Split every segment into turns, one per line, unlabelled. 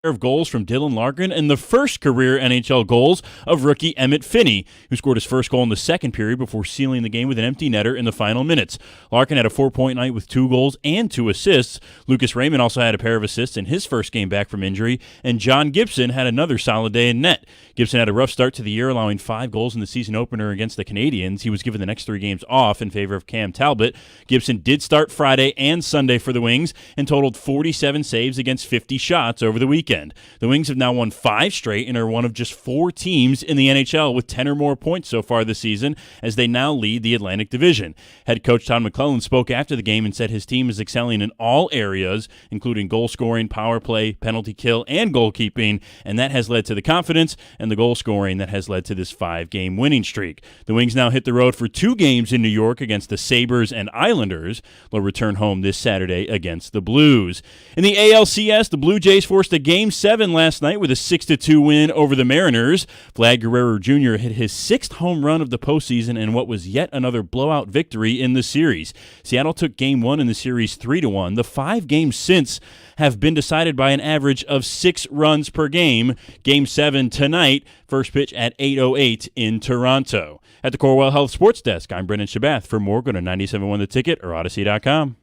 of goals from Dylan Larkin and the first career NHL goals of rookie Emmett Finney, who scored his first goal in the second period before sealing the game with an empty netter in the final minutes. Larkin had a 4-point night with 2 goals and 2 assists. Lucas Raymond also had a pair of assists in his first game back from injury, and John Gibson had another solid day in net. Gibson had a rough start to the year, allowing 5 goals in the season opener against the Canadiens. He was given the next 3 games off in favor of Cam Talbot. Gibson did start Friday and Sunday for the Wings and totaled 47 saves against 50 shots over the weekend. The Wings have now won 5 straight and are one of just 4 teams in the NHL with 10 or more points so far this season, as they now lead the Atlantic Division. Head coach Todd McClellan spoke after the game and said his team is excelling in all areas, including goal scoring, power play, penalty kill, and goalkeeping, and that has led to the confidence and the goal scoring that has led to this 5-game winning streak. The Wings now hit the road for 2 games in New York against the Sabres and Islanders. They'll return home this Saturday against the Blues. In the ALCS, the Blue Jays forced a Game 7 last night with a 6-2 win over the Mariners. Vlad Guerrero Jr. hit his 6th home run of the postseason in what was yet another blowout victory in the series. Seattle took Game 1 in the series 3-1. The 5 games since have been decided by an average of 6 runs per game. Game 7 tonight, first pitch at 8:08 in Toronto. At the Corewell Health Sports Desk, I'm Brendan Shabath. For more, go to 97.1 The Ticket or Odyssey.com.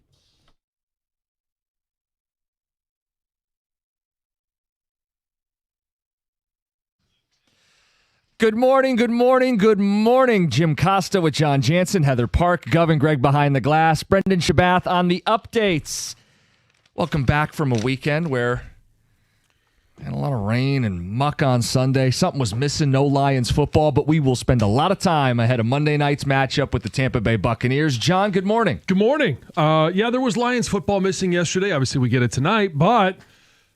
Good morning, good morning, good morning. Jim Costa with John Jansen, Heather Park, Gov and Greg behind the glass. Brendan Shabath on the updates. Welcome back from a weekend where we had a lot of rain and muck on Sunday. Something was missing, no Lions football, but we will spend a lot of time ahead of Monday night's matchup with the Tampa Bay Buccaneers. John, good morning.
Good morning. Yeah, there was Lions football missing yesterday. Obviously, we get it tonight, but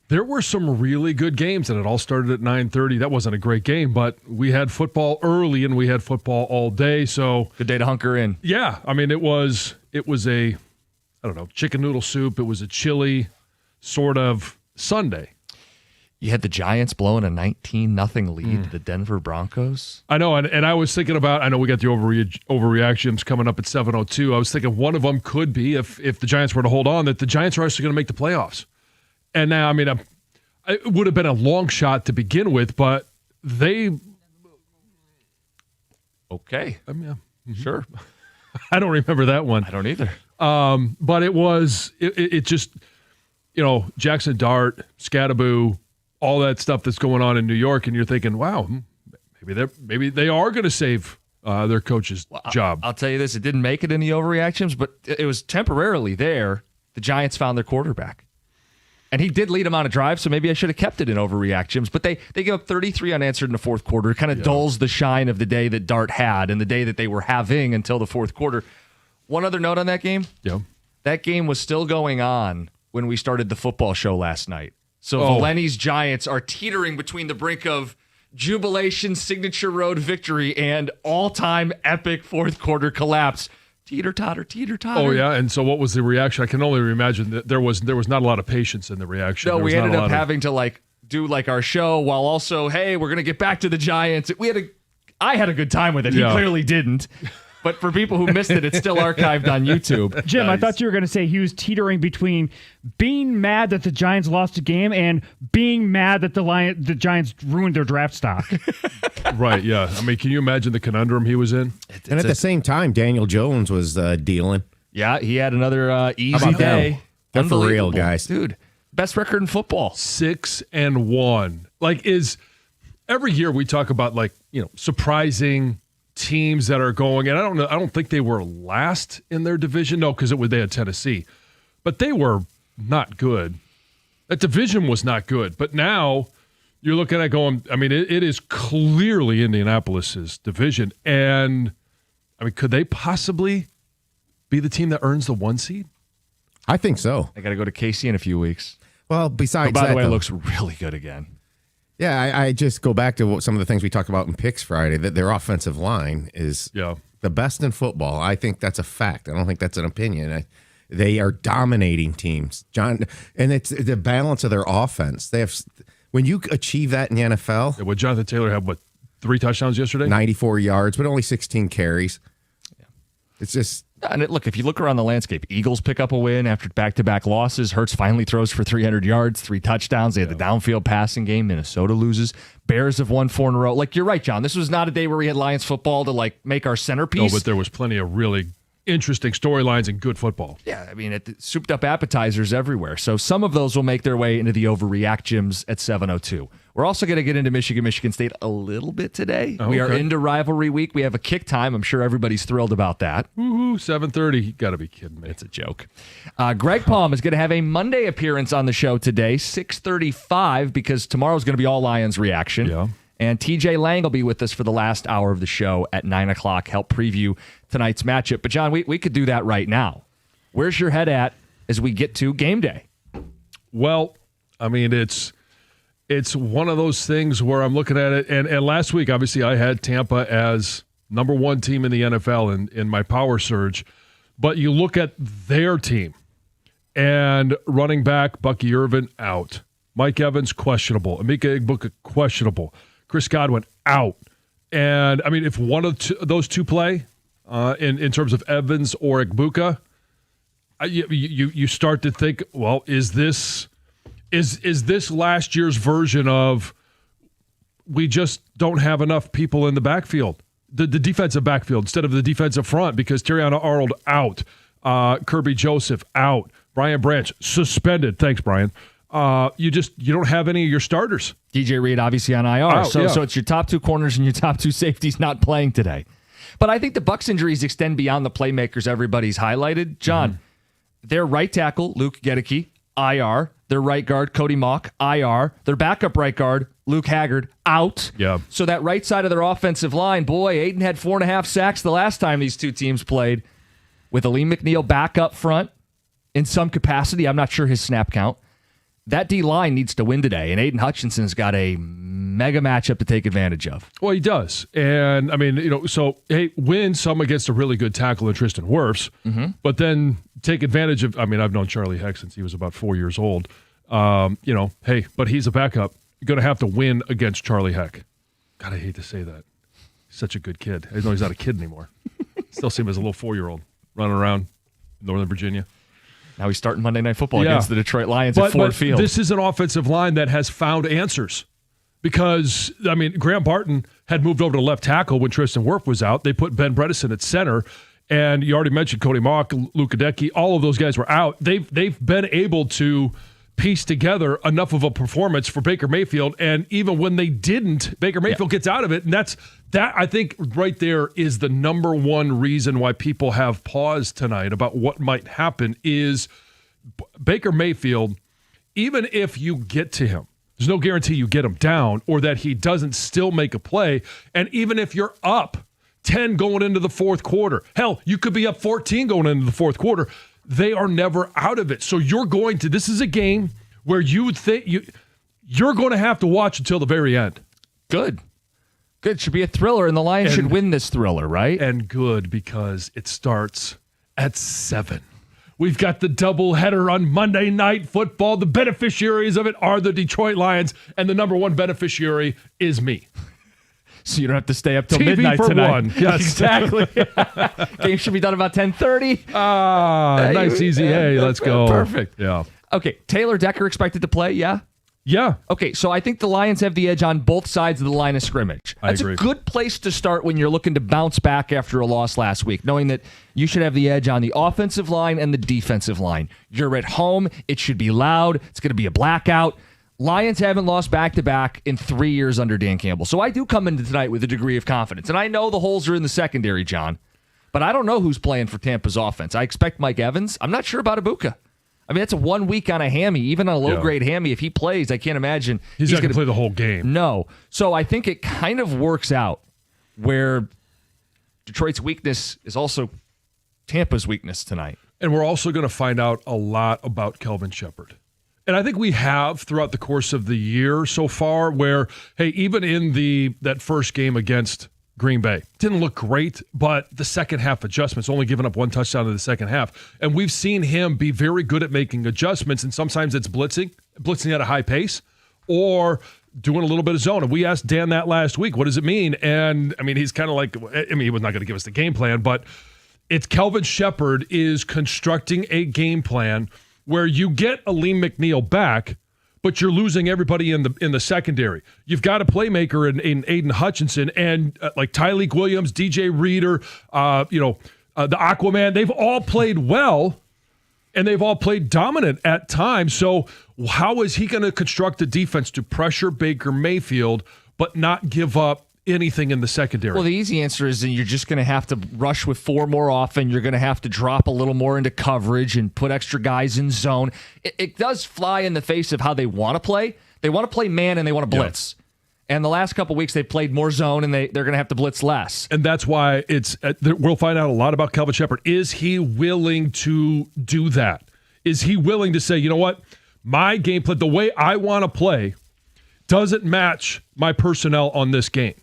there were some really good games, and it all started at 9:30. That wasn't a great game, but we had football early, and we had football all day. So
good day to hunker in.
Yeah, I mean, it was a, I don't know, chicken noodle soup. It was a chilly sort of Sunday.
You had the Giants blowing a 19-0 lead to the Denver Broncos.
I know, and I was thinking about, I know we got the overreactions coming up at 7:02. I was thinking one of them could be, if the Giants were to hold on, that the Giants are actually going to make the playoffs. And now, I mean, it would have been a long shot to begin with, but they...
Okay.
Sure. I don't remember that one.
I don't either.
But it just, you know, Jackson Dart, Scattaboo, all that stuff that's going on in New York, and you're thinking, wow, maybe they are going to save their coach's job.
I'll tell you this, it didn't make it in the overreactions, but it was temporarily there. The Giants found their quarterback. And he did lead them on a drive, so maybe I should have kept it in overreactions. But they gave up 33 unanswered in the fourth quarter. It kind of dulls the shine of the day that Dart had and the day that they were having until the fourth quarter. One other note on that game.
Yeah.
That game was still going on when we started the football show last night. So Valeni's Giants are teetering between the brink of jubilation, signature road victory, and all-time epic fourth quarter collapse. Teeter-totter, teeter-totter.
Oh, yeah, and so what was the reaction? I can only imagine that there was not a lot of patience in the reaction.
No, we ended up having to do our show while also, hey, we're going to get back to the Giants. I had a good time with it. He clearly didn't. But for people who missed it, it's still archived on YouTube.
Jim,
Nice.
I thought you were going to say he was teetering between being mad that the Giants lost a game and being mad that the Giants ruined their draft stock.
Right, yeah. I mean, can you imagine the conundrum he was in?
And at the same time, Daniel Jones was dealing.
Yeah, he had another easy day.
They're for real, guys.
Dude, best record in football.
6-1. Every year we talk about surprising teams that are going, and I don't think they were last in their division. No, because they had Tennessee, but they were not good. That division was not good. But now you're looking at going, I mean, it is clearly Indianapolis's division, and I mean, could they possibly be the team that earns the 1 seed?
I think so.
I got to go to KC in a few weeks.
Well, besides
by
that,
the way,
though,
it looks really good again.
Yeah, I just go back to some of the things we talked about in picks Friday, that their offensive line is the best in football. I think that's a fact. I don't think that's an opinion. They are dominating teams, John, and it's the balance of their offense. They have, when you achieve that in the NFL.
Would Jonathan Taylor have 3 touchdowns yesterday?
94 yards, but only 16 carries. Yeah. It's just
And look, if you look around the landscape, Eagles pick up a win after back-to-back losses. Hurts finally throws for 300 yards, 3 touchdowns. They had the downfield passing game. Minnesota loses. Bears have won 4 in a row. Like, you're right, John. This was not a day where we had Lions football to, like, make our centerpiece.
No, but there was plenty of really interesting storylines and good football.
Yeah, I mean, souped up appetizers everywhere. So some of those will make their way into the Overreact gyms at 7:02. We're also going to get into Michigan State a little bit today. We are into rivalry week. We have a kick time. I'm sure everybody's thrilled about that.
Woohoo, 7:30. You got to be kidding me.
It's a joke. Greg Palm is going to have a Monday appearance on the show today, 6:35, because tomorrow's going to be all Lions reaction.
Yeah.
And TJ Lang will be with us for the last hour of the show at 9 o'clock, help preview tonight's matchup. But, John, we could do that right now. Where's your head at as we get to game day?
Well, I mean, it's one of those things where I'm looking at it. And last week, obviously, I had Tampa as number 1 team in the NFL in my power surge. But you look at their team, and running back Bucky Irvin out. Mike Evans, questionable. Emeka Egbuka, questionable. Chris Godwin out. And, I mean, if one of those two play in terms of Evans or Egbuka, you start to think, well, is this last year's version of we just don't have enough people in the backfield, the defensive backfield instead of the defensive front because Terriana Arnold out, Kirby Joseph out, Brian Branch suspended. Thanks, Brian. You don't have any of your starters.
DJ Reed obviously on IR. So it's your top 2 corners and your top 2 safeties not playing today. But I think the Bucs injuries extend beyond the playmakers everybody's highlighted. John, their right tackle, Luke Gedeke, IR. Their right guard, Cody Mauch, IR. Their backup right guard, Luke Haggard, out.
Yeah.
So that right side of their offensive line, boy, Aiden had 4.5 sacks the last time these two teams played. With Aleem McNeil back up front in some capacity, I'm not sure his snap count. That D-line needs to win today, and Aiden Hutchinson's got a mega matchup to take advantage of.
Well, he does. And, I mean, so, hey, win some against a really good tackle in Tristan Wirfs, but then take advantage of, I mean, I've known Charlie Heck since he was about 4 years old. Hey, but he's a backup. You're going to have to win against Charlie Heck. God, I hate to say that. He's such a good kid. I know he's not a kid anymore. Still see him as a little 4-year-old running around Northern Virginia.
Now he's starting Monday Night Football against the Detroit Lions at Ford Field.
This is an offensive line that has found answers because, I mean, Graham Barton had moved over to left tackle when Tristan Wirfs was out. They put Ben Bredesen at center, and you already mentioned Cody Mauch, Luke Gedeke. All of those guys were out. They've been able to piece together enough of a performance for Baker Mayfield, and even when they didn't, Baker Mayfield gets out of it, and that I think right there is the number one reason why people have pause tonight about what might happen is Baker Mayfield, even if you get to him, there's no guarantee you get him down or that he doesn't still make a play, and even if you're up 10 going into the fourth quarter, hell, you could be up 14 going into the fourth quarter, they are never out of it. So this is a game where you would think you're going to have to watch until the very end.
Good. Should be a thriller, and the Lions should win this thriller, right?
And good, because it starts at 7. We've got the doubleheader on Monday Night Football. The beneficiaries of it are the Detroit Lions, and the number one beneficiary is me.
So you don't have to stay up till
TV
midnight
for
tonight.
1. Yes.
Exactly. Game should be done about 10:30.
Nice, easy. Hey, let's go.
Perfect.
Yeah.
Okay, Taylor Decker expected to play, yeah?
Yeah.
Okay, so I think the Lions have the edge on both sides of the line of scrimmage. That's
I agree.
a good place to start when you're looking to bounce back after a loss last week, knowing that you should have the edge on the offensive line and the defensive line. You're at home. It should be loud. It's going to be a blackout. Lions haven't lost back-to-back in 3 years under Dan Campbell. So I do come into tonight with a degree of confidence. And I know the holes are in the secondary, John. But I don't know who's playing for Tampa's offense. I expect Mike Evans. I'm not sure about Egbuka. I mean, that's a 1 week on a hammy, even on a low-grade hammy. If he plays, I can't imagine.
He's not going to play the whole game.
No. So I think it kind of works out where Detroit's weakness is also Tampa's weakness tonight.
And we're also going to find out a lot about Kelvin Shepherd. And I think we have throughout the course of the year so far where, hey, even in that first game against Green Bay, didn't look great, but the second half adjustments, only giving up 1 touchdown in the second half. And we've seen him be very good at making adjustments, and sometimes it's blitzing at a high pace, or doing a little bit of zone. And we asked Dan that last week, what does it mean? And, I mean, he's kind of like, he was not going to give us the game plan, but It's Kelvin Shepherd is constructing a game plan where you get Aleem McNeil back, but you're losing everybody in the secondary. You've got a playmaker in Aiden Hutchinson and like Tyleik Williams, DJ Reader, the Aquaman. They've all played well, and they've all played dominant at times. So how is he going to construct a defense to pressure Baker Mayfield but not give up anything in the secondary?
Well, the easy answer is that you're just going to have to rush with 4 more often. You're going to have to drop a little more into coverage and put extra guys in zone. It does fly in the face of how they want to play. They want to play man and they want to blitz. Yeah. And the last couple of weeks, they've played more zone, and they're going to have to blitz less.
And that's why we'll find out a lot about Kelvin Shepherd. Is he willing to do that? Is he willing to say, you know what, my game plan, the way I want to play, doesn't match my personnel on this game,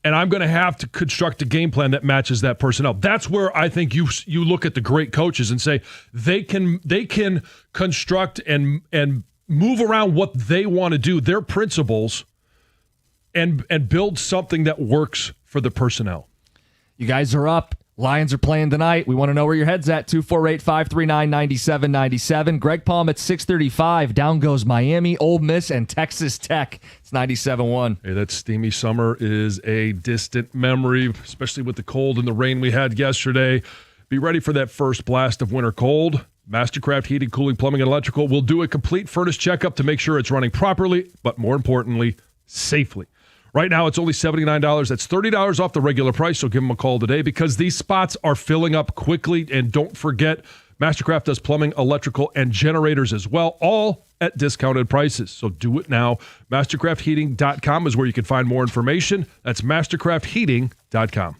and I'm going to have to construct a game plan that matches that personnel. That's where I think you look at the great coaches and say they can construct and move around what they want to do, their principles, and build something that works for the personnel.
You guys are up. Lions are playing tonight. We want to know where your head's at. 248-539-9797. Greg Palm at 6:35. Down goes Miami, Ole Miss, and Texas Tech. It's 97-1.
Hey, that steamy summer is a distant memory, especially with the cold and the rain we had yesterday. Be ready for that first blast of winter cold. Mastercraft Heating, Cooling, Plumbing, and Electrical will do a complete furnace checkup to make sure it's running properly, but more importantly, safely. Right now, it's only $79. That's $30 off the regular price, so give them a call today because these spots are filling up quickly. And don't forget, Mastercraft does plumbing, electrical, and generators as well, all at discounted prices. So do it now. Mastercraftheating.com is where you can find more information. That's mastercraftheating.com.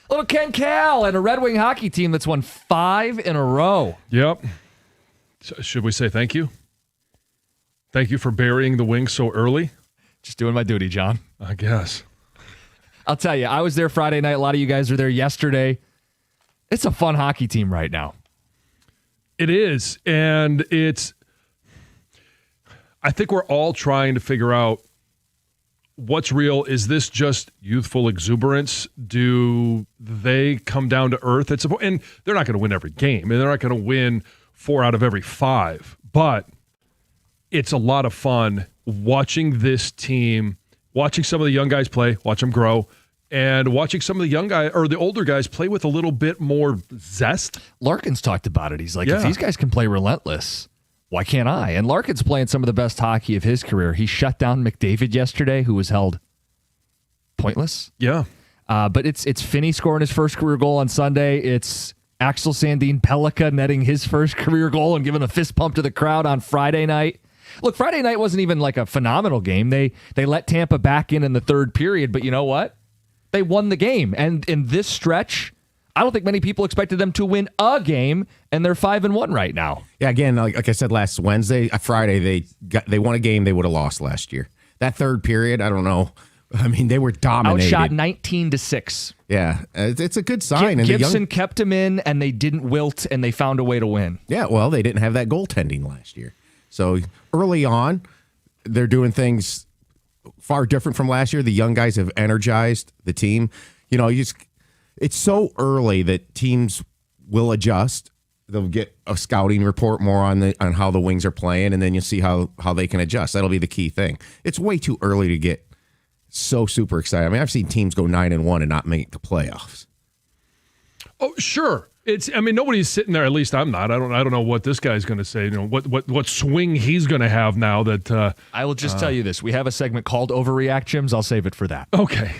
Little Ken Cal and a Red Wing hockey team that's won 5 in a row.
Yep. So should we say thank you? Thank you for burying the Wings so early?
Just doing my duty, John.
I guess.
I'll tell you, I was there Friday night. A lot of you guys were there yesterday. It's a fun hockey team right now.
It is. And I think we're all trying to figure out what's real. Is this just youthful exuberance? Do they come down to earth? And they're not going to win every game, and they're not going to win 4 out of every 5. But it's a lot of fun watching this team, watching some of the young guys play, watch them grow, and watching some of the young guys or the older guys play with a little bit more zest.
Larkin's talked about it. He's like, if these guys can play relentless, why can't I? And Larkin's playing some of the best hockey of his career. He shut down McDavid yesterday, who was held pointless.
Yeah.
But it's Finney scoring his first career goal on Sunday. It's Axel Sandin Pellikka netting his first career goal and giving a fist pump to the crowd on Friday night. Look, Friday night wasn't even like a phenomenal game. They let Tampa back in the third period, but you know what? They won the game. And in this stretch, I don't think many people expected them to win a game, and they're 5-1 right now.
Yeah, again, like I said last Friday, they won a game they would have lost last year. That third period, I don't know. I mean, they were dominated.
Outshot 19-6.
Yeah, it's a good sign.
Gibson kept him in, and they didn't wilt, and they found a way to win.
Yeah, well, they didn't have that goaltending last year. So early on, they're doing things far different from last year. The young guys have energized the team. You know, it's so early that teams will adjust. They'll get a scouting report more on how the Wings are playing, and then you'll see how they can adjust. That'll be the key thing. It's way too early to get so super excited. I mean, I've seen teams go 9-1 and not make the playoffs.
Oh, sure. Nobody's sitting there. At least I'm not. I don't know what this guy's going to say. You know, what swing he's going to have now that.
I will just tell you this: we have a segment called "Overreact," Jims. I'll save it for that.
Okay.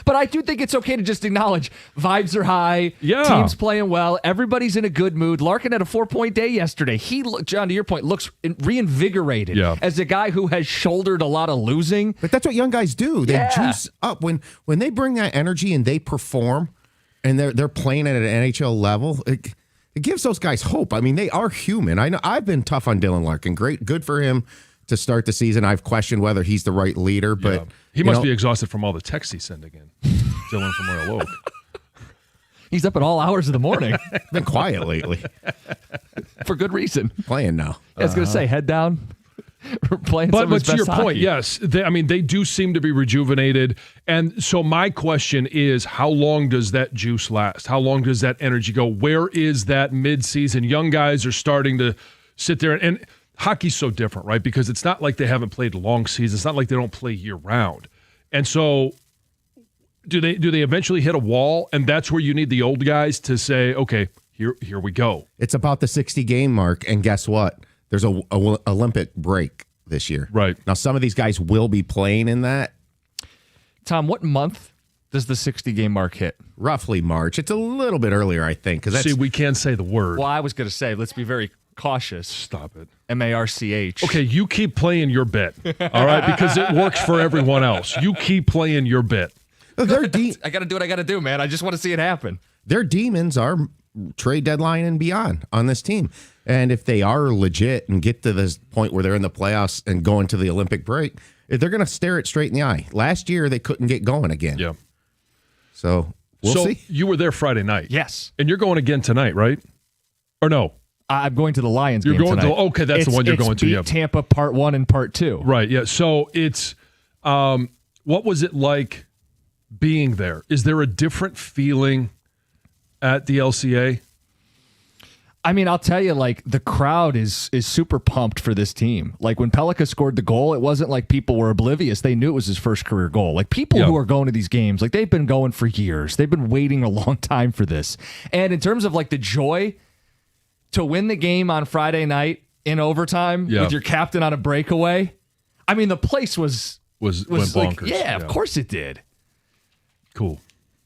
But I do think it's okay to just acknowledge vibes are high.
Yeah.
Team's playing well. Everybody's in a good mood. Larkin had a 4-point day yesterday. John, to your point, looks reinvigorated as a guy who has shouldered a lot of losing.
But that's what young guys do. They juice up when they bring that energy and they perform, and they're playing at an NHL level. It gives those guys hope. I mean, they are human. I know I've been tough on Dylan Larkin. Good for him to start the season. I've questioned whether he's the right leader, but
he must be exhausted from all the texts he's sending in. Dylan from Royal Oak.
He's up at all hours of the morning.
Been quiet lately.
For good reason.
Playing now.
I was going to say, head down. Playing
but
some of his
to
best
your
hockey.
point, yes, they do seem to be rejuvenated. And so my question is, how long does that juice last? How long does that energy go? Where is that midseason? Young guys are starting to sit there, and hockey's so different, right? Because it's not like they haven't played long seasons. It's not like they don't play year round. And so do they eventually hit a wall? And that's where you need the old guys to say, okay, here we go.
It's about the 60-game mark, and guess what? There's a Olympic break this year.
Right.
Now, some of these guys will be playing in that.
Tom, what month does the 60-game mark hit?
Roughly March. It's a little bit earlier, I think.
See, we can't say the word.
Well, I was going to say, let's be very cautious.
Stop it.
MARCH.
Okay, you keep playing your bit, all right? Because it works for everyone else. You keep playing your bit.
I got to do what I got to do, man. I just want to see it happen.
Their demons are trade deadline and beyond on this team. And if they are legit and get to this point where they're in the playoffs and going to the Olympic break, they're going to stare it straight in the eye. Last year, they couldn't get going again.
Yeah.
So we'll see.
You were there Friday night.
Yes.
And you're going again tonight, right? Or no?
I'm going to the Lions
game
tonight.
Okay, that's the one you're going to.
Beat Tampa part 1 and part 2.
Right, yeah. So it's, what was it like being there? Is there a different feeling at the LCA?
I mean, I'll tell you, like, the crowd is super pumped for this team. Like, when Pellikka scored the goal, it wasn't like people were oblivious. They knew it was his first career goal. Like, people who are going to these games, like, they've been going for years. They've been waiting a long time for this. And in terms of, like, the joy to win the game on Friday night in overtime with your captain on a breakaway, I mean, the place was
went
like,
bonkers.
Yeah, of course it did.
Cool.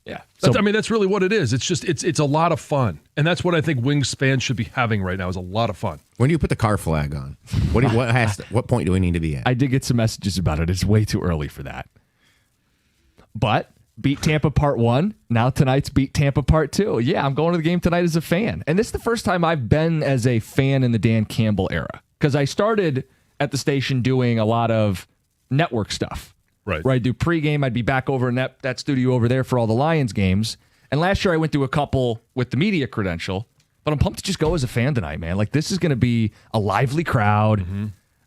Yeah.
That's really what it is. It's just it's a lot of fun, and that's what I think Wings fans should be having right now is a lot of fun.
When do you put the car flag on? What point do we need to be at?
I did get some messages about it. It's way too early for that. But beat Tampa part 1. Now tonight's beat Tampa part 2. Yeah, I'm going to the game tonight as a fan. And this is the first time I've been as a fan in the Dan Campbell era. Because I started at the station doing a lot of network stuff.
Right.
Where I do pregame. I'd be back over in that studio over there for all the Lions games. And last year I went to a couple with the media credential. But I'm pumped to just go as a fan tonight, man. Like, this is going to be a lively crowd,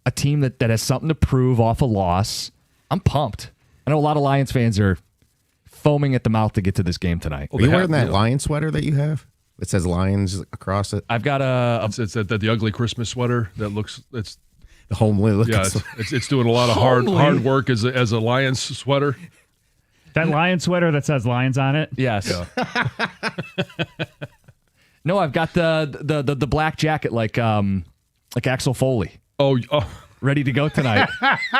a team that has something to prove off a loss. I'm pumped. I know a lot of Lions fans are foaming at the mouth to get to this game tonight.
Are you wearing that Lion sweater that you have? It says Lions across it.
I've got
It's the ugly Christmas sweater that looks. It's
the homely look.
Yeah, it's doing a lot of hard work as a Lions sweater.
That Lion sweater that says Lions on it.
Yes. Yeah. No, I've got the black jacket like Axel Foley.
Oh,
ready to go tonight.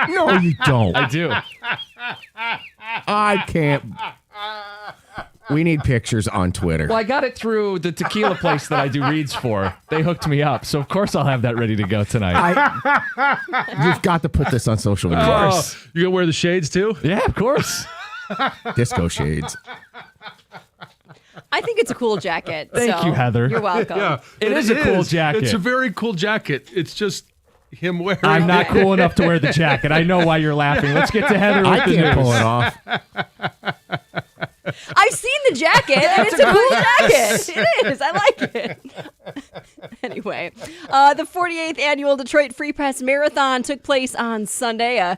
No, you don't.
I do.
I can't. We need pictures on Twitter.
Well, I got it through the tequila place that I do reads for. They hooked me up, so of course I'll have that ready to go tonight.
You've got to put this on social media.
Of course.
You gonna wear the shades too?
Yeah, of course.
Disco shades.
I think it's a cool jacket.
Thank you, Heather.
You're welcome.
Yeah,
it is a cool jacket.
It's a very cool jacket. It's just him wearing it.
I'm not cool enough to wear the jacket. I know why you're laughing. Let's get to Heather with
I
the
can't
news.
pull it off.
I've seen the jacket, and it's a cool jacket. It is. I like it. Anyway, the 48th annual Detroit Free Press Marathon took place on Sunday.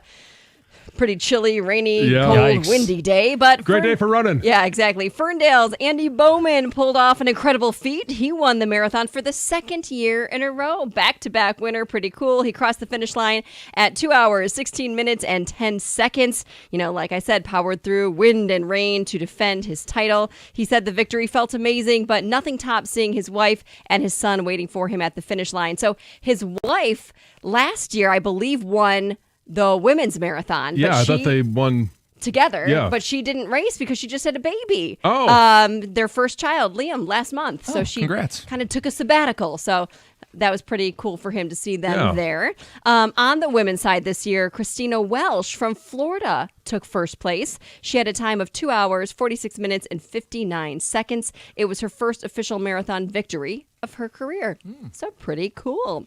Pretty chilly, rainy, cold,
Yikes.
windy day, but
Great day for running.
Yeah, exactly. Ferndale's Andy Bowman pulled off an incredible feat. He won the marathon for the second year in a row. Back-to-back winner. Pretty cool. He crossed the finish line at 2 hours, 16 minutes, and 10 seconds. You know, like I said, powered through wind and rain to defend his title. He said the victory felt amazing, but nothing tops seeing his wife and his son waiting for him at the finish line. So his wife last year, I believe, won the women's marathon.
Yeah,
but
I thought they won
together,
Yeah.
but she didn't race because she just had a baby.
Oh.
Their first child, Liam, last month. So she
congrats.
kind of took a sabbatical. So that was pretty cool for him to see them
Yeah.
there. On the women's side this year, Christina Welsh from Florida took first place. She had a time of 2 hours, 46 minutes, and 59 seconds. It was her first official marathon victory of her career. So pretty cool.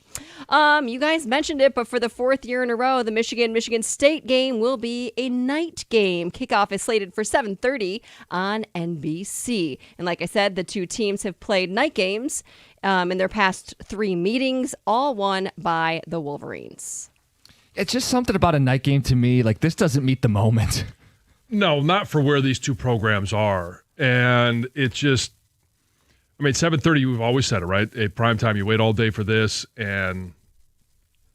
You guys mentioned it, but for the fourth year in a row, the Michigan State game will be a night game. Kickoff is slated for 7:30 on NBC. And like I said, the two teams have played night games in their past 3 meetings, all won by the Wolverines.
It's just something about a night game to me. Like, this doesn't meet the moment.
No, not for where these two programs are. And it's just, I mean, 7:30, we've always said it, right? At prime time, you wait all day for this. And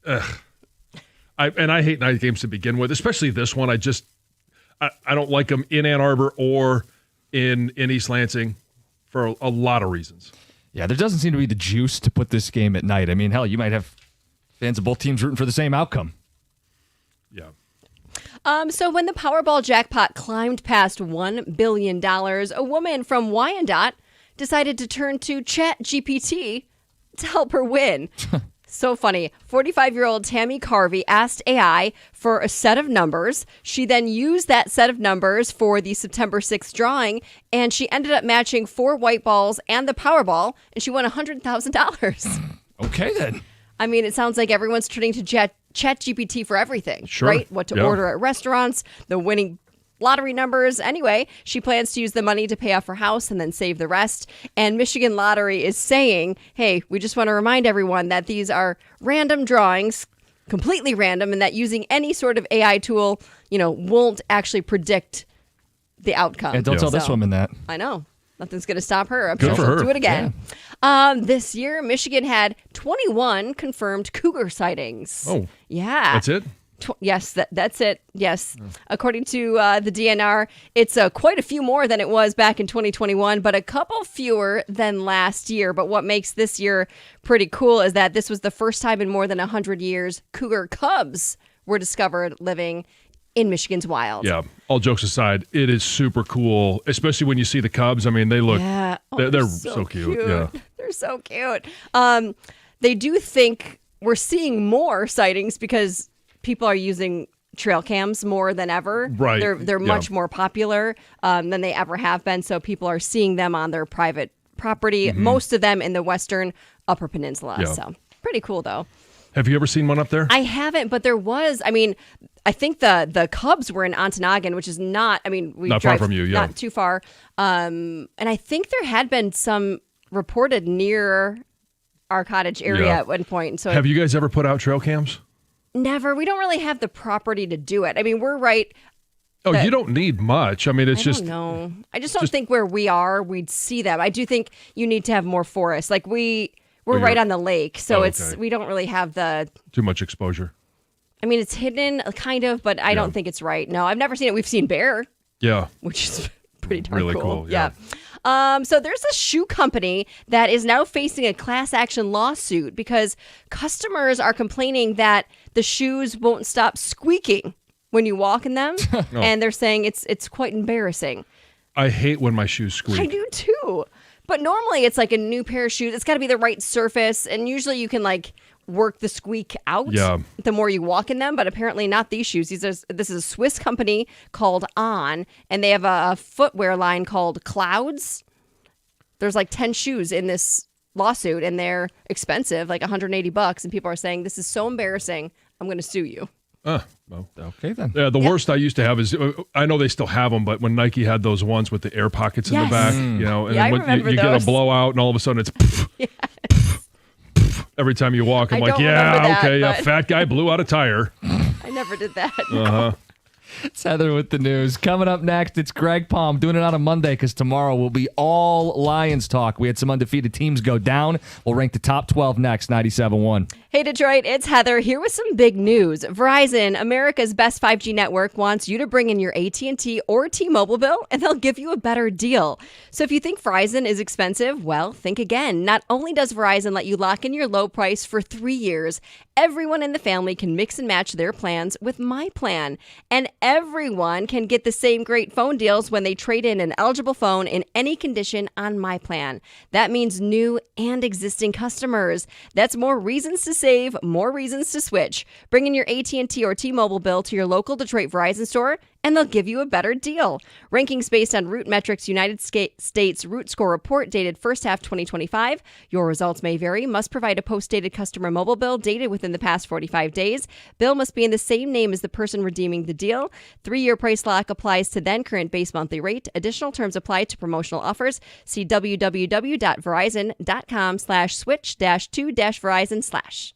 I hate night games to begin with, especially this one. I don't like them in Ann Arbor or in East Lansing for a lot of reasons.
Yeah, there doesn't seem to be the juice to put this game at night. I mean, hell, you might have fans of both teams rooting for the same outcome.
Yeah.
So when the Powerball jackpot climbed past $1 billion, a woman from Wyandotte decided to turn to ChatGPT to help her win. So funny. 45-year-old Tammy Carvey asked AI for a set of numbers. She then used that set of numbers for the September 6th drawing, and she ended up matching 4 white balls and the Powerball, and she won $100,000.
Okay, then.
I mean, it sounds like everyone's turning to ChatGPT for everything,
Sure.
right? What to
Yeah.
order at restaurants, the winning lottery numbers. Anyway, she plans to use the money to pay off her house and then save the rest. And Michigan Lottery is saying, hey, we just want to remind everyone that these are random drawings, completely random, and that using any sort of AI tool, won't actually predict the outcome.
And don't tell this
So,
woman that.
I know. Nothing's going to stop her. I'm
Good
sure
for
she'll
her.
do it again. This year, Michigan had 21 confirmed cougar sightings.
Oh,
yeah.
that's it?
Yes, that's it. Yes. According to the DNR, it's quite a few more than it was back in 2021, but a couple fewer than last year. But what makes this year pretty cool is that this was the first time in more than 100 years cougar cubs were discovered living in Michigan's wild.
Yeah. All jokes aside, it is super cool, especially when you see the Cubs. I mean, they look,
Yeah.
they're so cute. Yeah.
They're so cute. They do think we're seeing more sightings because people are using trail cams more than ever.
Right.
They're much more popular than they ever have been. So people are seeing them on their private property. Most of them in the western Upper Peninsula.
Yeah.
So pretty cool though.
Have you ever seen one up there?
I haven't, but there was. I mean, I think the Cubs were in Ontonagon, which is not. I mean, we
Not
drive
far from you, yeah.
not too far. And I think there had been some reported near our cottage area
Yeah.
at one point. And so
Have you guys ever put out trail cams?
never. We don't really have the property to do it. I mean, we're right.
Oh, you don't need much. I mean, it's just.
No, I just don't think where we are we'd see them. I do think you need to have more forest. Like we're right on the lake, so
okay.
we don't really have the.
Too much exposure.
I mean, it's hidden kind of, but I don't think it's right. No, I've never seen it. We've seen bear,
Yeah.
which is pretty darn
Really cool, yeah.
So there's a shoe company that is now facing a class action lawsuit because customers are complaining that the shoes won't stop squeaking when you walk in them, and they're saying it's quite embarrassing.
I hate when my shoes squeak.
I do too. But normally it's like a new pair of shoes. It's got to be the right surface, and usually you can like work the squeak out the more you walk in them, but apparently not these shoes. This is a Swiss company called On, and they have a footwear line called Clouds. There's like 10 shoes in this lawsuit, and they're expensive, like $180, and people are saying, this is so embarrassing, I'm going to sue you.
Well,
Okay, then.
yeah, the worst I used to have is I know they still have them, but when Nike had those ones with the air pockets in the
Yes.
back, you know, and
Yeah, I
when
remember
you get a
those.
blowout, and all of a sudden it's every time you walk. I'm
I
like,
don't
yeah,
remember that,
okay, yeah,
but-
fat guy blew out a tire.
I never did that.
It's Heather with the news. Coming up next, it's Greg Palm doing it on a Monday because tomorrow will be all Lions talk. We had some undefeated teams go down. We'll rank the top 12 next, 97.1.
Hey Detroit, it's Heather here with some big news. Verizon, America's best 5G network, wants you to bring in your AT&T or T-Mobile bill and they'll give you a better deal. So if you think Verizon is expensive, well, think again. Not only does Verizon let you lock in your low price for 3 years, everyone in the family can mix and match their plans with My Plan. And everyone can get the same great phone deals when they trade in an eligible phone in any condition on My Plan. That means new and existing customers. That's more reasons to save, more reasons to switch. Bring in your AT&T or T-Mobile bill to your local Detroit Verizon store and they'll give you a better deal. Rankings based on Root Metrics United States Root Score Report dated first half 2025. Your results may vary. Must provide a post-dated customer mobile bill dated within the past 45 days. Bill must be in the same name as the person redeeming the deal. 3-year price lock applies to then current base monthly rate. Additional terms apply to promotional offers. See www.verizon.com/switch-2-verizon/.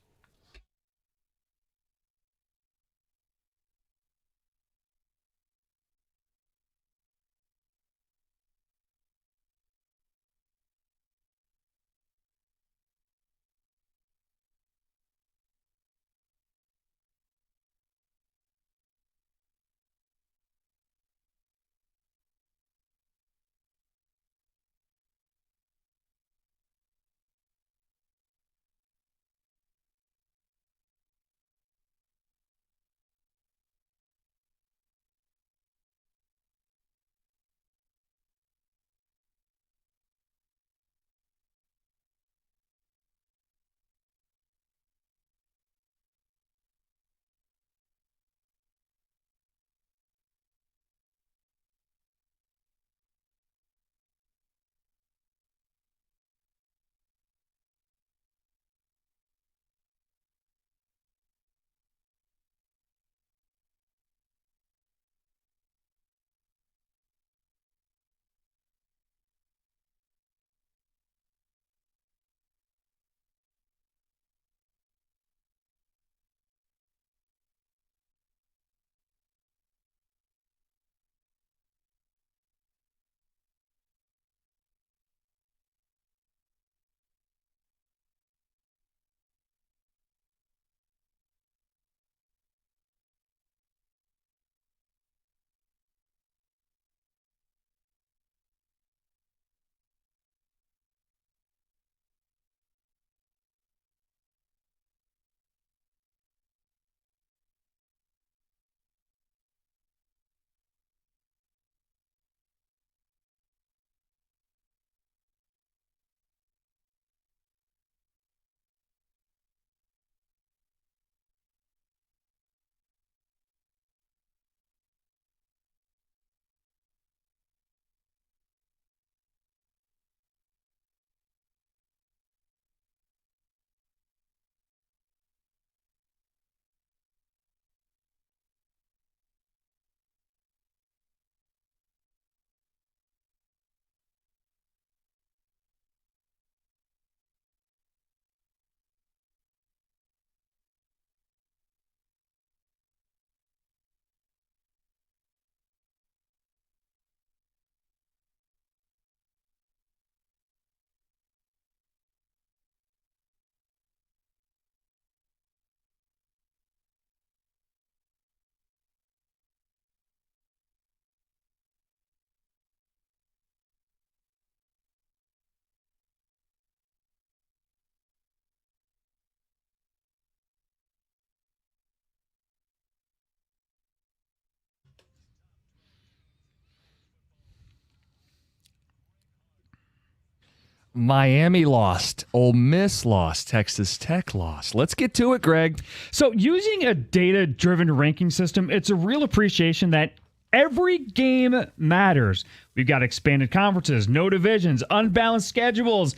Miami lost. Ole Miss lost. Texas Tech lost. Let's get to it, Greg.
So using a data-driven ranking system, it's a real appreciation that every game matters. We've got expanded conferences, no divisions, unbalanced schedules,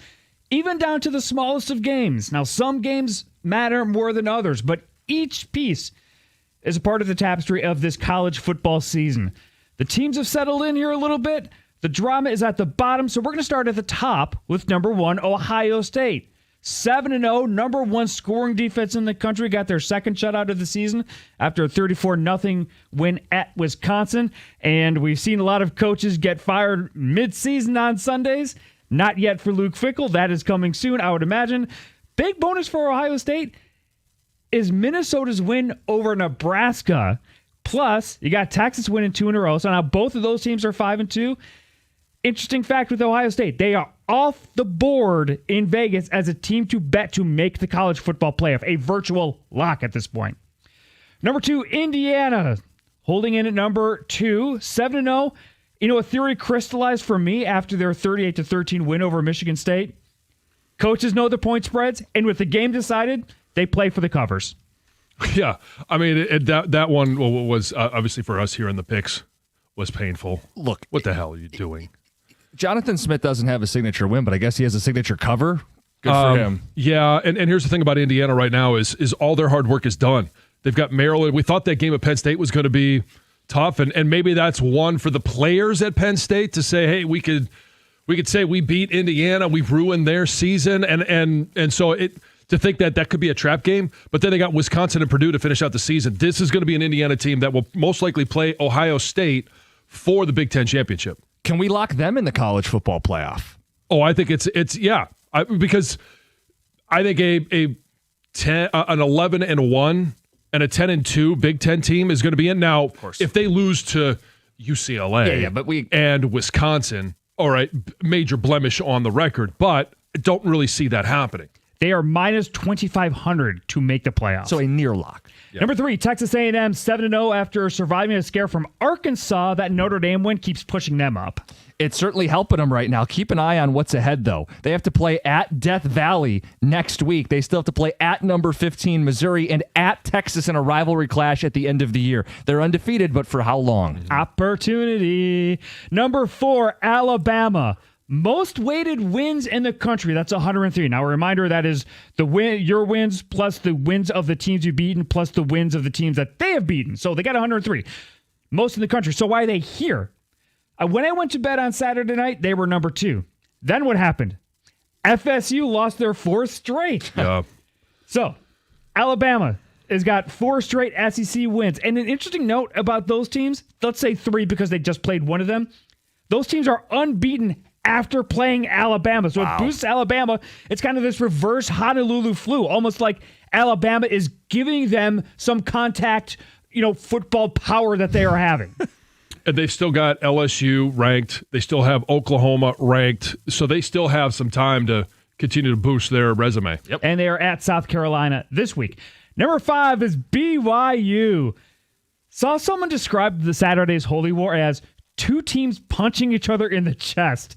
even down to the smallest of games. Now, some games matter more than others, but each piece is a part of the tapestry of this college football season. The teams have settled in here a little bit. The drama is at the bottom, so we're going to start at the top with number 1, Ohio State. 7-0, number 1 scoring defense in the country, got their second shutout of the season after a 34-0 win at Wisconsin. And we've seen a lot of coaches get fired mid-season on Sundays. Not yet for Luke Fickell. That is coming soon, I would imagine. Big bonus for Ohio State is Minnesota's win over Nebraska. Plus, you got Texas winning 2 in a row. So now both of those teams are 5-2. Interesting fact with Ohio State, they are off the board in Vegas as a team to bet to make the college football playoff, a virtual lock at this point. Number 2, Indiana, holding in at number 2, 7-0. You know, a theory crystallized for me after their 38-13 win over Michigan State. Coaches know the point spreads, and with the game decided, they play for the covers.
Yeah, I mean, that one was obviously for us here in the picks was painful.
Look,
what the hell are you doing?
Jonathan Smith doesn't have a signature win, but I guess he has a signature cover. Good for him.
Yeah, and here's the thing about Indiana right now is all their hard work is done. They've got Maryland. We thought that game at Penn State was going to be tough, and maybe that's one for the players at Penn State to say, hey, we could say we beat Indiana, we've ruined their season, and so to think that could be a trap game. But then they got Wisconsin and Purdue to finish out the season. This is going to be an Indiana team that will most likely play Ohio State for the Big Ten championship.
Can we lock them in the college football playoff?
Oh, I think it's because I think an 11-1 and a 10-2 Big Ten team is going to be in. Now, if they lose to UCLA and Wisconsin, all right, major blemish on the record, but I don't really see that happening.
They are minus 2,500 to make the playoffs.
So a near lock.
Yep. Number 3, Texas A&M 7-0 after surviving a scare from Arkansas. That Notre Dame win keeps pushing them up.
It's certainly helping them right now. Keep an eye on what's ahead, though. They have to play at Death Valley next week. They still have to play at number 15, Missouri, and at Texas in a rivalry clash at the end of the year. They're undefeated, but for how long?
Opportunity. Number 4, Alabama. Most weighted wins in the country. That's 103. Now, a reminder, that is your wins plus the wins of the teams you've beaten plus the wins of the teams that they have beaten. So they got 103. Most in the country. So why are they here? When I went to bed on Saturday night, they were number 2. Then what happened? FSU lost their 4th straight.
Yeah.
So Alabama has got 4 straight SEC wins. And an interesting note about those teams, let's say 3 because they just played one of them. Those teams are unbeaten after playing Alabama. So It boosts Alabama. It's kind of this reverse Honolulu flu, almost like Alabama is giving them some contact, football power that they are having.
And they've still got LSU ranked. They still have Oklahoma ranked. So they still have some time to continue to boost their resume.
Yep. And they are at South Carolina this week. Number 5 is BYU. Saw someone describe the Saturday's Holy War as 2 teams punching each other in the chest.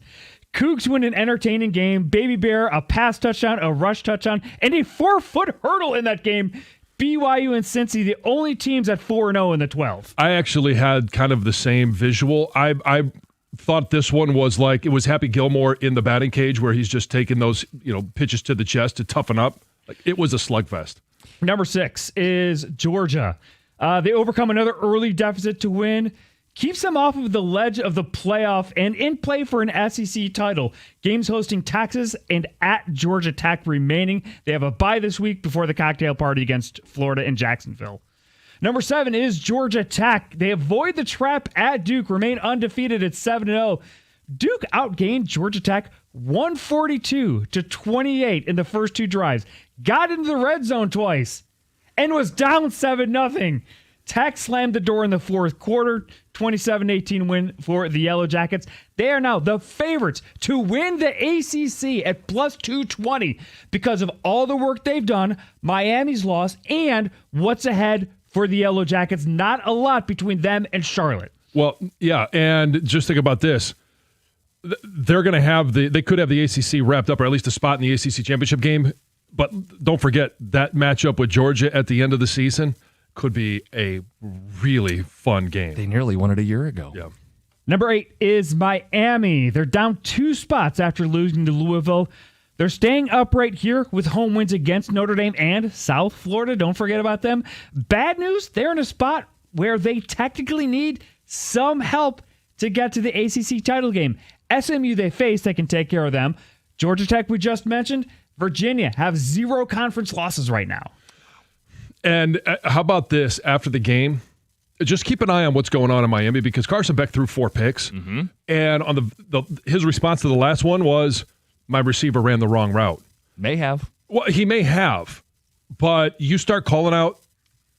Cougs win an entertaining game. Baby Bear, a pass touchdown, a rush touchdown, and a 4-foot hurdle in that game. BYU and Cincy, the only teams at 4-0 in the 12.
I actually had kind of the same visual. I thought this one was like, it was Happy Gilmore in the batting cage where he's just taking those, pitches to the chest to toughen up. Like, it was a slugfest.
Number 6 is Georgia. They overcome another early deficit to win. Keeps them off of the ledge of the playoff and in play for an SEC title. Games hosting Texas and at Georgia Tech remaining. They have a bye this week before the cocktail party against Florida in Jacksonville. Number 7 is Georgia Tech. They avoid the trap at Duke, remain undefeated at 7-0. Duke outgained Georgia Tech 142-28 in the first 2 drives. Got into the red zone twice and was down 7-0. Tech slammed the door in the 4th quarter. 27-18 win for the Yellow Jackets. They are now the favorites to win the ACC at plus 220 because of all the work they've done, Miami's loss, and what's ahead for the Yellow Jackets. Not a lot between them and Charlotte.
Well, yeah, and just think about this. they're going to have they could have the ACC wrapped up, or at least a spot in the ACC championship game. But don't forget that matchup with Georgia at the end of the season could be a really fun game.
They nearly won it a year ago.
Yeah.
Number 8 is Miami. They're down 2 spots after losing to Louisville. They're staying upright here with home wins against Notre Dame and South Florida. Don't forget about them. Bad news, they're in a spot where they technically need some help to get to the ACC title game. SMU they face, they can take care of them. Georgia Tech, we just mentioned. Virginia have 0 conference losses right now.
And how about this after the game? Just keep an eye on what's going on in Miami because Carson Beck threw 4 picks. Mm-hmm. And on his response to the last one was, my receiver ran the wrong route.
May have.
Well, he may have. But you start calling out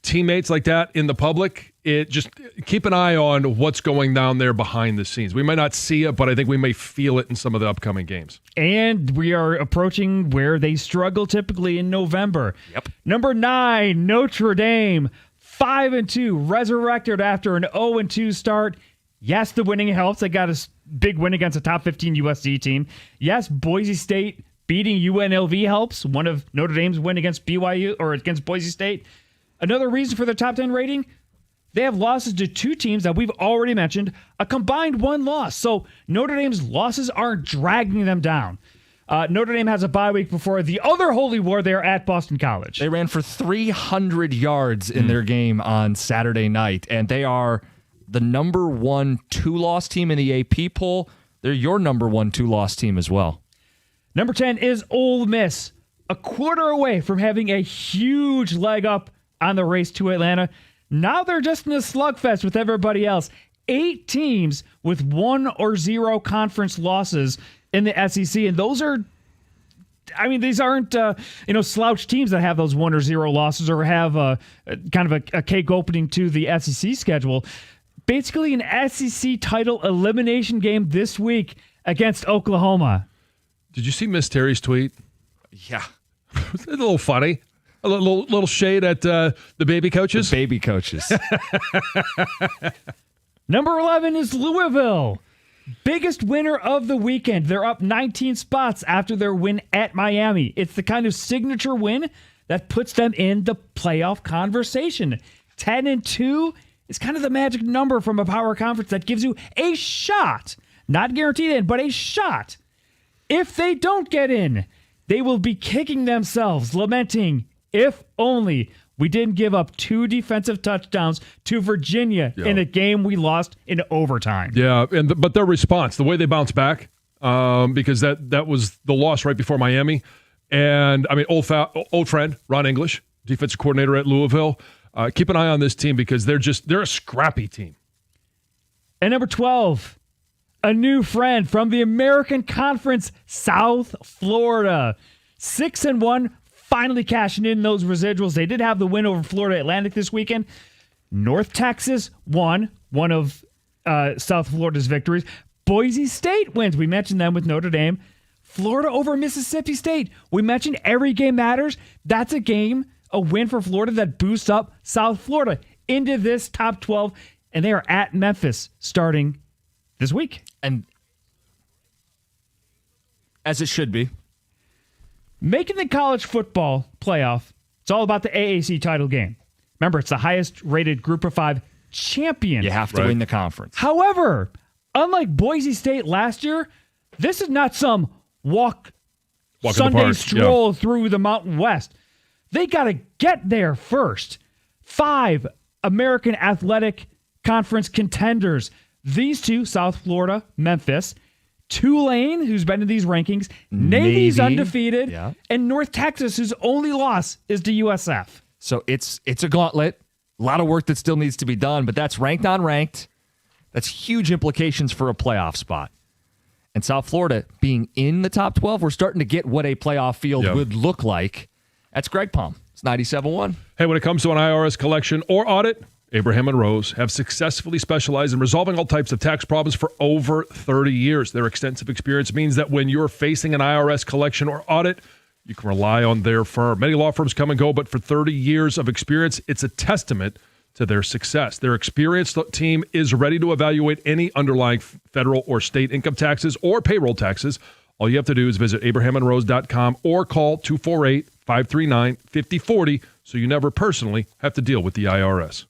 teammates like that in the public, it just keep an eye on what's going down there behind the scenes. We might not see it, but I think we may feel it in some of the upcoming games.
And we are approaching where they struggle typically in November.
Yep.
Number 9, Notre Dame, 5-2, resurrected after an 0-2 start. Yes, the winning helps. They got a big win against a top 15 USC team. Yes, Boise State beating UNLV helps. One of Notre Dame's win against BYU or against Boise State. Another reason for their top 10 rating, they have losses to 2 teams that we've already mentioned, a combined 1 loss. So Notre Dame's losses aren't dragging them down. Notre Dame has a bye week before the other Holy War. They're at Boston College.
They ran for 300 yards in their game on Saturday night, and they are the number 1 2-loss team in the AP poll. They're your number 1 2-loss team as well.
Number 10 is Ole Miss, a quarter away from having a huge leg up on the race to Atlanta. Now they're just in a slugfest with everybody else. 8 teams with 1 or 0 conference losses in the SEC, and those are, I mean, these aren't slouch teams that have those 1 or 0 losses or have kind of a cake opening to the SEC schedule. Basically, an SEC title elimination game this week against Oklahoma.
Did you see Miss Terry's tweet?
Yeah.
It's a little funny. A little shade at the baby coaches.
The baby coaches.
Number 11 is Louisville. Biggest winner of the weekend. They're up 19 spots after their win at Miami. It's the kind of signature win that puts them in the playoff conversation. 10-2 is kind of the magic number from a power conference that gives you a shot. Not guaranteed in, but a shot. If they don't get in, they will be kicking themselves, lamenting, if only we didn't give up 2 defensive touchdowns to Virginia in a game we lost in overtime.
Yeah, but their response, the way they bounced back, because that was the loss right before Miami. And, I mean, old friend, Ron English, defensive coordinator at Louisville. Keep an eye on this team because they're a scrappy team.
And number 12, a new friend from the American Conference, South Florida. 6-1, finally cashing in those residuals. They did have the win over Florida Atlantic this weekend. North Texas won, one of South Florida's victories. Boise State wins. We mentioned them with Notre Dame. Florida over Mississippi State. We mentioned every game matters. That's a game, a win for Florida that boosts up South Florida into this top 12, and they are at Memphis starting this week.
And as it should be.
Making the college football playoff, it's all about the AAC title game. Remember, it's the highest rated Group of 5 champion.
You have to win the conference.
However, unlike Boise State last year, this is not some walk Sunday stroll through the Mountain West. They got to get there first. 5 American Athletic Conference contenders. These 2, South Florida, Memphis, Tulane, who's been in these rankings, Navy's undefeated, and North Texas, whose only loss is to USF.
So it's a gauntlet. A lot of work that still needs to be done, but that's ranked on ranked. That's huge implications for a playoff spot. And South Florida being in the top 12, we're starting to get what a playoff field would look like. That's Greg Palm. It's 97.1.
Hey, when it comes to an IRS collection or audit, Abraham and Rose have successfully specialized in resolving all types of tax problems for over 30 years. Their extensive experience means that when you're facing an IRS collection or audit, you can rely on their firm. Many law firms come and go, but for 30 years of experience, it's a testament to their success. Their experienced team is ready to evaluate any underlying federal or state income taxes or payroll taxes. All you have to do is visit abrahamandrose.com or call 248-539-5040 so you never personally have to deal with the IRS.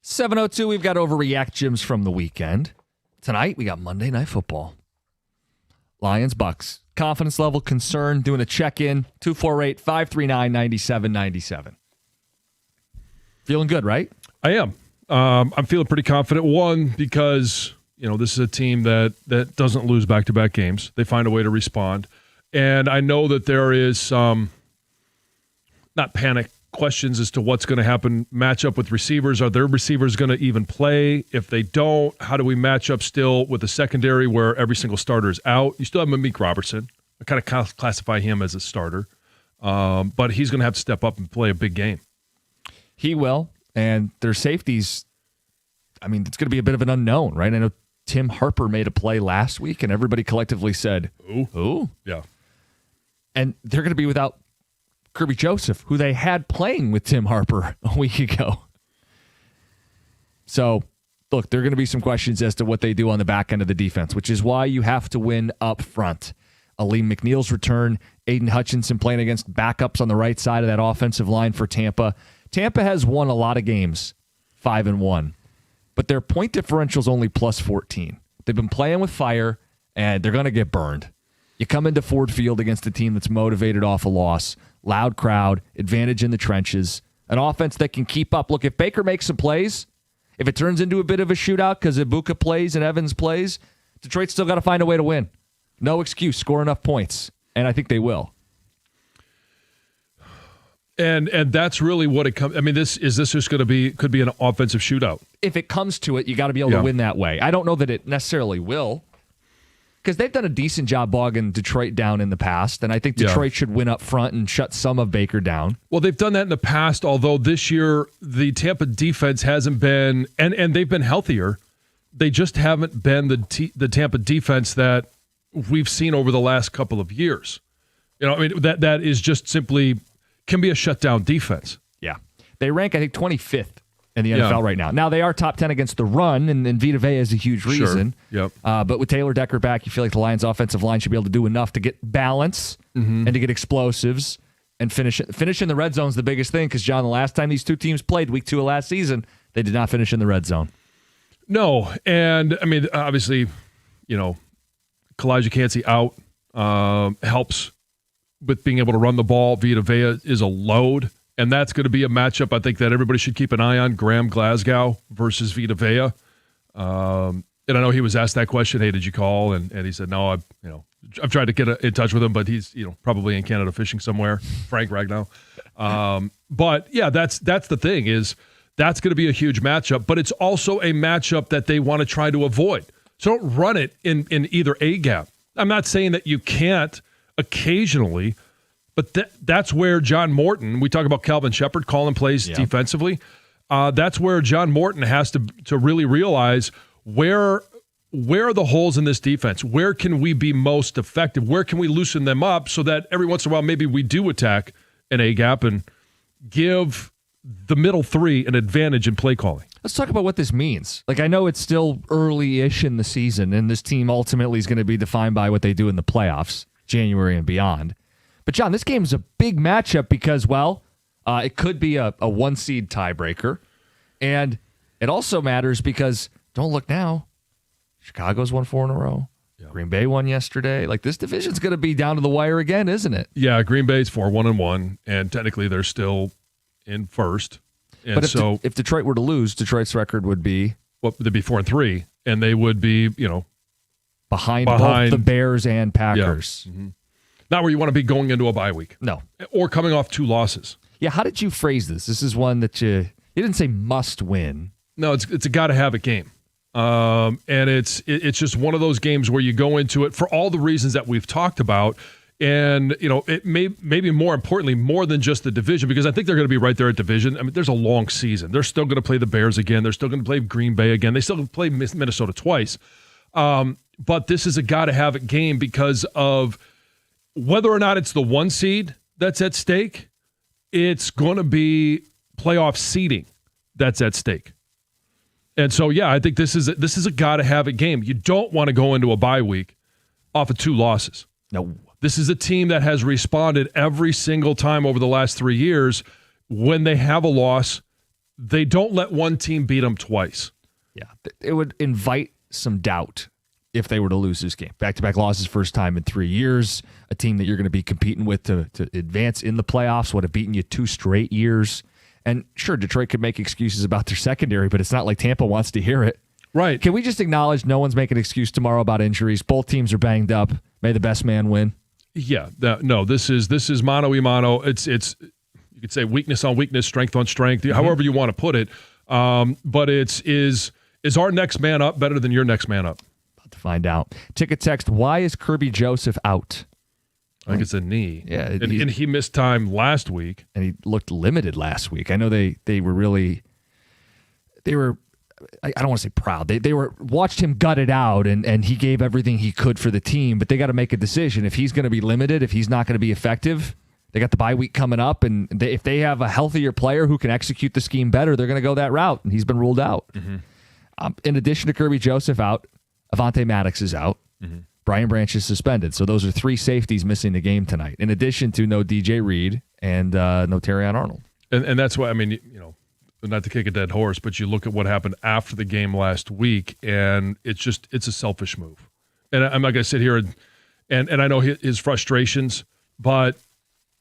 7:02, we've got Overreact Gyms from the weekend. Tonight, we got Monday Night Football. Lions, Bucks. Confidence level, concern, doing a check-in. 248-539-9797. Feeling good, right?
I am. I'm feeling pretty confident. One, because this is a team that doesn't lose back-to-back games. They find a way to respond. And I know that there is some, not panic, questions as to what's going to happen, match up with receivers. Are their receivers going to even play? If they don't, how do we match up still with the secondary where every single starter is out? You still have Malik Robertson. I kind of classify him as a starter. But he's going to have to step up and play a big game.
He will. And their safeties, I mean, it's going to be a bit of an unknown, right? I know Tim Harper made a play last week, and everybody collectively said, Ooh.
Yeah.
And they're going to be without Kirby Joseph, who they had playing with Tim Harper a week ago. So, look, there are going to be some questions as to what they do on the back end of the defense, which is why you have to win up front. Aleem McNeil's return, Aiden Hutchinson playing against backups on the right side of that offensive line for Tampa. Tampa has won a lot of games, 5-1, but their point differential is only plus 14. They've been playing with fire, and they're going to get burned. You come into Ford Field against a team that's motivated off a loss, loud crowd, advantage in the trenches, an offense that can keep up. Look, if Baker makes some plays, if it turns into a bit of a shootout because Ibuka plays and Evans plays, Detroit's still got to find a way to win. No excuse, score enough points, and I think they will.
And that's really what it comes. I mean, this just going to be could be an offensive shootout.
If it comes to it, you got to be able to win that way. I don't know that it necessarily will, because they've done a decent job bogging Detroit down in the past, and I think Detroit should win up front and shut some of Baker down.
Well, they've done that in the past, although this year the Tampa defense hasn't been, and they've been healthier. They just haven't been the Tampa defense that we've seen over the last couple of years. I mean, that is just simply can be a shutdown defense.
Yeah. They rank, I think, 25th in the NFL right now. Now, they are top 10 against the run, and Vita Vea is a huge reason.
Sure. Yep.
But with Taylor Decker back, you feel like the Lions' offensive line should be able to do enough to get balance and to get explosives and finish in the red zone is the biggest thing, because, John, the last time these two teams played, week 2 of last season, they did not finish in the red zone.
No, and, I mean, obviously, Kalijah Kancey out helps with being able to run the ball. Vita Vea is a load, and that's going to be a matchup I think that everybody should keep an eye on. Graham Glasgow versus Vita Vea. And I know he was asked that question, hey, did you call? And he said, no, I've tried to get in touch with him, but he's probably in Canada fishing somewhere, Frank Ragnow. But, yeah, that's the thing is that's going to be a huge matchup, but it's also a matchup that they want to try to avoid. So don't run it in either A gap. I'm not saying that you can't occasionally, but that's where John Morton, we talk about Calvin Shepard calling plays defensively. That's where John Morton has to really realize where are the holes in this defense? Where can we be most effective? Where can we loosen them up so that every once in a while maybe we do attack an A gap and give the middle three an advantage in play calling?
Let's talk about what this means. Like, I know it's still early-ish in the season, and this team ultimately is going to be defined by what they do in the playoffs, January and beyond. But, John, this game is a big matchup because, it could be a one-seed tiebreaker. And it also matters because, don't look now, Chicago's won 4 in a row. Yeah. Green Bay won yesterday. Like, this division's going to be down to the wire again, isn't it?
Yeah, Green Bay's 4-1-1, and technically they're still in first. And
but if Detroit were to lose, Detroit's record would be?
Well, they'd be 4-3, and they would be,
behind both the Bears and Packers.
Yeah. Mm-hmm. Not where you want to be going into a bye week.
No.
Or coming off 2 losses.
Yeah, how did you phrase this? This is one that you didn't say must win.
No, it's a got-to-have-it game. And it's just one of those games where you go into it for all the reasons that we've talked about. And, it maybe more importantly, more than just the division, because I think they're going to be right there at division. I mean, there's a long season. They're still going to play the Bears again. They're still going to play Green Bay again. They still play Minnesota twice. But this is a got-to-have-it game because of whether or not it's the 1 seed that's at stake, it's going to be playoff seeding that's at stake. And so, yeah, I think this is a got-to-have-it game. You don't want to go into a bye week off of 2 losses.
No.
This is a team that has responded every single time over the last 3 years. When they have a loss, they don't let one team beat them twice.
Yeah, it would invite some doubt if they were to lose this game. Back-to-back losses, first time in 3 years. A team that you're going to be competing with to advance in the playoffs would have beaten you 2 straight years. And sure, Detroit could make excuses about their secondary, but it's not like Tampa wants to hear it.
Right.
Can we just acknowledge no one's making an excuse tomorrow about injuries? Both teams are banged up. May the best man win.
Yeah. No, this is mano y mano. It's you could say weakness on weakness, strength on strength, however you want to put it. But is our next man up better than your next man up?
About to find out. Ticket text, why is Kirby Joseph out?
I think it's a knee.
Yeah,
and he missed time last week.
And he looked limited last week. I know they were really – they were – I don't want to say proud. They were watched him gut it out, and he gave everything he could for the team. But they got to make a decision. If he's going to be limited, if he's not going to be effective, they got the bye week coming up. And if they have a healthier player who can execute the scheme better, they're going to go that route. And he's been ruled out. Mm-hmm. In addition to Kirby Joseph out, Avonte Maddox is out. Mm-hmm. Brian Branch is suspended. So those are 3 safeties missing the game tonight, in addition to no DJ Reed and no Terrion Arnold.
And that's why, I mean, not to kick a dead horse, but you look at what happened after the game last week, and it's a selfish move. And I'm not going to sit here and I know his frustrations, but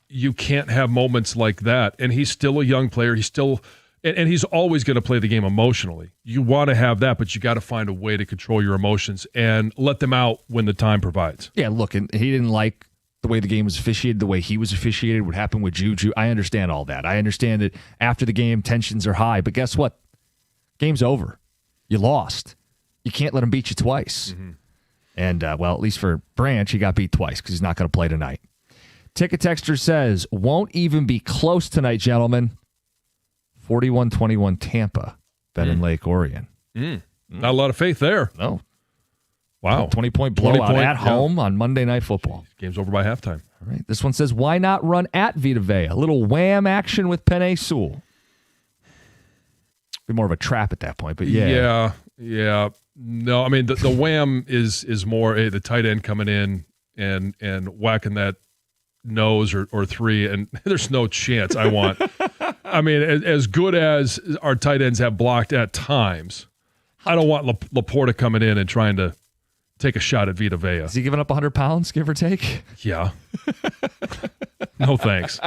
you can't have moments like that. And he's still a young player. He's still and he's always going to play the game emotionally. You want to have that, but you got to find a way to control your emotions and let them out when the time provides.
Yeah, look, and he didn't like the way the game was officiated, the way he was officiated, what happened with Juju. I understand all that. I understand that after the game, tensions are high. But guess what? Game's over. You lost. You can't let him beat you twice. Mm-hmm. And, well, at least for Branch, he got beat twice because he's not going to play tonight. Ticket Texter says, won't even be close tonight, gentlemen. 41-21 Tampa, Bet in Lake Orion.
Not a lot of faith there.
No.
Wow.
20-point blowout at home on Monday Night Football.
Game's over by halftime.
All right. This one says, why not run at Vita Vea? A little wham action with Penei Sewell. Be more of a trap at that point, but yeah.
Yeah. No, I mean, the wham is more the tight end coming in and whacking that nose or 3, and there's no chance I want. I mean, as good as our tight ends have blocked at times, I don't want Laporta coming in and trying to take a shot at Vita Vea.
Is he giving up 100 pounds, give or take?
Yeah. No thanks.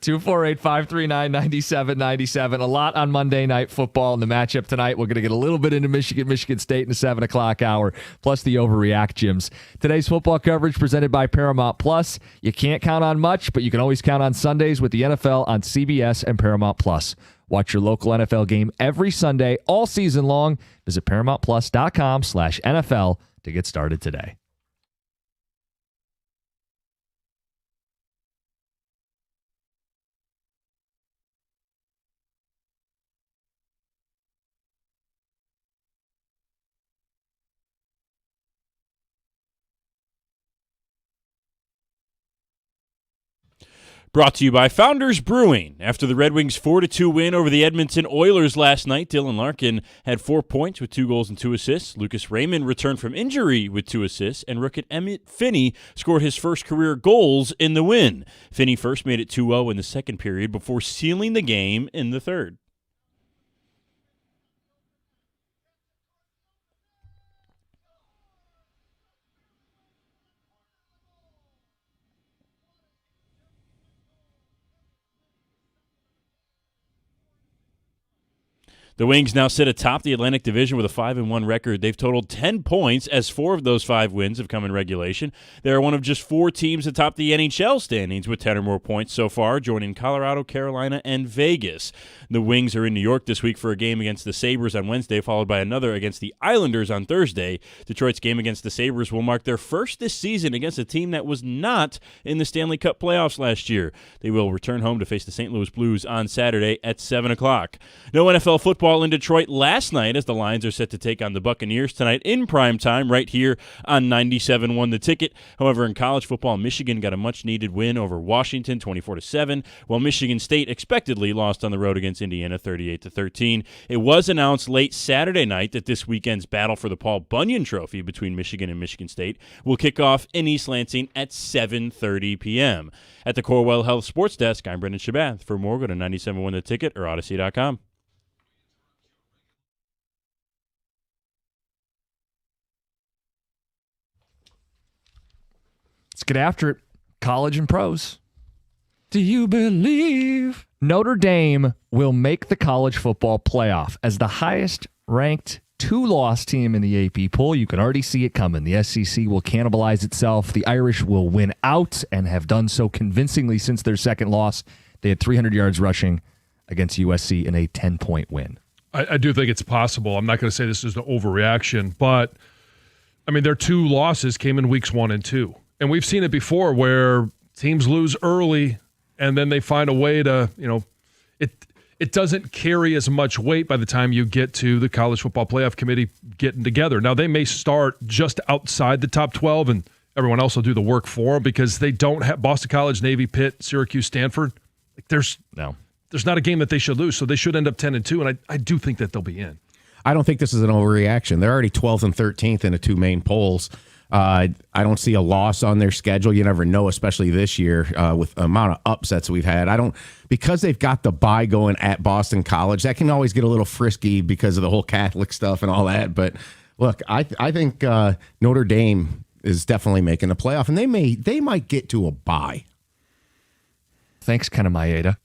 248-539-9797. A lot on Monday Night Football in the matchup tonight. We're going to get a little bit into Michigan State in the 7 o'clock hour, plus the Overreact Gyms. Today's football coverage presented by Paramount Plus. You can't count on much, but you can always count on Sundays with the NFL on CBS and Paramount Plus. Watch your local NFL game every Sunday, all season long. Visit ParamountPlus.com/NFL to get started today.
Brought to you by Founders Brewing. After the Red Wings' 4-2 win over the Edmonton Oilers last night, Dylan Larkin had 4 points with 2 goals and 2 assists. Lucas Raymond returned from injury with 2 assists, and rookie Emmett Finney scored his first career goals in the win. Finney first made it 2-0 in the second period before sealing the game in the third. The Wings now sit atop the Atlantic Division with a 5-1 record. They've totaled 10 points, as 4 of those 5 wins have come in regulation. They are one of just 4 teams atop the NHL standings with 10 or more points so far, joining Colorado, Carolina, and Vegas. The Wings are in New York this week for a game against the Sabres on Wednesday, followed by another against the Islanders on Thursday. Detroit's game against the Sabres will mark their first this season against a team that was not in the Stanley Cup playoffs last year. They will return home to face the St. Louis Blues on Saturday at 7 o'clock. No NFL football football in Detroit last night as the Lions are set to take on the Buccaneers tonight in prime time right here on 97.1 The Ticket. However, in college football, Michigan got a much-needed win over Washington 24-7, while Michigan State expectedly lost on the road against Indiana 38-13. It was announced late Saturday night that this weekend's battle for the Paul Bunyan Trophy between Michigan and Michigan State will kick off in East Lansing at 7:30 p.m. At the Corewell Health Sports Desk, I'm Brendan Shabath. For more, go to 97.1 The Ticket or Odyssey.com.
Let's get after it. College and pros. Do you believe Notre Dame will make the college football playoff as the highest-ranked two-loss team in the AP poll? You can already see it coming. The SEC will cannibalize itself. The Irish will win out and have done so convincingly since their second loss. They had 300 yards rushing against USC in a 10-point win.
I do think it's possible. I'm not going to say this is an overreaction, but, I mean, their two losses came in weeks 1 and 2. And we've seen it before where teams lose early and then they find a way to, it doesn't carry as much weight by the time you get to the College Football Playoff Committee getting together. Now, they may start just outside the top 12 and everyone else will do the work for them because they don't have Boston College, Navy, Pitt, Syracuse, Stanford. There's not a game that they should lose, so they should end up 10-2, and I do think that they'll be in.
I don't think this is an overreaction. They're already 12th and 13th in the two main polls. I don't see a loss on their schedule. You never know, especially this year with the amount of upsets we've had. Because they've got the bye going at Boston College, that can always get a little frisky because of the whole Catholic stuff and all that. But look, I think Notre Dame is definitely making the playoff, and they might get to a bye.
Thanks, Ken Maeda.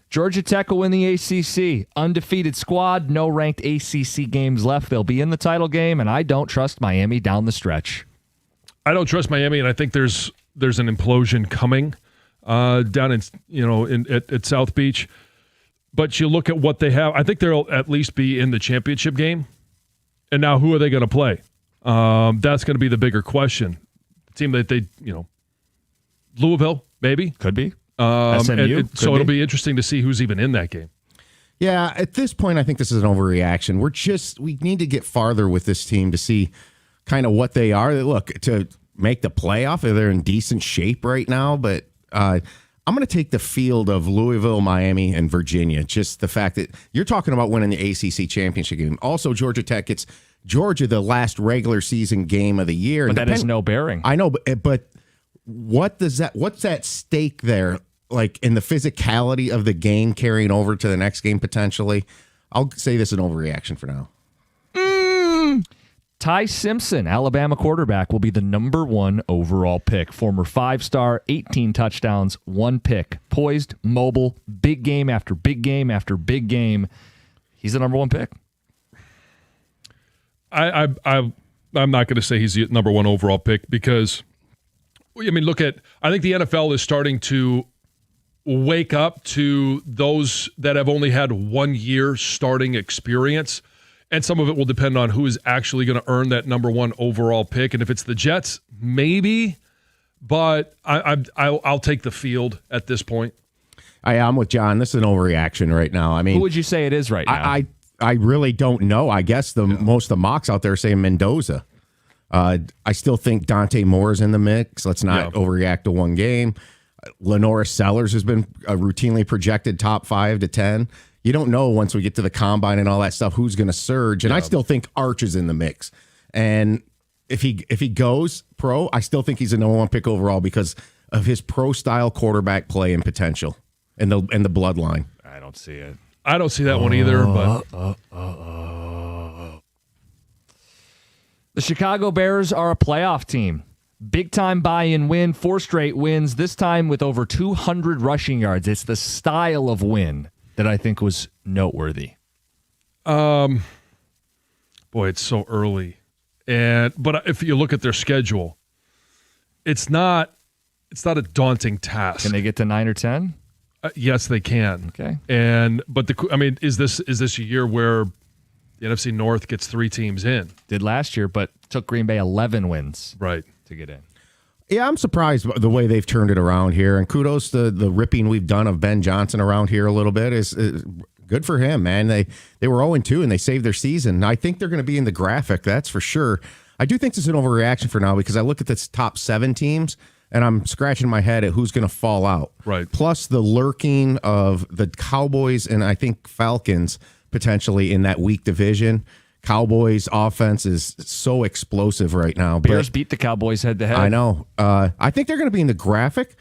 Georgia Tech will win the ACC. Undefeated squad, no ranked ACC games left. They'll be in the title game, and I don't trust Miami down the stretch.
I don't trust Miami, and I think there's an implosion coming down at South Beach. But you look at what they have. I think they'll at least be in the championship game. And now, who are they going to play? That's going to be the bigger question. The team that Louisville, maybe
could be.
SMU. So it'll be interesting to see who's even in that game.
Yeah, at this point, I think this is an overreaction. We need to get farther with this team to see kind of what they are. Look, to make the playoff, they're in decent shape right now, but I'm going to take the field of Louisville, Miami, and Virginia. Just the fact that you're talking about winning the ACC championship game. Also, Georgia Tech, it's Georgia, the last regular season game of the year.
But that has no bearing.
I know, but what's at stake there, like in the physicality of the game carrying over to the next game potentially? I'll say this is an overreaction for now.
Ty Simpson, Alabama quarterback, will be the number 1 overall pick. Former 5-star, 18 touchdowns, 1 pick. Poised, mobile, big game after big game after big game. He's the number 1 pick.
I'm not going to say he's the number 1 overall pick because, I mean, I think the NFL is starting to wake up to those that have only had 1 year starting experience. And some of it will depend on who is actually going to earn that number 1 overall pick. And if it's the Jets, maybe. But I'll take the field at this point.
I'm with John. This is an overreaction right now. I mean,
who would you say it is right now?
I really don't know. I guess most of the mocks out there say Mendoza. I still think Dante Moore is in the mix. Let's not overreact to one game. Lenora Sellers has been routinely projected top 5 to 10. You don't know once we get to the combine and all that stuff who's going to surge. And I still think Arch is in the mix. And if he goes pro, I still think he's a number 1 pick overall because of his pro style quarterback play and potential and the bloodline.
I don't see it.
I don't see that one either. But
the Chicago Bears are a playoff team. Big time buy-in win, 4 straight wins, this time with over 200 rushing yards. It's the style of win that I think was noteworthy.
Boy, it's so early. But if you look at their schedule, it's not a daunting task.
Can they get to 9 or 10?
Yes, they can.
Okay.
But is this a year where the NFC North gets 3 teams in?
Did last year, but took Green Bay 11 wins.
Right.
To get in.
Yeah, I'm surprised by the way they've turned it around here, and kudos to the ripping we've done of Ben Johnson around here a little bit. Good for him, man. They were 0-2 and they saved their season. I think they're going to be in the graphic, that's for sure. I do think this is an overreaction for now because I look at this top 7 teams and I'm scratching my head at who's going to fall out.
Right.
Plus the lurking of the Cowboys and I think Falcons potentially in that weak division. Cowboys offense is so explosive right now.
Bears beat the Cowboys head to head.
I know. I think they're going to be in the graphic,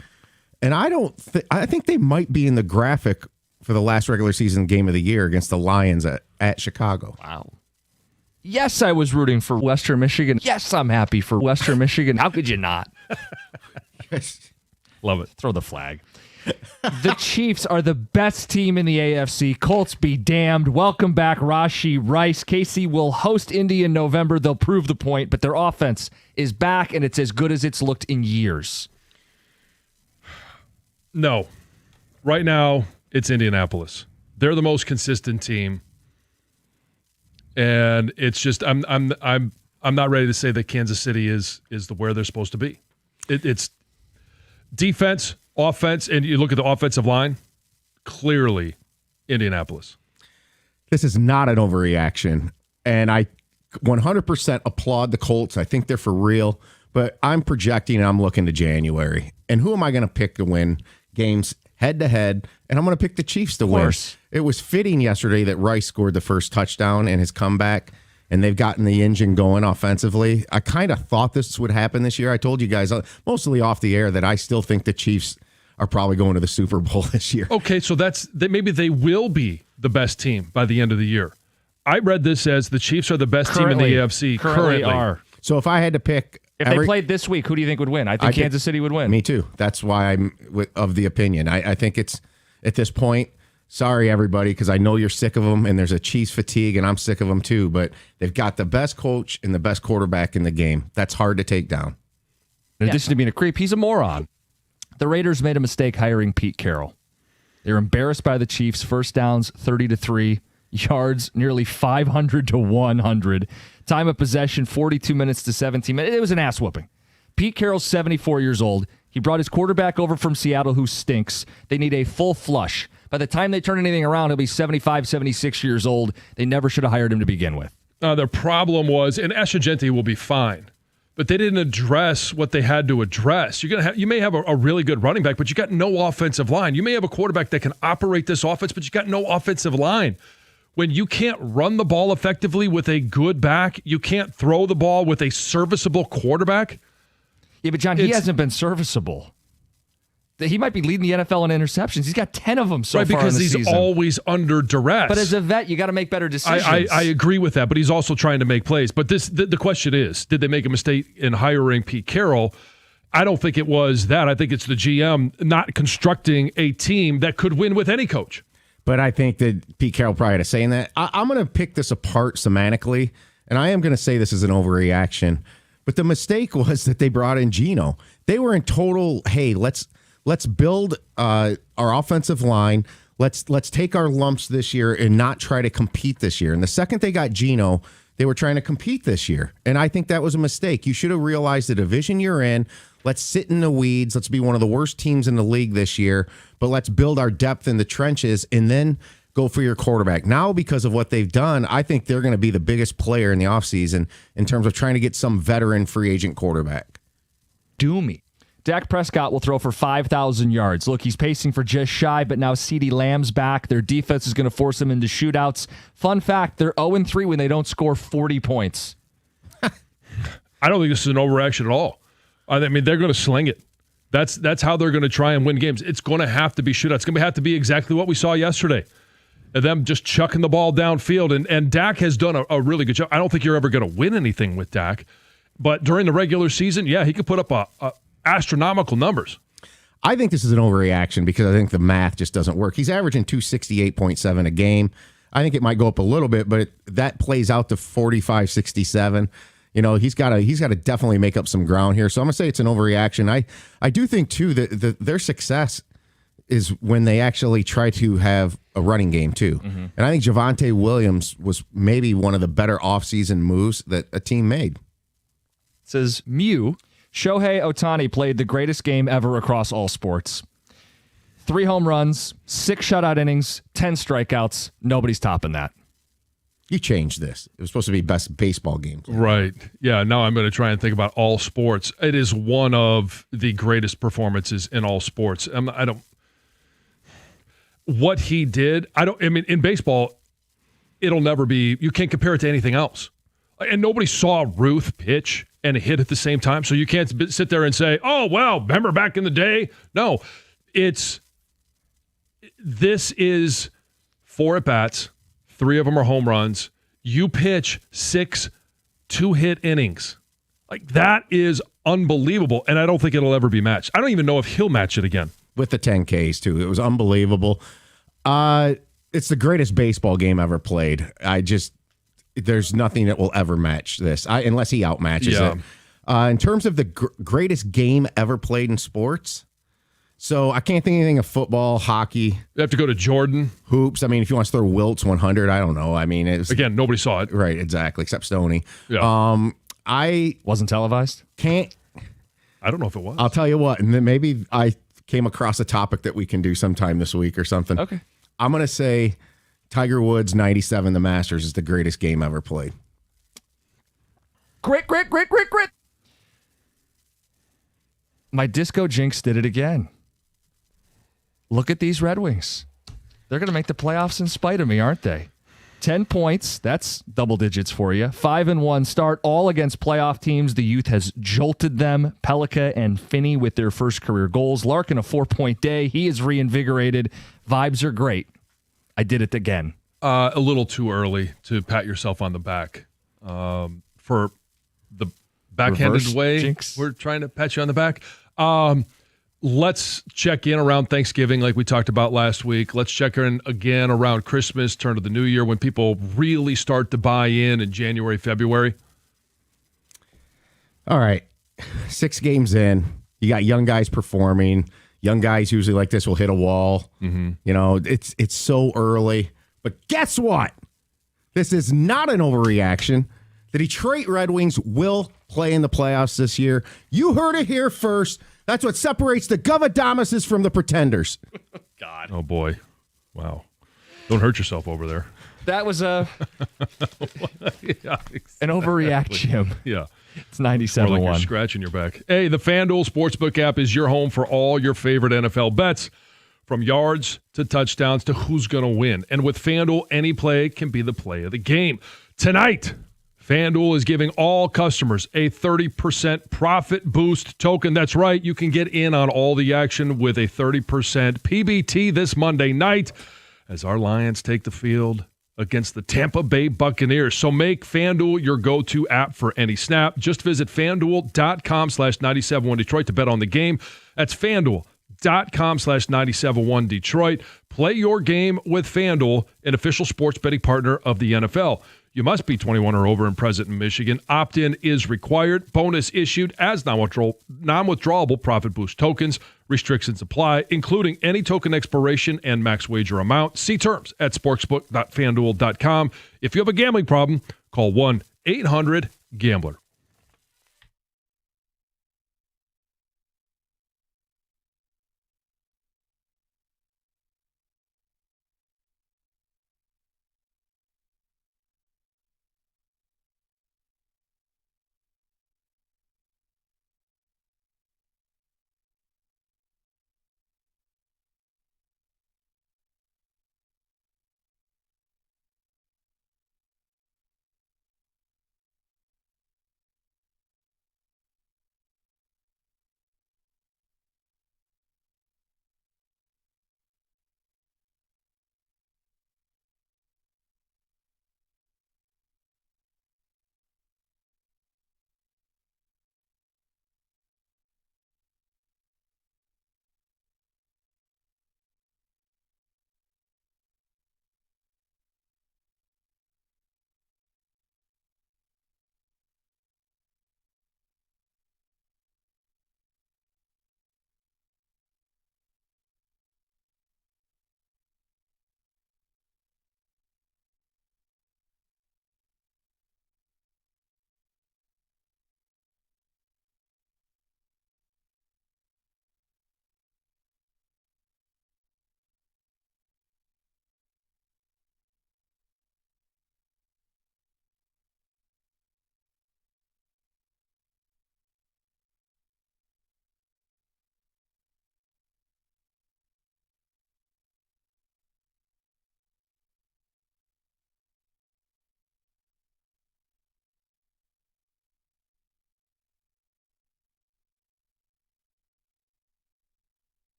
and I think they might be in the graphic for the last regular season game of the year against the Lions at Chicago.
Wow. Yes, I was rooting for Western Michigan. Yes, I'm happy for Western Michigan. How could you not?
Love it.
Throw the flag. The Chiefs are the best team in the AFC. Colts be damned. Welcome back, Rashee Rice. KC will host Indy in November. They'll prove the point, but their offense is back, and it's as good as it's looked in years.
No. Right now, it's Indianapolis. They're the most consistent team. And it's just I'm not ready to say that Kansas City is where they're supposed to be. It's defense, offense, and you look at the offensive line, clearly Indianapolis.
This is not an overreaction, and I 100% applaud the Colts. I think they're for real, but I'm projecting and I'm looking to January. And who am I going to pick to win games head-to-head? And I'm going to pick the Chiefs to win. It was fitting yesterday that Rice scored the first touchdown in his comeback, and they've gotten the engine going offensively. I kind of thought this would happen this year. I told you guys, mostly off the air, that I still think the Chiefs are probably going to the Super Bowl this year.
Okay, so maybe they will be the best team by the end of the year. I read this as the Chiefs are the best team in the AFC. Currently
are.
So if I had to pick...
If they played this week, who do you think would win? I think Kansas City would win.
Me too. That's why I'm of the opinion. I think it's, at this point, sorry, everybody, because I know you're sick of them, and there's a Chiefs fatigue, and I'm sick of them too, but they've got the best coach and the best quarterback in the game. That's hard to take down.
In addition to being a creep, he's a moron. The Raiders made a mistake hiring Pete Carroll. They were embarrassed by the Chiefs. First downs, 30-3. Yards, nearly 500-100. Time of possession, 42 minutes to 17 minutes. It was an ass whooping. Pete Carroll's 74 years old. He brought his quarterback over from Seattle who stinks. They need a full flush. By the time they turn anything around, he'll be 75, 76 years old. They never should have hired him to begin with.
Their problem was, and Ashagente will be fine, but they didn't address what they had to address. You may have a really good running back, but you got no offensive line. You may have a quarterback that can operate this offense, but you got no offensive line. When you can't run the ball effectively with a good back, you can't throw the ball with a serviceable quarterback.
Yeah, but John, he hasn't been serviceable. He might be leading the NFL in interceptions. He's got 10 of them so far in the season.
Because he's always under duress.
But as a vet, you got to make better decisions.
I agree with that, but he's also trying to make plays. But the question is, did they make a mistake in hiring Pete Carroll? I don't think it was that. I think it's the GM not constructing a team that could win with any coach.
But I think that Pete Carroll probably had a say in that. I'm going to pick this apart semantically, and I am going to say this is an overreaction. But the mistake was that they brought in Geno. They were in total, hey, let's build our offensive line. Let's take our lumps this year and not try to compete this year. And the second they got Geno, they were trying to compete this year. And I think that was a mistake. You should have realized the division you're in. Let's sit in the weeds. Let's be one of the worst teams in the league this year. But let's build our depth in the trenches and then go for your quarterback. Now, because of what they've done, I think they're going to be the biggest player in the offseason in terms of trying to get some veteran free agent quarterback.
Do me. Dak Prescott will throw for 5,000 yards. Look, he's pacing for just shy, but now CeeDee Lamb's back. Their defense is going to force them into shootouts. Fun fact, they're 0-3 when they don't score 40 points.
I don't think this is an overreaction at all. I mean, they're going to sling it. That's how they're going to try and win games. It's going to have to be shootouts. It's going to have to be exactly what we saw yesterday. Them just chucking the ball downfield. And Dak has done a really good job. I don't think you're ever going to win anything with Dak. But during the regular season, yeah, he could put up astronomical numbers.
I think this is an overreaction because I think the math just doesn't work. He's averaging 268.7 a game. I think it might go up a little bit, but that plays out to 45-67. You know, he's got to definitely make up some ground here. So I'm going to say it's an overreaction. I do think, too, that their success is when they actually try to have a running game, too. Mm-hmm. And I think Javonte Williams was maybe one of the better offseason moves that a team made.
It says, Mew, Shohei Ohtani played the greatest game ever across all sports. 3 home runs, 6 shutout innings, 10 strikeouts. Nobody's topping that.
You changed this. It was supposed to be best baseball game.
Right. Yeah, now I'm going to try and think about all sports. It is one of the greatest performances in all sports. What he did, in baseball, it'll never be, you can't compare it to anything else. And nobody saw Ruth pitch and hit at the same time, so you can't sit there and say, oh, well, remember back in the day? No, this is 4 at-bats, 3 of them are home runs. You pitch 6 2-hit innings. Like, that is unbelievable, and I don't think it'll ever be matched. I don't even know if he'll match it again.
With the 10 Ks, too. It was unbelievable. It's the greatest baseball game ever played. There's nothing that will ever match this, unless he outmatches it. In terms of the greatest game ever played in sports, so I can't think of anything of football, hockey.
You have to go to Jordan.
Hoops. I mean, if you want to throw Wilt's 100, I don't know. I mean,
again, nobody saw it.
Right, exactly, except Stoney.
Yeah.
I
wasn't televised.
I don't know if it was.
I'll tell you what, and then maybe I came across a topic that we can do sometime this week or something.
Okay.
I'm going to say Tiger Woods 97, the Masters, is the greatest game ever played.
Grit. My disco jinx did it again. Look at these Red Wings. They're going to make the playoffs in spite of me, aren't they? 10 points. That's double digits for you. 5-1 start, all against playoff teams. The youth has jolted them. Pelika and Finney with their first career goals. Larkin, a 4-point day. He is reinvigorated. Vibes are great. I did it again.
A little too early to pat yourself on the back for the backhanded
Reverse
way
jinx.
we're trying to pat you on the back. Let's check in around Thanksgiving like we talked about last week. Let's check in again around Christmas, turn to the new year when people really start to buy in January, February.
All right. 6 games in. You got young guys performing. Young guys usually like this will hit a wall. Mm-hmm. You know, it's so early. But guess what? This is not an overreaction. The Detroit Red Wings will play in the playoffs this year. You heard it here first. That's what separates the Govadamuses from the Pretenders.
God.
Oh, boy. Wow. Don't hurt yourself over there.
That was
yeah, exactly.
an overreact, Jim.
Yeah.
It's 97-1.
More like you're scratching your back. Hey, the FanDuel Sportsbook app is your home for all your favorite NFL bets, from yards to touchdowns to who's going to win. And with FanDuel, any play can be the play of the game. Tonight, FanDuel is giving all customers a 30% profit boost token. That's right. You can get in on all the action with a 30% PBT this Monday night as our Lions take the field against the Tampa Bay Buccaneers. So make FanDuel your go-to app for any snap. Just visit FanDuel.com/971 Detroit to bet on the game. That's FanDuel.com/971 Detroit. Play your game with FanDuel, an official sports betting partner of the NFL. You must be 21 or over and present in Michigan. Opt-in is required. Bonus issued as non-withdrawable profit boost tokens. Restrictions apply, including any token expiration and max wager amount. See terms at sportsbook.fanduel.com. If you have a gambling problem, call 1-800-GAMBLER.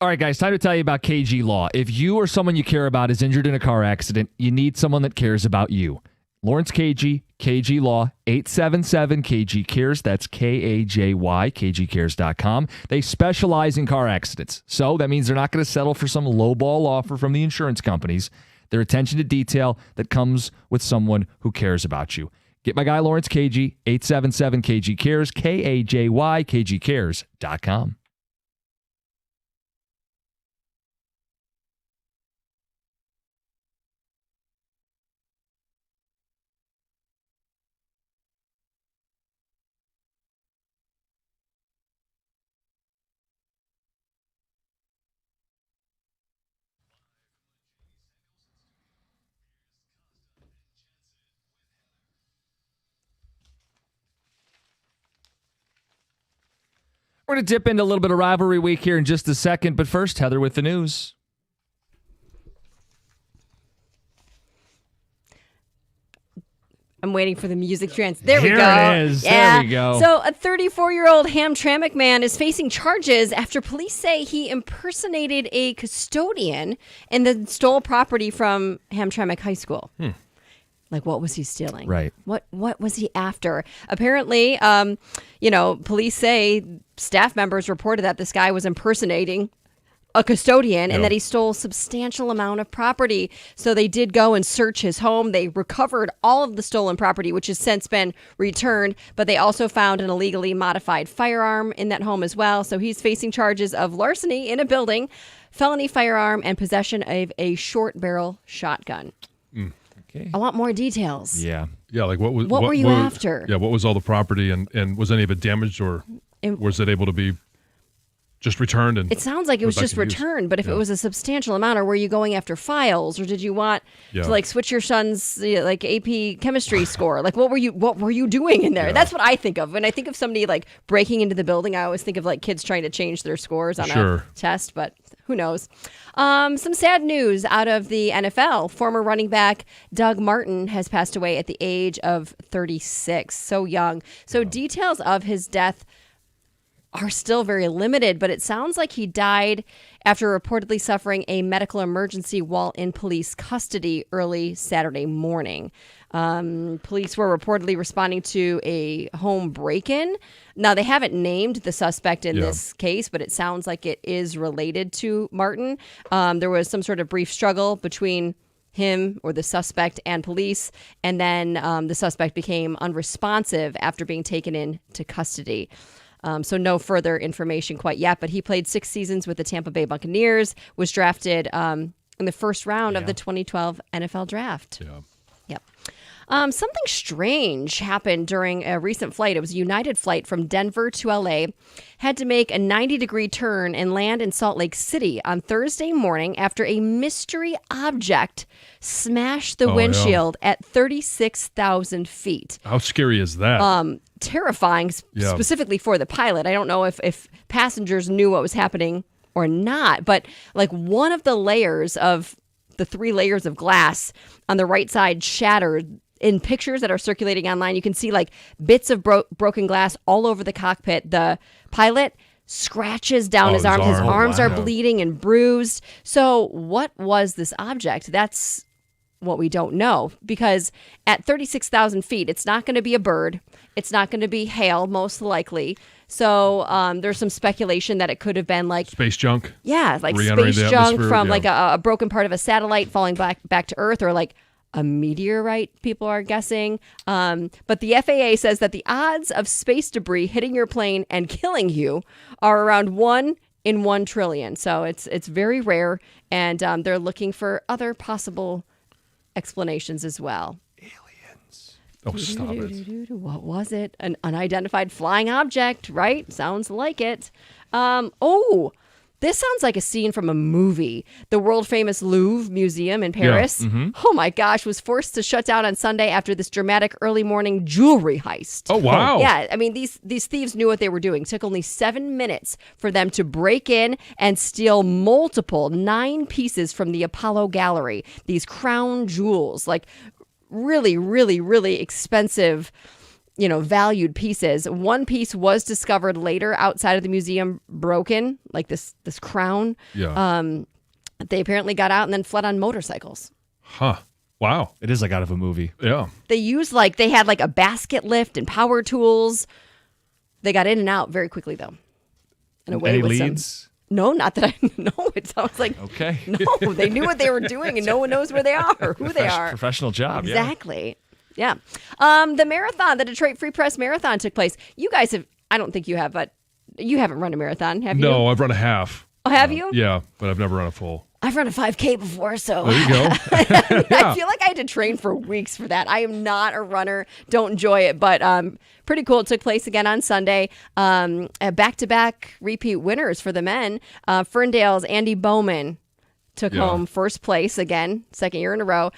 All right, guys, time to tell you about KG Law. If you or someone you care about is injured in a car accident, you need someone that cares about you. Lawrence KG, KG Law, 877-KG Cares. That's KAJY, KGCares.com. They specialize in car accidents. So that means they're not going to settle for some lowball offer from the insurance companies. Their attention to detail that comes with someone who cares about you. Get my guy Lawrence KG, 877-KG Cares, KAJY, KGCares.com. We're going to dip into a little bit of rivalry week here in just a second, but first, Heather with the news.
I'm waiting for the music trance. There we
Here
go.
it is.
Yeah.
There we go.
So a 34-year-old Hamtramck man is facing charges after police say he impersonated a custodian and then stole property from Hamtramck High School. Like, what was he stealing?
Right.
What was he after? Apparently, police say staff members reported that this guy was impersonating a custodian and that he stole a substantial amount of property. So they did go and search his home. They recovered all of the stolen property, which has since been returned, but they also found an illegally modified firearm in that home as well. So he's facing charges of larceny in a building, felony firearm, and possession of a short barrel shotgun.
Okay.
I want more details.
Yeah.
Yeah, like what
were you after?
Yeah, what was all the property and was any of it damaged or was it able to be just returned? And
it sounds like it was just returned, but if it was a substantial amount, or were you going after files, or did you want to like switch your son's like AP chemistry score? Like what were you doing in there? Yeah. That's what I think of when I think of somebody like breaking into the building. I always think of like kids trying to change their scores on a test, but who knows? Some sad news out of the NFL. Former running back Doug Martin has passed away at the age of 36. So young. So details of his death are still very limited, but it sounds like he died after reportedly suffering a medical emergency while in police custody early Saturday morning. Police were reportedly responding to a home break-in. Now, they haven't named the suspect in this case, but it sounds like it is related to Martin. There was some sort of brief struggle between him or the suspect and police, and then the suspect became unresponsive after being taken into custody. So no further information quite yet, but he played 6 seasons with the Tampa Bay Buccaneers, was drafted in the first round of the 2012 NFL draft.
Yeah.
Yep. Something strange happened during a recent flight. It was a United flight from Denver to LA, had to make a 90-degree turn and land in Salt Lake City on Thursday morning after a mystery object smashed the windshield at 36,000 feet.
How scary is that?
Terrifying, specifically for the pilot. I don't know if passengers knew what was happening or not, but like one of the layers of the 3 layers of glass on the right side shattered. In pictures that are circulating online, you can see like bits of broken glass all over the cockpit. The pilot scratches down his arm. His arms are bleeding and bruised. So what was this object? That's what we don't know, because at 36,000 feet, it's not going to be a bird. It's not going to be hail, most likely. So there's some speculation that it could have been like
space junk.
Yeah, like space junk from like a broken part of a satellite falling back to Earth, or like a meteorite, people are guessing. But the FAA says that the odds of space debris hitting your plane and killing you are around 1 in 1 trillion. So it's very rare, and they're looking for other possible explanations as well.
Aliens. Oh, stop it.
What was it? An unidentified flying object, right? Sounds like it. This sounds like a scene from a movie. The world-famous Louvre Museum in Paris, oh my gosh, was forced to shut down on Sunday after this dramatic early morning jewelry heist.
Oh, wow.
Yeah, I mean, these thieves knew what they were doing. It took only 7 minutes for them to break in and steal multiple 9 pieces from the Apollo Gallery. These crown jewels, like really, really, really expensive, valued pieces. One piece was discovered later outside of the museum, broken, like this crown.
Yeah.
They apparently got out and then fled on motorcycles.
Huh. Wow.
It is like out of a movie.
Yeah.
They had like a basket lift and power tools. They got in and out very quickly though. And away
Any
with some-
leads?
No, not that I know. It sounds like
Okay.
no. They knew what they were doing, and no one knows where they are or who they are.
Professional job.
Exactly. Yeah. The marathon, the Detroit Free Press Marathon took place. You guys have, I don't think you have, but you haven't run a marathon, have you?
No, I've run a half.
Oh, have you?
Yeah, but I've never run a full.
I've run a 5K before, so
There you go.
I feel like I had to train for weeks for that. I am not a runner. Don't enjoy it, but pretty cool. It took place again on Sunday. Back-to-back repeat winners for the men. Ferndale's Andy Bowman took home first place again, second year in a row.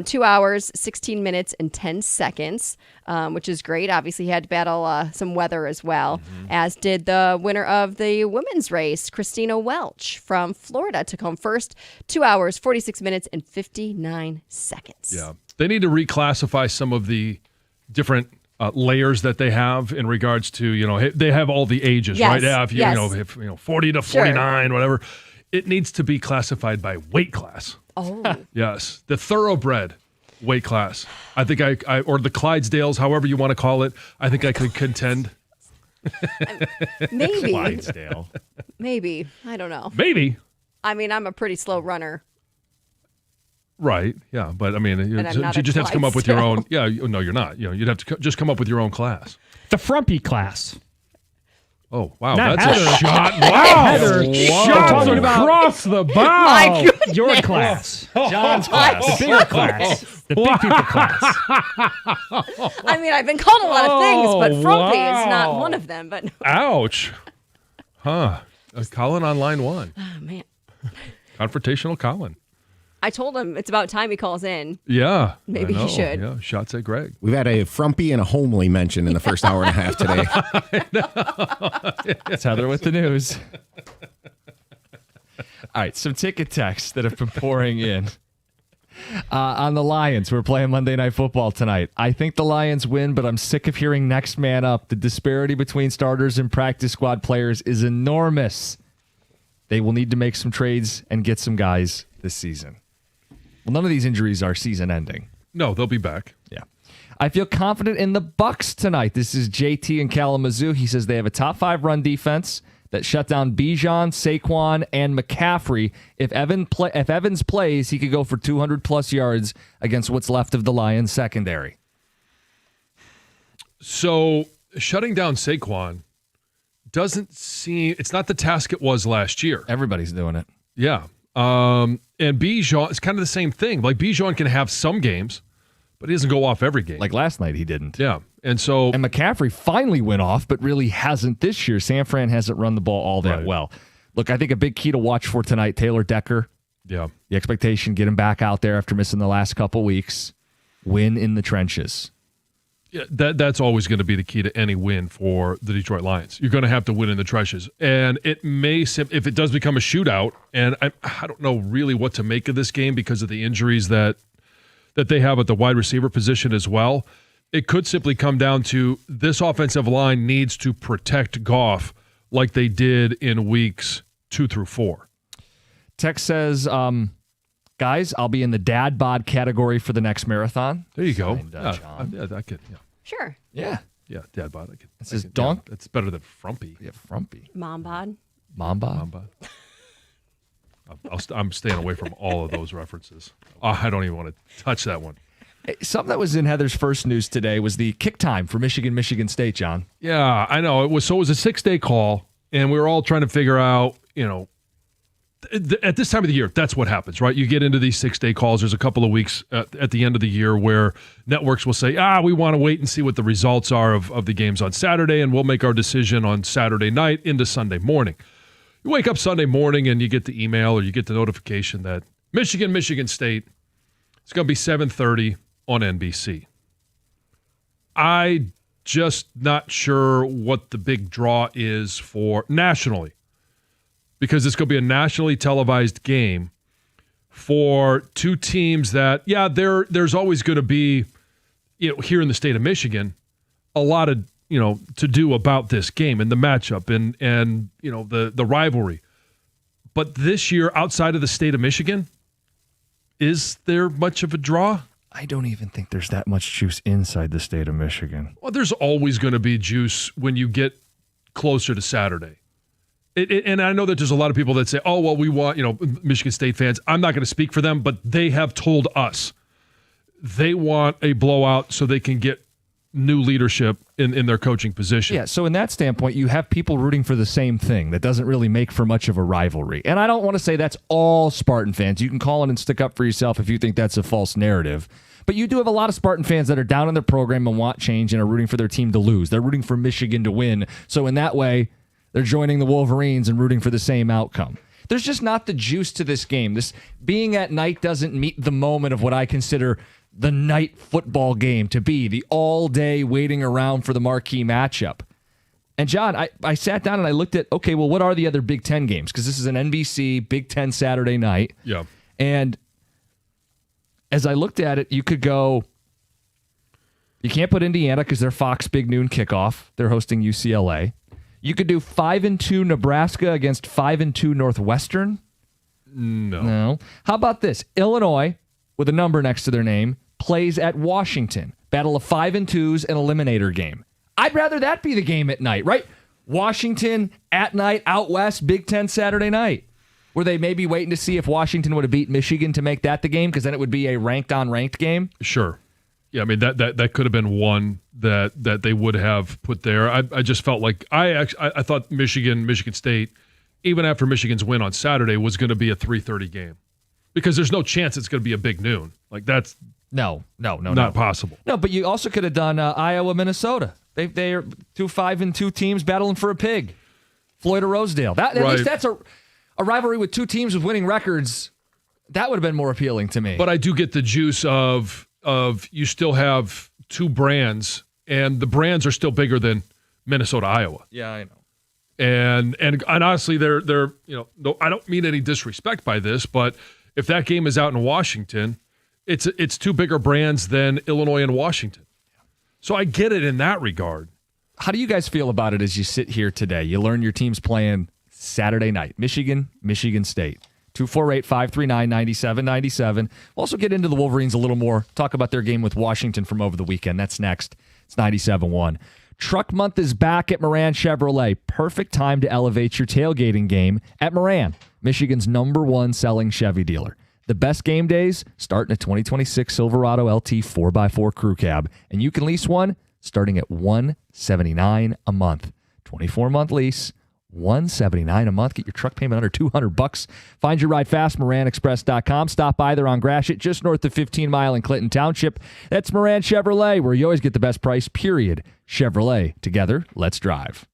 2 hours, 16 minutes, and 10 seconds, which is great. Obviously, he had to battle some weather as well, as did the winner of the women's race, Christina Welch from Florida, took home first, 2 hours, 46 minutes, and 59 seconds.
Yeah. They need to reclassify some of the different layers that they have in regards to, they have all the ages,
Yes,
right? Yeah, if
yes.
if 40 to 49, whatever. It needs to be classified by weight class.
Oh.
Yes. The thoroughbred weight class. I think I or the Clydesdales, however you want to call it, I think I could contend.
Maybe.
Clydesdale.
Maybe. I don't know.
Maybe.
I mean, I'm a pretty slow runner.
Right. Yeah. But I mean, you
I'm not
just
a
have to come up with your own.
Clydesdale.
Yeah. No, you're not. You'd have to just come up with your own class.
The Frumpy class.
Oh, wow.
Not
That's
Heather.
a shot. Wow.
Heather,
Wow.
shots across
the bow.
My goodness.
Your class.
John's class.
The bigger class. The big people class.
I mean, I've been called a lot of things, but frumpy is not
wow.
one of them. But
Ouch. Huh. Colin on line one.
oh, man,
Confrontational Colin.
I told him it's about time he calls in.
Yeah.
Maybe
I
he
know.
should.
Yeah. Shots at Greg.
We've had a frumpy and a homely mention in the first hour and a half today.
It's Heather with the news. All right, some ticket texts that have been pouring in. On the Lions, we're playing Monday Night Football tonight. I think the Lions win, but I'm sick of hearing next man up. The disparity between starters and practice squad players is enormous. They will need to make some trades and get some guys this season. Well, none of these injuries are season ending.
No, they'll be back.
Yeah. I feel confident in the Bucs tonight. This is JT in Kalamazoo. He says they have a top 5 run defense that shut down Bijan, Saquon, and McCaffrey. If Evans plays, he could go for 200-plus yards against what's left of the Lions secondary.
So shutting down Saquon doesn't seem – it's not the task it was last year.
Everybody's doing it.
Yeah. And Bijan, it's kind of the same thing. Like Bijan can have some games, but he doesn't go off every game.
Like last night, he didn't.
Yeah. And so
And McCaffrey finally went off, but really hasn't this year. San Fran hasn't run the ball all that
Right.
well. Look, I think a big key to watch for tonight, Taylor Decker.
yeah.
The expectation, get him back out there after missing the last couple weeks. Win in the trenches.
Yeah, that's always going to be the key to any win for the Detroit Lions. You're going to have to win in the trenches. And it may, if it does become a shootout, and I don't know really what to make of this game because of the injuries that they have at the wide receiver position as well, it could simply come down to this offensive line needs to protect Goff like they did in weeks 2 through 4.
Tex says, guys, I'll be in the dad bod category for the next marathon.
There you go.
Signed, John.
Yeah, I could. Yeah,
Sure.
Yeah.
yeah, dad bod. I could.
This is
I could-
donk.
Yeah, it's better than frumpy.
Yeah, frumpy.
Mom bod.
Mom bod.
Mamba. I'm staying away from all of those references. I don't even want to touch that one.
Hey, something that was in Heather's first news today was the kick time for Michigan State, John.
Yeah, I know. It was a 6-day call, and we were all trying to figure out, at this time of the year, that's what happens, right? You get into these 6-day calls. There's a couple of weeks at the end of the year where networks will say, we want to wait and see what the results are of the games on Saturday, and we'll make our decision on Saturday night into Sunday morning. You wake up Sunday morning and you get the email or you get the notification that Michigan State, it's going to be 7:30 on NBC. I just not sure what the big draw is for nationally, because it's going to be a nationally televised game for two teams that, there's always going to be, here in the state of Michigan, a lot of, to do about this game and the matchup and the rivalry. But this year, outside of the state of Michigan, is there much of a draw?
I don't even think there's that much juice inside the state of Michigan.
Well, there's always going to be juice when you get closer to Saturday. And I know that there's a lot of people that say, oh, well, we want, Michigan State fans. I'm not going to speak for them, but they have told us they want a blowout so they can get new leadership in their coaching position.
Yeah, so in that standpoint, you have people rooting for the same thing. That doesn't really make for much of a rivalry. And I don't want to say that's all Spartan fans. You can call in and stick up for yourself if you think that's a false narrative. But you do have a lot of Spartan fans that are down in their program and want change and are rooting for their team to lose. They're rooting for Michigan to win. So in that way, they're joining the Wolverines and rooting for the same outcome. There's just not the juice to this game. This being at night doesn't meet the moment of what I consider the night football game to be, the all-day waiting around for the marquee matchup. And, John, I sat down and I looked at, okay, well, what are the other Big Ten games? Because this is an NBC Big Ten Saturday night.
Yeah.
And as I looked at it, you could go, you can't put Indiana because they're Fox Big Noon kickoff. They're hosting UCLA. You could do 5-2 Nebraska against 5-2 Northwestern. No. How about this? Illinois, with a number next to their name, plays at Washington. Battle of 5-2s, an eliminator game. I'd rather that be the game at night, right? Washington at night, out west, Big Ten Saturday night. Were they maybe waiting to see if Washington would have beat Michigan to make that the game? Because then it would be a ranked-on-ranked game?
Sure. Yeah, I mean, that could have been one that they would have put there. I just felt like I thought Michigan State, even after Michigan's win on Saturday, was going to be a 3:30 game. Because there's no chance it's going to be a big noon. Like, that's
not
possible.
No, but you also could have done Iowa, Minnesota. They are 2 5-2 teams battling for a pig. Floyd or Rosedale. At least that's a rivalry with two teams with winning records. That would have been more appealing to me.
But I do get the juice of you still have two brands, and the brands are still bigger than Minnesota, Iowa.
Yeah, I know.
And honestly, they're no, I don't mean any disrespect by this, but if that game is out in Washington, it's two bigger brands than Illinois and Washington. So I get it in that regard.
How do you guys feel about it as you sit here today? You learn your team's playing Saturday night. Michigan State. 248-539-9797. We'll also get into the Wolverines a little more. Talk about their game with Washington from over the weekend. That's next. It's 97.1. Truck Month is back at Moran Chevrolet. Perfect time to elevate your tailgating game at Moran, Michigan's #1 selling Chevy dealer. The best game days start in a 2026 Silverado LT 4x4 crew cab, and you can lease one starting at $179 a month. 24-month lease, $179 a month. Get your truck payment under $200. Find your ride fast, MoranExpress.com. Stop by there on Gratiot, just north of 15 Mile in Clinton Township. That's Moran Chevrolet, where you always get the best price, period. Chevrolet. Together, let's drive.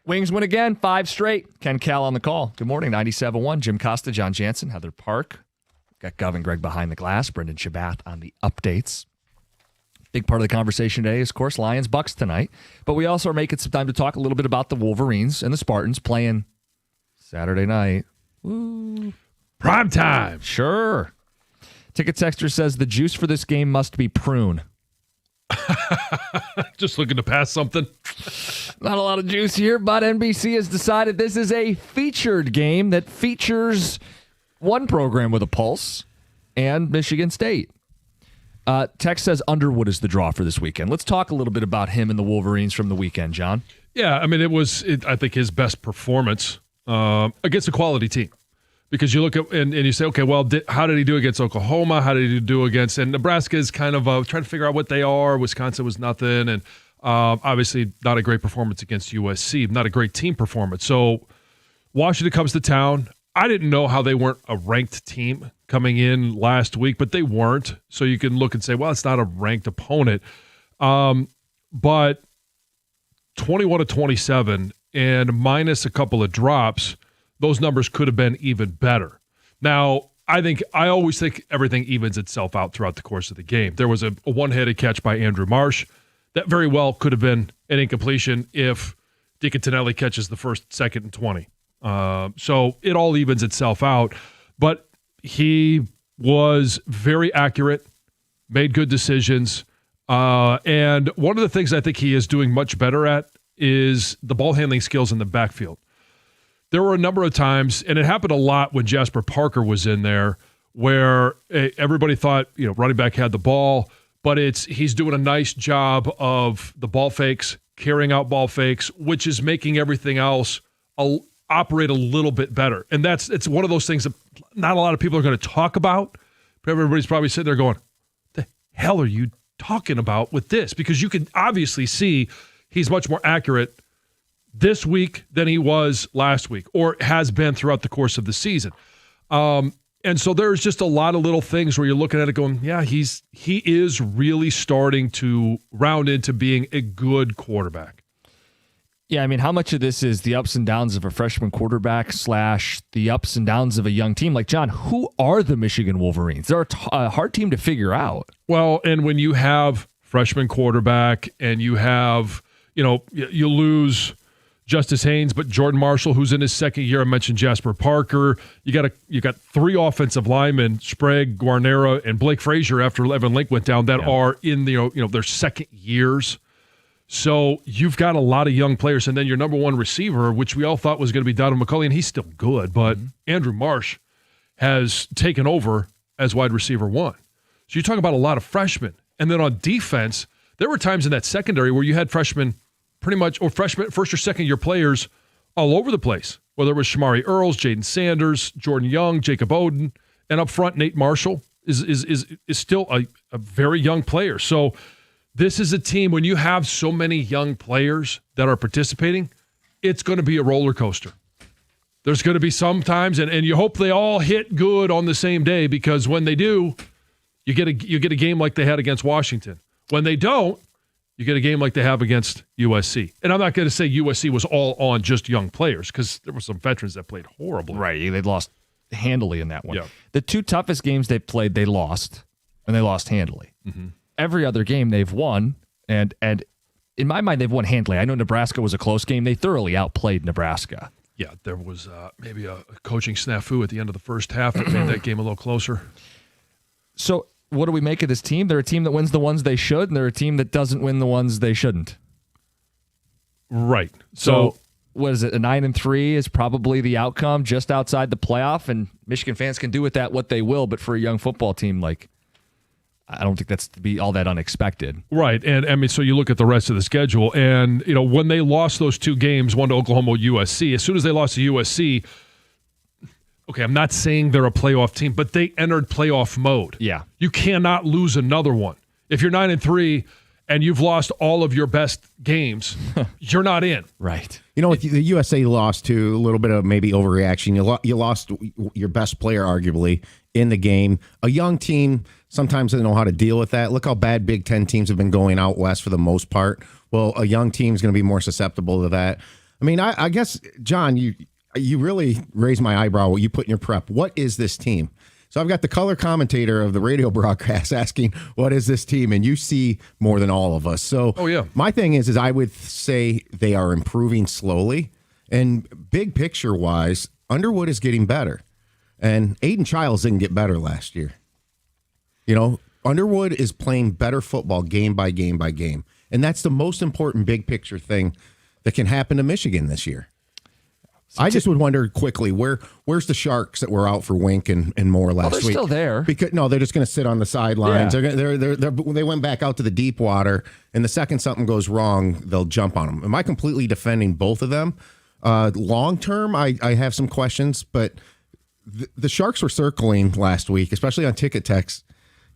Wings win again, 5 straight. Ken Cal on the call. Good morning, 97.1. Jim Costa, John Jansen, Heather Park. Got Gov and Greg behind the glass. Brendan Shabath on the updates. Big part of the conversation today is, of course, Lions-Bucks tonight. But we also are making some time to talk a little bit about the Wolverines and the Spartans playing Saturday night. Woo.
Prime time.
Sure. Ticket Texter says the juice for this game must be prune.
Just looking to pass something.
Not a lot of juice here, but NBC has decided this is a featured game that features one program with a pulse and Michigan State. Tex says Underwood is the draw for this weekend. Let's talk a little bit about him and the Wolverines from the weekend, John.
Yeah, I mean, I think his best performance against a quality team. Because you look at and you say, okay, well, how did he do against Oklahoma? How did he do against – and Nebraska is kind of trying to figure out what they are. Wisconsin was nothing. And obviously not a great performance against USC, not a great team performance. So Washington comes to town. I didn't know how they weren't a ranked team coming in last week, but they weren't. So you can look and say, well, it's not a ranked opponent. But 21-27 and minus a couple of drops – those numbers could have been even better. Now, I always think everything evens itself out throughout the course of the game. There was a one-handed catch by Andrew Marsh. That very well could have been an incompletion if Deacon Tonelli catches the first, second, and 20. So it all evens itself out. But he was very accurate, made good decisions. And one of the things I think he is doing much better at is the ball handling skills in the backfield. There were a number of times, and it happened a lot when Jasper Parker was in there, where everybody thought, running back had the ball, but he's doing a nice job of the ball fakes, carrying out ball fakes, which is making everything else operate a little bit better. And it's one of those things that not a lot of people are going to talk about. But everybody's probably sitting there going, "The hell are you talking about with this?" Because you can obviously see he's much more accurate this week than he was last week, or has been throughout the course of the season. And so there's just a lot of little things where you're looking at it going, yeah, he is really starting to round into being a good quarterback.
Yeah, I mean, how much of this is the ups and downs of a freshman quarterback / the ups and downs of a young team? Like, John, who are the Michigan Wolverines? They're a hard team to figure out.
Well, and when you have freshman quarterback and you have, you lose Justice Haynes, but Jordan Marshall, who's in his second year. I mentioned Jasper Parker. You got 3 offensive linemen, Sprague, Guarnera, and Blake Frazier after Evan Link went down that are in their second years. So you've got a lot of young players, and then your number one receiver, which we all thought was going to be Donovan McCulley, and he's still good, but Andrew Marsh has taken over as wide receiver 1. So you're talking about a lot of freshmen. And then on defense, there were times in that secondary where you had freshmen pretty much, or freshman, first or second year players all over the place, whether it was Shamari Earls, Jaden Sanders, Jordan Young, Jacob Oden, and up front, Nate Marshall is still a very young player. So this is a team, when you have so many young players that are participating, it's going to be a roller coaster. There's going to be some times, and you hope they all hit good on the same day, because when they do, you get a game like they had against Washington. When they don't, you get a game like they have against USC. And I'm not going to say USC was all on just young players, because there were some veterans that played horribly.
Right. They lost handily in that one.
Yeah.
The 2 toughest games they played, they lost, and they lost handily. Mm-hmm. Every other game they've won, and in my mind, they've won handily. I know Nebraska was a close game. They thoroughly outplayed Nebraska.
Yeah, there was maybe a coaching snafu at the end of the first half that made that game a little closer.
So what do we make of this team? They're a team that wins the ones they should, and they're a team that doesn't win the ones they shouldn't.
Right.
So what is it? A 9-3 is probably the outcome, just outside the playoff, and Michigan fans can do with that what they will. But for a young football team, I don't think that's to be all that unexpected.
Right. And I mean, so you look at the rest of the schedule, and when they lost those 2 games, one to Oklahoma, USC, as soon as they lost to USC, okay, I'm not saying they're a playoff team, but they entered playoff mode.
Yeah.
You cannot lose another one. If you're 9-3 and you've lost all of your best games, you're not in.
Right.
With the USA lost to a little bit of maybe overreaction. You lost your best player, arguably, in the game. A young team, sometimes they know how to deal with that. Look how bad Big Ten teams have been going out west for the most part. Well, a young team is going to be more susceptible to that. I mean, I guess, John, you really raised my eyebrow what you put in your prep. What is this team? So I've got the color commentator of the radio broadcast asking, what is this team? And you see more than all of us. So my thing is I would say they are improving slowly. And big picture wise, Underwood is getting better. And Aiden Childs didn't get better last year. You know, Underwood is playing better football game by game by game. And that's the most important big picture thing that can happen to Michigan this year. I just would wonder quickly, where's the Sharks that were out for Wink and Moore last week?
They're still there.
Because they're just going to sit on the sidelines. Yeah. They went back out to the deep water, and the second something goes wrong, they'll jump on them. Am I completely defending both of them? Long term, I have some questions, but the Sharks were circling last week, especially on Ticket Text,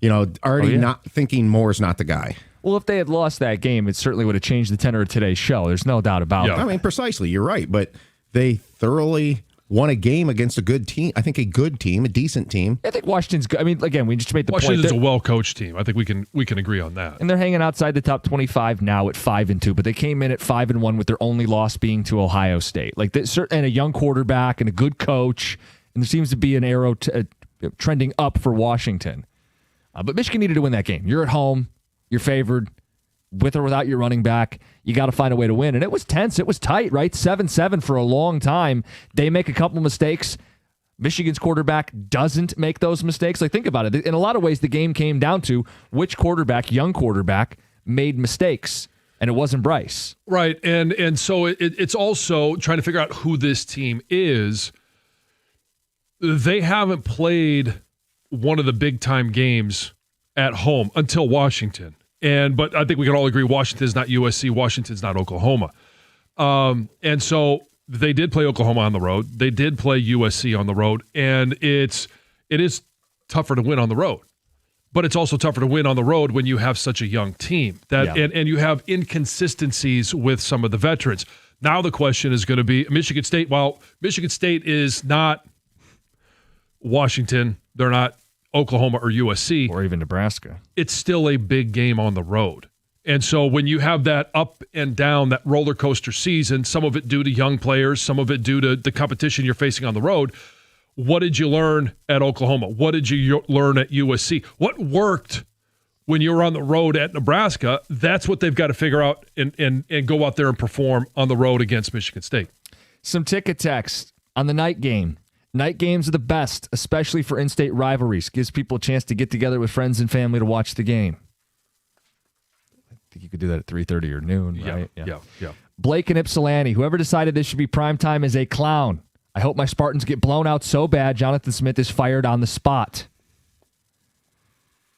already not thinking Moore's not the guy.
Well, if they had lost that game, it certainly would have changed the tenor of today's show. There's no doubt about that.
I mean, precisely. You're right, but they thoroughly won a game against a good team. I think a good team, a decent team.
I think Washington's good. I mean, again, we just made the
Washington's
point.
Washington's a well-coached team. I think we can agree on that.
And they're hanging outside the top 25 now at 5-2, but they came in at 5-1 with their only loss being to Ohio State. And a young quarterback and a good coach, and there seems to be an arrow trending up for Washington. But Michigan needed to win that game. You're at home. You're favored. With or without your running back, you got to find a way to win. And it was tense. It was tight, right? 7-7 for a long time. They make a couple mistakes. Michigan's quarterback doesn't make those mistakes. Think about it. In a lot of ways, the game came down to which quarterback, young quarterback, made mistakes. And it wasn't Bryce.
Right. And so it's also trying to figure out who this team is. They haven't played one of the big-time games at home until Washington. But I think we can all agree Washington's not USC, Washington's not Oklahoma. And so they did play Oklahoma on the road. They did play USC on the road. And it is tougher to win on the road. But it's also tougher to win on the road when you have such a young team. And you have inconsistencies with some of the veterans. Now the question is going to be Michigan State. While Michigan State is not Washington, they're not Oklahoma or USC.
Or even Nebraska.
It's still a big game on the road. And so when you have that up and down, that roller coaster season, some of it due to young players, some of it due to the competition you're facing on the road, what did you learn at Oklahoma? What did you learn at USC? What worked when you were on the road at Nebraska? That's what they've got to figure out and go out there and perform on the road against Michigan State.
Some ticket text on the night game. Night games are the best, especially for in-state rivalries. Gives people a chance to get together with friends and family to watch the game. I think you could do that at 3:30 or noon, right?
Yeah.
Blake and Ypsilanti. Whoever decided this should be primetime is a clown. I hope my Spartans get blown out so bad Jonathan Smith is fired on the spot.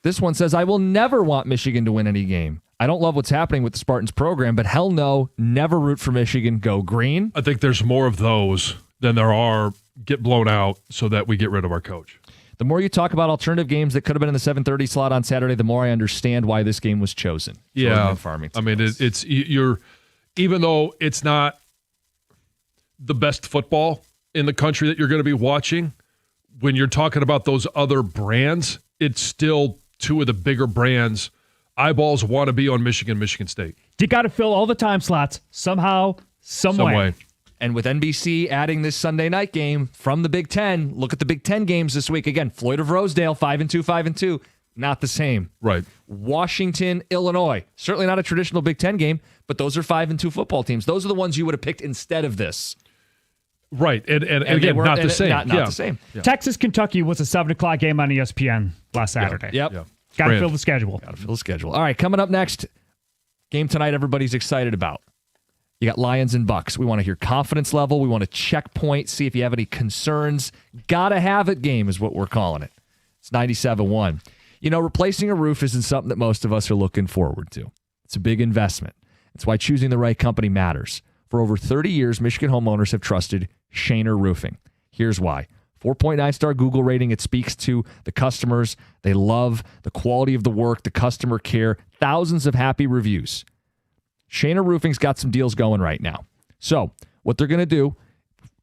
This one says, I will never want Michigan to win any game. I don't love what's happening with the Spartans program, but hell no, never root for Michigan. Go green.
I think there's more of those than there are get blown out so that we get rid of our coach.
The more you talk about alternative games that could have been in the 7:30 slot on Saturday, the more I understand why this game was chosen.
I mean, you're even though it's not the best football in the country that you're going to be watching, when you're talking about those other brands, it's still two of the bigger brands. Eyeballs want to be on Michigan State.
You got to fill all the time slots somehow, some way.
And with NBC adding this Sunday night game from the Big Ten, look at the Big Ten games this week. Again, Floyd of Rosedale, 5-2, not the same.
Right.
Washington, Illinois, certainly not a traditional Big Ten game, but those are 5-2 football teams. Those are the ones you would have picked instead of this.
Right. And again, not the same.
Not the same.
Yeah. Texas, Kentucky was a 7:00 game on ESPN last Saturday.
Yep.
Got to fill the schedule.
All right, coming up next, game tonight everybody's excited about. You got Lions and Bucks. We want to hear confidence level. We want to checkpoint, see if you have any concerns. Gotta have it game is what we're calling it. It's 97.1. Replacing a roof isn't something that most of us are looking forward to. It's a big investment. It's why choosing the right company matters. For over 30 years, Michigan homeowners have trusted Shaner Roofing. Here's why. 4.9-star Google rating. It speaks to the customers. They love the quality of the work, the customer care. Thousands of happy reviews. Shaner Roofing's got some deals going right now. So what they're going to do,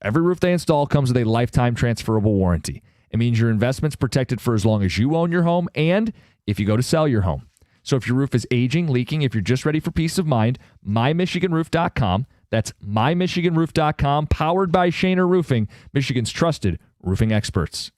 every roof they install comes with a lifetime transferable warranty. It means your investment's protected for as long as you own your home and if you go to sell your home. So if your roof is aging, leaking, if you're just ready for peace of mind, mymichiganroof.com. That's mymichiganroof.com, powered by Shaner Roofing, Michigan's trusted roofing experts.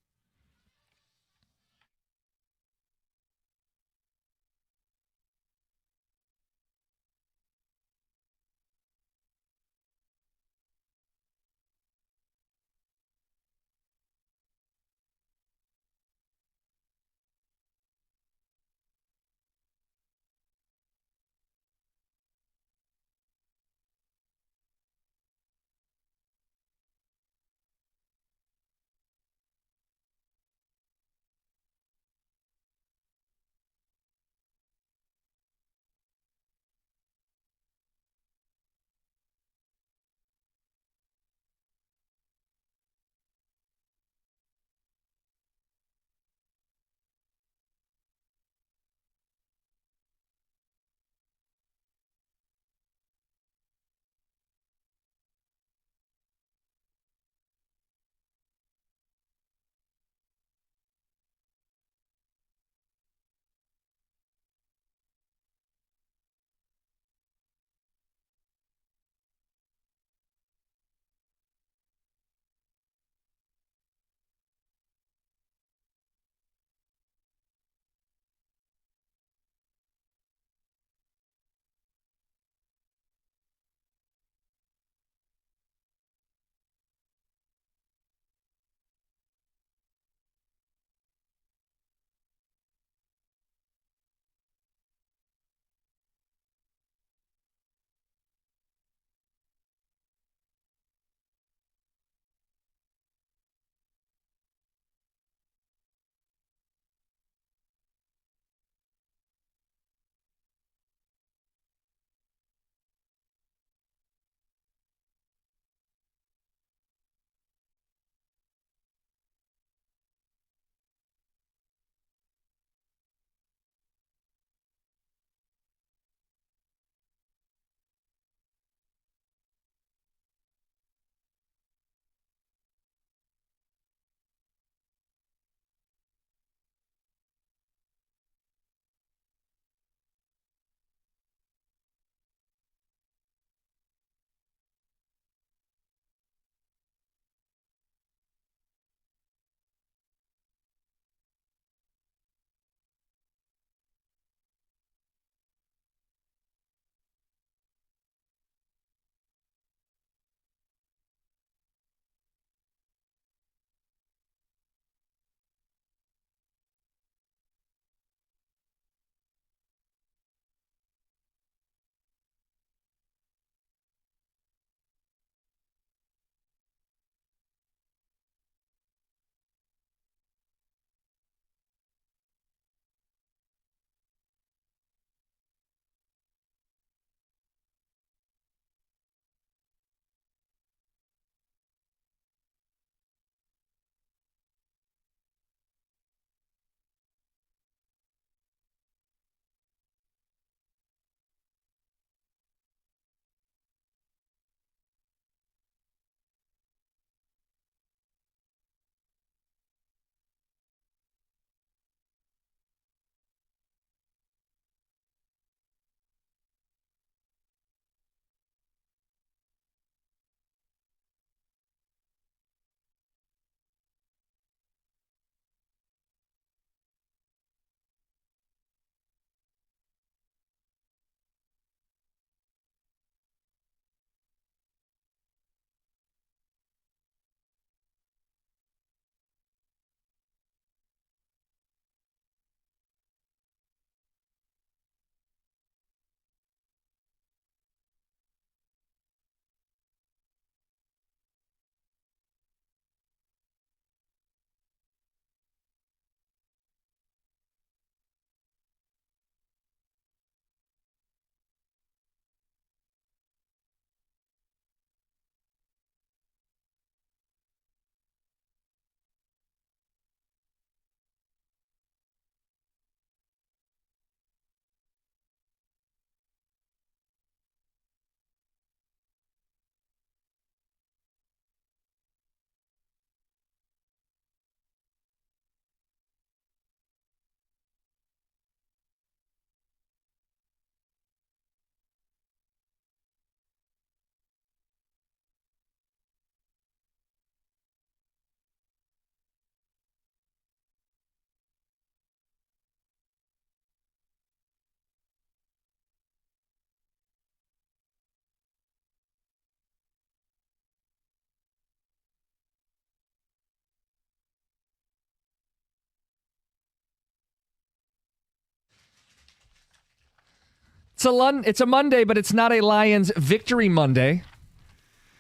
It's a Monday, but it's not a Lions victory Monday.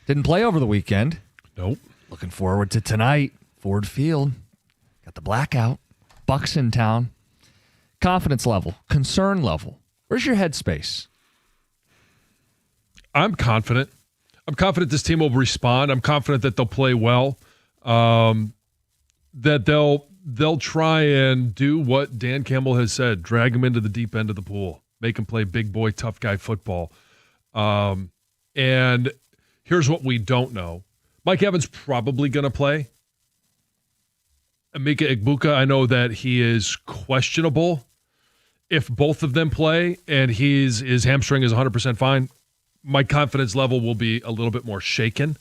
Didn't play over the weekend.
Nope.
Looking forward to tonight. Ford Field. Got the blackout. Bucks in town. Confidence level. Concern level. Where's your headspace?
I'm confident. I'm confident this team will respond. I'm confident that they'll play well. That they'll try and do what Dan Campbell has said, drag him into the deep end of the pool, make him play big boy, tough guy football. And here's what we don't know. Mike Evans probably going to play. Emeka Egbuka, I know that he is questionable. If both of them play and his hamstring is 100% fine, my confidence level will be a little bit more shaken.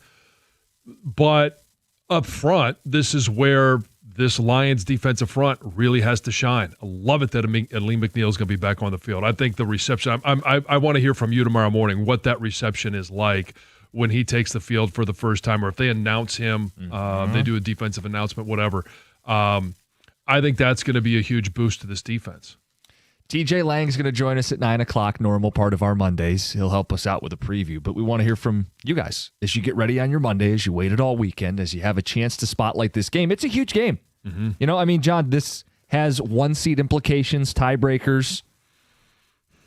But up front, this is where this Lions defensive front really has to shine. I love it that Aleem McNeil is going to be back on the field. I think the reception, I want to hear from you tomorrow morning what that reception is like when he takes the field for the first time, or if they announce him, they do a defensive announcement, whatever. I think that's going to be a huge boost to this defense.
TJ Lang's going to join us at 9 o'clock, normal part of our Mondays. He'll help us out with a preview, but we want to hear from you guys as you get ready on your Monday, as you waited all weekend, as you have a chance to spotlight this game. It's a huge game. Mm-hmm. You know, I mean, John, this has one-seed implications, tiebreakers.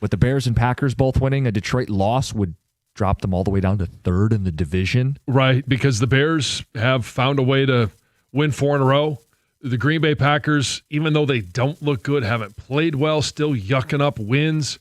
With the Bears and Packers both winning, a Detroit loss would drop them all the way down to third in the division.
Right, because the Bears have found a way to win 4 in a row. The Green Bay Packers, even though they don't look good, haven't played well, still yucking up wins.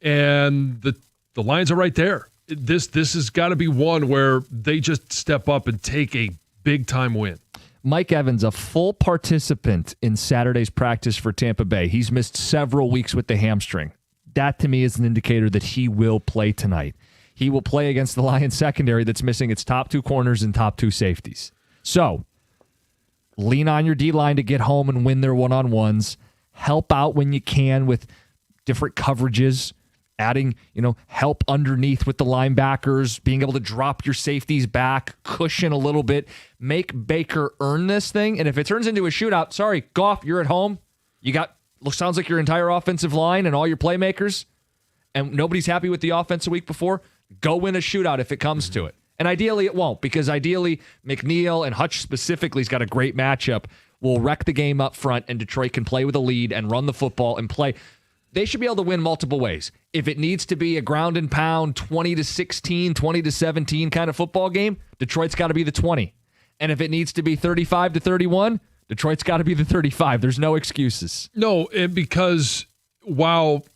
And the Lions are right there. This has got to be one where they just step up and take a big-time win.
Mike Evans, a full participant in Saturday's practice for Tampa Bay. He's missed several weeks with the hamstring. That, to me, is an indicator that he will play tonight. He will play against the Lions secondary that's missing its top 2 corners and top 2 safeties. So, lean on your D-line to get home and win their one-on-ones. Help out when you can with different coverages, adding, help underneath with the linebackers, being able to drop your safeties back, cushion a little bit, make Baker earn this thing. And if it turns into a shootout, sorry, Goff, you're at home. Sounds like your entire offensive line and all your playmakers, and nobody's happy with the offense a week before. Go win a shootout if it comes to it. And ideally it won't, because ideally McNeil and Hutch specifically has got a great matchup, will wreck the game up front, and Detroit can play with a lead and run the football and play. They should be able to win multiple ways. If it needs to be a ground and pound 20-16, 20-17 kind of football game, Detroit's got to be the 20. And if it needs to be 35-31, Detroit's got to be the 35. There's no excuses.
No, because while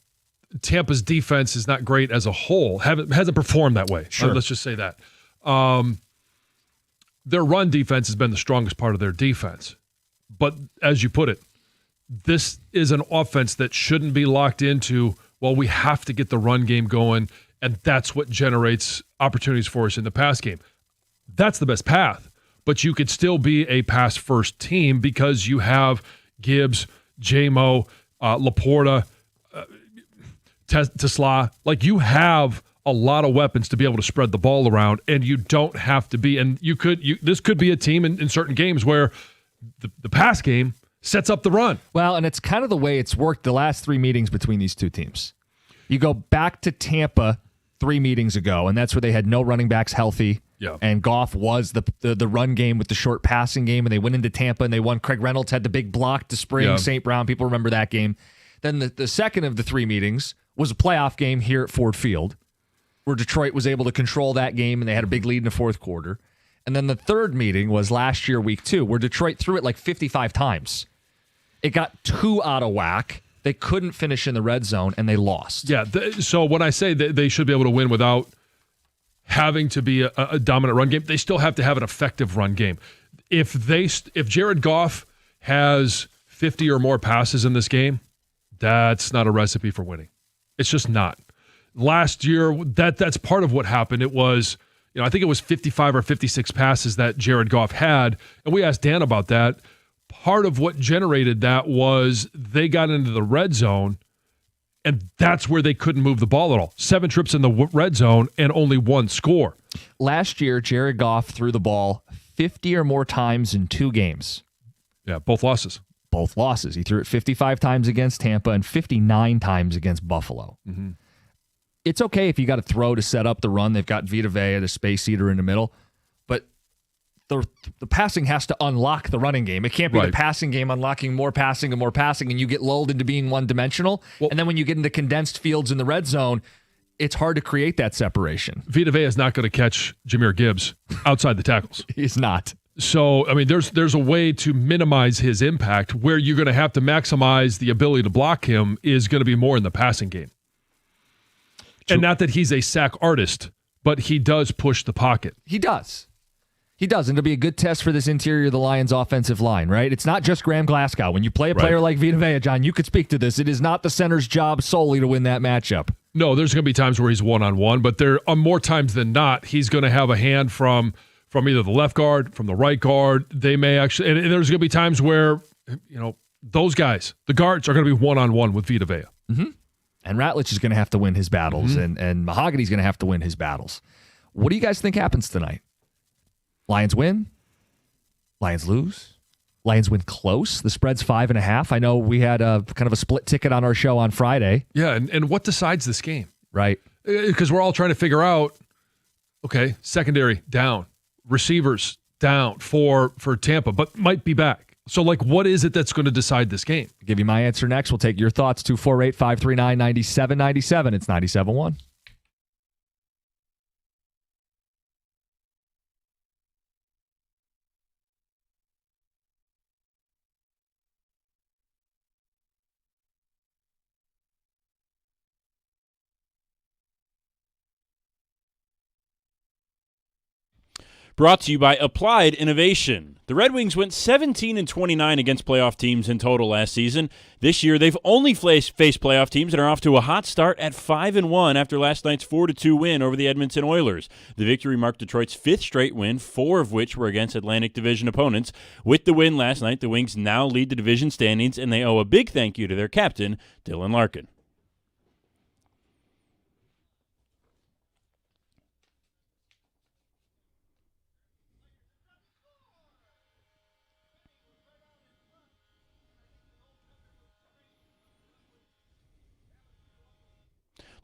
Tampa's defense is not great as a whole, hasn't performed that way.
Sure.
Let's just say that. Their run defense has been the strongest part of their defense. But as you put it, this is an offense that shouldn't be locked into, well, we have to get the run game going, and that's what generates opportunities for us in the pass game. That's the best path. But you could still be a pass-first team because you have Gibbs, J-Mo, Laporta, Tesla. Like, you have a lot of weapons to be able to spread the ball around, and you don't have to be. And this could be a team in certain games where the pass game sets up the run.
Well, and it's kind of the way it's worked the last 3 meetings between these two teams. You go back to Tampa 3 meetings ago, and that's where they had no running backs healthy.
Yeah.
And Goff was the run game with the short passing game, and they went into Tampa and they won. Craig Reynolds had the big block to spring St. Brown. People remember that game. Then the second of the 3 meetings was a playoff game here at Ford Field, where Detroit was able to control that game, and they had a big lead in the fourth quarter. And then the third meeting was last year, week 2, where Detroit threw it like 55 times. It got too out of whack. They couldn't finish in the red zone, and they lost.
Yeah, so when I say that they should be able to win without having to be a dominant run game, they still have to have an effective run game. If Jared Goff has 50 or more passes in this game, that's not a recipe for winning. It's just not. Last year, that's part of what happened. It was, I think it was 55 or 56 passes that Jared Goff had, and we asked Dan about that. Part of what generated that was they got into the red zone, and that's where they couldn't move the ball at all. 7 trips in the red zone and only 1 score.
Last year, Jared Goff threw the ball 50 or more times in 2 games.
Yeah, both losses.
Both losses. He threw it 55 times against Tampa and 59 times against Buffalo.
Mm-hmm.
it's okay if you got to throw to set up the run. They've got Vita Vea, the space eater in the middle. But the passing has to unlock the running game. It can't be the passing game unlocking more passing and more passing, and you get lulled into being one-dimensional. Well, and then when you get into condensed fields in the red zone, it's hard to create that separation.
Vita Vea is not going to catch Jahmyr Gibbs outside the tackles.
He's not.
So, I mean, there's a way to minimize his impact. Where you're going to have to maximize the ability to block him is going to be more in the passing game. And not that he's a sack artist, but he does push the pocket.
He does. He does, and it'll be a good test for this interior of the Lions' offensive line, right? It's not just Graham Glasgow. When you play a player like Vita Vea, John, you could speak to this. It is not the center's job solely to win that matchup.
No, there's going to be times where he's one-on-one, but there are more times than not, he's going to have a hand from either the left guard, from the right guard. They may actually, and there's going to be times where, those guys, the guards, are going to be one-on-one with Vita Vea.
Mm-hmm. And Ratledge is going to have to win his battles, and Mahogany's going to have to win his battles. What do you guys think happens tonight? Lions win? Lions lose? Lions win close? The spread's 5.5. I know we had a kind of a split ticket on our show on Friday.
Yeah, and what decides this game?
Right.
Because we're all trying to figure out, okay, secondary down, receivers down for Tampa, but might be back. So, what is it that's going to decide this game?
I'll give you my answer next. We'll take your thoughts. 248-539-9797. It's 97.1.
Brought to you by Applied Innovation. The Red Wings went 17-29 against playoff teams in total last season. This year, they've only faced playoff teams that are off to a hot start at 5-1 after last night's 4-2 win over the Edmonton Oilers. The victory marked Detroit's fifth straight win, 4 of which were against Atlantic Division opponents. With the win last night, the Wings now lead the division standings, and they owe a big thank you to their captain, Dylan Larkin.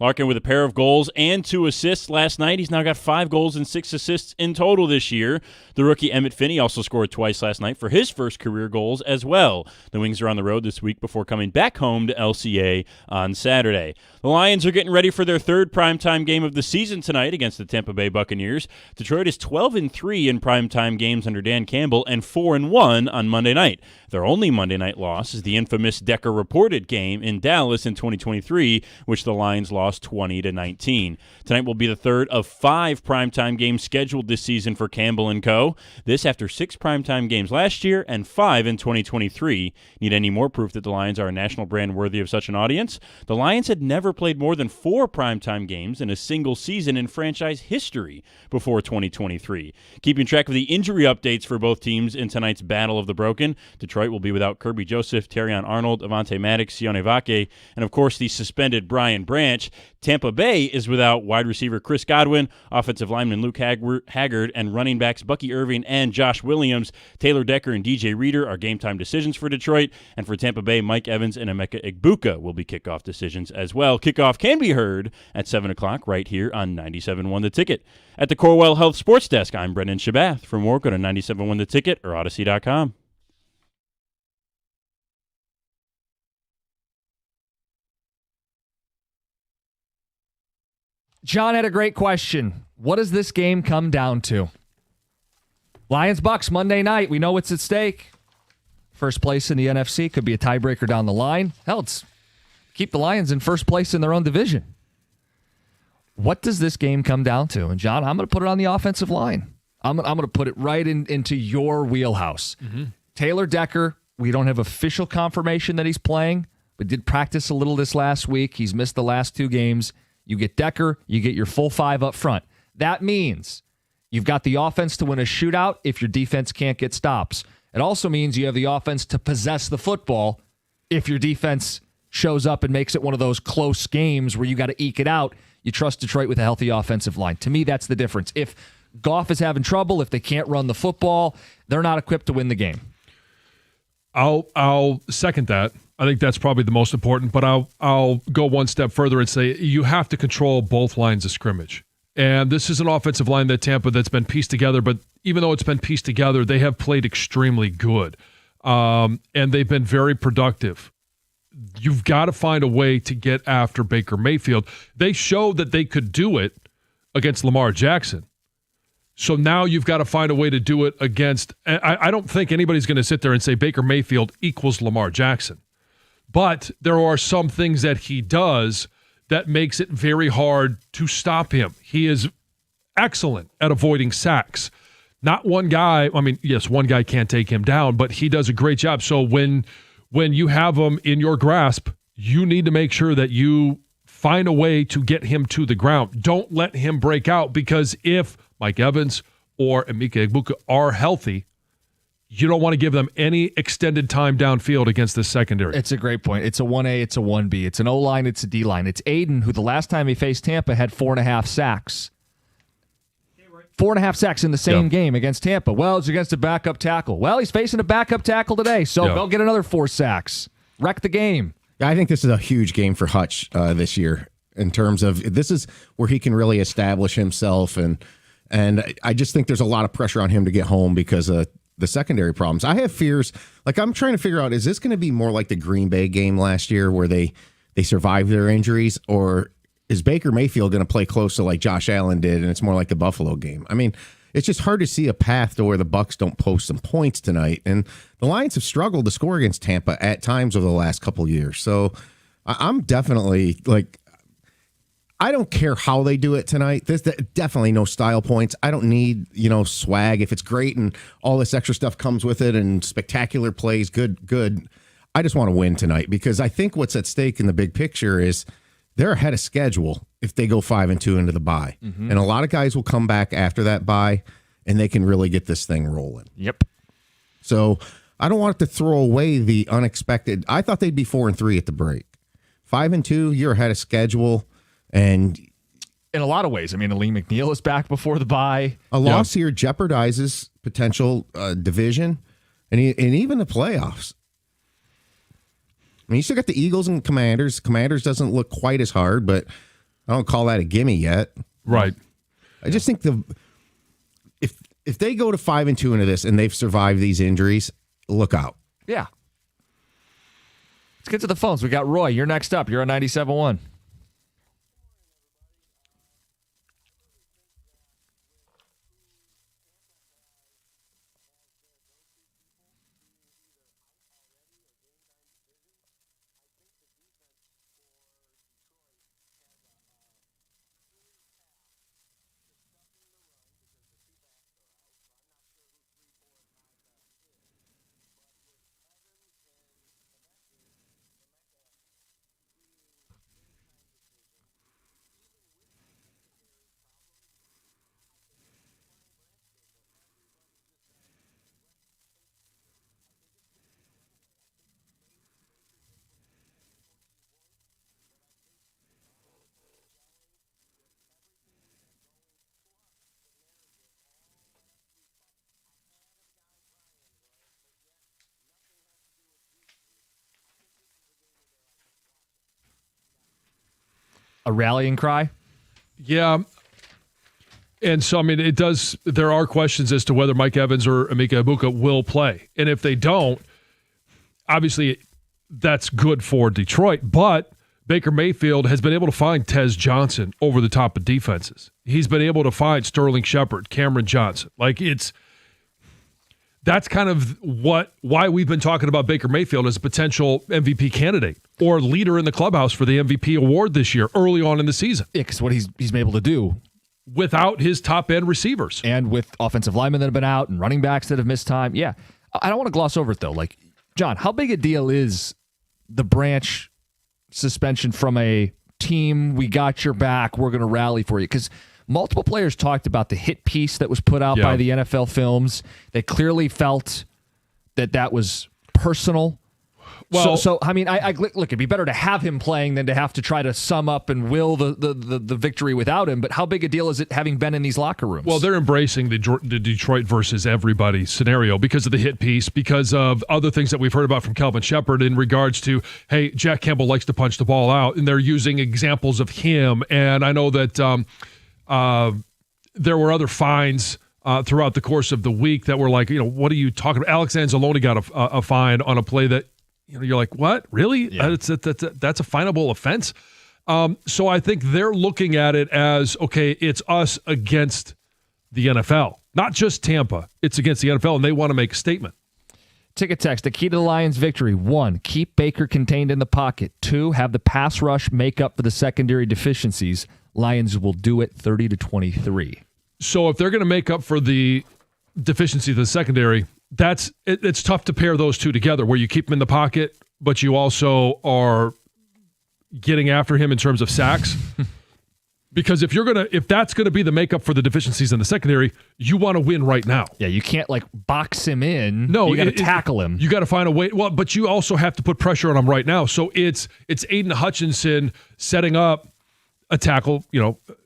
Larkin with a pair of goals and 2 assists last night. He's now got 5 goals and 6 assists in total this year. The rookie Emmett Finney also scored twice last night for his first career goals as well. The Wings are on the road this week before coming back home to LCA on Saturday. The Lions are getting ready for their third primetime game of the season tonight against the Tampa Bay Buccaneers. Detroit is 12-3 in primetime games under Dan Campbell and 4-1 on Monday night. Their only Monday night loss is the infamous Decker reported game in Dallas in 2023, which the Lions lost 20-19. Tonight will be the third of 5 primetime games scheduled this season for Campbell & Co. This after 6 primetime games last year and 5 in 2023. Need any more proof that the Lions are a national brand worthy of such an audience? The Lions had never played more than 4 primetime games in a single season in franchise history before 2023. Keeping track of the injury updates for both teams in tonight's Battle of the Broken, Detroit will be without Kirby Joseph, Terrion Arnold, Avonte Maddox, Sione Vake, and of course the suspended Brian Branch. Tampa Bay is without wide receiver Chris Godwin, offensive lineman Luke Haggard, and running backs Bucky Irving and Josh Williams. Taylor Decker and DJ Reader are game-time decisions for Detroit, and for Tampa Bay, Mike Evans and Emeka Egbuka will be kickoff decisions as well. Kickoff can be heard at 7 o'clock right here on 97.1 The Ticket. At the Corewell Health Sports Desk, I'm Brendan Shabath. For more, go to 97.1 The Ticket or Odyssey.com.
John had a great question. What does this game come down to? Lions-Bucks Monday night. We know what's at stake. First place in the NFC. Could be a tiebreaker down the line. Hell, it's keep the Lions in first place in their own division. What does this game come down to? And, John, I'm going to put it on the offensive line. I'm going to put it right into your wheelhouse. Mm-hmm. Taylor Decker, we don't have official confirmation that he's playing, but did practice a little this last week. He's missed the last 2 games. You get Decker, you get your full 5 up front. That means you've got the offense to win a shootout if your defense can't get stops. It also means you have the offense to possess the football if your defense shows up and makes it one of those close games where you got to eke it out. You trust Detroit with a healthy offensive line. To me, that's the difference. If Goff is having trouble, if they can't run the football, they're not equipped to win the game.
I'll second that. I think that's probably the most important, but I'll go one step further and say you have to control both lines of scrimmage. And this is an offensive line that Tampa that's been pieced together, but even though it's been pieced together, they have played extremely good. And they've been very productive. You've got to find a way to get after Baker Mayfield. They showed that they could do it against Lamar Jackson. So now you've got to find a way to do it against, I don't think anybody's going to sit there and say Baker Mayfield equals Lamar Jackson. But there are some things that he does that makes it very hard to stop him. He is excellent at avoiding sacks. Not one guy, I mean, yes, one guy can't take him down, but he does a great job. So when you have him in your grasp, you need to make sure that you find a way to get him to the ground. Don't let him break out, because if Mike Evans or Emeka Egbuka are healthy, you don't want to give them any extended time downfield against this secondary.
It's a great point. It's a 1A, it's a 1B. It's an O-line, it's a D-line. It's Aiden, who the last time he faced Tampa had 4.5 sacks. 4.5 sacks in the same game against Tampa. Well, it's against a backup tackle. Well, he's facing a backup tackle today, so they'll get another 4 sacks. Wreck the game.
Yeah, I think this is a huge game for Hutch this year in terms of this is where he can really establish himself, and I just think there's a lot of pressure on him to get home because of the secondary problems. I have fears. Like, I'm trying to figure out, is this going to be more like the Green Bay game last year where they survived their injuries, or is Baker Mayfield going to play close to like Josh Allen did, and it's more like the Buffalo game? I mean, it's just hard to see a path to where the Bucs don't post some points tonight, and the Lions have struggled to score against Tampa at times over the last couple of years. So I'm definitely like, I don't care how they do it tonight. There's definitely no style points. I don't need, swag. If it's great and all this extra stuff comes with it and spectacular plays, good. I just want to win tonight, because I think what's at stake in the big picture is they're ahead of schedule if they go 5-2 into the bye. Mm-hmm. And a lot of guys will come back after that bye, and they can really get this thing rolling.
Yep.
So I don't want to throw away the unexpected. I thought they'd be 4-3 at the break. 5-2, you're ahead of schedule. And
in a lot of ways, I mean, Aleem McNeil is back before the bye.
A loss here jeopardizes potential division and even the playoffs. I mean, you still got the Eagles and Commanders. Commanders doesn't look quite as hard, but I don't call that a gimme yet.
Right.
I just think if they go to 5-2 into this and they've survived these injuries, look out.
Yeah. Let's get to the phones. We got Roy. You're next up. You're on 97.1. A rallying cry?
Yeah. And so, I mean, there are questions as to whether Mike Evans or Emeka Egbuka will play. And if they don't, obviously that's good for Detroit. But Baker Mayfield has been able to find Tez Johnson over the top of defenses. He's been able to find Sterling Shepard, Cameron Johnson. That's kind of why we've been talking about Baker Mayfield as a potential MVP candidate or leader in the clubhouse for the MVP award this year early on in the season.
Yeah, because what he's been able to do
without his top-end receivers.
And with offensive linemen that have been out and running backs that have missed time. Yeah. I don't want to gloss over it, though. Like, John, how big a deal is the Branch suspension from a team, we got your back, we're going to rally for you? Because multiple players talked about the hit piece that was put out by the NFL Films. They clearly felt that was personal
Well,
so I mean, I look, it'd be better to have him playing than to have to try to sum up and will the victory without him. But how big a deal is it having been in these locker rooms?
Well, they're embracing the Detroit versus everybody scenario because of the hit piece, because of other things that we've heard about from Calvin Shepard in regards to, hey, Jack Campbell likes to punch the ball out, and they're using examples of him. And I know that there were other fines throughout the course of the week that were like, what are you talking about? Alex Anzalone got a fine on a play that, you're like, what? Really? Yeah. That's a finable offense. So I think they're looking at it as, okay, it's us against the NFL, not just Tampa. It's against the NFL, and they want to make a statement.
Ticket text, the key to the Lions' victory: 1, keep Baker contained in the pocket. 2, have the pass rush make up for the secondary deficiencies. Lions will do it 30-23.
So if they're going to make up for the deficiency of the secondary, it's tough to pair those two together, where you keep him in the pocket, but you also are getting after him in terms of sacks. Because if that's gonna be the makeup for the deficiencies in the secondary, you want to win right now.
Yeah, you can't box him in.
No,
you got to tackle him.
You got to find a way. Well, but you also have to put pressure on him right now. So it's Aiden Hutchinson setting up a tackle,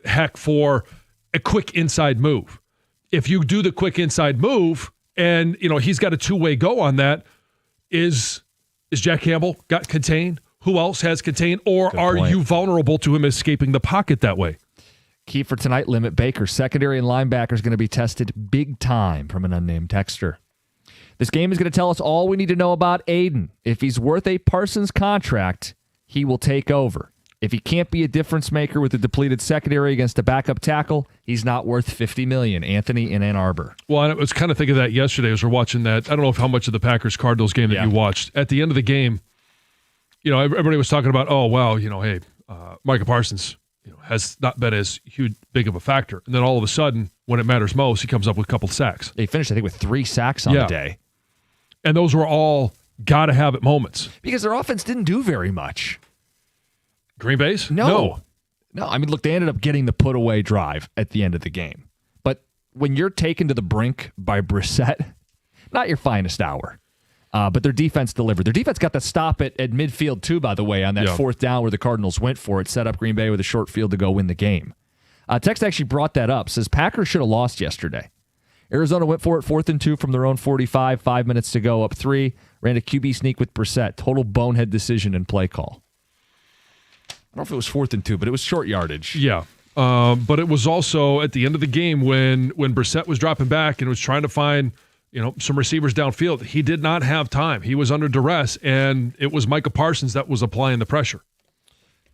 heck, for a quick inside move. If you do the quick inside move, and he's got a two-way go on that, is Jack Campbell got contained? Who else has contained? Or are you vulnerable to him escaping the pocket that way?
Key for tonight, limit Baker. Secondary and linebacker is going to be tested big time, from an unnamed texter. This game is going to tell us all we need to know about Aiden. If he's worth a Parsons contract, he will take over. If he can't be a difference maker with a depleted secondary against a backup tackle, he's not worth $50 million. Anthony in Ann Arbor.
Well, I was kind of thinking that yesterday as we're watching that. I don't know how much of the Packers-Cardinals game that you watched. At the end of the game, everybody was talking about, oh, wow, hey, Micah Parsons has not been as big of a factor. And then all of a sudden, when it matters most, he comes up with a couple sacks.
They finished, I think, with 3 sacks on the day.
And those were all got-to-have-it moments.
Because their offense didn't do very much.
Green Bay's?
No. I mean, look, they ended up getting the put-away drive at the end of the game. But when you're taken to the brink by Brissett, not your finest hour. But their defense delivered. Their defense got the stop at midfield, too, by the way, on that 4th down where the Cardinals went for it, set up Green Bay with a short field to go win the game. Text actually brought that up. Says Packers should have lost yesterday. Arizona went for it 4th and 2 from their own 45, 5 minutes to go, up 3. Ran a QB sneak with Brissett. Total bonehead decision and play call. I don't know if it was 4th and 2, but it was short yardage.
Yeah. But it was also at the end of the game when Brissett was dropping back and was trying to find some receivers downfield. He did not have time. He was under duress, and it was Micah Parsons that was applying the pressure.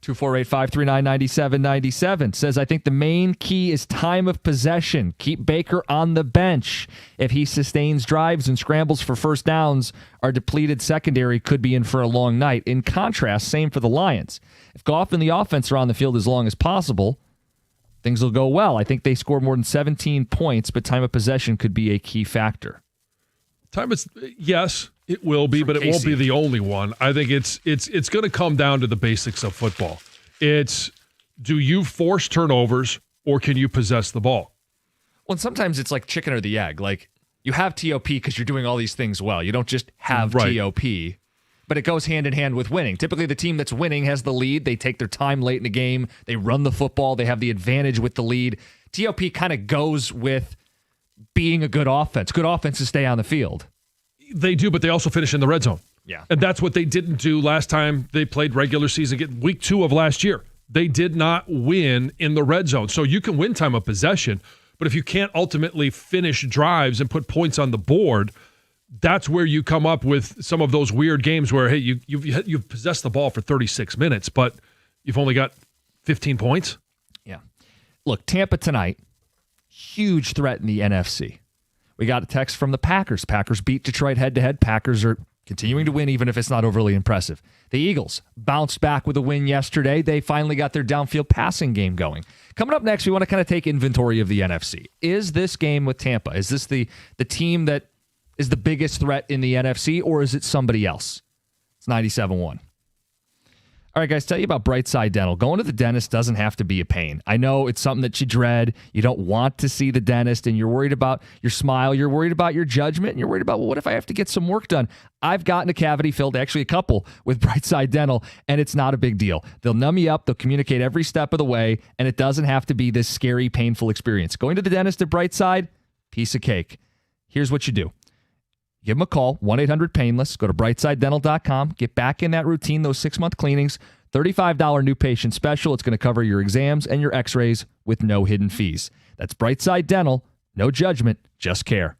248-539-9797 says, I think the main key is time of possession. Keep Baker on the bench. If he sustains drives and scrambles for first downs, our depleted secondary could be in for a long night. In contrast, same for the Lions. If Goff and the offense are on the field as long as possible, things will go well. I think they score more than 17 points, but time of possession could be a key factor.
Yes, it will be, but it won't be the only one. I think it's going to come down to the basics of football. It's, do you force turnovers or can you possess the ball?
Well, sometimes it's like chicken or the egg. Like, you have TOP because you're doing all these things well. You don't just have TOP, but it goes hand in hand with winning. Typically, the team that's winning has the lead. They take their time late in the game. They run the football. They have the advantage with the lead. TOP kind of goes with being a good offense. Good offenses stay on the field.
They do, but they also finish in the red zone.
Yeah.
And that's what they didn't do last time they played regular season. Week 2 of last year, they did not win in the red zone. So you can win time of possession, but if you can't ultimately finish drives and put points on the board, that's where you come up with some of those weird games where, hey, you've possessed the ball for 36 minutes, but you've only got 15 points.
Yeah. Look, Tampa tonight, huge threat in the NFC. We got a text from the Packers. Packers beat Detroit head-to-head. Packers are continuing to win, even if it's not overly impressive. The Eagles bounced back with a win yesterday. They finally got their downfield passing game going. Coming up next, we want to kind of take inventory of the NFC. Is this game with Tampa, is this the team that is the biggest threat in the NFC, or is it somebody else? It's 97-1. All right, guys, tell you about Brightside Dental. Going to the dentist doesn't have to be a pain. I know it's something that you dread. You don't want to see the dentist, and you're worried about your smile. You're worried about your judgment, and you're worried about, well, what if I have to get some work done? I've gotten a cavity filled, actually a couple, with Brightside Dental, and it's not a big deal. They'll numb you up. They'll communicate every step of the way, and it doesn't have to be this scary, painful experience. Going to the dentist at Brightside, piece of cake. Here's what you do. Give them a call, 1-800-PAINLESS. Go to brightsidedental.com. Get back in that routine, those 6-month cleanings. $35 new patient special. It's going to cover your exams and your x-rays with no hidden fees. That's Brightside Dental. No judgment, just care.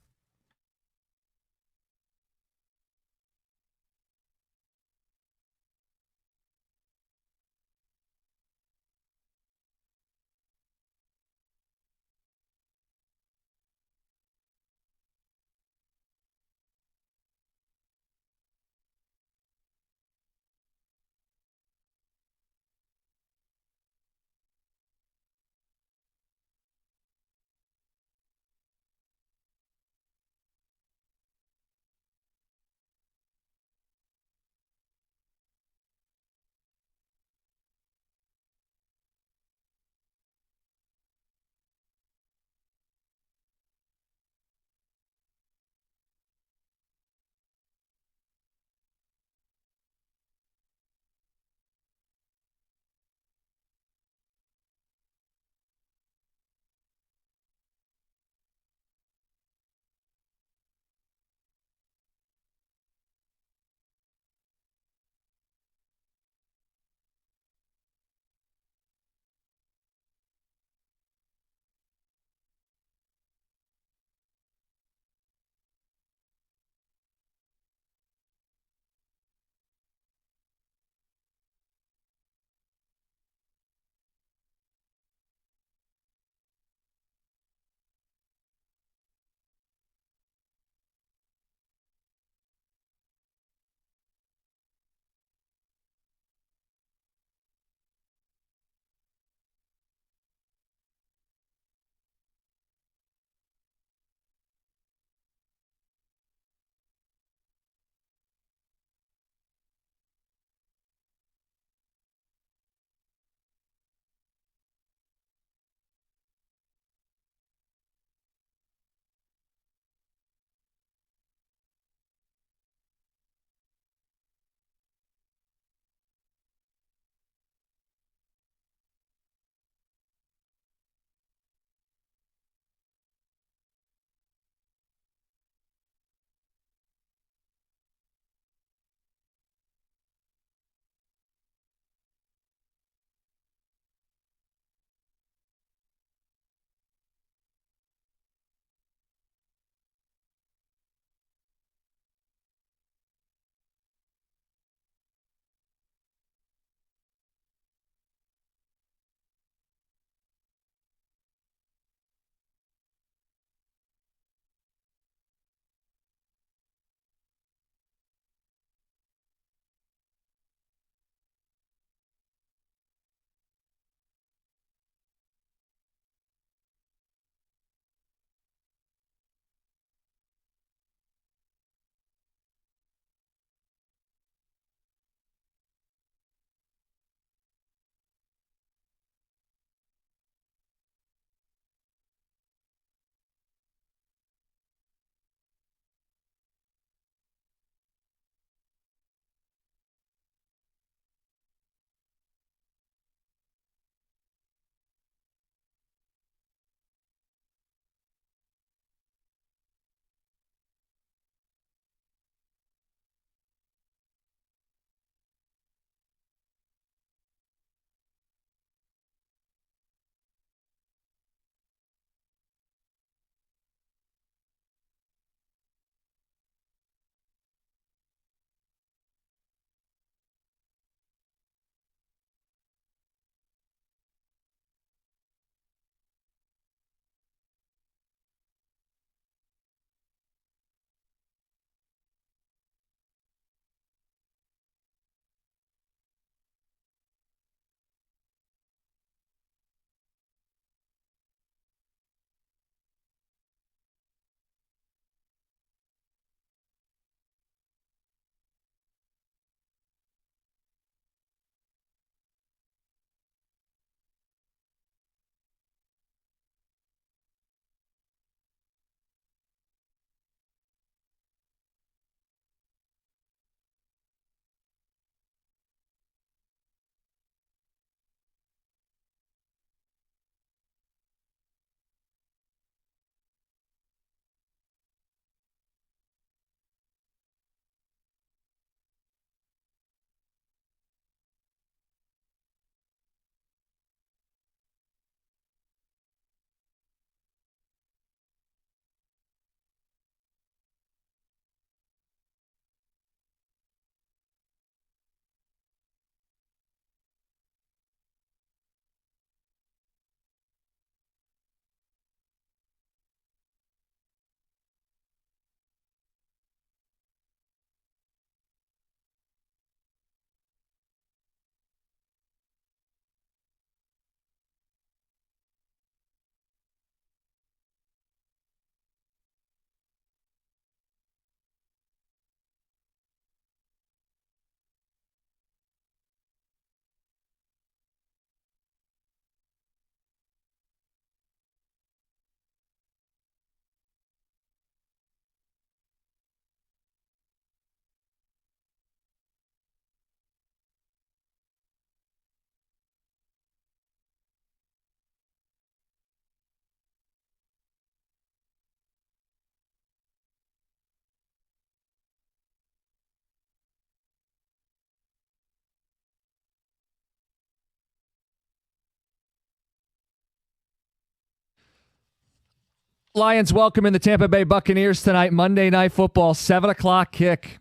Lions welcome in the Tampa Bay Buccaneers tonight. Monday Night Football, 7 o'clock kick.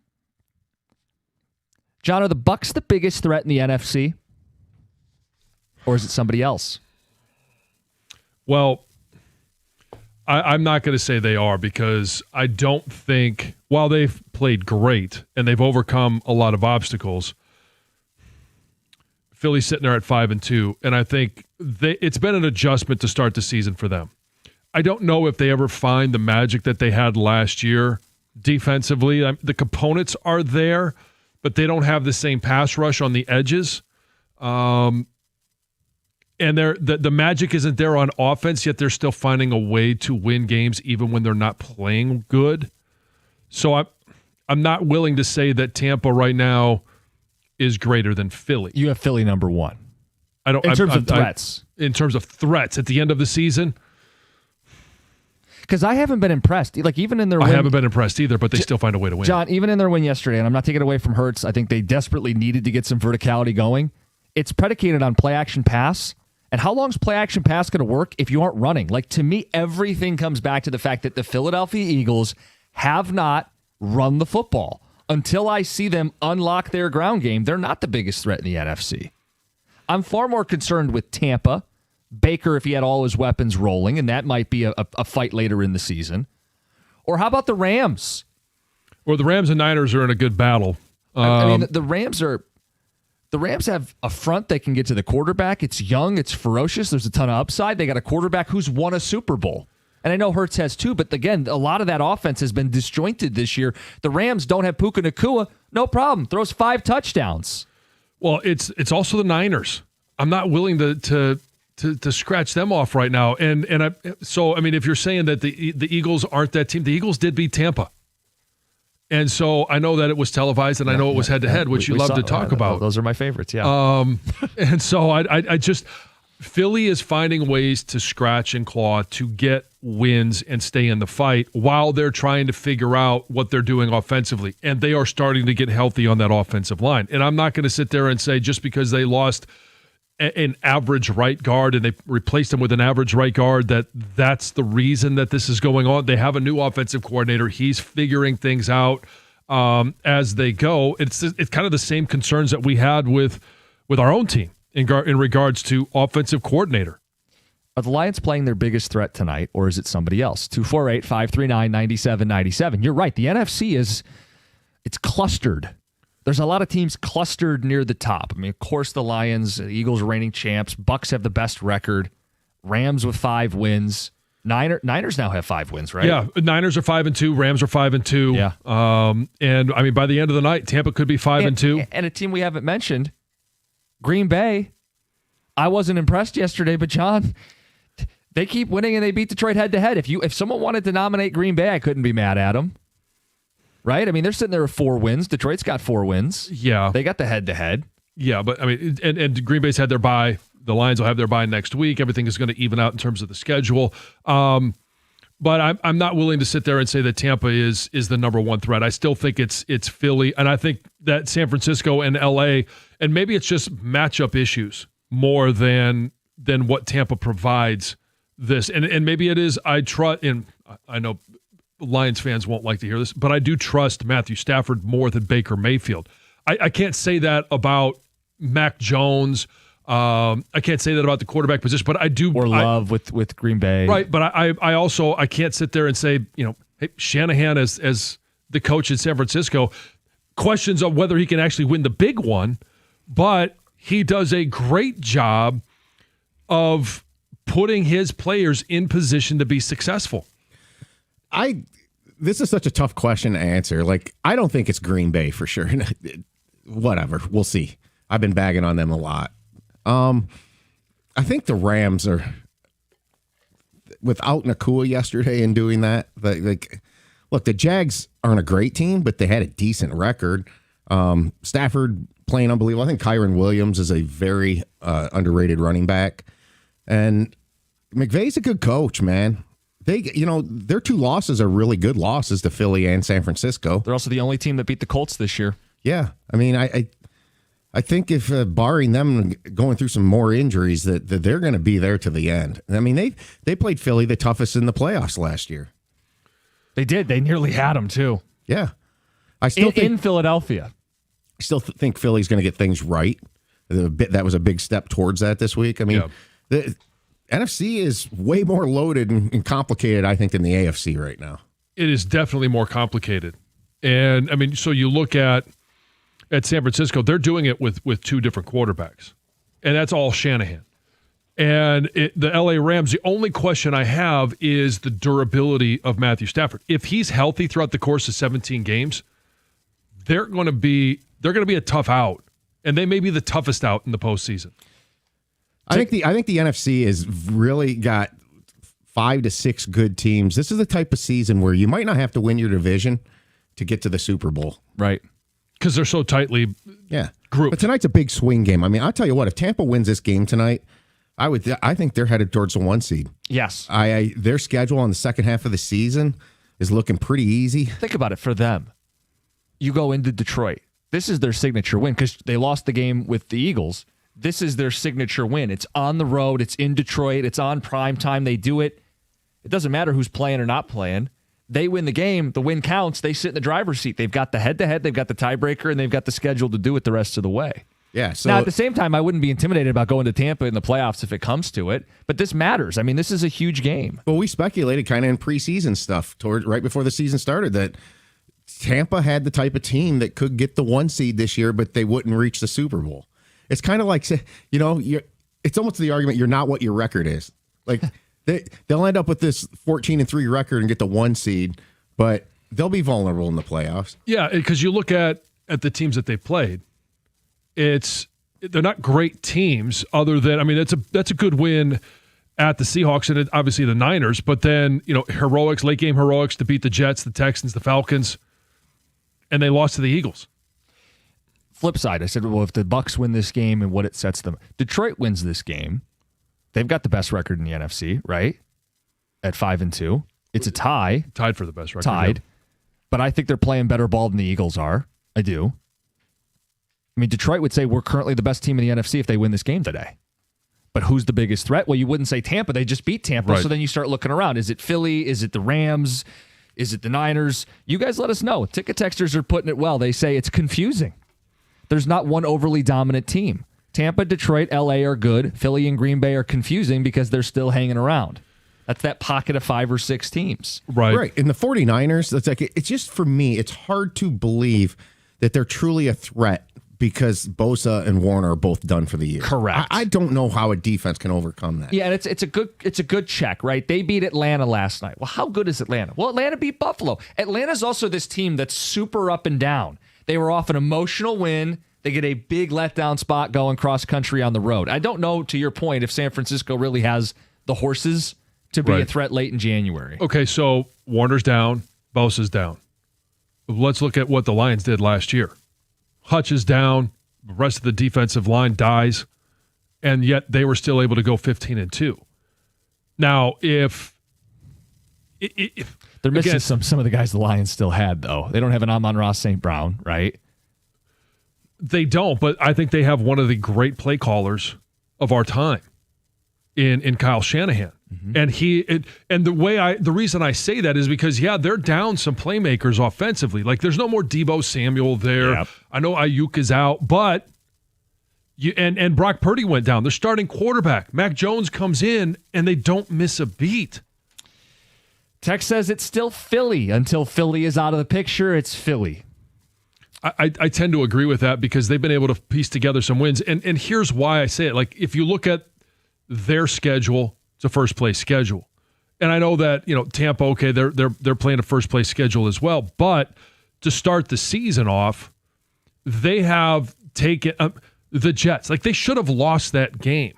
John, are the Bucs the biggest threat in the NFC? Or is it somebody else?
Well, I'm not going to say they are, because I don't think, while they've played great and they've overcome a lot of obstacles, Philly's sitting there at 5-2, and I think it's been an adjustment to start the season for them. I don't know if they ever find the magic that they had last year defensively. The components are there, but they don't have the same pass rush on the edges. And the magic isn't there on offense, yet they're still finding a way to win games even when they're not playing good. So I'm not willing to say that Tampa right now is greater than Philly.
You have Philly number one.
In terms of threats at the end of the season.
Because I haven't been impressed. Like, even in their win,
I haven't been impressed either, but they still find a way to win.
John, even in their win yesterday, and I'm not taking it away from Hurts, I think they desperately needed to get some verticality going. It's predicated on play action pass. And how long is play action pass going to work if you aren't running? Like, to me, everything comes back to the fact that the Philadelphia Eagles have not run the football. Until I see them unlock their ground game, they're not the biggest threat in the NFC. I'm far more concerned with Tampa. Baker, if he had all his weapons rolling, and that might be a fight later in the season. Or how about the Rams?
Or the Rams and Niners are in a good battle.
I mean, the Rams have a front that can get to the quarterback. It's young, it's ferocious. There's a ton of upside. They got a quarterback who's won a Super Bowl. And I know Hurts has too, but again, a lot of that offense has been disjointed this year. The Rams don't have Puka Nacua. No problem. Throws 5 touchdowns.
Well, it's also the Niners. I'm not willing to scratch them off right now. So if you're saying that the Eagles aren't that team, the Eagles did beat Tampa. And so I know that it was televised, and I know it was head-to-head, which you love to talk about.
Those are my favorites, yeah.
And so I just – Philly is finding ways to scratch and claw to get wins and stay in the fight while they're trying to figure out what they're doing offensively. And they are starting to get healthy on that offensive line. And I'm not going to sit there and say just because they lost an average right guard and they replaced him with an average right guard that's the reason that this is going on. They have a new offensive coordinator. He's figuring things out as they go. It's kind of the same concerns that we had with our own team in regards to offensive coordinator.
Are the Lions playing their biggest threat tonight, or is it somebody else? 248-539-9797. You're right. The NFC it's clustered. There's a lot of teams clustered near the top. I mean, of course, the Lions, the Eagles are reigning champs. Bucks have the best record. Rams with 5 wins. Niners now have 5 wins, right?
Yeah, Niners are 5-2. Rams are 5-2.
Yeah.
And I mean, by the end of the night, Tampa could be 5-2.
And a team we haven't mentioned, Green Bay. I wasn't impressed yesterday, but John, they keep winning and they beat Detroit head-to-head. If someone wanted to nominate Green Bay, I couldn't be mad at them. Right? I mean, they're sitting there with 4 wins. Detroit's got 4 wins.
Yeah.
They got the head-to-head.
Yeah, but I mean, and Green Bay's had their bye. The Lions will have their bye next week. Everything is going to even out in terms of the schedule. But I'm not willing to sit there and say that Tampa is the number one threat. I still think it's Philly, and I think that San Francisco and LA, and maybe it's just matchup issues more than what Tampa provides this. And maybe it is, I know Lions fans won't like to hear this, but I do trust Matthew Stafford more than Baker Mayfield. I can't say that about Mac Jones. I can't say that about the quarterback position, but I do.
Or Love with Green Bay.
Right, but I also can't sit there and say, hey, Shanahan as the coach in San Francisco, questions of whether he can actually win the big one, but he does a great job of putting his players in position to be successful.
This is such a tough question to answer. Like, I don't think it's Green Bay for sure. Whatever, we'll see. I've been bagging on them a lot. I think the Rams are, without Nacua yesterday and doing that. Look, the Jags aren't a great team, but they had a decent record. Stafford playing unbelievable. I think Kyron Williams is a very underrated running back, and McVay's a good coach, man. Their 2 losses are really good losses to Philly and San Francisco.
They're also the only team that beat the Colts this year.
Yeah, I mean, I think if barring them going through some more injuries, that they're going to be there to the end. I mean, they played Philly the toughest in the playoffs last year.
They did. They nearly had them too.
Yeah, I still think
in Philadelphia.
I still think Philly's going to get things right. That was a big step towards that this week. I mean, the NFC is way more loaded and complicated, I think, than the AFC right now.
It is definitely more complicated. And, I mean, so you look at San Francisco, they're doing it with two different quarterbacks. And that's all Shanahan. And the LA Rams, the only question I have is the durability of Matthew Stafford. If he's healthy throughout the course of 17 games, they're going to be a tough out. And they may be the toughest out in the postseason.
I think the NFC has really got 5 to 6 good teams. This is the type of season where you might not have to win your division to get to the Super Bowl.
Right.
Because they're so tightly grouped.
But tonight's a big swing game. I mean, I'll tell you what, if Tampa wins this game tonight, I think they're headed towards the 1 seed.
Yes.
Their schedule on the second half of the season is looking pretty easy.
Think about it for them. You go into Detroit. This is their signature win because they lost the game with the Eagles. This is their signature win. It's on the road. It's in Detroit. It's on prime time. They do it. It doesn't matter who's playing or not playing. They win the game. The win counts. They sit in the driver's seat. They've got the head-to-head. They've got the tiebreaker, and they've got the schedule to do it the rest of the way.
Yeah. So
now, at the same time, I wouldn't be intimidated about going to Tampa in the playoffs if it comes to it. But this matters. I mean, this is a huge game.
Well, we speculated kind of in preseason stuff right before the season started that Tampa had the type of team that could get the 1 seed this year, but they wouldn't reach the Super Bowl. It's kind of like, it's almost the argument you're not what your record is. Like they'll end up with this 14-3 record and get the 1 seed, but they'll be vulnerable in the playoffs.
Yeah, because you look at the teams that they played, they're not great teams. Other than that's a good win at the Seahawks and obviously the Niners, but then late game heroics to beat the Jets, the Texans, the Falcons. And they lost to the Eagles.
Flip side, I said, well, if the Bucs win this game and what it sets them, Detroit wins this game. They've got the best record in the NFC, right? At 5-2, it's a tie.
Tied for the best record.
Tied,
yeah.
But I think they're playing better ball than the Eagles are. I do. I mean, Detroit would say we're currently the best team in the NFC if they win this game today. But who's the biggest threat? Well, you wouldn't say Tampa. They just beat Tampa. Right. So then you start looking around. Is it Philly? Is it the Rams? Is it the Niners? You guys let us know. Ticket texters are putting it well. They say it's confusing. There's not one overly dominant team. Tampa, Detroit, LA are good. Philly and Green Bay are confusing because they're still hanging around. That's that pocket of 5 or 6 teams.
Right. And the 49ers, it's just, for me, it's hard to believe that they're truly a threat because Bosa and Warner are both done for the year.
Correct.
I don't know how a defense can overcome that.
Yeah, and it's a good check, right? They beat Atlanta last night. Well, how good is Atlanta? Well, Atlanta beat Buffalo. Atlanta's also this team that's super up and down. They were off an emotional win. They get a big letdown spot going cross country on the road. I don't know, to your point, if San Francisco really has the horses to be a threat late in January.
Okay, so Warner's down, Bosa's down. Let's look at what the Lions did last year. Hutch is down, the rest of the defensive line dies, and yet they were still able to go 15-2. Now, if
they're missing some of the guys the Lions still had, though. They don't have an Amon-Ra St. Brown, right?
They don't, but I think they have one of the great play callers of our time in Kyle Shanahan. Mm-hmm. And the reason I say that is because they're down some playmakers offensively. Like there's no more Deebo Samuel there. Yep. I know Ayuk is out, but and Brock Purdy went down. Their starting quarterback, Mac Jones, comes in and they don't miss a beat.
Tex says it's still Philly until Philly is out of the picture. It's Philly.
I tend to agree with that because they've been able to piece together some wins. And here's why I say it. Like if you look at their schedule, it's a first place schedule. And I know that, Tampa, okay, they're playing a first place schedule as well. But to start the season off, they have taken the Jets. Like they should have lost that game.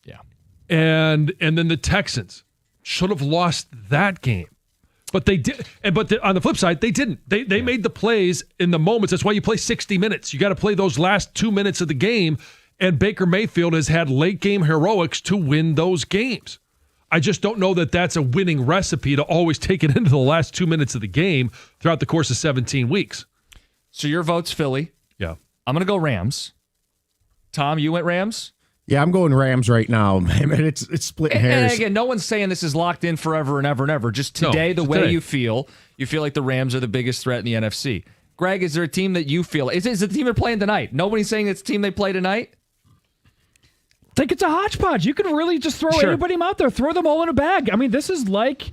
Yeah.
And then the Texans should have lost that game. But they did. But on the flip side, they didn't. They made the plays in the moments. That's why you play 60 minutes. You got to play those last 2 minutes of the game. And Baker Mayfield has had late game heroics to win those games. I just don't know that that's a winning recipe to always take it into the last 2 minutes of the game throughout the course of 17 weeks.
So your vote's Philly.
Yeah.
I'm going to go Rams. Tom, you went Rams?
Yeah, I'm going Rams right now. Man, it's splitting
And
hairs.
again, no one's saying this is locked in forever and ever and ever. Just today, the way
today.
you feel like the Rams are the biggest threat in the NFC. Greg, is there a team that you feel is it the team they're playing tonight? Nobody's saying it's the team they play tonight.
I think it's a hodgepodge. You can really just throw anybody out there, throw them all in a bag. I mean, this is like,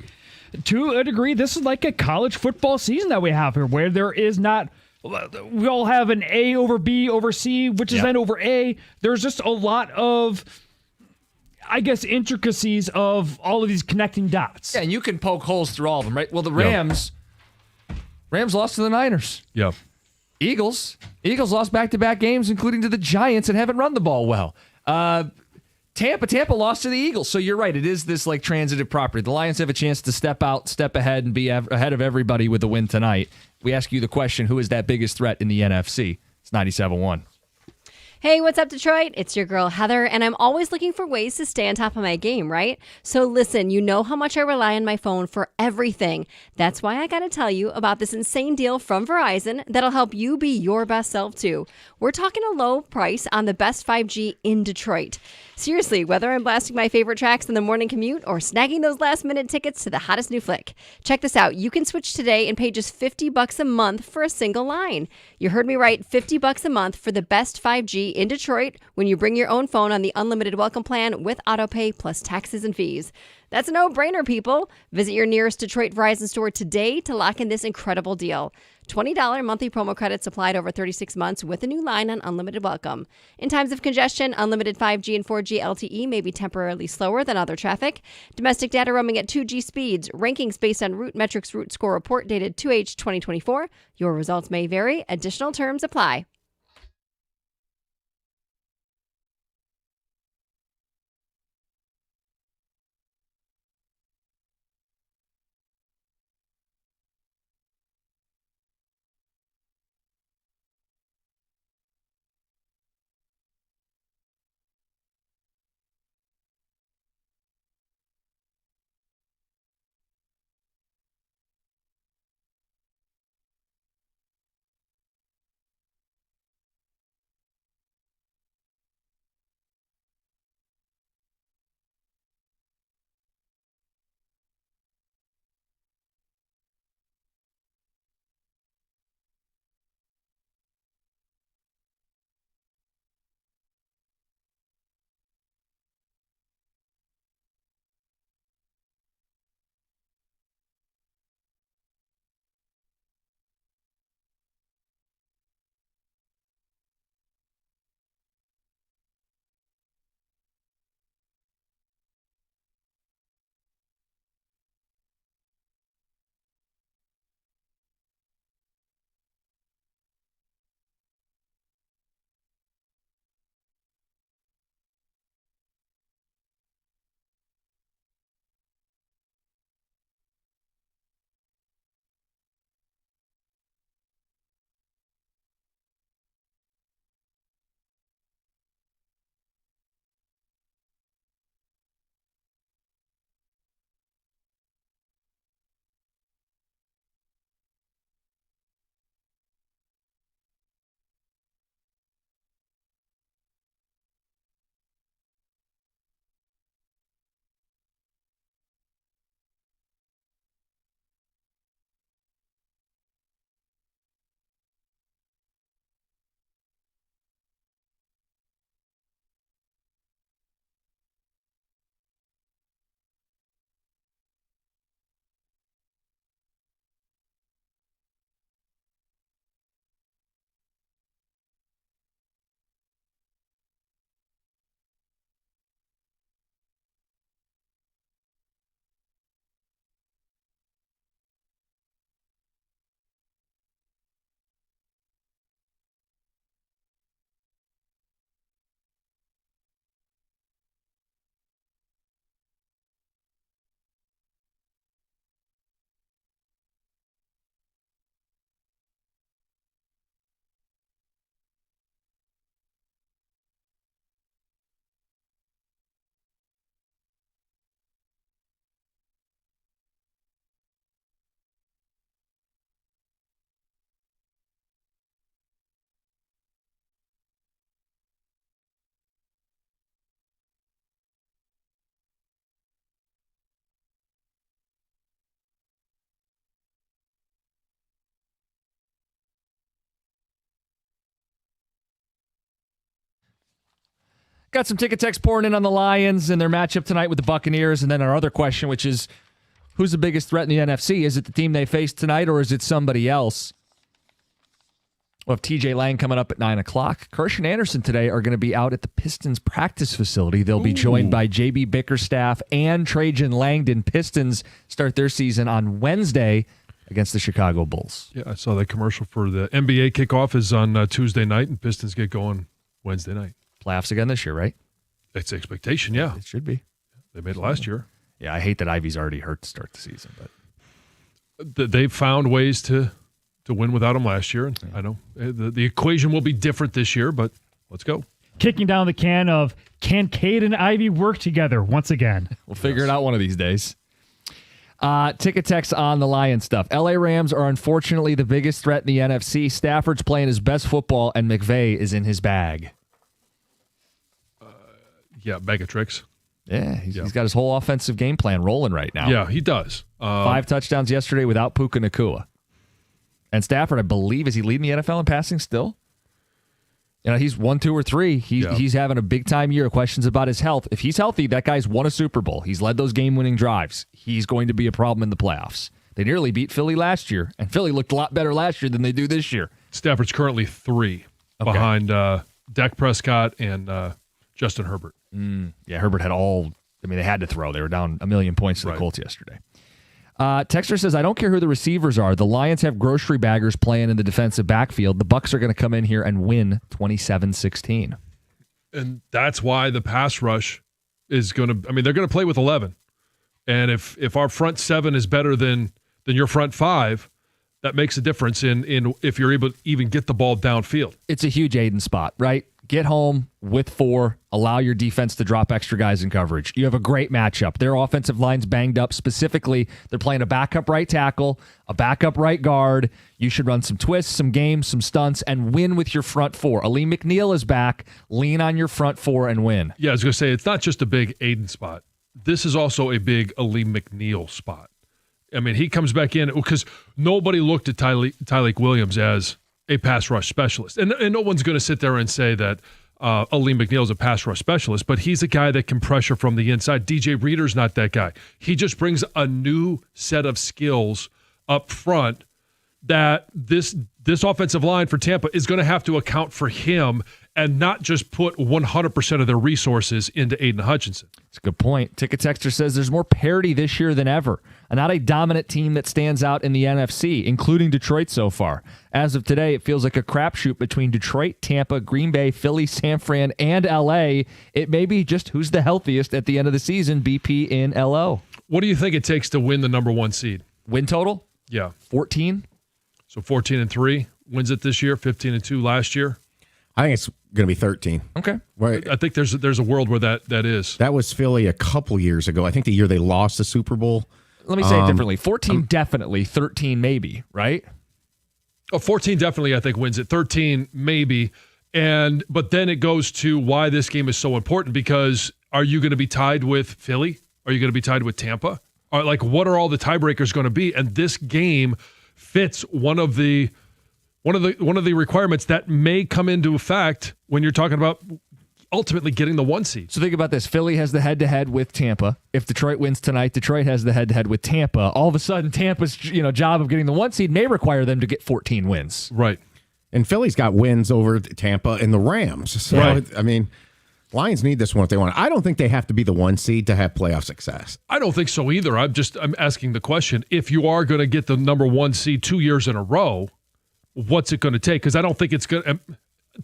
to a degree, this is like a college football season that we have here, where there is not. We all have an A over B over C, which is then over A. There's just a lot of, I guess, intricacies of all of these connecting dots.
Yeah, and you can poke holes through all of them, right? Well, the Rams lost to the Niners.
Yeah.
Eagles lost back-to-back games, including to the Giants, and haven't run the ball well. Tampa lost to the Eagles. So you're right. It is this like transitive property. The Lions have a chance to step ahead, and be ahead of everybody with the win tonight. We ask you the question, who is that biggest threat in the NFC? It's 97-1.
Hey, what's up, Detroit? It's your girl, Heather, and I'm always looking for ways to stay on top of my game, right? So listen, you know how much I rely on my phone for everything. That's why I gotta tell you about this insane deal from Verizon that'll help you be your best self, too. We're talking a low price on the best 5G in Detroit. Seriously, whether I'm blasting my favorite tracks in the morning commute or snagging those last-minute tickets to the hottest new flick. Check this out. You can switch today and pay just $50 a month for a single line. You heard me right, $50 a month for the best 5G in Detroit when you bring your own phone on the unlimited welcome plan with autopay plus taxes and fees. That's a no-brainer, people. Visit your nearest Detroit Verizon store today to lock in this incredible deal. $20 monthly promo credits applied over 36 months with a new line on unlimited welcome. In times of congestion, unlimited 5G and 4G LTE may be temporarily slower than other traffic. Domestic data roaming at 2G speeds. Rankings based on Root Metrics Root Score report dated 2H 2024. Your results may vary. Additional terms apply.
Got some ticket text pouring in on the Lions and their matchup tonight with the Buccaneers. And then our other question, which is, who's the biggest threat in the NFC? Is it the team they face tonight, or is it somebody else? We'll have TJ Lang coming up at 9 o'clock. Kirsch and Anderson today are going to be out at the Pistons practice facility. They'll be joined by J.B. Bickerstaff and Trajan Langdon. Pistons start their season on Wednesday against the Chicago Bulls.
Yeah, I saw that commercial for the NBA kickoff is on Tuesday night, and Pistons get going Wednesday night.
Playoffs again this year, right?
It's the expectation, yeah.
It should be.
They made it last year.
Yeah, I hate that Ivy's already hurt to start the season, but
They've found ways to win without him last year. And I know the equation will be different this year, but let's go.
Kicking down the can of, can Cade and Ivy work together once again?
We'll figure it out one of these days. Ticket text on the Lions stuff. LA Rams are unfortunately the biggest threat in the NFC. Stafford's playing his best football, and McVay is in his bag.
Yeah, bag of tricks.
Yeah, he's got his whole offensive game plan rolling right now.
Yeah, he does.
5 touchdowns yesterday without Puka Nacua. And Stafford, I believe, is he leading the NFL in passing still? You know, he's 1, 2, or 3. He's having a big-time year. Questions about his health. If he's healthy, that guy's won a Super Bowl. He's led those game-winning drives. He's going to be a problem in the playoffs. They nearly beat Philly last year, and Philly looked a lot better last year than they do this year.
Stafford's currently 3 behind Dak Prescott and Justin Herbert.
Yeah, Herbert had they had to throw. They were down 1 million points to the Colts yesterday. Texter says, I don't care who the receivers are. The Lions have grocery baggers playing in the defensive backfield. The Bucs are going to come in here and win 27-16.
And that's why the pass rush is going to – I mean, they're going to play with 11. And if our front 7 is better than your front 5, that makes a difference in if you're able to even get the ball downfield.
It's a huge Aiden spot, right? Get home with 4, allow your defense to drop extra guys in coverage. You have a great matchup. Their offensive line's banged up. Specifically, they're playing a backup right tackle, a backup right guard. You should run some twists, some games, some stunts, and win with your front 4. Aleem McNeil is back. Lean on your front 4 and win.
Yeah, I was going to say, it's not just a big Aiden spot. This is also a big Aleem McNeil spot. I mean, he comes back in because nobody looked at Tyleik Williams as a pass rush specialist. And no one's going to sit there and say that Aleem McNeil is a pass rush specialist, but he's a guy that can pressure from the inside. DJ Reader's not that guy. He just brings a new set of skills up front that this offensive line for Tampa is going to have to account for him and not just put 100% of their resources into Aiden Hutchinson.
That's a good point. Ticket Texter says there's more parity this year than ever. And not a dominant team that stands out in the NFC, including Detroit so far. As of today, it feels like a crapshoot between Detroit, Tampa, Green Bay, Philly, San Fran, and LA. It may be just who's the healthiest at the end of the season, BP in LO.
What do you think it takes to win the number 1 seed?
Win total?
Yeah.
14.
So 14-3 wins it this year, 15-2 last year.
I think it's going to be 13.
Okay.
Right.
I think there's a world where that is.
That was Philly a couple years ago. I think the year they lost the Super Bowl.
Let me say it differently. 14 definitely, 13 maybe, right?
14 definitely, I think, wins it. 13 maybe. But then it goes to why this game is so important, because are you going to be tied with Philly? Are you going to be tied with Tampa? What are all the tiebreakers going to be? And this game fits one of the requirements that may come into effect when you're talking about ultimately getting the 1 seed.
So think about this. Philly has the head-to-head with Tampa. If Detroit wins tonight, Detroit has the head-to-head with Tampa. All of a sudden, Tampa's job of getting the 1 seed may require them to get 14 wins.
Right.
And Philly's got wins over Tampa and the Rams. So,
right.
I mean, Lions need this one if they want. I don't think they have to be the 1 seed to have playoff success.
I don't think so either. I'm asking the question, if you are going to get the number 1 seed 2 years in a row, what's it going to take? Because I don't think it's going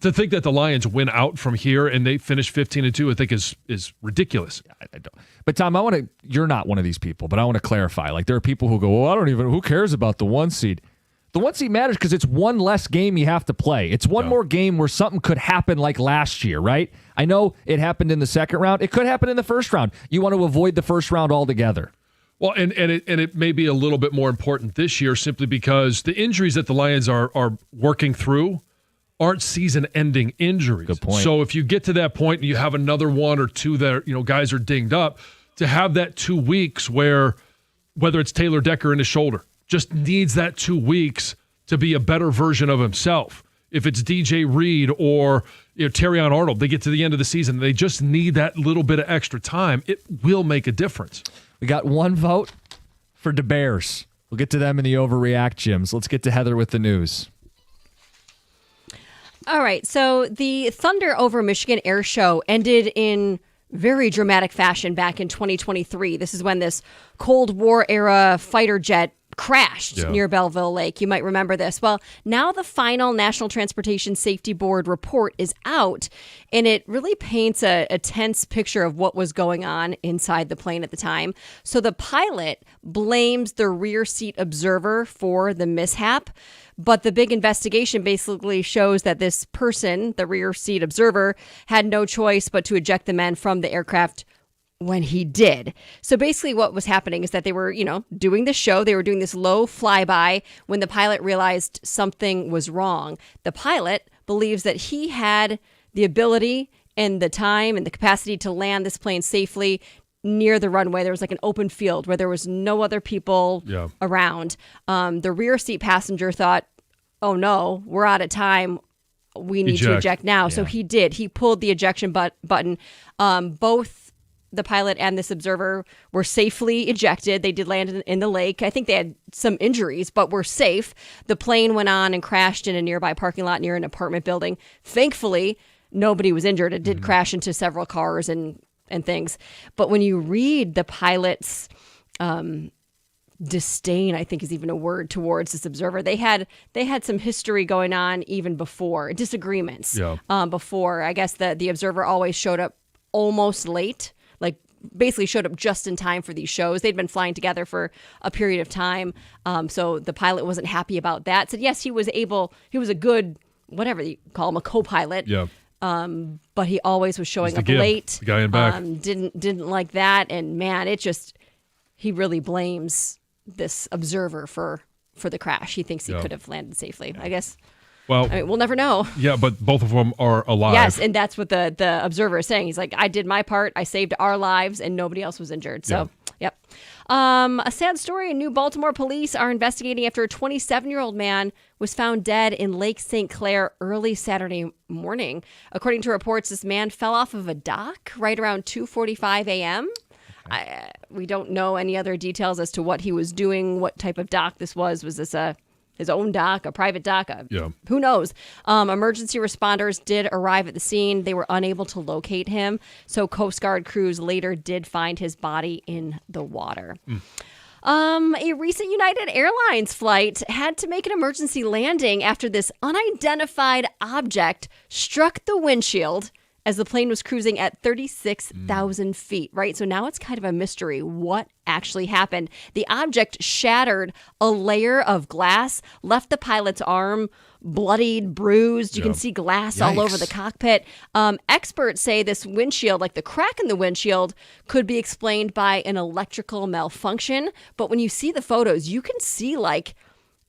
to think that the Lions win out from here and they finish 15-2. I think is ridiculous.
I don't. But Tom, you're not one of these people, but I want to clarify. Like, there are people who go, well, who cares about the 1 seed? The 1 seed matters because it's one less game you have to play. It's one more game where something could happen like last year, right? I know it happened in the second round. It could happen in the first round. You want to avoid the first round altogether.
Well, and it may be a little bit more important this year simply because the injuries that the Lions are working through aren't season-ending injuries.
Good point.
So if you get to that point and you have another 1 or 2 that guys are dinged up, to have that 2 weeks where whether it's Taylor Decker in his shoulder just needs that 2 weeks to be a better version of himself. if it's DJ Reed or Terrion Arnold, they get to the end of the season, they just need that little bit of extra time. It will make a difference.
We got one vote for the Bears. We'll get to them in the overreact, Jims. Let's get to Heather with the news.
All right, so the Thunder over Michigan Air Show ended in very dramatic fashion back in 2023. This is when this Cold War era fighter jet crashed near Belleville Lake. You might remember this. Well, now the final National Transportation Safety Board report is out, and it really paints a tense picture of what was going on inside the plane at the time. So the pilot blames the rear seat observer for the mishap, but the big investigation basically shows that this person, the rear seat observer, had no choice but to eject the men from the aircraft when he did. So basically what was happening is that they were, doing this show. They were doing this low flyby when the pilot realized something was wrong. The pilot believes that he had the ability and the time and the capacity to land this plane safely near the runway. There was like an open field where there was no other people around. The rear seat passenger thought, oh no, we're out of time. We need to eject now. Yeah. So he did. He pulled the ejection button. Both the pilot and this observer were safely ejected. They did land in the lake. I think they had some injuries, but were safe. The plane went on and crashed in a nearby parking lot near an apartment building. Thankfully, nobody was injured. It did crash into several cars and things. But when you read the pilot's disdain, I think is even a word, towards this observer, they had some history going on even before, disagreements before. I guess the observer always showed up almost late, like basically showed up just in time for these shows. They'd been flying together for a period of time. So the pilot wasn't happy about that. Said, yes, he was a good, whatever you call him, a co-pilot. Yeah. But he always was showing up late.
The guy in back.
Didn't like that. And man, he really blames this observer for the crash. He thinks he could have landed safely. I guess. Well, we'll never know.
Yeah, but both of them are alive.
Yes, and that's what the observer is saying. He's like, I did my part. I saved our lives, and nobody else was injured. So, yep. A sad story. New Baltimore police are investigating after a 27-year-old man was found dead in Lake St. Clair early Saturday morning. According to reports, this man fell off of a dock right around 2:45 a.m. We don't know any other details as to what he was doing, what type of dock this was. Was this his own dock, a private dock? Who knows? Emergency responders did arrive at the scene. They were unable to locate him. So Coast Guard crews later did find his body in the water. A recent United Airlines flight had to make an emergency landing after this unidentified object struck the windshield as the plane was cruising at 36,000 feet, right? So now it's kind of a mystery what actually happened. The object shattered a layer of glass, left the pilot's arm bloodied, bruised. You can see glass all over the cockpit. Experts say this windshield, like the crack in the windshield, could be explained by an electrical malfunction. But when you see the photos, you can see like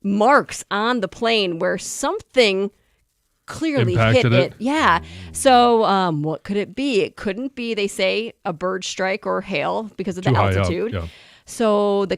marks on the plane where something clearly
impacted
hit it. Yeah. So what could it be? It couldn't be, they say, a bird strike or hail because of the altitude. So the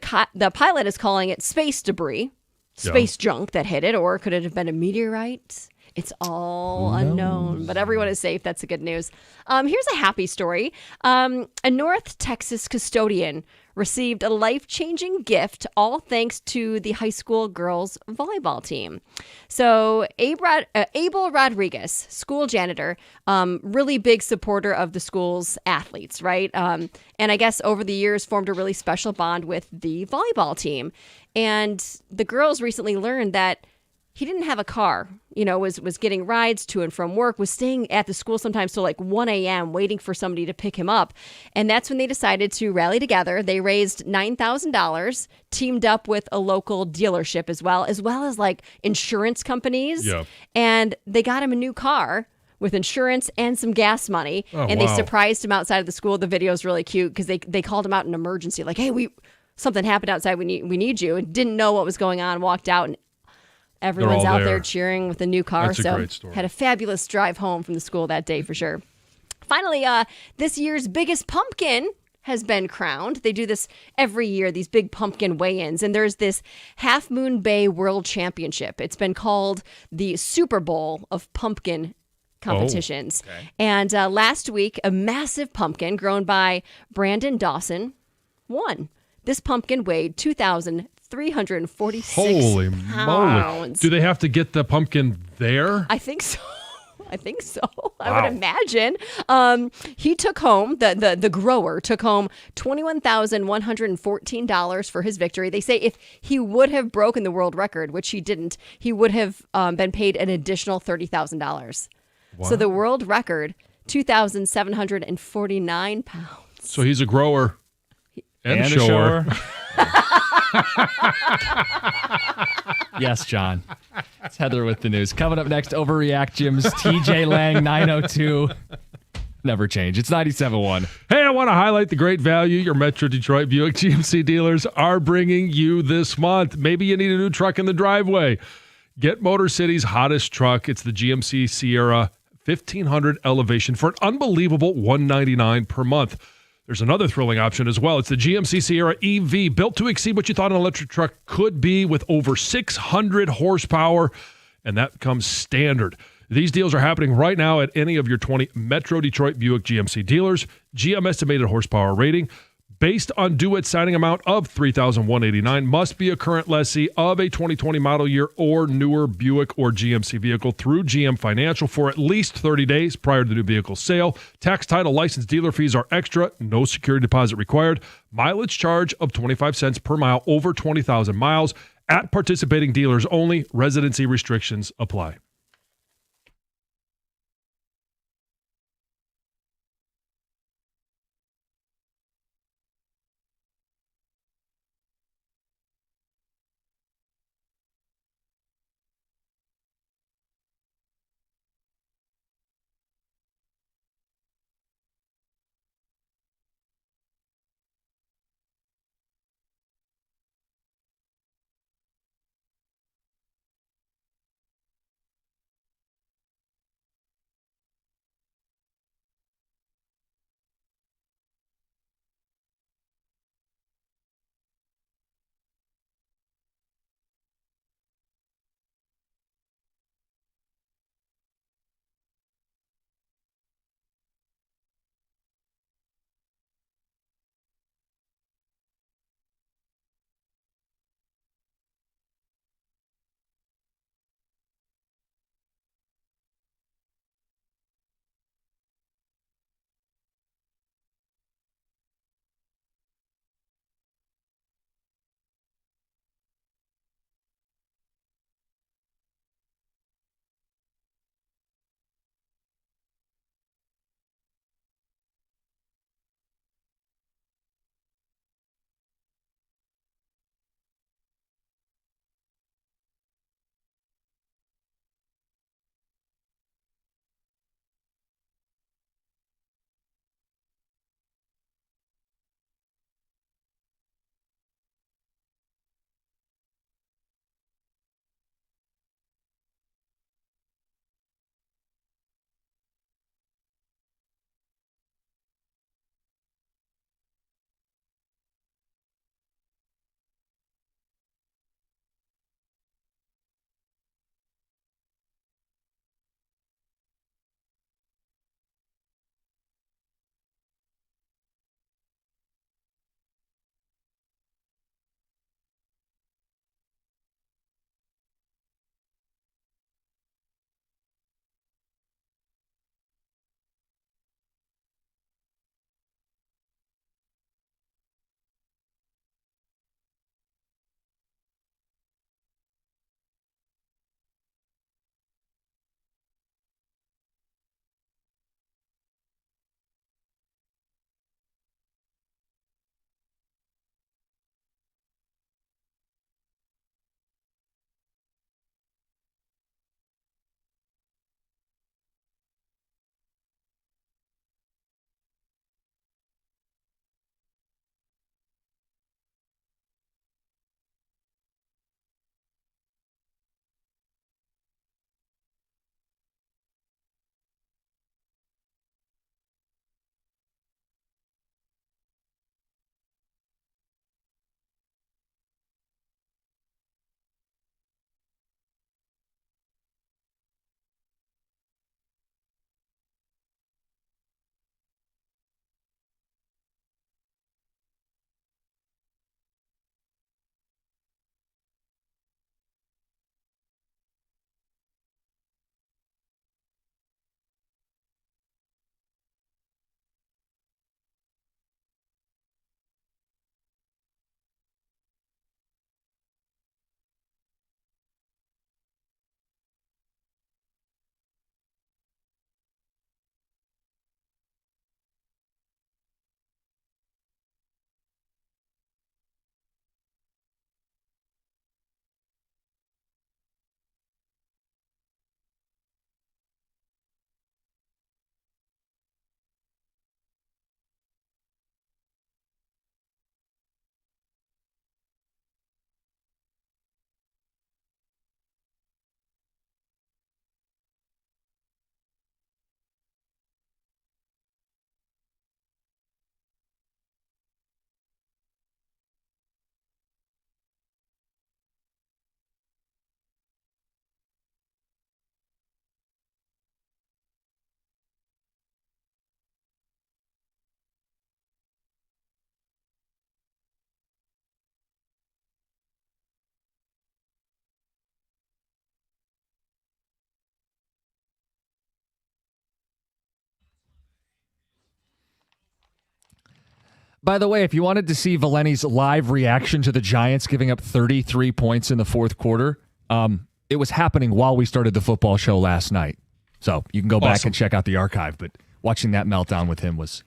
pilot is calling it space debris, space junk that hit it, or could it have been a meteorite? It's all unknown, but everyone is safe. That's the good news. Here's a happy story. A North Texas custodian received a life-changing gift, all thanks to the high school girls volleyball team. So Abel Rodriguez, school janitor, really big supporter of the school's athletes, right? And I guess over the years formed a really special bond with the volleyball team. And the girls recently learned that he didn't have a car, was getting rides to and from work, was staying at the school sometimes till like 1 a.m. waiting for somebody to pick him up. And that's when they decided to rally together. They raised $9,000, teamed up with a local dealership as well as like insurance companies. Yeah. And they got him a new car with insurance and some gas money. They surprised him outside of the school. The video is really cute because they called him out in emergency. Like, hey, something happened outside. We need you. And didn't know what was going on. Walked out and everyone's out there cheering with a new car.
That's a great story.
Had a fabulous drive home from the school that day for sure. Finally, this year's biggest pumpkin has been crowned. They do this every year, these big pumpkin weigh-ins, and there's this Half Moon Bay World Championship. It's been called the Super Bowl of pumpkin competitions.
Oh, okay.
And last week, a massive pumpkin grown by Brandon Dawson won. This pumpkin weighed 2,346
Holy
pounds.
moly. Do they have to get the pumpkin there?
I think so. I think so. I
Wow.
would imagine. He took home, the grower took home $21,114 for his victory. They say if he would have broken the world record, which he didn't, he would have been paid an additional $30,000. So the world record, 2,749 pounds.
So he's a grower and a shower.
Yes, John. It's Heather with the news. Coming up next, Overreact Jim's TJ Lang 902. Never change. It's 97.1.
Hey, I want to highlight the great value your Metro Detroit Buick GMC dealers are bringing you this month. Maybe you need a new truck in the driveway. Get Motor City's hottest truck. It's the GMC Sierra 1500 Elevation for an unbelievable $199 per month. There's another thrilling option as well. It's the GMC Sierra EV, built to exceed what you thought an electric truck could be, with over 600 horsepower, and that comes standard. These deals are happening right now at any of your 20 Metro Detroit Buick GMC dealers. GM estimated horsepower rating based on due-it signing amount of $3,189 must be a current lessee of a 2020 model year or newer Buick or GMC vehicle through GM Financial for at least 30 days prior to the new vehicle sale. Tax, title, license, dealer fees are extra. No security deposit required. Mileage charge of 25 cents per mile over 20,000 miles. At participating dealers only. Residency restrictions apply.
By the way, if you wanted to see Valenti's live reaction to the Giants giving up 33 points in the fourth quarter, it was happening while we started the football show last night. So you can go back and check out the archive, but watching that meltdown with him was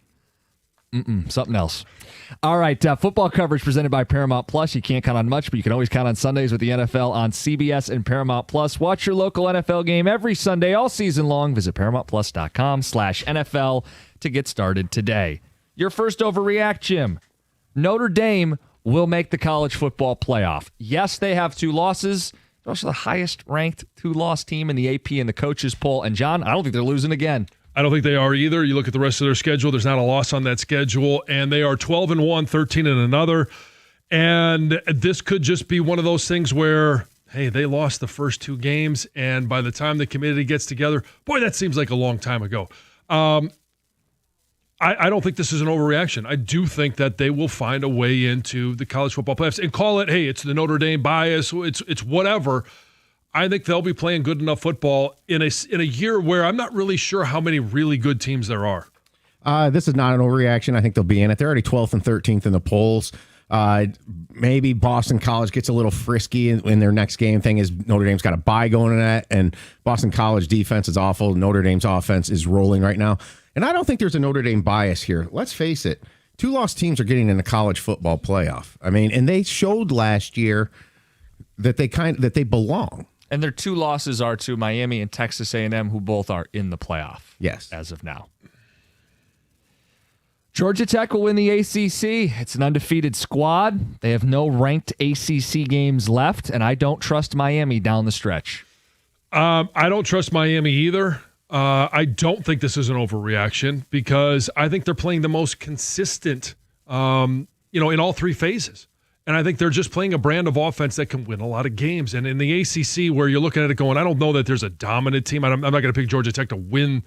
something else. All right, football coverage presented by Paramount Plus. You can't count on much, but you can always count on Sundays with the NFL on CBS and Paramount Plus. Watch your local NFL game every Sunday all season long. Visit ParamountPlus.com/NFL to get started today. Your first overreact, Jim. Notre Dame will make the college football playoff. Yes, they have 2 losses. They're also the highest-ranked 2-loss team in the AP and the coaches poll. And, John, I don't think they're losing again.
I don't think they are either. You look at the rest of their schedule, there's not a loss on that schedule, and they are 12-1, 13 in another. And this could just be one of those things where, hey, they lost the first 2 games, and by the time the committee gets together, boy, that seems like a long time ago. I don't think this is an overreaction. I do think that they will find a way into the college football playoffs and call it, hey, it's the Notre Dame bias, it's whatever. I think they'll be playing good enough football in a year where I'm not really sure how many really good teams there are.
This is not an overreaction. I think they'll be in it. They're already 12th and 13th in the polls. Maybe Boston College gets a little frisky in their next game. Thing is, Notre Dame's got a bye going in that, and Boston College defense is awful. Notre Dame's offense is rolling right now. And I don't think there's a Notre Dame bias here. Let's face it. 2-loss teams are getting in the college football playoff. I mean, and they showed last year that they belong.
And their 2 losses are to Miami and Texas A&M, who both are in the playoff.
Yes.
As of now. Georgia Tech will win the ACC. It's an undefeated squad. They have no ranked ACC games left, and I don't trust Miami down the stretch.
I don't trust Miami either. I don't think this is an overreaction because I think they're playing the most consistent, in all 3 phases. And I think they're just playing a brand of offense that can win a lot of games. And in the ACC, where you're looking at it going, I don't know that there's a dominant team. I'm not going to pick Georgia Tech to win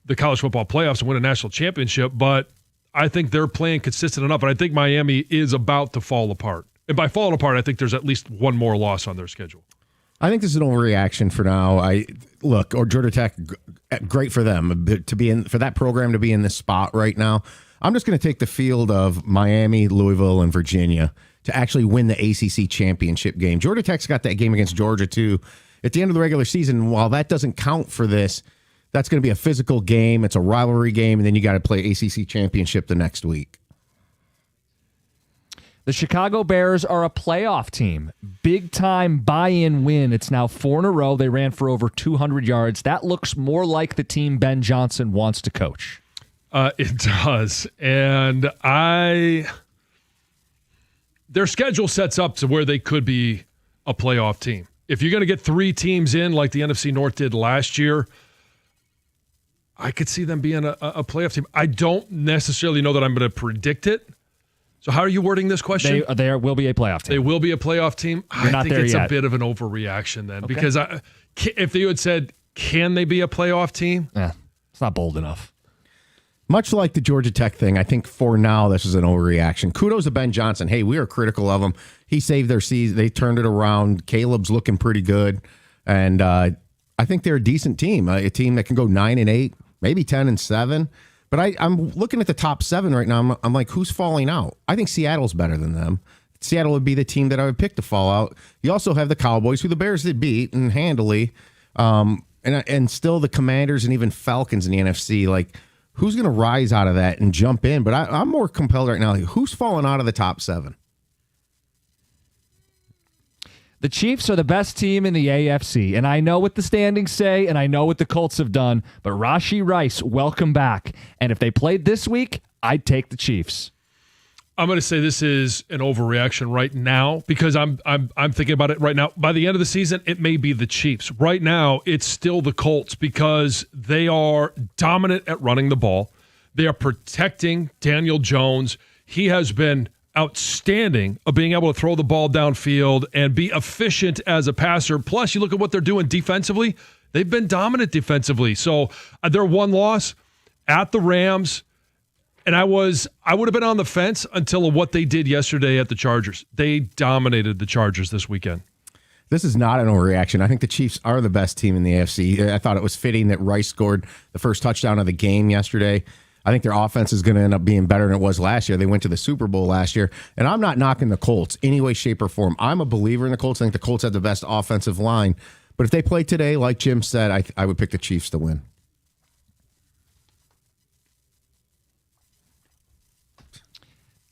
the college football playoffs and win a national championship, but I think they're playing consistent enough. And I think Miami is about to fall apart. And by falling apart, I think there's at least 1 more loss on their schedule.
I think this is an overreaction for now. Georgia Tech, great for them to be in, for that program to be in this spot right now. I'm just going to take the field of Miami, Louisville, and Virginia to actually win the ACC championship game. Georgia Tech's got that game against Georgia too at the end of the regular season. While that doesn't count for this, that's going to be a physical game. It's a rivalry game, and then you got to play ACC championship the next week.
The Chicago Bears are a playoff team. Big-time buy-in win. It's now 4 in a row. They ran for over 200 yards. That looks more like the team Ben Johnson wants to coach.
It does. And their schedule sets up to where they could be a playoff team. If you're going to get 3 teams in like the NFC North did last year, I could see them being a playoff team. I don't necessarily know that I'm going to predict it. So how are you wording this question?
They will be a playoff team.
They will be a playoff team.
You're not
think
there
it's
yet.
a bit of an overreaction then.
Okay.
Because if they had said, can they be a playoff team?
It's not bold enough.
Much like the Georgia Tech thing, I think for now this is an overreaction. Kudos to Ben Johnson. Hey, we are critical of him. He saved their season. They turned it around. Caleb's looking pretty good. And I think they're a decent team, a team that can go 9-8, maybe 10-7. But I'm looking at the top 7 right now. I'm like, who's falling out? I think Seattle's better than them. Seattle would be the team that I would pick to fall out. You also have the Cowboys, who the Bears did beat and handily, and still the Commanders and even Falcons in the NFC. Like, who's going to rise out of that and jump in? But I'm more compelled right now. Like, who's falling out of the top 7?
The Chiefs are the best team in the AFC, and I know what the standings say, and I know what the Colts have done, but Rashee Rice, welcome back. And if they played this week, I'd take the Chiefs.
I'm going to say this is an overreaction right now because I'm thinking about it right now. By the end of the season, it may be the Chiefs. Right now, it's still the Colts because they are dominant at running the ball. They are protecting Daniel Jones. He has been outstanding of being able to throw the ball downfield and be efficient as a passer. Plus, you look at what they're doing defensively. They've been dominant defensively. So their 1 loss at the Rams, and I would have been on the fence until what they did yesterday at the Chargers. They dominated the Chargers this weekend.
This is not an overreaction. I think the Chiefs are the best team in the AFC. I thought it was fitting that Rice scored the first touchdown of the game yesterday. I think their offense is going to end up being better than it was last year. They went to the Super Bowl last year, and I'm not knocking the Colts any way, shape, or form. I'm a believer in the Colts. I think the Colts have the best offensive line. But if they play today, like Jim said, I would pick the Chiefs to win.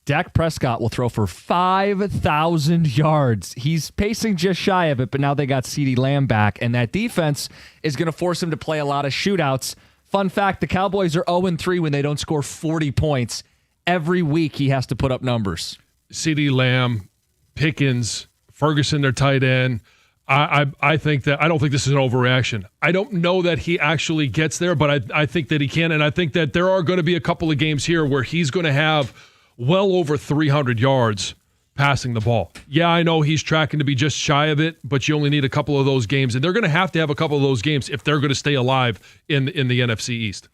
Dak Prescott will throw for 5,000 yards. He's pacing just shy of it, but now they got CeeDee Lamb back, and that defense is going to force him to play a lot of shootouts. Fun fact, the Cowboys are 0-3 when they don't score 40 points. Every week he has to put up numbers.
CeeDee Lamb, Pickens, Ferguson, their tight end. I think that I don't think this is an overreaction. I don't know that he actually gets there, but I think that he can, and I think that there are going to be a couple of games here where he's going to have well over 300 yards passing the ball. Yeah, I know he's tracking to be just shy of it, but you only need a couple of those games, and they're going to have a couple of those games if they're going to stay alive in the NFC East.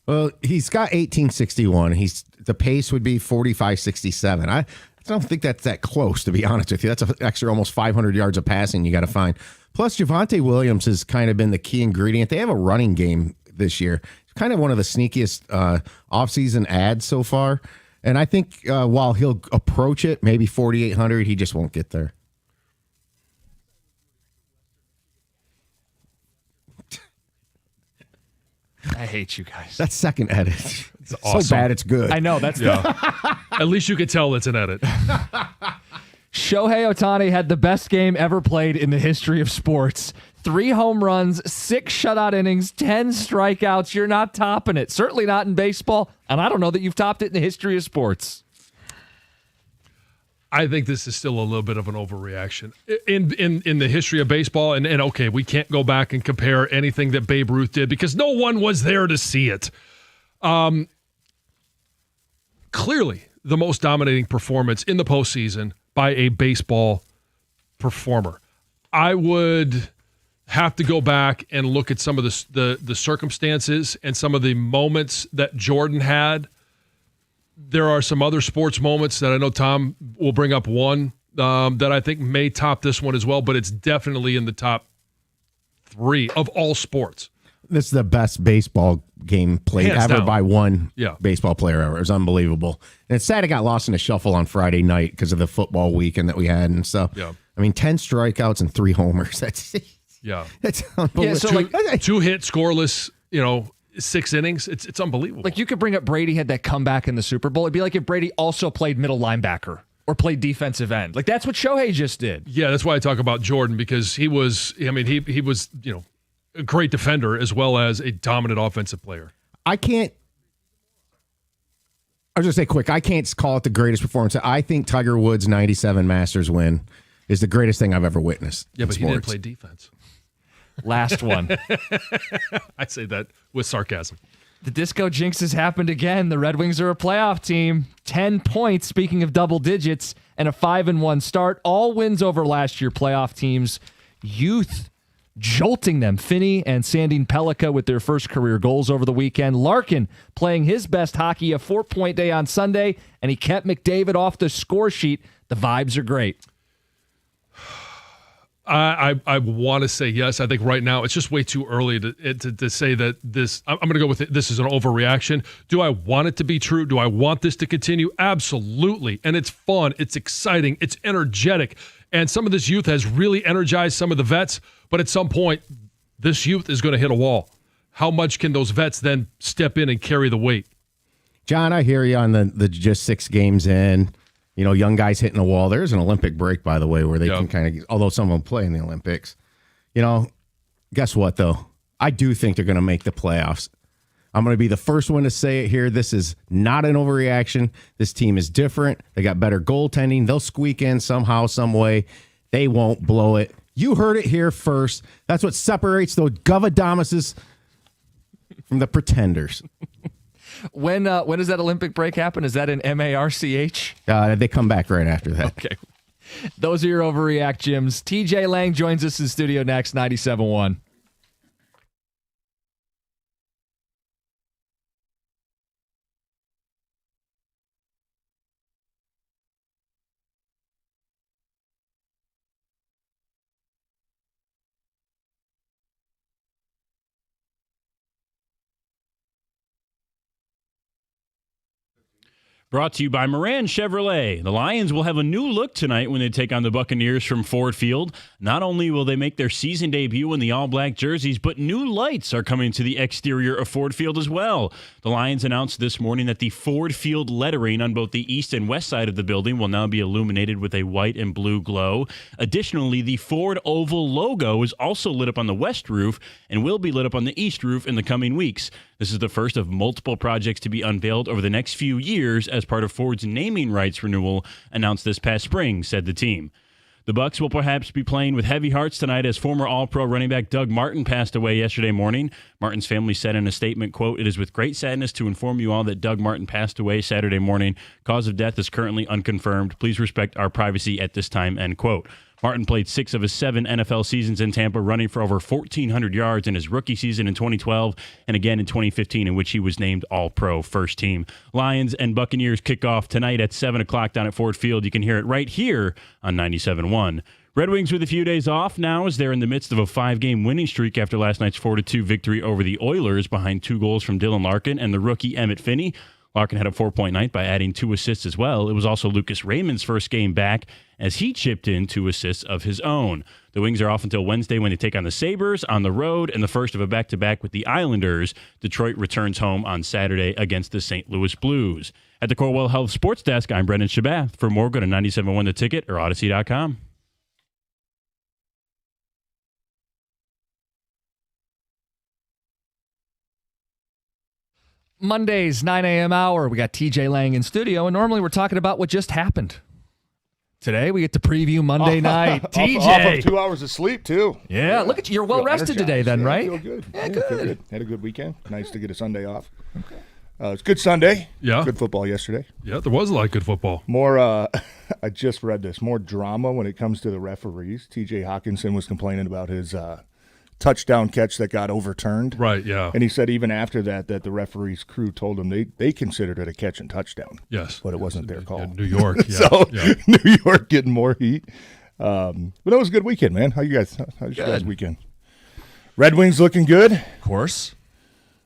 Well, he's got 1861. The pace would be 45-67. I don't think that's that close, to be honest with you. That's an extra almost 500 yards of passing you got to find. Plus, Javonte Williams has kind of been the key ingredient. They have a running game this year. It's kind of one of the sneakiest offseason ads so far. And I think while he'll approach it, maybe 4,800, he just won't get there.
I hate you guys.
That second edit.
It's awesome.
So bad it's good.
I know. That's
At least you could tell it's an edit.
Shohei Ohtani had the best game ever played in the history of sports. 3 home runs, 6 shutout innings, 10 strikeouts. You're not topping it. Certainly not in baseball. And I don't know that you've topped it in the history of sports.
I think this is still a little bit of an overreaction in the history of baseball. And okay, we can't go back and compare anything that Babe Ruth did because no one was there to see it. Clearly, the most dominating performance in the postseason by a baseball performer. I would have to go back and look at some of the circumstances and some of the moments that Jordan had. There are some other sports moments that I know Tom will bring up one that I think may top this one as well, but it's definitely in the top 3 of all sports.
This is the best baseball game played
Hands
ever
down.
by one
Yeah.
baseball player ever. It was unbelievable. And it's sad it got lost in the shuffle on Friday night because of the football weekend that we had and stuff.
Yeah.
I mean, 10 strikeouts and 3 homers. That's unbelievable.
Yeah, so like
2 hit, scoreless, 6 innings. It's unbelievable.
Like you could bring up Brady had that comeback in the Super Bowl. It'd be like if Brady also played middle linebacker or played defensive end. Like that's what Shohei just did.
Yeah, that's why I talk about Jordan because he was a great defender as well as a dominant offensive player.
I was going to say quick, I can't call it the greatest performance. I think Tiger Woods' 97 Masters win is the greatest thing I've ever witnessed.
Yeah, but
in
he didn't
sports.
play defense.
Last one.
I say that with sarcasm.
The disco jinx has happened again. The Red Wings are a playoff team. 10 points, speaking of double digits, and a 5-1 start. All wins over last year playoff teams. Youth jolting them. Finney and Sandin Pellikka with their first career goals over the weekend. Larkin playing his best hockey, a 4-point day on Sunday, and he kept McDavid off the score sheet. The vibes are great.
I want to say yes. I think right now it's just way too early to say that this. I'm going to go with it. This is an overreaction. Do I want it to be true? Do I want this to continue? Absolutely. And it's fun. It's exciting. It's energetic. And some of this youth has really energized some of the vets. But at some point, this youth is going to hit a wall. How much can those vets then step in and carry the weight?
John, I hear you on the just 6 games in. Young guys hitting a wall. There's an Olympic break, by the way, where they can kind of, although some of them play in the Olympics. Guess what, though? I do think they're going to make the playoffs. I'm going to be the first one to say it here. This is not an overreaction. This team is different. They got better goaltending. They'll squeak in somehow, some way. They won't blow it. You heard it here first. That's what separates those Guvadamuses from the pretenders.
When does that Olympic break happen? Is that an MARCH?
They come back right after that.
Okay. Those are your Overreact Gyms. TJ Lang joins us in studio next, 97.1.
Brought to you by Moran Chevrolet. The Lions will have a new look tonight when they take on the Buccaneers from Ford Field. Not only will they make their season debut in the all-black jerseys, but new lights are coming to the exterior of Ford Field as well. The Lions announced this morning that the Ford Field lettering on both the east and west side of the building will now be illuminated with a white and blue glow. Additionally, the Ford Oval logo is also lit up on the west roof and will be lit up on the east roof in the coming weeks. This is the first of multiple projects to be unveiled over the next few years as part of Ford's naming rights renewal announced this past spring, said the team. The Bucs will perhaps be playing with heavy hearts tonight as former All-Pro running back Doug Martin passed away yesterday morning. Martin's family said in a statement, quote, "It is with great sadness to inform you all that Doug Martin passed away Saturday morning. Cause of death is currently unconfirmed. Please respect our privacy at this time," end quote. Martin played 6 of his 7 NFL seasons in Tampa, running for over 1,400 yards in his rookie season in 2012 and again in 2015, in which he was named All-Pro First Team. Lions and Buccaneers kick off tonight at 7 o'clock down at Ford Field. You can hear it right here on 97.1. Red Wings with a few days off now as they're in the midst of a 5-game winning streak after last night's 4-2 victory over the Oilers behind 2 goals from Dylan Larkin and the rookie Emmett Finney. Larkin had a 4-point night by adding 2 assists as well. It was also Lucas Raymond's first game back as he chipped in 2 assists of his own. The Wings are off until Wednesday when they take on the Sabres on the road and the first of a back-to-back with the Islanders. Detroit returns home on Saturday against the St. Louis Blues. At the Corewell Health Sports Desk, I'm Brendan Shabath. For more, go to 97.1 The Ticket or Odyssey.com.
Mondays, 9 a.m. hour. We got TJ Lang in studio, and normally we're talking about what just happened. Today, we get to preview Monday night. TJ.
Off of 2 hours of sleep, too.
Yeah, look at you. You're well rested today, then, right?
I feel good.
Yeah,
Feel
good.
Had a good weekend. Nice to get a Sunday off. Okay. It's a good Sunday.
Yeah.
Good football yesterday.
Yeah, there was a lot of good football.
More, I just read this, more drama when it comes to the referees. TJ Hawkinson was complaining about his touchdown catch that got overturned.
Right, yeah.
And he said even after that the referee's crew told him they considered it a catch and touchdown.
Yes.
But it wasn't their call.
Yeah, New York, yeah.
So
yeah.
New York getting more heat. But it was a good weekend, man. How's your guys' weekend? Red Wings looking good.
Of course.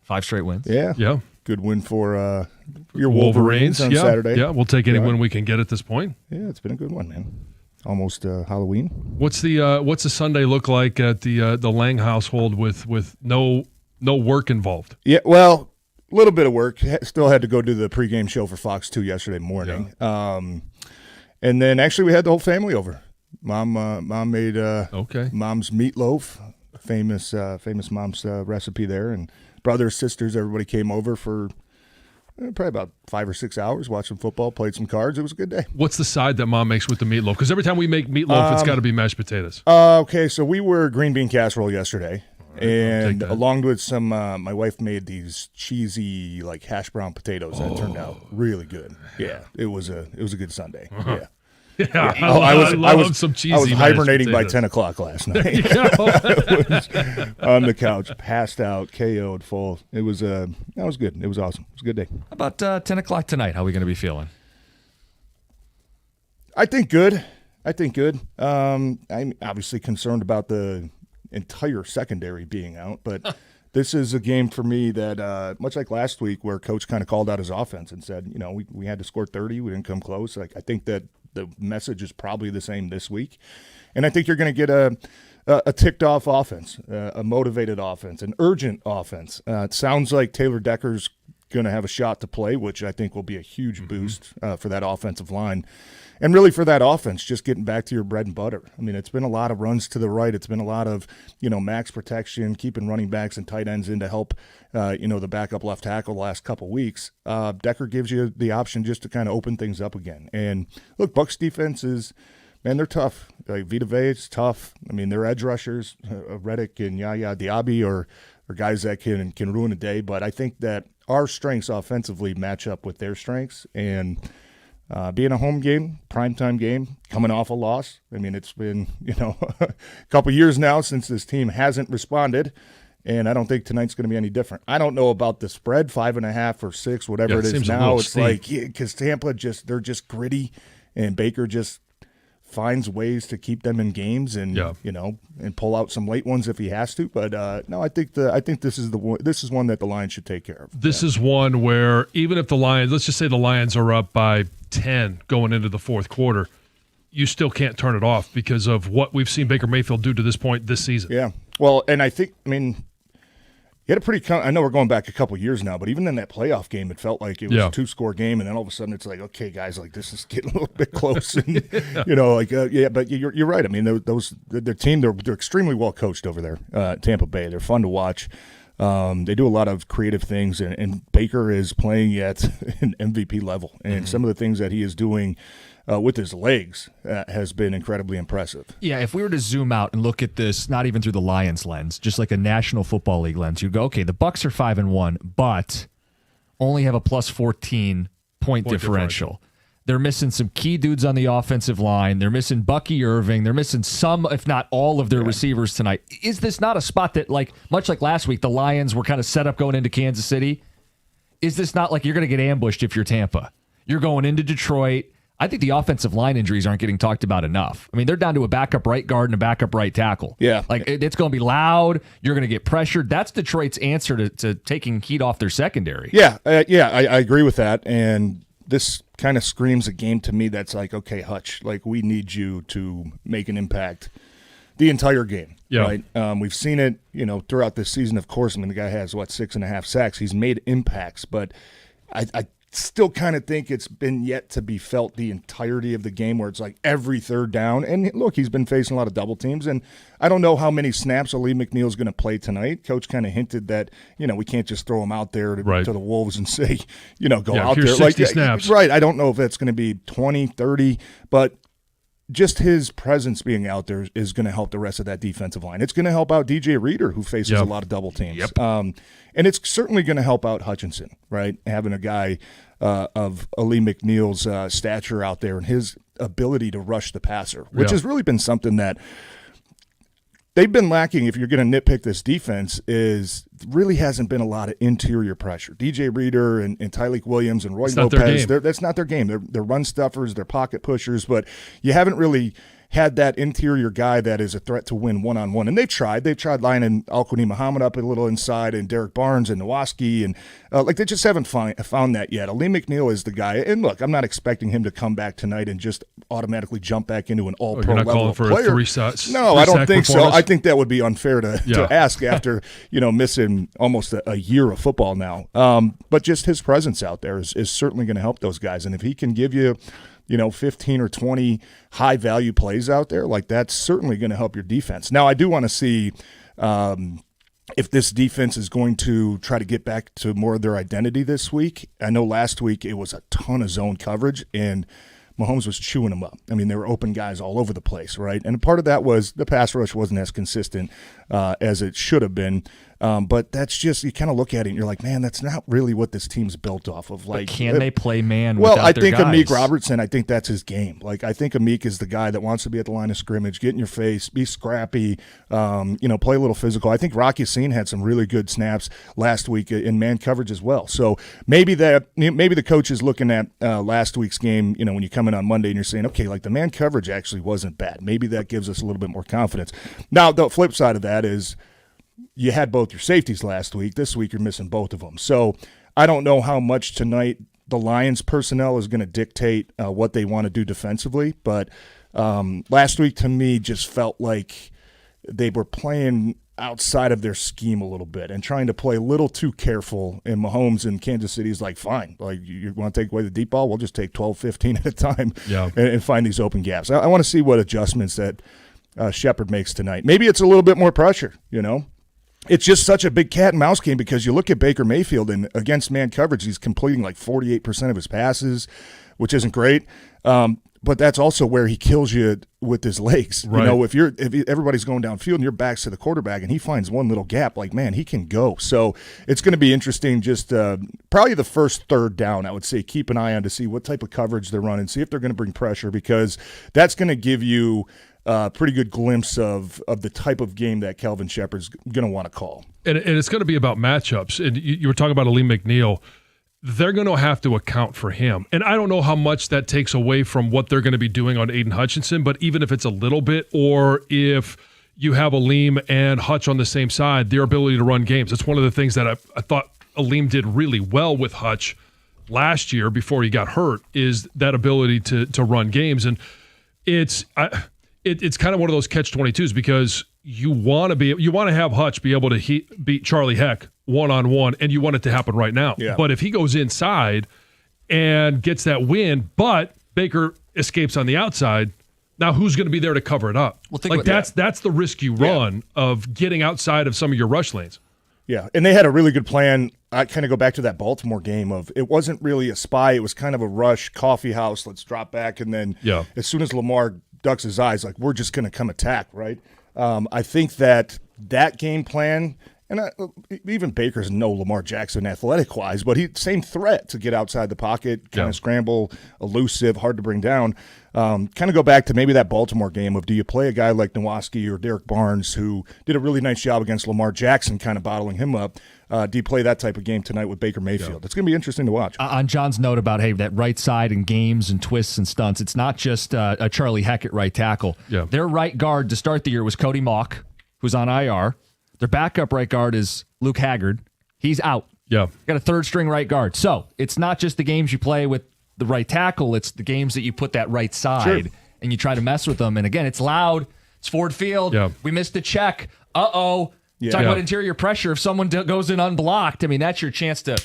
5 straight wins.
Yeah.
Yeah.
Good win for your Wolverines on
yeah.
Saturday.
Yeah, we'll take any win we can get at this point.
Yeah, it's been a good one, man. Almost Halloween.
What's the Sunday look like at the Lang household with no work involved?
Yeah, well, a little bit of work. Still had to go do the pregame show for Fox 2 yesterday morning. Yeah. And then actually we had the whole family over. Mom made mom's meatloaf, famous mom's recipe there, and brothers, sisters, everybody came over for probably about 5 or 6 hours, watched some football, played some cards. It was a good day.
What's the side that Mom makes with the meatloaf? Because every time we make meatloaf, it's got to be mashed potatoes.
Okay, so we were green bean casserole yesterday. Right, and along with some, my wife made these cheesy like hash brown potatoes that turned out really good. Yeah, it was a good Sunday. Yeah.
Yeah,
I was
some cheesy.
I was hibernating by 10 o'clock last night. On the couch, passed out, KO'd, full. It was that was good. It was awesome. It was a good day.
How about 10 o'clock tonight? How are we going to be feeling?
I think good. I'm obviously concerned about the entire secondary being out, but this is a game for me that, much like last week, where Coach kind of called out his offense and said, we had to score 30, we didn't come close. Like I think that the message is probably the same this week, and I think you're going to get a ticked off offense, a motivated offense, an urgent offense. It sounds like Taylor Decker's going to have a shot to play, which I think will be a huge boost for that offensive line. And really for that offense, just getting back to your bread and butter. I mean, it's been a lot of runs to the right. It's been a lot of, max protection, keeping running backs and tight ends in to help, the backup left tackle the last couple weeks. Decker gives you the option just to kind of open things up again. And look, Bucs defense is, man, they're tough. Like Vita Vea is tough. I mean, their edge rushers, Reddick and Yaya Diaby are guys that can ruin a day. But I think that our strengths offensively match up with their strengths. And being a home game, primetime game, coming off a loss. I mean, it's been, a couple years now since this team hasn't responded, and I don't think tonight's going to be any different. I don't know about the spread, 5.5 or 6, whatever it is now. It's steep. Like, because Tampa they're just gritty, and Baker just finds ways to keep them in games and and pull out some late ones if he has to. But no, I think this is one that the Lions should take care of.
This is one where even if the Lions, let's just say the Lions are up by 10 going into the fourth quarter, you still can't turn it off because of what we've seen Baker Mayfield do to this point this season.
Yeah. Well, and I mean, he had a pretty – I know we're going back a couple years now, but even in that playoff game, it felt like it was a 2-score game, and then all of a sudden it's like, okay, guys, like this is getting a little bit close. And, but you're right. I mean, their team, they're extremely well coached over there, Tampa Bay. They're fun to watch. They do a lot of creative things, and Baker is playing at an MVP level. And some of the things that he is doing with his legs has been incredibly impressive.
Yeah, if we were to zoom out and look at this, not even through the Lions lens, just like a National Football League lens, you go, okay, the Bucs are 5-1, but only have a plus 14 point differential. They're missing some key dudes on the offensive line. They're missing Bucky Irving. They're missing some, if not all, of their receivers tonight. Is this not a spot that, like much like last week, the Lions were kind of set up going into Kansas City? Is this not like you're going to get ambushed if you're Tampa? You're going into Detroit. I think the offensive line injuries aren't getting talked about enough. I mean, they're down to a backup right guard and a backup right tackle.
Yeah.
Like, it's going to be loud. You're going to get pressured. That's Detroit's answer to taking heat off their secondary.
Yeah, I agree with that. And this kind of screams a game to me that's like, okay, Hutch, like we need you to make an impact the entire game.
Yeah.
Right. We've seen it, throughout this season. Of course, I mean, the guy has 6.5 sacks. He's made impacts, but I still kind of think it's been yet to be felt the entirety of the game where it's like every third down. And look, he's been facing a lot of double teams, and I don't know how many snaps Aleem McNeil is going to play tonight. Coach kind of hinted that, we can't just throw him out there to the Wolves and say, go out there.
60 snaps.
Right. I don't know if that's going to be 20, 30, but just his presence being out there is going to help the rest of that defensive line. It's going to help out DJ Reader, who faces a lot of double teams.
Yep.
And it's certainly going to help out Hutchinson, right? Having a guy of Aleem McNeil's stature out there and his ability to rush the passer, which has really been something that they've been lacking. If you're going to nitpick this defense, is really hasn't been a lot of interior pressure. DJ Reader and Tyleik Williams and Roy Lopez, that's not their game. They're run stuffers, they're pocket pushers, but you haven't really had that interior guy that is a threat to win one-on-one. And they've tried lining Al-Quani Muhammad up a little inside and Derek Barnes and Nowaski. And they just haven't found that yet. Aleem McNeil is the guy. And look, I'm not expecting him to come back tonight and just automatically jump back into an all-pro level of player.
You're not calling for a three-sack?
No, I don't think so. I think that would be unfair to ask after, missing almost a year of football now. But just his presence out there is certainly going to help those guys. And if he can give you 15 or 20 high-value plays out there, like that's certainly going to help your defense. Now, I do want to see if this defense is going to try to get back to more of their identity this week. I know last week it was a ton of zone coverage, and Mahomes was chewing them up. I mean, there were open guys all over the place, right? And part of that was the pass rush wasn't as consistent as it should have been. But that's just, you kind of look at it and you're like, man, that's not really what this team's built off of. Like,
but can they play man
without
their guys?
Well, I think Amik Robertson, I think that's his game. Like, I think Amik is the guy that wants to be at the line of scrimmage, get in your face, be scrappy, play a little physical. I think Rocky Sin had some really good snaps last week in man coverage as well. So maybe the coach is looking at last week's game, when you come in on Monday and you're saying, okay, like the man coverage actually wasn't bad. Maybe that gives us a little bit more confidence. Now, the flip side of that is, you had both your safeties last week. This week you're missing both of them. So I don't know how much tonight the Lions personnel is going to dictate what they want to do defensively. But last week to me just felt like they were playing outside of their scheme a little bit and trying to play a little too careful. And Mahomes in Kansas City is like, fine, like you want to take away the deep ball? We'll just take 12, 15 at a time and find these open gaps. I want to see what adjustments that Shepard makes tonight. Maybe it's a little bit more pressure, It's just such a big cat and mouse game because you look at Baker Mayfield and against man coverage, he's completing like 48% of his passes, which isn't great. But that's also where he kills you with his legs.
Right.
If everybody's going downfield and your back's to the quarterback and he finds one little gap, like, man, he can go. So it's going to be interesting. Just probably the first third down, I would say, keep an eye on to see what type of coverage they're running, see if they're going to bring pressure, because that's going to give you pretty good glimpse of the type of game that Kelvin Shepard's going to want to call.
And it's going to be about matchups. And you were talking about Aleem McNeil. they're going to have to account for him. And I don't know how much that takes away from what they're going to be doing on Aiden Hutchinson, but even if it's a little bit, or if you have Aleem and Hutch on the same side, their ability to run games. It's one of the things that I thought Aleem did really well with Hutch last year before he got hurt, is that ability to run games. And it's kind of one of those catch-22s, because you want to have Hutch be able to beat Charlie Heck one-on-one, and you want it to happen right now.
Yeah.
But if he goes inside and gets that win, but Baker escapes on the outside, now who's going to be there to cover it up?
Well,
that's the risk you run of getting outside of some of your rush lanes.
Yeah, and they had a really good plan. I kind of go back to that Baltimore game of, it wasn't really a spy. It was kind of a rush, coffee house, let's drop back. And then as soon as Lamar ducks his eyes, like, we're just going to come attack, right? I think that game plan, and even Baker's no Lamar Jackson athletic-wise, but same threat to get outside the pocket, kind of scramble, elusive, hard to bring down. Kind of go back to maybe that Baltimore game of, do you play a guy like Nowoski or Derek Barnes, who did a really nice job against Lamar Jackson, kind of bottling him up? Do you play that type of game tonight with Baker Mayfield? It's going to be interesting to watch.
On John's note about, hey, that right side and games and twists and stunts, it's not just a Charlie Heck at right tackle.
Yeah.
Their right guard to start the year was Cody Mauch, who's on IR. Their backup right guard is Luke Haggard. He's out.
Yeah.
Got a third string right guard. So it's not just the games you play with the right tackle, it's the games that you put that right side and you try to mess with them. And again, it's loud. It's Ford Field.
Yeah.
We missed a check. Uh-oh. Talk about interior pressure. If someone goes in unblocked, I mean, that's your chance to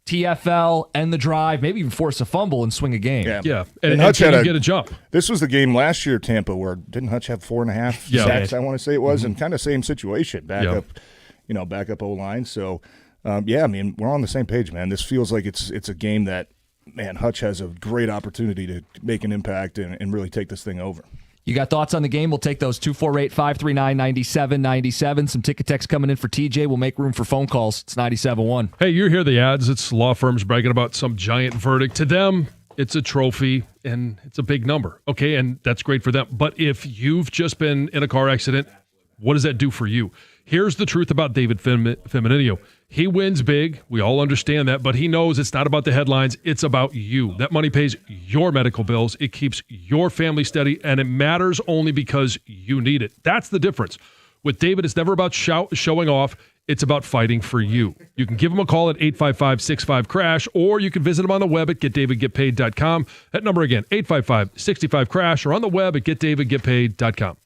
TFL, end the drive, maybe even force a fumble and swing a game.
Yeah. And Hutch had get a jump.
This was the game last year, Tampa, where didn't Hutch have 4.5 sacks, I want to say it was, and kind of same situation, backup O-line. So, I mean, we're on the same page, man. This feels like it's a game that, man, Hutch has a great opportunity to make an impact and really take this thing over.
You got thoughts on the game? We'll take those. 248-539-9797. Some ticket text coming in for TJ. We'll make room for phone calls. It's 97.1.
Hey, you hear the ads. It's law firms bragging about some giant verdict. To them, it's a trophy, and it's a big number. Okay, and that's great for them. But if you've just been in a car accident, what does that do for you? Here's the truth about David Feminino. He wins big. We all understand that, but he knows it's not about the headlines. It's about you. That money pays your medical bills. It keeps your family steady, and it matters only because you need it. That's the difference. With David, it's never about showing off. It's about fighting for you. You can give him a call at 855-65-CRASH, or you can visit him on the web at getdavidgetpaid.com. That number again, 855-65-CRASH, or on the web at getdavidgetpaid.com.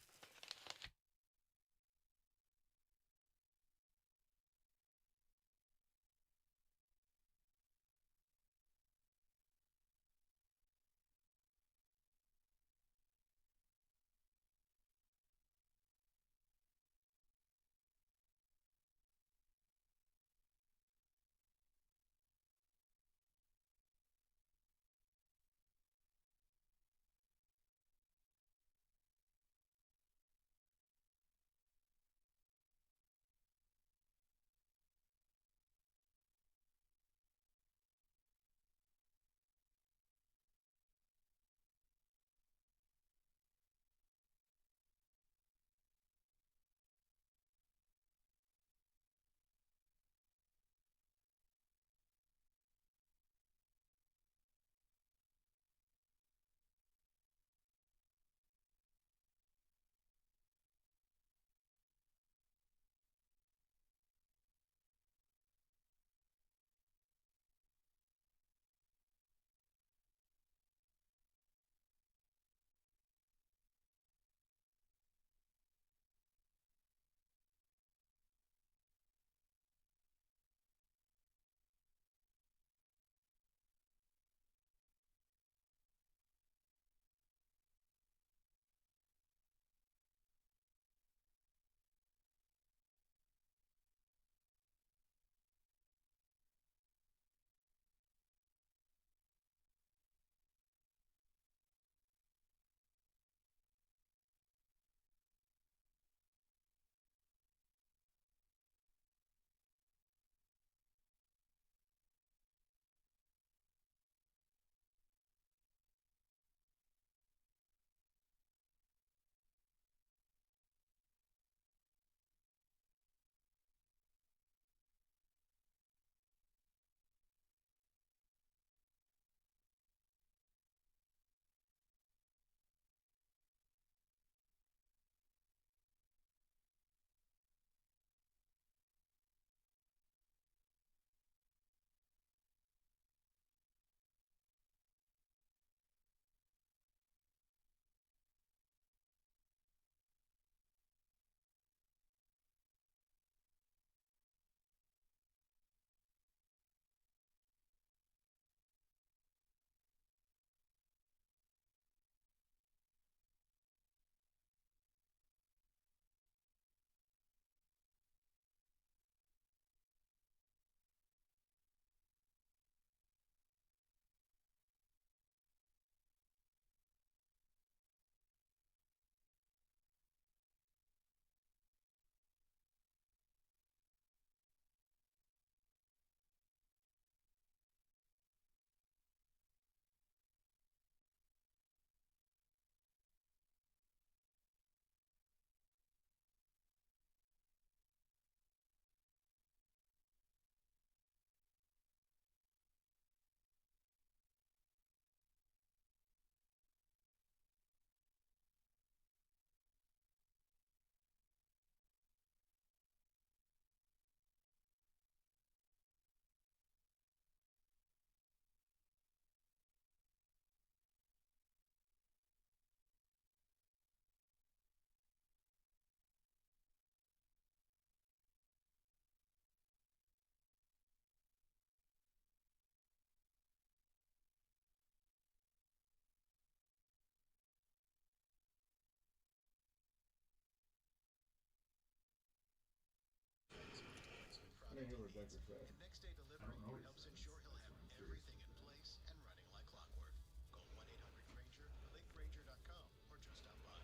Next day delivery helps ensure he'll have everything in place and running like clockwork. Call 1-800-GRANGER, clickgranger.com, or just stop by.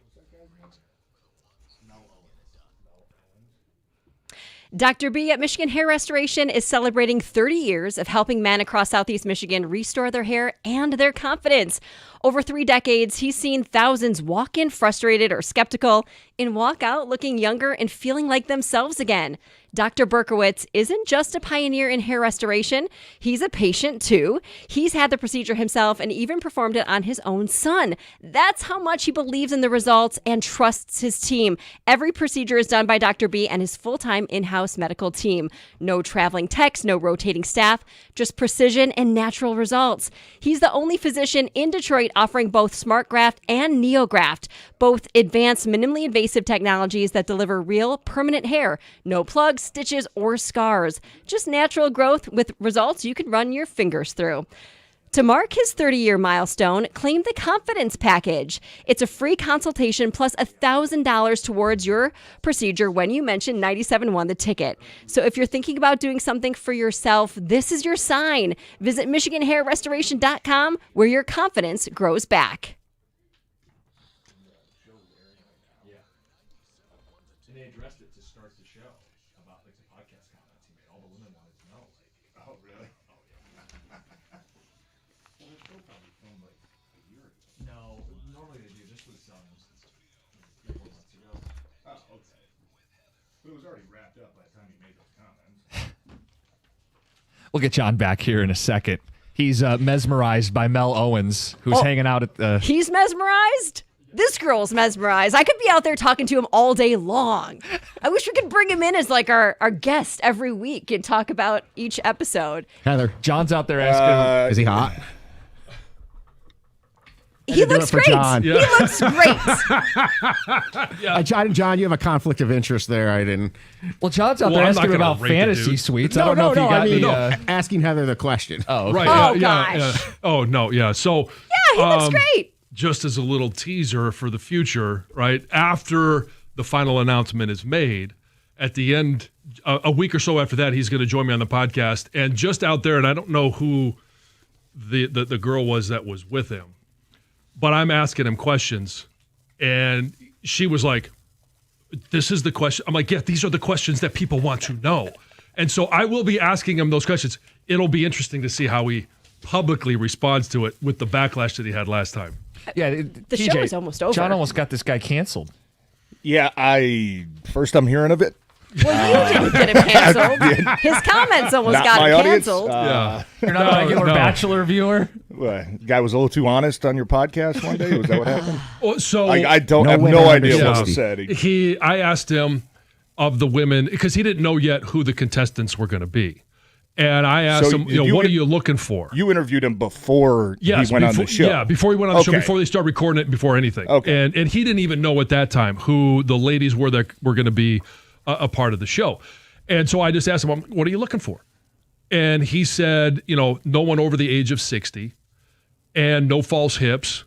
Dr. B at Michigan Hair Restoration is celebrating 30 years of helping men across Southeast Michigan restore their hair and their confidence. Over 3 decades, he's seen thousands walk in frustrated or skeptical and walk out looking younger and feeling like themselves again. Dr. Berkowitz isn't just a pioneer in hair restoration. He's a patient too. He's had the procedure himself and even performed it on his own son. That's how much he believes in the results and trusts his team. Every procedure is done by Dr. B and his full-time in-house medical team. No traveling techs, no rotating staff, just precision and natural results. He's the only physician in Detroit offering both SmartGraft and NeoGraft, both advanced minimally invasive technologies that deliver real permanent hair. No plugs, stitches, or scars. Just natural growth with results you can run your fingers through. To mark his 30-year milestone, claim the Confidence Package. It's a free consultation plus $1,000 towards your procedure when you mention 97.1 The Ticket. So if you're thinking about doing something for yourself, this is your sign. Visit MichiganHairRestoration.com where your confidence grows back.
And they addressed it to start the show about like the podcast comments he made. All the women wanted to know. Like, oh, really? Oh, yeah. Well, the show probably filmed like a year ago. No, normally they do. This was 3 or 4 months ago. Oh, okay. But it was already wrapped up by the time he made those comments. We'll get John back here in a second. He's mesmerized by Mel Owens, who's hanging out at the.
He's mesmerized? This girl's mesmerized. I could be out there talking to him all day long. I wish we could bring him in as like our guest every week and talk about each episode.
Heather,
John's out there asking.
is he hot?
He looks great.
John.
He looks great.
John, you have a conflict of interest there. I didn't.
Well, John's out there
I'm not
asking
gonna
about
rate the
fantasy
dude.
suites. I don't know if you got the.
Asking Heather the question.
Oh, okay.
Right.
Oh,
yeah.
gosh.
Oh, no. Yeah. So,
Yeah, he looks great.
Just as a little teaser for the future, right? After the final announcement is made, at the end, a week or so after that, he's going to join me on the podcast. And just out there, and I don't know who the girl was that was with him, but I'm asking him questions. And she was like, this is the question. I'm like, yeah, these are the questions that people want to know. And so I will be asking him those questions. It'll be interesting to see how he publicly responds to it with the backlash that he had last time.
Yeah,
The show is almost over.
John almost got this guy canceled.
Yeah, first I'm hearing of it.
Well, you didn't get him canceled. His comments almost
Not
got
my
him
audience.
canceled.
You're not a regular Bachelor viewer?
Guy was a little too honest on your podcast one day. Was that what happened?
Well, so
I don't
No
have
women
no
under
idea what
60.
was said.
I asked him of the women because he didn't know yet who the contestants were going to be. And I asked
So
him,
you-
what are you looking for?
You interviewed him before
Yes,
he went on the show.
Yeah, before he went on the show,
Okay.
before they started recording it, before anything.
Okay.
And he didn't even know at that time who the ladies were that were going to be a part of the show. And so I just asked him, what are you looking for? And he said, no one over the age of 60 and no false hips.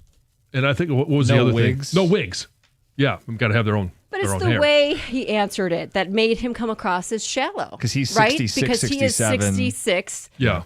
And I think, what was the
No
other
wigs.
thing? No wigs. Yeah, we've got to have their own
But
their
it's
own
the
hair.
way he answered it that made him come across as shallow.
'Cause he's
right?
66,
Because he is
67.
66,
Yeah.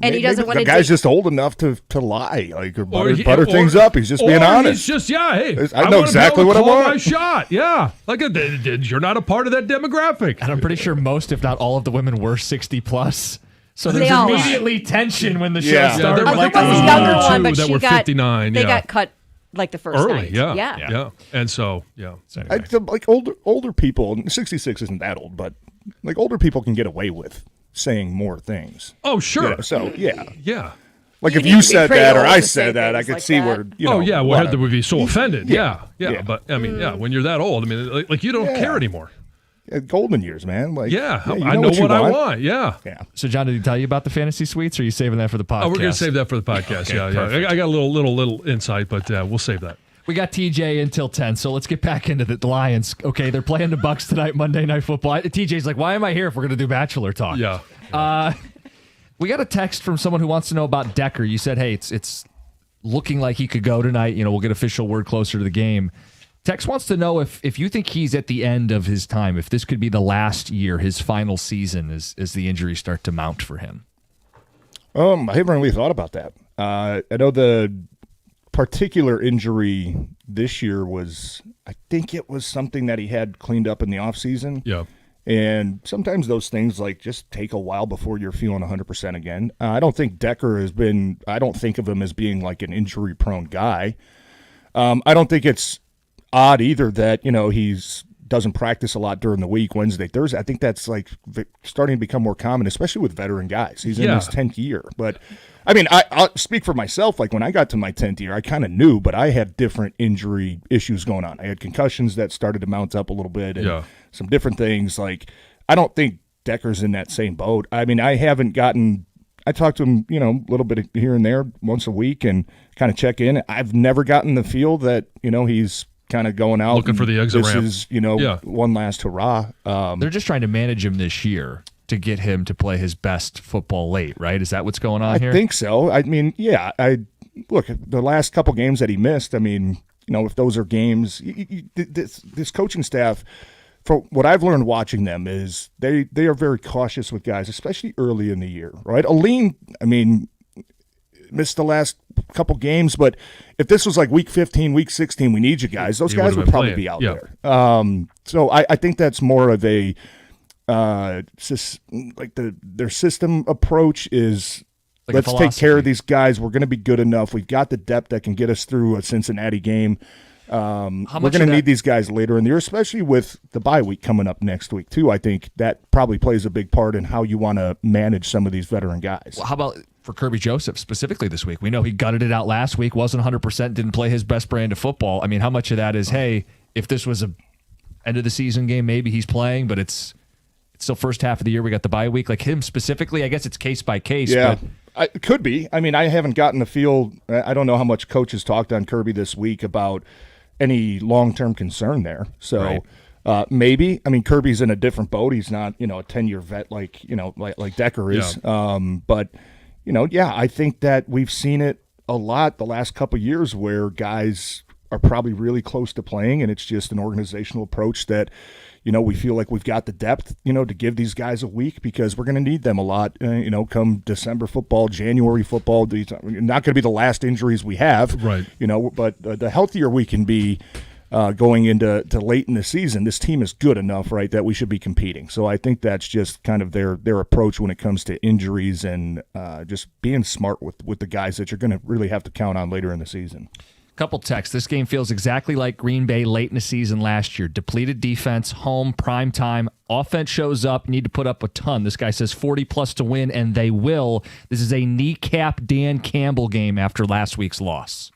and he doesn't want
The
to.
guy's just old enough to lie, like or butter
or-
things up. He's just being
or
honest.
He's just, hey,
I know
wanna be
exactly
able to
what I
call
want.
my shot. Yeah. Like, you're not a part of that demographic.
And I'm pretty sure most, if not all of the women were 60 plus. So there's
They all are.
immediately tension when the show
Yeah.
started.
there
there
was
was a
one
younger
or
one,
two
but
that
she
were
got
59,
They
yeah.
got cut like the first
Early,
night.
yeah. And so, yeah.
So anyway.
Like older people. 66 isn't that old, but like older people can get away with saying more things.
Oh, sure.
Yeah, so yeah,
Yeah.
like
You
if
need
you
to be
said
pretty
that or
old
I
to say
said that, I
things
could
like
see
that.
where
Oh, yeah. Well, Heather
what-
would be so offended. Yeah.
Yeah.
But, I mean, when you're that old, I mean, like you don't
Yeah.
care anymore.
golden years, man. Like
You
I
know what I
want.
want. Yeah.
Yeah.
So John, did he tell you about the fantasy suites, or are you saving that for the podcast?
Oh, we're going to save that for the podcast.
Okay,
yeah.
perfect.
I got a little insight, but we'll save that.
We got TJ until 10, so let's get back into the Lions. Okay, they're playing the Bucks tonight, Monday Night Football. TJ's like, why am I here if we're going to do Bachelor Talk?
Yeah.
We got a text from someone who wants to know about Decker. You said, hey, it's looking like he could go tonight. We'll get official word closer to the game. Tex wants to know if you think he's at the end of his time, if this could be the last year, his final season, as the injuries start to mount for him.
I haven't really thought about that. I know the particular injury this year was, I think it was something that he had cleaned up in the offseason.
Yeah.
And sometimes those things just take a while before you're feeling 100% again. I don't think Decker I don't think of him as being like an injury prone guy. I don't think it's odd either that, he's doesn't practice a lot during the week, Wednesday, Thursday. I think that's starting to become more common, especially with veteran guys. He's in his 10th year. But I mean, I'll speak for myself. Like when I got to my 10th year, I kind of knew, but I had different injury issues going on. I had concussions that started to mount up a little bit and some different things. I don't think Decker's in that same boat. I mean, I talk to him, a little bit here and there once a week and kind of check in. I've never gotten the feel that, he's kind of going out
looking for the exit ramp.
This is, one last hurrah.
They're just trying to manage him this year to get him to play his best football late, right? Is that what's going on here?
I think so. I mean, look, the last couple games that he missed, I mean, if those are games, this coaching staff, for what I've learned watching them, is they are very cautious with guys, especially early in the year, right? Aline, I mean, missed the last couple games, but if this was like week 15, week 16, we need you guys. Those guys would probably be out there. So I think that's more of a their system approach is let's take care of these guys. We're going to be good enough. We've got the depth that can get us through a Cincinnati game. We're going to need these guys later in the year, especially with the bye week coming up next week too. I think that probably plays a big part in how you want to manage some of these veteran guys.
Well, how about for Kirby Joseph specifically this week? We know he gutted it out last week, wasn't 100%, didn't play his best brand of football. I mean, how much of that is, hey, if this was a end of the season game, maybe he's playing, but it's still first half of the year. We got the bye week. Like him specifically, I guess it's case by case.
Yeah, it could be. I mean, I haven't gotten the feel. I don't know how much coaches talked on Kirby this week about any long-term concern there. So maybe. I mean, Kirby's in a different boat. He's not, a 10-year vet like Decker is.
Yeah.
But I think that we've seen it a lot the last couple of years where guys are probably really close to playing, and it's just an organizational approach that, we feel like we've got the depth, to give these guys a week because we're going to need them a lot, come December football, January football. Not going to be the last injuries we have,
right?
But the healthier we can be going into late in the season, this team is good enough, right, that we should be competing. So I think that's just kind of their approach when it comes to injuries and just being smart with the guys that you're going to really have to count on later in the season.
Couple texts. This game feels exactly like Green Bay late in the season last year. Depleted defense, home, prime time. Offense shows up, need to put up a ton. This guy says 40-plus to win, and they will. This is a kneecap Dan Campbell game after last week's loss.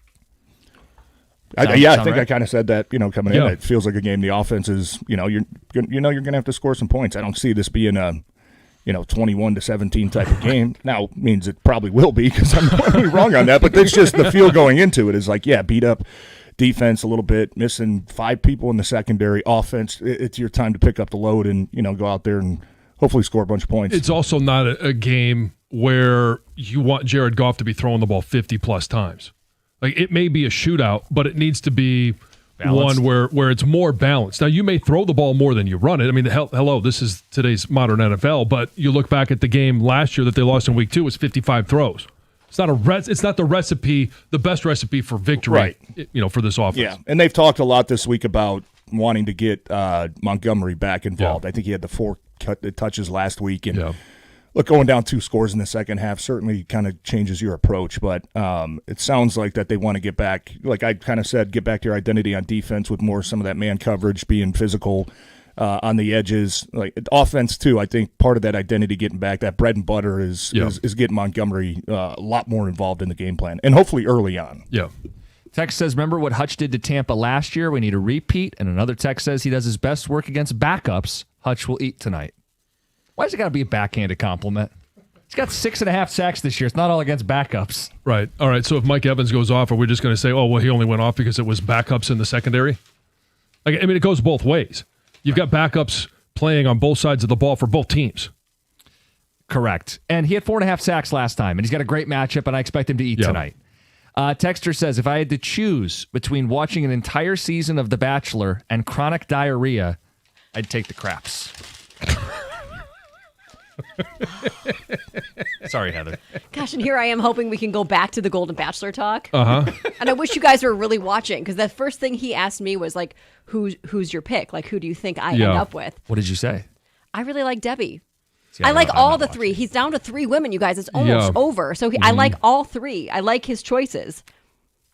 I think right? I kind of said that, coming in. It feels like a game the offense is, you're going to have to score some points. I don't see this being a 21-17 type of game. Now means it probably will be because I'm probably wrong on that, but that's just the feel going into it is beat up defense a little bit, missing 5 people in the secondary. Offense, it's your time to pick up the load and, go out there and hopefully score a bunch of points.
It's also not a game where you want Jared Goff to be throwing the ball 50-plus times. Like it may be a shootout, but it needs to be balanced. One where it's more balanced. Now, you may throw the ball more than you run it. I mean, hello, this is today's modern NFL, but you look back at the game last year that they lost in week 2, it was 55 throws. It's not it's not the recipe, the best recipe for victory, right, for this offense.
Yeah, and they've talked a lot this week about wanting to get Montgomery back involved. Yeah. I think he had the 4 touches last week, and look, going down 2 scores in the second half certainly kind of changes your approach, but it sounds like that they want to get back, like I kind of said, get back to your identity on defense with more some of that man coverage, being physical on the edges. Like offense, too, I think part of that identity getting back, that bread and butter is getting Montgomery a lot more involved in the game plan, and hopefully early on.
Yeah.
Text says, remember what Hutch did to Tampa last year? We need a repeat. And another text says he does his best work against backups. Hutch will eat tonight. Why does it got to be a backhanded compliment? He's got 6.5 sacks this year. It's not all against backups.
Right. All right. So if Mike Evans goes off, are we just going to say, oh, well, he only went off because it was backups in the secondary? Like, I mean, it goes both ways. You've got backups playing on both sides of the ball for both teams.
Correct. And he had 4.5 sacks last time, and he's got a great matchup, and I expect him to eat tonight. Texter says, if I had to choose between watching an entire season of The Bachelor and chronic diarrhea, I'd take the craps. Sorry, Heather.
Gosh, and here I am hoping we can go back to the Golden Bachelor talk.
Uh-huh.
And I wish you guys were really watching, because the first thing he asked me was like, who's your pick? Like, who do you think I end up with?
What did you say?
I really like Debbie.
See,
I like
I'm
all
not
the
watching.
three. He's down to 3 women, you guys. It's almost over. So I like all 3. I like his choices.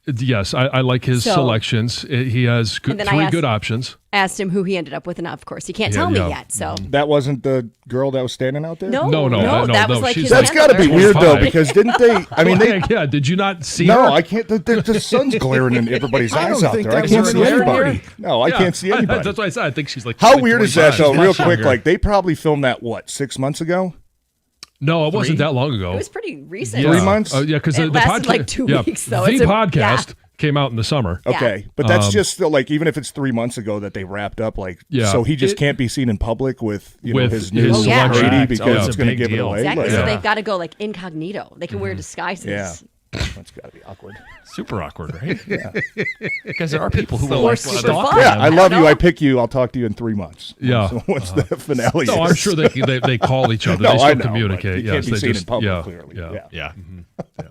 Yes, I like his
So-
selections. He has
And then I
3
asked-
good options.
Asked him who he ended up with, and of course, he can't tell me yet. So
That wasn't the girl that was standing out there?
no,
No,
that was
no,
like
she's
his
like-
That's got to be
handler.
weird, though,
25.
because didn't they? I mean, they.
Yeah, did you not see
No,
her?
I can't. The sun's glaring in everybody's
I
eyes
don't
out
think
there. I
that
can't
was
see
her
anybody.
hair.
No, I
Yeah,
can't see anybody.
That's why I said I think she's like.
How
like
weird is
25.
that, though?
She's
Real
not
quick,
younger.
like they probably filmed that, what, 6 months ago?
No, it wasn't that long ago.
It was pretty recent.
3 months?
Yeah, because
It
the
lasted
podcast,
like 2 weeks, though.
The
It's a-
podcast came out in the summer.
Yeah.
Okay, but that's just still like, even if it's 3 months ago that they wrapped up, like,
Yeah.
so he just
It-
can't be seen in public with, you know,
With
his
his
new
Oh, yeah.
lady
Correct.
because
Oh,
it's
it's a
going to
big
give it
deal.
away.
Exactly.
Like,
So
Yeah.
they've got to go like incognito. They can wear disguises.
yeah, that's got to be awkward.
Super awkward, right? Because there are people who
Or
will like
super
stalk
fun.
them.
Yeah, I love you.
know.
I pick you. I'll talk to you in 3 months.
Yeah.
So once the finale
No,
is.
I'm sure they call each other.
No,
they still
I know, but
communicate.
you can't
Yes,
be
they
seen
just
in public,
yeah,
clearly.
Yeah.
Yeah.
Yeah.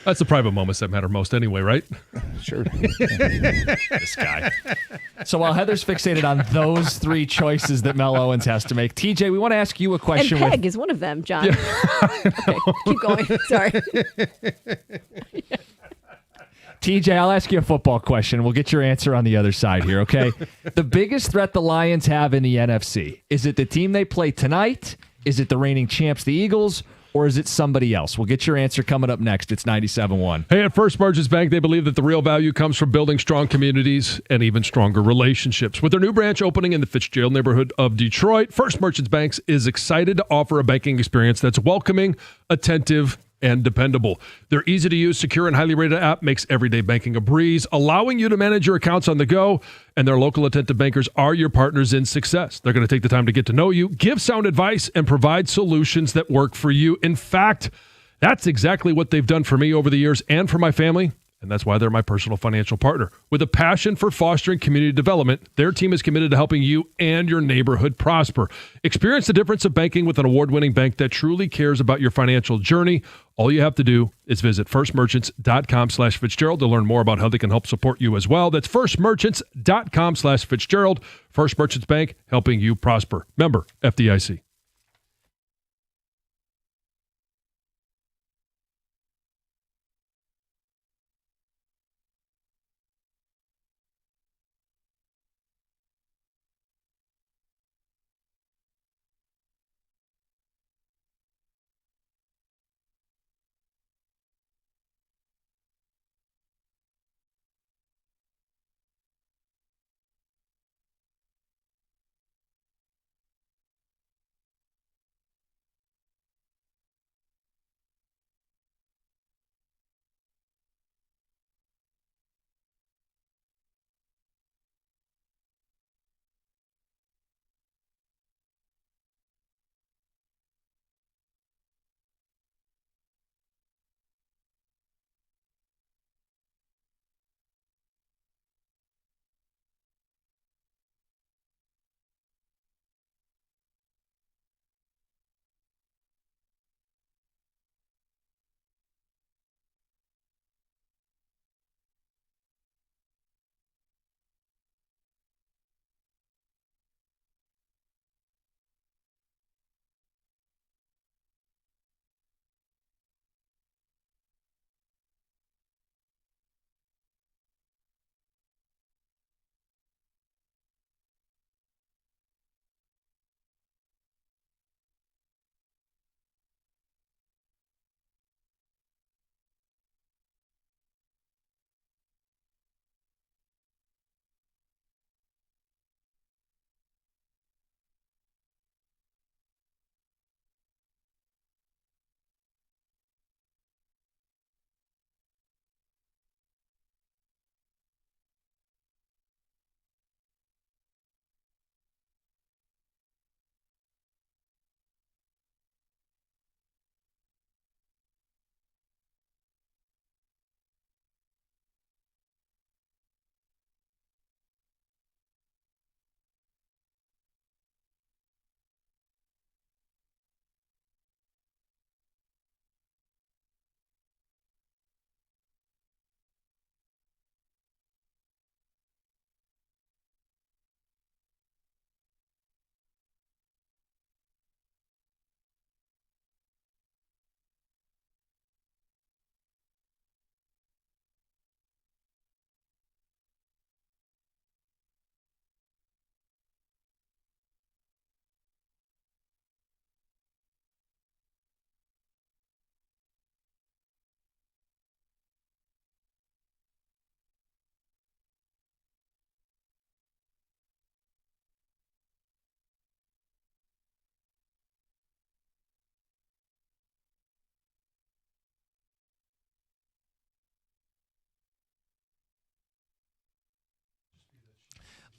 That's the private moments that matter most, anyway, right?
Sure.
This guy. So while Heather's fixated on those 3 choices that Mel Owens has to make, TJ, we want to ask you a
And
question.
Peg is one of them, John. Okay, keep going. Sorry.
TJ, I'll ask you a football question. We'll get your answer on the other side here, okay? The biggest threat the Lions have in the NFC, is it the team they play tonight? Is it the reigning champs, the Eagles? Or is it somebody else? We'll get your answer coming up next. It's 97.1.
Hey, at First Merchants Bank, they believe that the real value comes from building strong communities and even stronger relationships. With their new branch opening in the Fitzgerald neighborhood of Detroit, First Merchants Bank is excited to offer a banking experience that's welcoming, attentive, and dependable. Their easy-to-use, secure, and highly rated app makes everyday banking a breeze, allowing you to manage your accounts on the go, and their local attentive bankers are your partners in success. They're going to take the time to get to know you, give sound advice, and provide solutions that work for you. In fact, that's exactly what they've done for me over the years and for my family, and that's why they're my personal financial partner. With a passion for fostering community development, their team is committed to helping you and your neighborhood prosper. Experience the difference of banking with an award-winning bank that truly cares about your financial journey. All you have to do is visit firstmerchants.com/Fitzgerald to learn more about how they can help support you as well. That's firstmerchants.com/Fitzgerald. First Merchants Bank, helping you prosper. Member FDIC.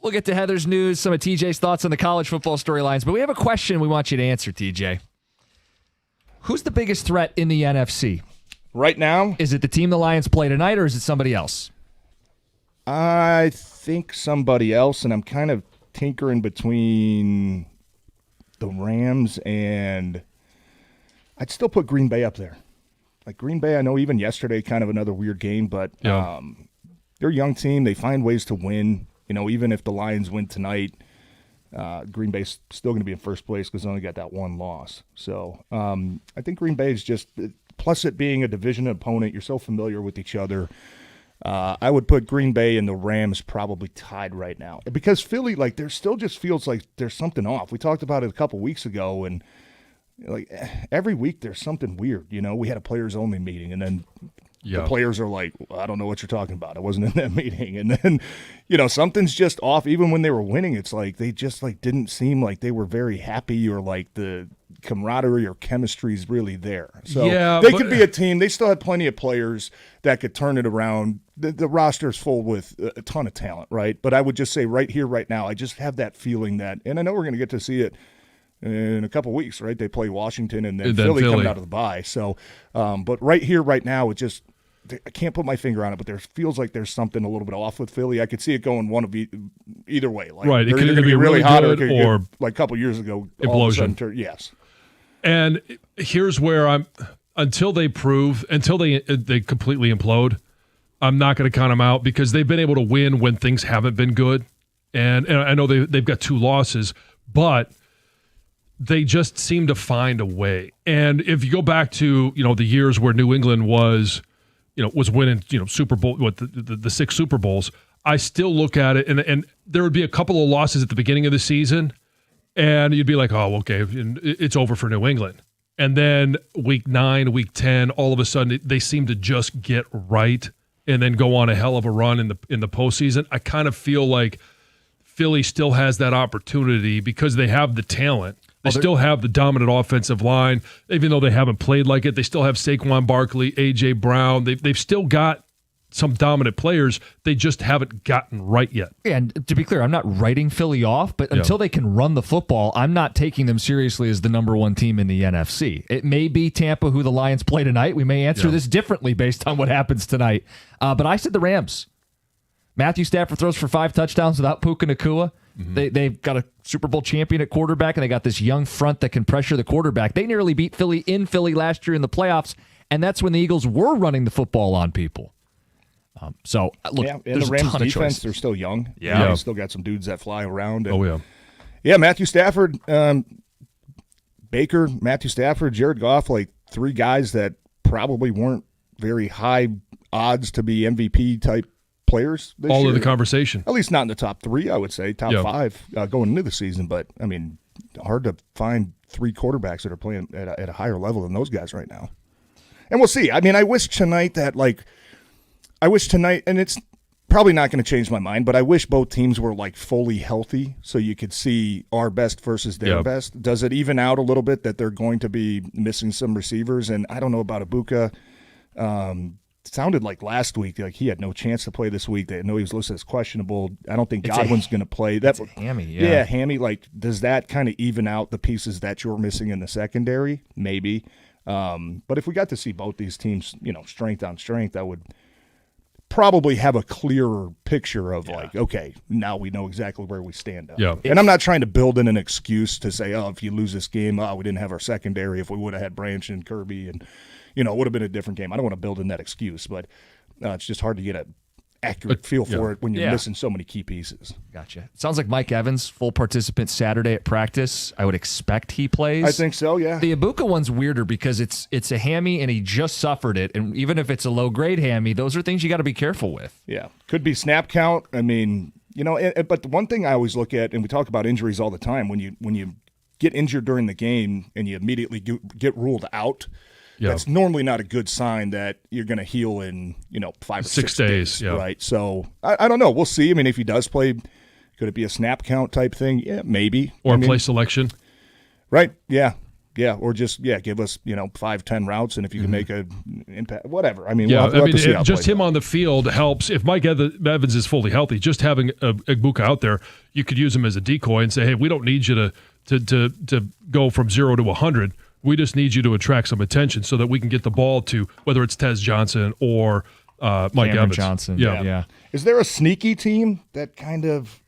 We'll get to Heather's news, some of TJ's thoughts on the college football storylines, but we have a question we want you to answer, TJ. Who's the biggest threat in the NFC?
Right now,
Is it the team the Lions play tonight, or is it somebody else?
I think somebody else, and I'm kind of tinkering between the Rams and I'd still put Green Bay up there. Like Green Bay, I know even yesterday, kind of another weird game, but they're a young team. They find ways to win. You know, even if the Lions win tonight, Green Bay's still going to be in first place because they only got that one loss. So I think Green Bay is just, plus it being a division opponent, you're so familiar with each other. I would put Green Bay and the Rams probably tied right now. Because Philly, like, there still just feels like there's something off. We talked about it a couple weeks ago, and like every week there's something weird. You know, we had a players-only meeting, and then the players are like, well, I don't know what you're talking about. I wasn't in that meeting. And then, you know, something's just off. Even when they were winning, it's like they just like didn't seem like they were very happy, or like the camaraderie or chemistry is really there. So they could be a team. They still have plenty of players that could turn it around. The roster's full with a ton of talent, right? But I would just say right here, right now, I just have that feeling that, and I know we're going to get to see it in a couple of weeks, right? They play Washington and then Philly coming out of the bye. So, but right here, right now, it just, I can't put my finger on it, but there feels like there's something a little bit off with Philly. I could see it going one of either way. Like,
right, it could
either
be really
hot
good
or like a couple years ago,
implosion.
Yes.
And here's where until they completely implode, I'm not going to count them out, because they've been able to win when things haven't been good. And I know they've got 2 losses, but they just seem to find a way. And if you go back to, you know, the years where New England was winning, you know, Super Bowl, the 6 Super Bowls, I still look at it, and there would be a couple of losses at the beginning of the season, and you'd be like, oh, okay, it's over for New England. And then week 9, week 10, all of a sudden they seem to just get right and then go on a hell of a run in the postseason. I kind of feel like Philly still has that opportunity because they have the talent. They still have the dominant offensive line. Even though they haven't played like it, they still have Saquon Barkley, A.J. Brown. They've still got some dominant players. They just haven't gotten right yet.
And to be clear, I'm not writing Philly off, but until they can run the football, I'm not taking them seriously as the number 1 team in the NFC. It may be Tampa who the Lions play tonight. We may answer this differently based on what happens tonight. But I said the Rams. Matthew Stafford throws for 5 touchdowns without Puka Nacua. Mm-hmm. They've got a Super Bowl champion at quarterback, and they got this young front that can pressure the quarterback. They nearly beat Philly in Philly last year in the playoffs, and that's when the Eagles were running the football on people. So, look,
and
there's
the Rams
a ton of
defense,
choices.
they're still young.
Yeah.
They still got some dudes that fly around. And,
Yeah,
Matthew Stafford, Baker, Matthew Stafford, Jared Goff, like 3 guys that probably weren't very high odds to be MVP type players this
all
year.
in the conversation.
At least not in the top 3, I would say. Top 5 going into the season. But, I mean, hard to find 3 quarterbacks that are playing at a higher level than those guys right now. And we'll see. I mean, I wish tonight, and it's probably not going to change my mind, but I wish both teams were like fully healthy so you could see our best versus their best. Does it even out a little bit that they're going to be missing some receivers? And I don't know about Ibuka. Sounded like last week, like he had no chance to play this week. They know he was listed as questionable. I don't think Godwin's going to play. That's a
hammy,
yeah, hammy. Like, does that kind of even out the pieces that you're missing in the secondary? Maybe. But if we got to see both these teams, you know, strength on strength, I would probably have a clearer picture of like, okay, now we know exactly where we stand up.
Yeah.
And I'm not trying to build in an excuse to say, oh, if you lose this game, we didn't have our secondary. If we would have had Branch and Kirby and, you know, it would have been a different game. I don't want to build in that excuse, but it's just hard to get an accurate feel for it when you're missing so many key pieces.
Gotcha. It sounds like Mike Evans, full participant Saturday at practice. I would expect he plays.
I think so, yeah.
The Ibuka one's weirder because it's a hammy and he just suffered it. And even if it's a low-grade hammy, those are things you got to be careful with.
Yeah. Could be snap count. I mean, you know, but the one thing I always look at, and we talk about injuries all the time, when you get injured during the game and you immediately get ruled out, that's normally not a good sign that you're going to heal in, you know, 5 or 6 days. Right. So I don't know. We'll see. I mean, if he does play, could it be a snap count type thing? Yeah, maybe.
Or play selection.
Right. Yeah. Yeah, or just give us 5-10 routes, and if you can make an impact, whatever. I mean,
Yeah,
we'll have to see how it
just
plays
him
out.
on the field helps. If Mike Evans is fully healthy, just having Egbuka out there, you could use him as a decoy and say, hey, we don't need you to go from 0 to 100. We just need you to attract some attention so that we can get the ball to whether it's Tez Johnson or Mike
Cameron
Evans.
Johnson.
Yeah.
Is there a sneaky team that kind of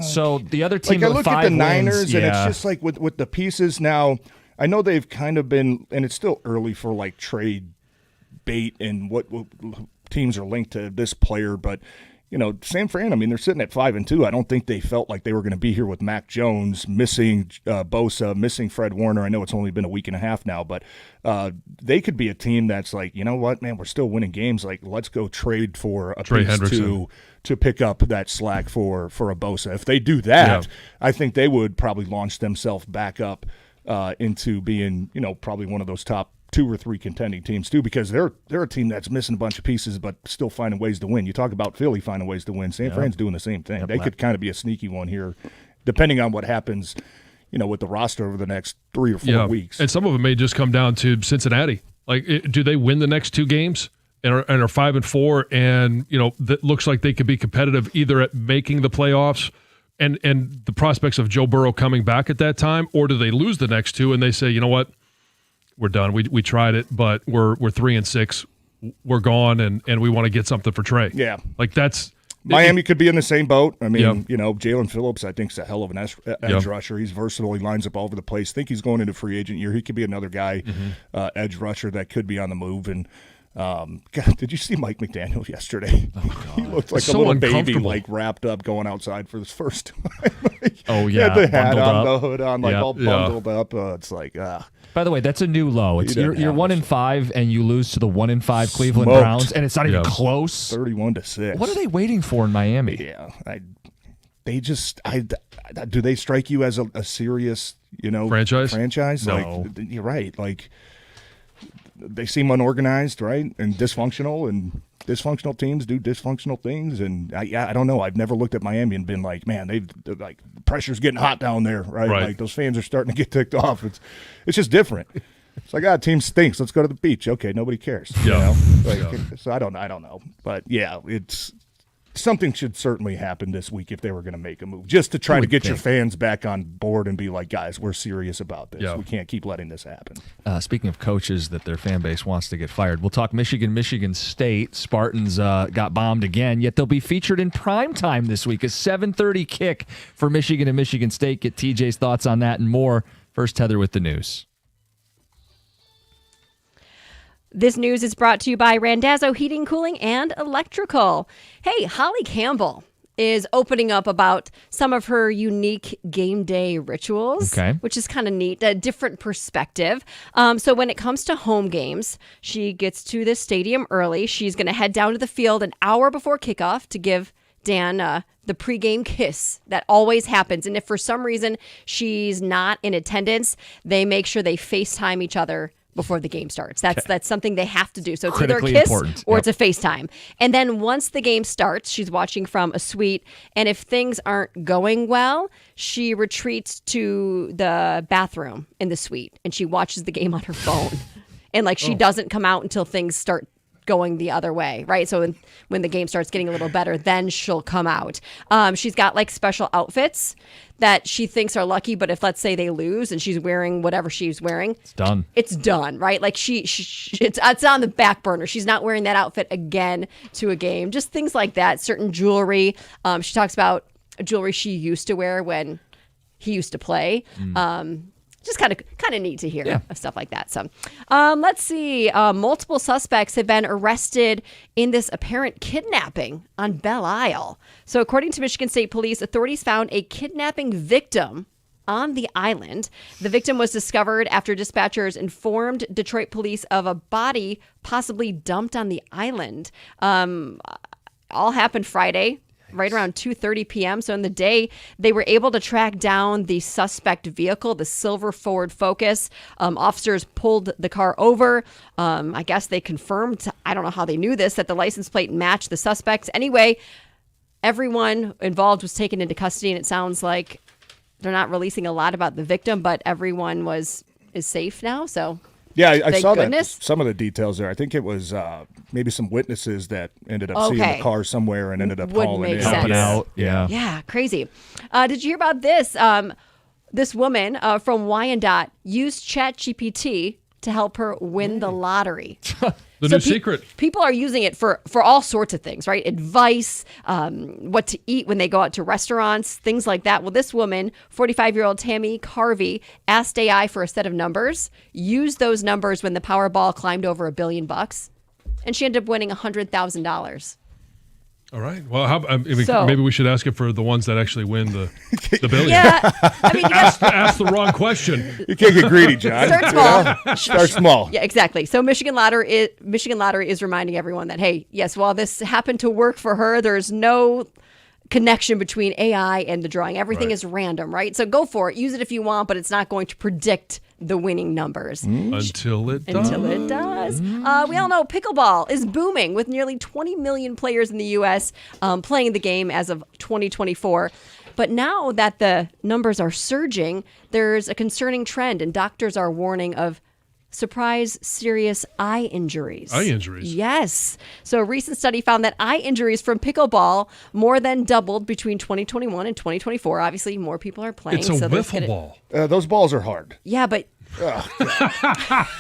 So the other team,
I
with
look
5
at the Niners,
wins,
and it's
yeah.
just like with the pieces now. I know they've kind of been, and it's still early for like trade bait and what teams are linked to this player, but San Fran, I mean, they're sitting at 5-2. I don't think they felt like they were going to be here with Mac Jones, missing Bosa, missing Fred Warner. I know it's only been a week and a half now, but they could be a team that's like, you know what, man, we're still winning games. Like, let's go trade for a
Trey
piece
Hendrickson.
to pick up that slack for a Bosa. If they do that, I think they would probably launch themselves back up into being, probably one of those top 2 or 3 contending teams too, because they're a team that's missing a bunch of pieces but still finding ways to win. You talk about Philly finding ways to win. San Fran's doing the same thing. They could kind of be a sneaky one here, depending on what happens, with the roster over the next 3 or 4 weeks.
And some of it may just come down to Cincinnati. Like, do they win the next 2 games and are 5-4, and that looks like they could be competitive either at making the playoffs and the prospects of Joe Burrow coming back at that time, or do they lose the next 2 and they say, you know what, we're done. We tried it, but we're 3-6. We're gone, and we want to get something for Trey.
Yeah.
Like that's
Miami could be in the same boat. I mean, Jalen Phillips, I think, is a hell of an edge rusher. He's versatile. He lines up all over the place. I think he's going into free agent year. He could be another guy, edge rusher that could be on the move. And God, did you see Mike McDaniel yesterday? Oh, he looked like a
so
little baby,
uncomfortable.
like wrapped up, going outside for his first time.
Oh,
He had the hat
bundled
on,
up.
the hood on, like
Yeah.
all bundled up. It's like,
By the way, that's a new low. It's
He doesn't
you're
have
1-5 and you lose to the 1-5 Cleveland
Smoked.
Browns, and it's not even
Yeah.
close.
31-6.
What are they waiting for in Miami?
Yeah, do they strike you as a serious,
Franchise?
No. Like, you're right. Like, they seem unorganized, right, and dysfunctional, and dysfunctional teams do dysfunctional things. And I don't know. I've never looked at Miami and been like, man, they're like, the pressure's getting hot down there, right?
Right.
Like, those fans are starting to get ticked off. It's just different. It's like, team stinks. Let's go to the beach. Okay, nobody cares.
Yeah.
So I don't know. But yeah, it's something should certainly happen this week if they were going to make a move, just to try to get your fans back on board and be like, guys, we're serious about this.
Yeah.
We can't keep letting this happen.
Speaking of coaches that their fan base wants to get fired, we'll talk Michigan State. Spartans got bombed again, yet they'll be featured in primetime this week. A 7:30 kick for Michigan and Michigan State. Get TJ's thoughts on that and more. First, Heather with the news.
This news is brought to you by Randazzo Heating, Cooling, and Electrical. Hey, Holly Campbell is opening up about some of her unique game day rituals, which is kind of neat, a different perspective. So when it comes to home games, she gets to the stadium early. She's going to head down to the field an hour before kickoff to give Dan the pregame kiss that always happens. And if for some reason she's not in attendance, they make sure they FaceTime each other before the game starts. That's something they have to do. So it's
Critically
either a kiss
important.
or it's a FaceTime. And then once the game starts, she's watching from a suite. And if things aren't going well, she retreats to the bathroom in the suite and she watches the game on her phone. And she doesn't come out until things start going the other way, right? So when the game starts getting a little better, then she'll come out. She's got special outfits that she thinks are lucky, but if let's say they lose and she's wearing whatever she's wearing, it's done, right? Like it's on the back burner. She's not wearing that outfit again to a game. Just things like that. Certain jewelry. She talks about jewelry she used to wear when he used to play. Just kind of neat to hear stuff like that. So let's see. Multiple suspects have been arrested in this apparent kidnapping on Belle Isle. So according to Michigan State Police, authorities found a kidnapping victim on the island. The victim was discovered after dispatchers informed Detroit police of a body possibly dumped on the island. All happened Friday, right around 2:30 p.m. So in the day, they were able to track down the suspect vehicle, the silver Ford Focus. Officers pulled the car over. I guess they confirmed, I don't know how they knew this, that the license plate matched the suspects. Anyway, everyone involved was taken into custody, and it sounds like they're not releasing a lot about the victim, but everyone was is safe now. So
Yeah, I
thank
saw
goodness.
that. Some of the details there. I think it was maybe some witnesses that ended up seeing
Okay.
the car somewhere and ended up
Would
calling
make
in.
sense.
Helping out. Yeah.
Yeah, crazy. Did you hear about this? This woman from Wyandotte used ChatGPT to help her win the lottery.
The new secret.
People are using it for all sorts of things, right? Advice, what to eat when they go out to restaurants, things like that. Well, this woman, 45-year-old Tammy Carvey, asked AI for a set of numbers, used those numbers when the Powerball climbed over $1 billion, and she ended up winning $100,000.
All right. Well, I mean,
So-
maybe we should ask it for the ones that actually win the billion.
Yeah, I mean, you guys,
Ask the wrong question.
You can't get greedy, John.
Start
You
small.
know? Start small.
Yeah, exactly. So Michigan Lottery is reminding everyone that, hey, yes, while this happened to work for her, there's no connection between AI and the drawing. Everything is random, right? So go for it. Use it if you want, but it's not going to predict the winning numbers.
Until it does.
Until it does. We all know pickleball is booming with nearly 20 million players in the U.S. Playing the game as of 2024. But now that the numbers are surging, there's a concerning trend, and doctors are warning of surprise serious eye injuries.
Eye injuries?
Yes. So a recent study found that eye injuries from pickleball more than doubled between 2021 and 2024. Obviously, more people are playing.
It's a
so this
wiffle ball.
Those balls are hard.
Yeah, but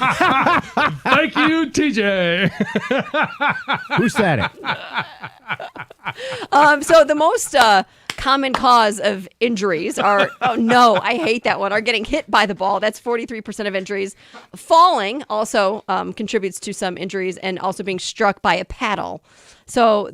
Thank you, TJ.
Who said it?
so the most common cause of injuries are, oh no, I hate that one, are getting hit by the ball. That's 43% of injuries. Falling also contributes to some injuries, and also being struck by a paddle. So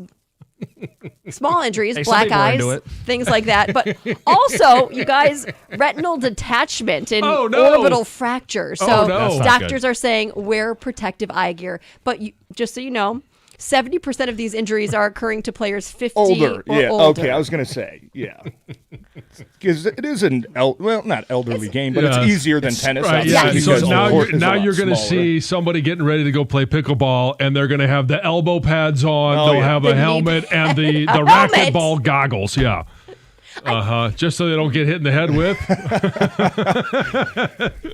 small injuries,
Hey, some
black
people are
eyes,
into it.
things like that. But also, you guys, retinal detachment and
Oh, no.
orbital fracture. So
Oh, no. That's
not
doctors
good.
are saying wear protective eye gear. But just so you know, 70% of these injuries are occurring to players 50
Older.
or
Yeah.
older.
Okay. I was going to say, yeah. Because it is not elderly game, but
Yes.
it's easier than tennis.
Right,
obviously,
yeah.
because
So
the
now
court
you're,
is a
now
lot
you're going to
smaller.
see somebody getting ready to go play pickleball, and they're going to have the elbow pads on.
Oh,
They'll
yeah.
have
The
a
knee
helmet and the
helmet.
racquetball goggles. Yeah. Just so they don't get hit in the head with.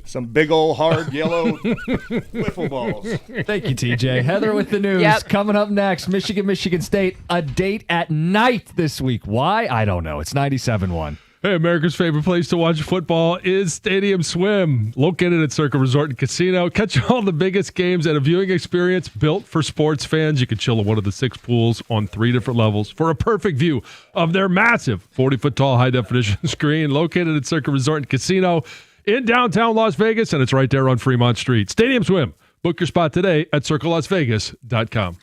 Some big old hard yellow wiffle balls.
Thank you, TJ. Heather with the news.
Yep.
Coming up next, Michigan State, a date at night this week. Why? I don't know. It's 97.1.
Hey, America's favorite place to watch football is Stadium Swim, located at Circa Resort and Casino. Catch all the biggest games at a viewing experience built for sports fans. You can chill at one of the 6 pools on 3 different levels for a perfect view of their massive 40-foot tall high-definition screen located at Circa Resort and Casino in downtown Las Vegas, and it's right there on Fremont Street. Stadium Swim. Book your spot today at circalasvegas.com.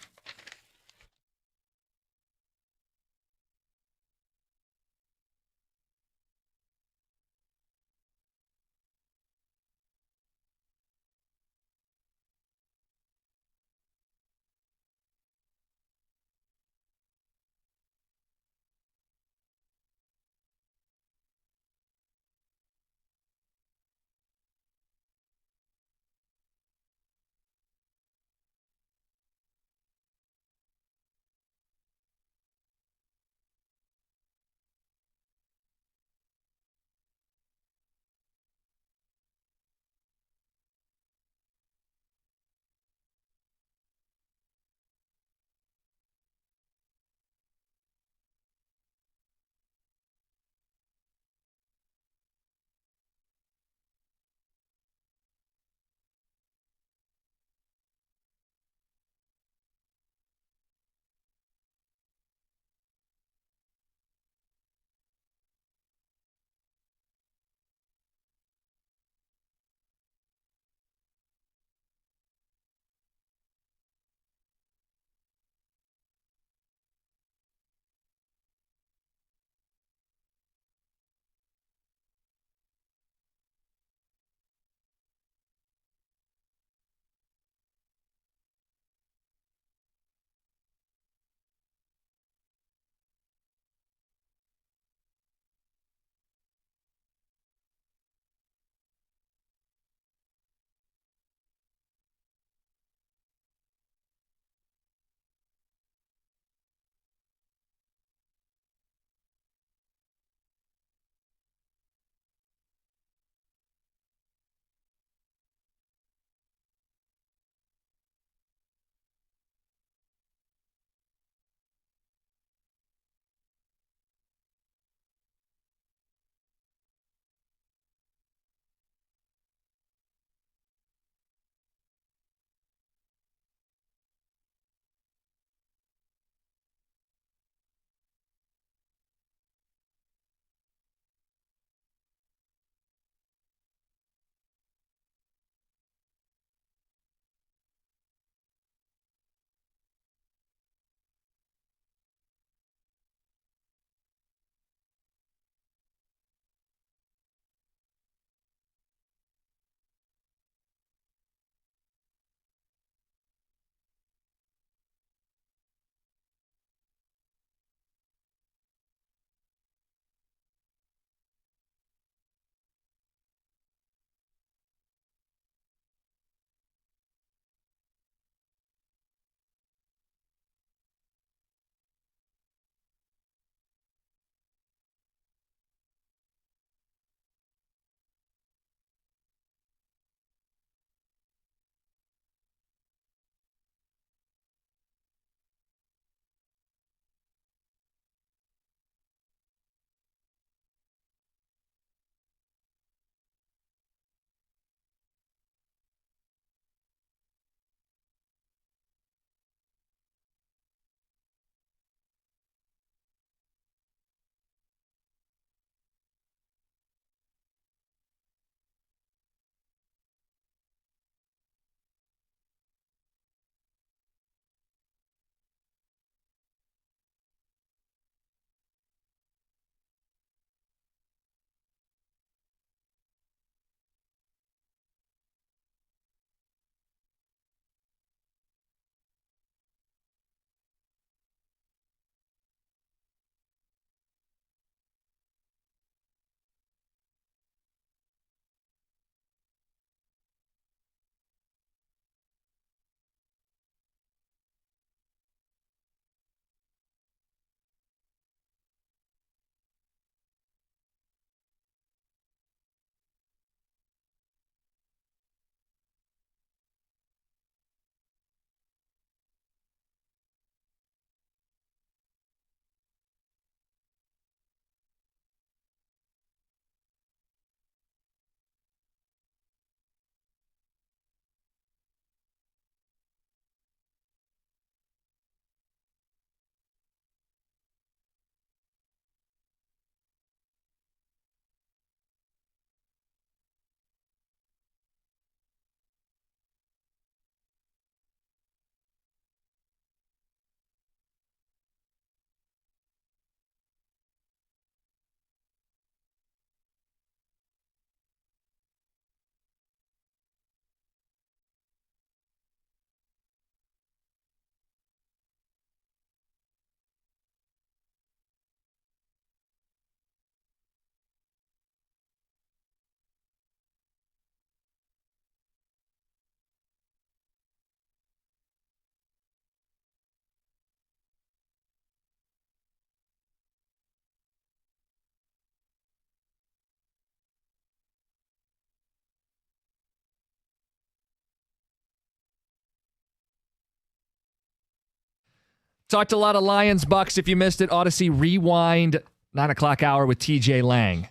Talked a lot of Lions Bucks. If you missed it, Odyssey Rewind, 9 o'clock hour with TJ Lang.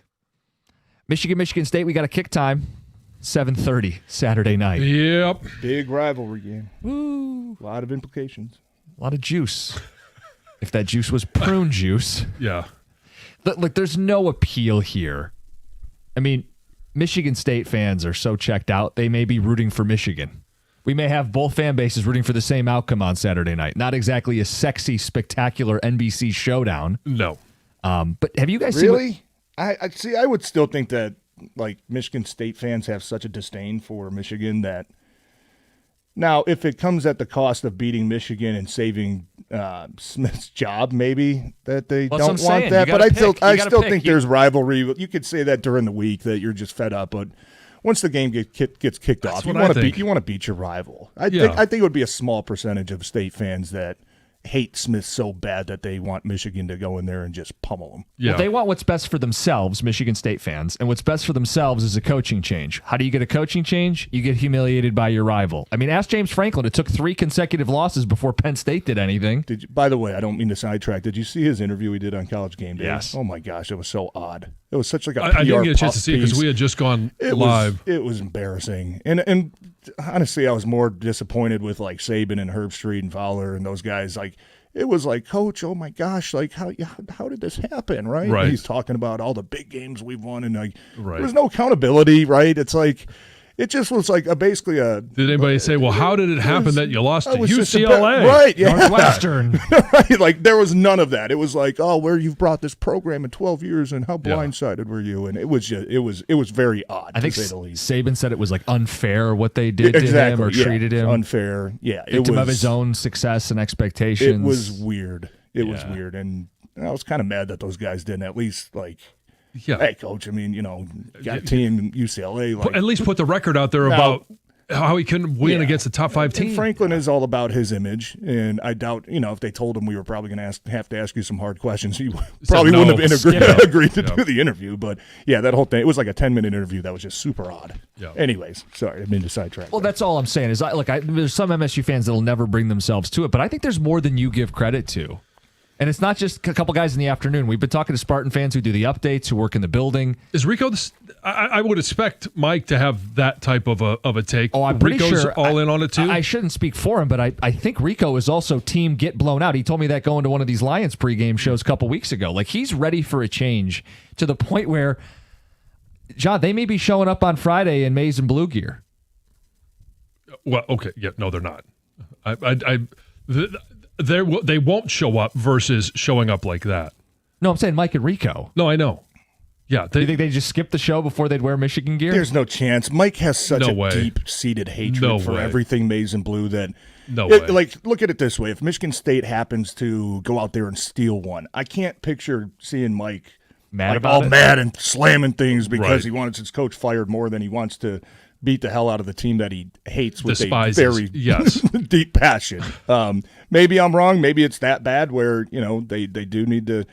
Michigan State, we got a kick time, 7:30 Saturday night.
Yep.
Big rivalry game.
Woo.
A lot of implications.
A lot of juice. If that juice was prune juice.
Yeah.
Look, there's no appeal here. I mean, Michigan State fans are so checked out, they may be rooting for Michigan. We may have both fan bases rooting for the same outcome on Saturday night. Not exactly a sexy, spectacular NBC showdown.
No.
But have you guys
Really? I see. I would still think that like Michigan State fans have such a disdain for Michigan that now, if it comes at the cost of beating Michigan and saving Smith's job, maybe that they
Well, that's
don't
what I'm
want
saying.
that.
You
But
gotta pick.
I
You gotta
still
pick.
think there's rivalry. You could say that during the week that you're just fed up, but once the game gets kicked
That's
off, you
what I
want to
think.
beat your rival. I
Yeah.
think it would be a small percentage of State fans that hate Smith so bad that they want Michigan to go in there and just pummel them.
Yeah.
Well, they want what's best for themselves, Michigan State fans, and what's best for themselves is a coaching change. How do you get a coaching change? You get humiliated by your rival. I mean, ask James Franklin. It took 3 consecutive losses before Penn State did anything.
By the way, I don't mean to sidetrack. Did you see his interview he did on College Game Day?
Yes.
Oh my gosh, it was so odd. It was such like a
I didn't
PR
get a chance to
puff
see it because
piece.
we had just gone
It
live.
It was embarrassing, and honestly, I was more disappointed with like Saban and Herb Street and Fowler and those guys. Like it was like, Coach, oh my gosh, like how did this happen, right?
Right.
And he's talking about all the big games we've won, and like
Right.
there's no accountability, right? It's like it just was like basically a.
Did anybody say, well, how did it happen that you lost to
I was just
UCLA?
right? Yeah.
Northwestern.
Right, like there was none of that. It was like, oh, where you've brought this program in 12 years, and how blindsided were you? And it was just, it was very odd.
I think
to say the least.
Saban said it was like unfair what they did to him or
yeah,
treated him.
unfair. Yeah,
Victim of his own success and expectations.
It was weird. It was
Yeah.
weird, and I was kind of mad that those guys didn't at least like.
Yeah.
Hey, Coach. I mean, got a team in UCLA. Like,
At least put the record out there about how he couldn't win
Yeah.
against the top 5
And
team.
Franklin is all about his image, and I doubt, if they told him we were probably going to have to ask you some hard questions, he probably
no,
wouldn't have
skip it.
agreed to do the interview. But yeah, that whole thing, it was like a 10-minute interview that was just super odd.
Yeah.
Anyways, sorry, I didn't mean to sidetrack.
Well, that's all I'm saying is, there's some MSU fans that'll never bring themselves to it, but I think there's more than you give credit to. And it's not just a couple guys in the afternoon. We've been talking to Spartan fans who do the updates, who work in the building.
Is Rico? I would expect Mike to have that type of a take.
Oh, I'm pretty
Rico's
sure
all in on it too.
I shouldn't speak for him, but I think Rico is also team get blown out. He told me that going to one of these Lions pregame shows a couple weeks ago. Like he's ready for a change to the point where, John, they may be showing up on Friday in maize and blue gear.
Well, okay, yeah, no, they're not. They won't show up versus showing up like that.
No, I'm saying Mike and Rico.
No, I know. Yeah,
Do you think they just skip the show before they'd wear Michigan gear?
There's no chance. Mike has such
No
a
way.
deep-seated hatred
No
for
way.
everything maize and blue that.
No way.
Like, look at it this way: if Michigan State happens to go out there and steal one, I can't picture seeing Mike
Mad
like,
about
all
it?
mad and slamming things because
Right.
he wants his coach fired more than he wants to beat the hell out of the team that he hates with
Despises.
a very
Yes.
deep passion. Maybe I'm wrong. Maybe it's that bad where they do need to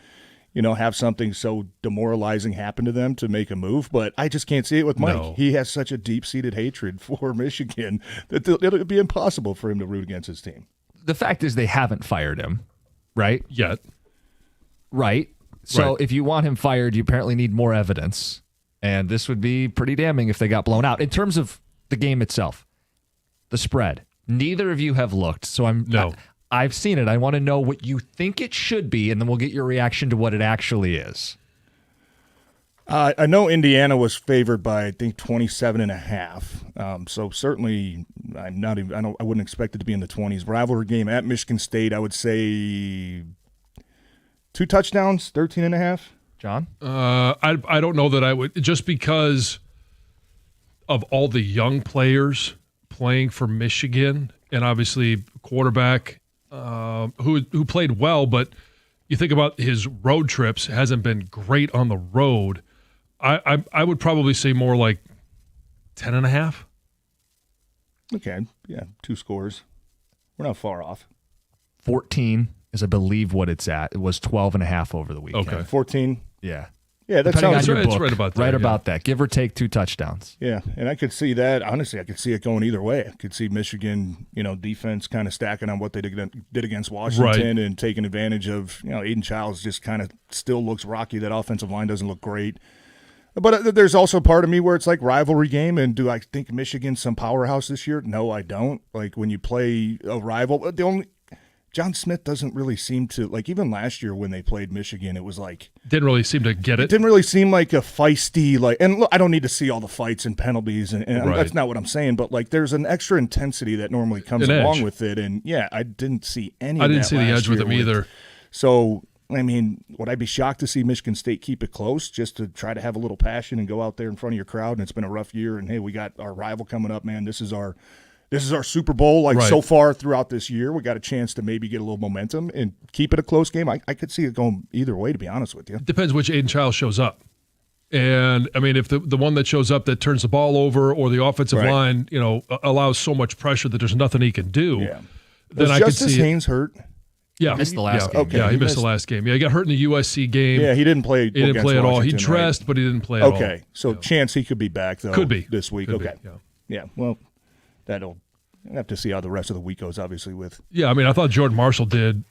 have something so demoralizing happen to them to make a move. But I just can't see it with Mike.
No.
He has such a deep-seated hatred for Michigan that it'll be impossible for him to root against his team.
The fact is they haven't fired him, right?
Yet.
Right. So
Right.
if you want him fired, you apparently need more evidence. And this would be pretty damning if they got blown out. In terms of the game itself, the spread, neither of you have looked. So I've seen it. I want to know what you think it should be, and then we'll get your reaction to what it actually is.
I know Indiana was favored by I think 27.5. So certainly I'm not even. I wouldn't expect it to be in the 20s. Rivalry game at Michigan State. I would say 2 touchdowns, 13.5.
John?
I don't know that I would, just because of all the young players playing for Michigan, and obviously quarterback who played well, but you think about his road trips, hasn't been great on the road. I would probably say more like 10.5.
Okay, yeah, 2 scores. We're not far off.
14 is, I believe, what it's at. It was 12.5 over the weekend.
Okay.
14.
Yeah.
Yeah, that
Depending
sounds
on your
it's
book,
right about that,
Right
yeah.
about that. Give or take 2 touchdowns.
Yeah, and I could see that. Honestly, I could see it going either way. I could see Michigan, defense kind of stacking on what they did against Washington and taking advantage of, Aiden Childs just kind of still looks rocky. That offensive line doesn't look great. But there's also part of me where it's like rivalry game, and do I think Michigan's some powerhouse this year? No, I don't. Like when you play a rival, John Smith doesn't really seem to, like, even last year when they played Michigan, it was like
Didn't really seem to get
it
it.
didn't really seem like a feisty, like, and look, I don't need to see all the fights and penalties, and
Right.
that's not what I'm saying, but like there's an extra intensity that normally comes
An
along
edge.
with it, and yeah, I didn't see any.
I
of
didn't
that
see the
last
edge with
year
them either.
So, I mean, would I be shocked to see Michigan State keep it close just to try to have a little passion and go out there in front of your crowd? And it's been a rough year, and hey, we got our rival coming up, man. This is our Super Bowl. Like
Right.
so far throughout this year, we got a chance to maybe get a little momentum and keep it a close game. I could see it going either way, to be honest with you.
Depends which Aiden Childs shows up. And, I mean, if the one that shows up that turns the ball over or the offensive
Right.
line, allows so much pressure that there's nothing he can do,
Yeah.
then
Was
I could
Justice
see it.
Haynes hurt?
Yeah.
Missed the last game.
Okay.
Yeah, he
He
missed the
missed-
last game. Yeah, he got hurt in the USC game.
Yeah, he didn't play.
He didn't play at all. He dressed, but he didn't play at all.
Okay, so chance he could be back though.
Could be.
this week.
Could be,
Okay,
yeah.
yeah. Well, that'll have to see how the rest of the week goes. Obviously, with
Yeah, I mean, I thought Jordan Marshall did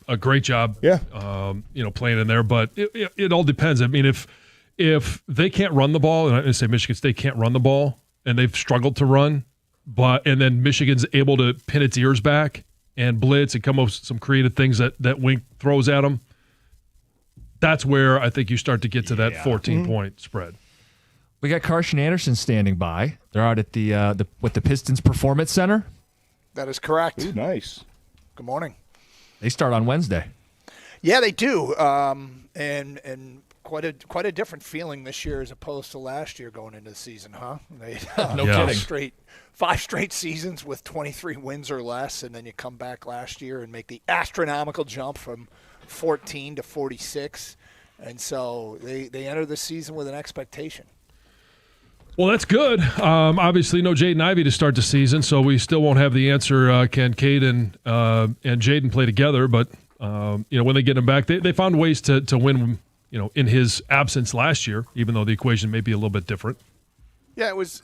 a great job.
Yeah.
Playing in there, but it all depends. I mean, if they can't run the ball, and I say Michigan State can't run the ball, and they've struggled to run, and then Michigan's able to pin its ears back and blitz and come up with some creative things that Wink throws at them, that's where I think you start to get to that 14-point spread.
We got Carson Anderson standing by. They're out at the Pistons Performance Center.
That is correct.
ooh, nice.
Good morning.
They start on Wednesday.
Yeah, they do, and quite a different feeling this year as opposed to last year going into the season, huh? They,
No
Yeah.
kidding.
five straight seasons with 23 wins or less, and then you come back last year and make the astronomical jump from 14 to 46, and so they enter the season with an expectation.
Well, that's good. Obviously, no Jaden Ivey to start the season, so we still won't have the answer. Can Cade and Jaden play together? But when they get him back, they found ways to win. In his absence last year, even though the equation may be a little bit different.
Yeah, it was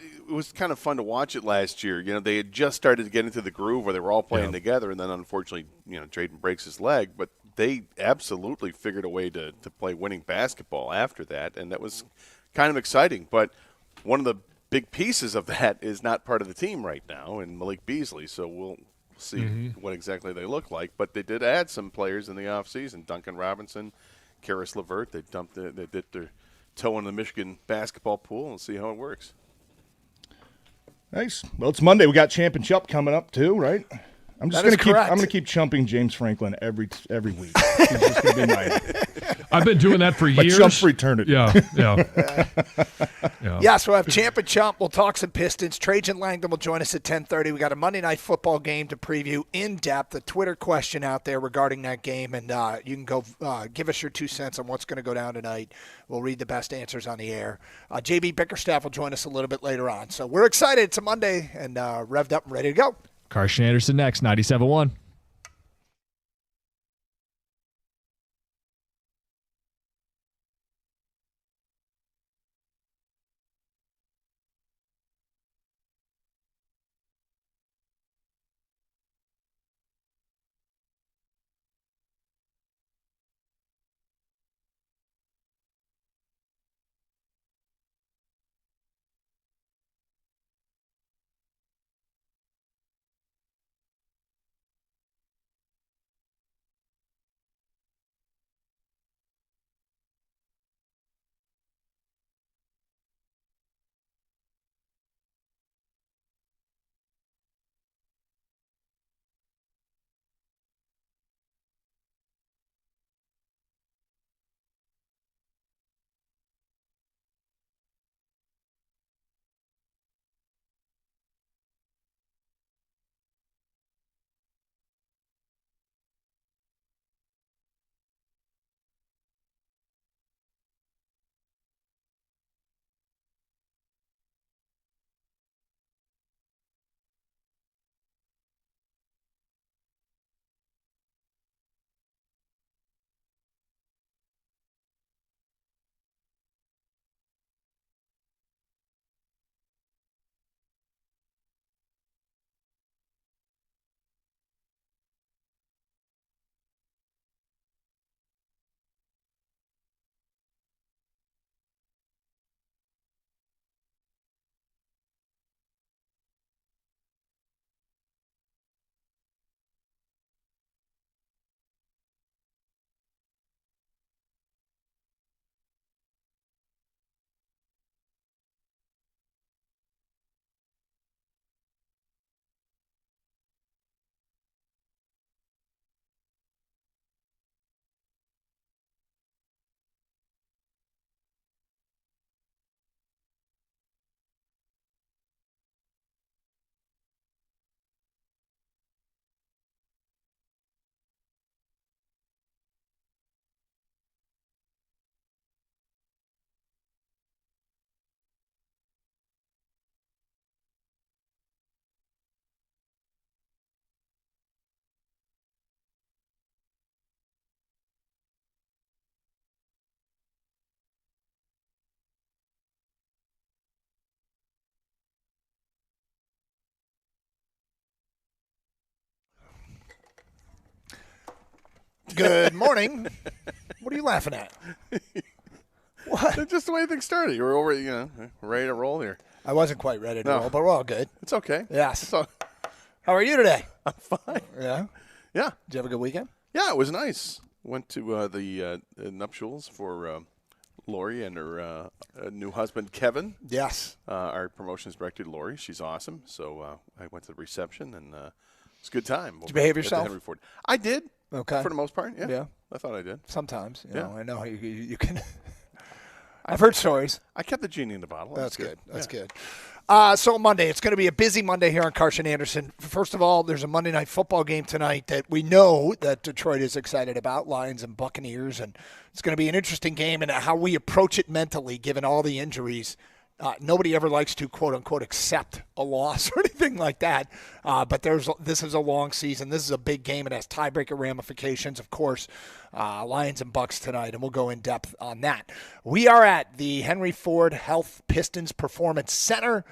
kind of fun to watch it last year. They had just started to get into the groove where they were all playing together, and then unfortunately, Jaden breaks his leg. But they absolutely figured a way to play winning basketball after that, and that was kind of exciting. But one of the big pieces of that is not part of the team right now, and Malik Beasley. So we'll see what exactly they look like. But they did add some players in the offseason. Duncan Robinson, Karis LeVert. They dipped their toe in the Michigan basketball pool and see how it works.
Nice. Well, it's Monday. We got Champ and Chup coming up too, right? I'm just
That is
gonna keep.
correct.
I'm gonna keep chumping James Franklin every week. He's just gonna be my
I've been doing that for years.
chump for eternity.
Yeah.
Yeah, so I have Champ and Chump. We'll talk some Pistons. Trajan Langdon will join us at 10:30. We got a Monday Night Football game to preview in depth. A Twitter question out there regarding that game, and you can go give us your 2 cents on what's going to go down tonight. We'll read the best answers on the air. JB Bickerstaff will join us a little bit later on. So we're excited. It's a Monday and revved up and ready to go.
Carson Anderson next, 97.1.
Good morning. What are you laughing at? What?
Just the way things started. You were over, ready to roll here.
I wasn't quite ready to roll, but we're all good.
It's okay.
Yes. How are you today?
I'm fine.
Yeah.
Yeah.
Did you have a good weekend?
Yeah, it was nice. Went to the nuptials for Lori and her new husband, Kevin.
Yes.
Our promotions director, Lori. She's awesome. So I went to the reception, and it's a good time.
Did you behave
at the
yourself?
Henry Ford. I did.
Okay.
For the most part, yeah.
Yeah.
I thought I did.
Sometimes.
Yeah.
I know you can. I've heard stories.
I kept the genie in the bottle.
That's good. That's
Yeah.
good. So Monday, it's going to be a busy Monday here on Carson Anderson. First of all, there's a Monday night football game tonight that we know that Detroit is excited about, Lions and Buccaneers, and it's going to be an interesting game and how we approach it mentally, given all the injuries. Nobody ever likes to, quote unquote, accept a loss or anything like that. But this is a long season. This is a big game. It has tiebreaker ramifications, of course. Lions and Bucks tonight, and we'll go in depth on that. We are at the Henry Ford Health Pistons Performance Center,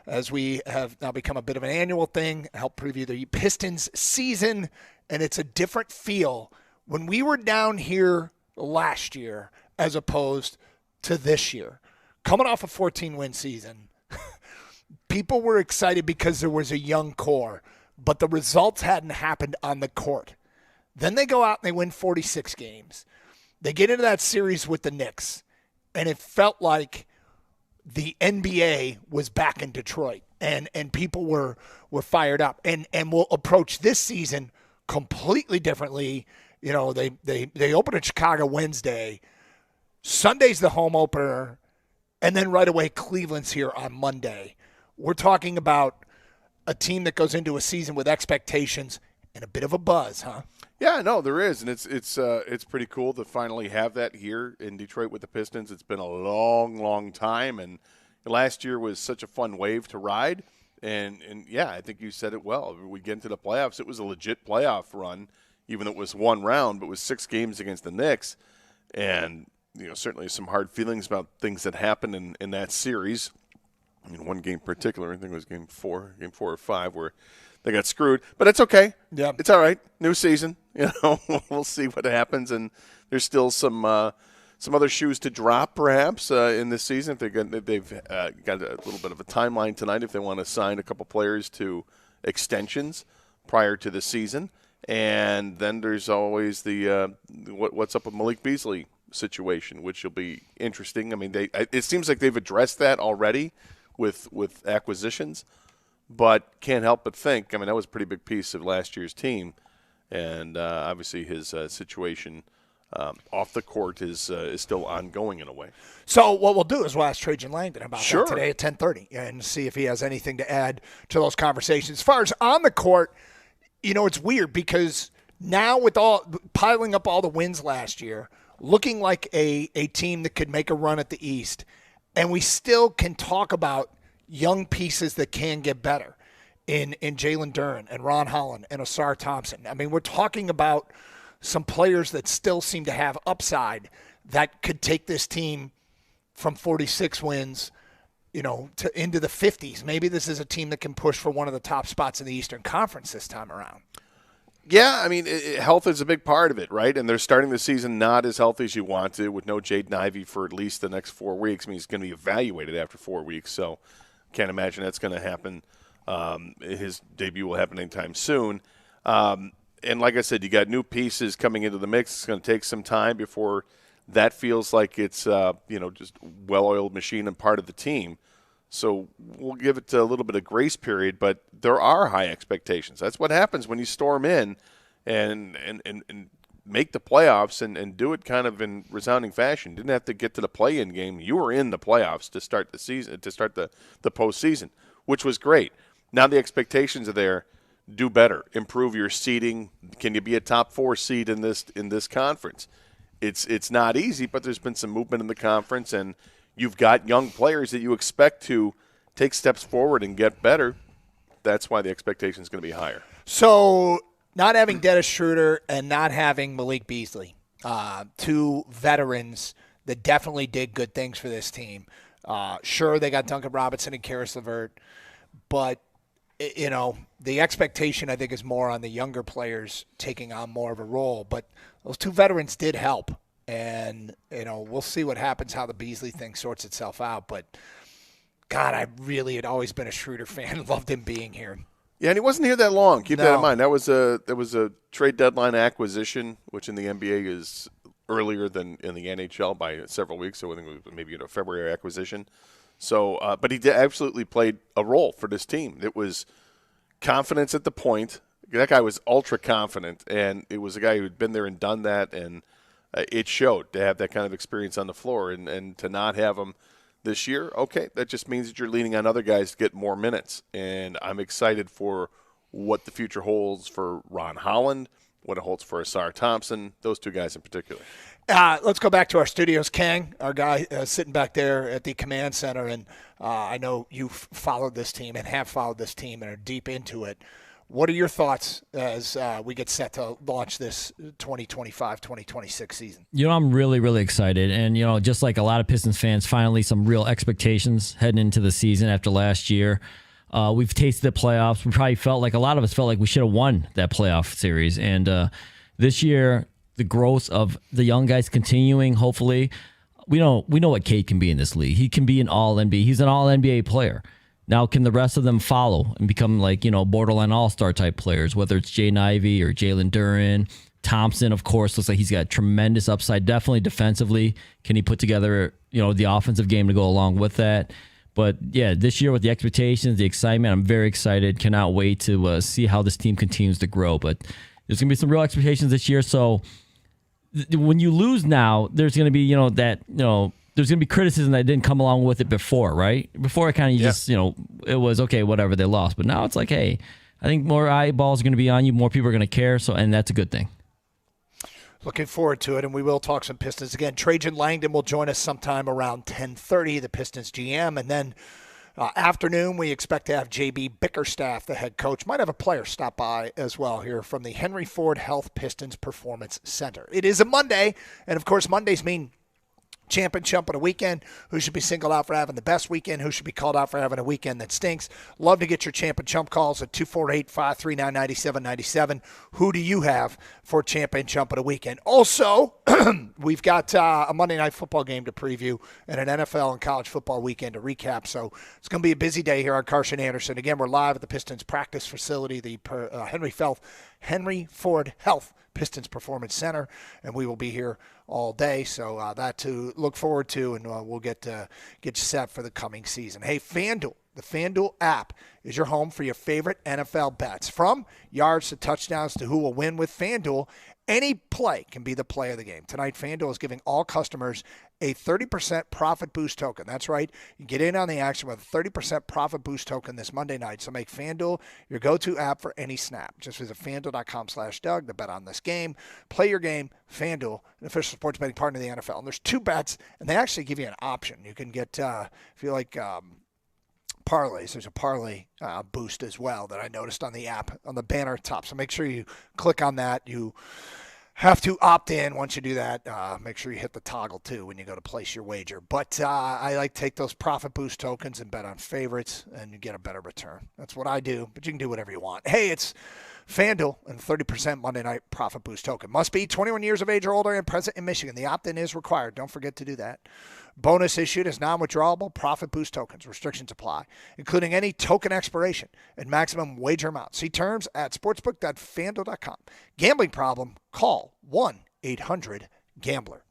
as we have now become a bit of an annual thing, help preview the Pistons season, and it's a different feel when we were down here last year as opposed to this year. Coming off a 14-win season, people were excited because there was a young core, but the results hadn't happened on the court. Then they go out and they win 46 games. They get into that series with the Knicks, and it felt like the NBA was back in Detroit, and people were fired up. And we'll approach this season completely differently. You know, they open in Chicago Wednesday. Sunday's the home opener. And then right away, Cleveland's here on Monday. We're talking about a team that goes into a season with expectations and a bit of a buzz, huh?
Yeah, no, there is, and it's pretty cool to finally have that here in Detroit with the Pistons. It's been a long, long time, and last year was such a fun wave to ride. And yeah, I think you said it well. We get into the playoffs. It was a legit playoff run, even though it was one round, but it was 6 games against the Knicks, and certainly some hard feelings about things that happened in that series. One game in particular, I think it was game 4 or 5, where they got screwed. But it's okay.
Yeah,
it's all right. New season. We'll see what happens, and there's still some other shoes to drop, perhaps, in this season. If they've got a little bit of a timeline tonight, if they want to sign a couple players to extensions prior to the season, and then there's always the what's up with Malik Beasley situation, which will be interesting. I mean, it seems like they've addressed that already with acquisitions, but can't help but think, I mean, that was a pretty big piece of last year's team, and obviously his situation off the court is still ongoing in a way.
So what we'll do is we'll ask Trajan Langdon about
Sure.
that today at 10:30 and see if he has anything to add to those conversations. As far as on the court, it's weird because now with all piling up all the wins last year, looking like a team that could make a run at the East, and we still can talk about young pieces that can get better in Jalen Duren and Ron Holland and Asar Thompson. I mean, we're talking about some players that still seem to have upside that could take this team from 46 wins, to into the 50s. Maybe this is a team that can push for one of the top spots in the Eastern Conference this time around.
Yeah, I mean, health is a big part of it, right? And they're starting the season not as healthy as you want to, with no Jaden Ivey for at least the next 4 weeks. I mean, he's going to be evaluated after 4 weeks, so can't imagine that's going to happen. His debut will happen anytime soon. And like I said, you got new pieces coming into the mix. It's going to take some time before that feels like it's just well-oiled machine and part of the team. So we'll give it a little bit of grace period, but there are high expectations. That's what happens when you storm in and make the playoffs and do it kind of in resounding fashion. Didn't have to get to the play-in game. You were in the playoffs to start the season, to start the postseason, which was great. Now the expectations are there. Do better. Improve your seeding. Can you be a top 4 seed in this conference? It's not easy, but there's been some movement in the conference, and you've got young players that you expect to take steps forward and get better. That's why the expectation is going to be higher.
So not having Dennis Schroeder and not having Malik Beasley, 2 veterans that definitely did good things for this team. Sure, they got Duncan Robinson and Karis LeVert, but the expectation I think is more on the younger players taking on more of a role. But those two veterans did help, and we'll see what happens, how the Beasley thing sorts itself out. But God, I really had always been a Schroeder fan. Loved him being here.
Yeah, and he wasn't here that long. Keep that in mind. That was a trade deadline acquisition, which in the NBA is earlier than in the NHL by several weeks. So I think it was maybe a February acquisition. So, but he absolutely played a role for this team. It was confidence at the point. That guy was ultra confident, and it was a guy who had been there and done that, and it showed to have that kind of experience on the floor, and to not have him this year, okay, that just means that you're leaning on other guys to get more minutes. And I'm excited for what the future holds for Ron Holland, what it holds for Asar Thompson, those two guys in particular.
Let's go back to our studios. Kang, our guy sitting back there at the command center, and I know you've followed this team and have followed this team and are deep into it. What are your thoughts as we get set to launch this 2025-2026 season?
I'm really, really excited. And, just like a lot of Pistons fans, finally some real expectations heading into the season after last year. We've tasted the playoffs. We probably felt like a lot of us felt like we should have won that playoff series. And this year, the growth of the young guys continuing, hopefully. We know what Cade can be in this league. He can be an all-NBA. He's an all-NBA player. Now, can the rest of them follow and become borderline all-star type players, whether it's Jaden Ivey or Jalen Duren? Thompson, of course, looks like he's got tremendous upside, definitely defensively. Can he put together, the offensive game to go along with that? But, yeah, this year with the expectations, the excitement, I'm very excited. Cannot wait to see how this team continues to grow. But there's going to be some real expectations this year. So when you lose now, there's going to be, there's going to be criticism that didn't come along with it before, right? Before it kind of just, it was, okay, whatever, they lost. But now it's like, hey, I think more eyeballs are going to be on you. More people are going to care. And that's a good thing.
Looking forward to it, and we will talk some Pistons again. Trajan Langdon will join us sometime around 10:30, the Pistons GM. And then afternoon, we expect to have J.B. Bickerstaff, the head coach. Might have a player stop by as well here from the Henry Ford Health Pistons Performance Center. It is a Monday, and, of course, Mondays mean champ and chump on a weekend. Who should be singled out for having the best weekend? Who should be called out for having a weekend that stinks? Love to get your champ and chump calls at 248-539-9797. Who do you have for champ and chump on a weekend? Also, we've got a Monday Night Football game to preview and an NFL and college football weekend to recap. So it's going to be a busy day here on Carson Anderson. Again, we're live at the Pistons practice facility, the Henry Ford Health Pistons Performance Center, and we will be here all day. So that to look forward to, and we'll get you set for the coming season. Hey, FanDuel. The FanDuel app is your home for your favorite NFL bets. From yards to touchdowns to who will win with FanDuel, any play can be the play of the game. Tonight, FanDuel is giving all customers a 30% profit boost token. That's right. You get in on the action with a 30% profit boost token this Monday night. So make FanDuel your go-to app for any snap. Just visit FanDuel.com/Doug to bet on this game. Play your game. FanDuel, an official sports betting partner of the NFL. And there's two bets, and they actually give you an option. You can get, if you like, parlays. There's a parlay boost as well that I noticed on the app, on the banner top. So make sure you click on that. You have to opt in. Once you do that, make sure you hit the toggle too when you go to place your wager. But I like to take those profit boost tokens and bet on favorites, and you get a better return. That's what I do, but you can do whatever you want. Hey, it's FanDuel and 30% Monday night profit boost token. Must be 21 years of age or older and present in Michigan. The opt-in is required. Don't forget to do that. Bonus issued as non-withdrawable profit boost tokens. Restrictions apply, including any token expiration and maximum wager amount. See terms at sportsbook.fanduel.com. Gambling problem? Call 1-800-GAMBLER.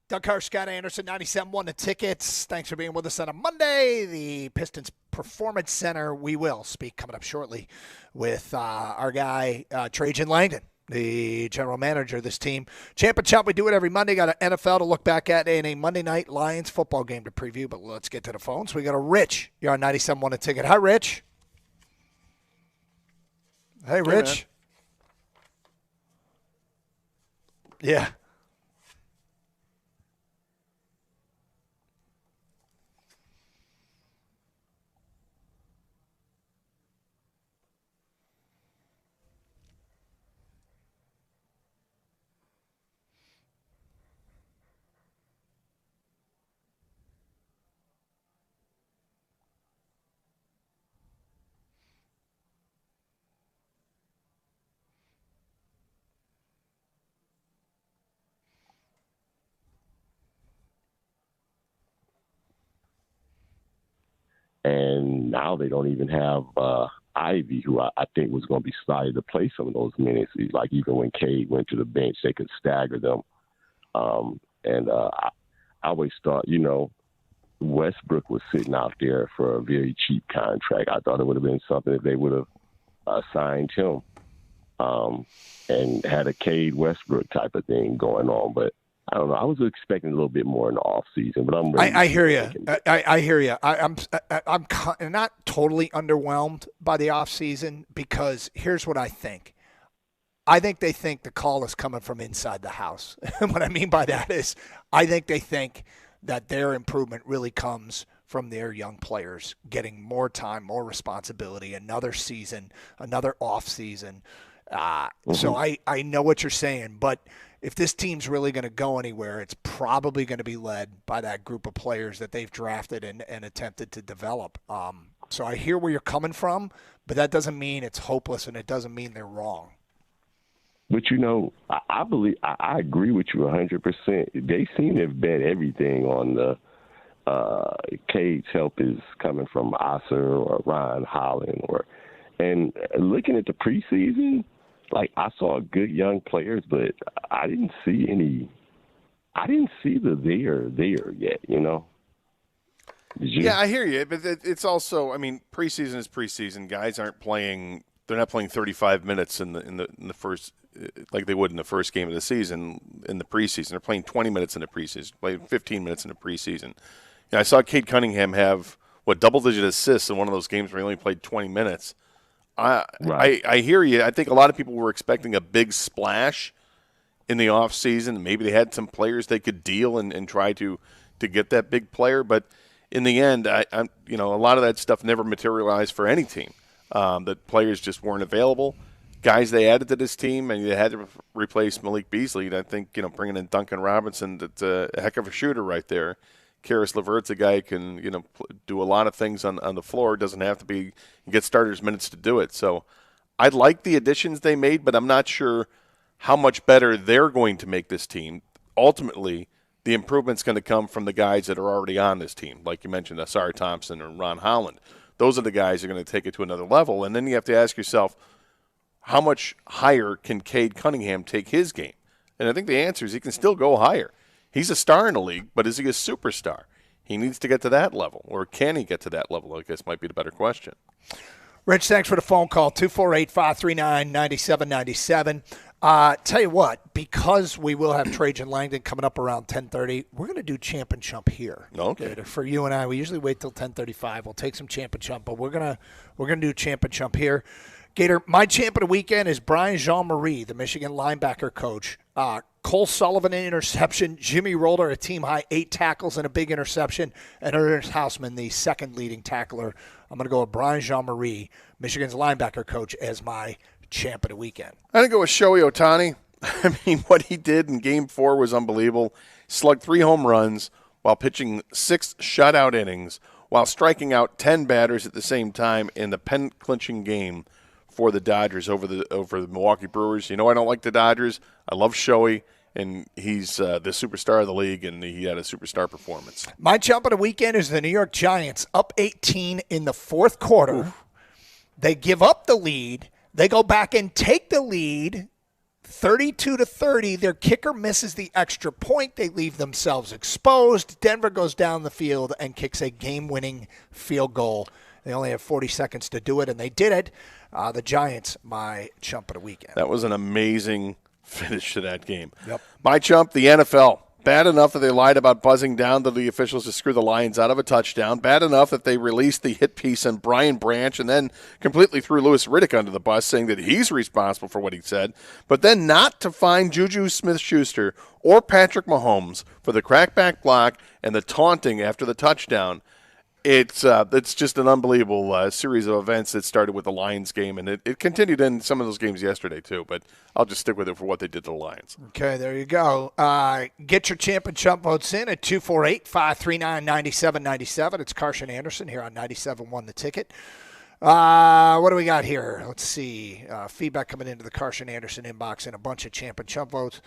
Doug Carr, Scott Anderson, 97.1 The Tickets. Thanks for being with us on a Monday. The Pistons Performance Center. We will speak coming up shortly with our guy, Trajan Langdon, the general manager of this team. Champ and Chump, we do it every Monday. Got an NFL to look back at and a Monday night Lions football game to preview, but let's get to the phones. We got a Rich. You're on 97.1 The Ticket. Hi, Rich. Hey, Rich. Yeah.
And now they don't even have Ivy, who I think was going to be slotted to play some of those minutes. Like even when Cade went to the bench, they could stagger them. I always thought, Westbrook was sitting out there for a very cheap contract. I thought it would have been something if they would have signed him and had a Cade Westbrook type of thing going on. But I don't know. I was expecting a little bit more in the off season, but I'm ready.
I hear you. I hear you. I'm not totally underwhelmed by the off season because here's what I think. I think they think the call is coming from inside the house. And what I mean by that is I think they think that their improvement really comes from their young players getting more time, more responsibility, another season, another off season. So I know what you're saying, but if this team's really going to go anywhere, it's probably going to be led by that group of players that they've drafted and attempted to develop. So I hear where you're coming from, but that doesn't mean it's hopeless and it doesn't mean they're wrong.
But, I believe I agree with you 100%. They seem to have bet everything on the Cade's help is coming from Osser or Ron Holland. And looking at the preseason, I saw good young players, but I didn't see the there yet,
Yeah, I hear you, but it's also, preseason is preseason. Guys aren't playing; they're not playing 35 minutes in the first, like they would in the first game of the season in the preseason. They're playing 20 minutes in the preseason, playing 15 minutes in the preseason. I saw Cade Cunningham have double-digit assists in one of those games where he only played 20 minutes. I hear you. I think a lot of people were expecting a big splash in the offseason. Maybe they had some players they could deal and try to get that big player. But in the end, a lot of that stuff never materialized for any team. The players just weren't available. Guys they added to this team, and they had to replace Malik Beasley. And I think, bringing in Duncan Robinson, that's a heck of a shooter right there. Karis LeVert's a guy who can, do a lot of things on the floor. Doesn't have to get starters minutes to do it. So I like the additions they made, but I'm not sure how much better they're going to make this team. Ultimately, the improvement's going to come from the guys that are already on this team, like you mentioned, Asar Thompson or Ron Holland. Those are the guys who are going to take it to another level. And then you have to ask yourself, how much higher can Cade Cunningham take his game? And I think the answer is he can still go higher. He's a star in the league, but is he a superstar? He needs to get to that level, or can he get to that level? I guess might be the better question.
Rich, thanks for the phone call, 248-539-9797. Tell you what, because we will have Trajan Langdon coming up around 10:30, we're going to do Champ and Chump here.
Okay.
For you and I, we usually wait till 10:35. We'll take some Champ and Chump, but we're gonna do Champ and Chump here. Gator, my champ of the weekend is Brian Jean-Marie, the Michigan linebacker coach. Cole Sullivan, an interception. Jimmy Roller, a team-high 8 tackles and a big interception. And Ernest Hausman, the second leading tackler. I'm going to go with Brian Jean-Marie, Michigan's linebacker coach, as my champ of the weekend.
I'm going to go with Shohei Ohtani. What he did in Game 4 was unbelievable. Slugged 3 home runs while pitching 6 shutout innings, while striking out 10 batters at the same time in the pennant-clinching game for the Dodgers over the Milwaukee Brewers. I don't like the Dodgers. I love Shohei, and he's the superstar of the league, and he had a superstar performance.
My jump of the weekend is the New York Giants, up 18 in the fourth quarter. Oof. They give up the lead. They go back and take the lead 32-30. Their kicker misses the extra point. They leave themselves exposed. Denver goes down the field and kicks a game-winning field goal. They only have 40 seconds to do it, and they did it. The Giants, my chump of the weekend.
That was an amazing finish to that game.
Yep.
My chump, the NFL. Bad enough that they lied about buzzing down to the officials to screw the Lions out of a touchdown. Bad enough that they released the hit piece on Brian Branch and then completely threw Louis Riddick under the bus, saying that he's responsible for what he said. But then not to find Juju Smith-Schuster or Patrick Mahomes for the crackback block and the taunting after the touchdown. It's just an unbelievable series of events that started with the Lions game, and it continued in some of those games yesterday too. But I'll just stick with it for what they did to the Lions.
Okay, there you go. Get your champ and chump votes in at 248-539-9797. It's Carson Anderson here on 97.1 The Ticket. What do we got here? Let's see. Feedback coming into the Carson Anderson inbox and a bunch of champ and chump votes.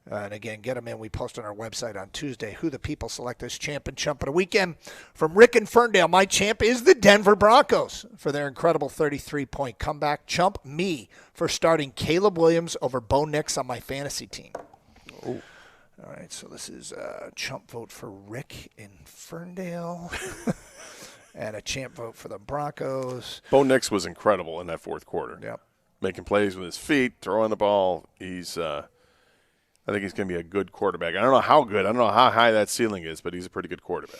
And again, get them in. We post on our website on Tuesday who the people select as champ and chump of the weekend. From Rick in Ferndale, my champ is the Denver Broncos for their incredible 33-point comeback. Chump me for starting Caleb Williams over Bo Nix on my fantasy team.
Oh.
All right, so this is a chump vote for Rick in Ferndale. And a champ vote for the Broncos.
Bo Nix was incredible in that fourth quarter.
Yep.
Making plays with his feet, throwing the ball. I think he's going to be a good quarterback. I don't know how good. I don't know how high that ceiling is, but he's a pretty good quarterback.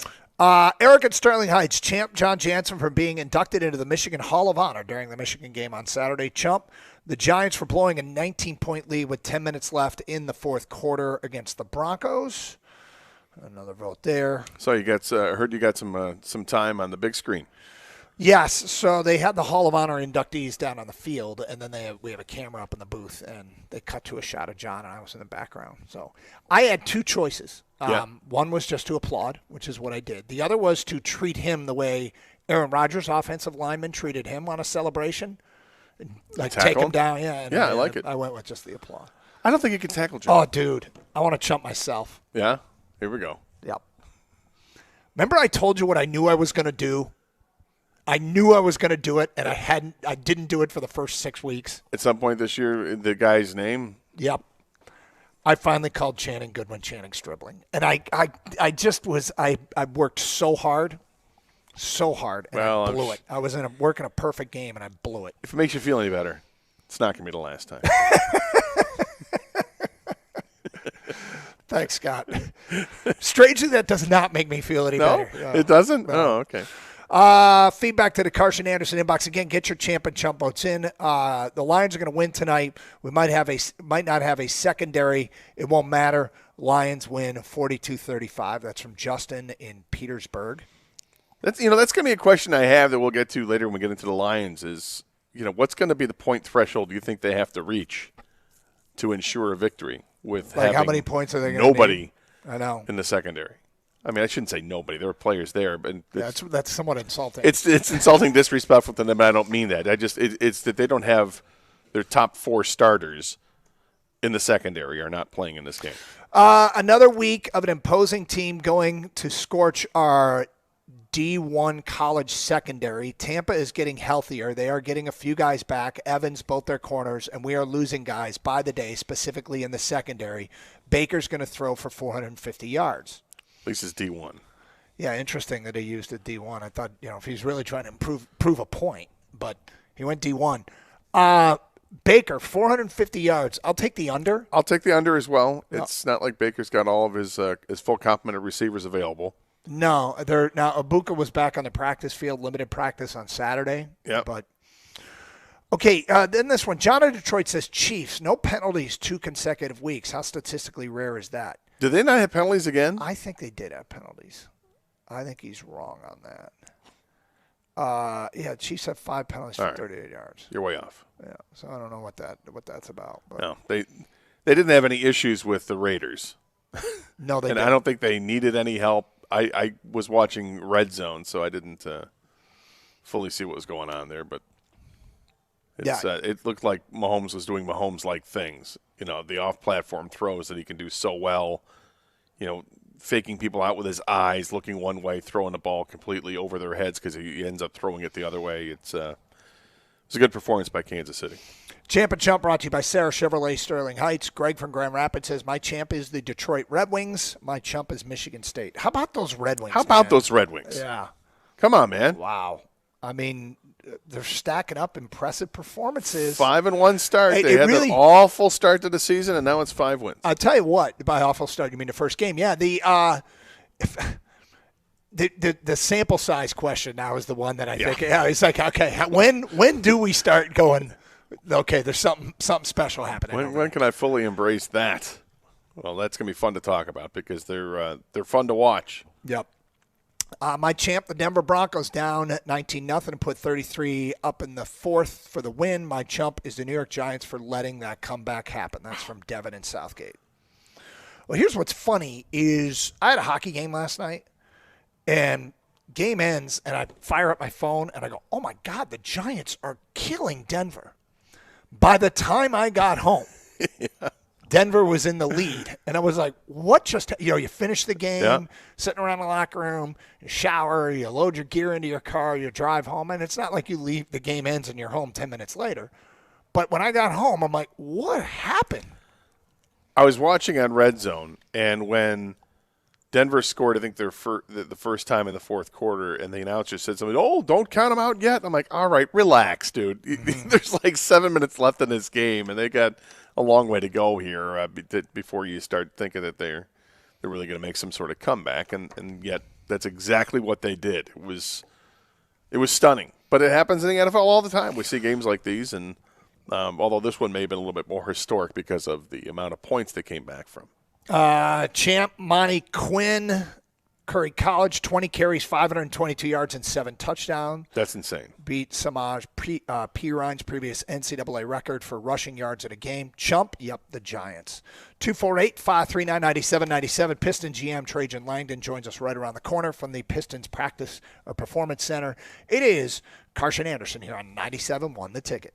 Eric at Sterling Heights, champ John Jansen for being inducted into the Michigan Hall of Honor during the Michigan game on Saturday. Chump, the Giants for blowing a 19-point lead with 10 minutes left in the fourth quarter against the Broncos. Another vote there.
So I heard you got some time on the big screen.
Yes, so they had the Hall of Honor inductees down on the field, and then we have a camera up in the booth, and they cut to a shot of John, and I was in the background. So I had two choices. One was just to applaud, which is what I did. The other was to treat him the way Aaron Rodgers, offensive lineman, treated him on a celebration. Like take him down. Yeah,
I like it.
I went with just the applaud.
I don't think you can tackle John.
Oh, dude, I want to chump myself.
Yeah? Here we go.
Yep. Remember I told you what I knew I was going to do? I knew I was going to do it, and I didn't do it for the first 6 weeks.
At some point this year, the guy's name?
Yep. I finally called Channing Goodwin Channing Stribling. And I worked so hard, and I blew it. I was working a perfect game, and I blew it.
If it makes you feel any better, it's not going to be the last time.
Thanks, Scott. Strangely, that does not make me feel any better.
It doesn't? Oh, okay.
Feedback to the Carson Anderson inbox. Again, get your champ and chump votes in. The Lions are going to win tonight. We might not have a secondary. It won't matter. Lions win 42-35. That's from Justin in Petersburg.
That's going to be a question I have that we'll get to later when we get into the Lions is, what's going to be the point threshold you think they have to reach to ensure a victory with
how many points are they going to
nobody
I know.
in the secondary? I mean, I shouldn't say nobody. There were players there, but
that's somewhat insulting.
It's insulting, disrespectful to them. But I don't mean that. It's that they don't have their top 4 starters in the secondary are not playing in this game.
Another week of an imposing team going to scorch our D1 college secondary. Tampa is getting healthier. They are getting a few guys back. Evans, both their corners, and we are losing guys by the day, specifically in the secondary. Baker's going to throw for 450 yards.
At least it's D1.
Yeah, interesting that he used a D1. I thought, if he's really trying to prove a point, but he went D1. Baker, 450 yards. I'll take the under.
I'll take the under as well. It's not like Baker's got all of his full complement of receivers available.
No, now Ibuka was back on the practice field, limited practice on Saturday.
Yeah,
but okay. Then this one, John of Detroit says Chiefs, no penalties 2 consecutive weeks. How statistically rare is that?
Did they not have penalties again?
I think they did have penalties. I think he's wrong on that. Chiefs have 5 penalties for 38 yards.
You're way off.
Yeah, so I don't know what that's about. But.
No, they didn't have any issues with the Raiders.
No, they
and
didn't.
I don't think they needed any help. I was watching Red Zone, so I didn't fully see what was going on there, but it looked like Mahomes was doing Mahomes-like things. The off-platform throws that he can do so well, faking people out with his eyes, looking one way, throwing the ball completely over their heads because he ends up throwing it the other way. It's a good performance by Kansas City.
Champ and Chump brought to you by Sarah Chevrolet Sterling Heights. Greg from Grand Rapids says, my champ is the Detroit Red Wings. My chump is Michigan State. How about those Red Wings?
How about those Red Wings?
Yeah.
Come on, man.
Wow. I mean, they're stacking up impressive performances.
5-1 start.
Hey,
they had
really,
an awful start to the season, and now it's 5 wins.
I'll tell you what, by awful start, you mean the first game. Yeah, the sample size question now is the one that I think, it's like, okay, when do we start going, okay, there's something special happening?
When can I fully embrace that? Well, that's going to be fun to talk about because they're fun to watch.
Yep. My champ, the Denver Broncos, down 19-0 and put 33 up in the fourth for the win. My chump is the New York Giants for letting that comeback happen. That's from Devin in Southgate. Well, here's what's funny is I had a hockey game last night, and game ends, and I fire up my phone, and I go, oh, my God, the Giants are killing Denver. By the time I got home, Denver was in the lead, and I was like, what just – you finish the game, sitting around the locker room, you shower, you load your gear into your car, you drive home, and it's not like you leave – the game ends and you're home 10 minutes later. But when I got home, I'm like, what happened?
I was watching on Red Zone, and when Denver scored, I think the first time in the fourth quarter, and the announcer said something, oh, don't count them out yet. I'm like, all right, relax, dude. There's like 7 minutes left in this game, and they got – a long way to go here before you start thinking that they're really going to make some sort of comeback, and yet that's exactly what they did. It was stunning, but it happens in the NFL all the time. We see games like these, and although this one may have been a little bit more historic because of the amount of points they came back from.
Champ Monty Quinn, Curry College, 20 carries, 522 yards, and 7 touchdowns.
That's insane.
Beat Samaj P. Ryan's previous NCAA record for rushing yards in a game. Chump, yep, the Giants. 248-539-9797. Pistons GM Trajan Langdon joins us right around the corner from the Pistons Practice or Performance Center. It is Carson Anderson here on 97.1 The Ticket.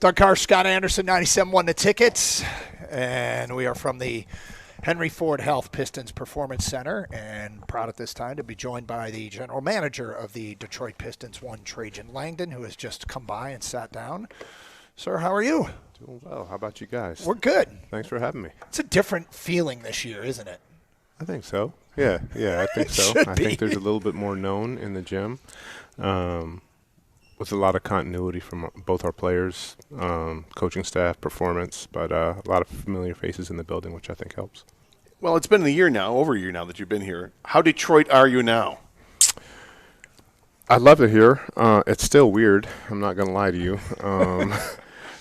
Doug Carr, Scott Anderson, 97.1 The Tickets. And we are from the Henry Ford Health Pistons Performance Center, and proud at this time to be joined by the general manager of the Detroit Pistons, one Trajan Langdon, who has just come by and sat down. Sir, how are you?
Doing well. How about you guys?
We're good.
Thanks for having me.
It's a different feeling this year, isn't it?
I think so. Yeah, I think so. I think there's a little bit more known in the gym, with a lot of continuity from both our players, coaching staff, performance, but a lot of familiar faces in the building, which I think helps.
Well, it's been over a year now that you've been here. How Detroit are you now?
I love it here. It's still weird. I'm not going to lie to you.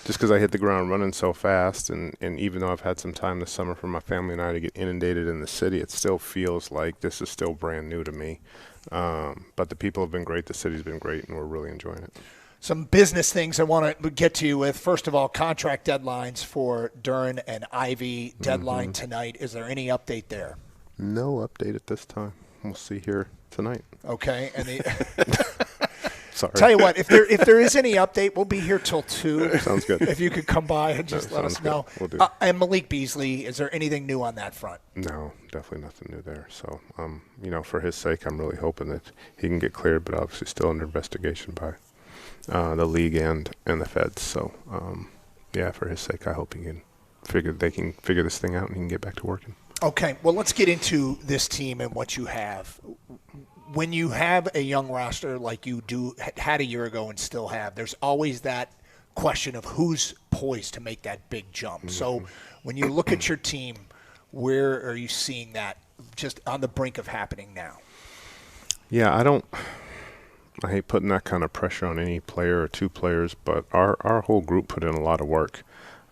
Just because I hit the ground running so fast, and even though I've had some time this summer for my family and I to get inundated in the city, it still feels like this is still brand new to me. But the people have been great, the city's been great, and we're really enjoying it.
Some business things I want to get to you with. First of all, contract deadlines for Duren and Ivey deadline tonight. Is there any update there?
No update at this time. We'll see here tonight.
Okay. And
Sorry.
Tell you what, if there is any update, we'll be here till 2.
Sounds good.
If you could come by and just let us know.
We'll do.
And Malik Beasley, is there anything new on that front?
No, definitely nothing new there. So, for his sake, I'm really hoping that he can get cleared, but obviously still under investigation by the league and the feds. So, for his sake, I hope they can figure this thing out and he can get back to working.
Okay, well, let's get into this team and what you have. When you have a young roster like you had a year ago and still have, there's always that question of who's poised to make that big jump. Mm-hmm. So when you look at your team, where are you seeing that just on the brink of happening now?
Yeah, I hate putting that kind of pressure on any player or two players, but our whole group put in a lot of work.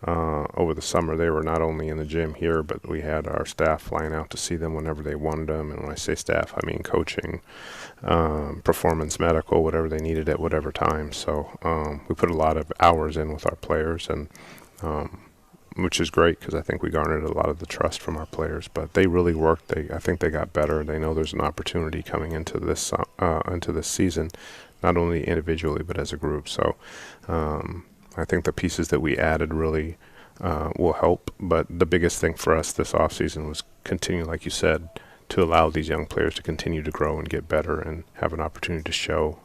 Over the summer, they were not only in the gym here, but we had our staff flying out to see them whenever they wanted them. And when I say staff, I mean coaching, performance, medical, whatever they needed at whatever time. So we put a lot of hours in with our players, and which is great because I think we garnered a lot of the trust from our players. But they really worked. I think they got better. They know there's an opportunity coming into this season, not only individually but as a group. So. I think the pieces that we added really will help. But the biggest thing for us this offseason was continue, like you said, to allow these young players to continue to grow and get better and have an opportunity to show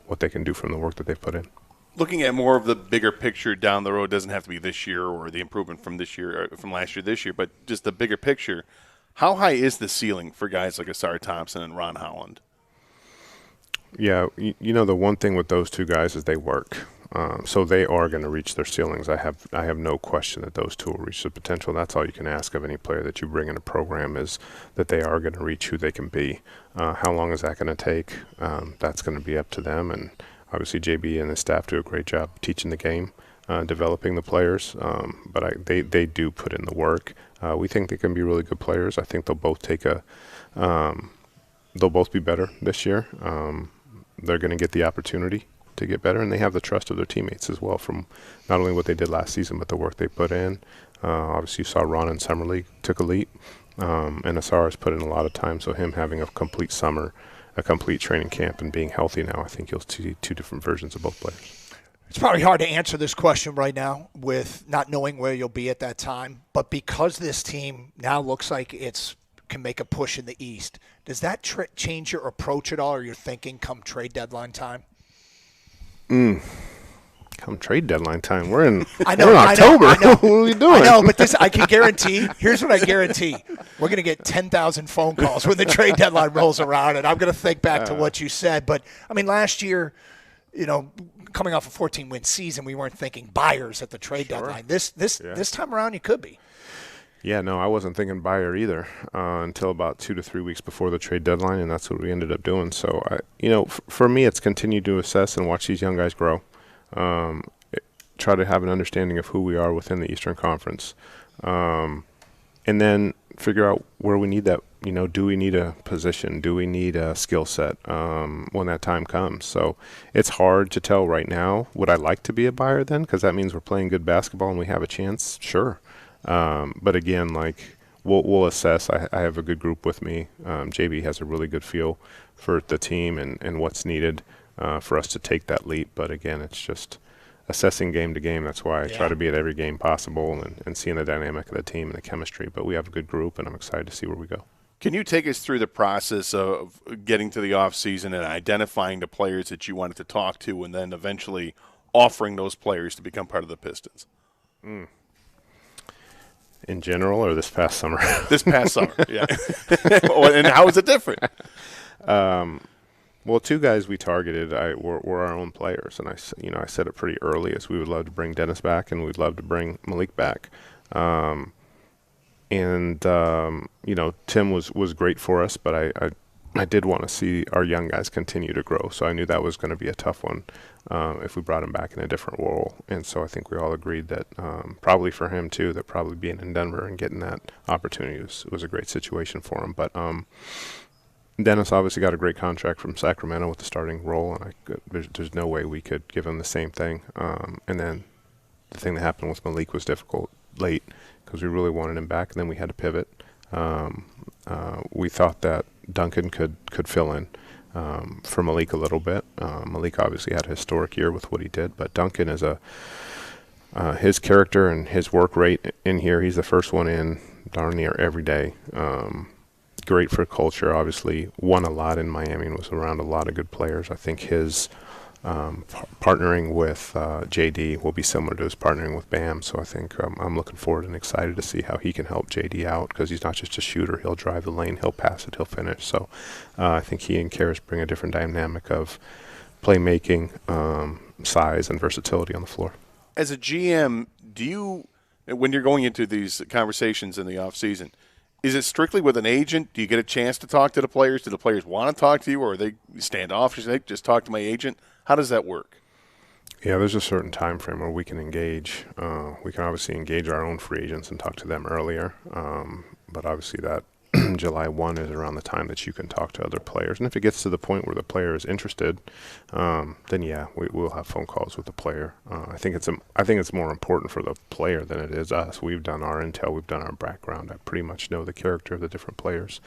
what they can do from the work that they've put in.
Looking at more of the bigger picture down the road, doesn't have to be this year or the improvement from this year, or from last year, this year, but just the bigger picture. How high is the ceiling for guys like Asar Thompson and Ron Holland?
Yeah, the one thing with those two guys is they work. So they are going to reach their ceilings. I have no question that those two will reach their potential. That's all you can ask of any player that you bring in a program is that they are going to reach who they can be. How long is that going to take? That's going to be up to them. And obviously JB and his staff do a great job teaching the game, developing the players. But they do put in the work. We think they can be really good players. I think they'll both they'll both be better this year. They're going to get the opportunity to get better, and they have the trust of their teammates as well from not only what they did last season, but the work they put in. Obviously, you saw Ron in Summer League took a leap, and Asar has put in a lot of time, so him having a complete summer, a complete training camp, and being healthy now, I think you'll see two different versions of both players.
It's probably hard to answer this question right now with not knowing where you'll be at that time, but because this team now looks like can make a push in the East, does that change your approach at all or your thinking come trade deadline time?
Come trade deadline time. We're in
October.
I know. What are we doing?
I know, but I can guarantee. Here's what I guarantee. We're going to get 10,000 phone calls when the trade deadline rolls around, and I'm going to think back to what you said. But, I mean, last year, coming off a 14-win season, we weren't thinking buyers at the trade deadline. This time around, you could be.
Yeah, no, I wasn't thinking buyer either until about 2 to 3 weeks before the trade deadline, and that's what we ended up doing. So, for me, it's continue to assess and watch these young guys grow. Try to have an understanding of who we are within the Eastern Conference, and then figure out where we need that. Do we need a position? Do we need a skill set when that time comes? So it's hard to tell right now. Would I like to be a buyer then? Because that means we're playing good basketball and we have a chance. Sure. But again, we'll assess. I have a good group with me. JB has a really good feel for the team and what's needed for us to take that leap. But again, it's just assessing game to game. That's why I try to be at every game possible and seeing the dynamic of the team and the chemistry. But we have a good group, and I'm excited to see where we go.
Can you take us through the process of getting to the offseason and identifying the players that you wanted to talk to and then eventually offering those players to become part of the Pistons?
In general, or this past summer?
This past summer, yeah. And how is it different?
Well, two guys we targeted were our own players, and I said it pretty early as we would love to bring Dennis back and we'd love to bring Malik back. Tim was great for us, but I did want to see our young guys continue to grow, so I knew that was going to be a tough one if we brought him back in a different role. And so I think we all agreed that probably for him too, that probably being in Denver and getting that opportunity was a great situation for him. But Dennis obviously got a great contract from Sacramento with the starting role, and there's no way we could give him the same thing. And then the thing that happened with Malik was difficult late because we really wanted him back, and then we had to pivot. We thought that Duncan could fill in for Malik a little bit. Malik obviously had a historic year with what he did, but Duncan is his character and his work rate in here. He's the first one in darn near every day. Great for culture, obviously. Won a lot in Miami and was around a lot of good players. I think his partnering with JD will be similar to his partnering with Bam. So I think I'm looking forward and excited to see how he can help JD out because he's not just a shooter. He'll drive the lane, he'll pass it, he'll finish. So I think he and Karis bring a different dynamic of playmaking, size, and versatility on the floor.
As a GM, when you're going into these conversations in the offseason, is it strictly with an agent? Do you get a chance to talk to the players? Do the players want to talk to you, or are they standoffish? They just talk to my agent? How does that work?
Yeah, there's a certain time frame where we can engage. We can obviously engage our own free agents and talk to them earlier. But obviously that July 1 is around the time that you can talk to other players. And if it gets to the point where the player is interested, then yeah, we'll have phone calls with the player. I think it's more important for the player than it is us. We've done our intel, we've done our background. I pretty much know the character of the different players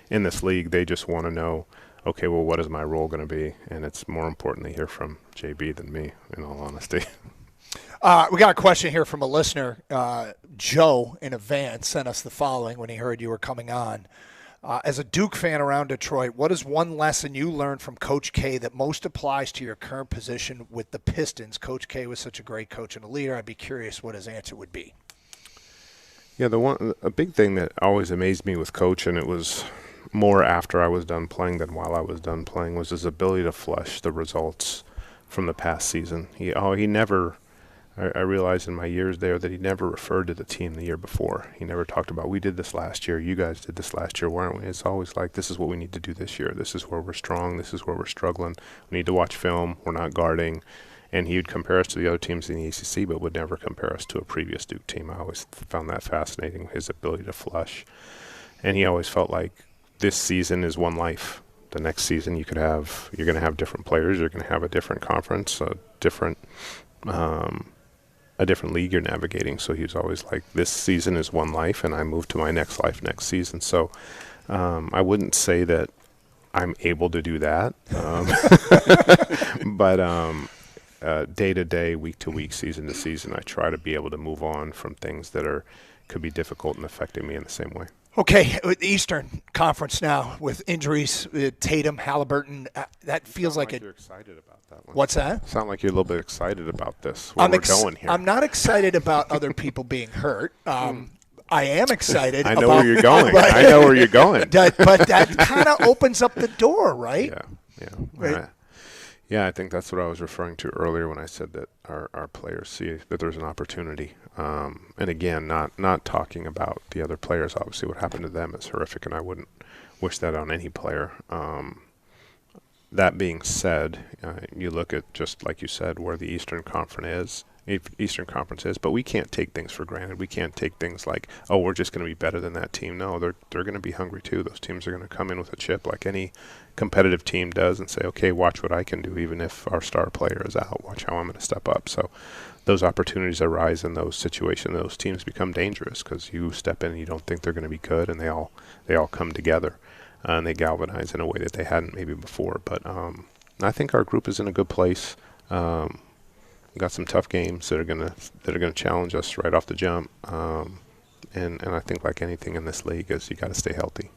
in this league. They just want to know, okay, well, what is my role going to be? And it's more important to hear from JB than me, in all honesty.
We got a question here from a listener. Joe in a van sent us the following when he heard you were coming on. As a Duke fan around Detroit, what is one lesson you learned from Coach K that most applies to your current position with the Pistons? Coach K was such a great coach and a leader. I'd be curious what his answer would be.
Yeah, a big thing that always amazed me with Coach, and it was more after I was done playing than while I was done playing, was his ability to flush the results from the past season. He never... I realized in my years there that he never referred to the team the year before. He never talked about, we did this last year, you guys did this last year, weren't we? It's always like, this is what we need to do this year. This is where we're strong. This is where we're struggling. We need to watch film. We're not guarding. And he would compare us to the other teams in the ACC, but would never compare us to a previous Duke team. I always found that fascinating, his ability to flush. And he always felt like this season is one life. The next season you're going to have different players. You're going to have a different conference, a different league you're navigating. So he was always like, this season is one life, and I move to my next life next season. So I wouldn't say that I'm able to do that. But day to day, week to week, season to season, I try to be able to move on from things that could be difficult and affecting me in the same way.
Okay, Eastern Conference now with injuries, Tatum, Halliburton. That feels like
you're excited about that one.
What's that?
Sound like you're a little bit excited about this. Where we're going here.
I'm not excited about other people being hurt. I am excited.
I know where you're going. I know where you're going.
But that kind of opens up the door, right?
Yeah.
Right.
Yeah, I think that's what I was referring to earlier when I said that our players see that there's an opportunity. And again, not talking about the other players. Obviously, what happened to them is horrific, and I wouldn't wish that on any player. That being said, you look at, just like you said, where the Eastern Conference is, but we can't take things for granted. We can't take things like, oh, we're just going to be better than that team. No, they're going to be hungry too. Those teams are going to come in with a chip like any competitive team does and say, okay, watch what I can do even if our star player is out. Watch how I'm going to step up. So those opportunities arise in those situations. Those teams become dangerous because you step in and you don't think they're going to be good, and they all come together and they galvanize in a way that they hadn't maybe before. But I think our group is in a good place. we got some tough games that are gonna challenge us right off the jump. And I think like anything in this league is you got to stay healthy.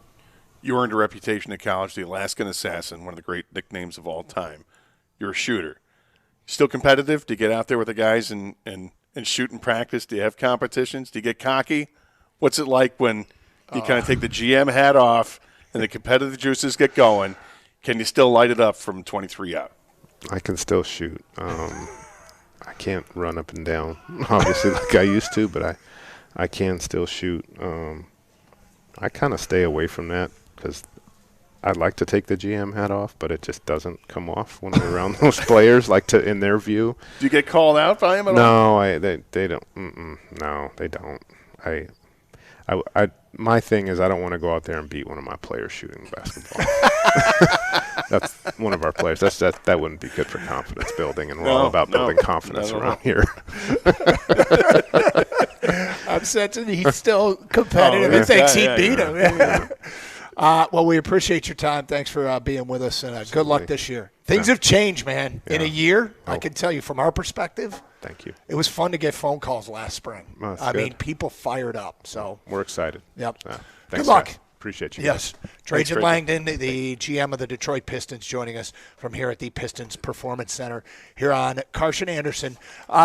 You earned a reputation at college, the Alaskan Assassin, one of the great nicknames of all time. You're a shooter. Still competitive? Do you get out there with the guys and shoot in practice? Do you have competitions? Do you get cocky? What's it like when you kind of take the GM hat off and the competitive juices get going? Can you still light it up from 23 out?
I can still shoot. I can't run up and down, obviously, like I used to, but I can still shoot. I kind of stay away from that because I'd like to take the GM hat off, but it just doesn't come off when I'm around those players, like in their view.
Do you get called out by them at all?
No, they don't. No, they don't. My thing is I don't want to go out there and beat one of my players shooting basketball. That's one of our players. That wouldn't be good for confidence building, and we're all about building confidence around here.
I'm sensing he's still competitive and thinks he beat him. Yeah. Well, we appreciate your time. Thanks for being with us, and good luck this year. Things have changed, man. In a year, I can tell you from our perspective.
Thank you.
It was fun to get phone calls last spring. I mean, people fired up. So
we're excited.
Yep.
Thanks,
good luck.
Guys. Appreciate you.
Yes. Trajan Langdon, the GM of the Detroit Pistons, joining us from here at the Pistons Performance Center here on Karsch & Anderson.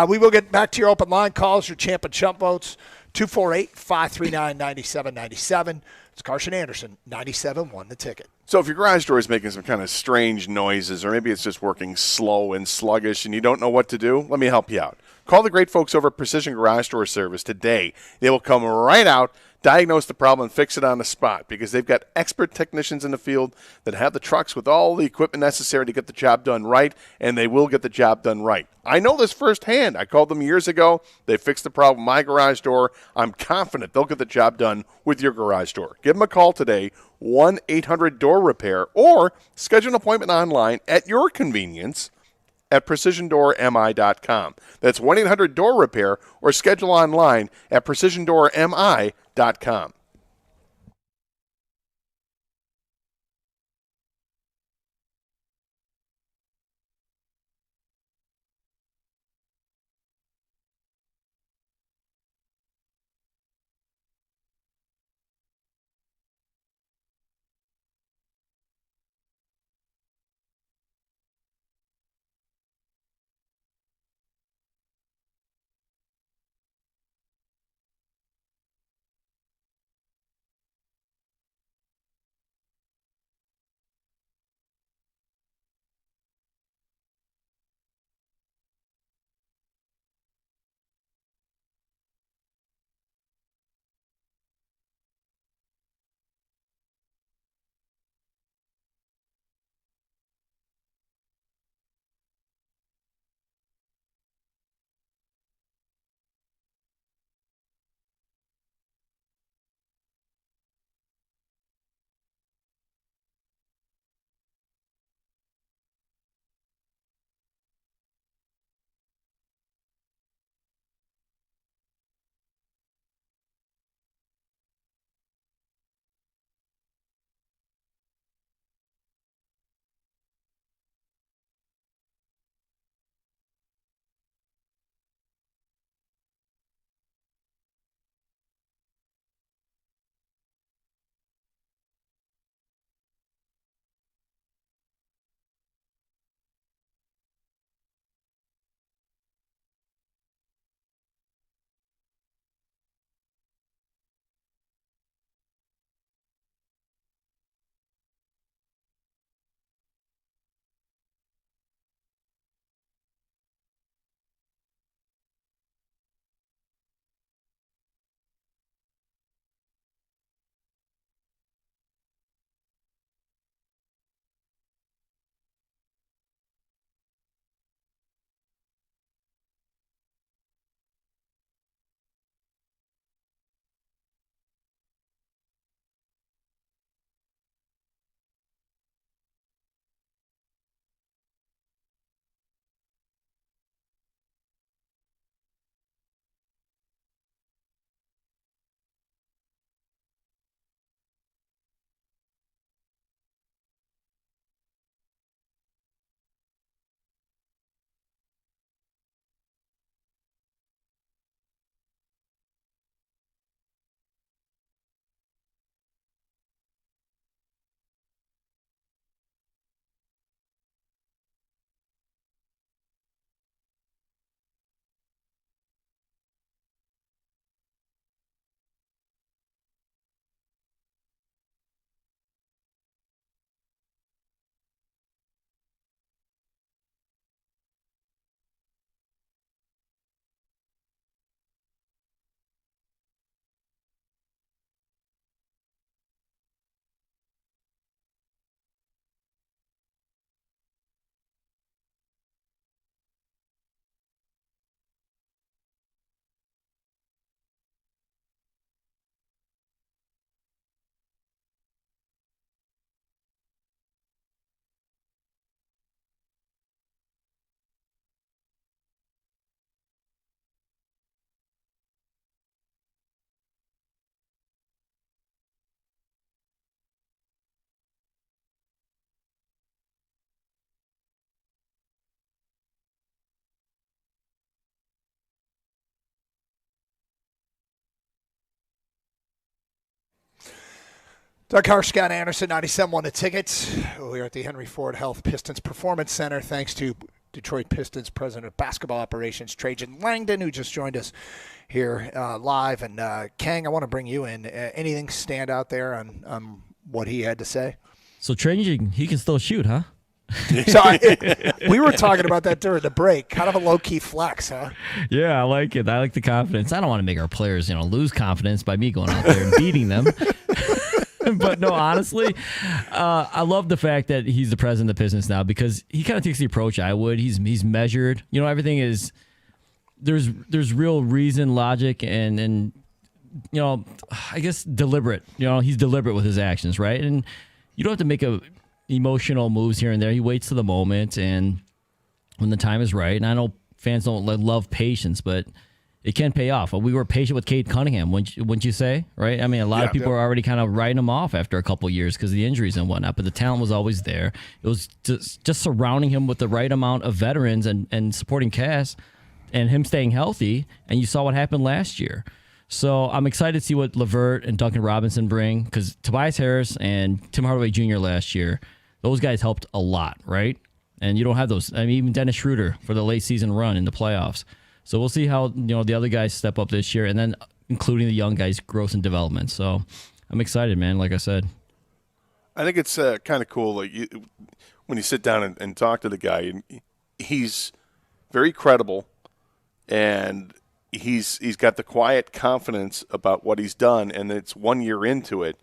We will get back to your open line calls, your champ and chump votes, 248-539-9797. It's Karsch & Anderson, 97.1 The Ticket.
So if your garage door is making some kind of strange noises, or maybe it's just working slow and sluggish and you don't know what to do, let me help you out. Call the great folks over at Precision Garage Door Service today. They will come right out, diagnose the problem, and fix it on the spot because they've got expert technicians in the field that have the trucks with all the equipment necessary to get the job done right, and they will get the job done right. I know this firsthand. I called them years ago. They fixed the problem with my garage door. I'm confident they'll get the job done with your garage door. Give them a call today, 1-800-DOOR-REPAIR, or schedule an appointment online at your convenience at PrecisionDoorMI.com. That's 1-800-DOOR-REPAIR, or schedule online at PrecisionDoorMI.com.
Doug Harsh, Scott Anderson, 97.1 The Ticket. We're at the Henry Ford Health Pistons Performance Center. Thanks to Detroit Pistons President of Basketball Operations, Trajan Langdon, who just joined us here live. And Kang, I want to bring you in. Anything stand out there on what he had to say?
So Trajan, he can still shoot, huh?
So we were talking about that during the break. Kind of a low-key flex, huh?
Yeah, I like it. I like the confidence. I don't want to make our players, lose confidence by me going out there and beating them. But no, honestly, I love the fact that he's the president of the Pistons now because he kind of takes the approach I would. He's measured. Everything is there's real reason, logic, and I guess deliberate. He's deliberate with his actions, right? And you don't have to make emotional moves here and there. He waits to the moment and when the time is right. And I know fans don't love patience, but it can pay off. We were patient with Cade Cunningham, wouldn't you say? Right? I mean, a lot of people are already kind of writing him off after a couple of years because of the injuries and whatnot, but the talent was always there. It was just surrounding him with the right amount of veterans and supporting cast and him staying healthy, and you saw what happened last year. So I'm excited to see what LeVert and Duncan Robinson bring because Tobias Harris and Tim Hardaway Jr. last year, those guys helped a lot, right? And you don't have those. I mean, even Dennis Schroeder for the late season run in the playoffs. So we'll see how the other guys step up this year, and then including the young guys' growth and development. So I'm excited, man. Like I said,
I think it's kind of cool. Like when you sit down and talk to the guy, and he's very credible, and he's got the quiet confidence about what he's done, and it's 1 year into it,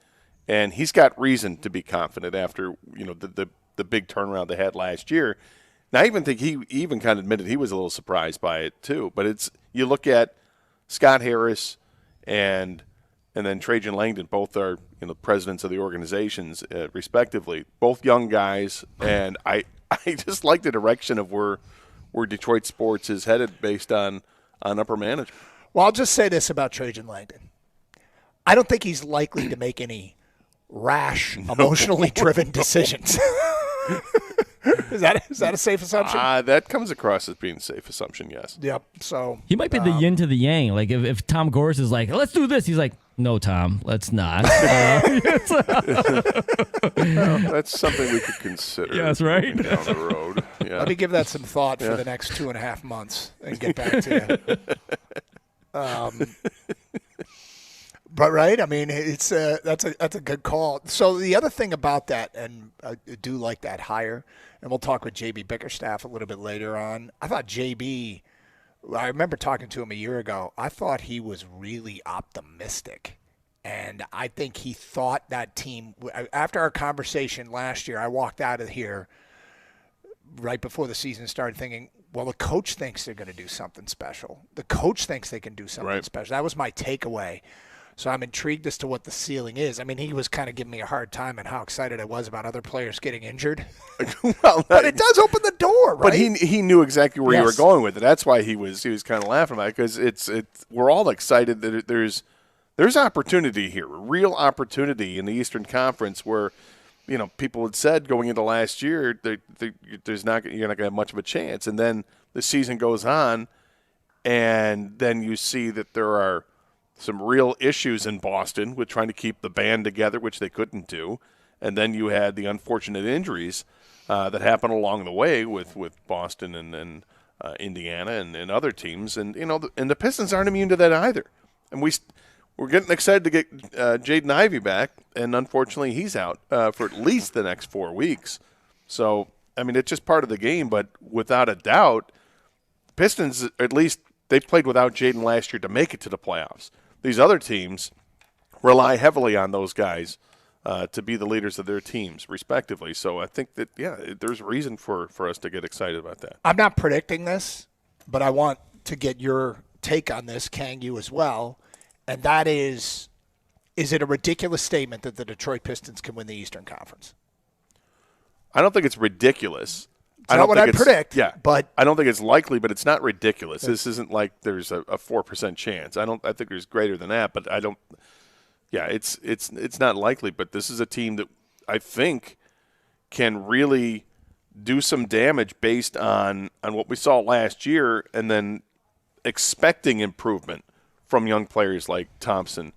and he's got reason to be confident after the big turnaround they had last year. Now, I even think he even kind of admitted he was a little surprised by it too. But you look at Scott Harris and then Trajan Langdon, both are presidents of the organizations respectively, both young guys, and I just like the direction of where Detroit sports is headed based on upper management.
Well, I'll just say this about Trajan Langdon. I don't think he's likely to make any rash, emotionally driven decisions. Is that a safe assumption?
That comes across as being a safe assumption, yes.
Yep. So
he might be the yin to the yang. Like if Tom Gores is like, let's do this, he's like, no, Tom, let's not.
That's something we could consider.
Yes, right.
Down the road. Yeah.
Let me give that some thought for the next 2.5 months and get back to you. But right, I mean, it's that's a good call. So the other thing about that, and I do like that hire, and we'll talk with JB Bickerstaff a little bit later on. I thought JB, I remember talking to him a year ago. I thought he was really optimistic, and I think he thought that team. After our conversation last year, I walked out of here right before the season started, thinking, well, the coach thinks they're going to do something special. The coach thinks they can do something special. That was my takeaway. So I'm intrigued as to what the ceiling is. I mean, he was kind of giving me a hard time and how excited I was about other players getting injured. But it does open the door, right?
But he knew exactly where you were going with it. That's why he was kind of laughing about it, because we're all excited that there's opportunity here, real opportunity in the Eastern Conference where people had said going into last year you're not going to have much of a chance, and then the season goes on, and then you see that there are some real issues in Boston with trying to keep the band together, which they couldn't do. And then you had the unfortunate injuries that happened along the way with Boston and Indiana and other teams. And, and the Pistons aren't immune to that either. And we're getting excited to get Jaden Ivey back, and unfortunately he's out for at least the next 4 weeks. So, I mean, it's just part of the game, but without a doubt, Pistons, at least they played without Jaden last year to make it to the playoffs. These other teams rely heavily on those guys to be the leaders of their teams, respectively. So I think that, there's reason for us to get excited about that.
I'm not predicting this, but I want to get your take on this, Kang, you as well. And that is it a ridiculous statement that the Detroit Pistons can win the Eastern Conference?
I don't think it's ridiculous.
It's not what I predict.
Yeah,
but
I don't think it's likely, but it's not ridiculous. This isn't like there's a 4% chance. I think there's greater than that, but I don't. Yeah, it's not likely. But this is a team that I think can really do some damage based on what we saw last year, and then expecting improvement from young players like Thompson,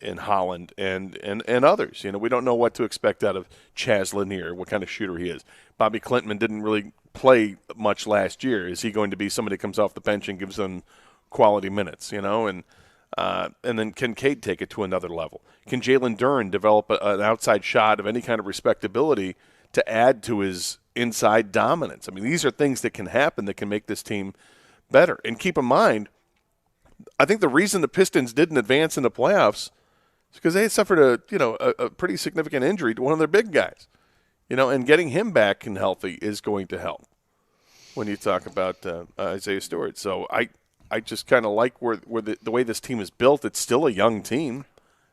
in Holland and others. We don't know what to expect out of Chaz Lanier, what kind of shooter he is. Bobby Klintman didn't really play much last year. Is he going to be somebody who comes off the bench and gives them quality minutes, and then can Cade take it to another level? Can Jalen Duren develop an outside shot of any kind of respectability to add to his inside dominance? I mean, these are things that can happen that can make this team better. And keep in mind, I think the reason the Pistons didn't advance in the playoffs is because they had suffered a pretty significant injury to one of their big guys. And getting him back and healthy is going to help when you talk about Isaiah Stewart. So I just kind of like where the way this team is built. It's still a young team.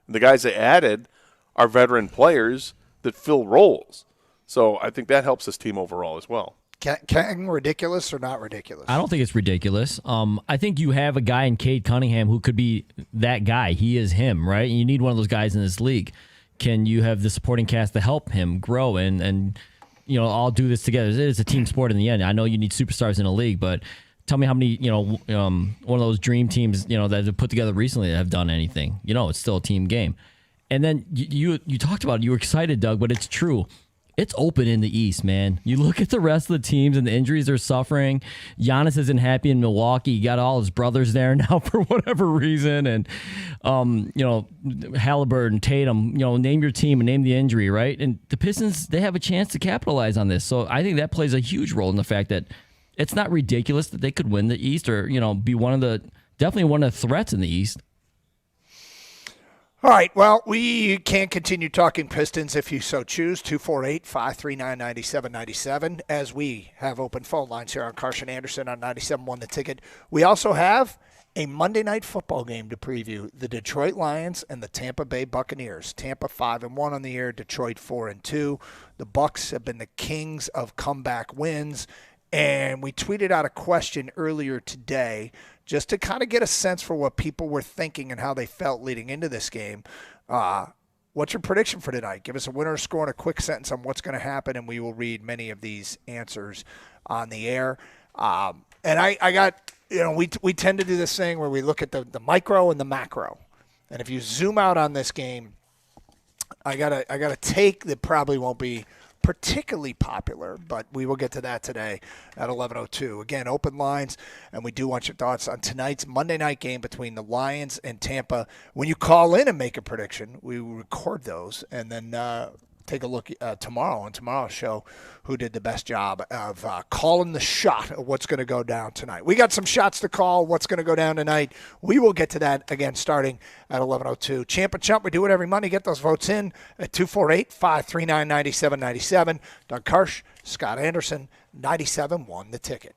The guys they added are veteran players that fill roles. So I think that helps this team overall as well.
Can ridiculous or not ridiculous?
I don't think it's ridiculous. I think you have a guy in Cade Cunningham who could be that guy. He is him, right? And you need one of those guys in this league. Can you have the supporting cast to help him grow and all do this together? It is a team sport in the end. I know you need superstars in a league, but tell me how many, one of those dream teams, that have put together recently that have done anything. It's still a team game. And then you talked about it. You were excited, Doug, but it's true. It's open in the East, man. You look at the rest of the teams and the injuries they're suffering. Giannis isn't happy in Milwaukee. He got all his brothers there now for whatever reason. And, Halliburton, Tatum, name your team and name the injury, right? And the Pistons, they have a chance to capitalize on this. So I think that plays a huge role in the fact that it's not ridiculous that they could win the East or, be definitely one of the threats in the East.
All right, well, we can continue talking Pistons if you so choose. 248-539-9797 as we have open phone lines here on Karsch and Anderson on 97.1 The Ticket. We also have a Monday night football game to preview, the Detroit Lions and the Tampa Bay Buccaneers. Tampa 5-1 on the year, Detroit 4-2. The Bucs have been the kings of comeback wins, and we tweeted out a question earlier today just to kind of get a sense for what people were thinking and how they felt leading into this game. What's your prediction for tonight? Give us a winner score and a quick sentence on what's going to happen, and we will read many of these answers on the air. And I got, we tend to do this thing where we look at the micro and the macro. And if you zoom out on this game, I got a take that probably won't be particularly popular, but we will get to that today at 11:02. Again, open lines, and we do want your thoughts on tonight's Monday night game between the Lions and Tampa. When you call in and make a prediction, we record those and then take a look tomorrow on tomorrow's show who did the best job of calling the shot of what's going to go down tonight. We got some shots to call, what's going to go down tonight. We will get to that again starting at 11:02. Champ and Chump, we do it every Monday. Get those votes in at 248-539-9797. Doug Karsch, Scott Anderson, 97.1 The Ticket.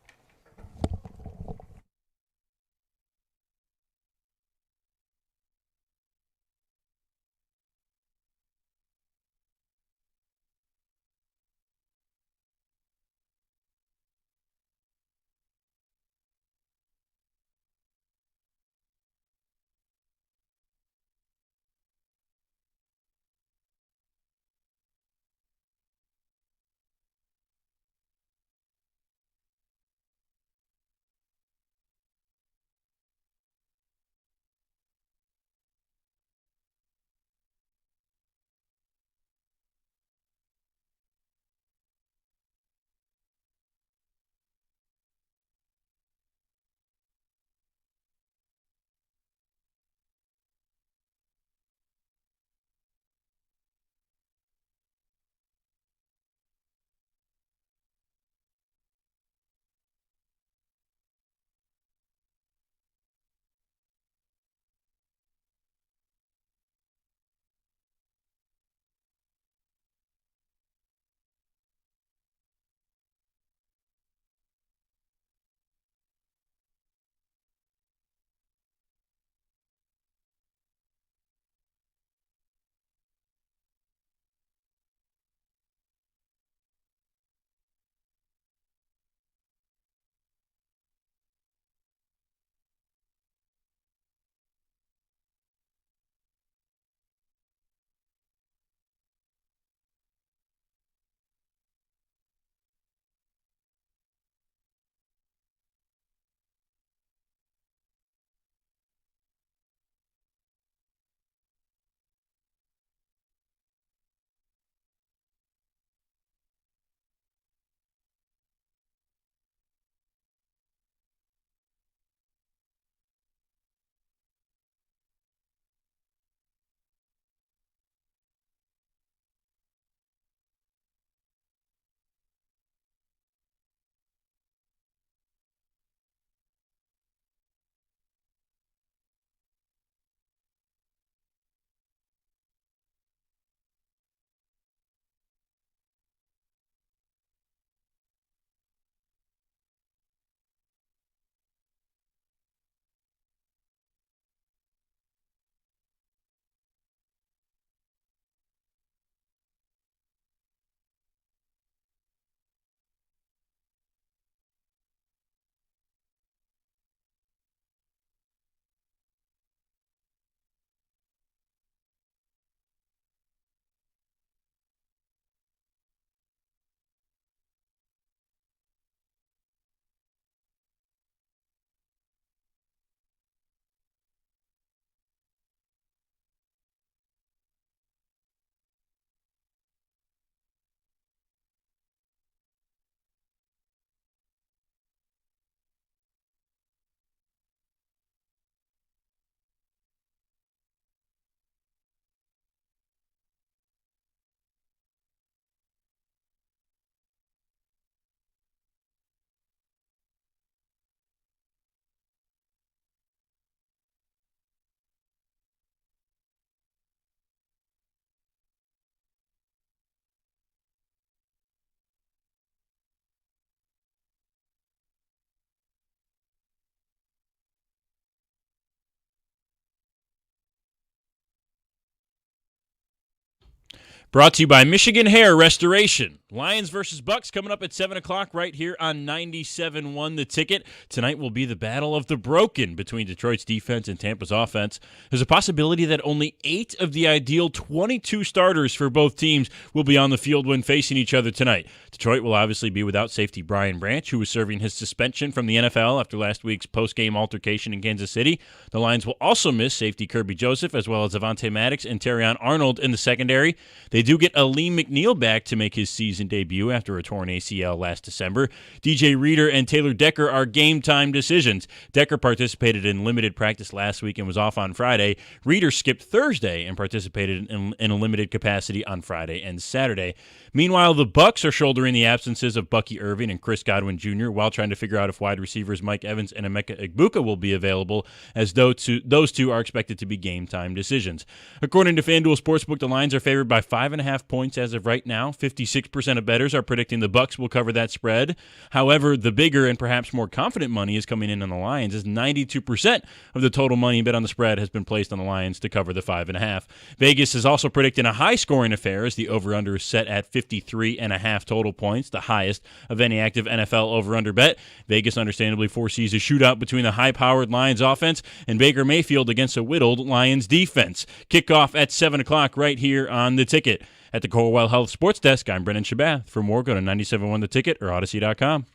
Brought to you by Michigan Hair Restoration. Lions versus Bucks coming up at 7 o'clock right here on 97.1 The Ticket. Tonight will be the battle of the broken between Detroit's defense and Tampa's offense. There's a possibility that only 8 of the ideal 22 starters for both teams will be on the field when facing each other tonight. Detroit will obviously be without safety Brian Branch, who was serving his suspension from the NFL after last week's post-game altercation in Kansas City. The Lions will also miss safety Kirby Joseph as well as Avonte Maddox and Terrion Arnold in the secondary. They do get Aleem McNeil back to make his season debut after a torn ACL last December. DJ Reader and Taylor Decker are game-time decisions. Decker participated in limited practice last week and was off on Friday. Reader skipped Thursday and participated in a limited capacity on Friday and Saturday. Meanwhile, the Bucs are shouldering the absences of Bucky Irving and Chris Godwin Jr. while trying to figure out if wide receivers Mike Evans and Emeka Egbuka will be available, as those two are expected to be game-time decisions. According to FanDuel Sportsbook, the Lions are favored by 5.5 points as of right now. 56% of bettors are predicting the Bucs will cover that spread. However, the bigger and perhaps more confident money is coming in on the Lions, as 92% of the total money bet on the spread has been placed on the Lions to cover the 5.5. Vegas is also predicting a high-scoring affair, as the over-under is set at 53.5 total points, the highest of any active NFL over-under bet. Vegas understandably foresees a shootout between the high-powered Lions offense and Baker Mayfield against a whittled Lions defense. Kickoff at 7 o'clock right here on The Ticket. At the Corewell Health Sports Desk, I'm Brendan Shabath. For more, go to 97.1 The Ticket or Odyssey.com.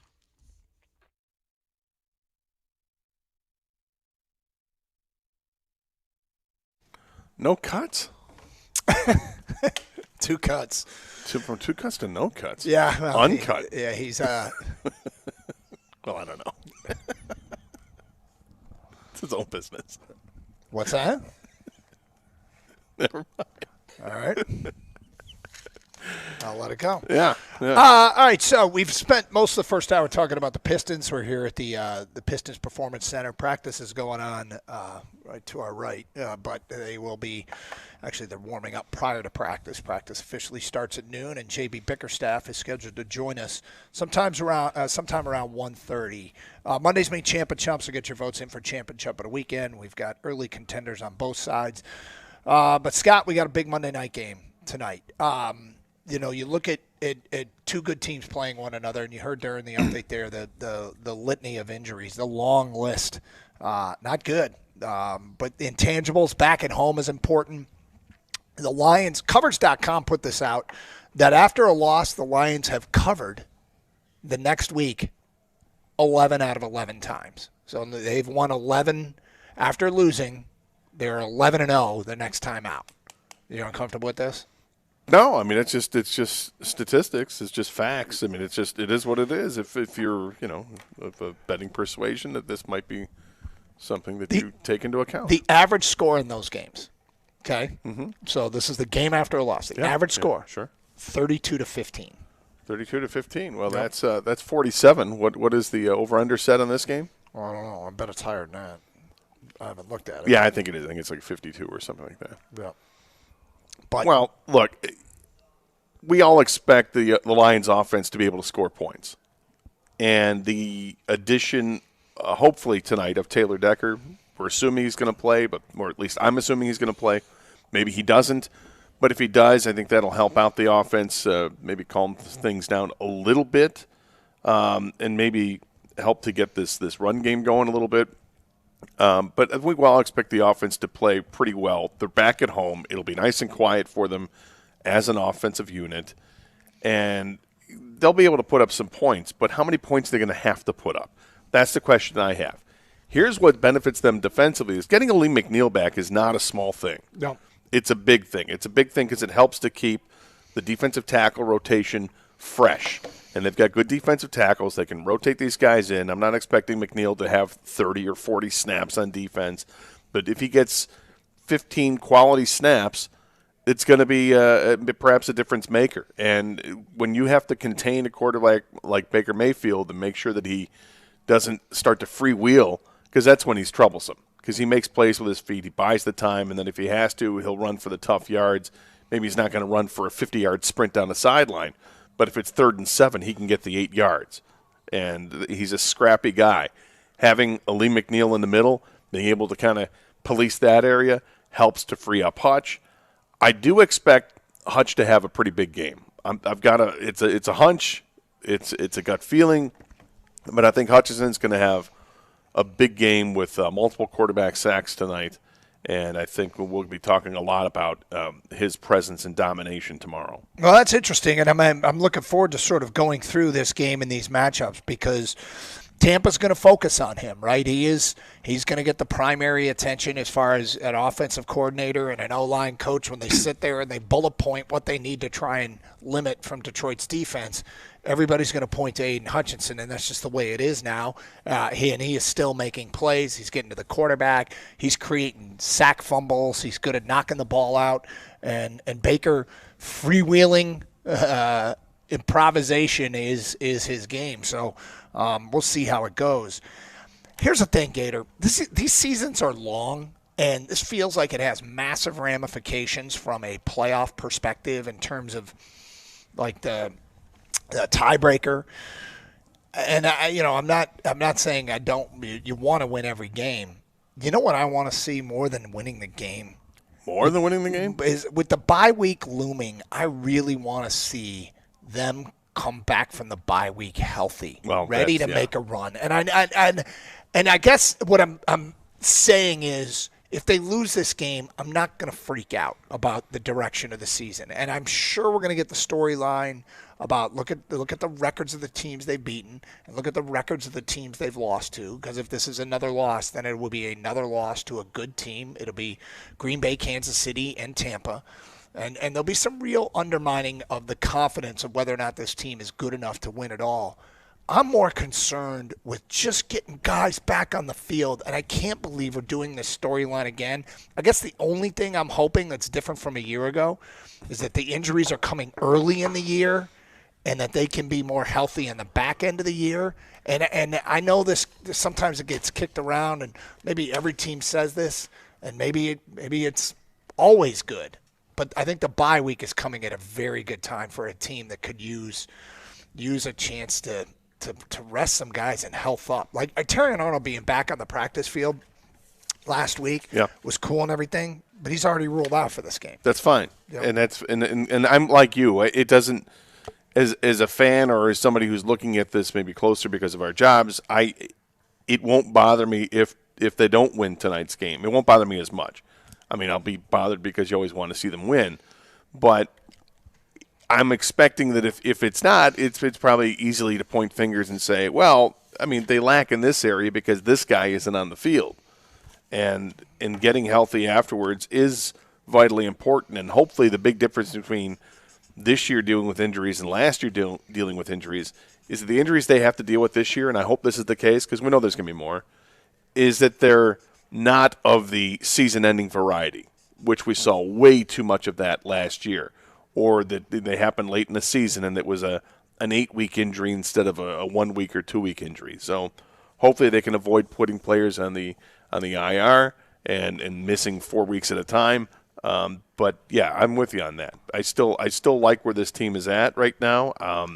No cuts?
2 cuts.
From 2 cuts to no cuts?
Yeah. Well,
uncut.
He's
well, I don't know. It's his own business.
What's that?
Never mind.
All right. I'll let it go.
Yeah.
All right, so we've spent most of the first hour talking about the Pistons. We're here at the Pistons Performance Center. Practice is going on right to our right, but they will be – actually, they're warming up prior to practice. Practice officially starts at noon, and J.B. Bickerstaff is scheduled to join us sometime around 1:30. Monday's main Champ and Chump, so get your votes in for Champ and Chump of the weekend. We've got early contenders on both sides. But, Scott, we got a big Monday night game tonight. You look at 2 good teams playing one another, and you heard during the update there the litany of injuries, the long list. Not good. But the intangibles back at home is important. The Lions, Covers.com put this out, that after a loss, the Lions have covered the next week 11 out of 11 times. So they've won 11 after losing. They're 11-0 the next time out. You uncomfortable with this?
No, I mean it's just statistics. It's just facts. I mean it is what it is. If you're of a betting persuasion that this might be something that you take into account.
The average score in those games. Okay.
Mm-hmm.
So this is the game after a loss. The average score.
Sure.
32-15.
32-15. Well, that's 47. What is the over/under set on this game?
Well, I don't know. I bet it's higher than that. I haven't looked at it.
Yeah, I think it is. I think it's like 52 or something like that.
Yeah. But
well, look, we all expect the Lions offense to be able to score points. And the addition, hopefully tonight, of Taylor Decker, we're assuming he's going to play, or at least I'm assuming he's going to play. Maybe he doesn't. But if he does, I think that'll help out the offense, maybe calm things down a little bit, and maybe help to get this run game going a little bit. But I think we all expect the offense to play pretty well. They're back at home. It'll be nice and quiet for them as an offensive unit. And they'll be able to put up some points. But how many points are they going to have to put up? That's the question I have. Here's what benefits them defensively. Is getting Aleem McNeil back is not a small thing.
No.
It's a big thing. It's a big thing because it helps to keep the defensive tackle rotation fresh. And they've got good defensive tackles. They can rotate these guys in. I'm not expecting McNeil to have 30 or 40 snaps on defense. But if he gets 15 quality snaps, it's going to be perhaps a difference maker. And when you have to contain a quarterback like Baker Mayfield and make sure that he doesn't start to freewheel, because that's when he's troublesome. Because he makes plays with his feet. He buys the time. And then if he has to, he'll run for the tough yards. Maybe he's not going to run for a 50-yard sprint down the sideline. But if it's 3rd and 7, he can get the 8 yards. And he's a scrappy guy. Having Aleem McNeil in the middle, being able to kind of police that area, helps to free up Hutch. I do expect Hutch to have a pretty big game. It's a hunch. It's a gut feeling, but I think Hutchinson's going to have a big game with multiple quarterback sacks tonight, and I think we'll be talking a lot about his presence and domination tomorrow.
Well, that's interesting, and I'm looking forward to sort of going through this game and these matchups because Tampa's going to focus on him, right? He's going to get the primary attention as far as an offensive coordinator and an O-line coach when they sit there and they bullet point what they need to try and limit from Detroit's defense. Everybody's going to point to Aiden Hutchinson, and that's just the way it is now. He is still making plays. He's getting to the quarterback. He's creating sack fumbles. He's good at knocking the ball out. And Baker freewheeling improvisation is his game. So we'll see how it goes. Here's the thing, Gator. These seasons are long, and this feels like it has massive ramifications from a playoff perspective in terms of like the tiebreaker. And I'm not saying I don't. You want to win every game. You know what I want to see more than winning the game?
More than winning the game?
Is with the bye week looming, I really want to see them come back from the bye week healthy, ready to make a run. And I guess what I'm saying is, if they lose this game, I'm not going to freak out about the direction of the season. And I'm sure we're going to get the storyline about look at the records of the teams they've beaten and look at the records of the teams they've lost to. Because if this is another loss, then it will be another loss to a good team. It'll be Green Bay, Kansas City, and Tampa. And there'll be some real undermining of the confidence of whether or not this team is good enough to win it all. I'm more concerned with just getting guys back on the field, and I can't believe we're doing this storyline again. I guess the only thing I'm hoping that's different from a year ago is that the injuries are coming early in the year and that they can be more healthy in the back end of the year. And I know this sometimes it gets kicked around, and maybe every team says this, and maybe it's always good. But I think the bye week is coming at a very good time for a team that could use a chance to rest some guys and health up. Like Terry Arnold being back on the practice field last week was cool and everything, but he's already ruled out for this game.
That's fine. Yep. And that's and I'm like you. It doesn't as a fan or as somebody who's looking at this maybe closer because of our jobs, it won't bother me if they don't win tonight's game. It won't bother me as much. I mean, I'll be bothered because you always want to see them win, but I'm expecting that if it's not, it's probably easily to point fingers and say, well, I mean, they lack in this area because this guy isn't on the field. And getting healthy afterwards is vitally important. And hopefully the big difference between this year dealing with injuries and last year dealing with injuries is that the injuries they have to deal with this year, and I hope this is the case because we know there's going to be more, is that they're not of the season-ending variety, which we saw way too much of that last year. Or that they happened late in the season and it was an 8-week injury instead of a 1-week or 2-week injury. So hopefully they can avoid putting players on the IR and missing 4 weeks at a time. But yeah, I'm with you on that. I still like where this team is at right now.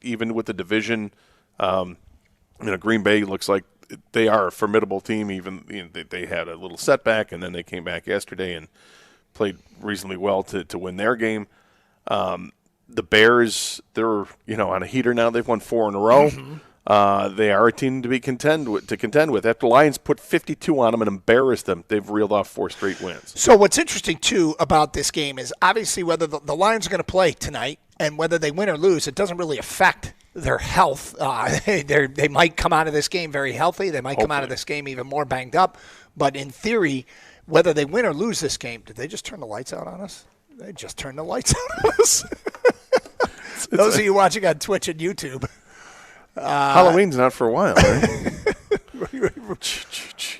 Even with the division, Green Bay looks like they are a formidable team. Even they had a little setback and then they came back yesterday and played reasonably well to win their game. The Bears, they're on a heater now. They've won 4 in a row. Mm-hmm. They are a team to contend with. After the Lions put 52 on them and embarrassed them, they've reeled off 4 straight wins.
So what's interesting too about this game is obviously whether the Lions are going to play tonight and whether they win or lose, it doesn't really affect their health. They might come out of this game very healthy. They might come out of this game even more banged up. But in theory, whether they win or lose this game, did they just turn the lights out on us? They just turned the lights out on us. Those of you watching on Twitch and YouTube.
Halloween's not for a while, right?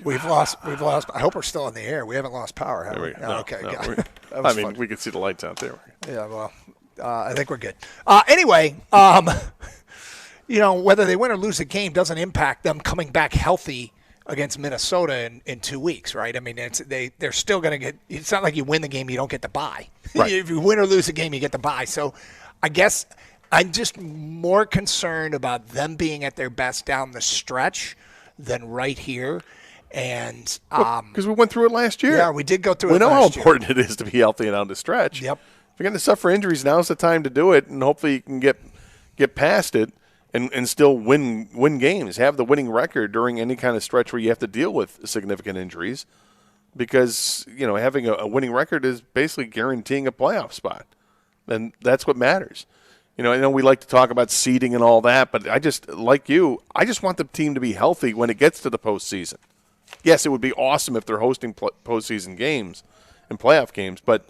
We've lost. I hope we're still on the air. We haven't lost power, have we?
No,
okay,
no,
got it. I mean,
we can see the lights out there.
Yeah, well, I think we're good. Anyway, whether they win or lose the game doesn't impact them coming back healthy against Minnesota in 2 weeks, right? I mean, they're still going to get – it's not like you win the game, you don't get the bye. Right. If you win or lose a game, you get the bye. So I guess I'm just more concerned about them being at their best down the stretch than right here. And
because we went through it last year.
Yeah, we did go through it
last year. We know how
important
it is to be healthy and on the stretch.
Yep.
you're going to suffer injuries, now's the time to do it, and hopefully you can get past it and still win games, have the winning record during any kind of stretch where you have to deal with significant injuries, because having a winning record is basically guaranteeing a playoff spot, and that's what matters. I know we like to talk about seeding and all that, but I just want the team to be healthy when it gets to the postseason. Yes, it would be awesome if they're hosting postseason games and playoff games, but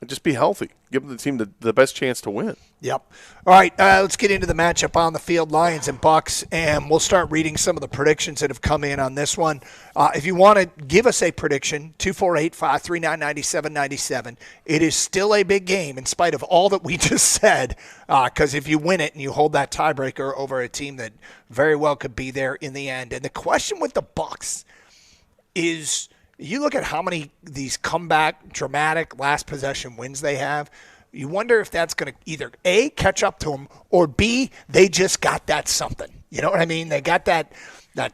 just be healthy. Give the team the best chance to win.
Yep. All right, let's get into the matchup on the field, Lions and Bucks, and we'll start reading some of the predictions that have come in on this one. If you want to give us a prediction, 248-539-9797. It is still a big game in spite of all that we just said, because if you win it and you hold that tiebreaker over a team that very well could be there in the end. And the question with the Bucks is, you look at how many these comeback, dramatic last possession wins they have, you wonder if that's going to either A, catch up to them, or B, they just got that something. You know what I mean? They got that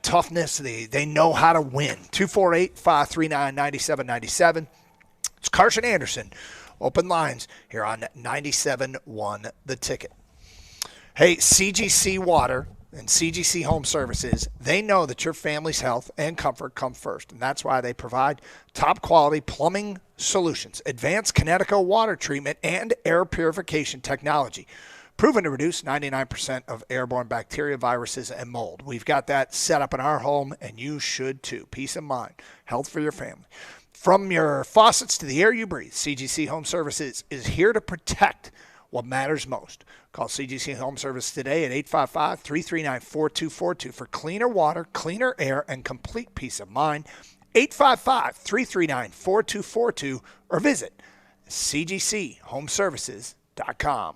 toughness. They know how to win. 248-539-9797. It's Carson Anderson. Open lines here on 97.1 The Ticket. Hey, CGC Water and CGC Home Services, they know that your family's health and comfort come first, and that's why they provide top-quality plumbing solutions, advanced Connecticut water treatment, and air purification technology, proven to reduce 99% of airborne bacteria, viruses, and mold. We've got that set up in our home, and you should too. Peace of mind, health for your family. From your faucets to the air you breathe, CGC Home Services is here to protect what matters most. Call CGC Home Service today at 855-339-4242 for cleaner water, cleaner air, and complete peace of mind. 855-339-4242 or visit cgchomeservices.com.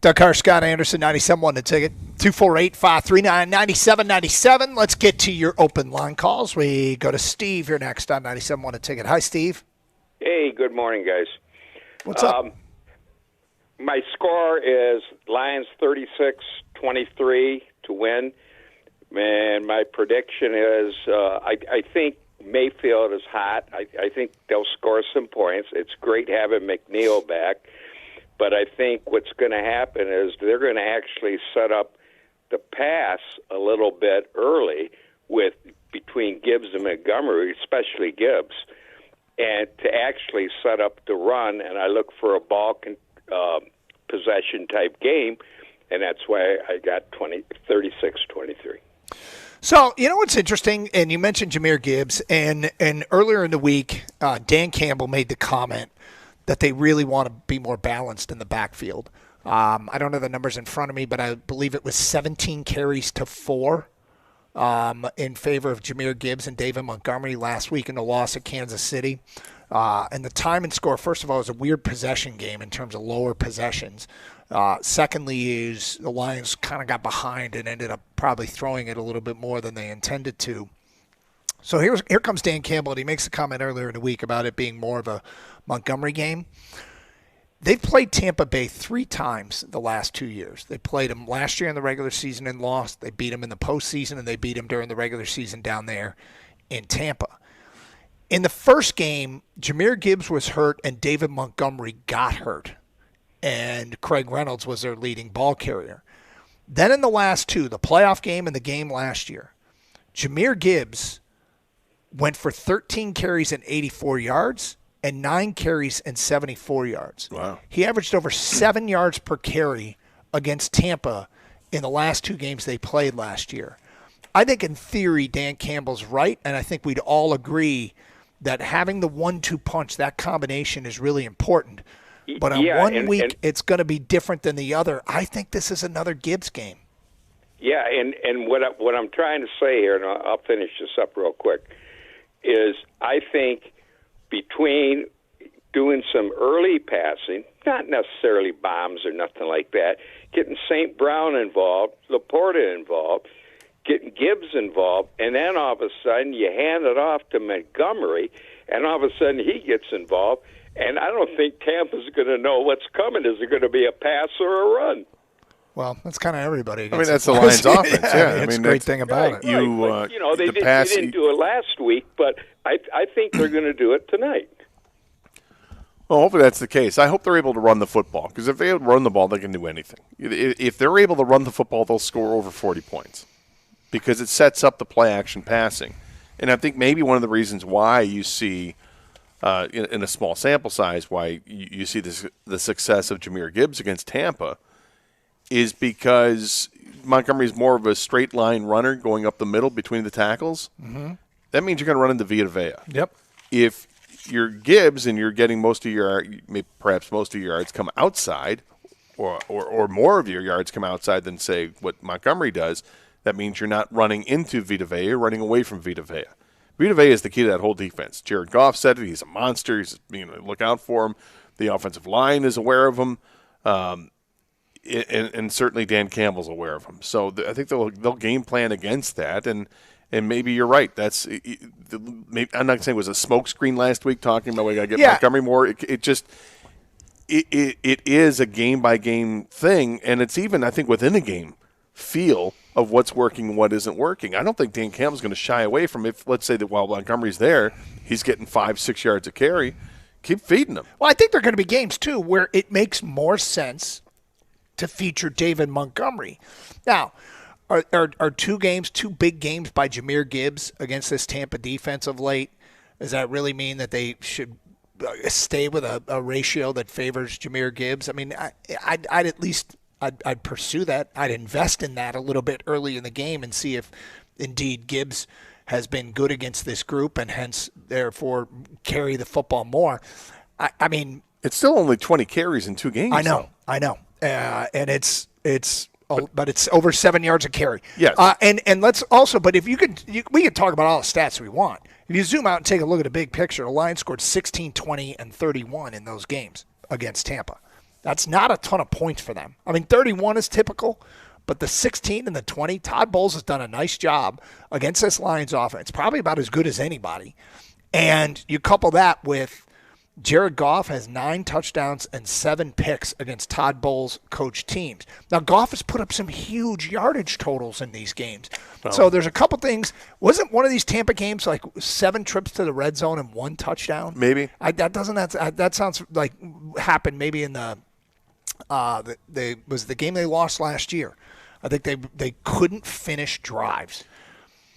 Doug Carr, Scott Anderson, 97.1 The Ticket, 248-539-9797. Let's get to your open line calls. We go to Steve here next on 97.1 The Ticket. Hi, Steve.
Hey, good morning, guys.
What's up?
My score is Lions 36-23 to win. And my prediction is I think Mayfield is hot. I think they'll score some points. It's great having McNeil back. But I think what's going to happen is they're going to actually set up the pass a little bit early between Gibbs and Montgomery, especially Gibbs, and to actually set up the run. And I look for a ball possession type game, and that's why I got 36-23.
So, you know what's interesting, and you mentioned Jahmyr Gibbs, and earlier in the week, Dan Campbell made the comment that they really want to be more balanced in the backfield. I don't have the numbers in front of me, but I believe it was 17 carries to 4 in favor of Jahmyr Gibbs and David Montgomery last week in the loss at Kansas City. And the time and score, first of all, was a weird possession game in terms of lower possessions. Secondly is the Lions kind of got behind and ended up probably throwing it a little bit more than they intended to. So here comes Dan Campbell, and he makes a comment earlier in the week about it being more of a Montgomery game. They've played Tampa Bay 3 times the last 2 years. They played them last year in the regular season and lost. They beat them in the postseason, and they beat them during the regular season down there in Tampa. In the first game, Jahmyr Gibbs was hurt, and David Montgomery got hurt, and Craig Reynolds was their leading ball carrier. Then in the last 2, the playoff game and the game last year, Jahmyr Gibbs went for 13 carries and 84 yards and 9 carries and 74 yards.
Wow.
He averaged over 7 yards per carry against Tampa in the last 2 games they played last year. I think in theory Dan Campbell's right, and I think we'd all agree that having the 1-2 punch, that combination is really important. But on one week, it's going to be different than the other. I think this is another Gibbs game.
Yeah, and what I'm trying to say here, and I'll finish this up real quick, is I think between doing some early passing, not necessarily bombs or nothing like that, getting St. Brown involved, Laporta involved, getting Gibbs involved, and then all of a sudden you hand it off to Montgomery, and all of a sudden he gets involved, and I don't think Tampa's going to know what's coming. Is it going to be a pass or a run?
Well, that's kind of everybody.
I mean, that's the Lions' offense. Yeah,
that's a great thing about it.
They didn't do it last week, but I think they're going to do it tonight.
Well, hopefully that's the case. I hope they're able to run the football, because if they run the ball, they can do anything. If they're able to run the football, they'll score over 40 points, because it sets up the play-action passing. And I think maybe one of the reasons why you see, in a small sample size, why you see the success of Jahmyr Gibbs against Tampa is because Montgomery is more of a straight line runner going up the middle between the tackles.
Mm-hmm.
That means you're going to run into Vita Vea.
Yep.
If you're Gibbs and you're getting perhaps most of your yards come outside, or more of your yards come outside than, say, what Montgomery does, that means you're not running into Vita Vea, you're running away from Vita Vea. Vita Vea is the key to that whole defense. Jared Goff said it. He's a monster. Look out for him. The offensive line is aware of him. And certainly Dan Campbell's aware of him. So I think they'll game plan against that, and maybe you're right. I'm not saying it was a smokescreen last week talking about we got to get Montgomery more. It is a game by game thing, and it's even, I think, within a game feel of what's working and what isn't working. I don't think Dan Campbell's going to shy away from, if let's say that while Montgomery's there, he's getting 5-6 yards a carry. Keep feeding him.
Well, I think there are going to be games too where it makes more sense to feature David Montgomery. Now, are 2 big games by Jahmyr Gibbs against this Tampa defense of late? Does that really mean that they should stay with a ratio that favors Jahmyr Gibbs? I mean, I'd at least I'd pursue that. I'd invest in that a little bit early in the game and see if indeed Gibbs has been good against this group and hence therefore carry the football more. I mean,
it's still only 20 carries in 2 games.
I know. And but it's over 7 yards a carry.
Yes.
And let's also, but if we can talk about all the stats we want. If you zoom out and take a look at the big picture, the Lions scored 16, 20, and 31 in those games against Tampa. That's not a ton of points for them. I mean, 31 is typical, but the 16 and the 20, Todd Bowles has done a nice job against this Lions offense, probably about as good as anybody. And you couple that with Jared Goff has 9 touchdowns and 7 picks against Todd Bowles' coach teams. Now, Goff has put up some huge yardage totals in these games. Oh. So there's a couple things. Wasn't one of these Tampa games like 7 trips to the red zone and 1 touchdown?
Maybe.
That sounds like happened maybe in the game they lost last year. I think they couldn't finish drives.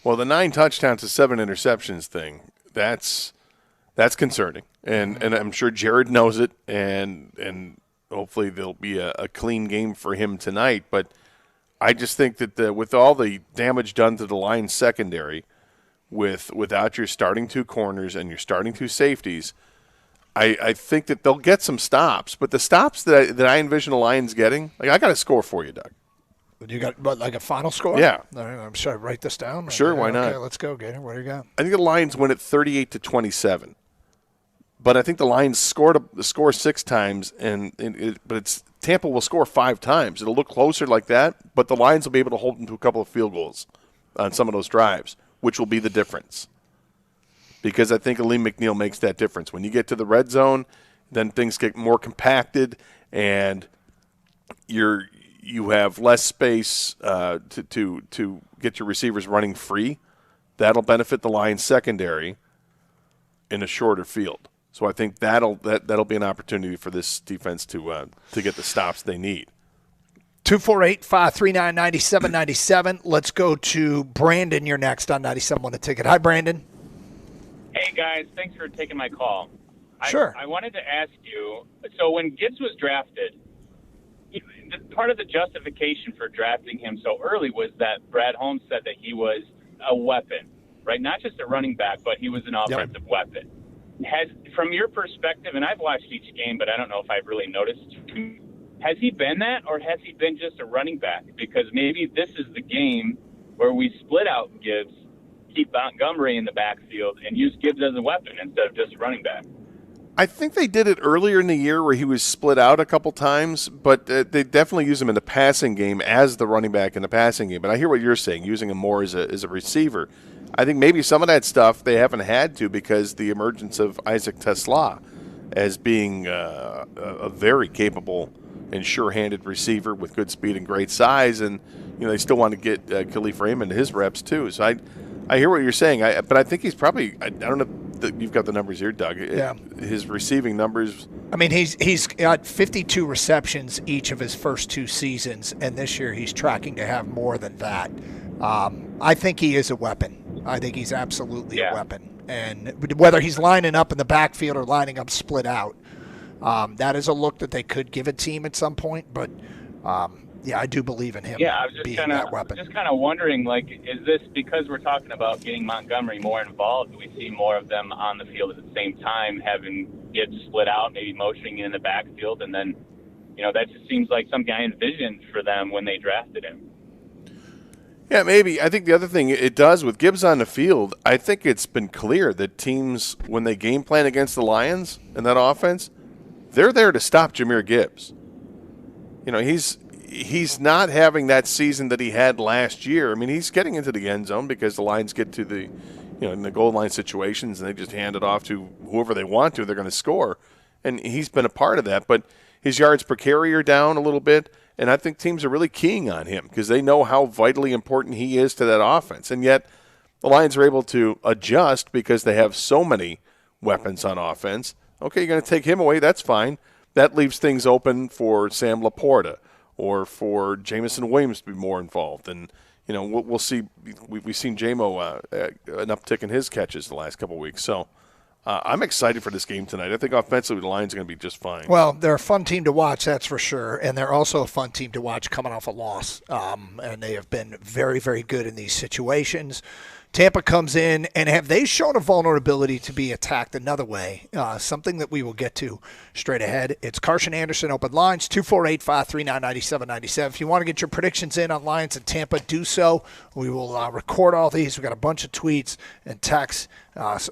Well, the 9 touchdowns to 7 interceptions thing, that's concerning. And I'm sure Jared knows it, and hopefully there'll be a clean game for him tonight. But I just think that with all the damage done to the Lions secondary, without your starting 2 corners and your starting 2 safeties, I think that they'll get some stops. But the stops that I envision the Lions getting, like I got a score for you, Doug.
You got like a final score?
Yeah.
All right, I'm sorry. Write this down.
Sure, why not?
Okay, let's go, Gator. What do you got?
I think the Lions win at 38-27. But I think the Lions score 6 times, but Tampa will score 5 times. It'll look closer like that, but the Lions will be able to hold them to a couple of field goals on some of those drives, which will be the difference. Because I think Aleem McNeil makes that difference. When you get to the red zone, then things get more compacted, and you have less space to get your receivers running free. That'll benefit the Lions secondary in a shorter field. So I think that'll be an opportunity for this defense to get the stops they need.
248-539-9797. Let's go to Brandon. You're next on 97 on the ticket. Hi, Brandon.
Hey, guys. Thanks for taking my call.
Sure.
I wanted to ask you, so when Gibbs was drafted, part of the justification for drafting him so early was that Brad Holmes said that he was a weapon, right? Not just a running back, but he was an offensive weapon. From your perspective, and I've watched each game, but I don't know if I've really noticed, has he been that, or has he been just a running back? Because maybe this is the game where we split out Gibbs, keep Montgomery in the backfield, and use Gibbs as a weapon instead of just a running back.
I think they did it earlier in the year where he was split out a couple times, but they definitely use him in the passing game as the running back in the passing game. But I hear what you're saying, using him more as a receiver. I think maybe some of that stuff they haven't had to because the emergence of Isaac TeSlaa as being a very capable and sure-handed receiver with good speed and great size, and they still want to get Khalif Raymond his reps too. So I hear what you're saying, but I think he's probably I don't know. You've got the numbers here, Doug.
Yeah.
His receiving numbers.
I mean, he's got 52 receptions each of his first 2 seasons, and this year he's tracking to have more than that. I think he is a weapon. I think he's absolutely a weapon. And whether he's lining up in the backfield or lining up split out, that is a look that they could give a team at some point. But, I do believe in him being that weapon.
Just kind of wondering, is this because we're talking about getting Montgomery more involved? Do we see more of them on the field at the same time, having Gibbs split out, maybe motioning in the backfield, and then, that just seems like something I envisioned for them when they drafted him.
Yeah, maybe. I think the other thing it does with Gibbs on the field, I think it's been clear that teams, when they game plan against the Lions in that offense, they're there to stop Jahmyr Gibbs. He's not having that season that he had last year. I mean, he's getting into the end zone because the Lions get to the, in the goal line situations and they just hand it off to whoever they want to. They're going to score. And he's been a part of that. But his yards per carry are down a little bit. And I think teams are really keying on him because they know how vitally important he is to that offense. And yet the Lions are able to adjust because they have so many weapons on offense. Okay, you're going to take him away. That's fine. That leaves things open for Sam Laporta or for Jameson Williams to be more involved. And, we'll see. We've seen J-Mo an uptick in his catches the last couple of weeks. So I'm excited for this game tonight. I think offensively the Lions are going to be just fine.
Well, they're a fun team to watch, that's for sure. And they're also a fun team to watch coming off a loss. And they have been very, very good in these situations. Tampa comes in, and have they shown a vulnerability to be attacked another way? Something that we will get to straight ahead. It's Carson Anderson, Open Lines, 248-539-9797. If you want to get your predictions in on Lions and Tampa, do so. We will record all these. We've got a bunch of tweets and texts,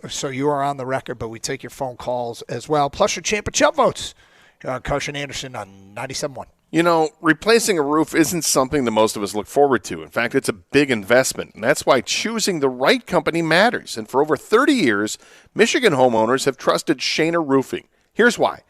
so you are on the record, but we take your phone calls as well. Plus your Champ of Chubb votes. Carson Anderson on 97.1.
You know, replacing a roof isn't something that most of us look forward to. In fact, it's a big investment, and that's why choosing the right company matters. And for over 30 years, Michigan homeowners have trusted Shana Roofing. Here's why.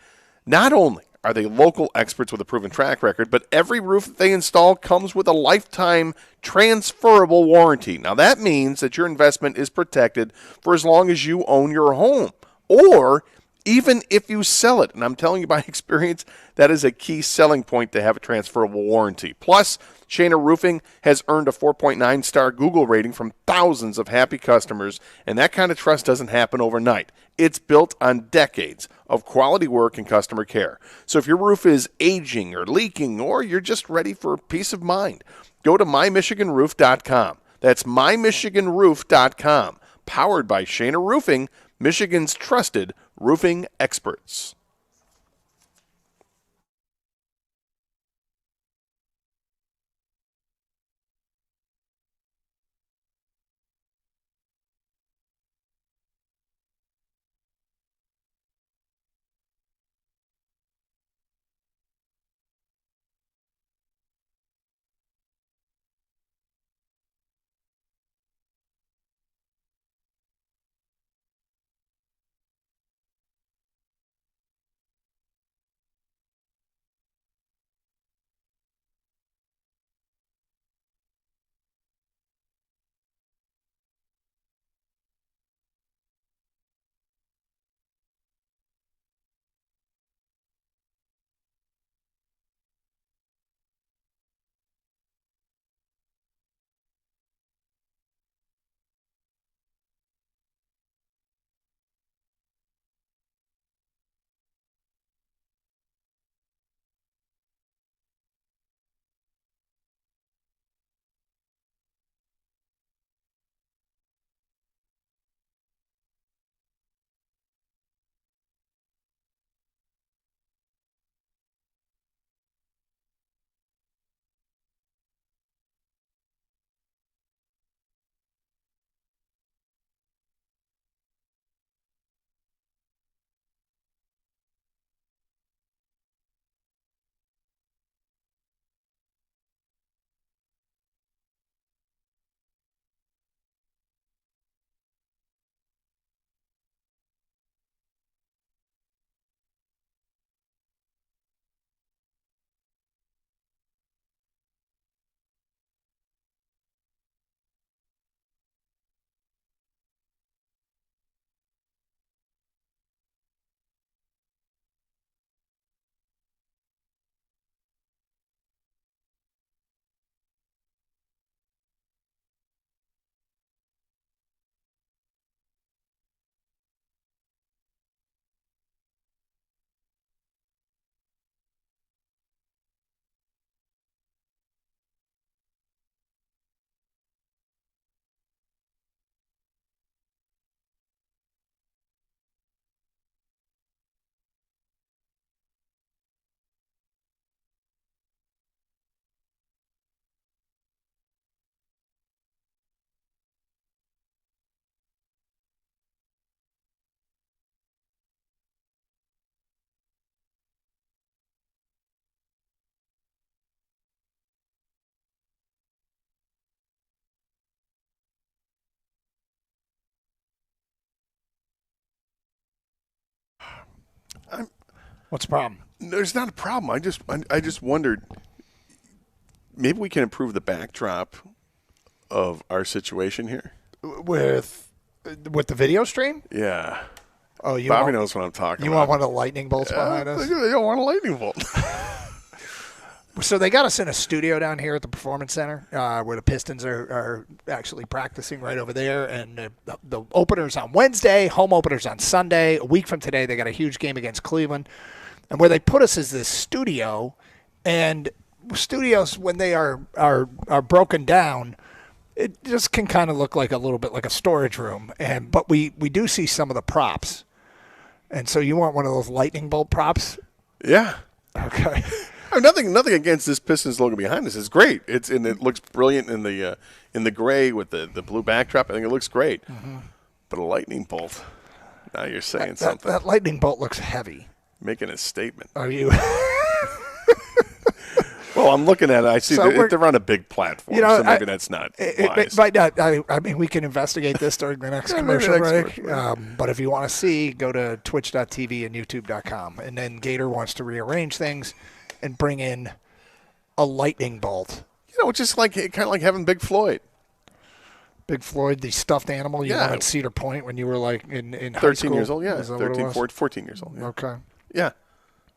Not only are they local experts with a proven track record, but every roof that they install comes with a lifetime transferable warranty. Now, that means that your investment is protected for as long as you own your home, or even if you sell it. And I'm telling you by experience, that is a key selling point to have a transferable warranty. Plus, Shana Roofing has earned a 4.9-star Google rating from thousands of happy customers, and that kind of trust doesn't happen overnight. It's built on decades of quality work and customer care. So if your roof is aging or leaking, or you're just ready for peace of mind, go to mymichiganroof.com. That's mymichiganroof.com. Powered by Shana Roofing, Michigan's trusted roofing experts.
What's the problem?
There's not a problem. I just wondered, maybe we can improve the backdrop of our situation here
with the video stream.
Yeah.
Oh, you
Bobby
want,
knows what I'm talking
you
about.
want one of the lightning bolts behind us?
You don't want a lightning bolt.
So they got us in a studio down here at the Performance Center where the Pistons are actually practicing right over there. And the opener's on Wednesday, home opener's on Sunday. A week from today, they got a huge game against Cleveland. And where they put us is this studio. And studios, when they are broken down, it just can kind of look like a little bit like a storage room. But we do see some of the props. And so you want one of those lightning bolt props?
Yeah.
Okay.
Nothing against this Pistons logo behind us. It's great. It looks brilliant in the gray with the blue backdrop. I think it looks great. Mm-hmm. But a lightning bolt. Now you're saying something.
That lightning bolt looks heavy.
Making a statement.
Are you?
Well, I'm looking at it. I see they're on a big platform, so maybe that's not wise.
It might not. I mean, we can investigate this during the next commercial break. But if you want to see, go to twitch.tv and youtube.com. And then Gator wants to rearrange things and bring in a lightning bolt.
Just like kind of like having Big Floyd.
Big Floyd, the stuffed animal you wanted at Cedar Point when you were like in high school?
13 years old, yeah. 14 years old. Yeah.
Okay.
Yeah.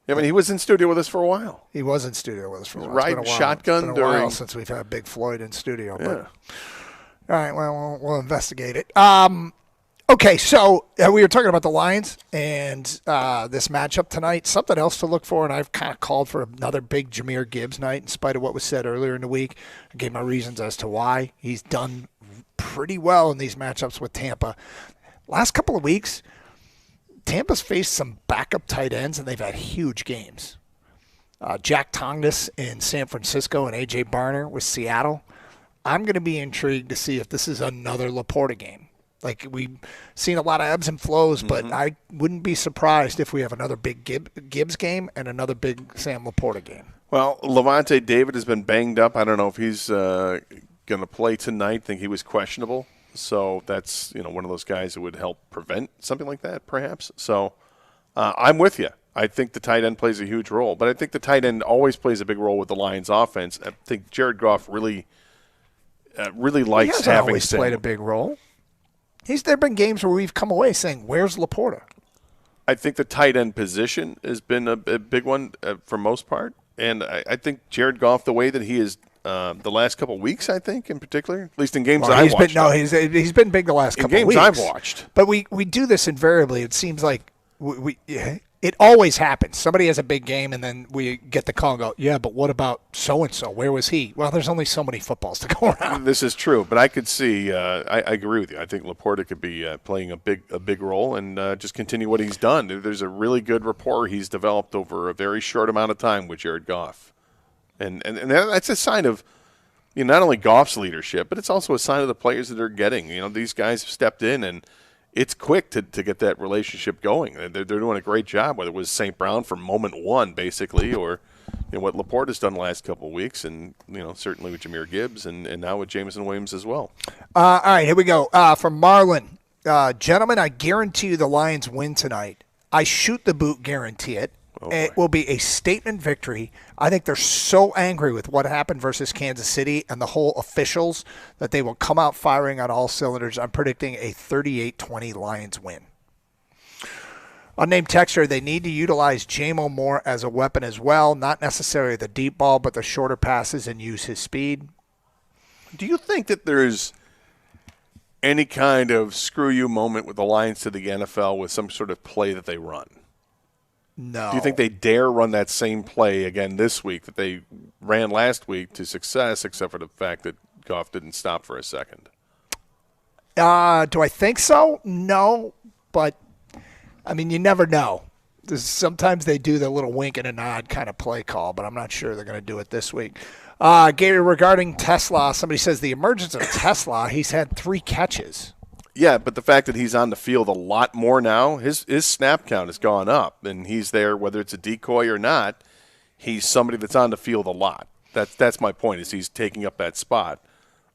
I mean, he was in studio with us for a while.
He was in studio with us for a while.
Riding shotgun
it's been a while since we've had Big Floyd in studio. But, all right, well, we'll investigate it. Okay, so we were talking about the Lions and this matchup tonight. Something else to look for, and I've kind of called for another big Jahmyr Gibbs night in spite of what was said earlier in the week. I gave my reasons as to why. He's done pretty well in these matchups with Tampa. Last couple of weeks, Tampa's faced some backup tight ends, and they've had huge games. Jack Tongas in San Francisco and A.J. Barner with Seattle. I'm going to be intrigued to see if this is another Laporta game. Like, we've seen a lot of ebbs and flows, but I wouldn't be surprised if we have another big Gibbs game and another big Sam Laporta game.
Well, Levante David has been banged up. I don't know if he's going to play tonight. I think he was questionable. So that's one of those guys that would help prevent something like that, perhaps. So I'm with you. I think the tight end plays a huge role, but I think the tight end always plays a big role with the Lions' offense. I think Jared Goff really likes
he
having
always played a big role. There have been games where we've come away saying, "Where's Laporta?"
I think the tight end position has been a big one for most part, and I think Jared Goff, the way that he is. The last couple of weeks, I think, in particular, at least in games I've watched.
He's been big the last couple of weeks.
In games I've watched.
But we do this invariably. It seems like it always happens. Somebody has a big game, and then we get the call and go, yeah, but what about so-and-so? Where was he? Well, there's only so many footballs to go around.
This is true, but I could see, I agree with you. I think Laporta could be playing a big role and just continue what he's done. There's a really good rapport he's developed over a very short amount of time with Jared Goff. And that's a sign of not only Goff's leadership, but it's also a sign of the players that they're getting. These guys have stepped in, and it's quick to get that relationship going. They're doing a great job, whether it was St. Brown from moment one, basically, or what Laporta's done the last couple of weeks, and certainly with Jahmyr Gibbs and now with Jameson Williams as well.
All right, here we go. From Marlon. Gentlemen, I guarantee you the Lions win tonight. I shoot the boot, guarantee it. It will be a statement victory. I think they're so angry with what happened versus Kansas City and the whole officials that they will come out firing on all cylinders. I'm predicting a 38-20 Lions win. Unnamed texter, they need to utilize J-Mo more as a weapon as well. Not necessarily the deep ball, but the shorter passes and use his speed.
Do you think that there's any kind of screw you moment with the Lions to the NFL with some sort of play that they run?
No.
Do you think they dare run that same play again this week that they ran last week to success, except for the fact that Goff didn't stop for a second?
Do I think so? No, but, I mean, you never know. Sometimes they do the little wink and a nod kind of play call, but I'm not sure they're going to do it this week. Gator, regarding Tesla, somebody says the emergence of Tesla, he's had 3 catches.
Yeah, but the fact that he's on the field a lot more now, his snap count has gone up, and he's there whether it's a decoy or not. He's somebody that's on the field a lot. That's my point, is he's taking up that spot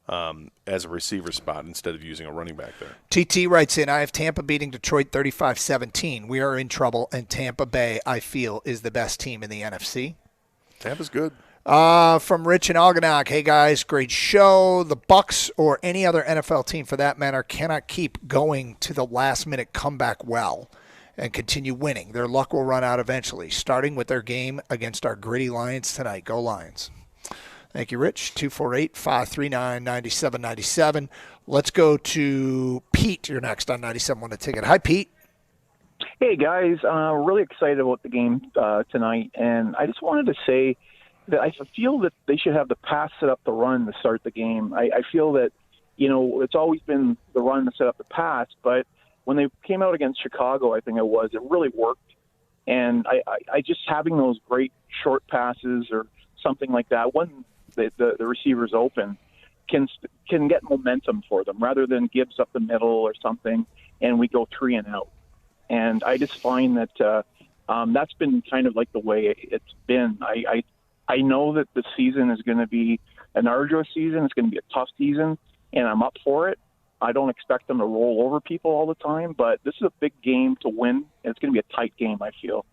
as a receiver spot instead of using a running back there.
TT writes in, I have Tampa beating Detroit 35-17. We are in trouble, and Tampa Bay, I feel, is the best team in the NFC.
Tampa's good.
From Rich and Algonac, hey guys, great show. The Bucs or any other NFL team for that matter cannot keep going to the last minute comeback well and continue winning. Their luck will run out eventually, starting with their game against our gritty Lions tonight. Go Lions. Thank you, Rich. 248-539-9797. Let's go to Pete. You're next on 97 The Ticket. Hi, Pete.
Hey, guys. Really excited about the game tonight, and I just wanted to say that I feel that they should have the pass set up the run to start the game. I feel that, it's always been the run to set up the pass, but when they came out against Chicago, I think it really worked. And I just having those great short passes or something like that when the receiver's open can get momentum for them rather than Gibbs up the middle or something and we go 3 and out. And I just find that That's been kind of like the way it's been. I know that the season is going to be an arduous season. It's going to be a tough season, and I'm up for it. I don't expect them to roll over people all the time, but this is a big game to win. And it's going to be a tight game, I feel.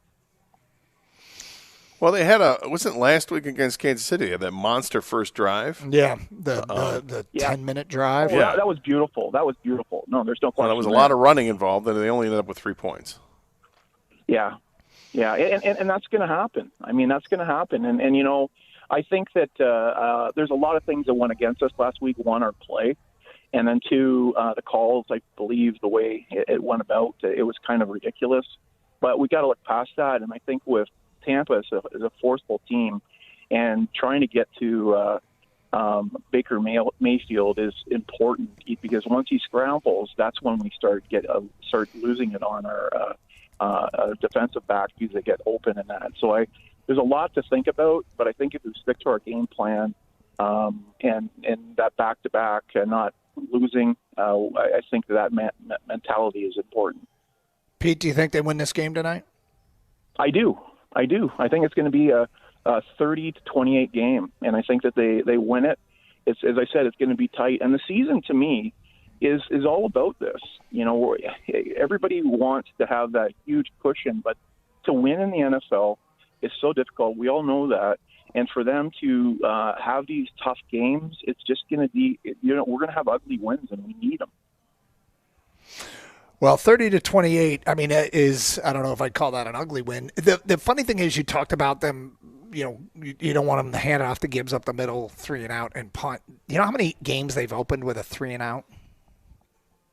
Well, they wasn't last week against Kansas City, they had that monster first drive?
Yeah, the 10-minute drive.
Oh, that was beautiful. That was beautiful. No, there's no question.
Well, there was a lot of running involved, and they only ended up with 3 points.
Yeah, and that's going to happen. I mean, that's going to happen. And you know, I think that there's a lot of things that went against us last week. One, our play. And then two, the calls, I believe the way it went about, it was kind of ridiculous. But we got to look past that. And I think with Tampa as a forceful team and trying to get to Baker Mayfield is important, because once he scrambles, that's when we start losing it on our defensive back, because they get open in that. So there's a lot to think about, but I think if we stick to our game plan and that back-to-back and not losing, I think that mentality is important.
Pete, do you think they win this game tonight?
I do. I think it's going to be a 30-28 game, and I think that they win it. It's, as I said, it's going to be tight. And the season, to me, is all about this. You know, everybody wants to have that huge cushion, but to win in the NFL is so difficult. We all know that. And for them to have these tough games, it's just going to be, we're going to have ugly wins, and we need them.
Well, 30-28, I mean, I don't know if I'd call that an ugly win. The funny thing is, you talked about them, you don't want them to hand it off to Gibbs up the middle, 3-and-out, and punt. You know how many games they've opened with a 3-and-out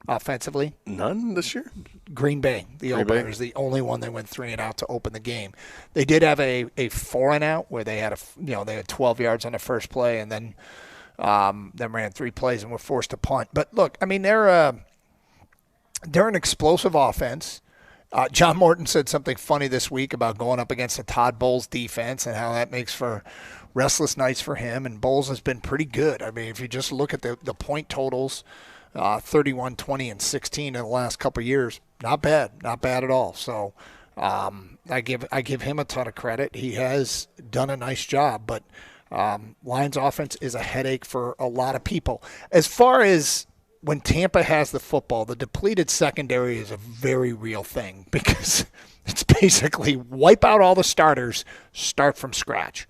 offensively?
None this year?
Green Bay, the opener, is the only one that went 3-and-out to open the game. They did have a 4-and-out where they had they had 12 yards on the first play, and then ran 3 plays and were forced to punt. But look, I mean, they're an explosive offense. John Morton said something funny this week about going up against the Todd Bowles defense and how that makes for restless nights for him. And Bowles has been pretty good. I mean, if you just look at the point totals, 31, 20, and 16 in the last couple of years, not bad at all. So I give him a ton of credit. He has done a nice job, but Lions offense is a headache for a lot of people. As far as when Tampa has the football, the depleted secondary is a very real thing, because it's basically wipe out all the starters, start from scratch.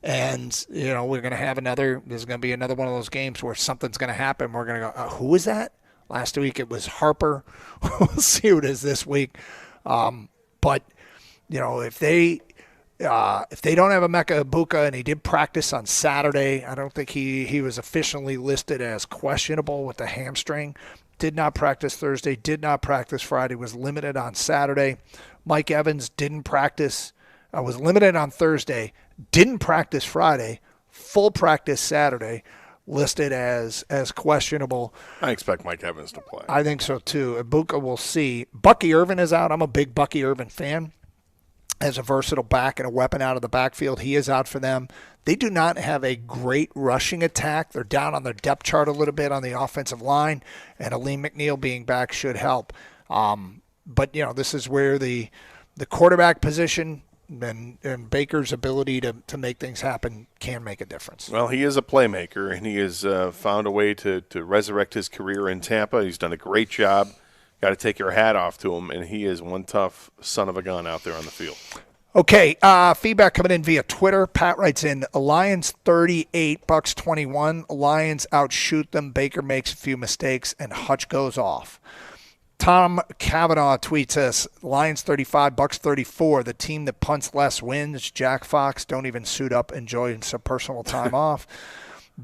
And, we're going to have there's going to be another one of those games where something's going to happen. We're going to go, who was that? Last week it was Harper. We'll see who it is this week. But, if they don't have Emeka Egbuka, and he did practice on Saturday, I don't think he was officially listed as questionable with the hamstring. Did not practice Thursday, did not practice Friday, was limited on Saturday. Mike Evans didn't practice, was limited on Thursday, didn't practice Friday, full practice Saturday, listed as questionable.
I expect Mike Evans to play.
I think so too. Egbuka, we'll see. Bucky Irvin is out. I'm a big Bucky Irvin fan. As a versatile back and a weapon out of the backfield, he is out for them. They do not have a great rushing attack. They're down on their depth chart a little bit on the offensive line, and Aleem McNeil being back should help. But, this is where the quarterback position and Baker's ability to make things happen can make a difference.
Well, he is a playmaker, and he has found a way to resurrect his career in Tampa. He's done a great job. Got to take your hat off to him, and he is one tough son of a gun out there on the field.
Okay, feedback coming in via Twitter. Pat writes in, Lions 38, Bucks 21. Lions outshoot them. Baker makes a few mistakes, and Hutch goes off. Tom Cavanaugh tweets us, Lions 35, Bucks 34. The team that punts less wins. Jack Fox, don't even suit up, enjoying some personal time off.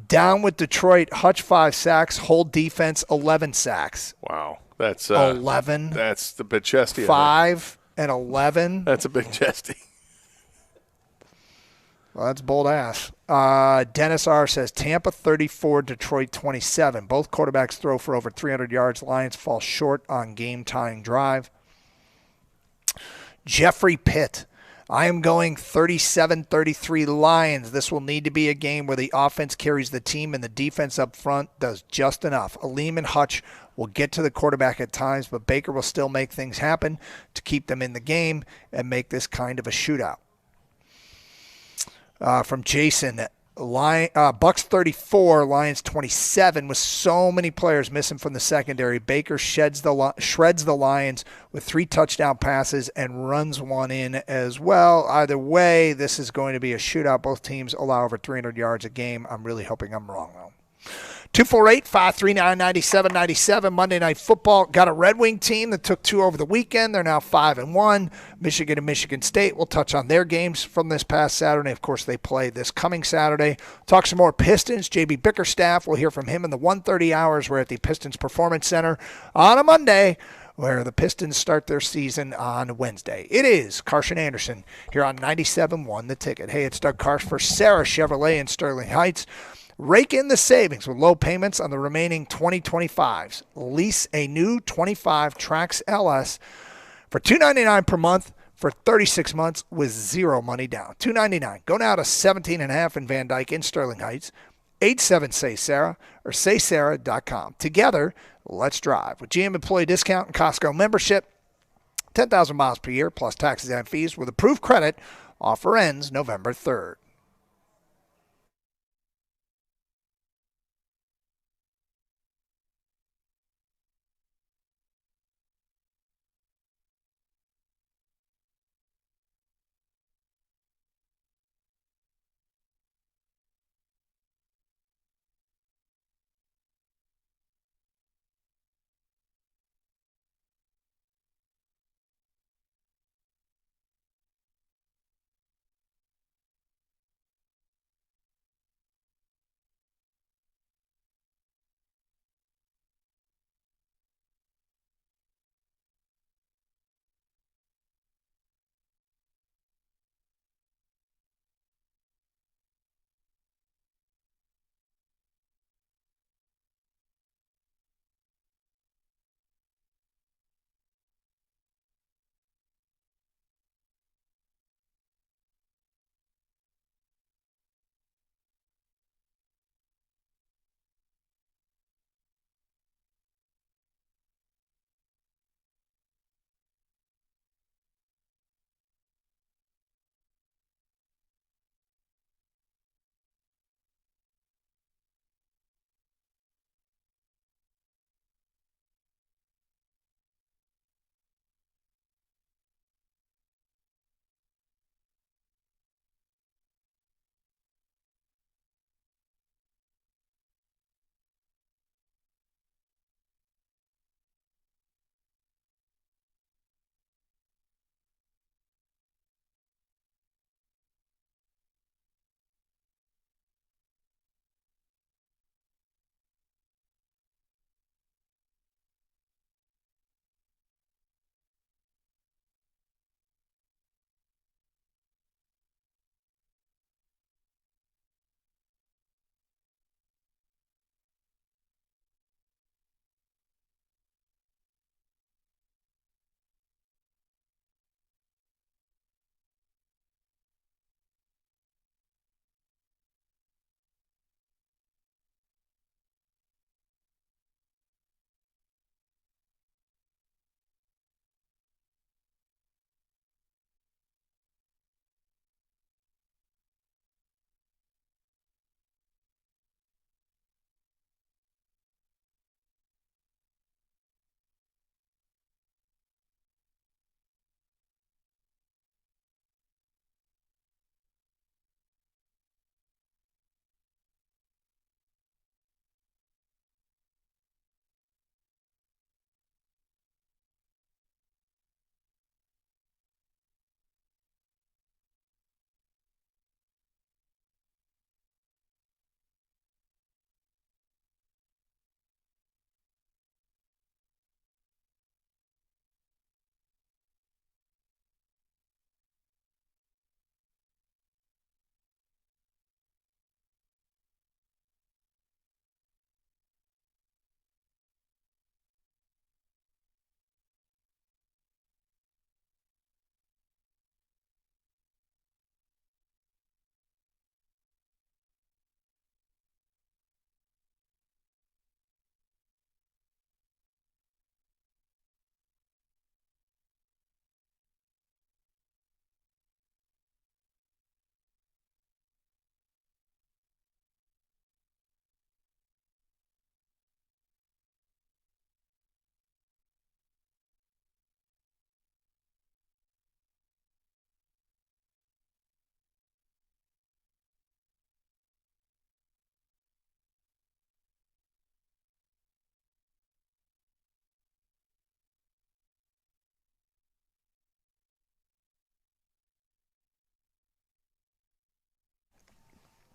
Down with Detroit, Hutch 5 sacks, whole defense 11 sacks.
Wow. That's
11.
That's the bit chesty.
5 and 11.
That's a big chesty.
Well, that's bold ass. Dennis R. says Tampa 34, Detroit 27. Both quarterbacks throw for over 300 yards. Lions fall short on game-tying drive. Jeffrey Pitt. I am going 37-33 Lions. This will need to be a game where the offense carries the team and the defense up front does just enough. Aleem and Hutch will get to the quarterback at times, but Baker will still make things happen to keep them in the game and make this kind of a shootout. From Jason, Bucks 34, Lions 27. With so many players missing from the secondary, Baker shreds the Lions with 3 touchdown passes and runs one in as well. Either way, this is going to be a shootout. Both teams allow over 300 yards a game. I'm really hoping I'm wrong, though. 248-539-9797. Monday Night Football. Got a Red Wing team that took 2 over the weekend. They're now 5-1. Michigan and Michigan State. We'll touch on their games from this past Saturday. Of course, they play this coming Saturday. Talk some more Pistons. J.B. Bickerstaff. We'll hear from him in the 1:30 hours. We're at the Pistons Performance Center on a Monday, where the Pistons start their season on Wednesday. It is Carson Anderson here on 97.1 The Ticket. Hey, it's Doug Karsch for Sarah Chevrolet in Sterling Heights. Rake in the savings with low payments on the remaining 2025s. Lease a new 25 Trax LS for $299 per month for 36 months with 0 money down. $299. Go now to 17.5 in Van Dyke in Sterling Heights. 87-SAY-SARAH or saysarah.com. Together, let's drive. With GM employee discount and Costco membership, 10,000 miles per year plus taxes and fees with approved credit. Offer ends November 3rd.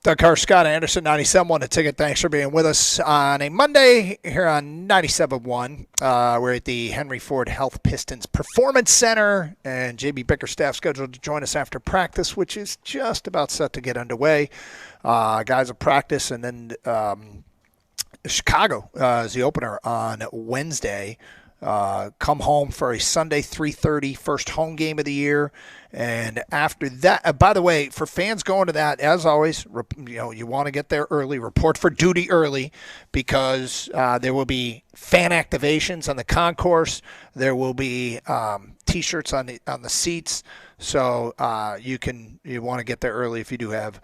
Doug Carr, Scott Anderson, 97.1 The Ticket. Thanks for being with us on a Monday here on 97.1. We're at the Henry Ford Health Pistons Performance Center, and JB Bickerstaff scheduled to join us after practice, which is just about set to get underway. Guys will practice, and then Chicago is the opener on Wednesday. Come home for a Sunday 3:30 first home game of the year. And after that, by the way, for fans going to that, as always, you want to get there early, report for duty early, because there will be fan activations on the concourse. There will be T-shirts on the seats, so you want to get there early if you do have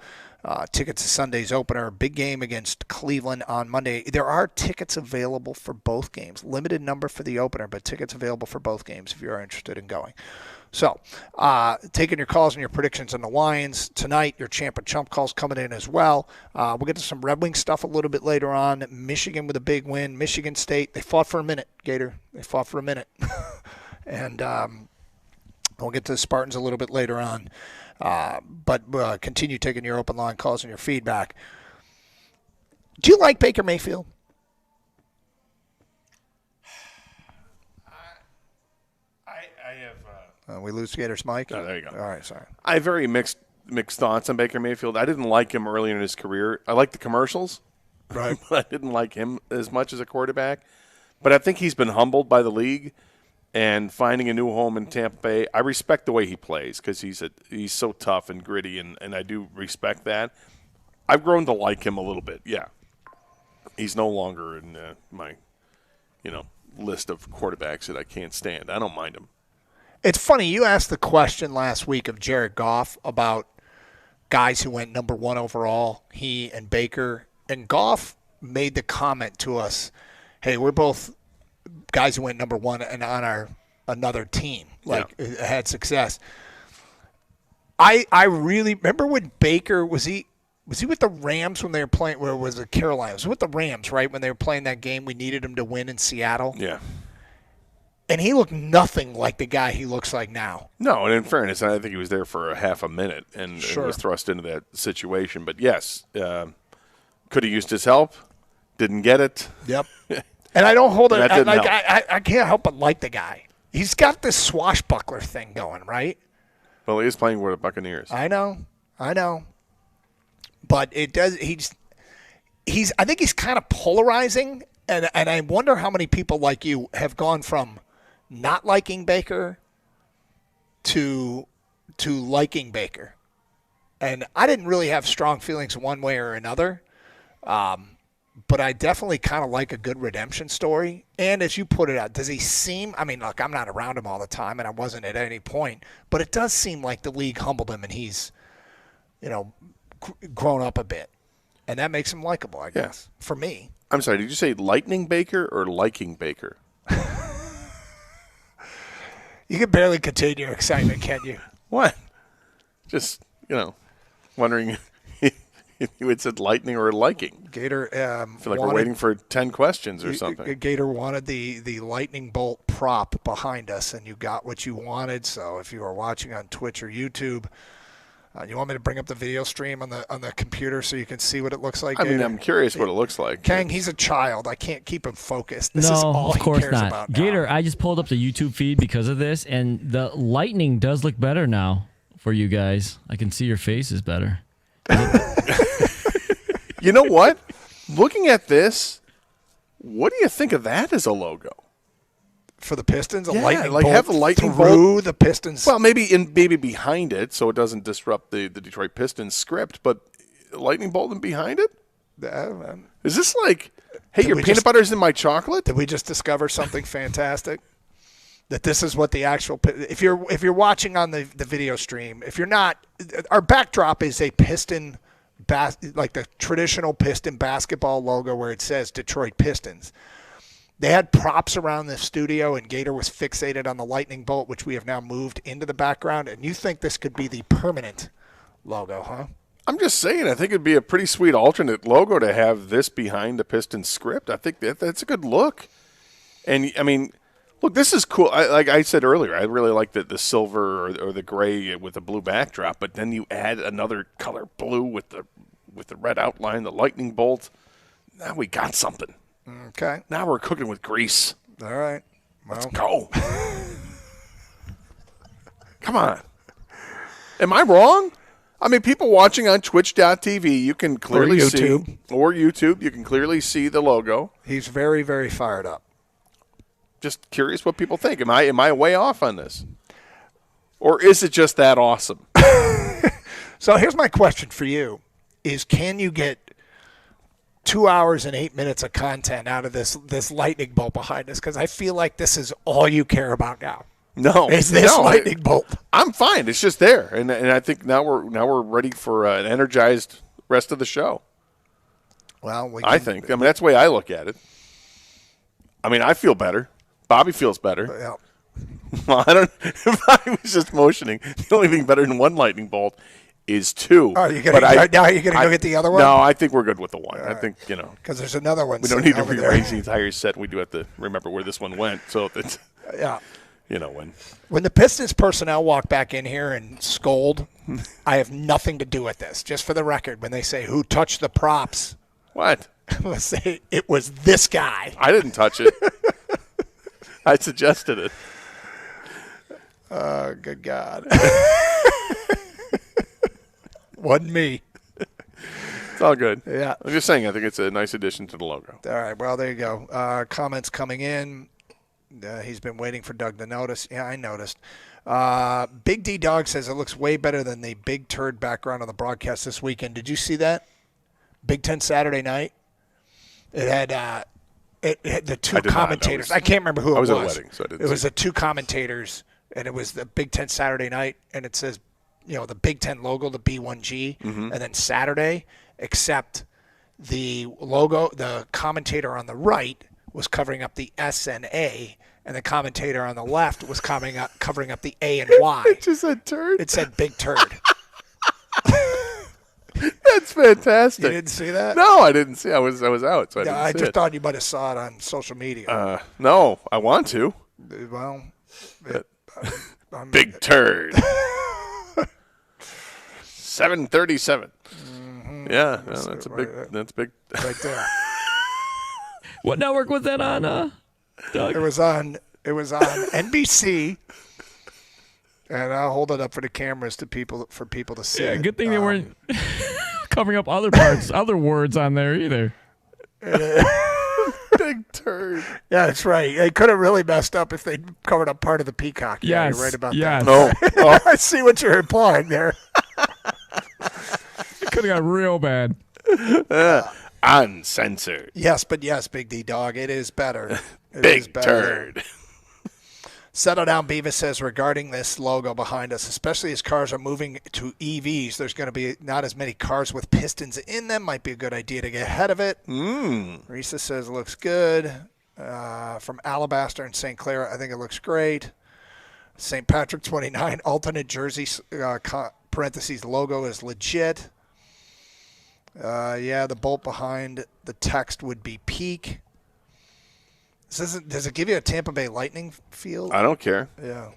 tickets to Sunday's opener. Big game against Cleveland on Monday. There are tickets available for both games. Limited number for the opener, but tickets available for both games if you're interested in going. So, taking your calls and your predictions on the Lions tonight. Your champ and chump calls coming in as well. We'll get to some Red Wing stuff a little bit later on. Michigan with a big win. Michigan State, they fought for a minute, Gator. They fought for a minute. And we'll get to the Spartans a little bit later on. But continue taking your open line calls and your feedback. Do you like Baker Mayfield?
I have.
We lose Gator's mic?
Oh, there you go.
All right, sorry.
I have very mixed thoughts on Baker Mayfield. I didn't like him early in his career. I liked the commercials.
Right.
But I didn't like him as much as a quarterback. But I think he's been humbled by the league and finding a new home in Tampa Bay. I respect the way he plays because he's so tough and gritty, and I do respect that. I've grown to like him a little bit, yeah. He's no longer in my list of quarterbacks that I can't stand. I don't mind him.
It's funny, you asked the question last week of Jared Goff about guys who went number 1 overall, he and Baker. And Goff made the comment to us, hey, we're both guys who went number 1 and on another team, had success. I really remember when Baker, was he with the Rams when they were playing, where was it, Carolina? It was with the Rams, right, when they were playing that game we needed him to win in Seattle?
Yeah.
And he looked nothing like the guy he looks like now.
No, and in fairness, I think he was there for a half a minute and was thrust into that situation. But yes, could have used his help, didn't get it.
Yep. And I don't hold it.
That didn't help.
I can't help but like the guy. He's got this swashbuckler thing going, right?
Well, he is playing for the Buccaneers.
I know. But it does. I think he's kind of polarizing, and I wonder how many people like you have gone from not liking Baker to liking Baker. And I didn't really have strong feelings one way or another. But I definitely kind of like a good redemption story. And as you put it out, does he seem, I mean, look, I'm not around him all the time, and I wasn't at any point, but it does seem like the league humbled him and he's, grown up a bit. And that makes him likable, I guess, for me.
I'm sorry, did you say Lightning Baker or liking Baker?
You can barely contain your excitement, can you?
What? Just, wondering if you had said lightning or liking.
Gator
I feel like we're waiting for 10 questions or something.
Gator wanted the lightning bolt prop behind us, and you got what you wanted. So if you are watching on Twitch or YouTube, you want me to bring up the video stream on the computer so you can see what it looks like?
I mean,
Gator?
I'm curious what it looks like.
Kang, he's a child. I can't keep him focused. This
no,
is all
of course
he cares
not.
about now.
Gator, I just pulled up the YouTube feed because of this, and the lightning does look better now for you guys. I can see your faces better.
You know what? Looking at this, what do you think of that as a logo?
For the Pistons? A
Yeah,
lightning
like
bolt
have a lightning
through
bolt.
the Pistons?
Well, maybe behind it so it doesn't disrupt the Detroit Pistons script, but lightning bolt and behind it? Is this like, hey, your peanut butter's in my chocolate?
Did we just discover something fantastic? That this is what the actual – if you're watching on the video stream, if you're not – our backdrop is a Piston – like the traditional Piston basketball logo where it says Detroit Pistons. They had props around the studio, and Gator was fixated on the lightning bolt, which we have now moved into the background. And you think this could be the permanent logo, huh?
I'm just saying, I think it'd be a pretty sweet alternate logo to have this behind the Pistons script. I think that's a good look. And, I mean, look, this is cool. Like I said earlier, I really like the silver or the gray with the blue backdrop, but then you add another color blue with with the red outline, the lightning bolt. Now we got something.
Okay.
Now we're cooking with grease.
All right.
Let's go. Come on. Am I wrong? I mean, people watching on Twitch.tv, you can clearly see, or YouTube, you can clearly see the logo.
He's very, very fired up.
Just curious what people think. Am I way off on this? Or is it just that awesome?
So here's my question for you is can you get 2 hours and 8 minutes of content out of this lightning bolt behind us? Because I feel like this is all you care about now.
No,
is this lightning bolt?
I'm fine. It's just there, and I think now we're ready for an energized rest of the show.
Well,
I think. I mean, that's the way I look at it. I mean, I feel better. Bobby feels better.
Yeah.
Well, I don't. If I was just motioning, the only thing better than one lightning bolt is two.
Oh, now you're gonna go get the other one?
No, I think we're good with the one. I think
because there's another one.
We don't need to rearrange the entire set. We do have to remember where this one went. So it's
when the Pistons personnel walk back in here and scold, I have nothing to do with this. Just for the record, when they say who touched the props,
what?
Let's say it was this guy.
I didn't touch it. I suggested it.
Oh, good God. Wasn't me.
It's all good.
Yeah.
I'm just saying, I think it's a nice addition to the logo.
All right, well, there you go. Comments coming in. He's been waiting for Doug to notice. Yeah, I noticed. Big D Dog says it looks way better than the big turd background on the broadcast this weekend. Did you see that? Big Ten Saturday night. It had the two commentators. I can't remember who it was.
I was at a wedding, so I didn't.
It was the two commentators, and it was the Big Ten Saturday night, and it says, the Big Ten logo, the B1G, and then Saturday, except the logo, the commentator on the right was covering up the S and A, and the commentator on the left was covering up the A and Y.
It just said turd?
It said big turd.
That's fantastic.
You didn't see that?
No, I didn't see. I was out, so
I
didn't see
just thought you might have saw it on social media.
No, I want to.
Well,
big turd. 737. Yeah, no, that's a big. That's big.
Right there.
What network was that on, Doug?
It was on NBC. And I'll hold it up for the cameras for people to see.
Yeah, good thing they weren't covering up other parts, other words on there either.
Big turd.
Yeah, that's right. They could have really messed up if they covered up part of the peacock. Yeah,
Yes,
you're right about
yes.
that.
No.
I see what you're implying there.
It could have got real bad.
Uncensored.
Yes, Big D Dog, it is better. It
Big
is better.
turd.
Settle Down Beavis says regarding this logo behind us, especially as cars are moving to EVs, there's going to be not as many cars with pistons in them. Might be a good idea to get ahead of it. Risa says it looks good. From Alabaster and St. Clair, I think it looks great. St. Patrick 29, alternate jersey, parentheses, logo is legit. The bolt behind the text would be peak. Does it give you a Tampa Bay Lightning feel?
I don't care.
Yeah.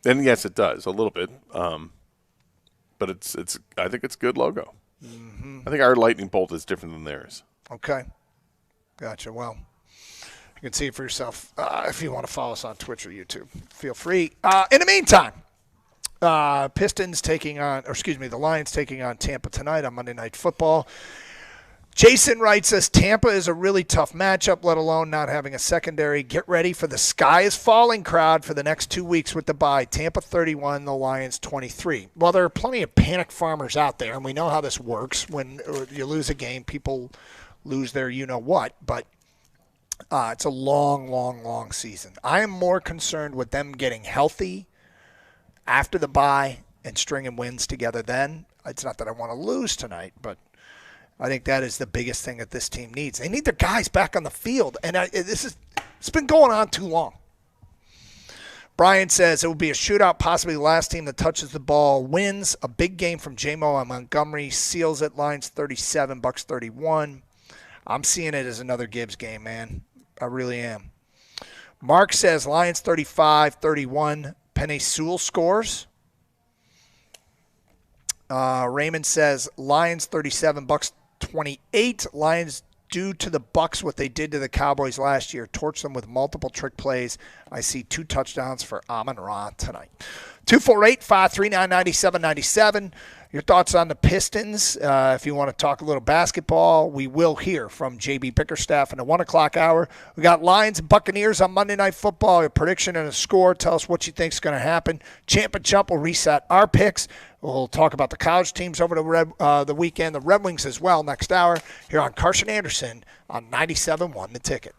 And yes, it does a little bit. But it's. I think it's a good logo.
Mm-hmm.
I think our lightning bolt is different than theirs.
Okay. Gotcha. Well, you can see it for yourself if you want to follow us on Twitch or YouTube. Feel free. In the meantime, the Lions taking on Tampa tonight on Monday Night Football. Jason writes us, Tampa is a really tough matchup, let alone not having a secondary. Get ready for the sky is falling crowd for the next 2 weeks with the bye. Tampa 31, the Lions 23. Well, there are plenty of panic farmers out there, and we know how this works. When you lose a game, people lose their you-know-what, but it's a long, long, long season. I am more concerned with them getting healthy after the bye and stringing wins together then. It's not that I want to lose tonight, but I think that is the biggest thing that this team needs. They need their guys back on the field, and it's been going on too long. Brian says it will be a shootout, possibly the last team that touches the ball wins. A big game from J-Mo on Montgomery seals it. Lions 37, Bucks 31. I'm seeing it as another Gibbs game, man. I really am. Mark says Lions 35-31. Penei Sewell scores. Raymond says Lions 37, Bucks 28. Lions due to the Bucks what they did to the Cowboys last year, torch them with multiple trick plays. I see 2 touchdowns for Amon-Ra tonight. 248-539-9797. Your thoughts on the Pistons. If you want to talk a little basketball, we will hear from J.B. Bickerstaff in the 1 o'clock hour. We got Lions and Buccaneers on Monday Night Football. A prediction and a score. Tell us what you think is going to happen. Champ and Chump will reset our picks. We'll talk about the college teams over the weekend, the Red Wings as well, next hour here on Carson Anderson on 97.1 The Ticket.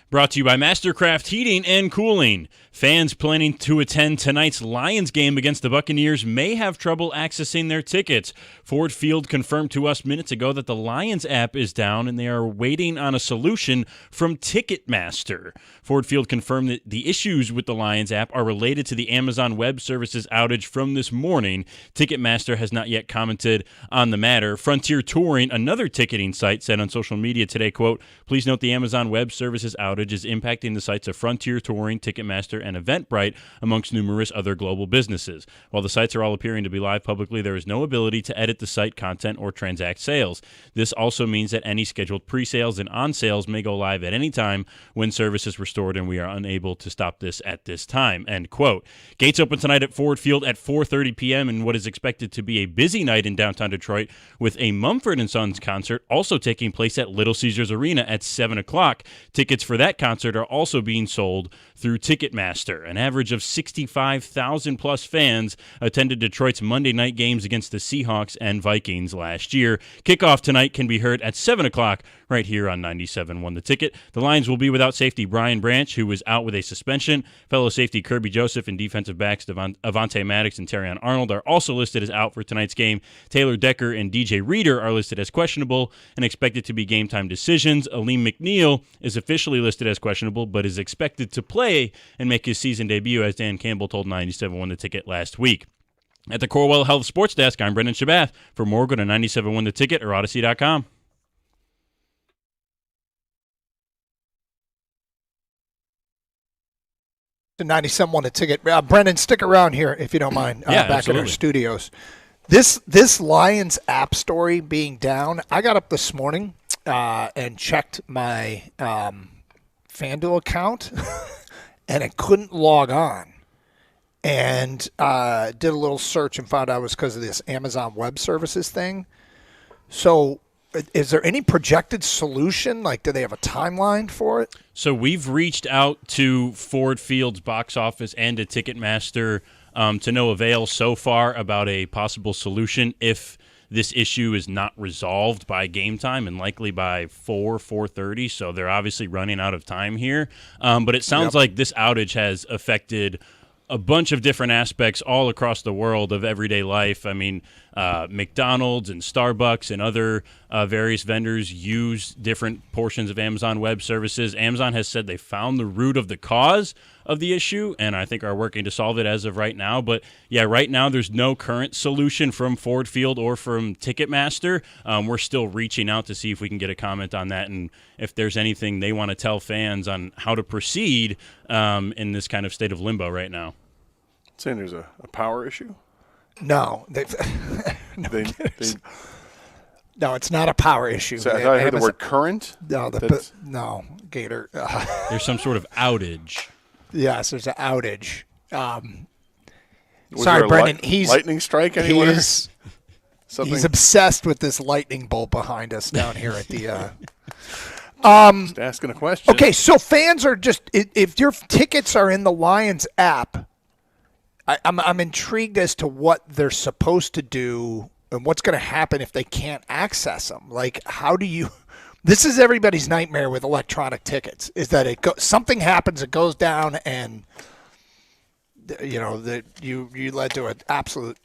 Brought to you by Mastercraft Heating and Cooling. Fans planning to attend tonight's Lions game against the Buccaneers may have trouble accessing their tickets. Ford Field confirmed to us minutes ago that the Lions app is down and they are waiting on a solution from Ticketmaster. Ford Field confirmed that the issues with the Lions app are related to the Amazon Web Services outage from this morning. Ticketmaster has not yet commented on the matter. Frontier Touring, another ticketing site, said on social media today, quote, "Please note the Amazon Web Services outage is impacting the sites of Frontier Touring, Ticketmaster, and Eventbrite, amongst numerous other global businesses. While the sites are all appearing to be live publicly, there is no ability to edit the site content or transact sales. This also means that any scheduled pre-sales and on-sales may go live at any time when service is restored, and we are unable to stop this at this time," end quote. Gates open tonight at Ford Field at 4:30 p.m. in what is expected to be a busy night in downtown Detroit, with a Mumford & Sons concert also taking place at Little Caesars Arena at 7 o'clock. Tickets for that that concert are also being sold through Ticketmaster. An average of 65,000 plus fans attended Detroit's Monday night games against the Seahawks and Vikings last year. Kickoff tonight can be heard at 7 o'clock right here on 97.1 The Ticket. The Lions will be without safety Brian Branch, who was out with a suspension. Fellow safety Kirby Joseph and defensive backs Avonte Maddox and Terrion Arnold are also listed as out for tonight's game. Taylor Decker and DJ Reader are listed as questionable and expected to be game time decisions. Aleem McNeil is officially listed as questionable, but is expected to play and make his season debut, as Dan Campbell told 97.1 The Ticket last week. At the Corewell Health Sports Desk, I'm Brendan Shabath. For more, go to 97.1 The Ticket or Odyssey.com.
To 97.1 The Ticket. Brendan, stick around here if you don't mind. Back
absolutely.
in our studios. This Lions app story being down, I got up this morning and checked my FanDuel account, and it couldn't log on. And did a little search and found out it was because of this Amazon Web Services thing. So is there any projected solution? Like, do they have a timeline for it?
So we've reached out to Ford Field's box office and to Ticketmaster to no avail so far about a possible solution if this issue is not resolved by game time and likely by 4:30. So they're obviously running out of time here. But it sounds like this outage has affected a bunch of different aspects all across the world of everyday life. I mean, McDonald's and Starbucks and other various vendors use different portions of Amazon Web Services. Amazon has said they found the root of the cause of the issue, and I think are working to solve it as of right now. But yeah, right now there's no current solution from Ford Field or from Ticketmaster. We're still reaching out to see if we can get a comment on that and if there's anything they want to tell fans on how to proceed in this kind of state of limbo right now.
Saying there's a power issue?
No. No, it's not a power issue.
So I thought I heard the word current?
No, no, Gator.
There's some sort of outage.
Yes, there's an outage.
Was
Sorry,
there a
Brendan. He's
lightning strike anywhere?
He's obsessed with this lightning bolt behind us down here at the.
Just asking a question.
Okay, so fans are just if your tickets are in the Lions app, I'm intrigued as to what they're supposed to do and what's going to happen if they can't access them. Like, how do you? This is everybody's nightmare with electronic tickets. Is that something happens, it goes down, and that you led to an absolute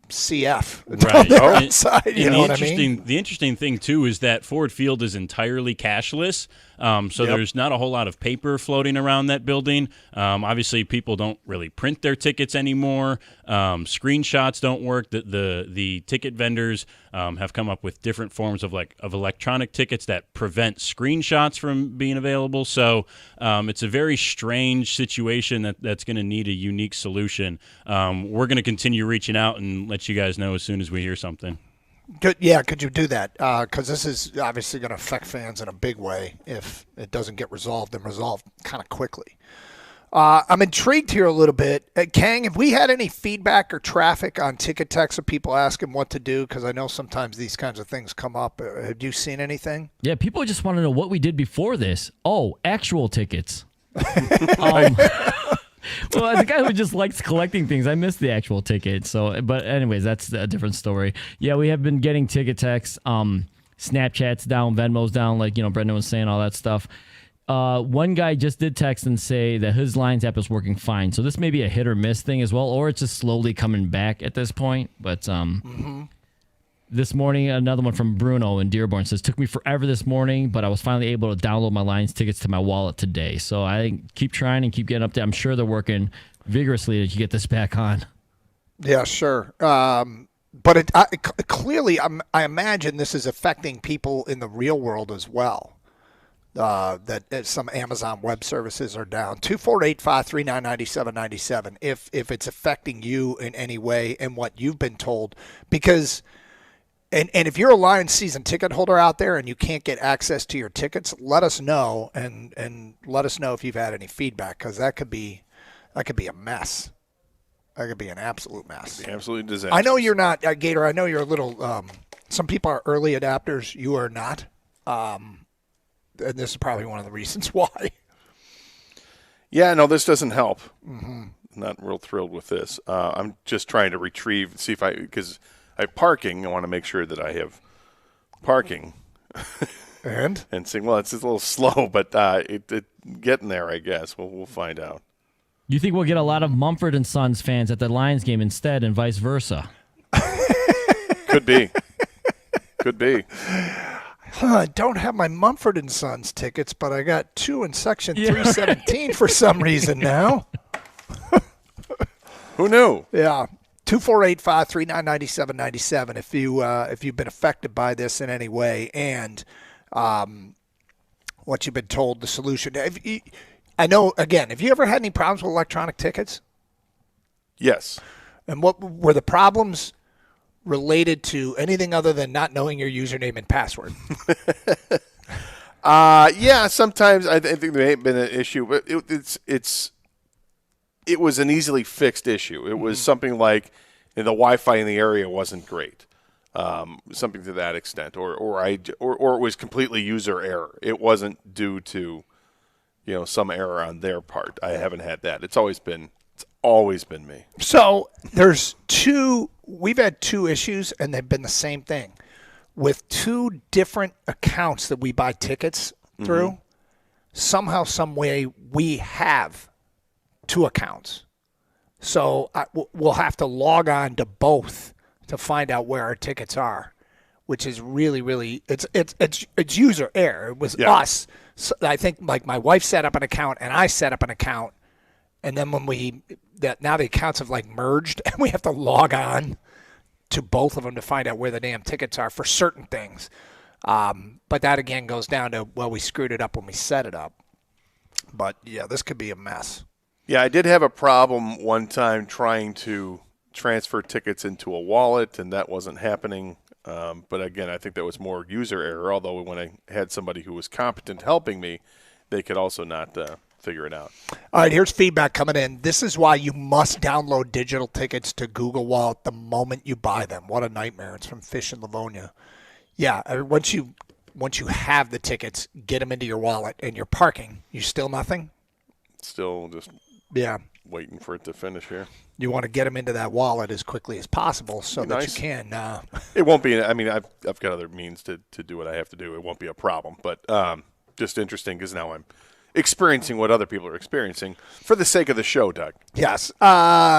CF
Right.
outside. You know what I mean?
The interesting thing, too, is that Ford Field is entirely cashless. So there's not a whole lot of paper floating around that building. Obviously, people don't really print their tickets anymore. Screenshots don't work. The ticket vendors have come up with different forms of electronic tickets that prevent screenshots from being available. So it's a very strange situation that's going to need a unique solution. We're going to continue reaching out and let you guys know as soon as we hear something.
Good. Yeah, could you do that? Because this is obviously going to affect fans in a big way if it doesn't get resolved and resolved kind of quickly. I'm intrigued here a little bit. Kang, have we had any feedback or traffic on Ticket Text of people asking what to do? Because I know sometimes these kinds of things come up. Have you seen anything?
Yeah, people just want to know what we did before this. Oh, actual tickets. Well, as a guy who just likes collecting things, I miss the actual ticket. So, but anyways, that's a different story. Yeah, we have been getting ticket texts, Snapchat's down, Venmo's down, like Brendan was saying, all that stuff. One guy just did text and say that his Lions app is working fine. So this may be a hit or miss thing as well, or it's just slowly coming back at this point. But this morning, another one from Bruno in Dearborn says, took me forever this morning, but I was finally able to download my Lions tickets to my wallet today. So I keep trying and keep getting up there. I'm sure they're working vigorously to get this back on.
Yeah, sure. But clearly, I imagine this is affecting people in the real world as well. That some Amazon Web Services are down. 248-539-9797 if it's affecting you in any way and what you've been told. Because and if you're a Lions season ticket holder out there and you can't get access to your tickets, let us know and let us know if you've had any feedback, because that could be a mess. That could be an absolute mess.
It'd be absolutely disastrous.
I know you're not, Gator. I know you're a little. Some people are early adapters. You are not. and this is probably one of the reasons why.
Yeah, no, this doesn't help.
Mm-hmm.
Not real thrilled with this. I'm just trying to retrieve, see if because I have parking. I want to make sure that I have parking.
And
saying, well, it's a little slow, but it getting there, I guess. We'll find out.
You think we'll get a lot of Mumford and Sons fans at the Lions game instead, and vice versa?
Could be. Could be.
I don't have my Mumford and Sons tickets, but I got 2 in section 317 for some reason now.
Who knew?
Yeah. 248-539-9797 if you've been affected by this in any way and what you've been told the solution. I know, again, have you ever had any problems with electronic tickets?
Yes.
And what were the problems related to anything other than not knowing your username and password?
Yeah, sometimes I think there may have been an issue, but it was an easily fixed issue. It was something like the Wi-Fi in the area wasn't great, something to that extent, or it was completely user error. It wasn't due to some error on their part. I haven't had that. It's always been me.
So we've had 2 issues, and they've been the same thing. With 2 different accounts that we buy tickets through, somehow, some way, we have 2 accounts. So we'll have to log on to both to find out where our tickets are, which is really, really, it's user error. It was us. So I think like my wife set up an account and I set up an account. And then now the accounts have like merged and we have to log on to both of them to find out where the damn tickets are for certain things. But that again goes down to, well, we screwed it up when we set it up. But yeah, this could be a mess.
Yeah, I did have a problem one time trying to transfer tickets into a wallet, and that wasn't happening. But again, I think that was more user error, although when I had somebody who was competent helping me, they could also not figure it out.
All right, here's feedback coming in. This is why you must download digital tickets to Google Wallet the moment you buy them. What a nightmare. It's from Fish in Livonia. Yeah, once you have the tickets, get them into your wallet, and you're parking. You still nothing?
Still just waiting for it to finish here.
You want to get them into that wallet as quickly as possible so that you can.
It won't be. I mean, I've got other means to do what I have to do. It won't be a problem. But just interesting because now I'm experiencing what other people are experiencing for the sake of the show, Doug.
Yes.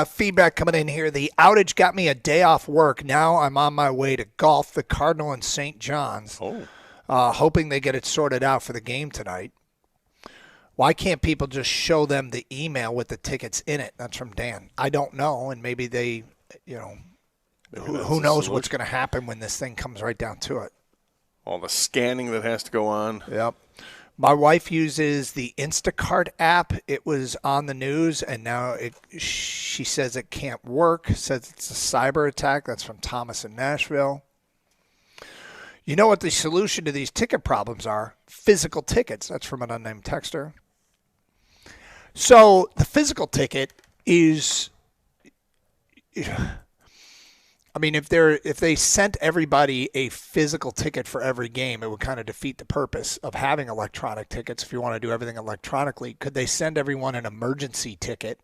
Feedback coming in here. The outage got me a day off work. Now I'm on my way to golf the Cardinal and St. John's. Hoping they get it sorted out for the game tonight. Why can't people just show them the email with the tickets in it? That's from Dan. I don't know, and maybe they, who knows what's going to happen when this thing comes right down to it.
All the scanning that has to go on.
Yep. My wife uses the Instacart app. It was on the news, and now she says it can't work. Says it's a cyber attack. That's from Thomas in Nashville. You know what the solution to these ticket problems are? Physical tickets. That's from an unnamed texter. So the physical ticket is, I mean, if they sent everybody a physical ticket for every game, it would kind of defeat the purpose of having electronic tickets. If you want to do everything electronically, could they send everyone an emergency ticket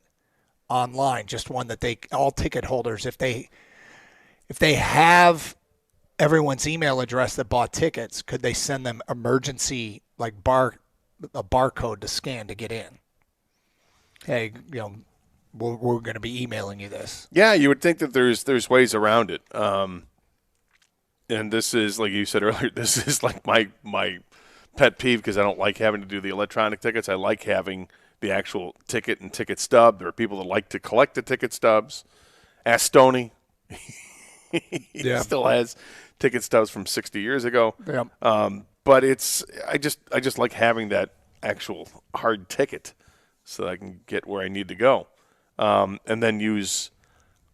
online? Just one that all ticket holders, if they have everyone's email address that bought tickets, could they send them emergency a barcode to scan to get in? Hey, we're going to be emailing you this.
Yeah, you would think that there's ways around it. And this is, like you said earlier, this is like my pet peeve because I don't like having to do the electronic tickets. I like having the actual ticket and ticket stub. There are people that like to collect the ticket stubs. Ask Stoney. He still has ticket stubs from 60 years ago.
Yep.
But I just like having that actual hard ticket so that I can get where I need to go. And then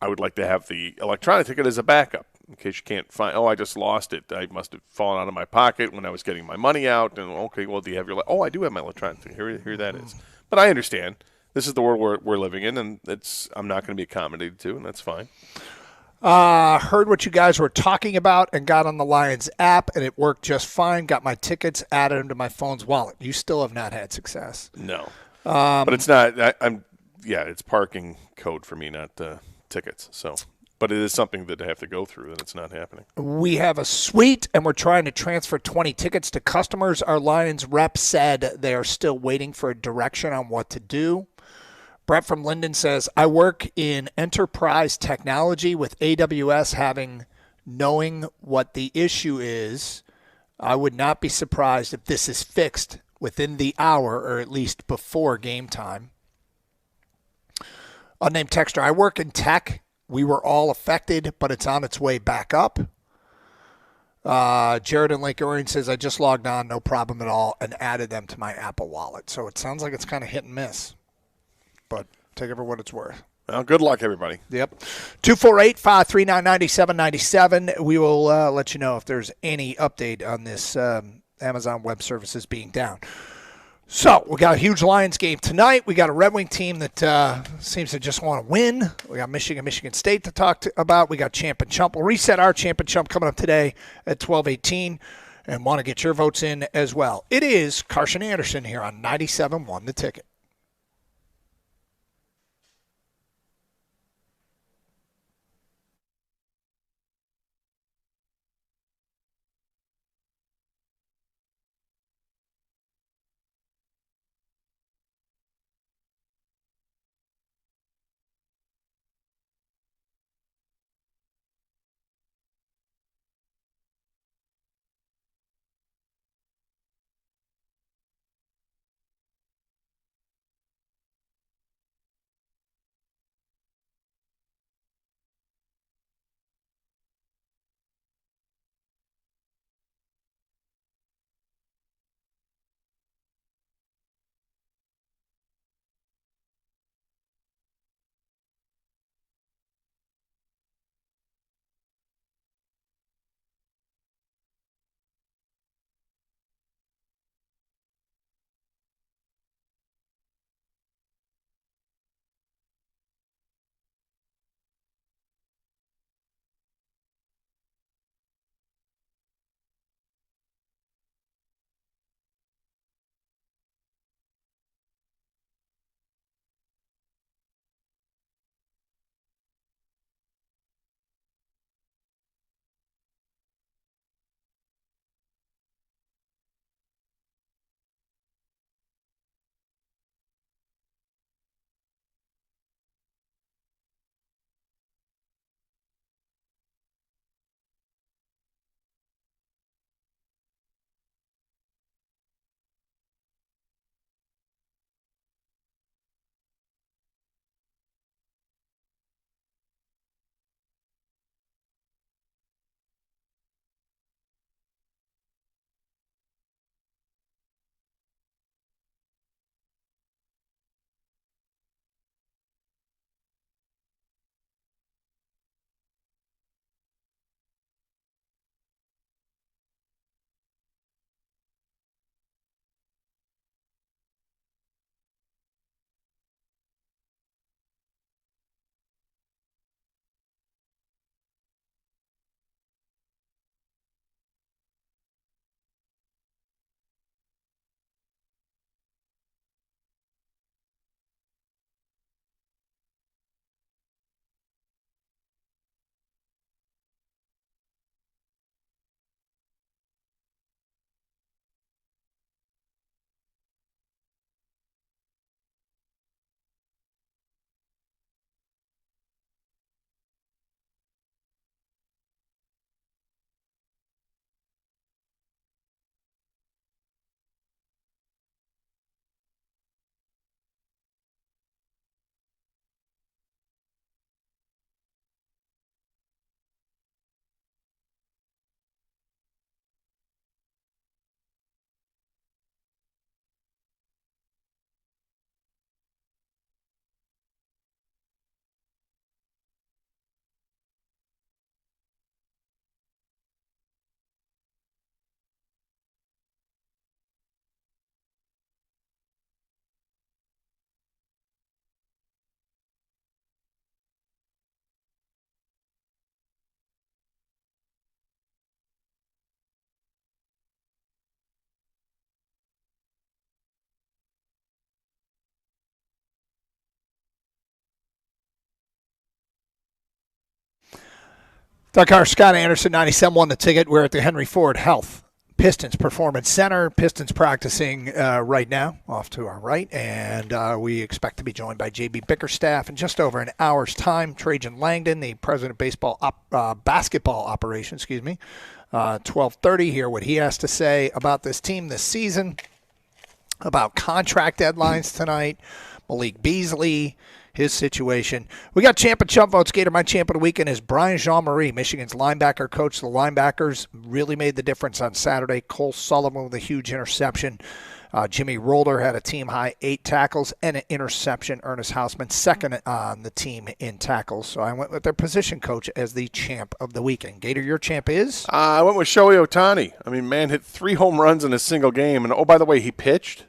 I would like to have the electronic ticket as a backup in case you can't find, I just lost it. I must have fallen out of my pocket when I was getting my money out. And okay, well, do you have I do have my electronic ticket. Here that is. But I understand. This is the world we're living in, and I'm not going to be accommodated to, and that's fine.
Heard what you guys were talking about and got on the Lions app, and it worked just fine. Got my tickets, added them to my phone's wallet. You still have not had success.
No. But it's not. It's parking code for me, not tickets. So, but it is something that I have to go through, and it's not happening.
We have a suite, and we're trying to transfer 20 tickets to customers. Our Lions rep said they are still waiting for a direction on what to do. Brett from Linden says, I work in enterprise technology with AWS knowing what the issue is. I would not be surprised if this is fixed within the hour or at least before game time. Unnamed texter, I work in tech. We were all affected, but it's on its way back up. Jared in Lake Orion says, I just logged on, no problem at all, and added them to my Apple Wallet. So it sounds like it's kind of hit and miss. But take it for what it's worth.
Well, good luck, everybody.
Yep. 248-539-9797. We will let you know if there's any update on this Amazon Web Services being down. So we got a huge Lions game tonight. We got a Red Wing team that seems to just want to win. We got Michigan State to talk about. We got Champ and Chump. We'll reset our Champ and Chump coming up today at 12:18 and want to get your votes in as well. It is Carson Anderson here on 97.1 The Ticket. Doug Carr, Scott Anderson, 97.1 The Ticket. We're at the Henry Ford Health Pistons Performance Center. Pistons practicing right now, off to our right, and we expect to be joined by J.B. Bickerstaff in just over an hour's time. Trajan Langdon, the president of basketball operations, 12:30. Hear what he has to say about this team this season, about contract deadlines tonight, Malik Beasley, his situation. We got champ and chump votes. Gator, my champ of the weekend is Brian Jean-Marie, Michigan's linebacker coach. The linebackers really made the difference on Saturday. Cole Sullivan with a huge interception. Jimmy Rolder had a team-high 8 tackles and an interception. Ernest Hausman second on the team in tackles. So I went with their position coach as the champ of the weekend. Gator, your champ is?
I went with Shohei Ohtani. I mean, man hit 3 home runs in a single game. And, oh, by the way, he pitched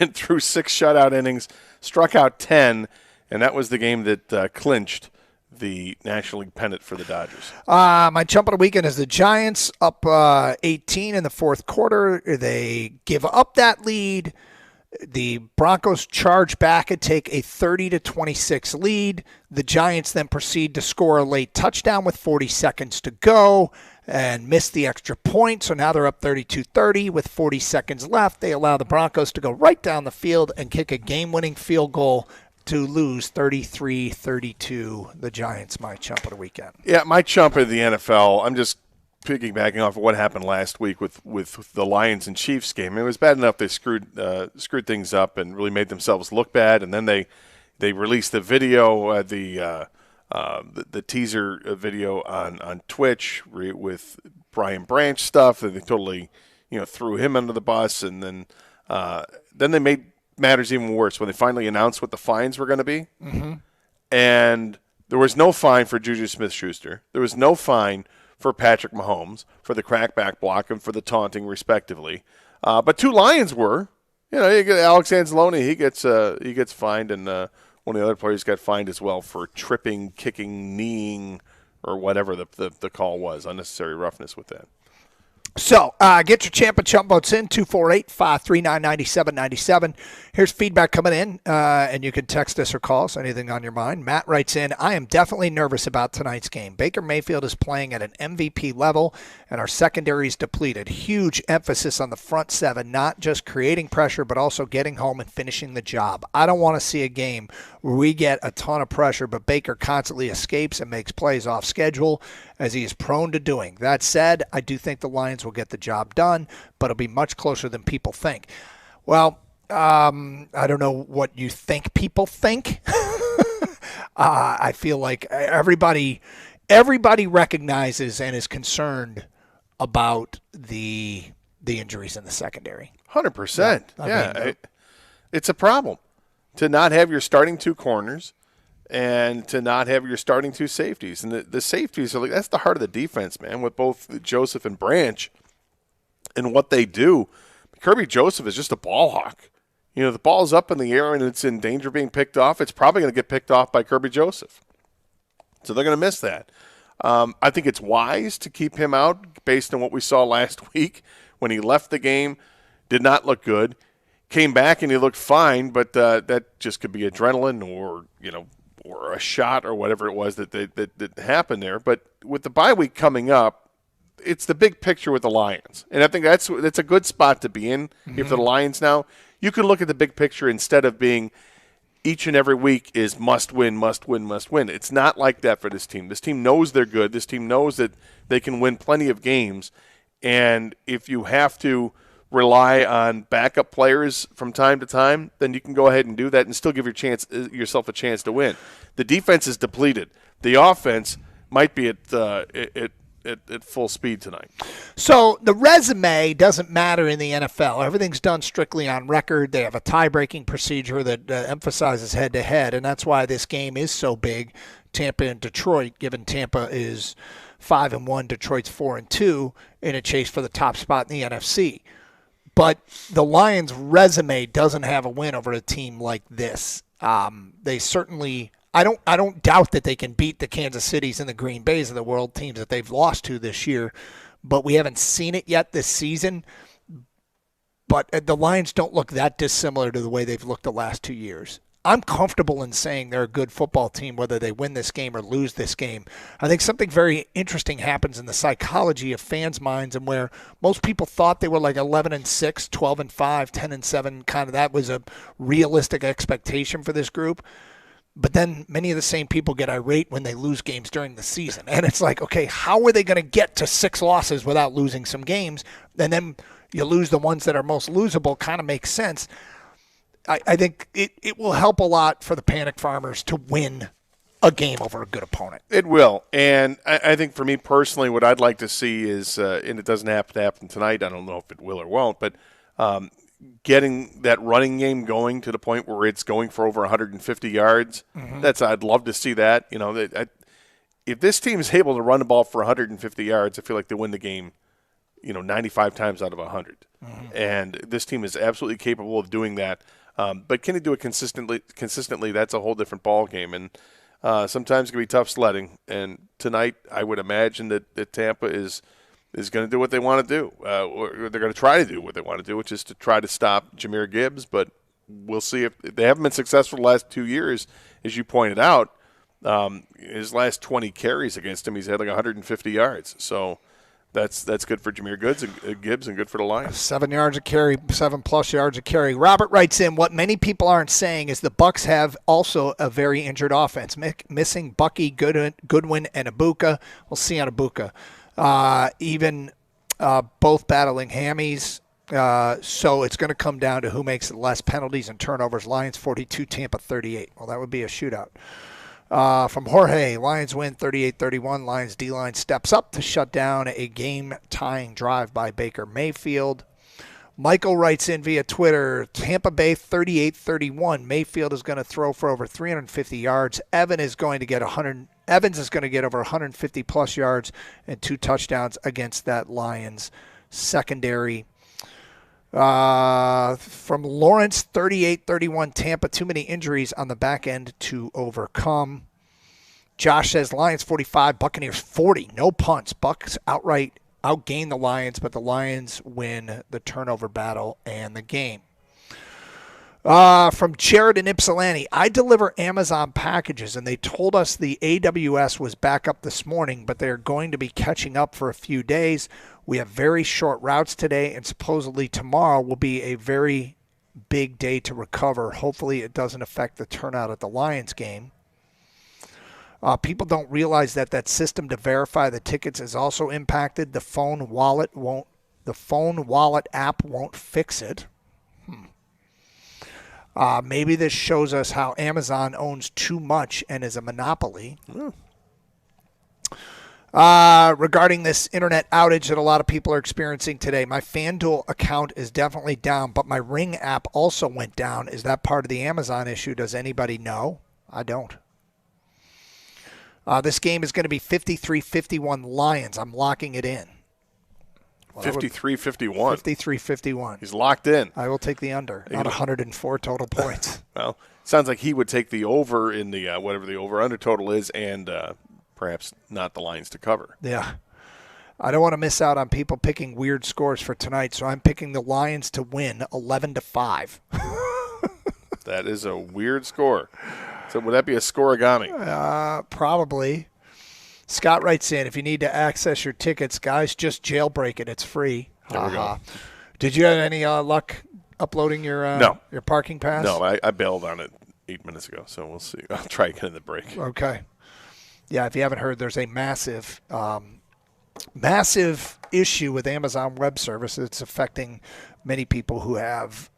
and threw 6 shutout innings, struck out 10, and that was the game that clinched the National League pennant for the Dodgers.
My chump of the weekend is the Giants, up 18 in the fourth quarter. They give up that lead. The Broncos charge back and take a 30-26 lead. The Giants then proceed to score a late touchdown with 40 seconds to go and miss the extra point. So now they're up 32-30 with 40 seconds left. They allow the Broncos to go right down the field and kick a game-winning field goal to lose 33-32. The Giants, my chump of the weekend.
Yeah, my chump of the NFL, I'm just piggybacking off of what happened last week with the Lions and Chiefs game. It was bad enough they screwed things up and really made themselves look bad, and then they released the video, the teaser video on Twitch with Brian Branch stuff, and they totally threw him under the bus, and then they made matters even worse when they finally announced what the fines were going to be.
Mm-hmm.
And there was no fine for Juju Smith-Schuster. There was no fine for Patrick Mahomes for the crackback block and for the taunting, respectively. But 2 Lions were. You get Alex Anzalone, he gets fined, and one of the other players got fined as well for tripping, kicking, kneeing, or whatever the call was, unnecessary roughness with that.
So get your champ and chump votes in, 248-539-9797. Here's feedback coming in, and you can text us or call us, anything on your mind. Matt writes in, I am definitely nervous about tonight's game. Baker Mayfield is playing at an MVP level, and our secondary is depleted. Huge emphasis on the front 7, not just creating pressure, but also getting home and finishing the job. I don't want to see a game where we get a ton of pressure, but Baker constantly escapes and makes plays off schedule, as he is prone to doing. That said, I do think the Lions will get the job done, but it'll be much closer than people think. Well, I don't know what you think people think. I feel like everybody recognizes and is concerned about the injuries in the secondary.
100%. Yeah. It's a problem to not have your starting 2 corners and to not have your starting 2 safeties. And the safeties are that's the heart of the defense, man, with both Joseph and Branch and what they do. Kirby Joseph is just a ball hawk. The ball's up in the air and it's in danger of being picked off. It's probably going to get picked off by Kirby Joseph. So they're going to miss that. I think it's wise to keep him out based on what we saw last week when he left the game, did not look good, came back and he looked fine, but that just could be adrenaline or a shot or whatever it was that happened there. But with the bye week coming up, it's the big picture with the Lions. And I think that's a good spot to be in if the Lions now. You can look at the big picture instead of being each and every week is must win, must win, must win. It's not like that for this team. This team knows they're good. This team knows that they can win plenty of games. And if you have to rely on backup players from time to time, then you can go ahead and do that and still give yourself a chance to win. The defense is depleted. The offense might be at full speed tonight.
So the resume doesn't matter in the NFL. Everything's done strictly on record. They have a tie-breaking procedure that emphasizes head-to-head, and that's why this game is so big, Tampa and Detroit, given Tampa is 5-1, Detroit's 4-2 in a chase for the top spot in the NFC. But the Lions' resume doesn't have a win over a team like this. They certainly – I don't doubt that they can beat the Kansas Cities and the Green Bays of the world, teams that they've lost to this year, but we haven't seen it yet this season. But the Lions don't look that dissimilar to the way they've looked the last 2 years. I'm comfortable in saying they're a good football team, whether they win this game or lose this game. I think something very interesting happens in the psychology of fans' minds, and where most people thought they were like 11-6, 12-5, 10-7, kind of that was a realistic expectation for this group. But then many of the same people get irate when they lose games during the season. And it's like, okay, how are they going to get to 6 losses without losing some games? And then you lose the ones that are most losable. Kind of makes sense. I think it will help a lot for the Panic Farmers to win a game over a good opponent.
It will. And I think for me personally, what I'd like to see is, and it doesn't have to happen tonight, I don't know if it will or won't, but getting that running game going to the point where it's going for over 150 yards. Mm-hmm. I'd love to see that. You know, if this team is able to run the ball for 150 yards, I feel like they win the game, 95 times out of 100. Mm-hmm. And this team is absolutely capable of doing that. But can he do it consistently? That's a whole different ball game. And sometimes it can be tough sledding. And tonight, I would imagine that Tampa is going to do what they want to do. Or they're going to try to do what they want to do, which is to try to stop Jahmyr Gibbs. But we'll see if they haven't been successful the last 2 years, as you pointed out. His last 20 carries against him, he's had like 150 yards. So that's good for Jahmyr Gibbs and good for the Lions.
7 yards a carry, 7+ yards a carry. Robert writes in, what many people aren't saying is the Bucs have also a very injured offense, missing Bucky, Goodwin, and Ibuka. We'll see on Ibuka. Even both battling hammies. So it's going to come down to who makes less penalties and turnovers. Lions 42, Tampa 38. Well, that would be a shootout. From Jorge, Lions win 38-31. Lions D-line steps up to shut down a game-tying drive by Baker Mayfield. Michael writes in via Twitter, Tampa Bay 38-31. Mayfield is going to throw for over 350 yards. Evans is going to get over 150-plus yards and 2 touchdowns against that Lions secondary. From Lawrence, 38-31 Tampa. Too many injuries on the back end to overcome. Josh says Lions 45, Buccaneers 40. No punts. Bucs outright outgain the Lions, but the Lions win the turnover battle and the game. From Jared in Ypsilanti, I deliver Amazon packages, and they told us the AWS was back up this morning, but they're going to be catching up for a few days. We have very short routes today, and supposedly tomorrow will be a very big day to recover. Hopefully it doesn't affect the turnout at the Lions game. People don't realize that system to verify the tickets is also impacted. The phone wallet app won't fix it. Maybe this shows us how Amazon owns too much and is a monopoly. Regarding this internet outage that a lot of people are experiencing today, my FanDuel account is definitely down, but my Ring app also went down. Is that part of the Amazon issue? Does anybody know? I don't. This game is going to be 53-51 Lions. I'm locking it in.
53-51.
53-51.
He's locked in.
I will take the under on 104 total points.
Well, sounds like he would take the over in the whatever the over-under total is, and perhaps not the Lions to cover.
Yeah. I don't want to miss out on people picking weird scores for tonight, so I'm picking the Lions to win 11-5.
That is a weird score. So would that be a scoregami?
Probably. Scott writes in, if you need to access your tickets, guys, just jailbreak it. It's free.
There we go.
Did you have any luck uploading your your parking pass?
No, I bailed on it 8 minutes ago, so we'll see. I'll try again in the break.
Okay. Yeah, if you haven't heard, there's a massive issue with Amazon Web Services. It's affecting many people who have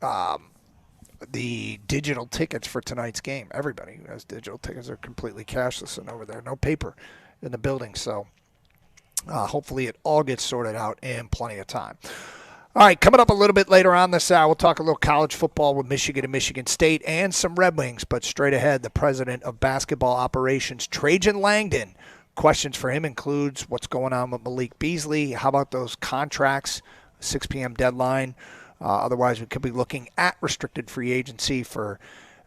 the digital tickets for tonight's game. Everybody who has digital tickets are completely cashless and over there. No paper in the building. So hopefully it all gets sorted out in plenty of time. All right, coming up a little bit later on this hour, we'll talk a little college football with Michigan and Michigan State and some Red Wings. But straight ahead, the president of basketball operations, Trajan Langdon. Questions for him includes what's going on with Malik Beasley. How about those contracts? 6 p.m. deadline. Otherwise, we could be looking at restricted free agency for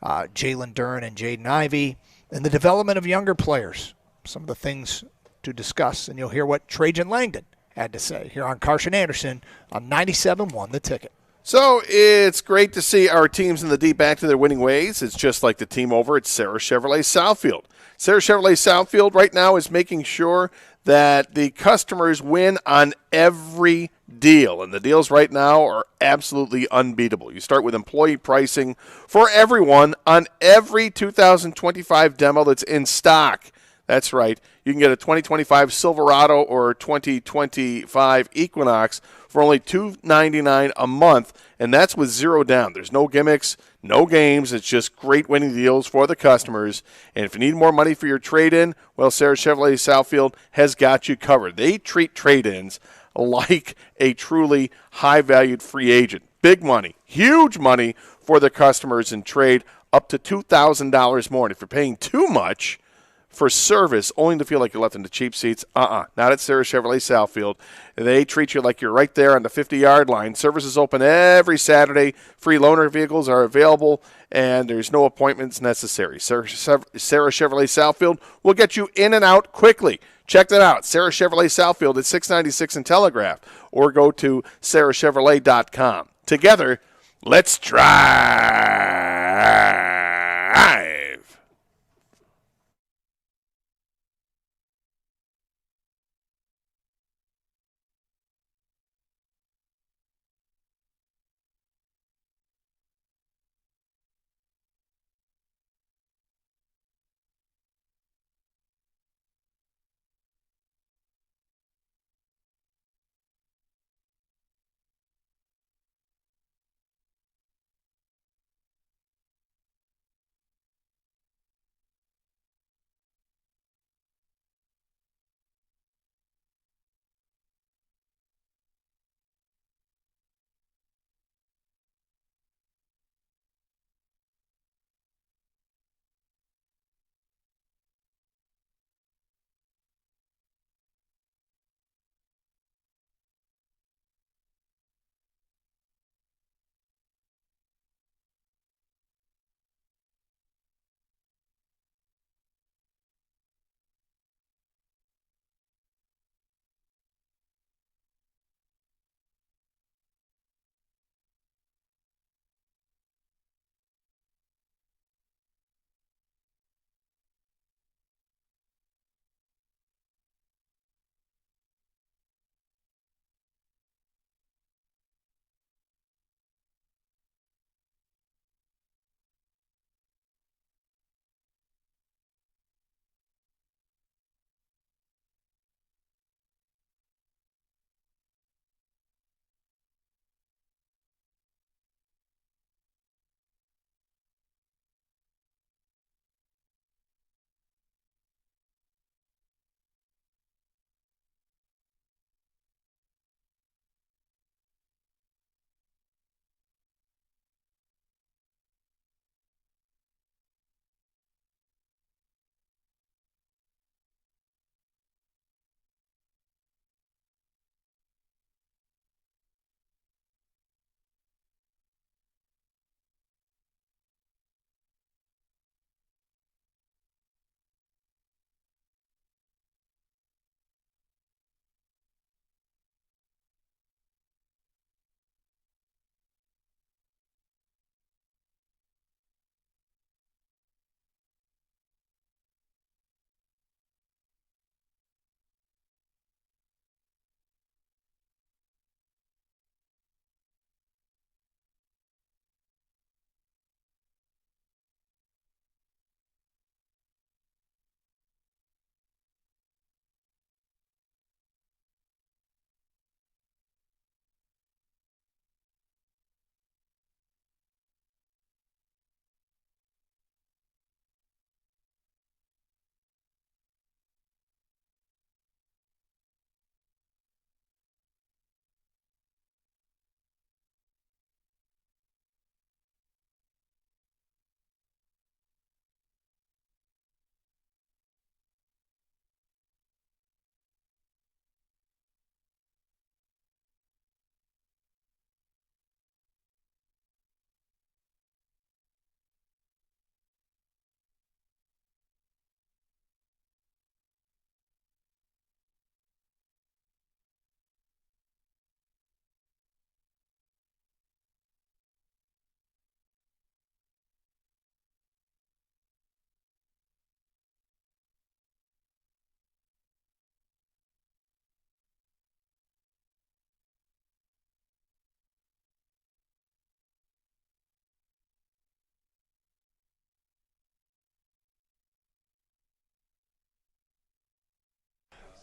Jalen Duren and Jaden Ivey and the development of younger players. Some of the things to discuss, and you'll hear what Trajan Langdon had to say here on Carson Anderson on 97.1 The Ticket.
So it's great to see our teams in the D back to their winning ways. It's just like the team over at Sarah Chevrolet Southfield. Sarah Chevrolet Southfield right now is making sure that the customers win on every deal. And the deals right now are absolutely unbeatable. You start with employee pricing for everyone on every 2025 demo that's in stock. That's right. You can get a 2025 Silverado or 2025 Equinox for only $299 a month, and that's with zero down. There's no gimmicks, no games. It's just great winning deals for the customers. And if you need more money for your trade-in, well, Sarah Chevrolet Southfield has got you covered. They treat trade-ins like a truly high-valued free agent. Big money, huge money for the customers in trade, up to $2,000 more. And if you're paying too much for service only to feel like you're left in the cheap seats, not at Sarah Chevrolet Southfield. They treat you like you're right there on the 50-yard line. Service is open every Saturday. Free loaner vehicles are available, and there's no appointments necessary. Sarah Chevrolet Southfield will get you in and out quickly. Check that out, Sarah Chevrolet Southfield at 696 and Telegraph, or go to sarahchevrolet.com. Together, let's drive.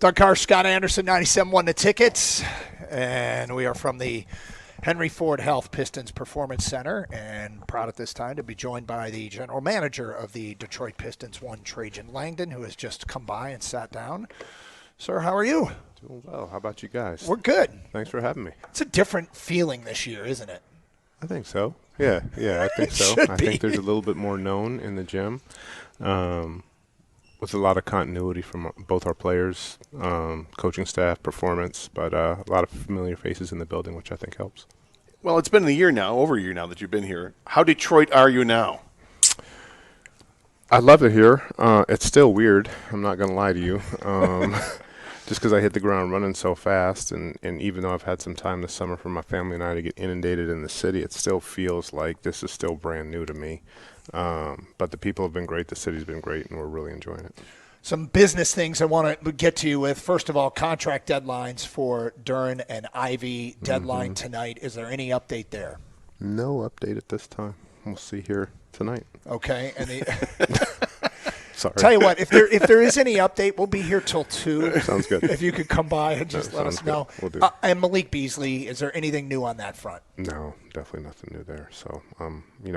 Doug Carr, Scott Anderson, 97.1 The Tickets. And we are from the Henry Ford Health Pistons Performance Center, and proud at this time to be joined by the general manager of the Detroit Pistons, one Trajan Langdon, who has just come by and sat down. Sir, how are you?
Doing well. How about you guys?
We're good.
Thanks for having me.
It's a different feeling this year, isn't it?
I think so. Yeah, I think so.
should
I
be.
think there's a little bit more known in the gym, with a lot of continuity from both our players, coaching staff, performance, but a lot of familiar faces in the building, which I think helps.
Well, it's been over a year now that you've been here. How Detroit are you now?
I love it here. It's still weird. I'm not going to lie to you. Just because I hit the ground running so fast, and even though I've had some time this summer for my family and I to get inundated in the city, it still feels like this is still brand new to me. But the people have been great, the city's been great, and we're really enjoying it.
Some business things I want to get to you with. First of all, contract deadlines for Duren and Ivy deadline tonight. Is there any update there?
No update at this time. We'll see here tonight.
Okay. And
Sorry.
Tell you what, if there is any update, we'll be here till 2.
Sounds good.
If you could come by and just let us know.
We'll do.
And Malik Beasley, is there anything new on that front?
No, definitely nothing new there. So,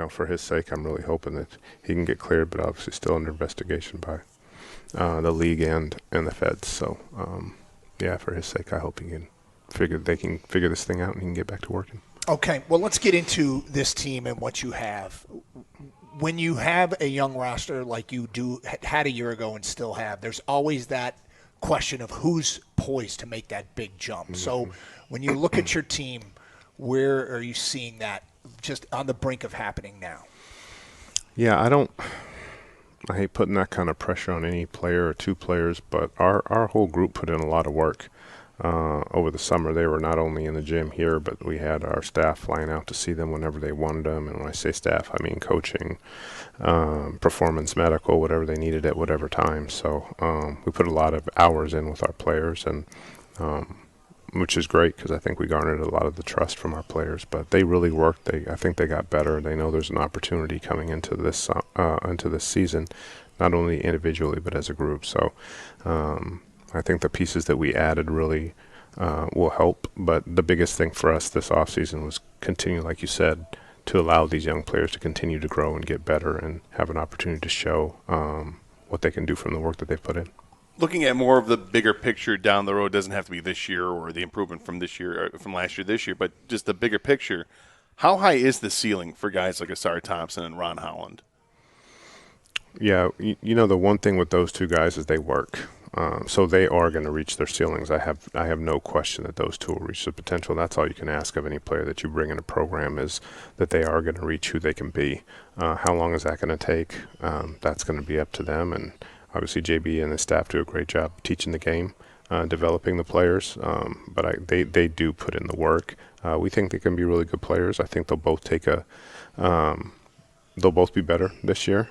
for his sake, I'm really hoping that he can get cleared, but obviously still under investigation by the league and the feds. So, for his sake, I hope they can figure this thing out and he can get back to working.
Okay, well, let's get into this team and what you have. When you have a young roster like you had a year ago and still have, there's always that question of who's poised to make that big jump. Mm-hmm. So when you look at your team, where are you seeing that just on the brink of happening now?
Yeah, I hate putting that kind of pressure on any player or two players, but our whole group put in a lot of work. Over the summer, they were not only in the gym here, but we had our staff flying out to see them whenever they wanted them. And when I say staff, I mean coaching, performance, medical, whatever they needed at whatever time. So we put a lot of hours in with our players, and which is great because I think we garnered a lot of the trust from our players. But they really worked. I think they got better. They know there's an opportunity coming into this season, not only individually but as a group. So. I think the pieces that we added really will help, but the biggest thing for us this offseason was continue, like you said, to allow these young players to continue to grow and get better and have an opportunity to show what they can do from the work that they've put in.
Looking at more of the bigger picture down the road, doesn't have to be this year or the improvement from this year, or from last year this year, but just the bigger picture. How high is the ceiling for guys like Asar Thompson and Ron Holland?
Yeah, the one thing with those two guys is they work. So they are going to reach their ceilings. I have no question that those two will reach their potential. That's all you can ask of any player that you bring in a program, is that they are going to reach who they can be. How long is that going to take? That's going to be up to them. And obviously JB and his staff do a great job teaching the game, developing the players. But they do put in the work. We think they can be really good players. I think they'll both they'll both be better this year.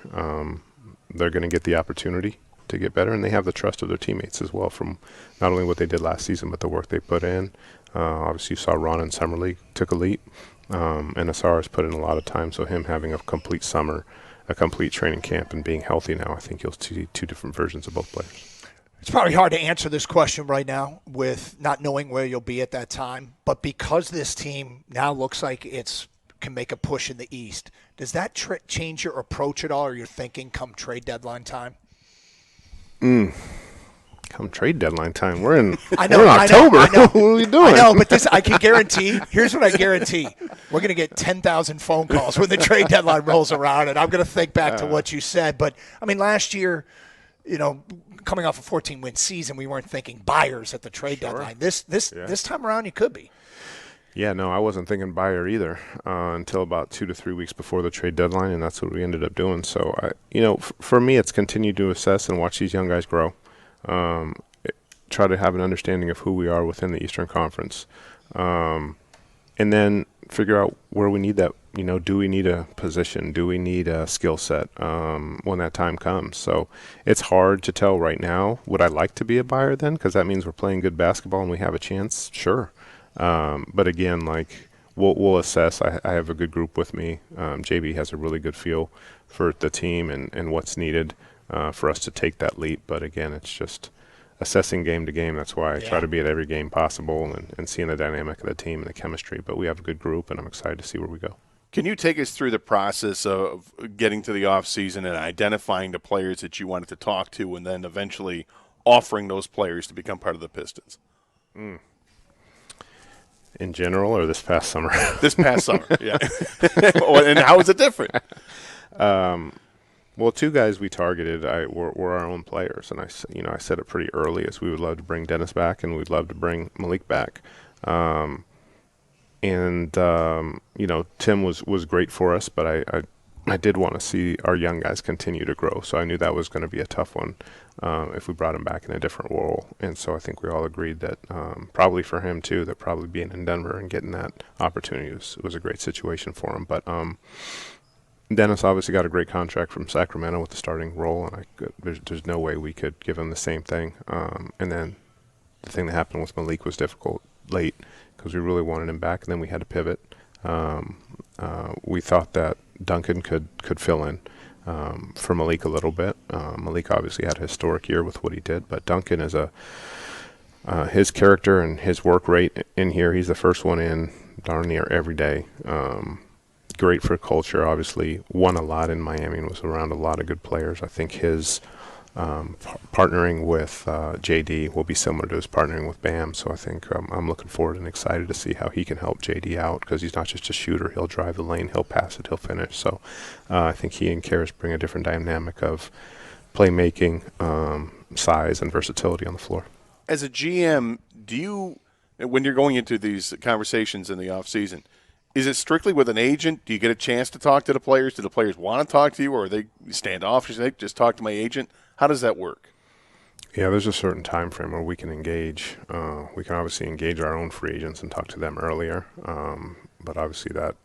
They're going to get the opportunity to get better, and they have the trust of their teammates as well, from not only what they did last season but the work they put in. Obviously you saw Ron in Summer League took a leap, and Asar has put in a lot of time, so him having a complete summer, a complete training camp, and being healthy now, I think you'll see two different versions of both players.
It's probably hard to answer this question right now with not knowing where you'll be at that time, but because this team now looks like it's can make a push in the East, does that change your approach at all, or your thinking come trade deadline time?
Come trade deadline time. We're in
October.
I know. What are we doing?
I know, but this I can guarantee. Here's what I guarantee. We're going to get 10,000 phone calls when the trade deadline rolls around, and I'm going to think back to what you said. But, I mean, last year, coming off a 14-win season, we weren't thinking buyers at the trade deadline. This time around, you could be.
Yeah, no, I wasn't thinking buyer either until about 2 to 3 weeks before the trade deadline, and that's what we ended up doing. So, for me, it's continue to assess and watch these young guys grow. Try to have an understanding of who we are within the Eastern Conference, and then figure out where we need that. Do we need a position? Do we need a skill set when that time comes? So it's hard to tell right now. Would I like to be a buyer then? Because that means we're playing good basketball and we have a chance. Sure. But again, we'll assess. I have a good group with me. JB has a really good feel for the team and what's needed for us to take that leap. But again, it's just assessing game to game. That's why I try to be at every game possible and seeing the dynamic of the team and the chemistry. But we have a good group, and I'm excited to see where we go.
Can you take us through the process of getting to the offseason and identifying the players that you wanted to talk to and then eventually offering those players to become part of the Pistons?
In general or this past summer?
This past summer, yeah. And how is it different?
Well, two guys we targeted were our own players, and I said it pretty early as we would love to bring Dennis back and we'd love to bring Malik back. Tim was great for us, but I did want to see our young guys continue to grow, so I knew that was going to be a tough one if we brought him back in a different role. And so I think we all agreed that probably for him too, that probably being in Denver and getting that opportunity was a great situation for him. But Dennis obviously got a great contract from Sacramento with the starting role, and there's no way we could give him the same thing. And then the thing that happened with Malik was difficult late because we really wanted him back, and then we had to pivot. We thought that Duncan could fill in for Malik a little bit. Malik obviously had a historic year with what he did, but Duncan is his character and his work rate in here. He's the first one in darn near every day. Great for culture, obviously. Won a lot in Miami and was around a lot of good players. I think his partnering with JD will be similar to his partnering with Bam. So I think I'm looking forward and excited to see how he can help JD out because he's not just a shooter. He'll drive the lane, he'll pass it, he'll finish. So I think he and Karis bring a different dynamic of playmaking, size, and versatility on the floor.
As a GM, when you're going into these conversations in the offseason, is it strictly with an agent? Do you get a chance to talk to the players? Do the players want to talk to you, or are they standoffish? They just talk to my agent? How does that work?
Yeah, there's a certain time frame where we can engage. We can obviously engage our own free agents and talk to them earlier. But obviously that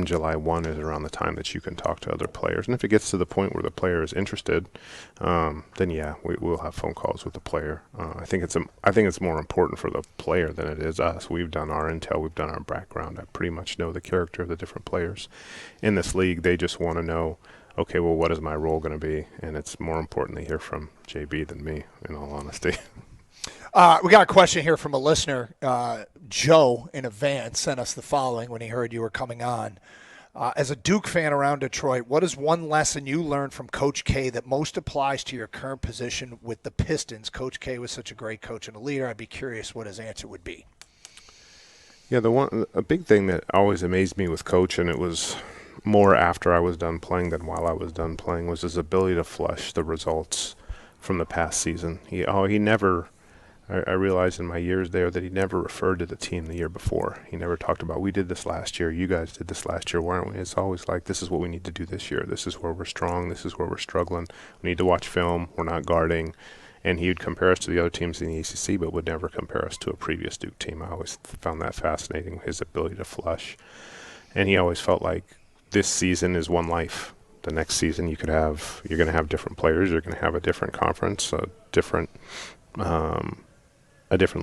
July 1 is around the time that you can talk to other players. And if it gets to the point where the player is interested, then yeah, we'll have phone calls with the player. I think it's more important for the player than it is us. We've done our intel, we've done our background. I pretty much know the character of the different players in this league. They just want to know, okay, well, what is my role going to be? And it's more important to hear from JB than me, in all honesty.
We got a question here from a listener. Joe in advance sent us the following when he heard you were coming on. As a Duke fan around Detroit, what is one lesson you learned from Coach K that most applies to your current position with the Pistons? Coach K was such a great coach and a leader. I'd be curious what his answer would be.
Yeah, a big thing that always amazed me with Coach, and it was more after I was done playing than while I was done playing, was his ability to flush the results from the past season. He never... I realized in my years there that he never referred to the team the year before. He never talked about, we did this last year, you guys did this last year, weren't we? It's always like, this is what we need to do this year. This is where we're strong. This is where we're struggling. We need to watch film. We're not guarding. And he would compare us to the other teams in the ACC, but would never compare us to a previous Duke team. I always found that fascinating, his ability to flush. And he always felt like this season is one life. The next season you're going to have different players. You're going to have a different conference, a different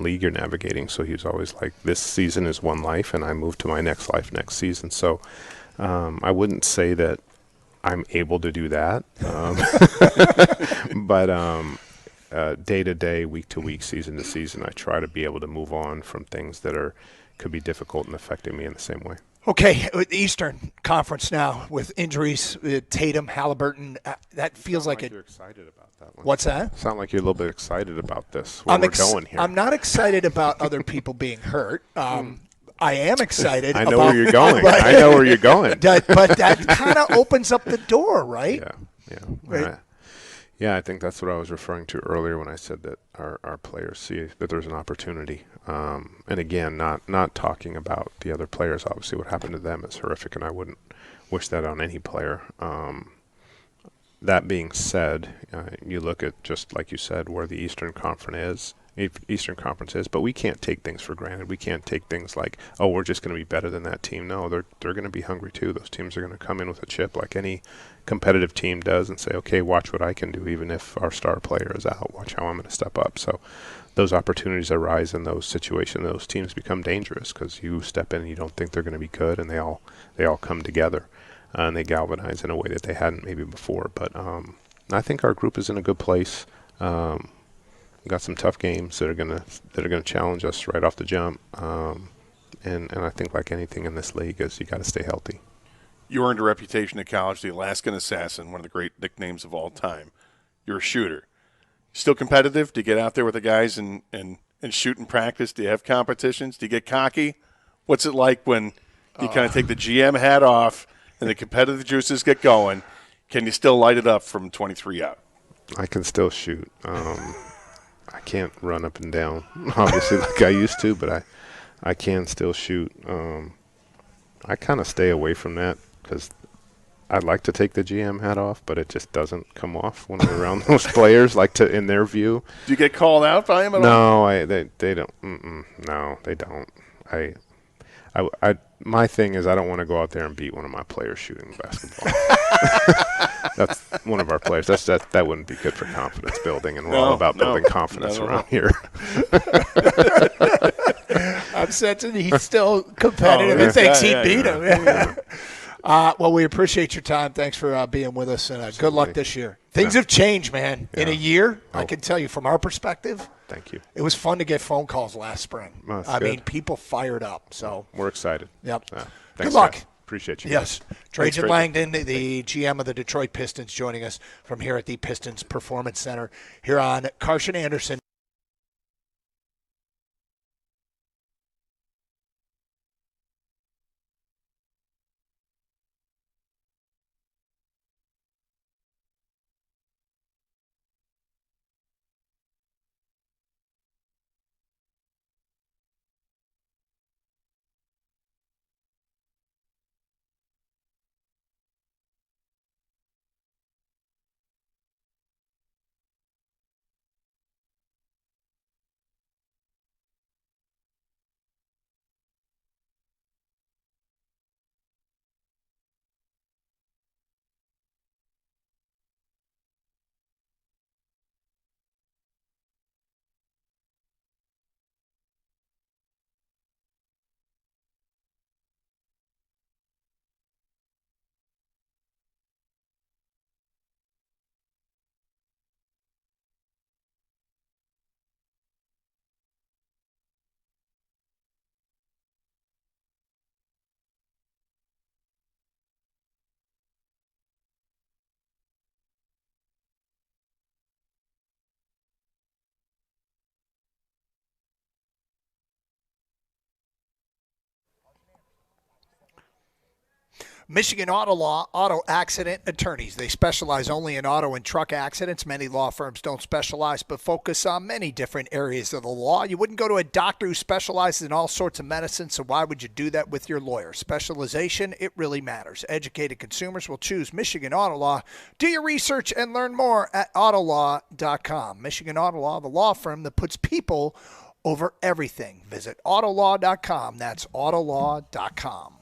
league you're navigating. So he was always like, this season is one life and I move to my next life next season. So I wouldn't say that I'm able to do that. But day to day, week to week, season to season, I try to be able to move on from things that could be difficult and affecting me in the same way.
Okay, Eastern Conference now with injuries, Tatum, Halliburton. That feels like
you're excited about that one.
What's that?
Sound like you're a little bit excited about this. Where we're going here.
I'm not excited about other people being hurt. I am excited.
I know where you're going. Right? I know where you're going.
But that kind of opens up the door, right?
Yeah.
Right.
Yeah, I think that's what I was referring to earlier when I said that our players see that there's an opportunity. And again, not talking about the other players. Obviously, what happened to them is horrific, and I wouldn't wish that on any player. That being said, you look at, just like you said, where the Eastern Conference is, but we can't take things for granted. We can't take things like, oh, we're just going to be better than that team. No, they're going to be hungry too. Those teams are going to come in with a chip like any competitive team does and say, okay, watch what I can do even if our star player is out. Watch how I'm going to step up. So those opportunities arise in those situations. Those teams become dangerous because you step in and you don't think they're going to be good, and they all come together and they galvanize in a way that they hadn't maybe before. But I think our group is in a good place. got some tough games that are gonna challenge us right off the jump. And I think like anything in this league is you got to stay healthy.
You earned a reputation at college, the Alaskan Assassin, one of the great nicknames of all time. You're a shooter. Still competitive? Do you get out there with the guys and shoot in practice? Do you have competitions? Do you get cocky? What's it like when you kind of take the GM hat off and the competitive juices get going? Can you still light it up from 23 out?
I can still shoot. I can't run up and down, obviously, like I used to, but I can still shoot. I kind of stay away from that because I'd like to take the GM hat off, but it just doesn't come off when we're around those players, in their view.
Do you get called out by him at all?
No, they don't. No, they don't. My thing is I don't want to go out there and beat one of my players shooting basketball. That's one of our players. That wouldn't be good for confidence building, and we're all about building confidence around here.
I'm sensing he's still competitive and thinks he beat him. Well, we appreciate your time. Thanks for being with us, and good luck this year. Things have changed, man. In a year, I can tell you from our perspective.
Thank you.
It was fun to get phone calls last spring. I mean, people fired up. So
we're excited.
Yep.
Thanks,
good luck.
guys. Appreciate you.
Yes.
Guys.
Trajan Langdon, the GM of the Detroit Pistons, joining us from here at the Pistons Performance Center here on Carson Anderson. Michigan Auto Law, auto accident attorneys. They specialize only in auto and truck accidents. Many law firms don't specialize but focus on many different areas of the law. You wouldn't go to a doctor who specializes in all sorts of medicine, so why would you do that with your lawyer? Specialization, it really matters. Educated consumers will choose Michigan Auto Law. Do your research and learn more at autolaw.com. Michigan Auto Law, the law firm that puts people over everything. Visit autolaw.com. That's autolaw.com.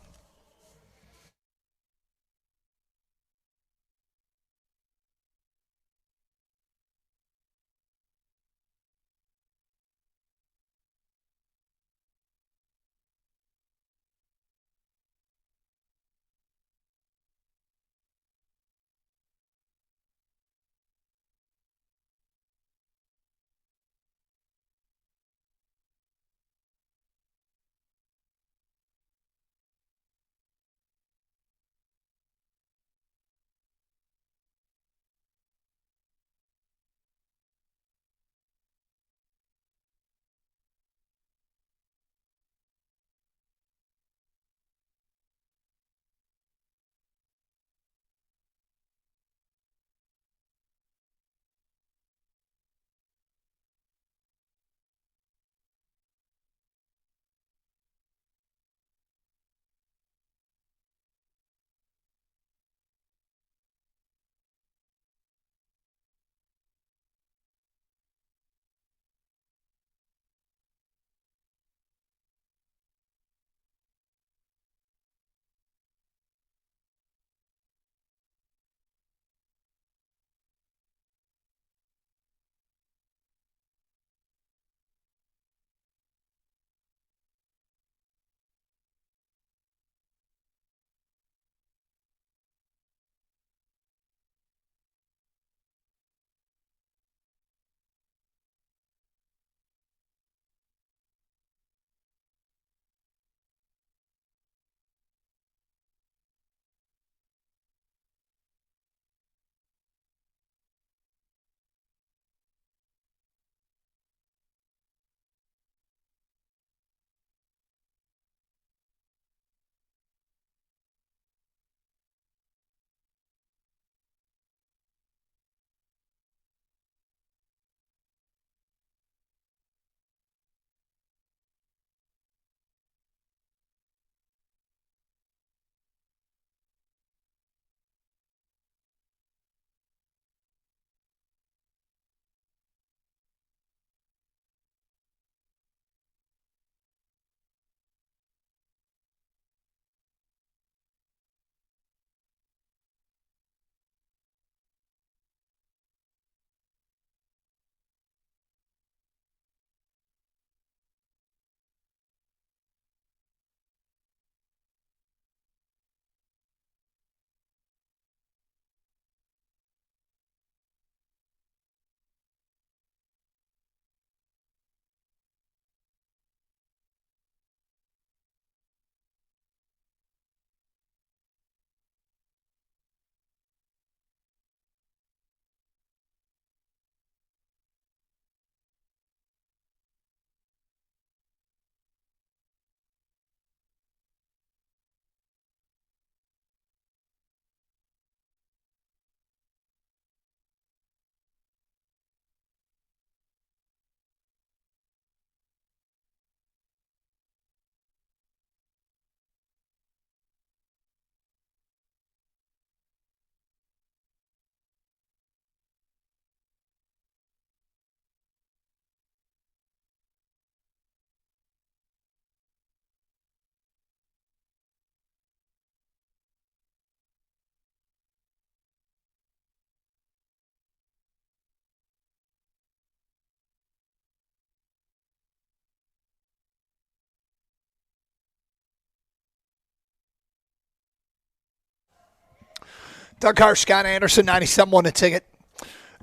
Doug Hart, Scott Anderson, 97.1 The Ticket.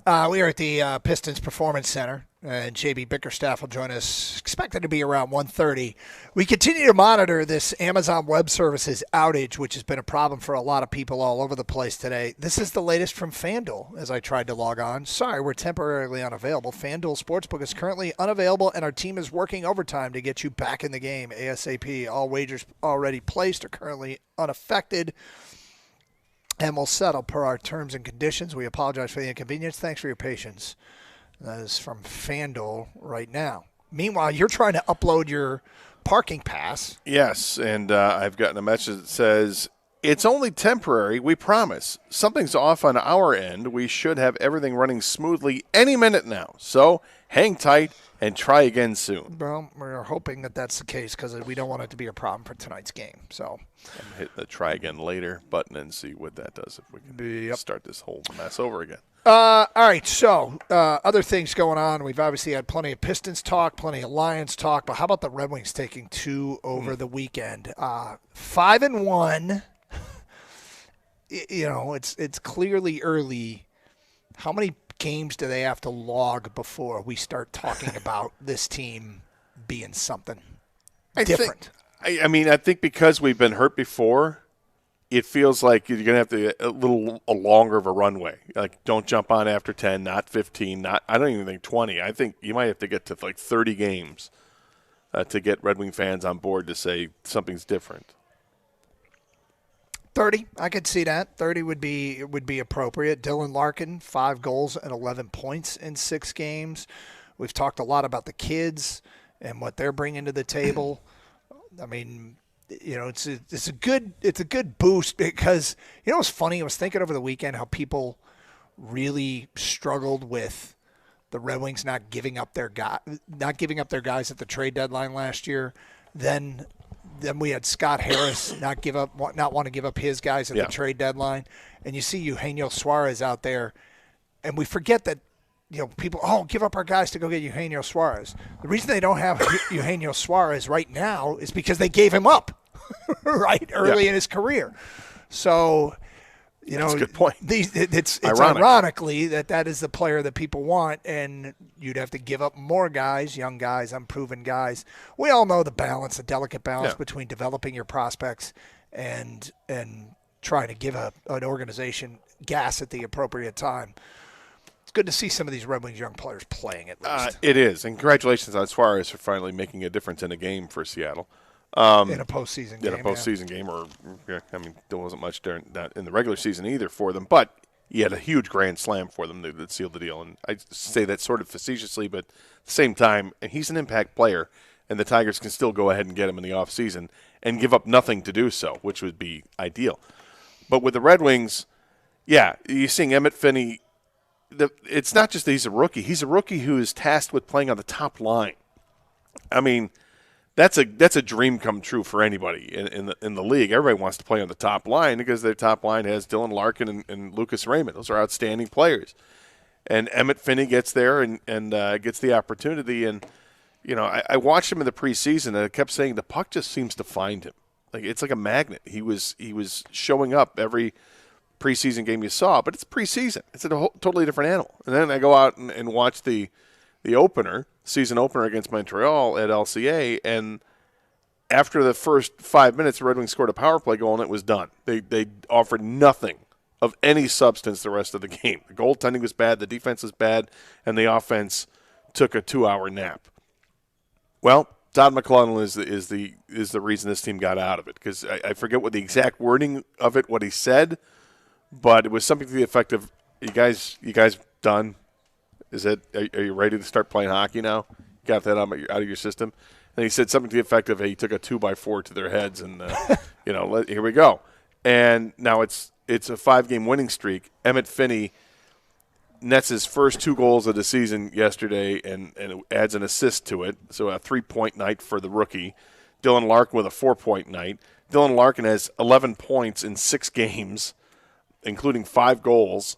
We are at the Pistons Performance Center, and JB Bickerstaff will join us, expected to be around 1:30. We continue to monitor this Amazon Web Services outage, which has been a problem for a lot of people all over the place today. This is the latest from FanDuel as I tried to log on. Sorry, we're temporarily unavailable. FanDuel Sportsbook is currently unavailable, and our team is working overtime to get you back in the game ASAP. All wagers already placed are currently unaffected and will settle per our terms and conditions. We apologize for the inconvenience. Thanks for your patience. That is from FanDuel right now. Meanwhile, you're trying to upload your parking pass.
Yes, and I've gotten a message that says, it's only temporary, we promise. Something's off on our end. We should have everything running smoothly any minute now. So hang tight and try again soon.
Well, we're hoping that that's the case because we don't want it to be a problem for tonight's game. So
I'm hitting the try again later button and see what that does if we can start this whole mess over again.
All right, so other things going on. We've obviously had plenty of Pistons talk, plenty of Lions talk, but how about the Red Wings taking 2 over the weekend? 5-1. You know, it's clearly early. How many games do they have to log before we start talking about this team being something different?
I mean, I think because we've been hurt before, it feels like you're going to have to get a longer of a runway. Like, don't jump on after 10, not 15, I don't even think 20. I think you might have to get to like 30 games to get Red Wing fans on board to say something's different.
30, I could see that. 30 would be appropriate. Dylan Larkin, 5 goals and 11 points in 6 games. We've talked a lot about the kids and what they're bringing to the table. I mean, you know, it's a good boost because, you know, what's funny? I was thinking over the weekend how people really struggled with the Red Wings not giving up their guys at the trade deadline last year. Then we had Scott Harris not want to give up his guys at the trade deadline, and you see Eugenio Suarez out there, and we forget that, you know, people give up our guys to go get Eugenio Suarez. The reason they don't have Eugenio Suarez right now is because they gave him up early in his career. So, you know,
that's a good point.
It's ironically that is the player that people want, and you'd have to give up more guys, young guys, unproven guys. We all know the balance, the delicate balance between developing your prospects and trying to give an organization gas at the appropriate time. It's good to see some of these Red Wings young players playing at least.
It is, and congratulations on Suarez for finally making a difference in a game for Seattle.
In a postseason game.
In a postseason game, or I mean, there wasn't much during that in the regular season either for them, but he had a huge grand slam for them that sealed the deal. And I say that sort of facetiously, but at the same time, he's an impact player, and the Tigers can still go ahead and get him in the offseason and give up nothing to do so, which would be ideal. But with the Red Wings, you're seeing Emmett Finney. It's not just that he's a rookie. He's a rookie who is tasked with playing on the top line. I mean, that's a dream come true for anybody in the league. Everybody wants to play on the top line because their top line has Dylan Larkin and Lucas Raymond. Those are outstanding players. And Emmett Finney gets there and gets the opportunity. And, you know, I watched him in the preseason, and I kept saying the puck just seems to find him. Like, it's like a magnet. He was showing up every preseason game you saw, but it's preseason. It's a totally different animal. And then I go out and watch the season opener against Montreal at LCA, and after the first 5 minutes, the Red Wings scored a power play goal, and it was done. They offered nothing of any substance the rest of the game. The goaltending was bad, the defense was bad, and the offense took a 2-hour nap. Well, Todd McClellan is the reason this team got out of it, because I forget what the exact wording of it, what he said, but it was something to the effect of, you guys done? Are you ready to start playing hockey now? Got that out of your system? And he said something to the effect of, hey, he took a 2x4 to their heads, and here we go. And now it's a 5-game winning streak. Emmett Finney nets his first 2 goals of the season yesterday, and it adds an assist to it. So a 3-point night for the rookie. Dylan Larkin with a 4-point night. Dylan Larkin has 11 points in 6 games, including 5 goals.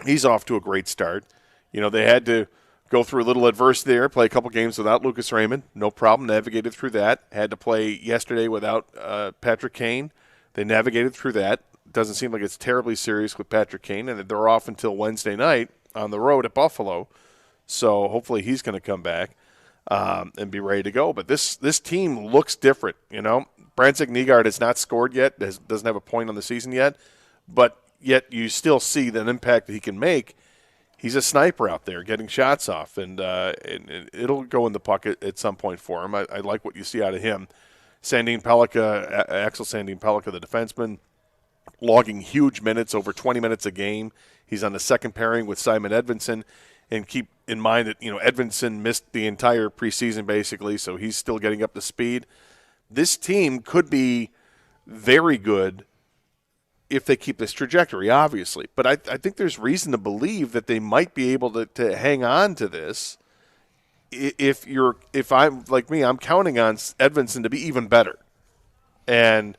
He's off to a great start. You know, they had to go through a little adversity there, play a couple games without Lucas Raymond. No problem, navigated through that. Had to play yesterday without Patrick Kane. They navigated through that. doesn't seem like it's terribly serious with Patrick Kane, and they're off until Wednesday night on the road at Buffalo. So hopefully he's going to come back and be ready to go. But this team looks different, you know. Branzik Nygaard has not scored yet, doesn't have a point on the season yet, but yet you still see the impact that he can make. He's a sniper out there getting shots off, and it'll go in the puck at some point for him. I like what you see out of him. Sandin Pellikka, Axel Sandin Pellikka, the defenseman, logging huge minutes, over 20 minutes a game. He's on the second pairing with Simon Edvinsson. And keep in mind that, you know, Edvinsson missed the entire preseason basically, so he's still getting up to speed. This team could be very good if they keep this trajectory, obviously. But I think there's reason to believe that they might be able to hang on to this. If I'm like me, I'm counting on Edvinsson to be even better. And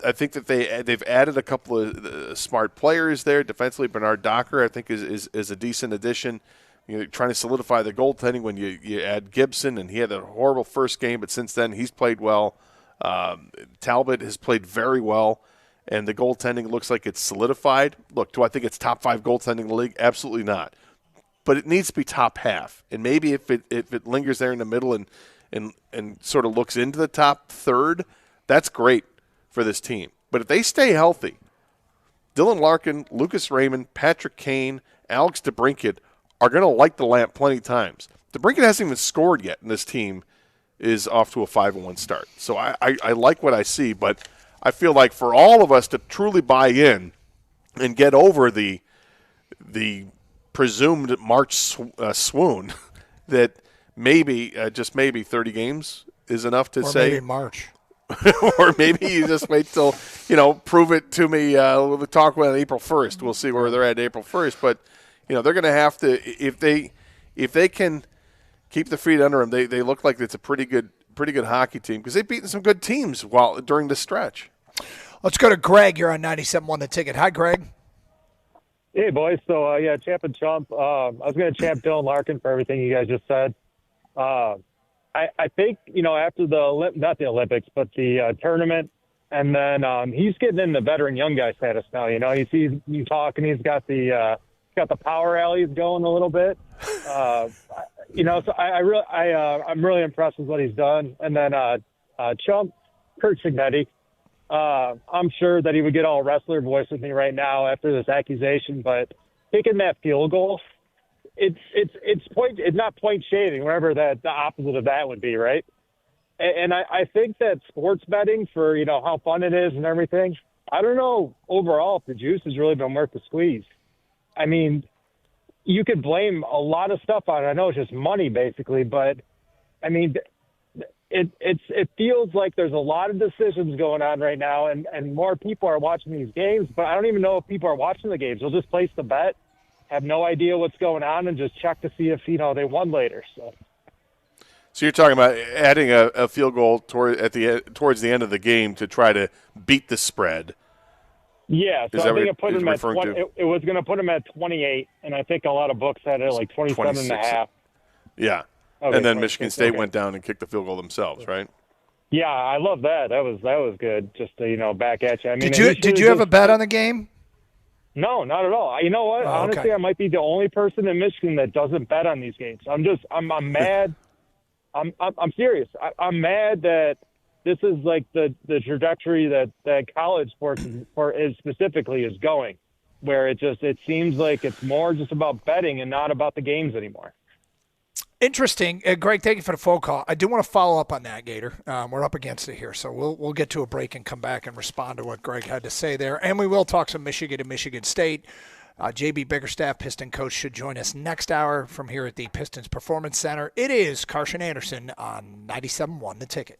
I think that they've added a couple of smart players there. Defensively, Bernard Docker, I think, is a decent addition. You know, trying to solidify the goaltending when you add Gibson, and he had a horrible first game, but since then he's played well. Talbot has played very well, and the goaltending looks like it's solidified. Look, do I think it's top 5 goaltending in the league? Absolutely not. But it needs to be top half, and maybe if it lingers there in the middle and sort of looks into the top third, that's great for this team. But if they stay healthy, Dylan Larkin, Lucas Raymond, Patrick Kane, Alex DeBrincat are going to light the lamp plenty of times. DeBrincat hasn't even scored yet, and this team is off to a 5-1 start. So I like what I see, but I feel like for all of us to truly buy in and get over the presumed March swoon that maybe, just maybe 30 games is enough to say.
Maybe March.
Or maybe you just wait till, you know, prove it to me. We'll talk about April 1st. We'll see where they're at April 1st. But, you know, they're going to have to, if they can keep the feet under them, they look like it's a pretty good hockey team because they've beaten some good teams during this stretch.
Let's go to Greg. You're on 97.1 The Ticket. Hi, Greg.
Hey, boys. So, champ and chump. I was going to champ Dylan Larkin for everything you guys just said. I think, you know, after not the Olympics, but the tournament, and then he's getting in the veteran young guy status now. You know, he's talking. He's got the power alleys going a little bit. You know, so I'm really impressed with what he's done. And then chump Kurt Signetti. I'm sure that he would get all wrestler voice with me right now after this accusation, but taking that field goal. It's not point shaving, whatever that the opposite of that would be, right? And I think that sports betting, for, you know, how fun it is and everything, I don't know overall if the juice has really been worth the squeeze. I mean, you could blame a lot of stuff on it. I know it's just money basically, but I mean, it feels like there's a lot of decisions going on right now, and more people are watching these games, but I don't even know if people are watching the games. They'll just place the bet, have no idea what's going on, and just check to see if, you know, they won later.
So you're talking about adding a field goal towards the end of the game to try to beat the spread.
Yeah, so I think it put him at 20, it was going to put him at 28, and I think a lot of books had it like 27 and a half.
Yeah,
okay,
and then Michigan State went down and kicked the field goal themselves, right?
Yeah, I love that. That was good. Just to, you know, back at you. I mean,
did you have a bet on the game?
No, not at all. You know what?
Oh,
honestly,
okay.
I might be the only person in Michigan that doesn't bet on these games. I'm mad. I'm serious. I'm mad that this is like the trajectory that college sports is specifically is going, where it seems like it's more just about betting and not about the games anymore.
Interesting. Greg, thank you for the phone call. I do want to follow up on that, Gator. We're up against it here, so we'll get to a break and come back and respond to what Greg had to say there. And we will talk some Michigan and Michigan State. JB Biggerstaff, Piston coach, should join us next hour from here at the Pistons Performance Center. It is Carson Anderson on 97.1 The Ticket.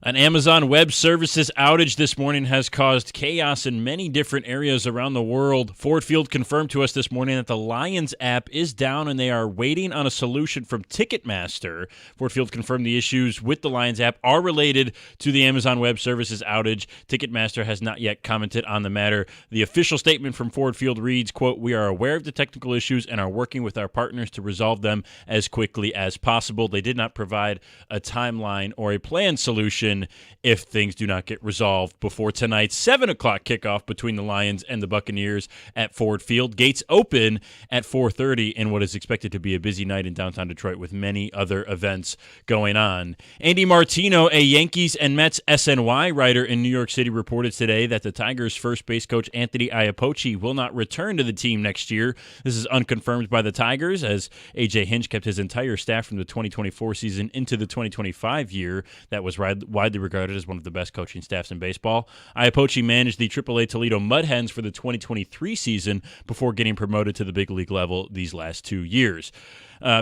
An Amazon Web Services outage this morning has caused chaos in many different areas around the world. Ford Field confirmed to us this morning that the Lions app is down and they are waiting on a solution from Ticketmaster. Ford Field confirmed the issues with the Lions app are related to the Amazon Web Services outage. Ticketmaster has not yet commented on the matter. The official statement from Ford Field reads, quote, "We are aware of the technical issues and are working with our partners to resolve them as quickly as possible." They did not provide a timeline or a planned solution if things do not get resolved before tonight's 7 o'clock kickoff between the Lions and the Buccaneers at Ford Field. Gates open at 4:30 in what is expected to be a busy night in downtown Detroit with many other events going on. Andy Martino, a Yankees and Mets SNY writer in New York City, reported today that the Tigers' first base coach Anthony Iapoce will not return to the team next year. This is unconfirmed by the Tigers, as A.J. Hinch kept his entire staff from the 2024 season into the 2025 year. That was widely regarded as one of the best coaching staffs in baseball. Iapoce managed the AAA Toledo Mud Hens for the 2023 season before getting promoted to the big league level these last 2 years.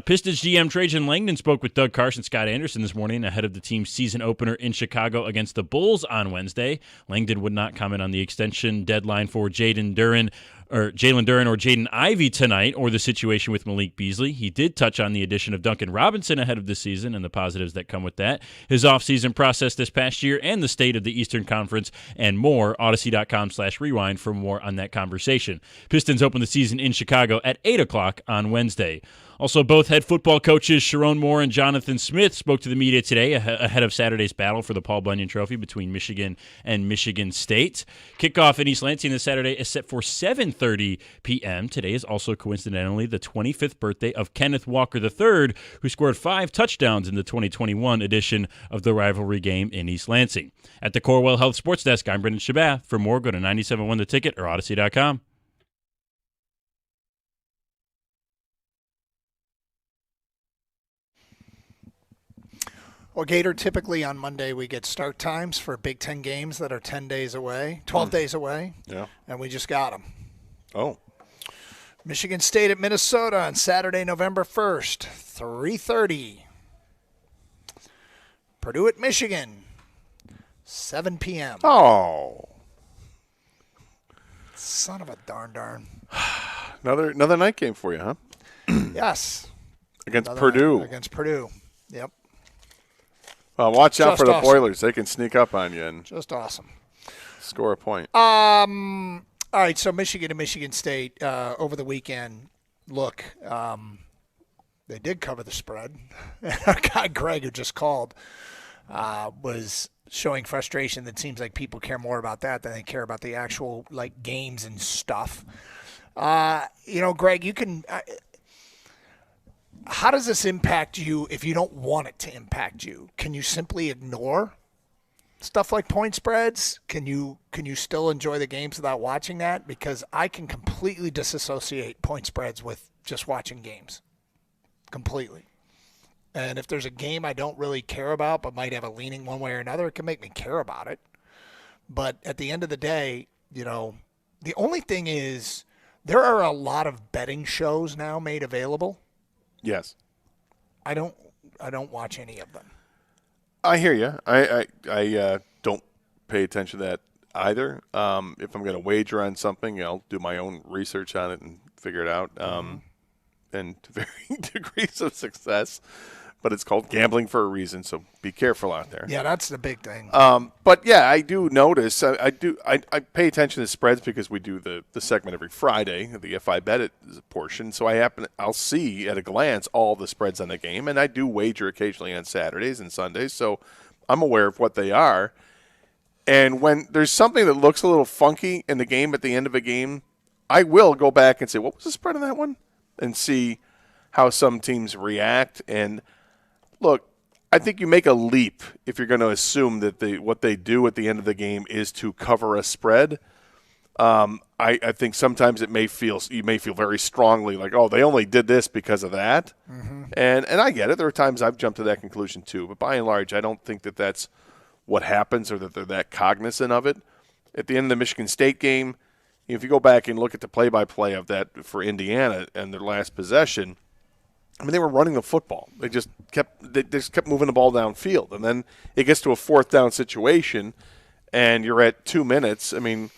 Pistons GM Trajan Langdon spoke with Doug Carson, Scott Anderson this morning ahead of the team's season opener in Chicago against the Bulls on Wednesday. Langdon would not comment on the extension deadline for Jalen Duren or Jaden Ivey tonight, or the situation with Malik Beasley. He did touch on the addition of Duncan Robinson ahead of the season and the positives that come with that, his offseason process this past year, and the state of the Eastern Conference, and more. Odyssey.com/rewind for more on that conversation. Pistons open the season in Chicago at 8 o'clock on Wednesday. Also, both head football coaches Sharon Moore and Jonathan Smith spoke to the media today ahead of Saturday's battle for the Paul Bunyan Trophy between Michigan and Michigan State. Kickoff in East Lansing this Saturday is set for 7:30 p.m. Today is also coincidentally the 25th birthday of Kenneth Walker III, who scored 5 touchdowns in the 2021 edition of the rivalry game in East Lansing. At the Corewell Health Sports Desk, I'm Brendan Shabath. For more, go to 97.1 The Ticket or Odyssey.com.
Well, Gator, typically on Monday we get start times for Big Ten games that are 10 days away, 12 days away.
Yeah.
And we just got them.
Oh.
Michigan State at Minnesota on Saturday, November 1st, 3:30. Purdue at Michigan, 7 p.m.
Oh.
Son of a darn.
Another night game for you, huh?
Yes.
Against Purdue.
Against Purdue. Yep.
Watch out
Just
for the
awesome.
Boilers. They can sneak up on you and
Just awesome.
score a point.
All right, so Michigan and Michigan State over the weekend. Look, they did cover the spread. Our guy Greg, who just called, was showing frustration. That seems like people care more about that than they care about the actual games and stuff. Greg, you can. How does this impact you if you don't want it to impact you? Can you simply ignore stuff like point spreads? Can you still enjoy the games without watching that? Because I can completely disassociate point spreads with just watching games. Completely. And if there's a game I don't really care about but might have a leaning one way or another, it can make me care about it. But at the end of the day, the only thing is there are a lot of betting shows now made available.
Yes.
I don't watch any of them.
I hear you. I don't pay attention to that either. If I'm going to wager on something, I'll do my own research on it and figure it out. And to varying degrees of success. But it's called gambling for a reason, so be careful out there.
Yeah, that's the big thing.
But yeah, I do notice. I pay attention to spreads because we do the segment every Friday, the If I Bet It portion. So I'll see at a glance all the spreads on the game, and I do wager occasionally on Saturdays and Sundays. So I'm aware of what they are. And when there's something that looks a little funky in the game at the end of a game, I will go back and say, what was the spread on that one? And see how some teams react. And look, I think you make a leap if you're going to assume that what they do at the end of the game is to cover a spread. I think sometimes you may feel very strongly like, oh, they only did this because of that. Mm-hmm. And I get it. There are times I've jumped to that conclusion too. But by and large, I don't think that that's what happens or that they're that cognizant of it. At the end of the Michigan State game, if you go back and look at the play-by-play of that for Indiana and their last possession, I mean, they were running the football. They just kept moving the ball downfield, and then it gets to a fourth down situation, and you're at 2 minutes. I mean,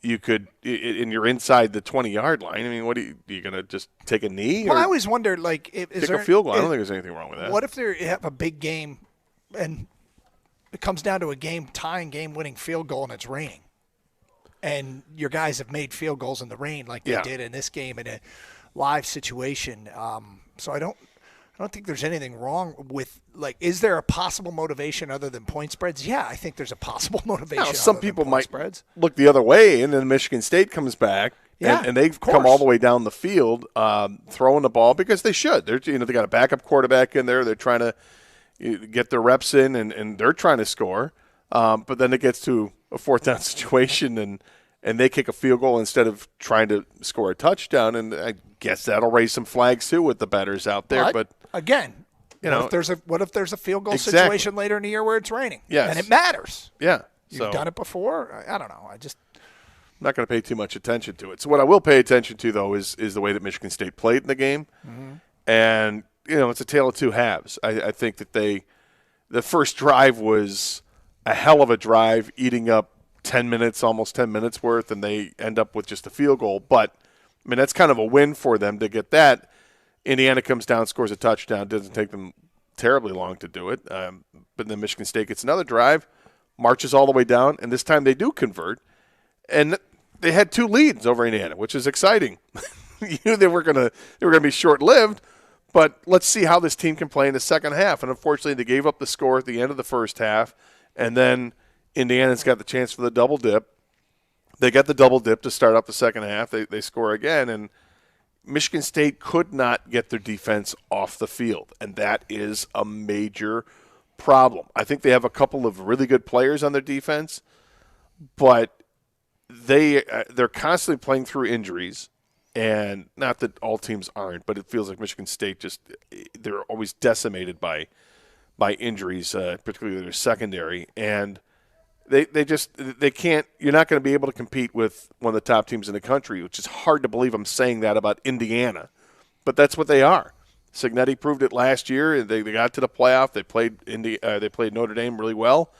you could, and you're inside the 20-yard line. I mean, what are you going to just take a knee?
Well,
or
I always wonder, like,
kick a field goal? I don't think there's anything wrong with that.
What if they have a big game, and it comes down to a game-tying, game-winning field goal, and it's raining, and your guys have made field goals in the rain like they did in this game in a live situation. So I don't think there's anything wrong with, like, is there a possible motivation other than point spreads? Yeah, I think there's a possible motivation.
Now, some
other than
people
point
might
spreads.
look the other way, and then Michigan State comes back, and they come all the way down the field throwing the ball because they should. They got a backup quarterback in there. They're trying to get their reps in, and they're trying to score. But then it gets to a fourth down situation, and they kick a field goal instead of trying to score a touchdown, and I guess that'll raise some flags too with the bettors out there. But
again, what if there's a field goal situation later in the year where it's raining?
Yes.
And it matters.
Yeah.
You've done it before. I don't know. I'm
not going to pay too much attention to it. So what I will pay attention to, though, is the way that Michigan State played in the game.
Mm-hmm.
And, it's a tale of two halves. I think that the first drive was a hell of a drive, eating up 10 minutes, almost 10 minutes worth, and they end up with just a field goal. But, I mean, that's kind of a win for them to get that. Indiana comes down, scores a touchdown. It doesn't take them terribly long to do it. But then Michigan State gets another drive, marches all the way down, and this time they do convert. And they had 2 leads over Indiana, which is exciting. You knew they were going to be short-lived, but let's see how this team can play in the second half. And unfortunately, they gave up the score at the end of the first half, and then Indiana's got the chance for the double dip. They got the double dip to start up the second half. They score again, and Michigan State could not get their defense off the field, and that is a major problem. I think they have a couple of really good players on their defense, but they're constantly playing through injuries, and not that all teams aren't, but it feels like Michigan State they're always decimated by injuries, particularly their secondary, and they can't. You're not going to be able to compete with one of the top teams in the country, which is hard to believe. I'm saying that about Indiana, but that's what they are. Cignetti proved it last year. They got to the playoff. They played Notre Dame really well,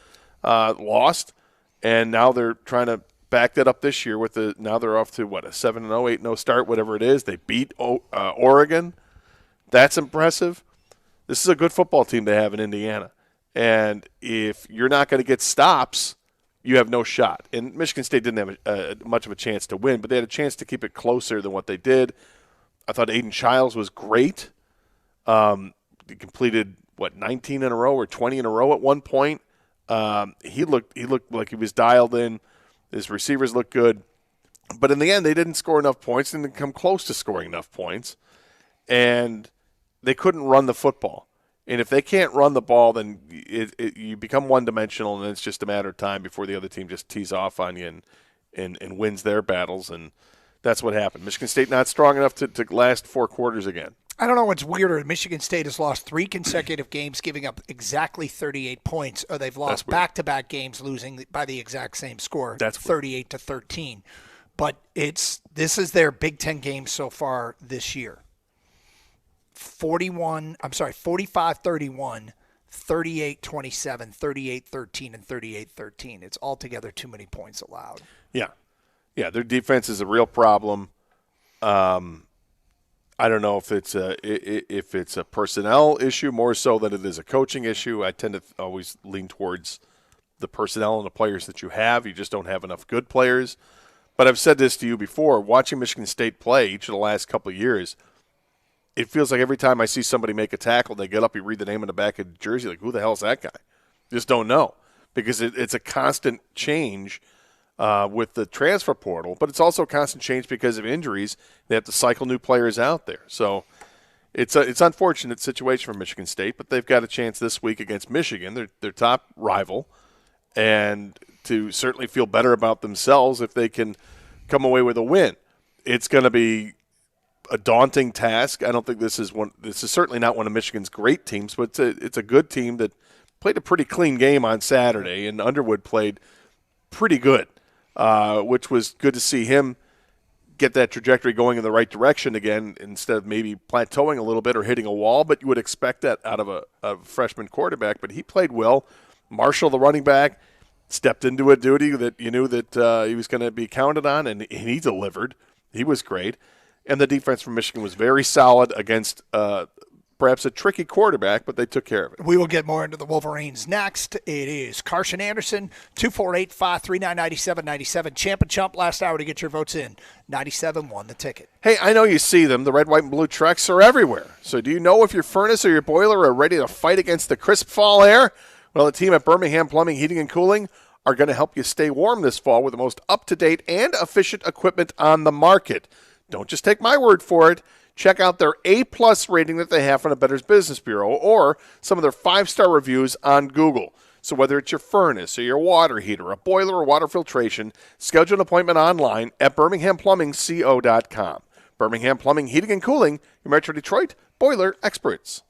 lost, and now they're trying to back that up this year now they're off to a 7-0, 8-0 start, whatever it is. They beat Oregon. That's impressive. This is a good football team they have in Indiana. And if you're not going to get stops, you have no shot. And Michigan State didn't have much of a chance to win, but they had a chance to keep it closer than what they did. I thought Aiden Childs was great. He completed, 19 in a row or 20 in a row at one point. He looked like he was dialed in. His receivers looked good. But in the end, they didn't score enough points, didn't come close to scoring enough points. And they couldn't run the football. And if they can't run the ball, then you become one-dimensional, and it's just a matter of time before the other team just tees off on you and wins their battles. And that's what happened. Michigan State not strong enough to last 4 quarters again.
I don't know what's weirder. Michigan State has lost 3 consecutive games, giving up exactly 38 points, or they've lost back-to-back games, losing by the exact same score, 38-13. But this is their Big Ten game so far this year. 45-31, 38-27, 38-13, and 38-13. It's altogether too many points allowed.
Yeah, their defense is a real problem. I don't know if it's a personnel issue more so than it is a coaching issue. I tend to always lean towards the personnel and the players that you have. You just don't have enough good players. But I've said this to you before. Watching Michigan State play each of the last couple of years, it feels like every time I see somebody make a tackle, they get up, you read the name on the back of the jersey, like, who the hell is that guy? You just don't know because it's a constant change with the transfer portal, but it's also a constant change because of injuries. They have to cycle new players out there. So it's an unfortunate situation for Michigan State, but they've got a chance this week against Michigan, their top rival, and to certainly feel better about themselves if they can come away with a win. It's going to be a daunting task. I don't think this is certainly not one of Michigan's great teams, but it's a good team that played a pretty clean game on Saturday, and Underwood played pretty good, which was good to see him get that trajectory going in the right direction again instead of maybe plateauing a little bit or hitting a wall. But you would expect that out of a freshman quarterback. But he played well. Marshall, the running back, stepped into a duty that you knew that he was going to be counted on, and he delivered. He was great. And the defense from Michigan was very solid against perhaps a tricky quarterback, but they took care of it.
We will get more into the Wolverines next. It is Carson Anderson, 248-539-9797. Champ and Chump, last hour to get your votes in. 97 won the ticket.
Hey, I know you see them. The red, white, and blue trucks are everywhere. So do you know if your furnace or your boiler are ready to fight against the crisp fall air? Well, the team at Birmingham Plumbing, Heating, and Cooling are going to help you stay warm this fall with the most up-to-date and efficient equipment on the market. Don't just take my word for it. Check out their A-plus rating that they have from the Better's Business Bureau or some of their 5-star reviews on Google. So whether it's your furnace or your water heater, a boiler or water filtration, schedule an appointment online at birminghamplumbingco.com. Birmingham Plumbing, Heating, and Cooling, your Metro Detroit boiler experts.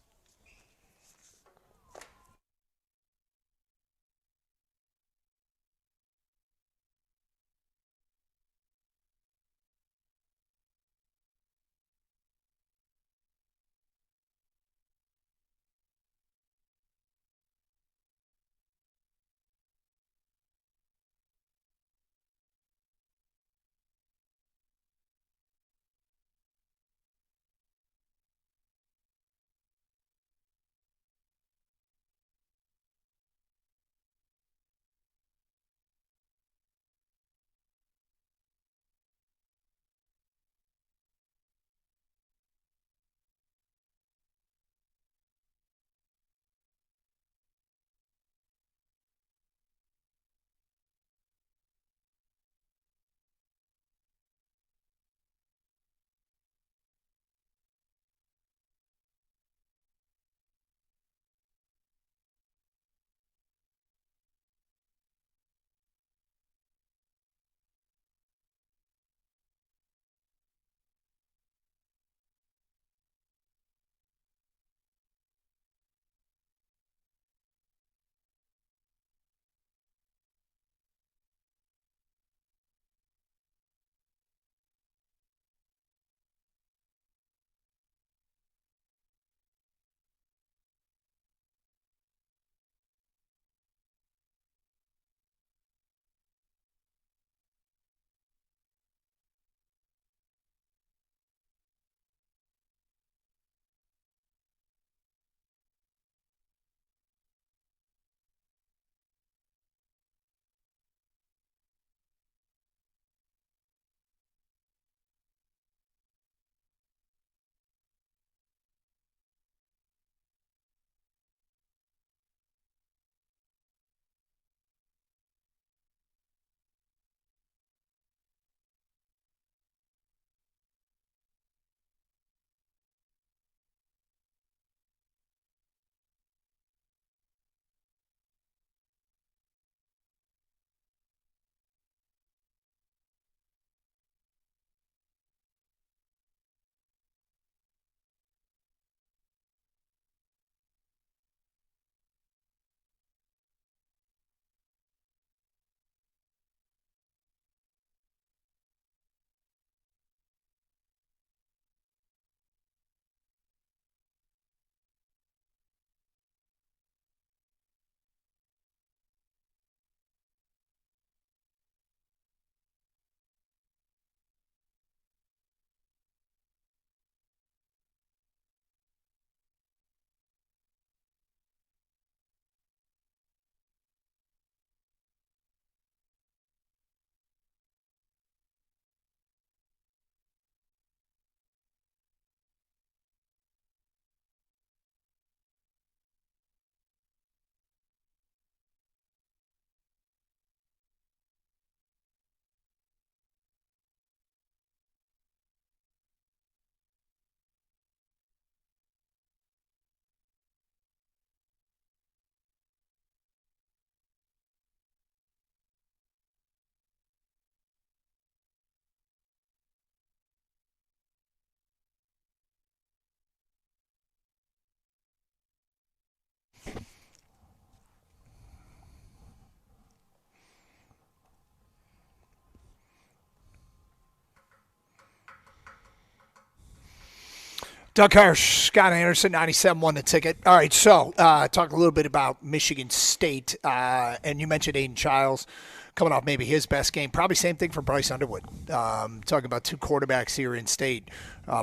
Doug Hirsch, Scott Anderson, 97.1 The Ticket. All right, so talk a little bit about Michigan State. And you mentioned Aiden Childs coming off maybe his best game. Probably same thing for Bryce Underwood. Talking about two quarterbacks here in state,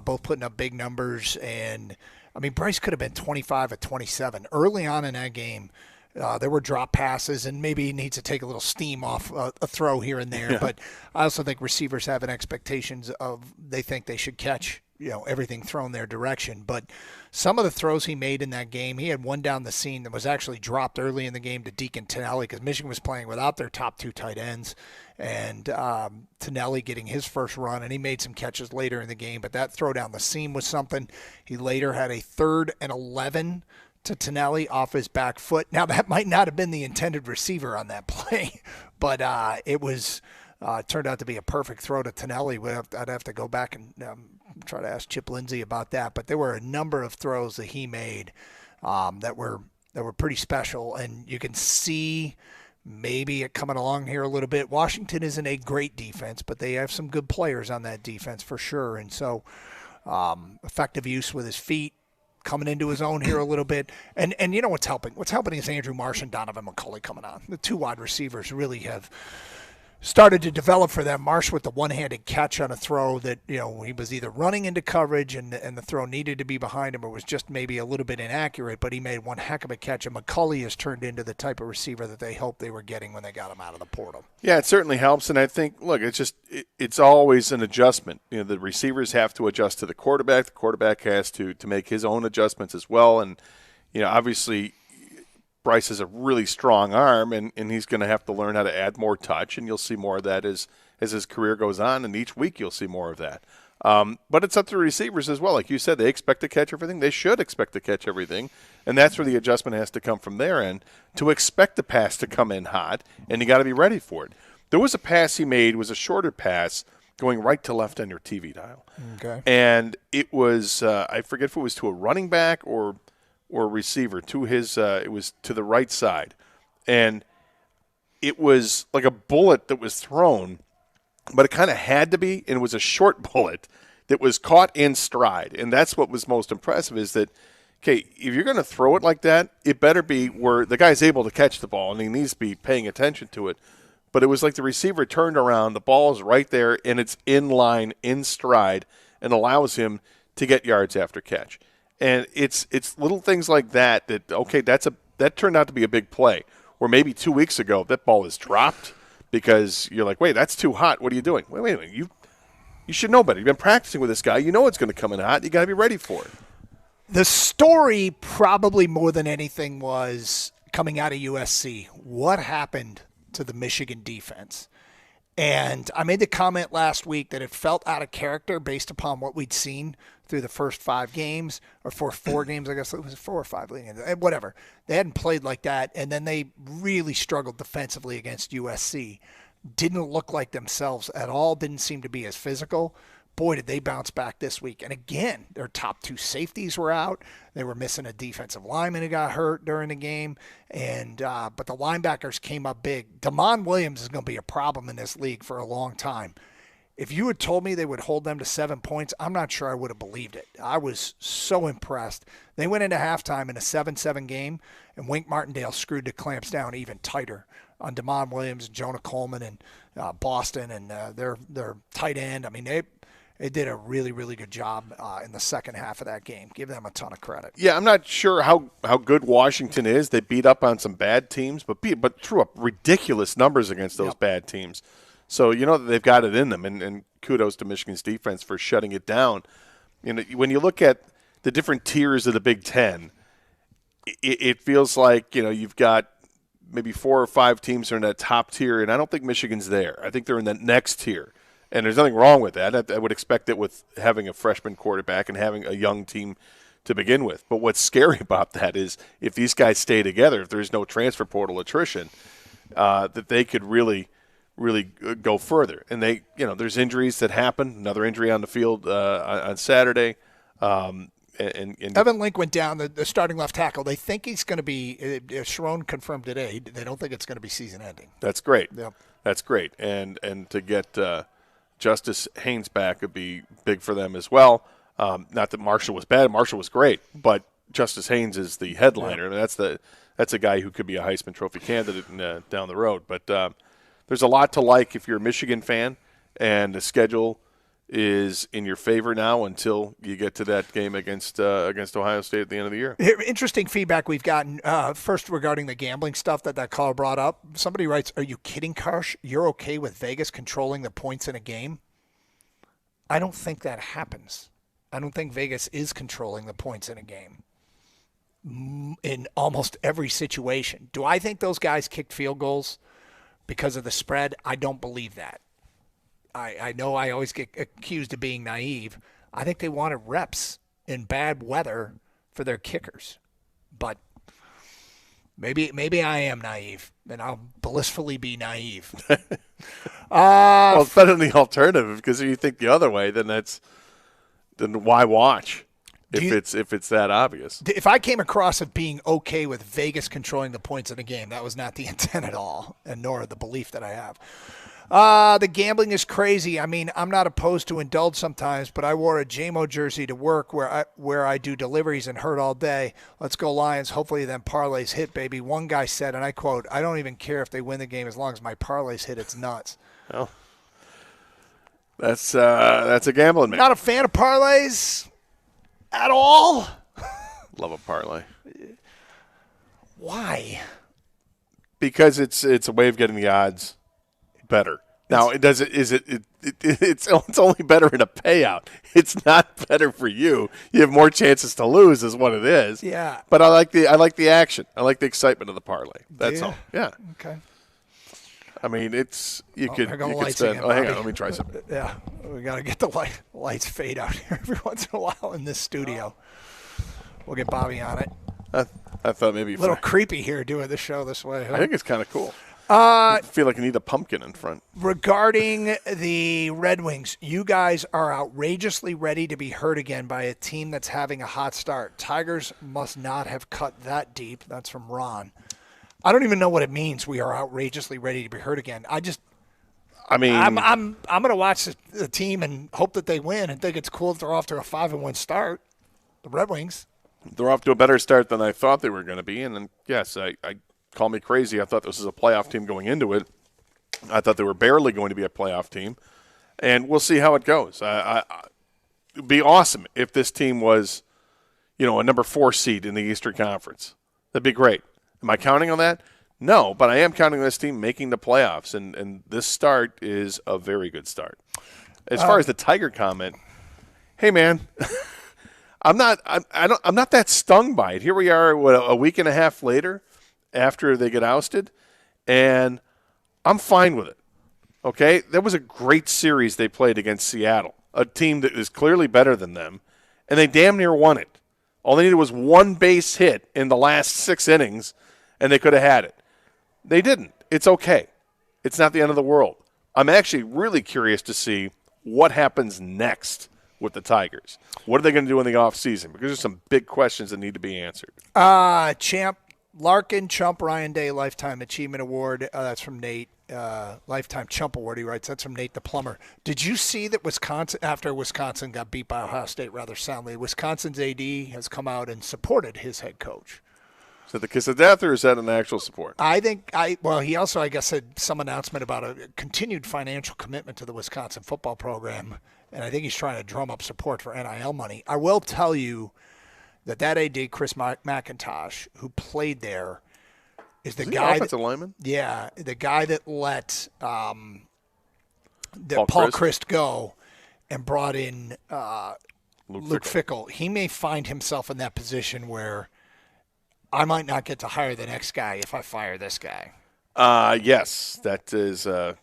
both putting up big numbers. And, I mean, Bryce could have been 25 at 27. Early on in that game, there were drop passes, and maybe he needs to take a little steam off a throw here and there. Yeah. But I also think receivers have an expectations of they think they should catch everything thrown their direction. But some of the throws he made in that game, he had one down the seam that was actually dropped early in the game to Deacon Tonelli because Michigan was playing without their top two tight ends. And Tonelli getting his first run, and he made some catches later in the game. But that throw down the seam was something. He later had a 3rd and 11 to Tonelli off his back foot. Now, that might not have been the intended receiver on that play, but it was turned out to be a perfect throw to Tonelli. I'd have to go back and try to ask Chip Lindsey about that. But there were a number of throws that he made that were pretty special, and you can see maybe it coming along here a little bit. Washington isn't a great defense, but they have some good players on that defense for sure. And so effective use with his feet, coming into his own here a little bit. And you know what's helping? What's helping is Andrew Marsh and Donovan McCulley coming on. The two wide receivers really have started to develop for them. Marsh with the one-handed catch on a throw that, he was either running into coverage and the throw needed to be behind him or was just maybe a little bit inaccurate, but he made one heck of a catch. And McCulley has turned into the type of receiver that they hoped they were getting when they got him out of the portal.
Yeah, it certainly helps. And I think, look, it's always an adjustment. The receivers have to adjust to the quarterback. The quarterback has to make his own adjustments as well. And, obviously Bryce has a really strong arm, and he's going to have to learn how to add more touch, and you'll see more of that as his career goes on, and each week you'll see more of that. But it's up to the receivers as well. Like you said, they expect to catch everything. They should expect to catch everything, and that's where the adjustment has to come from their end to expect the pass to come in hot, and you got to be ready for it. There was a pass he made, was a shorter pass going right to left on your TV dial.
Okay.
And it was, I forget if it was to a running back or receiver to his it was to the right side, and it was like a bullet that was thrown, but it kind of had to be, and it was a short bullet that was caught in stride. And that's what was most impressive, is that, okay, if you're going to throw it like that, it better be where the guy's able to catch the ball, and he needs to be paying attention to it. But it was like the receiver turned around, the ball is right there, and it's in line, in stride, and allows him to get yards after catch. And it's little things like that okay, that turned out to be a big play. Where maybe 2 weeks ago that ball is dropped because you're like, wait, that's too hot. What are you doing? Wait a minute. You should know better. You've been practicing with this guy. You know it's going to come in hot. You got to be ready for it.
The story probably more than anything was coming out of USC. What happened to the Michigan defense? And I made the comment last week that it felt out of character based upon what we'd seen through the first 5 games, or for 4 games, I guess it was 4 or 5, whatever. They hadn't played like that, and then they really struggled defensively against USC. Didn't look like themselves at all, didn't seem to be as physical. Boy, did they bounce back this week. And again, their top 2 safeties were out. They were missing a defensive lineman who got hurt during the game. And but the linebackers came up big. Damon Williams is going to be a problem in this league for a long time. If you had told me they would hold them to 7 points, I'm not sure I would have believed it. I was so impressed. They went into halftime in a 7-7 game, and Wink Martindale screwed the clamps down even tighter on Damon Williams, Jonah Coleman, and Boston, and their tight end. I mean, they did a really, really good job in the second half of that game. Give them a ton of credit.
Yeah, I'm not sure how good Washington is. They beat up on some bad teams, but threw up ridiculous numbers against those bad teams. So you know that they've got it in them, and kudos to Michigan's defense for shutting it down. When you look at the different tiers of the Big Ten, it feels like you've got maybe 4 or 5 teams are in that top tier, and I don't think Michigan's there. I think they're in that next tier. And there's nothing wrong with that. I would expect it with having a freshman quarterback and having a young team to begin with. But what's scary about that is if these guys stay together, if there's no transfer portal attrition, that they could really go further. And there's injuries that happen. Another injury on the field on Saturday. And
Evan Link went down, the starting left tackle. They think he's going to be, Sharon confirmed today, they don't think it's going to be season-ending.
That's great.
Yep.
That's great. And to get Justice Haynes back would be big for them as well. Not that Marshall was bad. Marshall was great, but Justice Haynes is the headliner. I mean, that's a guy who could be a Heisman Trophy candidate down the road. But there's a lot to like if you're a Michigan fan, and the schedule is in your favor now until you get to that game against Ohio State at the end of the year.
Interesting feedback we've gotten. First, regarding the gambling stuff that caller brought up. Somebody writes, "Are you kidding, Karsh? You're okay with Vegas controlling the points in a game?" I don't think that happens. I don't think Vegas is controlling the points in a game in almost every situation. Do I think those guys kicked field goals because of the spread? I don't believe that. I know I always get accused of being naive. I think they wanted reps in bad weather for their kickers. But maybe I am naive, and I'll blissfully be naive.
Well, it's better than the alternative, because if you think the other way, then why watch if it's that obvious?
If I came across of being okay with Vegas controlling the points in a game, that was not the intent at all, and nor the belief that I have. The gambling is crazy. I mean, I'm not opposed to indulge sometimes, but I wore a JMO jersey to work where I do deliveries and hurt all day. Let's go Lions. Hopefully then parlays hit, baby. One guy said, and I quote, "I don't even care if they win the game as long as my parlays hit. It's nuts."
Well, that's a gambling man.
Not a fan of parlays at all.
Love a parlay.
Why?
Because it's a way of getting the odds better. Now, it's only better in a payout. It's not better for you. You have more chances to lose, is what it is.
Yeah.
But I like the action. I like the excitement of the parlay. That's all. Yeah.
Okay.
I mean, you could
lights
spend.
again,
Hang
Bobby.
on, let me try something.
Yeah, we got to get the lights fade out here every once in a while in this studio. We'll get Bobby on it.
I thought maybe
A little creepy here doing the show this way. Huh?
I think it's kind of cool. I feel like I need a pumpkin in front.
Regarding the Red Wings, you guys are outrageously ready to be hurt again by a team that's having a hot start. Tigers must not have cut that deep. That's from Ron. I don't even know what it means. We are outrageously ready to be hurt again. I'm going to watch the team and hope that they win and think it's cool that they're off to a 5-1 start. The Red Wings.
They're off to a better start than I thought they were going to be. And then, yes, I call me crazy. I thought this was a playoff team going into it. I thought they were barely going to be a playoff team. And we'll see how it goes. It would be awesome if this team was, a number 4 seed in the Eastern Conference. That'd be great. Am I counting on that? No, but I am counting on this team making the playoffs, and this start is a very good start. As far as the Tiger comment, hey man, I'm not that stung by it. Here we are, a week and a half later, after they get ousted, and I'm fine with it. Okay, that was a great series they played against Seattle, a team that is clearly better than them, and they damn near won it. All they needed was one base hit in the last 6 innings, and they could have had it. They didn't. It's okay. It's not the end of the world. I'm actually really curious to see what happens next with the Tigers. What are they going to do in the offseason? Because there's some big questions that need to be answered.
Champ Larkin, Chump, Ryan Day, Lifetime Achievement Award. That's from Nate. Lifetime Chump Award, he writes. That's from Nate the Plumber. Did you see that after Wisconsin got beat by Ohio State rather soundly, Wisconsin's AD has come out and supported his head coach?
Is that the kiss of death, or is that an actual support?
He also, I guess, said some announcement about a continued financial commitment to the Wisconsin football program, and I think he's trying to drum up support for NIL money. I will tell you that AD, Chris McIntosh, who played there, is the guy
offensive lineman?
Yeah, the guy that let Paul Christ go and brought in Luke Fickell. He may find himself in that position where I might not get to hire the next guy if I fire this guy.
Yes, that is that.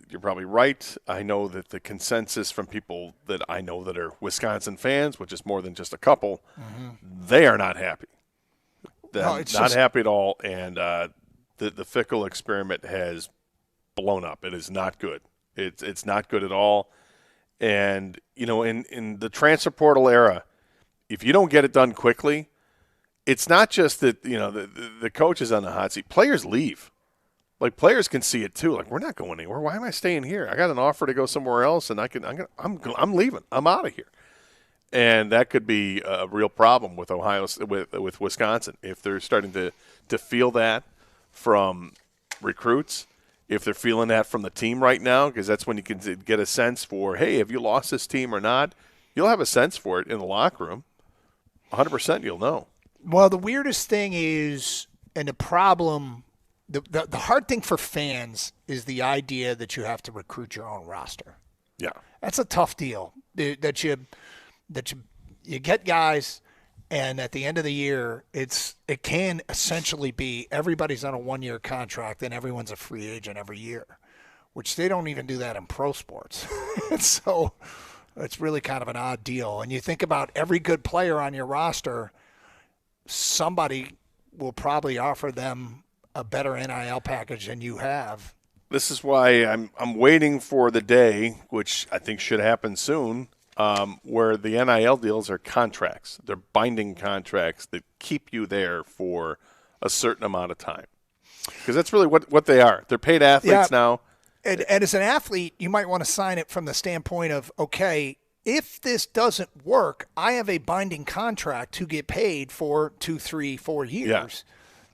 You're probably right. I know that the consensus from people that I know that are Wisconsin fans, which is more than just a couple, they are not happy. They're not happy at all, and the Fickell experiment has blown up. It is not good. It's not good at all. And, in the transfer portal era, if you don't get it done quickly, it's not just that, the coach is on the hot seat. Players leave. Like, players can see it too. Like, we're not going anywhere. Why am I staying here? I got an offer to go somewhere else, and I'm leaving. I'm out of here. And that could be a real problem with with Wisconsin if they're starting to feel that from recruits, if they're feeling that from the team right now, because that's when you can get a sense for, hey, have you lost this team or not? You'll have a sense for it in the locker room. 100% you'll know.
Well, the weirdest thing is, and the problem, the hard thing for fans is the idea that you have to recruit your own roster.
Yeah.
That's a tough deal. That you get guys, and at the end of the year, it can essentially be everybody's on a 1-year contract and everyone's a free agent every year, which they don't even do that in pro sports. So it's really kind of an odd deal. And you think about every good player on your roster, somebody will probably offer them a better NIL package than you have.
This is why I'm waiting for the day, which I think should happen soon, where the NIL deals are contracts. They're binding contracts that keep you there for a certain amount of time. Because that's really what they are. They're paid athletes now.
And as an athlete, you might want to sign it from the standpoint of, okay, if this doesn't work, I have a binding contract to get paid for 2, 3, 4 years.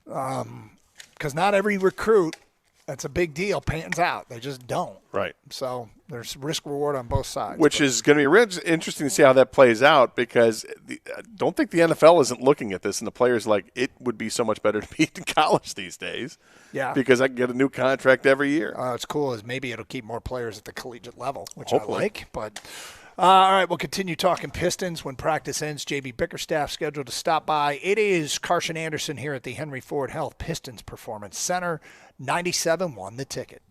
Because not every recruit, that's a big deal, pans out. They just don't.
Right.
So there's risk-reward on both sides.
Which is going to be really interesting to see how that plays out, because I don't think the NFL isn't looking at this, and the players it would be so much better to be in college these days.
Yeah.
Because I can get a new contract every year.
It's cool is maybe it'll keep more players at the collegiate level, which
Hopefully.
I like. But all right, we'll continue talking Pistons when practice ends. JB Bickerstaff scheduled to stop by. It is Carson Anderson here at the Henry Ford Health Pistons Performance Center. 97-1 The Ticket.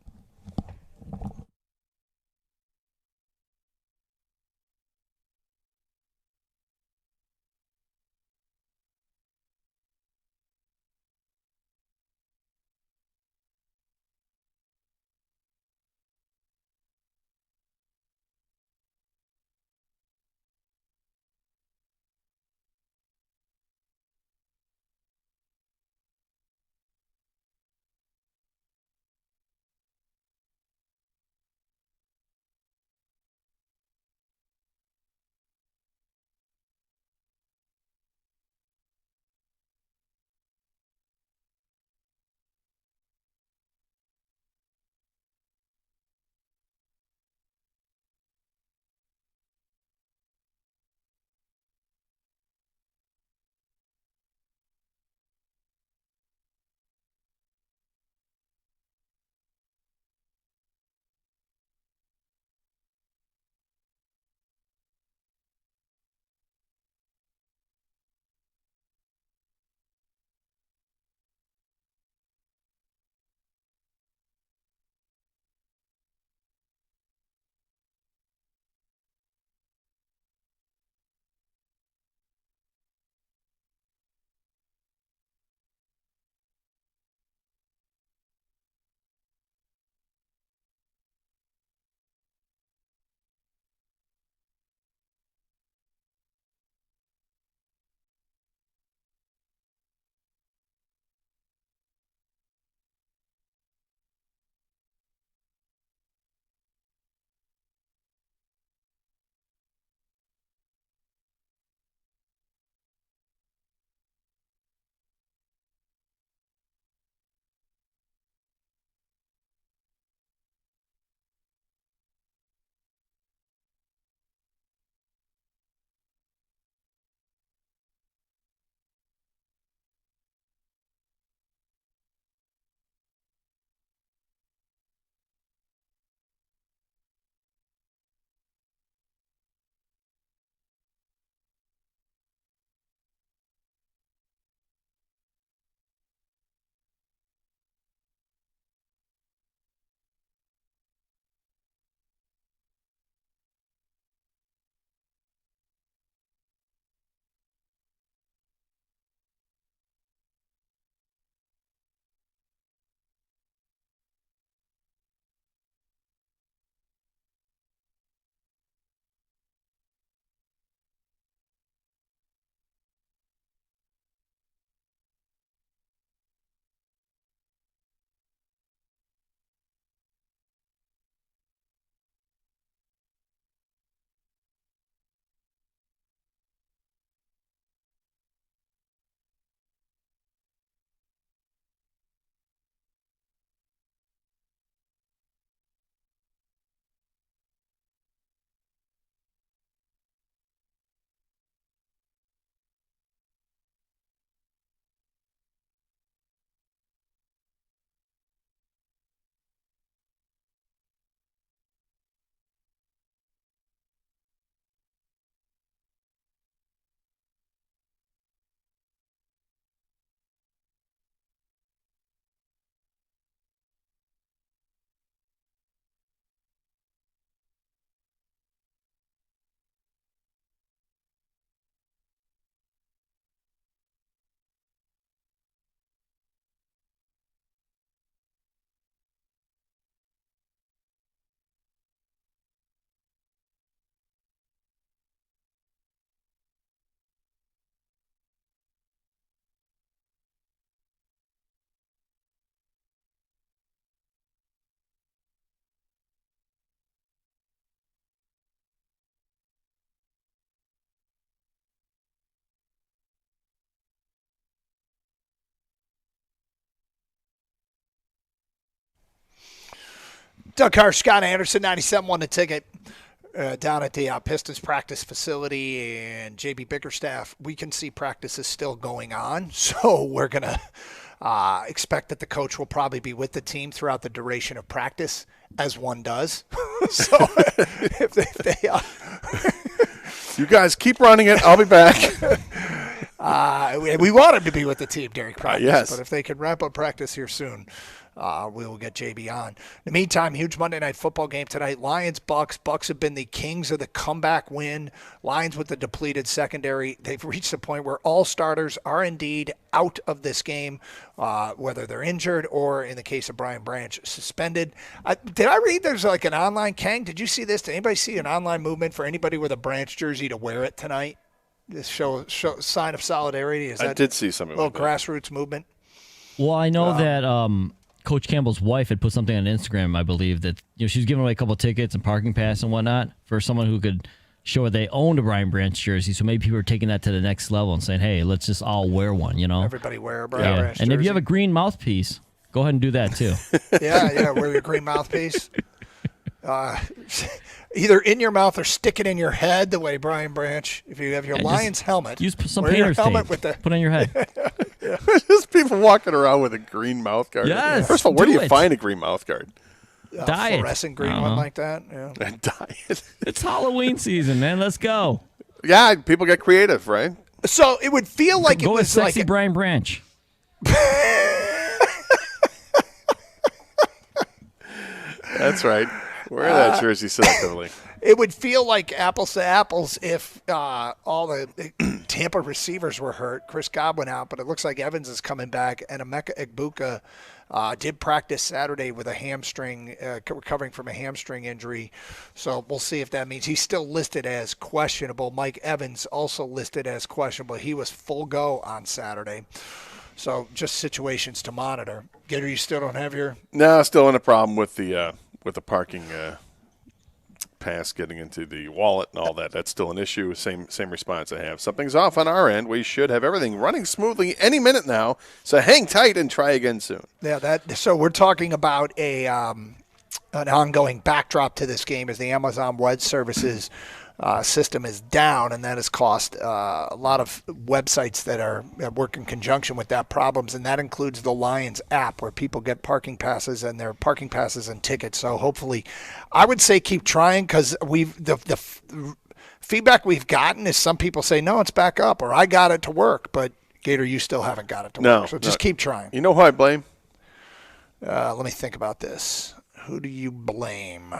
Doug Carr, Scott Anderson, 97.1 The Ticket. Down at the Pistons practice facility and JB Bickerstaff, we can see practice is still going on. So we're going to expect that the coach will probably be with the team throughout the duration of practice, as one does. So if they
you guys keep running it. I'll be back.
We want him to be with the team during practice.
Yes.
But if they can wrap up practice here soon, we will get JB on. In the meantime, huge Monday Night Football game tonight. Lions, Bucks. Bucks have been the kings of the comeback win. Lions with the depleted secondary. They've reached the point where all starters are indeed out of this game, whether they're injured or, in the case of Brian Branch, suspended. Did I read there's like an online, Kang, did you see this? Did anybody see an online movement for anybody with a Branch jersey to wear it tonight? This show sign of solidarity.
I did see something
a little
like that.
grassroots movement.
Well, I know that Coach Campbell's wife had put something on Instagram, I believe, that she was giving away a couple of tickets and parking pass and whatnot for someone who could show they owned a Brian Branch jersey. So maybe people are taking that to the next level and saying, hey, let's just all wear one,
Everybody wear a Brian Branch
And
jersey.
if you have a green mouthpiece, go ahead and do that too.
Yeah, wear your green mouthpiece. Either in your mouth or stick it in your head the way Brian Branch, if you have your Lions helmet.
Use some
wear your
painter's
helmet
tape.
with the
Put on your head.
Just people walking around with a green mouth guard.
Yes,
First of all, where do
do
you
it.
find a green mouth guard?
Diet.
fluorescent green one like that. Yeah.
Diet.
It's Halloween season, man. Let's go.
Yeah, people get creative, right?
So it would feel like
Go
it
with
was
sexy
like
Brian Branch.
That's right. Wear that jersey selectively.
it would feel like apples to apples if all the Tampa receivers were hurt. Chris Godwin out, but it looks like Evans is coming back, and Emeka Egbuka did practice Saturday with a hamstring, recovering from a hamstring injury. So we'll see if that means he's still listed as questionable. Mike Evans also listed as questionable. He was full go on Saturday. So just situations to monitor. Gator, you still don't have your?
No, still in a problem with the parking pass getting into the wallet and all that. That's still an issue. Same response I have. Something's off on our end. We should have everything running smoothly any minute now. So hang tight and try again soon.
Yeah, so we're talking about an ongoing backdrop to this game as the Amazon Web Services system is down, and that has cost a lot of websites that work in conjunction with that problems, and that includes the Lions app where people get parking passes and their parking passes and tickets. So hopefully, I would say keep trying, because the feedback we've gotten is some people say, no, it's back up, or I got it to work, but Gator, you still haven't got it to work. So just keep trying.
You know who I blame?
Let me think about this. Who do you blame?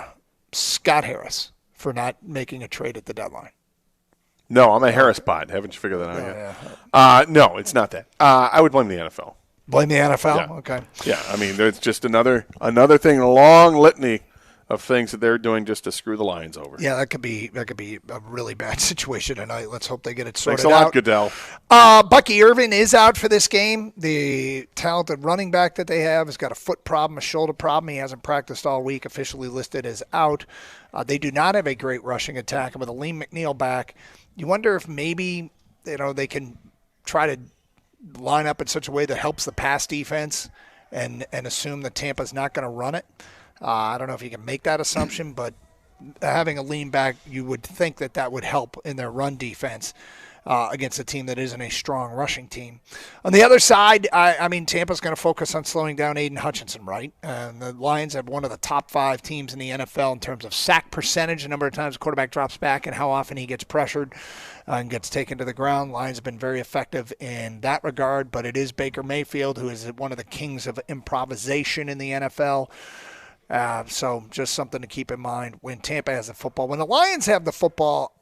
Scott Harris for not making a trade at the deadline.
No, I'm a Harris bot. Haven't you figured that out yet? No, it's not that. I would blame the NFL.
Blame the NFL?
Yeah.
Okay.
Yeah, I mean, there's just another thing in a long litany of things that they're doing just to screw the Lions over.
Yeah, that could be a really bad situation tonight. Let's hope they get it sorted
Thanks a lot,
out.
Goodell.
Bucky Irvin is out for this game. The talented running back that they have has got a foot problem, a shoulder problem. He hasn't practiced all week, officially listed as out. They do not have a great rushing attack. And with Aleem McNeil back, you wonder if maybe they can try to line up in such a way that helps the pass defense and assume that Tampa's not going to run it. I don't know if you can make that assumption, but having a lean back, you would think that would help in their run defense against a team that isn't a strong rushing team. On the other side, I mean, Tampa's going to focus on slowing down Aiden Hutchinson, right? And the Lions have one of the top 5 teams in the NFL in terms of sack percentage, the number of times the quarterback drops back and how often he gets pressured and gets taken to the ground. Lions have been very effective in that regard, but it is Baker Mayfield, who is one of the kings of improvisation in the NFL. So just something to keep in mind when Tampa has the football. When the Lions have the football,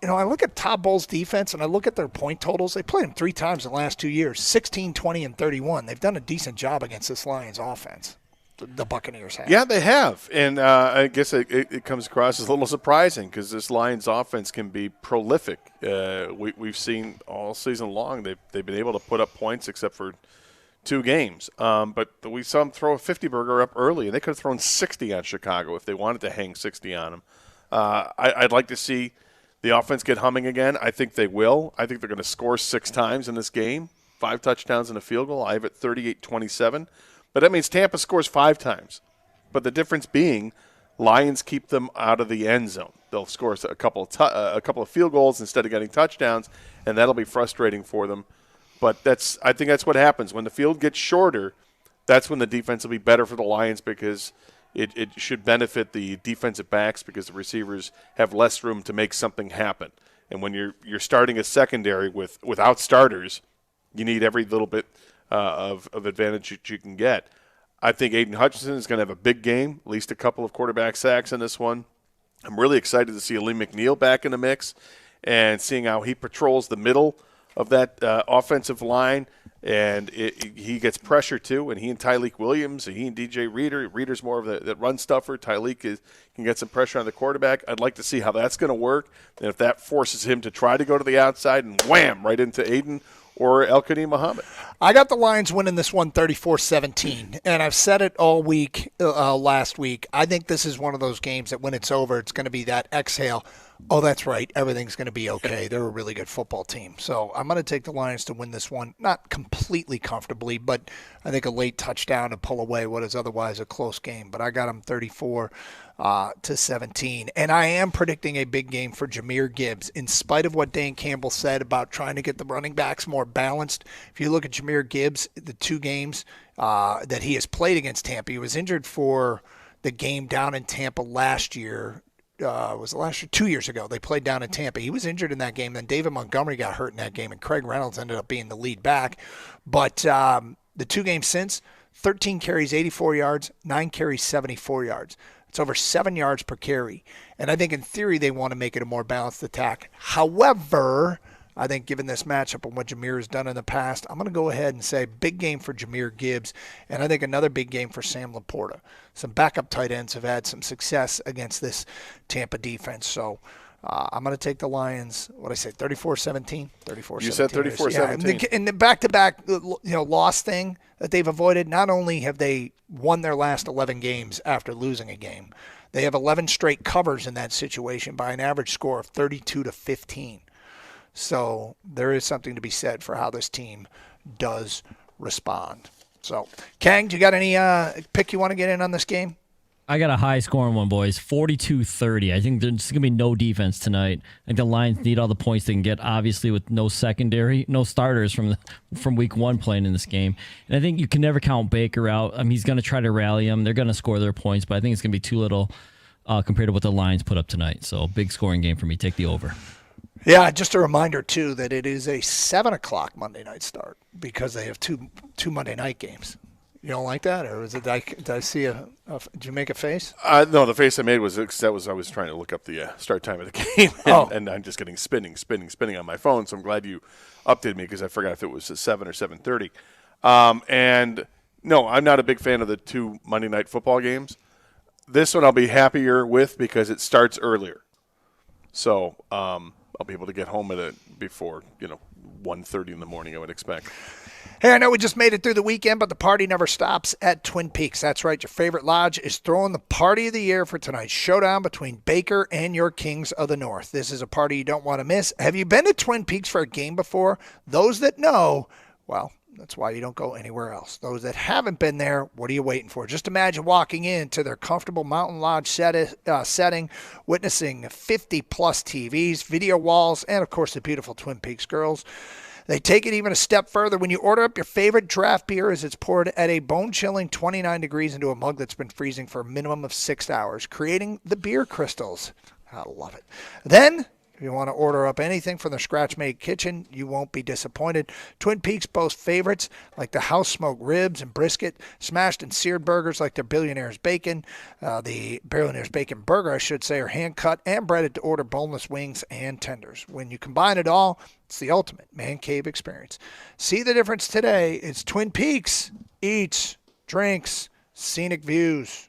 I look at Todd Bowles' defense and I look at their point totals. They played them 3 times in the last 2 years, 16, 20, and 31. They've done a decent job against this Lions offense. The Buccaneers have.
Yeah, they have. And I guess it comes across as a little surprising because this Lions offense can be prolific. We've seen all season long they've been able to put up points except for 2 games. But we saw them throw a 50-burger up early, and they could have thrown 60 on Chicago if they wanted to hang 60 on them. I'd like to see the offense get humming again. I think they will. I think they're going to score 6 times in this game, 5 touchdowns and a field goal. I have it 38-27. But that means Tampa scores 5 times. But the difference being, Lions keep them out of the end zone. They'll score a couple of field goals instead of getting touchdowns, and that'll be frustrating for them. But I think that's what happens. When the field gets shorter, that's when the defense will be better for the Lions because it should benefit the defensive backs because the receivers have less room to make something happen. And when you're starting a secondary without starters, you need every little bit of advantage that you can get. I think Aiden Hutchinson is going to have a big game, at least a couple of quarterback sacks in this one. I'm really excited to see Ali McNeil back in the mix and seeing how he patrols the middle of that offensive line. And he gets pressure too, and he and Tyleik Williams, and he and DJ Reader. Reader's more of the run stuffer. Tyleik can get some pressure on the quarterback. I'd like to see how that's going to work, and if that forces him to try to go to the outside and wham, right into Aiden or El-Kani Muhammad.
I got the Lions winning this one 34-17, and I've said it all week, last week. I think this is one of those games that when it's over, it's going to be that exhale. Oh, that's right. Everything's going to be okay. They're a really good football team. So I'm going to take the Lions to win this one. Not completely comfortably, but I think a late touchdown to pull away what is otherwise a close game. But I got them 34-17. And I am predicting a big game for Jahmyr Gibbs. In spite of what Dan Campbell said about trying to get the running backs more balanced, if you look at Jahmyr Gibbs, the two games that he has played against Tampa, he was injured for the game down in Tampa last year. Was it last year? 2 years ago. They played down in Tampa. He was injured in that game. Then David Montgomery got hurt in that game, and Craig Reynolds ended up being the lead back. But the 2 games since, 13 carries, 84 yards, 9 carries, 74 yards. It's over 7 yards per carry. And I think in theory they want to make it a more balanced attack. However, I think given this matchup and what Jahmyr has done in the past, I'm going to go ahead and say big game for Jahmyr Gibbs, and I think another big game for Sam Laporta. Some backup tight ends have had some success against this Tampa defense, so I'm going to take the Lions. What did I say, 34-17? 34-17.
You said 34-17.
Yeah, in the back-to-back loss thing that they've avoided, not only have they won their last 11 games after losing a game, they have 11 straight covers in that situation by an average score of 32-15. So there is something to be said for how this team does respond. So, Kang, do you got any pick you want to get in on this game?
I got a high-scoring one, boys. 42-30. I think there's going to be no defense tonight. I think the Lions need all the points they can get, obviously, with no secondary, no starters from week 1 playing in this game. And I think you can never count Baker out. I mean, he's going to try to rally them. They're going to score their points, but I think it's going to be too little compared to what the Lions put up tonight. So, big scoring game for me. Take the over.
Yeah, just a reminder, too, that it is a 7 o'clock Monday night start because they have two Monday night games. You don't like that? Or did I see did you make a face?
No, the face I made was I was trying to look up the start time of the game, and I'm just getting spinning on my phone, so I'm glad you updated me because I forgot if it was 7 or 7:30. And, no, I'm not a big fan of the 2 Monday night football games. This one I'll be happier with because it starts earlier. So I'll be able to get home before 1:30 in the morning, I would expect.
Hey, I know we just made it through the weekend, but the party never stops at Twin Peaks. That's right. Your favorite lodge is throwing the party of the year for tonight's showdown between Baker and your Kings of the North. This is a party you don't want to miss. Have you been to Twin Peaks for a game before? Those that know, well, that's why you don't go anywhere else. Those that haven't been there, what are you waiting for? Just imagine walking into their comfortable mountain lodge setting, witnessing 50-plus TVs, video walls, and, of course, the beautiful Twin Peaks girls. They take it even a step further when you order up your favorite draft beer as it's poured at a bone-chilling 29 degrees into a mug that's been freezing for a minimum of 6 hours, creating the beer crystals. I love it. Then, if you want to order up anything from the Scratch-Made Kitchen, you won't be disappointed. Twin Peaks boasts favorites like the house-smoked ribs and brisket, smashed and seared burgers like their Billionaire's Bacon, the Billionaire's Bacon Burger, I should say, are hand-cut and breaded to order boneless wings and tenders. When you combine it all, it's the ultimate man cave experience. See the difference today. It's Twin Peaks. Eats, drinks, scenic views.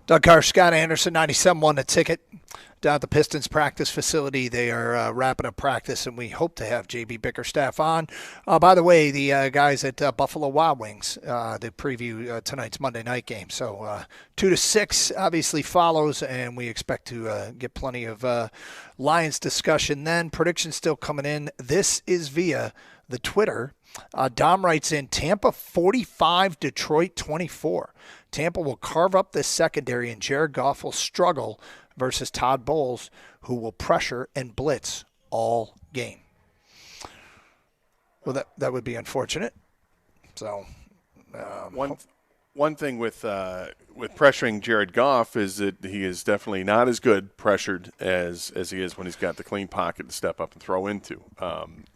Doug Carr, Scott Anderson, 97.1 The Ticket. Down at the Pistons practice facility. They are wrapping up practice, and we hope to have J.B. Bickerstaff on. By the way, the guys at Buffalo Wild Wings, they preview tonight's Monday night game. So 2 to 6 obviously follows, and we expect to get plenty of Lions discussion then. Predictions still coming in. This is via the Twitter. Dom writes in, Tampa 45, Detroit 24. Tampa will carve up this secondary, and Jared Goff will struggle versus Todd Bowles, who will pressure and blitz all game. Well, that would be unfortunate. So,
one thing with pressuring Jared Goff is that he is definitely not as good pressured as he is when he's got the clean pocket to step up and throw into.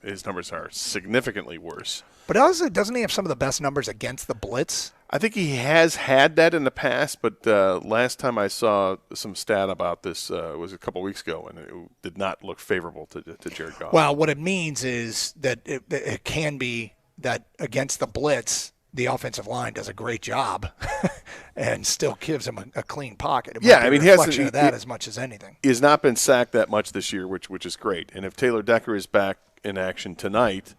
His numbers are significantly worse.
But also, doesn't he have some of the best numbers against the blitz?
I think he has had that in the past, but last time I saw some stat about this was a couple weeks ago, and it did not look favorable to Jared Goff.
Well, what it means is that it can be that against the blitz, the offensive line does a great job and still gives him a clean pocket. It might be a reflection of that as much as anything.
He has not been sacked that much this year, which is great. And if Taylor Decker is back in action tonight,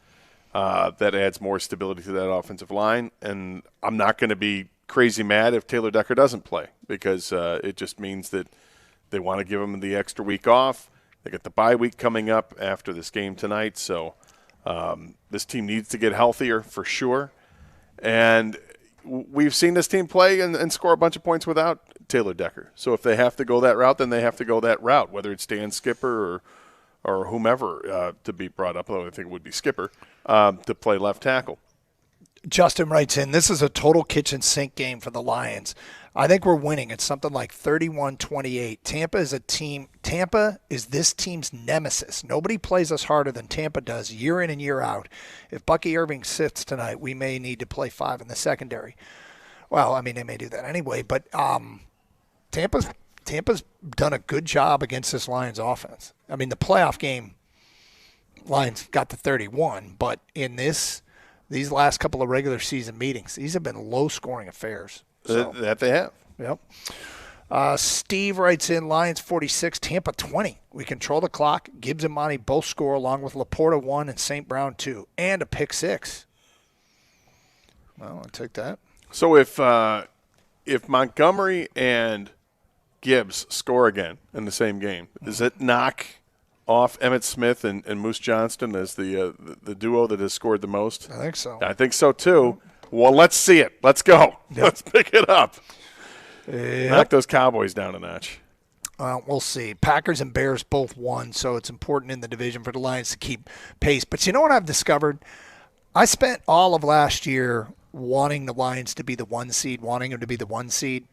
that adds more stability to that offensive line. And I'm not going to be crazy mad if Taylor Decker doesn't play, because it just means that they want to give him the extra week off. They got the bye week coming up after this game tonight. So this team needs to get healthier for sure. And we've seen this team play and score a bunch of points without Taylor Decker. So if they have to go that route, then they have to go that route, whether it's Dan Skipper or whomever to be brought up, although I think it would be Skipper, to play left tackle.
Justin writes in, this is a total kitchen sink game for the Lions. I think we're winning. It's something like 31-28. Tampa is this team's nemesis. Nobody plays us harder than Tampa does year in and year out. If Bucky Irving sits tonight, we may need to play 5 in the secondary. Well, I mean, they may do that anyway, but Tampa's done a good job against this Lions offense. I mean, the playoff game, Lions got to 31, but in these last couple of regular season meetings, these have been low-scoring affairs. So,
that they have.
Yep. Steve writes in, Lions 46, Tampa 20. We control the clock. Gibbs and Monty both score, along with Laporta 1 and St. Brown 2, and a pick 6. Well, I'll take that.
So if Montgomery and Gibbs score again in the same game, does it knock off Emmitt Smith and Moose Johnston as the duo that has scored the most?
I think so.
I think so, too. Well, let's see it. Let's go. Yep. Let's pick it up. Yep. Knock those Cowboys down a notch.
We'll see. Packers and Bears both won, so it's important in the division for the Lions to keep pace. But you know what I've discovered? I spent all of last year wanting the Lions to be the 1 seed, wanting them to be the 1 seed.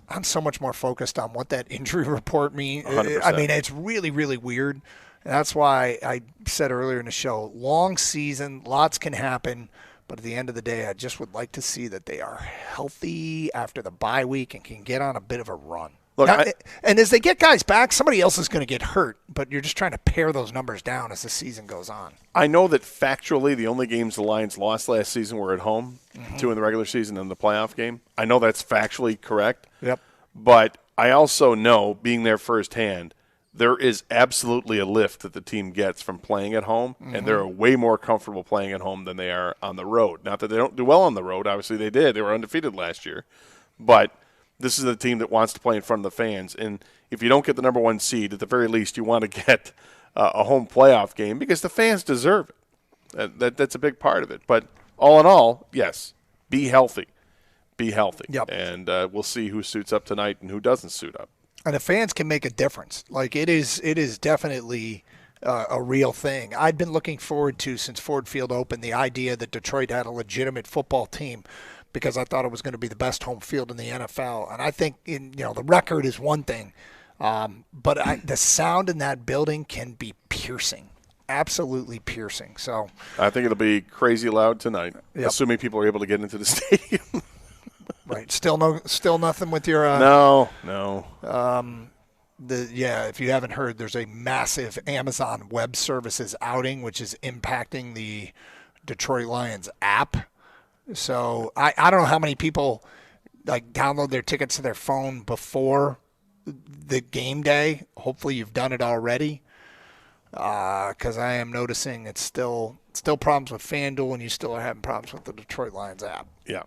I'm so much more focused on what that injury report means.
100%.
I mean, it's really, really weird. And that's why I said earlier in the show, long season, lots can happen. But at the end of the day, I just would like to see that they are healthy after the bye week and can get on a bit of a run.
Look,
now, and as they get guys back, somebody else is going to get hurt. But you're just trying to pare those numbers down as the season goes on.
I know that factually the only games the Lions lost last season were at home, 2 in the regular season and the playoff game. I know that's factually correct.
Yep.
But I also know, being there firsthand, there is absolutely a lift that the team gets from playing at home, and they're way more comfortable playing at home than they are on the road. Not that they don't do well on the road. Obviously they did. They were undefeated last year. But this is a team that wants to play in front of the fans. And if you don't get the number 1 seed, at the very least you want to get a home playoff game because the fans deserve it. That's a big part of it. But all in all, yes, be healthy. Be healthy.
Yep.
And we'll see who suits up tonight and who doesn't suit up.
And the fans can make a difference. Like it is definitely a real thing. I'd been looking forward to, since Ford Field opened, the idea that Detroit had a legitimate football team, because I thought it was going to be the best home field in the NFL. And I think the record is one thing, but the sound in that building can be piercing. Absolutely piercing. So
I think it'll be crazy loud tonight, assuming people are able to get into the stadium.
Right. Still nothing with your
No.
If you haven't heard, there's a massive Amazon Web Services outing which is impacting the Detroit Lions app. So I don't know how many people like download their tickets to their phone before the game day. Hopefully you've done it already, because I am noticing it's still problems with FanDuel, and you still are having problems with the Detroit Lions app.
Yeah.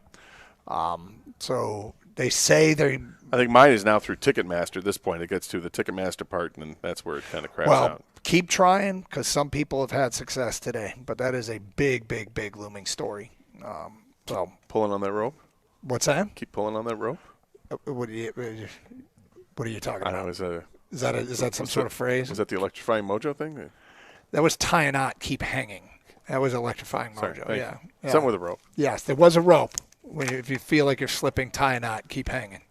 So they say they're.
I think mine is now through Ticketmaster at this point. It gets to the Ticketmaster part, and that's where it kind of craps out.
Keep trying, because some people have had success today, but that is a big, big, big looming story. So
pulling on that rope.
What's that?
Keep pulling on that rope.
What are you talking
I
about?
know.
Is that some sort of phrase?
Was that the electrifying mojo thing?
That was tie a knot, keep hanging. That was electrifying
Sorry,
mojo.
thank
Yeah.
you. Something with a rope.
Yes, there was a rope. If you feel like you're slipping, tie a knot, keep hanging.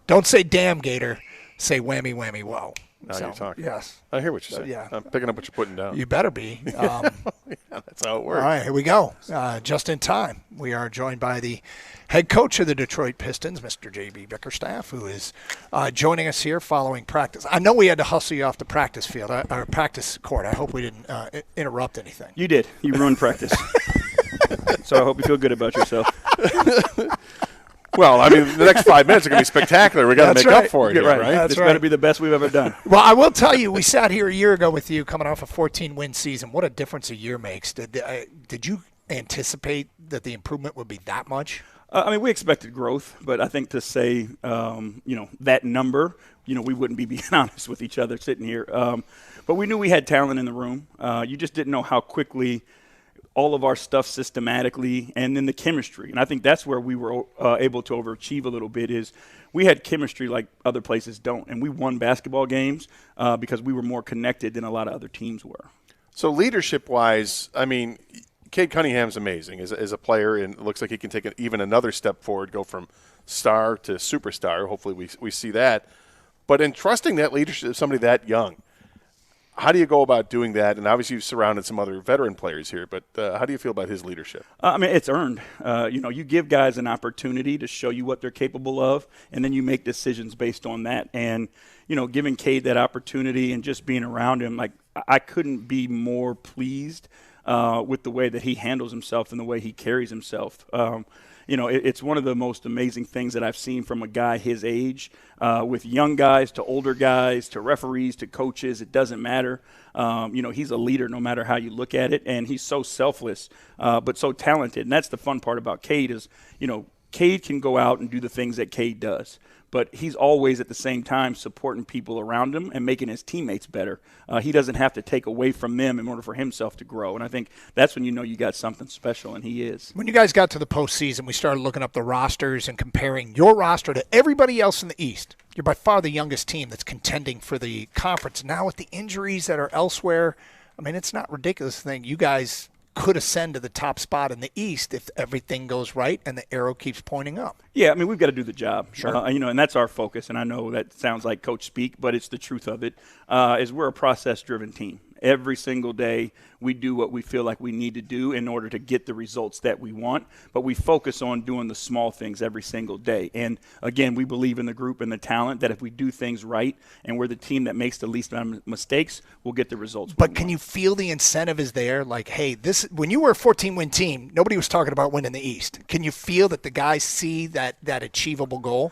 Don't say damn, Gator. Say whammy, whammy, whoa.
Now you're talking.
Yes.
I hear what you're saying.
Yeah.
I'm picking up what you're putting down.
You better be.
Yeah, that's how it works.
All right, here we go. Just in time. We are joined by the head coach of the Detroit Pistons, Mr. J.B. Bickerstaff, who is joining us here following practice. I know we had to hustle you off the practice field, or practice court. I hope we didn't interrupt anything.
You did. You ruined practice. So I hope you feel good about yourself.
Well, I mean, the next 5 minutes are going to be spectacular. We got to make up for it, here, right?
This better be the best we've ever done.
Well, I will tell you, we sat here a year ago with you, coming off a 14-win season. What a difference a year makes. Did you anticipate that the improvement would be that much?
I mean, we expected growth, but I think to say, that number, we wouldn't be being honest with each other sitting here. But we knew we had talent in the room. You just didn't know how quickly all of our stuff systematically, and then the chemistry. And I think that's where we were able to overachieve a little bit, is we had chemistry like other places don't. And we won basketball games because we were more connected than a lot of other teams were.
So leadership-wise, I mean, Cade Cunningham's amazing as a player, and it looks like he can take even another step forward, go from star to superstar. Hopefully we see that. But in trusting that leadership of somebody that young, how do you go about doing that? And obviously you've surrounded some other veteran players here, but how do you feel about his leadership?
I mean, it's earned. You give guys an opportunity to show you what they're capable of, and then you make decisions based on that. And, giving Cade that opportunity and just being around him, like, I couldn't be more pleased with the way that he handles himself and the way he carries himself. It's one of the most amazing things that I've seen from a guy his age, with young guys to older guys to referees to coaches. It doesn't matter. He's a leader no matter how you look at it, and he's so selfless but so talented. And that's the fun part about Cade is, Cade can go out and do the things that Cade does, but he's always at the same time supporting people around him and making his teammates better. He doesn't have to take away from them in order for himself to grow. And I think that's when you got something special, and he is.
When you guys got to the postseason, we started looking up the rosters and comparing your roster to everybody else in the East. You're by far the youngest team that's contending for the conference. Now with the injuries that are elsewhere, I mean, it's not a ridiculous thing. You guys could ascend to the top spot in the East if everything goes right and the arrow keeps pointing up.
Yeah, I mean, we've got to do the job.
Sure.
And that's our focus. And I know that sounds like coach speak, but it's the truth of it, is we're a process-driven team. Every single day we do what we feel like we need to do in order to get the results that we want, but we focus on doing the small things every single day. And, again, we believe in the group and the talent that if we do things right and we're the team that makes the least amount of mistakes, we'll get the results.
But can you feel the incentive is there? Like, hey, when you were a 14-win team, nobody was talking about winning the East. Can you feel that the guys see that achievable goal?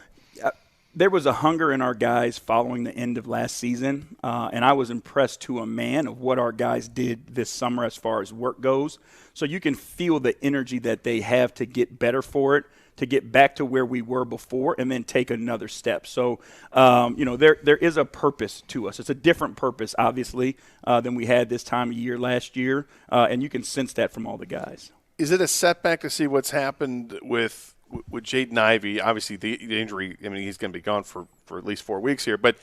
There was a hunger in our guys following the end of last season, and I was impressed to a man of what our guys did this summer as far as work goes. So you can feel the energy that they have to get better for it, to get back to where we were before, and then take another step. So, there is a purpose to us. It's a different purpose, obviously, than we had this time of year last year, and you can sense that from all the guys.
Is it a setback to see what's happened with Jaden Ivey? Obviously, the injury, I mean, he's going to be gone for at least 4 weeks here. But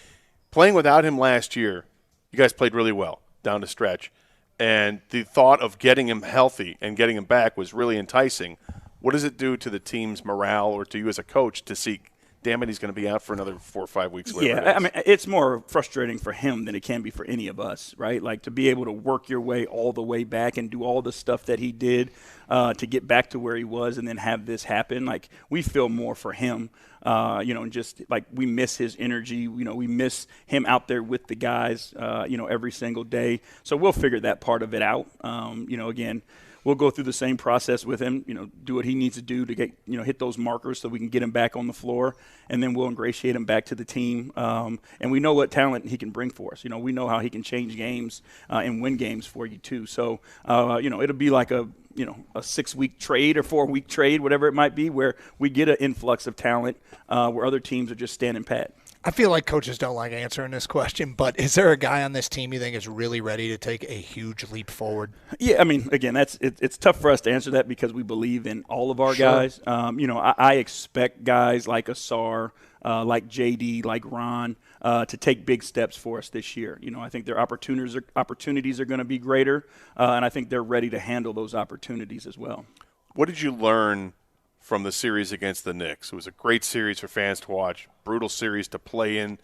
playing without him last year, you guys played really well down the stretch. And the thought of getting him healthy and getting him back was really enticing. What does it do to the team's morale or to you as a coach to see, damn it, he's going to be out for another 4 or 5 weeks?
Yeah, I mean, it's more frustrating for him than it can be for any of us, right? Like, to be able to work your way all the way back and do all the stuff that he did to get back to where he was and then have this happen. Like, we feel more for him, and just, like, we miss his energy. We miss him out there with the guys, every single day. So we'll figure that part of it out. Again, we'll go through the same process with him, do what he needs to do to get, hit those markers so we can get him back on the floor, and then we'll ingratiate him back to the team. And we know what talent he can bring for us. We know how he can change games and win games for you too. So, it'll be like a 6-week trade or 4-week trade, whatever it might be, where we get an influx of talent where other teams are just standing pat.
I feel like coaches don't like answering this question, but is there a guy on this team you think is really ready to take a huge leap forward?
Yeah, I mean, again, it's tough for us to answer that because we believe in all of our guys. I expect guys like Asar, like JD, like Ron, to take big steps for us this year. I think their opportunities are going to be greater, and I think they're ready to handle those opportunities as well.
What did you learn from the series against the Knicks? It was a great series for fans to watch, brutal series to play in,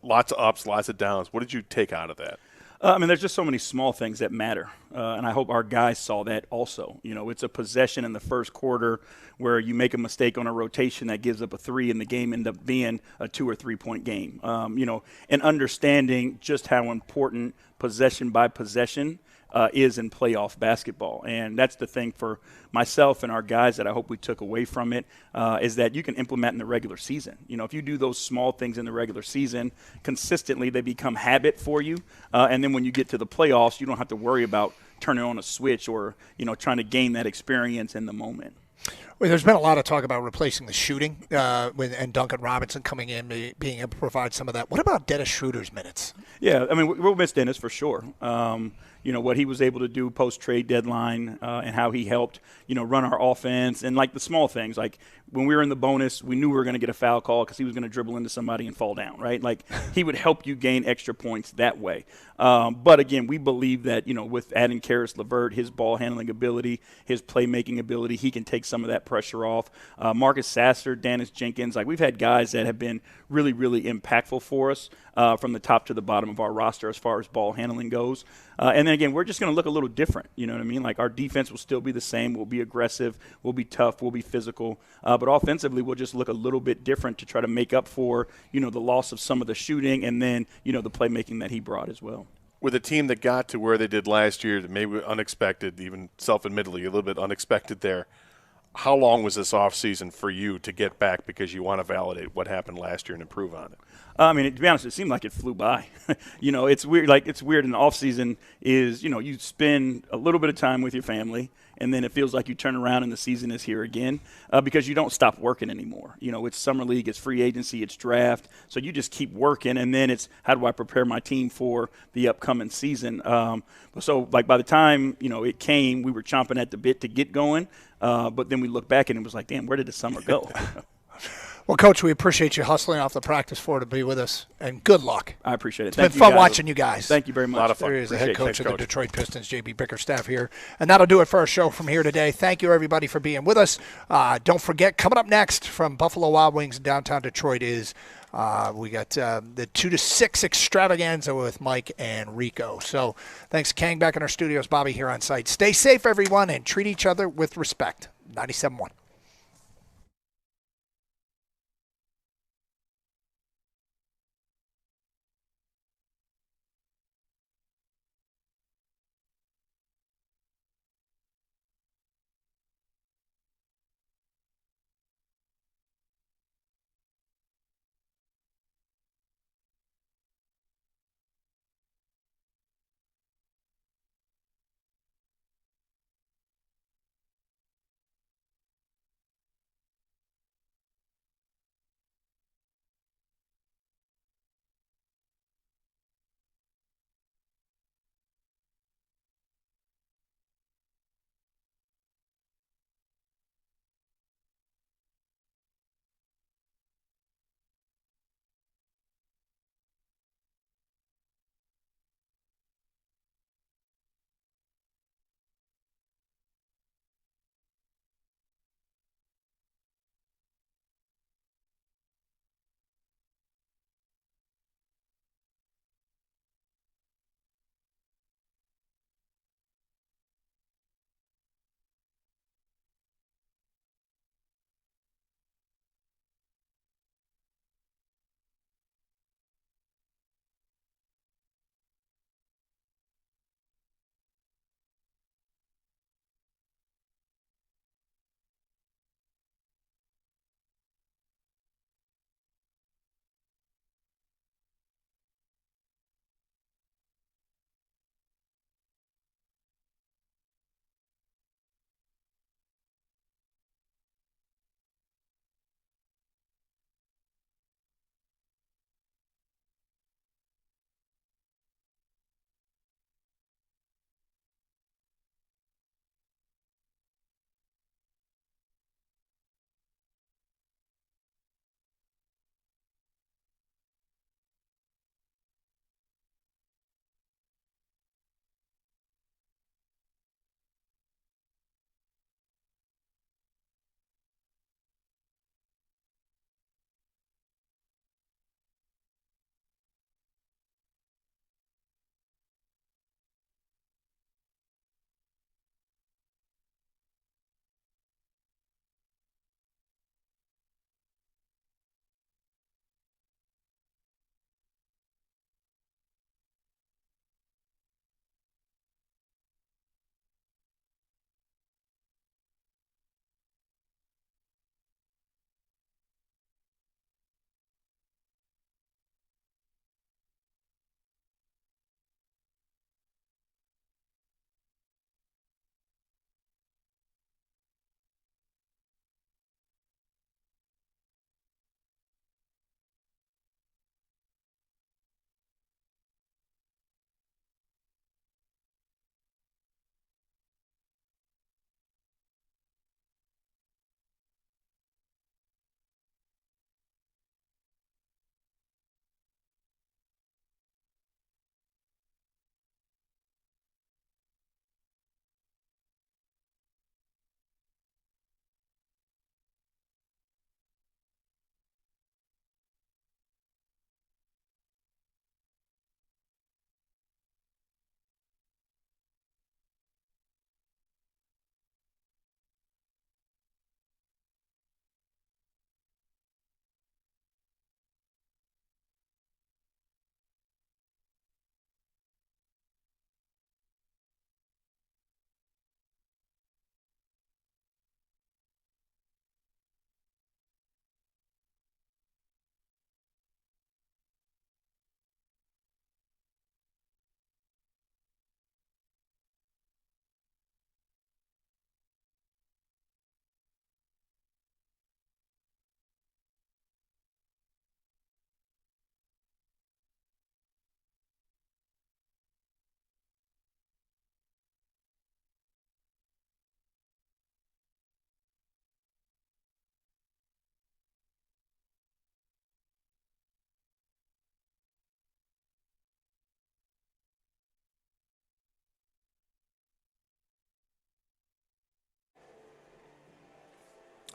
lots of ups, lots of downs. What did you take out of that?
There's just so many small things that matter, and I hope our guys saw that also. It's a possession in the first quarter where you make a mistake on a rotation that gives up a 3 and the game ends up being a 2 or 3 point game. And understanding just how important possession by possession is in playoff basketball. And that's the thing for myself and our guys that I hope we took away from it, is that you can implement in the regular season. If you do those small things in the regular season consistently, they become habit for you. And then when you get to the playoffs, you don't have to worry about turning on a switch or, trying to gain that experience in the moment.
Well, there's been a lot of talk about replacing the shooting and Duncan Robinson coming in, being able to provide some of that. What about Dennis Schroeder's minutes?
Yeah, I mean, we'll miss Dennis for sure. What he was able to do post-trade deadline and how he helped, run our offense and, like, the small things. Like, when we were in the bonus, we knew we were going to get a foul call because he was going to dribble into somebody and fall down, right? Like, he would help you gain extra points that way. But, again, we believe that, with adding Karis LeVert, his ball handling ability, his playmaking ability, he can take some of that pressure off. Marcus Sasser, Dennis Jenkins, like, we've had guys that have been really, really impactful for us from the top to the bottom of our roster as far as ball handling goes. And then, again, we're just going to look a little different. You know what I mean? Like, our defense will still be the same. We'll be aggressive. We'll be tough. We'll be physical. But offensively, we'll just look a little bit different to try to make up for, the loss of some of the shooting and then, the playmaking that he brought as well.
With a team that got to where they did last year, maybe unexpected, even self-admittedly, a little bit unexpected there, how long was this offseason for you to get back because you want to validate what happened last year and improve on it?
I mean, to be honest, it seemed like it flew by. It's weird. Like, it's weird in the offseason is, you spend a little bit of time with your family, and then it feels like you turn around and the season is here again because you don't stop working anymore. It's summer league, it's free agency, it's draft. So you just keep working, and then it's how do I prepare my team for the upcoming season. So, like, by the time, it came, we were chomping at the bit to get going. But then we look back and it was like, damn, where did the summer go?
Well, Coach, we appreciate you hustling off the practice floor to be with us, and good luck.
I appreciate it.
It's been fun watching you guys.
Thank you very much.
A lot of fun.
There is the head
Appreciate it.
coach
Thanks,
of the Detroit Pistons, J.B. Bickerstaff here. And that'll do it for our show from here today. Thank you, everybody, for being with us. Don't forget, coming up next from Buffalo Wild Wings in downtown Detroit is we got the 2 to 6 extravaganza with Mike and Rico. So thanks, Kang, back in our studios. Bobby here on site. Stay safe, everyone, and treat each other with respect. 97.1.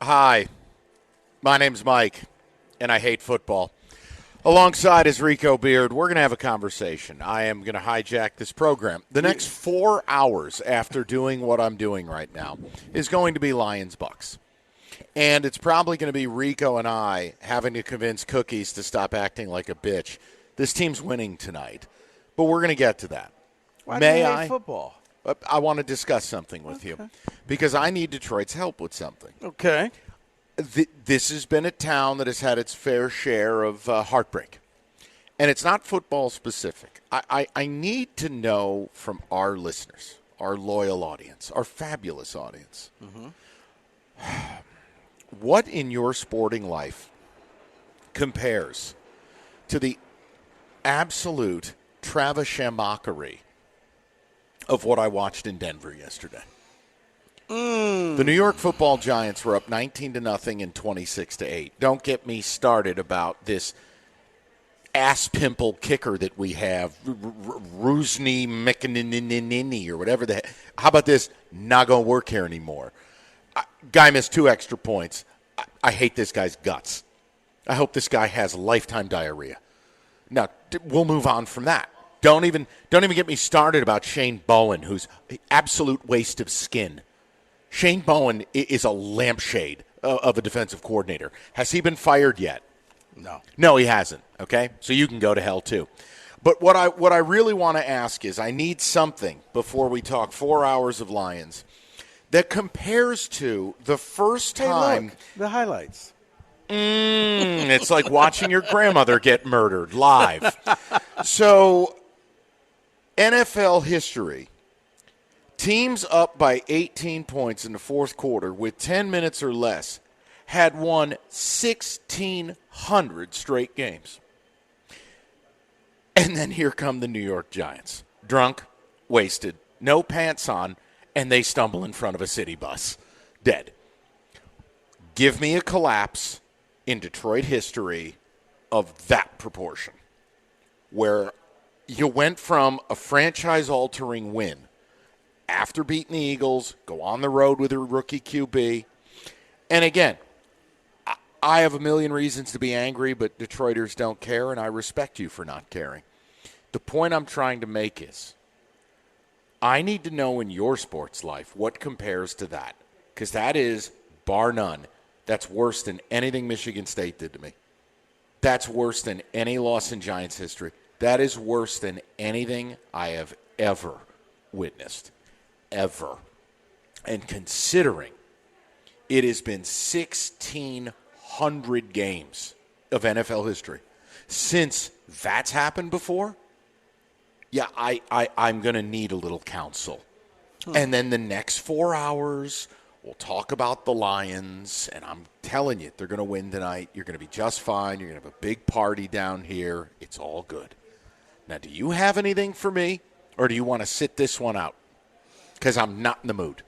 Hi, my name's Mike, and I hate football. Alongside is Rico Beard. We're going to have a conversation. I am going to hijack this program. The next 4 hours after doing what I'm doing right now is going to be Lions-Bucks. And it's probably going to be Rico and I having to convince Cookies to stop acting like a bitch. This team's winning tonight, but we're going to get to that.
Why do you hate football?
I want to discuss something with you because I need Detroit's help with something.
Okay.
This has been a town that has had its fair share of heartbreak, and it's not football specific. I need to know from our listeners, our loyal audience, our fabulous audience, what in your sporting life compares to the absolute traveshamockery of what I watched in Denver yesterday. The New York Football Giants were up 19-0 and 26-8. Don't get me started about this ass pimple kicker that we have, Rusney McNinini or whatever the heck. How about this? Not going to work here anymore. Guy missed 2 extra points. I hate this guy's guts. I hope this guy has lifetime diarrhea. Now, we'll move on from that. Don't even get me started about Shane Bowen, who's an absolute waste of skin. Shane Bowen is a lampshade of a defensive coordinator. Has he been fired yet?
No.
No, he hasn't. Okay? So you can go to hell too. But what I really want to ask is I need something before we talk 4 hours of Lions that compares to the first time.
Look, the highlights.
It's like watching your grandmother get murdered live. So, NFL history. Teams up by 18 points in the fourth quarter with 10 minutes or less had won 1,600 straight games. And then here come the New York Giants. Drunk, wasted, no pants on, and they stumble in front of a city bus. Dead. Give me a collapse in Detroit history of that proportion, where you went from a franchise-altering win after beating the Eagles, go on the road with a rookie QB. And again, I have a million reasons to be angry, but Detroiters don't care, and I respect you for not caring. The point I'm trying to make is I need to know in your sports life what compares to that, because that is, bar none, that's worse than anything Michigan State did to me. That's worse than any loss in Giants history. That is worse than anything I have ever witnessed. Ever. And considering it has been 1,600 games of NFL history since that's happened before, yeah, I'm going to need a little counsel. And then the next 4 hours, we'll talk about the Lions, and I'm telling you, they're going to win tonight. You're going to be just fine. You're going to have a big party down here. It's all good. Now, do you have anything for me, or do you want to sit this one out? Because I'm not in the mood.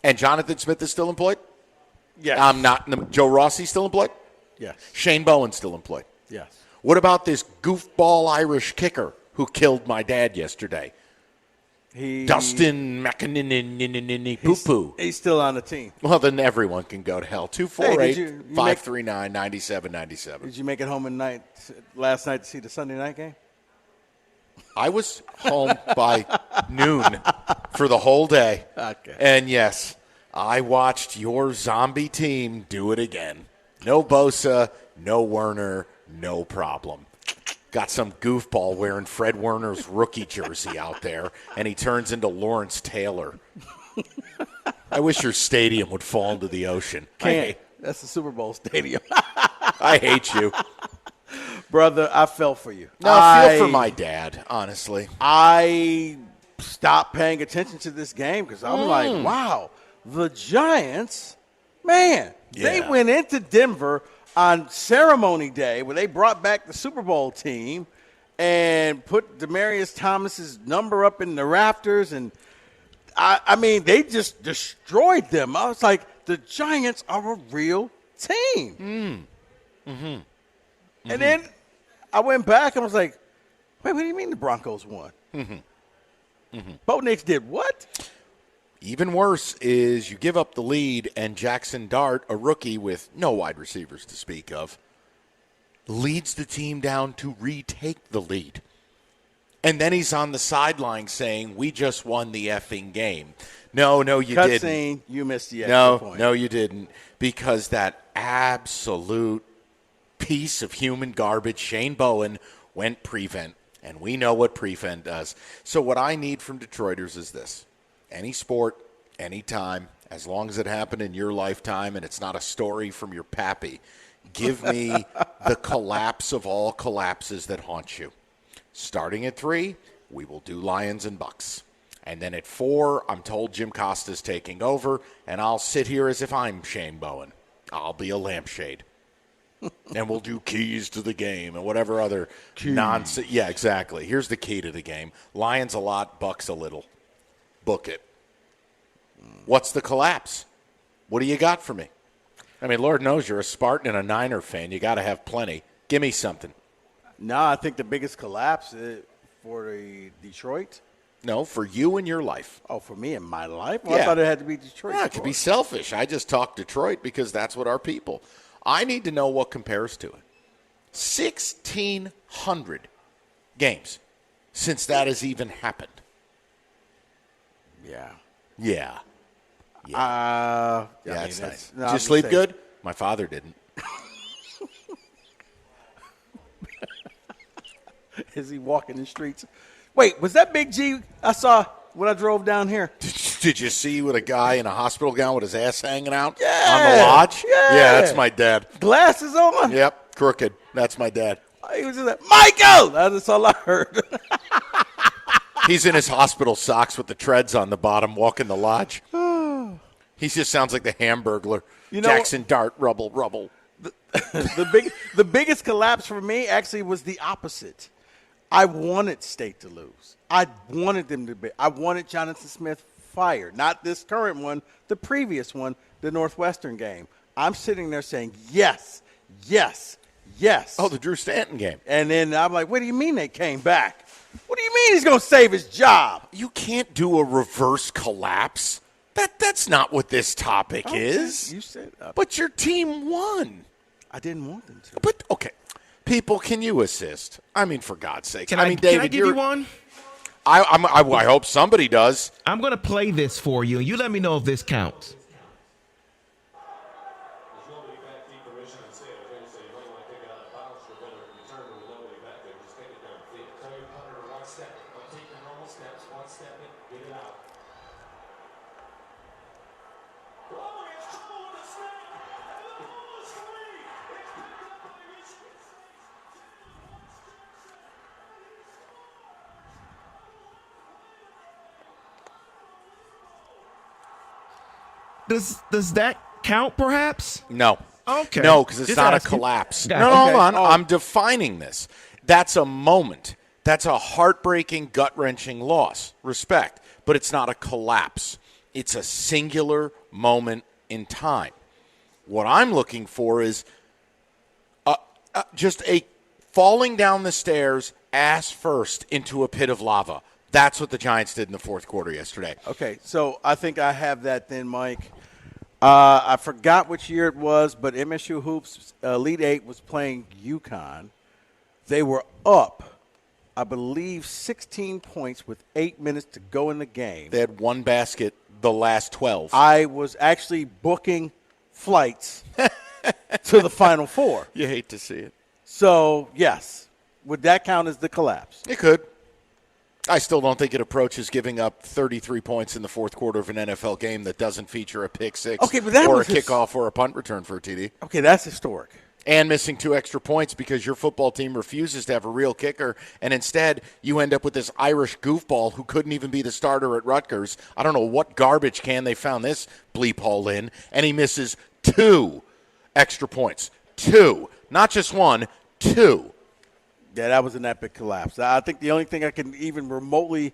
And Jonathan Smith is still employed?
Yes.
I'm not in the mood. Joe Rossi still employed?
Yes.
Shane Bowen still employed?
Yes.
What about this goofball Irish kicker who killed my dad yesterday? Dustin McInerney Poo-Poo.
He's still on the team.
Well, then everyone can go to hell. 248-539-9797.
Did you make it home last night to see the Sunday night game?
I was home by noon for the whole day.
Okay.
And, yes, I watched your zombie team do it again. No Bosa, no Werner, no problem. Got some goofball wearing Fred Werner's rookie jersey out there, and he turns into Lawrence Taylor. I wish your stadium would fall into the ocean.
That's the Super Bowl stadium.
I hate you.
Brother, I fell for you.
No, I feel for my dad, honestly.
I stopped paying attention to this game because I'm like, wow, the Giants, man, they went into Denver on ceremony day where they brought back the Super Bowl team and put Demaryius Thomas's number up in the rafters. And, I mean, they just destroyed them. I was like, the Giants are a real team. And then I went back and was like, wait, what do you mean the Broncos won? Bo Nix did what?
Even worse is you give up the lead, and Jackson Dart, a rookie with no wide receivers to speak of, leads the team down to retake the lead. And then he's on the sideline saying, we just won the effing game. No, you didn't.
Scene, you missed the extra point.
No, you didn't. Because that absolute piece of human garbage, Shane Bowen, went prevent. And we know what prevent does. So what I need from Detroiters is this. Any sport, anytime, as long as it happened in your lifetime and it's not a story from your pappy, give me the collapse of all collapses that haunt you. Starting at 3, we will do Lions and Bucks. And then at 4, I'm told Jim Costa's taking over, and I'll sit here as if I'm Shane Bowen. I'll be a lampshade. And we'll do keys to the game and whatever other nonsense. Yeah, exactly. Here's the key to the game. Lions a lot, Bucks a little. Book it. What's the collapse? What do you got for me? I mean, Lord knows you're a Spartan and a Niner fan. You got to have plenty. Give me something.
No, I think the biggest collapse for Detroit.
No, for you in your life.
Oh, for me in my life? Well, yeah. I thought it had to be Detroit.
Yeah, it could be selfish. I just talk Detroit because that's what our people. I need to know what compares to it. 1,600 games since that has even happened.
Yeah.
Yeah.
That's
nice. Did you sleep good? My father didn't.
Is he walking the streets? Wait, was that Big G I saw when I drove down here?
Did you see with a guy in a hospital gown with his ass hanging out
on
the lodge?
Yeah,
that's my dad.
Glasses on?
Yep, crooked. That's my dad.
He was just like, Michael! That's all I heard.
He's in his hospital socks with the treads on the bottom, walking the lodge. He just sounds like the Hamburglar. Jackson Dart, rubble.
The biggest collapse for me actually was the opposite. I wanted State to lose. I wanted them to be. I wanted Jonathan Smith fired. Not this current one, the previous one, the Northwestern game. I'm sitting there saying, yes.
Oh, the Drew Stanton game.
And then I'm like, what do you mean they came back? What do you mean he's going to save his job?
You can't do a reverse collapse. That's not what this topic is.
You said
but your team won.
I didn't want them to.
But, okay. People, can you assist? I mean, for God's sake.
David, can I give you one?
I hope somebody does.
I'm going to play this for you, and you let me know if this counts. Does that count, perhaps?
No.
Okay.
No, because it's not a collapse. No, hold on. I'm defining this. That's a moment. That's a heartbreaking, gut-wrenching loss. Respect. But it's not a collapse. It's a singular moment in time. What I'm looking for is just a falling down the stairs, ass first, into a pit of lava. That's what the Giants did in the fourth quarter yesterday.
Okay, so I think I have that then, Mike. I forgot which year it was, but MSU Hoops Elite 8 was playing UConn. They were up, I believe, 16 points with 8 minutes to go in the game.
They had one basket the last 12.
I was actually booking flights to the Final Four.
You hate to see it.
So, yes. Would that count as the collapse?
It could. I still don't think it approaches giving up 33 points in the fourth quarter of an NFL game that doesn't feature a pick six
but that
or a
was
kickoff or a punt return for a TD.
Okay, that's historic.
And missing 2 extra points because your football team refuses to have a real kicker, and instead you end up with this Irish goofball who couldn't even be the starter at Rutgers. I don't know what garbage can they found this bleep hole in, and he misses 2 extra points. 2. Not just 1, 2.
Yeah, that was an epic collapse. I think the only thing I can even remotely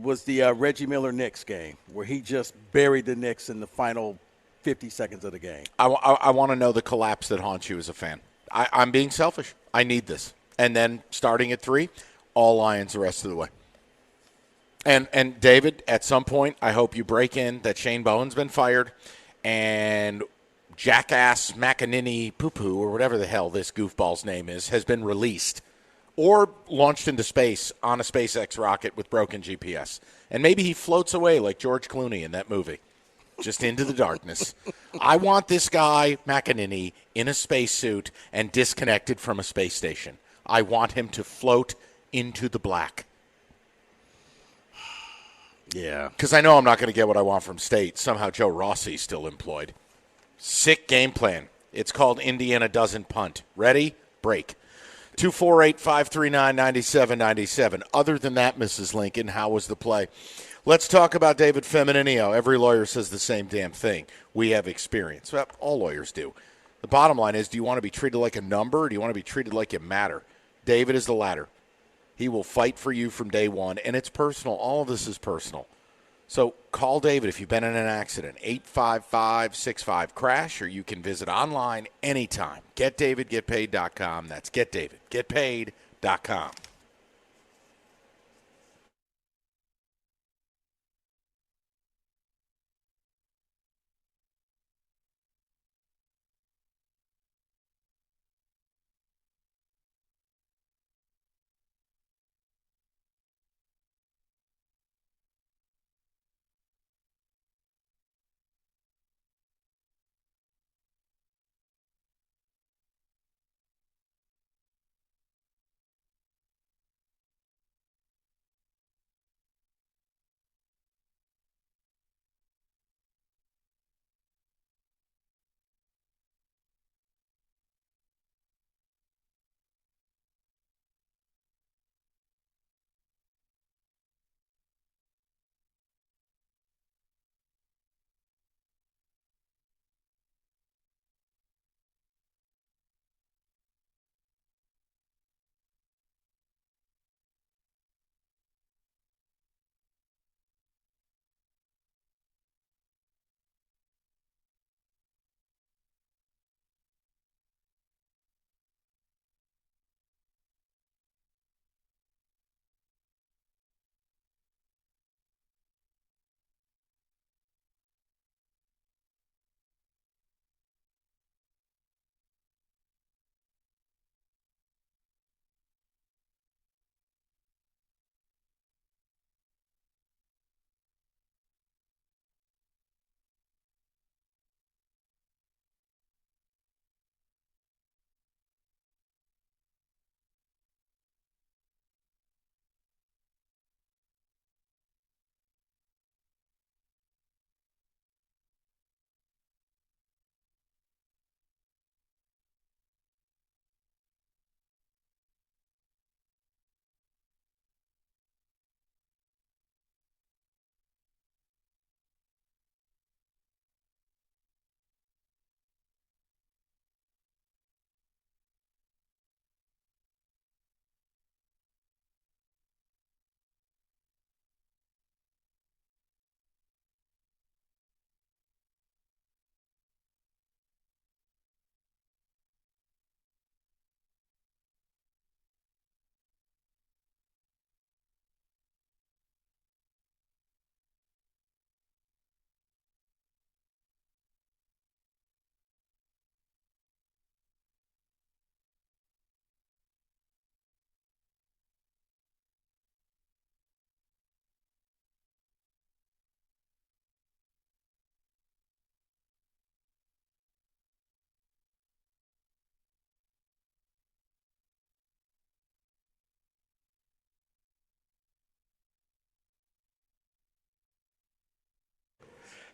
was the Reggie Miller Knicks game where he just buried the Knicks in the final 50 seconds of the game.
I want to know the collapse that haunts you as a fan. I'm being selfish. I need this. And then starting at 3, all Lions the rest of the way. And David, at some point, I hope you break in that Shane Bowen's been fired and Jackass McEnany Poo-Poo, or whatever the hell this goofball's name is, has been released or launched into space on a SpaceX rocket with broken GPS. And maybe he floats away like George Clooney in that movie, just into the darkness. I want this guy, McEnany, in a spacesuit and disconnected from a space station. I want him to float into the black.
Yeah.
Because I know I'm not going to get what I want from State. Somehow Joe Rossi's still employed. Sick game plan. It's called Indiana Doesn't Punt. Ready? Break. 248-539-9797. Other than that, Mrs. Lincoln, how was the play? Let's talk about David Femininio. Every lawyer says the same damn thing. We have experience. Well, all lawyers do. The bottom line is, do you want to be treated like a number, or do you want to be treated like you matter? David is the latter. He will fight for you from day one, and it's personal. All of this is personal. So call David if you've been in an accident, 855-65-CRASH, or you can visit online anytime. GetDavidGetPaid.com. That's GetDavidGetPaid.com.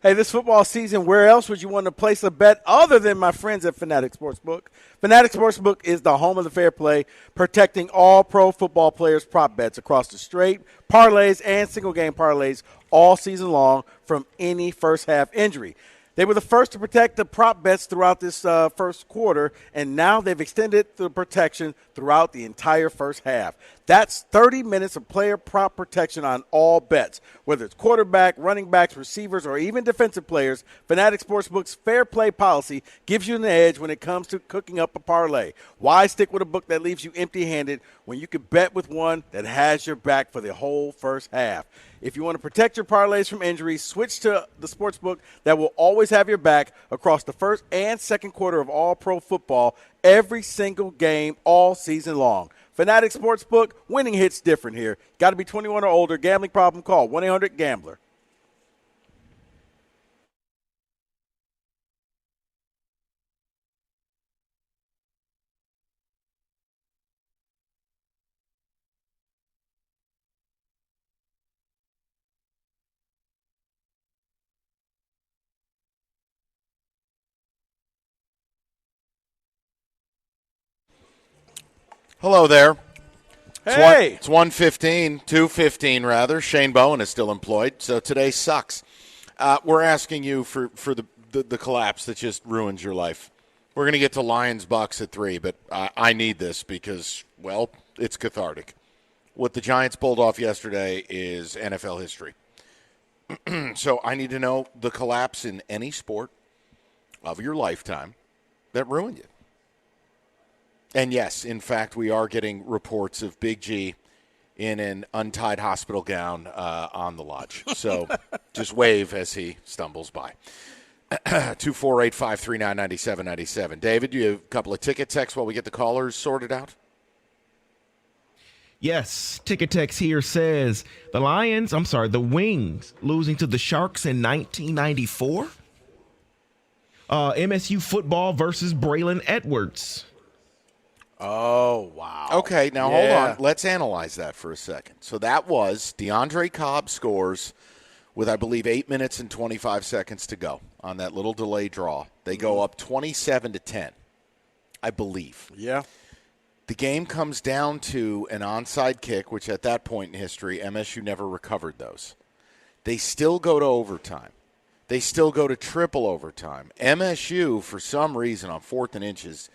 Hey, this football season, where else would you want to place a bet other than my friends at Fanatic Sportsbook? Fanatic Sportsbook is the home of the fair play, protecting all pro football players' prop bets across the straight, parlays, and single-game parlays all season long from any first-half injury. They were the first to protect the prop bets throughout this first quarter, and now they've extended the protection throughout the entire first half. That's 30 minutes of player prop protection on all bets. Whether it's quarterback, running backs, receivers, or even defensive players, Fanatic Sportsbook's fair play policy gives you an edge when it comes to cooking up a parlay. Why stick with a book that leaves you empty-handed when you can bet with one that has your back for the whole first half? If you want to protect your parlays from injuries, switch to the sportsbook that will always have your back across the first and second quarter of all pro football, every single game, all season long. Fanatic Sportsbook, winning hits different here. Got to be 21 or older. Gambling problem, call 1-800-GAMBLER.
Hello there.
Hey.
It's 1:15, 2:15 rather. Shane Bowen is still employed, so today sucks. We're asking you for the collapse that just ruins your life. We're going to get to Lions-Bucks at 3, but I need this because, well, it's cathartic. What the Giants pulled off yesterday is NFL history. So I need to know the collapse in any sport of your lifetime that ruined you. And yes, in fact, we are getting reports of Big G in an untied hospital gown on the lodge. So just wave as he stumbles by. 248-539-9797. David, do you have a couple of ticket texts while we get the callers sorted out?
Yes, ticket text here says the Wings losing to the Sharks in 1994. MSU football versus Braylon Edwards.
Oh, wow.
Okay, now hold on. Let's analyze that for a second. So that was DeAndre Cobb scores with, I believe, 8 minutes and 25 seconds to go on that little delay draw. They go up 27-10, I believe.
Yeah.
The game comes down to an onside kick, which at that point in history, MSU never recovered those. They still go to overtime. They still go to triple overtime. MSU, for some reason, on third and inches,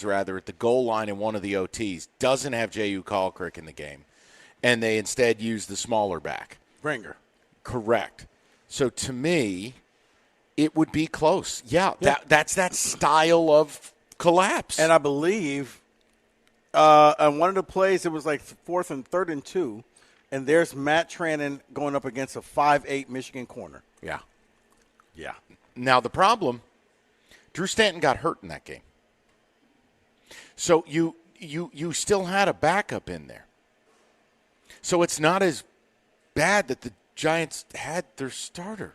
at the goal line in one of the OTs, doesn't have J.U. Kalkrick in the game, and they instead use the smaller back.
Ringer.
Correct. So to me, it would be close. Yeah. That's that style of collapse.
And I believe on one of the plays, it was like 4th and 3rd and 2, and there's Matt Trannon going up against a 5'8" Michigan corner.
Yeah.
Yeah.
Now the problem, Drew Stanton got hurt in that game. So you still had a backup in there. So it's not as bad that the Giants had their starter.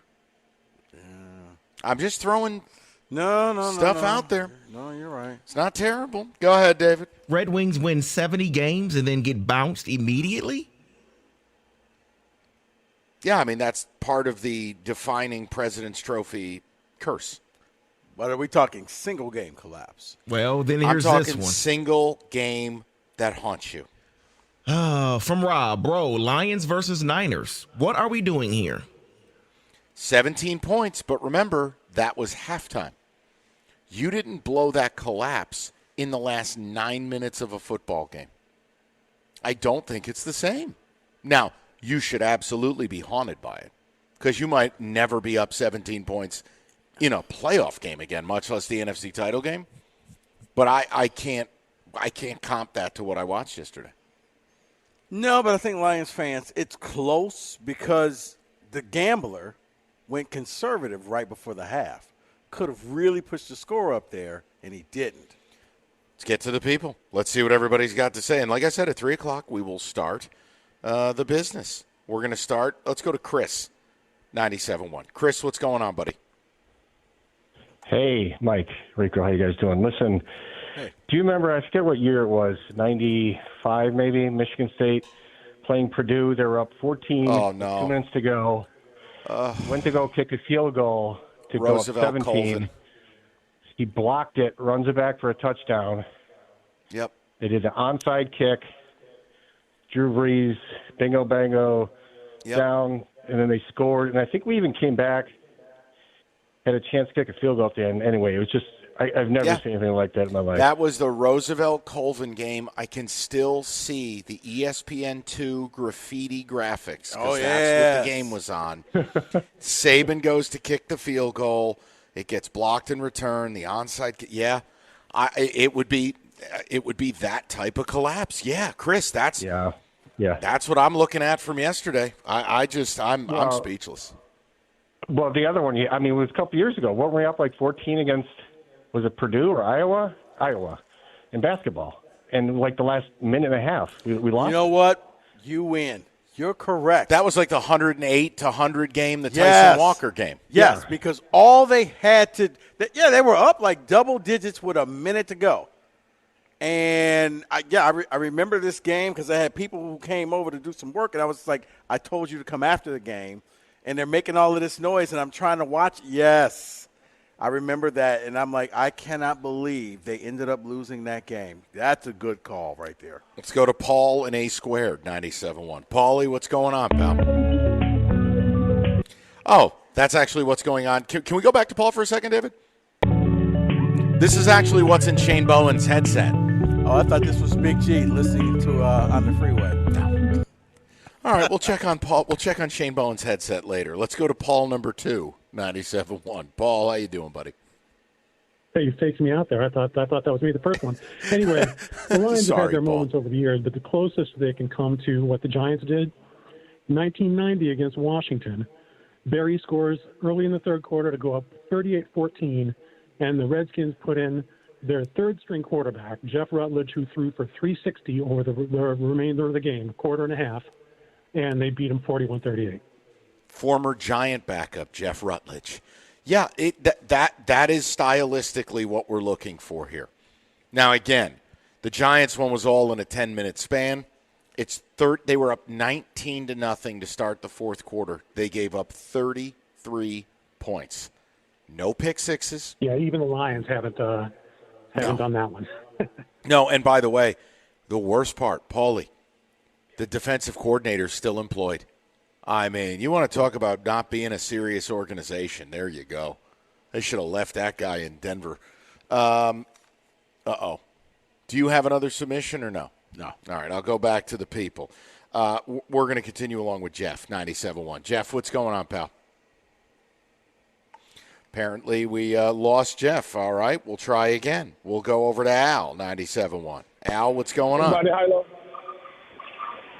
Yeah. I'm just throwing stuff out there.
No, you're right.
It's not terrible. Go ahead, David.
Red Wings win 70 games and then get bounced immediately?
Yeah, I mean, that's part of the defining President's Trophy curse.
But are we talking single game collapse?
Well, then here's
I'm
this
talking
one.
Single game that haunts you.
From Rob, bro, Lions versus Niners. What are we doing here?
17 points, but remember, that was halftime. You didn't blow that collapse in the last 9 minutes of a football game. I don't think it's the same. Now, you should absolutely be haunted by it because you might never be up 17 points in a playoff game again, much less the NFC title game. But I can't comp that to what I watched yesterday.
No, but I think Lions fans, it's close because the gambler went conservative right before the half. Could have really pushed the score up there, and he didn't.
Let's get to the people. Let's see what everybody's got to say. And like I said, at 3 o'clock, we will start the business. We're going to start. Let's go to Chris, 97.1. Chris, what's going on, buddy?
Hey, Mike, Rico, how you guys doing? Listen, do you remember, I forget what year it was, 95 maybe, Michigan State playing Purdue. They were up 14, 2 minutes to go. Went to go kick a field goal to
Roosevelt,
go up 17.
Colvin.
He blocked it, runs it back for a touchdown.
Yep.
They did an onside kick. Drew Brees, bingo, bango, down, and then they scored. And I think we even came back, had a chance to kick a field goal at the end. Anyway, it was just I've never seen anything like that in my life.
That was the Roosevelt Colvin game. I can still see the ESPN2 graffiti graphics because that's what the game was on. Saban goes to kick the field goal. It gets blocked in return. The onside kick. Yeah, it would be that type of collapse. Yeah, Chris, that's
Yeah.
That's what I'm looking at from yesterday. I'm speechless.
Well, the other one, I mean, it was a couple years ago. Weren't we up like 14 against, was it Purdue or Iowa? Iowa in basketball. And like the last minute and a half, we lost.
You know what? You win. You're correct.
That was like the 108 to 100 game, the Tyson
Yes.
Walker game.
Yes, because all they had to they were up like double digits with a minute to go. And I remember this game because I had people who came over to do some work, and I was like, I told you to come after the game, and they're making all of this noise, and I'm trying to watch. Yes, I remember that, and I'm like, I cannot believe they ended up losing that game. That's a good call right there.
Let's go to Paul in A Squared, 97.1. Paulie, what's going on, pal? Oh, that's actually what's going on. Can we go back to Paul for a second, David? This is actually what's in Shane Bowen's headset.
Oh, I thought this was Big G listening to on the freeway.
No. All right, we'll check on Paul. We'll check on Shane Bowen's headset later. Let's go to Paul number 2, 97.1. Paul, how you doing, buddy?
Hey, you faked me out there. I thought that was me, the first one. Anyway, the Lions have had their moments over the years, but the closest they can come to what the Giants did, 1990 against Washington. Barry scores early in the third quarter to go up 38-14, and the Redskins put in their third-string quarterback, Jeff Rutledge, who threw for 360 over the remainder of the game, a quarter and a half, and they beat him 41-38.
Former Giant backup, Jeff Rutledge. Yeah, that is stylistically what we're looking for here. Now, again, the Giants one was all in a 10-minute span. They were up 19-0 to start the fourth quarter. They gave up 33 points. No pick sixes.
Yeah, even the Lions haven't done that one.
No, and by the way, the worst part, Paulie, the defensive coordinator is still employed. I mean, you want to talk about not being a serious organization. There you go. They should have left that guy in Denver. Uh-oh. Do you have another submission or no? No. All right, I'll go back to the people. We're going to continue along with Jeff, 97.1. Jeff, what's going on, pal? Apparently we lost Jeff. All right, we'll try again. We'll go over to Al, 97.1. Al, what's going on?
Hello.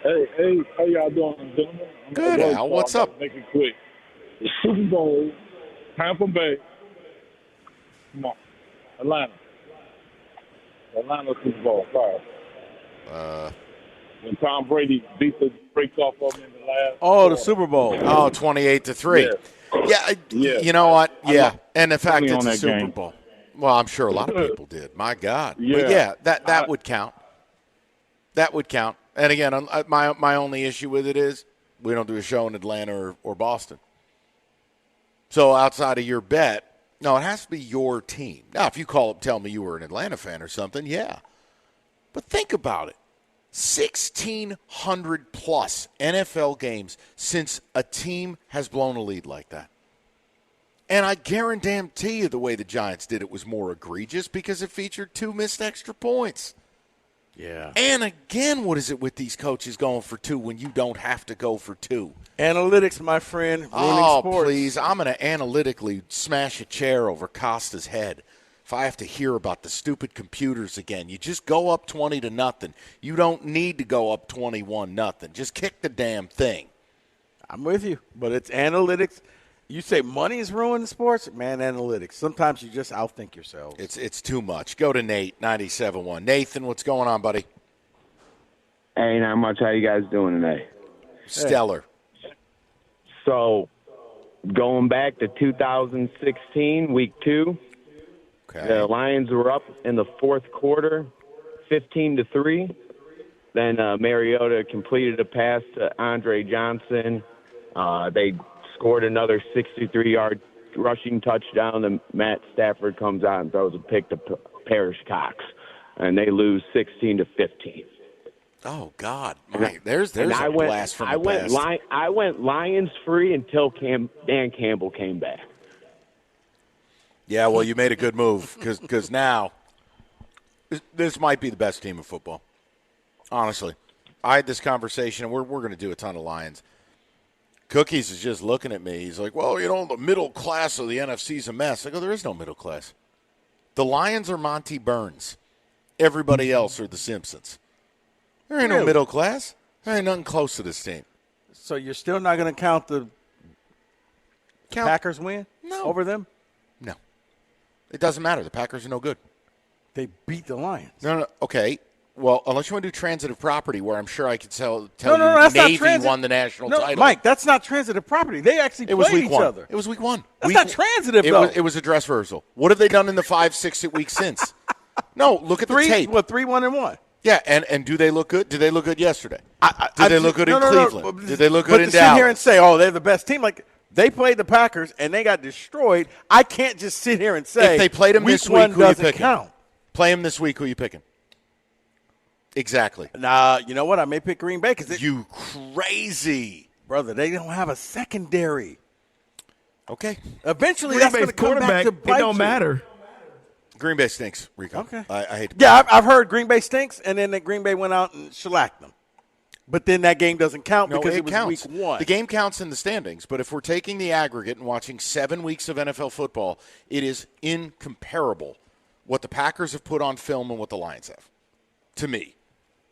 Hey, how y'all doing, gentlemen?
Good, Al. What's up?
Make it quick. The Super Bowl, Tampa Bay, come on, Atlanta Super Bowl, sorry. When Tom Brady beat the brakes off of him in the last.
Oh, the Super Bowl.
Oh, 28-3. Yeah, you know what? Yeah, and the fact it's a Super
game.
Bowl. Well, I'm sure a lot of people did. My God.
Yeah.
But that would count. That would count. And again, my only issue with it is we don't do a show in Atlanta or Boston. So outside of your bet, no, it has to be your team. Now, if you call up, tell me you were an Atlanta fan or something, yeah. But think about it. 1,600 plus NFL games since a team has blown a lead like that. And I guarantee you the way the Giants did it was more egregious because it featured 2 missed extra points.
Yeah.
And again, what is it with these coaches going for 2 when you don't have to go for 2?
Analytics, my friend.
Oh,
sports.
Please. I'm going to analytically smash a chair over Costa's head if I have to hear about the stupid computers again. You just go up 20-0. You don't need to go up 21-0. Just kick the damn thing.
I'm with you, but it's analytics. You say money is ruining sports? Man, analytics. Sometimes you just outthink yourself.
It's too much. Go to Nate, 97.1. Nathan, what's going on, buddy?
Hey, not much. How you guys doing today?
Stellar.
So, going back to 2016, week 2, the Lions were up in the fourth quarter, 15-3. Then Mariota completed a pass to Andre Johnson. They scored another 63-yard rushing touchdown, and Matt Stafford comes out and throws a pick to Parrish Cox, and they lose 16-15.
Oh God! There's a blast from the past.
I went Lions free until Dan Campbell came back.
Yeah, well, you made a good move because now this might be the best team in football. Honestly, I had this conversation, and we're going to do a ton of Lions. Cookies is just looking at me. He's like, well, the middle class of the NFC's a mess. I go, there is no middle class. The Lions are Monty Burns. Everybody else are the Simpsons. There ain't no middle class. There ain't nothing close to this team.
So you're still not going to count the Packers win over them?
No. It doesn't matter. The Packers are no good.
They beat the Lions.
No. Okay. Well, unless you want to do transitive property, where I'm sure I could tell
No,
you
that's not
Navy
transit-
won the national
No,
title.
Mike, that's not transitive property. They actually
It was
played
week
each
one.
other.
It was week one.
That's not transitive,
It
though.
was a dress rehearsal. What have they done in the 5-6 weeks since? No, look at the tape.
3-1-1.
Yeah, and do they look good? Did they look good yesterday? Did they look good in
No.
Cleveland? Did they look good in
to
Dallas?
sit here and say, oh, they're the best team, like they played the Packers and they got destroyed. I can't just sit here and say
if they played them this week,
one
who are you
doesn't
picking?
count.
Play them this week, who are you picking? Exactly.
Nah, you know what? I may pick Green Bay because
you crazy
brother. They don't have a secondary.
Okay.
Eventually,
Green
that's
Bay's
going to come back
quarterback,
to
it
bite
don't
you.
matter.
Green Bay stinks, Rico.
Okay.
I hate to.
Yeah, I've heard Green Bay stinks, and then that Green Bay went out and shellacked them. But then that game doesn't count
No,
because
it
it was
counts.
week one.
The game counts in the standings, but if we're taking the aggregate and watching 7 weeks of NFL football, it is incomparable what the Packers have put on film and what the Lions have, to me.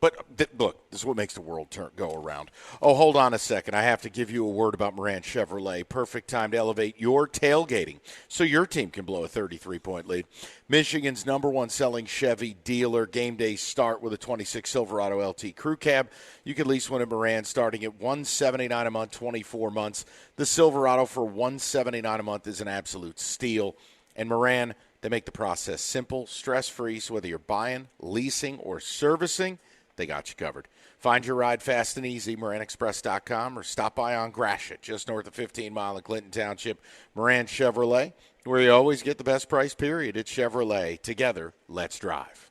But look, this is what makes the world go around. Oh, hold on a second. I have to give you a word about Moran Chevrolet. Perfect time to elevate your tailgating so your team can blow a 33-point lead. Michigan's #1 selling Chevy dealer. Game days start with a 26 Silverado LT Crew Cab. You can lease one at Moran starting at $179 a month, 24 months. The Silverado for $179 a month is an absolute steal. And Moran, they make the process simple, stress-free, so whether you're buying, leasing, or servicing, they got you covered. Find your ride fast and easy, MoranExpress.com, or stop by on Gratiot, just north of 15 Mile in Clinton Township. Moran Chevrolet, where you always get the best price, period. It's Chevrolet. Together, let's drive.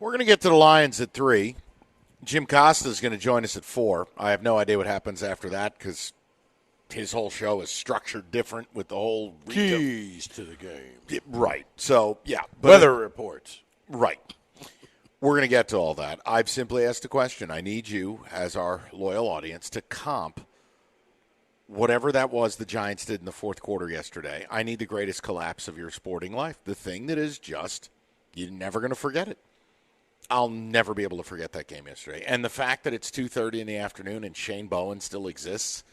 We're going to get to the Lions at 3. Jim Costa is going to join us at 4. I have no idea what happens after that because his whole show is structured different with the whole
keys to the game.
Yeah, right. So, yeah.
Weather reports.
Right. We're going to get to all that. I've simply asked a question. I need you, as our loyal audience, to comp whatever that was the Giants did in the fourth quarter yesterday. I need the greatest collapse of your sporting life. The thing that is just, you're never going to forget it. I'll never be able to forget that game yesterday. And the fact that it's 2:30 in the afternoon and Shane Bowen still exists,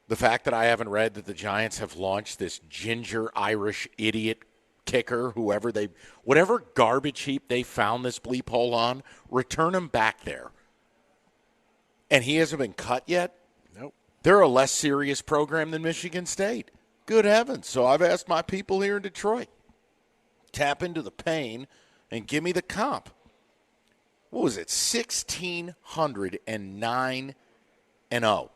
the fact that I haven't read that the Giants have launched this ginger Irish idiot kicker, whatever garbage heap they found this bleep hole on, return him back there. And he hasn't been cut yet?
Nope.
They're a less serious program than Michigan State. Good heavens. So I've asked my people here in Detroit, tap into the pain and give me the comp. What was it? 1,609-0.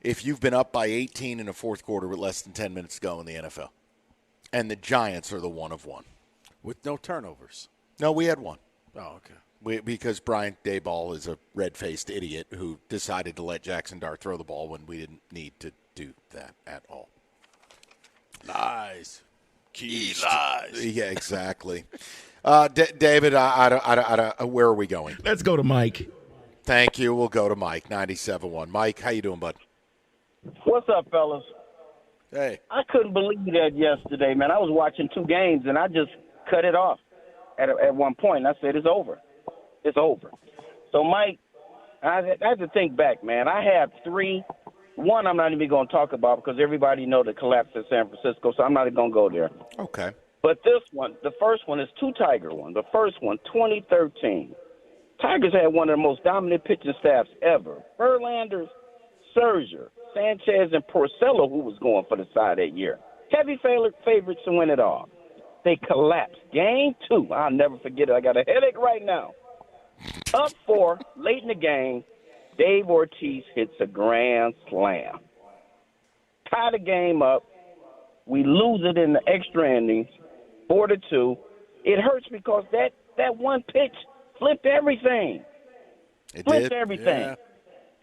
If you've been up by 18 in the fourth quarter with less than 10 minutes to go in the NFL. And the Giants are the 1 of 1.
With no turnovers.
No, we had one.
Oh, okay.
Because Brian Daboll is a red-faced idiot who decided to let Jackson Dart throw the ball when we didn't need to do that at all.
Lies.
Keys.
Lies.
Yeah, exactly. David, where are we going?
Let's go to Mike.
Thank you. We'll go to Mike, 97.1. Mike, how you doing, bud?
What's up, fellas?
Hey.
I couldn't believe that yesterday, man. I was watching 2 games, and I just cut it off at one point. I said, it's over. It's over. So, Mike, I had to think back, man. I have 3. One I'm not even going to talk about because everybody know the collapse in San Francisco, so I'm not even going to go there.
Okay.
But this one, the first one is 2 Tiger ones. The first one, 2013. Tigers had one of the most dominant pitching staffs ever. Verlander, Scherzer, Sanchez, and Porcello, who was going for the side that year. Heavy favorites to win it all. They collapsed. Game 2, I'll never forget it. I got a headache right now. Up 4, late in the game, Dave Ortiz hits a grand slam. Tie the game up. We lose it in the extra innings, 4-2. It hurts because that one pitch flipped everything.
It
flipped
did.
everything.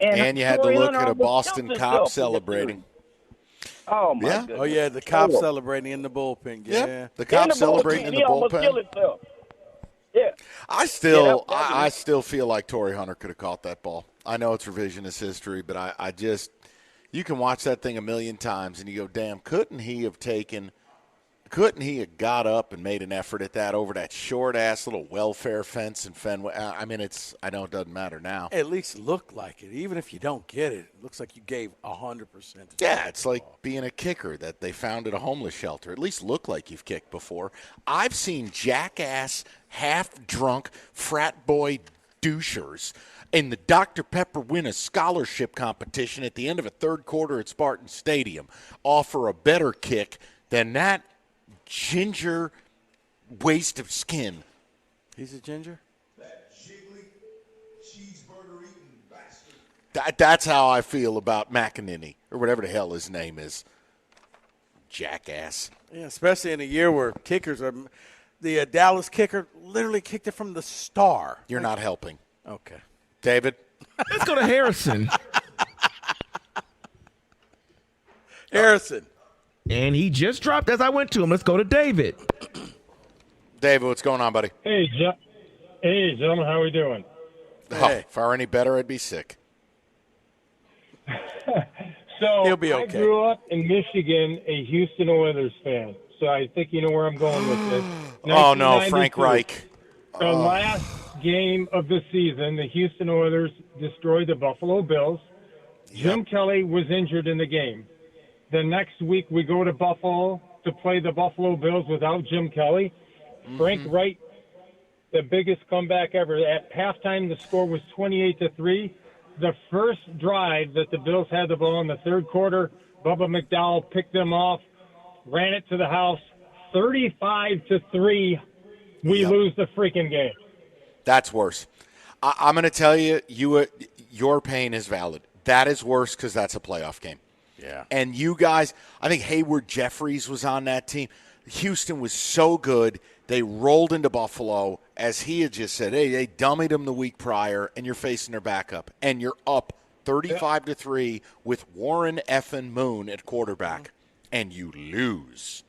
Yeah. And you had to look at a Boston cop celebrating.
Oh, my
Yeah.
goodness.
Oh, yeah, the cop celebrating in the bullpen. Yeah.
The cop celebrating in the
He almost
bullpen.
killed himself. Yeah.
I still feel like Torrey Hunter could have caught that ball. I know it's revisionist history, but I just – you can watch that thing a million times and you go, damn, couldn't he have got up and made an effort at that over that short-ass little welfare fence in Fenway? I mean, I know it doesn't matter now.
At least look like it. Even if you don't get it, it looks like you gave 100%.
Yeah, it's like being a kicker that they found at a homeless shelter. At least look like you've kicked before. I've seen jackass, half-drunk, frat boy douchers in the Dr. Pepper win a scholarship competition at the end of a third quarter at Spartan Stadium offer a better kick than that ginger waste of skin.
He's a ginger?
That's how I feel about McEnany, or whatever the hell his name is. Jackass.
Yeah, especially in a year where kickers are – the Dallas kicker literally kicked it from the star.
You're not helping.
Okay.
David?
Let's go to Harrison.
Harrison.
And he just dropped as I went to him. Let's go to David.
David, what's going on, buddy?
Hey, gentlemen, how are we doing?
Oh, if I were any better, I'd be sick.
So
He'll be
I
okay.
grew up in Michigan, a Houston Oilers fan. So I think you know where I'm going with this.
Oh, no, Frank
1992.
Reich.
The last game of the season, the Houston Oilers destroyed the Buffalo Bills. Jim Kelly was injured in the game. The next week, we go to Buffalo to play the Buffalo Bills without Jim Kelly. Frank Wright, the biggest comeback ever. At halftime, the score was 28-3. The first drive that the Bills had the ball in the third quarter, Bubba McDowell picked them off, ran it to the house, 35-3. We lose the freaking game.
That's worse. I'm going to tell you, your pain is valid. That is worse because that's a playoff game.
Yeah.
And you guys, I think Hayward Jeffries was on that team. Houston was so good. They rolled into Buffalo. as he had just said, hey, they dummied them the week prior, and you're facing their backup, and you're up 35-3 with Warren effing Moon at quarterback, and you lose.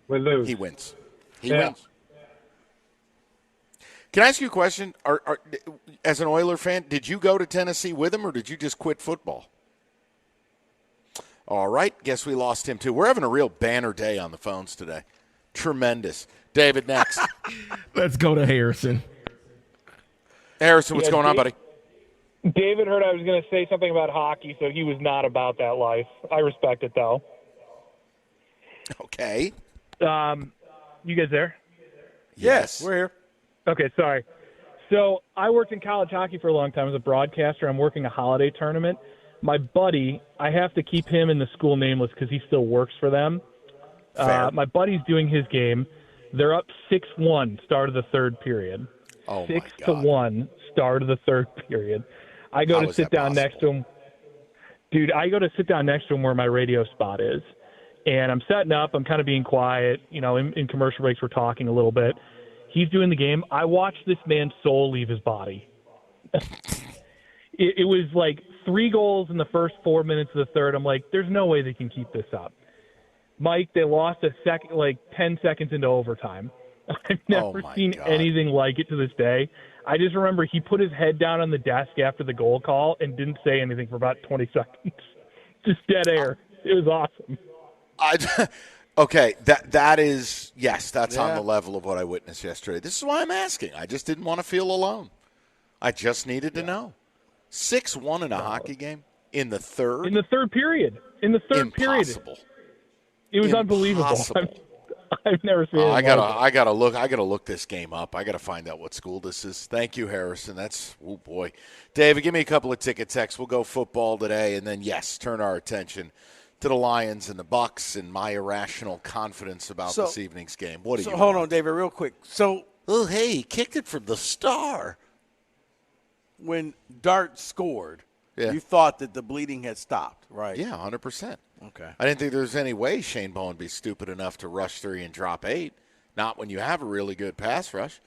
We lose.
He wins. He wins. Can I ask you a question? As an Oiler fan, did you go to Tennessee with him, or did you just quit football? All right. Guess we lost him, too. We're having a real banner day on the phones today. Tremendous. David, next.
Let's go to Harrison.
Harrison, what's going on, buddy?
David heard I was going to say something about hockey, so he was not about that life. I respect it, though.
Okay.
You guys there?
Yes.
We're here.
Okay, sorry. So I worked in college hockey for a long time as a broadcaster. I'm working a holiday tournament. My buddy, I have to keep him in the school nameless because he still works for them. My buddy's doing his game. They're up 6-1, start of the third period.
Oh,
6-1, start of the third period. I go to sit down next to him. Dude, I go to sit down next to him where my radio spot is. And I'm setting up. I'm kind of being quiet. You know, in commercial breaks, we're talking a little bit. He's doing the game. I watched this man's soul leave his body. It was like 3 goals in the first 4 minutes of the third. I'm like, there's no way they can keep this up. Mike, they lost 10 seconds into overtime. I've never seen anything like it to this day. I just remember he put his head down on the desk after the goal call and didn't say anything for about 20 seconds. Just dead air. It was awesome.
Okay, that is, yes, that's on the level of what I witnessed yesterday. This is why I'm asking. I just didn't want to feel alone. I just needed to know. 6-1 in a hockey game in the third?
In the third period.
Impossible.
It was unbelievable. I've never seen it.
I gotta look this game up. I gotta find out what school this is. Thank you, Harrison. Oh boy. David, give me a couple of ticket texts. We'll go football today, and then turn our attention to the Lions and the Bucks and my irrational confidence about this evening's game. What do you
hold on, David, real quick.
Hey, he kicked it from the star.
When Dart scored,
Yeah.
You thought that the bleeding had stopped, right?
Yeah, 100%.
Okay.
I didn't think there was any way Shane Bowen would be stupid enough to rush 3 and drop 8. Not when you have a really good pass rush.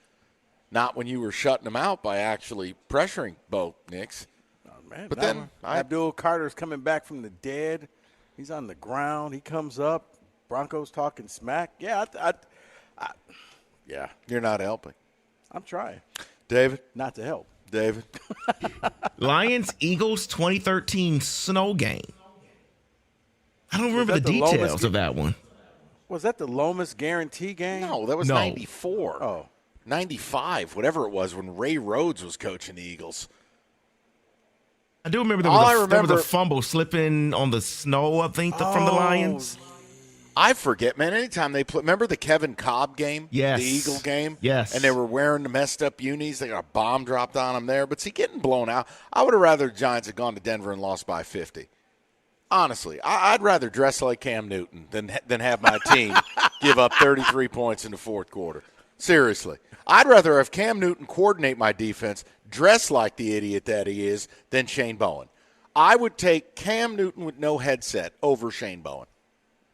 Not when you were shutting them out by actually pressuring both Knicks.
Oh, man.
But then
Abdul Carter's coming back from the dead. He's on the ground. He comes up. Broncos talking smack. Yeah, yeah.
You're not helping.
I'm trying.
David?
Not to help.
David?
Lions-Eagles 2013 snow game. I don't remember the details of that one.
Was that the Lomas Guarantee game?
No, that was 94. Oh. 95, whatever it was, when Ray Rhodes was coaching the Eagles.
I do remember there was a fumble slipping on the snow, I think, from the Lions.
I forget, man. Anytime they play, remember the Kevin Cobb game?
Yes.
The Eagle game?
Yes.
And they were wearing the messed up unis. They got a bomb dropped on them there. But see, getting blown out, I would have rather the Giants had gone to Denver and lost by 50. Honestly, I'd rather dress like Cam Newton than have my team give up 33 points in the fourth quarter. Seriously. I'd rather have Cam Newton coordinate my defense, dress like the idiot that he is, than Shane Bowen. I would take Cam Newton with no headset over Shane Bowen.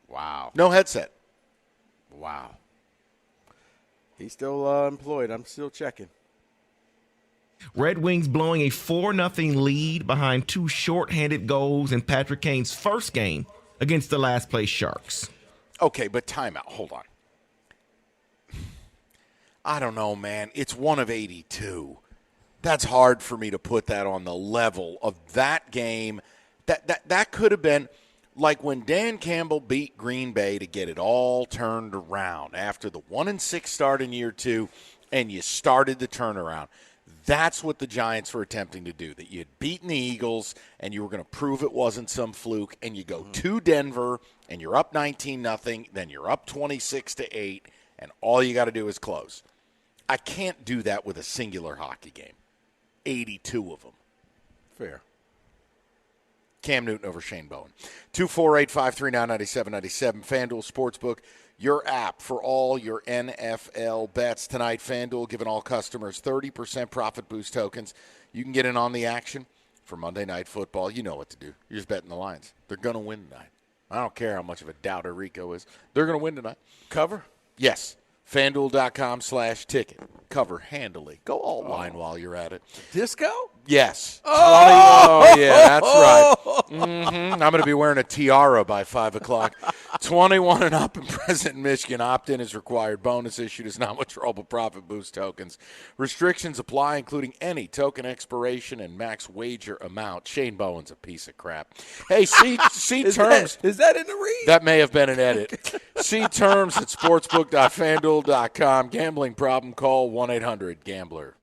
Wow.
No headset.
Wow. He's still employed. I'm still checking.
Red Wings blowing a 4-0 lead behind 2 shorthanded goals in Patrick Kane's first game against the last-place Sharks.
Okay, but timeout. Hold on. I don't know, man. It's 1 of 82. That's hard for me to put that on the level of that game. That could have been like when Dan Campbell beat Green Bay to get it all turned around after the 1-6 start in year 2, and you started the turnaround. That's what the Giants were attempting to do, that you had beaten the Eagles and you were going to prove it wasn't some fluke, and you go to Denver and you're up 19-0, then you're up 26-8, and all you got to do is close. I can't do that with a singular hockey game. 82 of them.
Fair.
Cam Newton over Shane Bowen. 248-539-9797. FanDuel Sportsbook, your app for all your NFL bets tonight. FanDuel giving all customers 30% profit boost tokens. You can get in on the action for Monday Night Football. You know what to do. You're just betting the Lions. They're going to win tonight. I don't care how much of a doubter Rico is. They're going to win tonight.
Cover?
Yes. FanDuel.com/ticket. cover handily. Go alt line while you're at it.
Disco?
Yes.
Oh,
yeah, that's right. I'm going to be wearing a tiara by 5 o'clock. 21 and up and present in Michigan. Opt-in is required. Bonus issued as non-withdrawable profit boost tokens. Restrictions apply, including any token expiration and max wager amount. Shane Bowen's a piece of crap. Hey, see terms.
Is that in the read?
That may have been an edit. See terms at sportsbook.fanduel.com. Gambling problem, call 1-800-GAMBLER.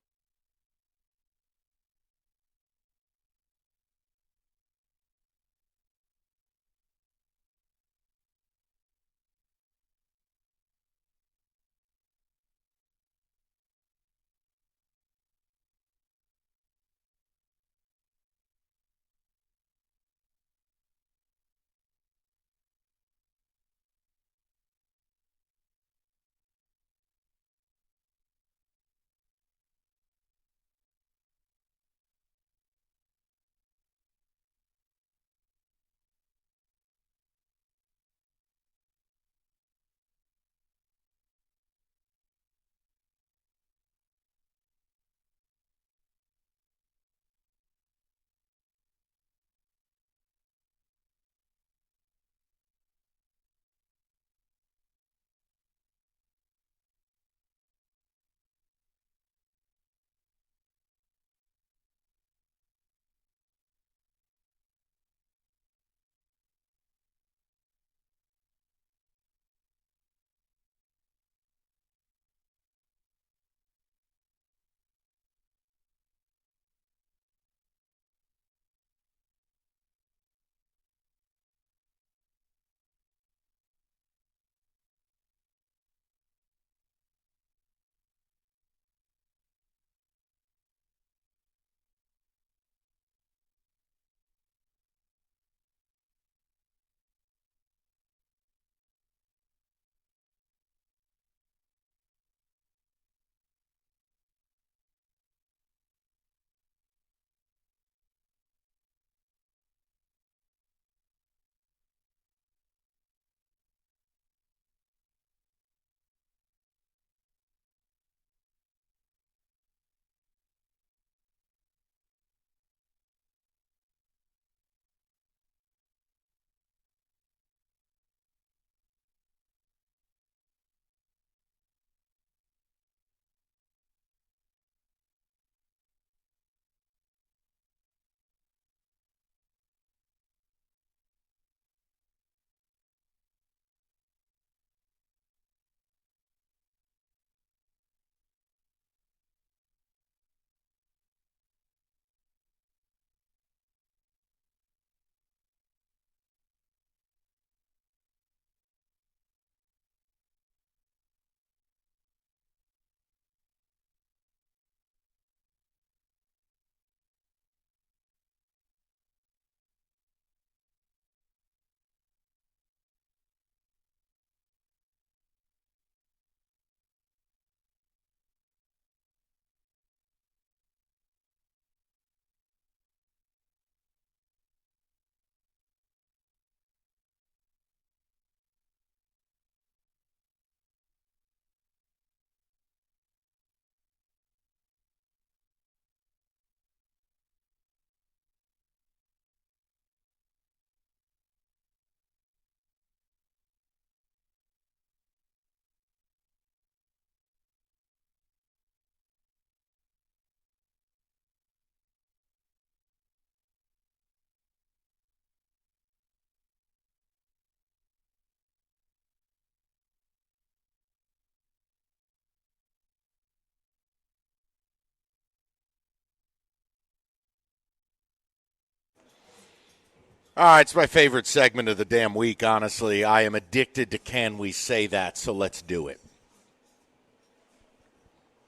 All right, it's my favorite segment of the damn week, honestly. I am addicted to Can We Say That, so let's do it.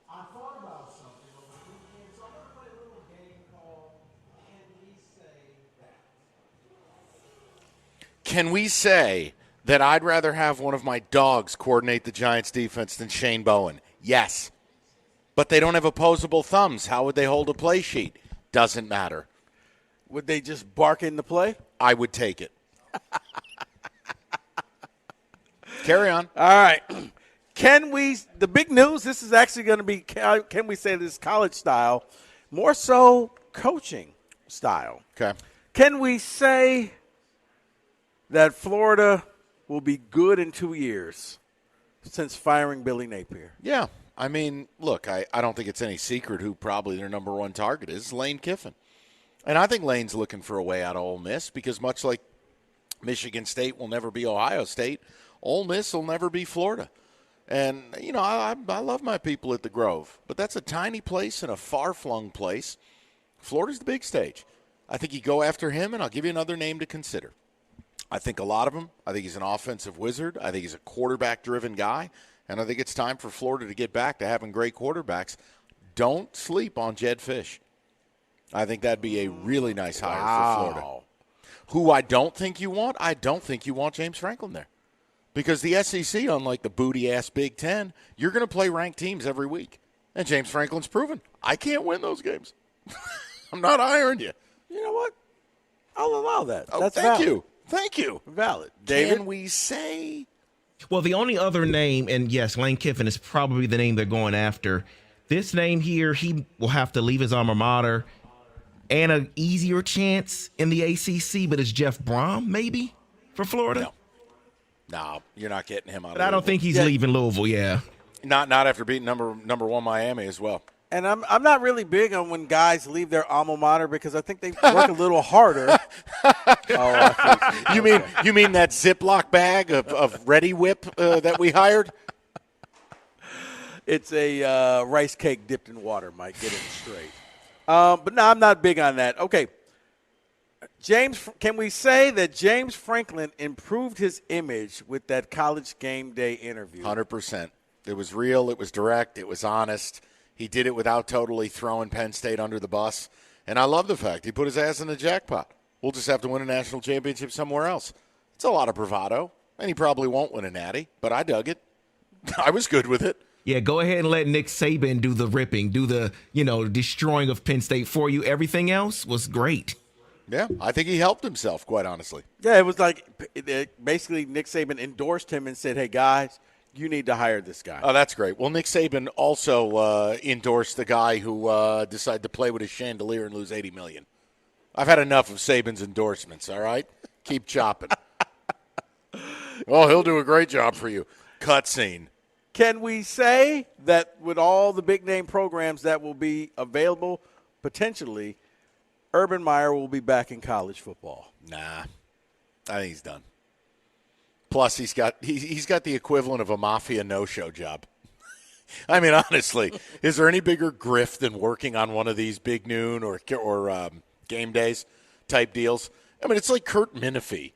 I thought about something over the weekend, so I'm going to play a little game called Can We Say That?
Can we say that I'd rather have one of my dogs coordinate the Giants' defense than Shane Bowen? Yes. But they don't have opposable thumbs. How would they hold a play sheet? Doesn't matter.
Would they just bark in the play?
I would take it. Carry on.
All right. the big news, this is actually going to be, can we say this college style, more so coaching style.
Okay.
Can we say that Florida will be good in 2 years since firing Billy Napier?
Yeah. I mean, look, I don't think it's any secret who probably their number one target is, Lane Kiffin. And I think Lane's looking for a way out of Ole Miss because much like Michigan State will never be Ohio State, Ole Miss will never be Florida. And, you know, I love my people at the Grove, but that's a tiny place and a far-flung place. Florida's the big stage. I think you go after him, and I'll give you another name to consider. I think a lot of him. I think he's an offensive wizard. I think he's a quarterback-driven guy, and I think it's time for Florida to get back to having great quarterbacks. Don't sleep on Jed Fish. I think that'd be a really nice hire for Florida. Who I don't think you want James Franklin there. Because the SEC, unlike the booty-ass Big Ten, you're going to play ranked teams every week. And James Franklin's proven, I can't win those games. I'm not hiring you.
You know what? I'll allow that.
Oh,
That's
thank
valid.
you. Thank you.
Valid. David?
Can we say?
Well, the only other name, and yes, Lane Kiffin is probably the name they're going after. This name here, he will have to leave his alma mater and an easier chance in the ACC, but it's Jeff Brom, maybe, for Florida?
No, you're not getting him out
But I don't think he's leaving Louisville, yeah.
Not after beating number one Miami as well.
And I'm not really big on when guys leave their alma mater because I think they work a little harder.
You mean that Ziploc bag of Ready Whip that we hired?
It's a rice cake dipped in water, Mike. Get it straight. But no, I'm not big on that. Okay. James, can we say that James Franklin improved his image with that College Game Day interview?
100%. It was real. It was direct. It was honest. He did it without totally throwing Penn State under the bus. And I love the fact he put his ass in the jackpot. We'll just have to win a national championship somewhere else. It's a lot of bravado, and he probably won't win a natty, but I dug it. I was good with it.
Yeah, go ahead and let Nick Saban do the ripping, do the, destroying of Penn State for you. Everything else was great.
Yeah, I think he helped himself, quite honestly.
Yeah, it was like basically Nick Saban endorsed him and said, hey, guys, you need to hire this guy.
Oh, that's great. Well, Nick Saban also endorsed the guy who decided to play with his chandelier and lose $80 million. I've had enough of Saban's endorsements, all right? Keep chopping. Well, he'll do a great job for you. Cutscene.
Can we say that with all the big-name programs that will be available, potentially, Urban Meyer will be back in college football?
Nah. I think he's done. Plus, he's got the equivalent of a mafia no-show job. I mean, honestly, is there any bigger grift than working on one of these big noon or game days type deals? I mean, it's like Kurt Menefee.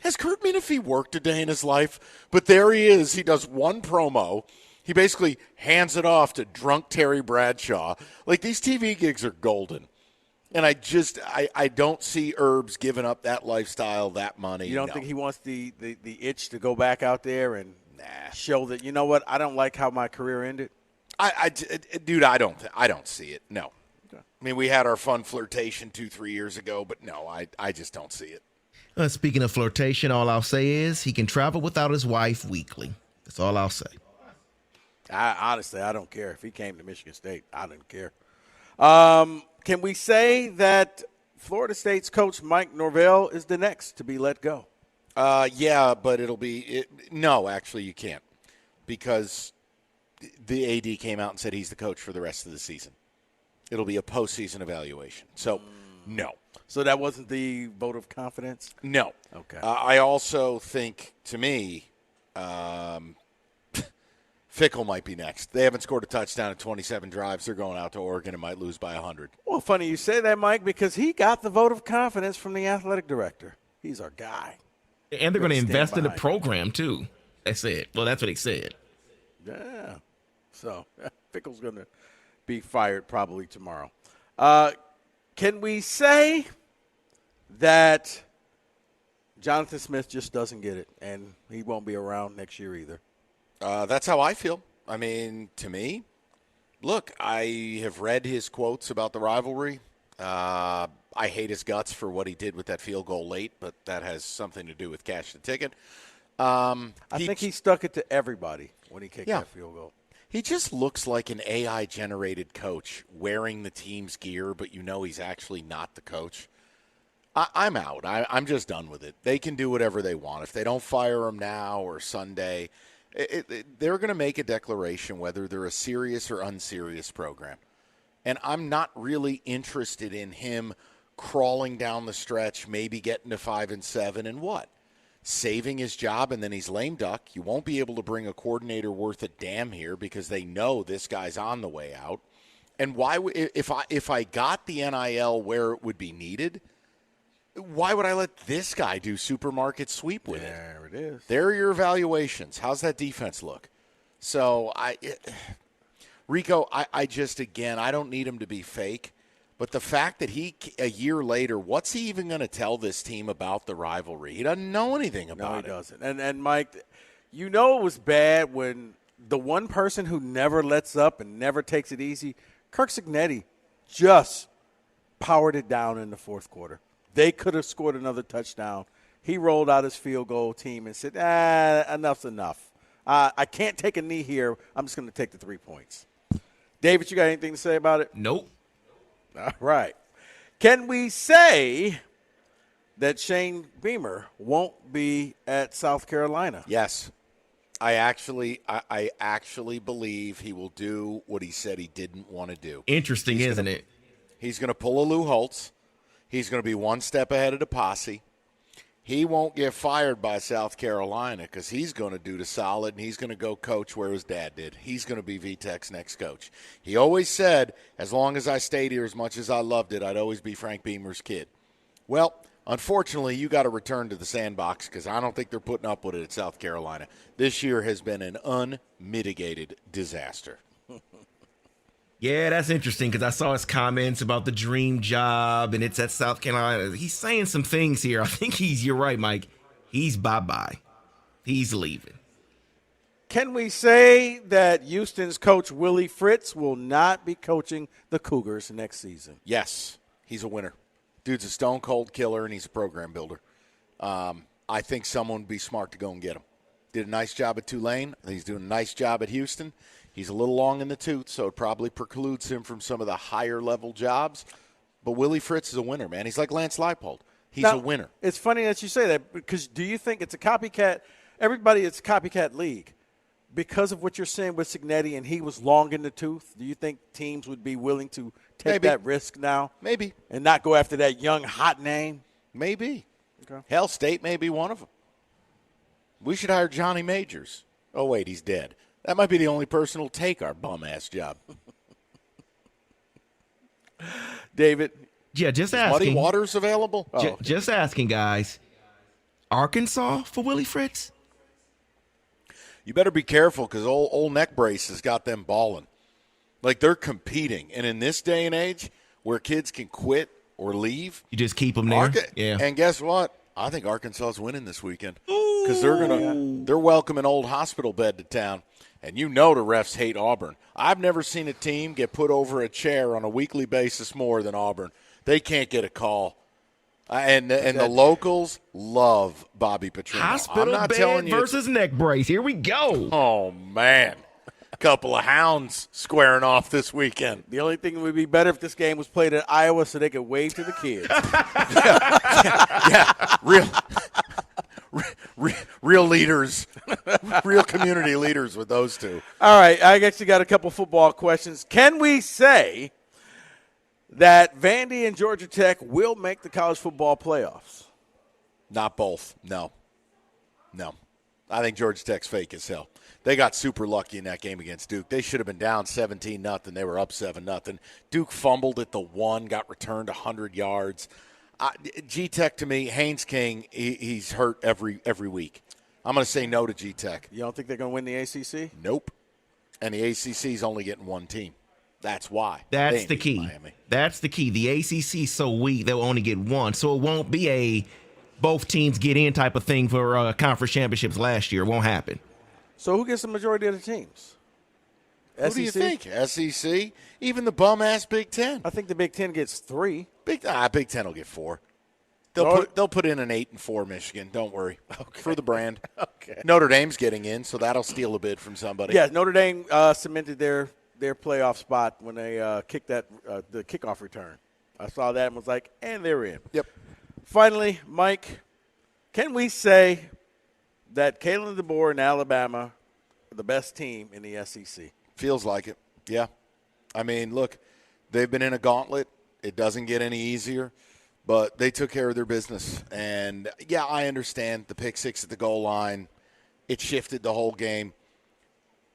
Has Kurt Menefee worked a day in his life? But there he is. He does one promo. He basically hands it off to drunk Terry Bradshaw. Like, these TV gigs are golden. And I don't see Herbs giving up that lifestyle, that money.
You don't think he wants the itch to go back out there and show that, you know what, I don't like how my career ended?
Dude, I don't see it. No. Okay. I mean, we had our fun flirtation 2-3 years ago, but no, I just don't see it.
Speaking of flirtation, all I'll say is he can travel without his wife weekly. That's all I'll say.
Honestly, I don't care. If he came to Michigan State, I don't care. Can we say that Florida State's coach Mike Norvell is the next to be let go?
Yeah, but no, actually you can't, because the AD came out and said he's the coach for the rest of the season. It'll be a postseason evaluation. So, no.
So that wasn't the vote of confidence?
No.
Okay.
I also think, to me, Fickle might be next. They haven't scored a touchdown in 27 drives. They're going out to Oregon and might lose by 100.
Well, funny you say that, Mike, because he got the vote of confidence from the athletic director. He's our guy.
And they're going to invest in the program, too. That's it. Well, that's what he said.
Yeah. So, Fickle's going to be fired probably tomorrow. Can we say that Jonathan Smith just doesn't get it, and he won't be around next year either?
That's how I feel. I mean, to me, look, I have read his quotes about the rivalry. I hate his guts for what he did with that field goal late, but that has something to do with cash the ticket.
I think he stuck it to everybody. when he kicked that field goal.
He just looks like an AI-generated coach wearing the team's gear, but he's actually not the coach. I'm out. I'm just done with it. They can do whatever they want. If they don't fire him now or Sunday, they're going to make a declaration whether they're a serious or unserious program. And I'm not really interested in him crawling down the stretch, maybe getting to 5-7 and what? Saving his job, and then he's lame duck. You won't be able to bring a coordinator worth a damn here because they know this guy's on the way out. And why, if I got the NIL where it would be needed, why would I let this guy do supermarket sweep with it?
There it is.
There are your evaluations. How's that defense look? So Rico, I just, again, I don't need him to be fake. But the fact that a year later, what's he even going to tell this team about the rivalry? He doesn't know anything about it.
No, he doesn't. And Mike, it was bad when the one person who never lets up and never takes it easy, Kirk Cignetti, just powered it down in the fourth quarter. They could have scored another touchdown. He rolled out his field goal team and said, enough's enough. I can't take a knee here. I'm just going to take the 3 points. David, you got anything to say about it?
Nope.
All right. Can we say that Shane Beamer won't be at South Carolina?
Yes. I actually believe he will do what he said he didn't want to do.
Interesting, isn't it?
He's going to pull a Lou Holtz. He's going to be one step ahead of the posse. He won't get fired by South Carolina because he's going to do the solid, and he's going to go coach where his dad did. He's going to be VTech's next coach. He always said, as long as I stayed here, as much as I loved it, I'd always be Frank Beamer's kid. Well, unfortunately, you got to return to the sandbox because I don't think they're putting up with it at South Carolina. This year has been an unmitigated disaster.
Yeah, that's interesting because I saw his comments about the dream job and it's at South Carolina. He's saying some things here. I think you're right, Mike. He's bye-bye. He's leaving.
Can we say that Houston's coach Willie Fritz will not be coaching the Cougars next season?
Yes, he's a winner. Dude's a stone-cold killer, and he's a program builder. I think someone would be smart to go and get him. Did a nice job at Tulane. I think he's doing a nice job at Houston. He's a little long in the tooth, so it probably precludes him from some of the higher-level jobs. But Willie Fritz is a winner, man. He's like Lance Leipold. He's a winner.
It's funny that you say that because do you think it's a copycat? Everybody, it's a copycat league. Because of what you're saying with Cignetti and he was long in the tooth, do you think teams would be willing to take that risk now?
Maybe.
And not go after that young, hot name?
Maybe.
Okay.
Hell, State may be one of them. We should hire Johnny Majors. Oh, wait, he's dead. That might be the only person who'll take our bum-ass job.
David?
Yeah, just asking.
Muddy Waters available?
Just asking, guys. Arkansas for Willie Fritz?
You better be careful because old neck brace has got them balling. Like they're competing. And in this day and age where kids can quit or leave.
You just keep them there? Yeah.
And guess what? I think Arkansas is winning this weekend because they're welcoming old hospital bed to town. And you know the refs hate Auburn. I've never seen a team get put over a chair on a weekly basis more than Auburn. They can't get a call. And the locals love Bobby Petrino.
Hospital bed versus neck brace. Here we go.
Oh, man. Couple of hounds squaring off this weekend.
The only thing would be better if this game was played at Iowa so they could wave to the kids.
Real leaders, real community leaders with those two.
All right, I actually got a couple football questions. Can we say that Vandy and Georgia Tech will make the college football playoffs?
Not both, no. I think Georgia Tech's fake as hell. They got super lucky in that game against Duke. They should have been down 17-0. They were up 7-0. Duke fumbled at the 1, got returned 100 yards. G-Tech, to me, Haynes King, he's hurt every week. I'm going to say no to G-Tech.
You don't think they're going to win the ACC?
Nope. And the ACC's only getting one team. That's why.
That's the key. That's the key. The ACC's so weak, they'll only get one. So it won't be a both teams get in type of thing for conference championships last year. It won't happen.
So who gets the majority of the teams?
Who do you think? SEC? Even the bum-ass Big Ten?
I think the Big Ten gets 3.
Big Ten will get 4. They'll put in an 8-4 Michigan. Don't worry. For the brand.
Okay.
Notre Dame's getting in, so that'll steal a bid from somebody.
Yeah, Notre Dame cemented their playoff spot when they kicked the kickoff return. I saw that and was like, and they're in.
Yep.
Finally, Mike, can we say that Kalen DeBoer and Alabama are the best team in the SEC?
Feels like it. Yeah. I mean, look, they've been in a gauntlet. It doesn't get any easier. But they took care of their business. And, yeah, I understand the pick six at the goal line. It shifted the whole game.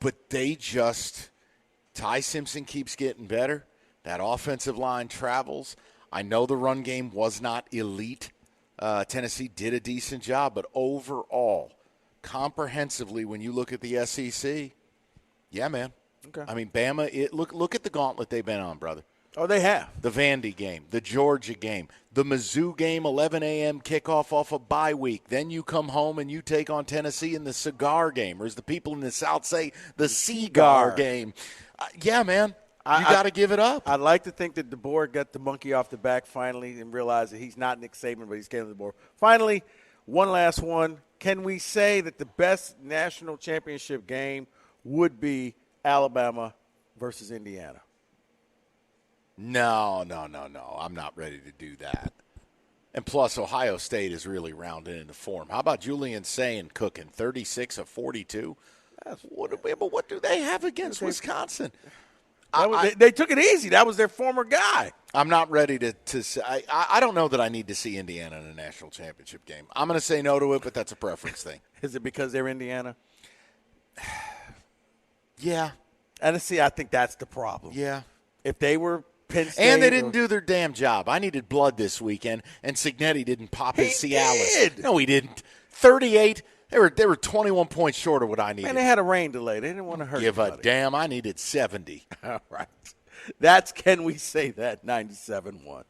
But they just – Ty Simpson keeps getting better. That offensive line travels. I know the run game was not elite. Tennessee did a decent job. But overall, comprehensively, when you look at the SEC, yeah, man.
Okay.
I mean, Bama, look at the gauntlet they've been on, brother.
Oh, they have.
The Vandy game, the Georgia game, the Mizzou game, 11 a.m. kickoff off a bye week. Then you come home and you take on Tennessee in the cigar game, or as the people in the South say, the cigar game. Yeah, man, you got to give it up.
I'd like to think that DeBoer got the monkey off the back finally and realized that he's not Nick Saban, but he's Kalen DeBoer. Finally, one last one. Can we say that the best national championship game would be Alabama versus Indiana?
No. I'm not ready to do that. And plus, Ohio State is really rounding into form. How about Julian Sayin cooking 36 of 42? But what do they have against Wisconsin?
They took it easy. That was their former guy.
I'm not ready to say. I don't know that I need to see Indiana in a national championship game. I'm going to say no to it, but that's a preference thing.
Is it because they're Indiana?
Yeah.
And see, I think that's the problem.
Yeah.
If they were Penn State.
And they didn't do their damn job. I needed blood this weekend, and Cignetti didn't pop his Cialis.
Did.
No, he didn't. 38. They were 21 points short of what I needed.
And they had a rain delay. They didn't want to hurt
Give
anybody.
a damn. I needed 70.
All right. That's Can We Say That 97.1.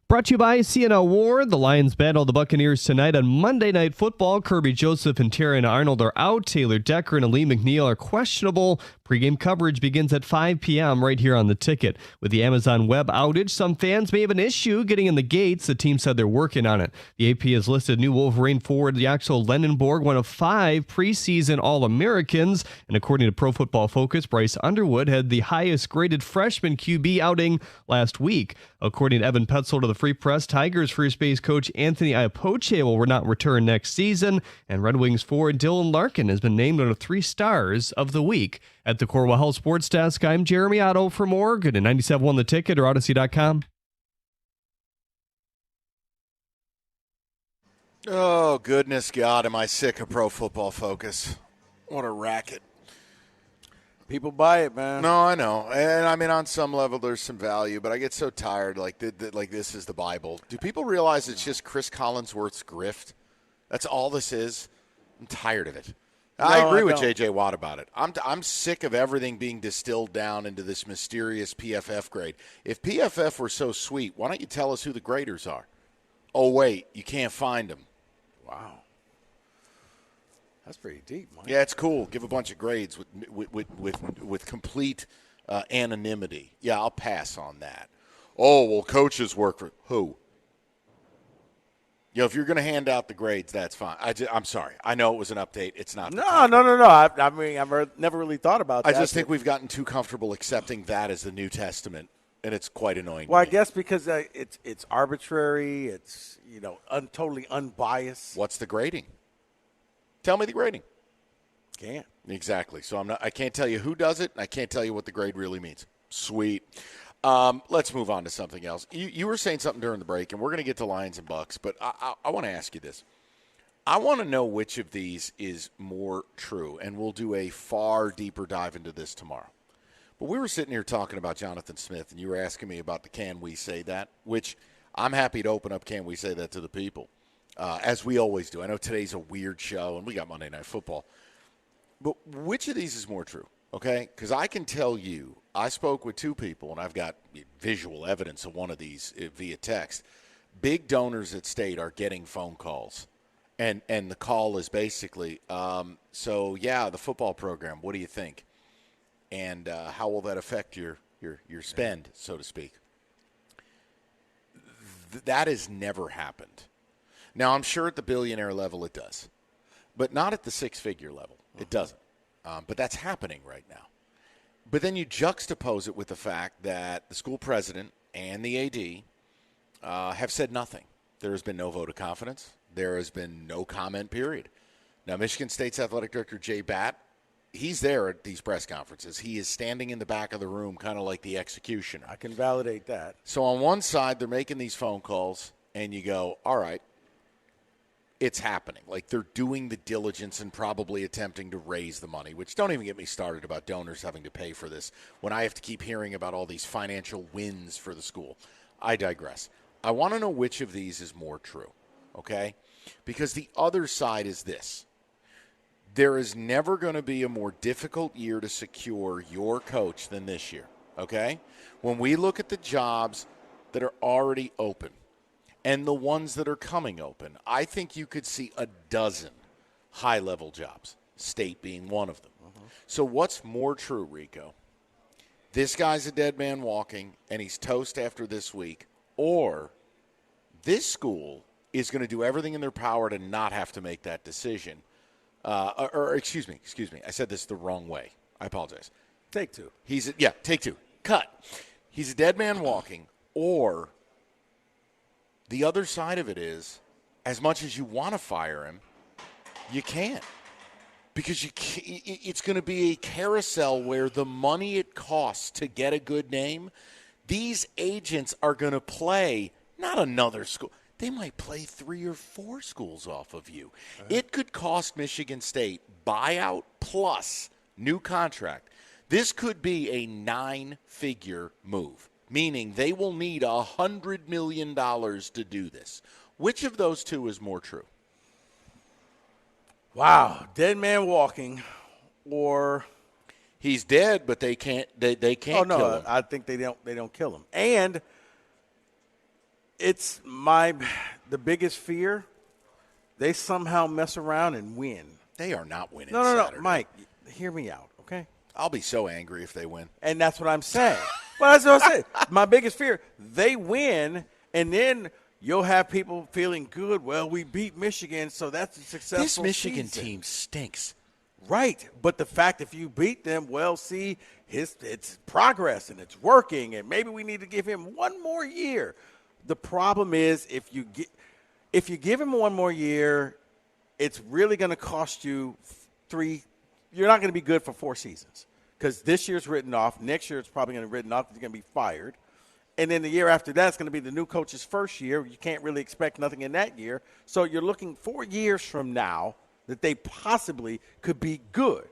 Brought to you by CNL Ward. The Lions battle the Buccaneers tonight on Monday Night Football. Kirby Joseph and Terrion Arnold are out. Taylor Decker and Ali McNeil are questionable. Pre-game coverage begins at 5 p.m. right here on The Ticket. With the Amazon Web outage, some fans may have an issue getting in the gates. The team said they're working on it. The AP has listed new Wolverine forward Yaxel Lendenborg, one of 5 preseason All-Americans. And according to Pro Football Focus, Bryce Underwood had the highest graded freshman QB outing last week. According to Evan Petzold of the Free Press, Tigers first base coach Anthony Iapoce will not return next season, and Red Wings forward Dylan Larkin has been named one of 3 stars of the week. At the Corwell Health Sports Desk, I'm Jeremy Otto. For more, go to 97.1 The Ticket or Odyssey.com.
Oh, goodness God, am I sick of Pro Football Focus. What a racket.
People buy it, man.
No, I know. And, I mean, on some level, there's some value, but I get so tired, like this is the Bible. Do people realize it's just Chris Collinsworth's grift? That's all this is? I'm tired of it. I agree with J.J. Watt about it. I'm sick of everything being distilled down into this mysterious PFF grade. If PFF were so sweet, why don't you tell us who the graders are? Oh, wait, you can't find them.
Wow. That's pretty deep, Mike.
Yeah, it's cool. Give a bunch of grades with complete anonymity. Yeah, I'll pass on that. Oh, well, coaches work for who? You know, if you're going to hand out the grades, that's fine. I'm sorry. I know it was an update. It's not.
No. I mean, I've never really thought about that.
I just think we've gotten too comfortable accepting that as the New Testament, and it's quite annoying.
Well, I guess because it's arbitrary. It's totally unbiased.
What's the grading? Tell me the grading.
Can't.
Exactly. So I can't tell you who does it. And I can't tell you what the grade really means. Sweet. Let's move on to something else. You were saying something during the break, and we're going to get to Lions and Bucks, but I want to ask you this. I want to know which of these is more true, and we'll do a far deeper dive into this tomorrow. But we were sitting here talking about Jonathan Smith, and you were asking me about the Can We Say That, which I'm happy to open up Can We Say That to the people. As we always do. I know today's a weird show, and we got Monday Night Football. But which of these is more true, okay? Because I can tell you, I spoke with 2 people, and I've got visual evidence of one of these via text. Big donors at State are getting phone calls, and the call is basically, so, yeah, the football program, what do you think? And how will that affect your spend, so to speak? That has never happened. Now, I'm sure at the billionaire level it does, but not at the 6-figure level. It doesn't. But that's happening right now. But then you juxtapose it with the fact that the school president and the AD have said nothing. There has been no vote of confidence. There has been no comment period. Now, Michigan State's athletic director, Jay Batt, he's there at these press conferences. He is standing in the back of the room, kind of like the executioner.
I can validate that.
So on one side, they're making these phone calls, and you go, all right, it's happening. Like, they're doing the diligence and probably attempting to raise the money, which don't even get me started about donors having to pay for this when I have to keep hearing about all these financial wins for the school. I digress. I want to know which of these is more true, okay? Because the other side is this. There is never going to be a more difficult year to secure your coach than this year, okay? When we look at the jobs that are already open, and the ones that are coming open, I think you could see a dozen high-level jobs, State being one of them. So what's more true, Rico? This guy's a dead man walking, and he's toast after this week, or this school is going to do everything in their power to not have to make that decision. Excuse me. I said this the wrong way. I apologize.
Take 2.
Take 2. Cut. He's a dead man walking, or the other side of it is, as much as you want to fire him, you can't. Because it's going to be a carousel where the money it costs to get a good name, these agents are going to play not another school. They might play 3 or 4 schools off of you. It could cost Michigan State buyout plus new contract. This could be a 9-figure move, meaning they will need $100 million to do this. Which of those 2 is more true?
Wow, dead man walking, or
he's dead, but they can't. They can't.
Oh no,
kill him.
I think they don't kill him. And It's the biggest fear. They somehow mess around and win.
They are not winning.
No,
Saturday.
Mike, hear me out, okay?
I'll be so angry if they win.
And that's what I'm saying. Well, that's what I said. My biggest fear, they win, and then you'll have people feeling good. Well, we beat Michigan, so that's a successful
This Michigan
season.
team stinks.
Right, but the fact if you beat them, well, see, it's progress and it's working, and maybe we need to give him one more year. The problem is if you give him one more year, it's really going to cost you 3. You're not going to be good for 4 seasons because this year's written off. Next year it's probably going to be written off. He's going to be fired. And then the year after that is going to be the new coach's first year. You can't really expect nothing in that year. So you're looking 4 years from now that they possibly could be good.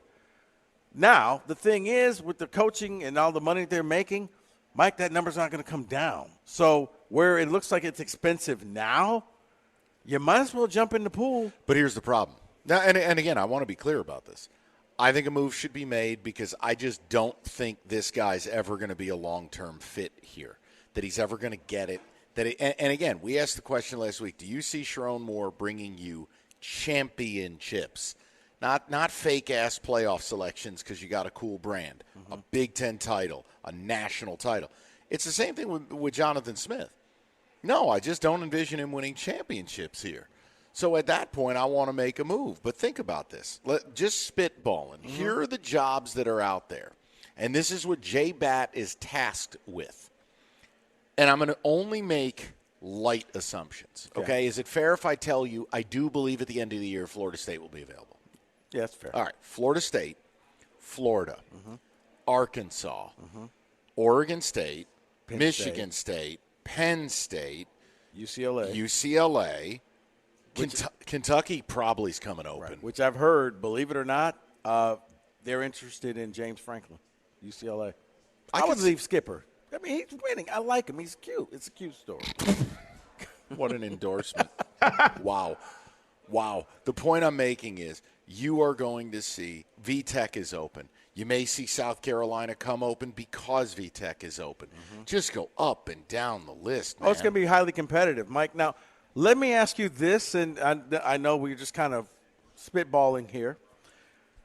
Now, the thing is, with the coaching and all the money they're making, Mike, that number's not going to come down. So where it looks like it's expensive now, you might as well jump in the pool.
But here's the problem. Now, and again, I want to be clear about this. I think a move should be made because I just don't think this guy's ever going to be a long-term fit here, that he's ever going to get it. And again, we asked the question last week, do you see Sharon Moore bringing you championships? Not fake-ass playoff selections because you got a cool brand, a Big Ten title, a national title. It's the same thing with Jonathan Smith. No, I just don't envision him winning championships here. So at that point, I want to make a move. But think about this. Just spitballing. Here are the jobs that are out there. And this is what Jay Batt is tasked with. And I'm going to only make light assumptions. Okay? Is it fair if I tell you I do believe at the end of the year Florida State will be available?
Yeah, that's fair.
All right. Florida State, Florida, Arkansas, Oregon State, Michigan State, Penn State, UCLA. Kentucky probably is coming open.
Right. Which I've heard, believe it or not, they're interested in James Franklin, UCLA. I would leave Skipper. I mean, he's winning. I like him. He's cute. It's a cute story.
What an endorsement. Wow. The point I'm making is you are going to see VTech is open. You may see South Carolina come open because VTech is open. Just go up and down the list, man.
Oh, it's going to be highly competitive, Mike. Now, let me ask you this, and I know we're just kind of spitballing here.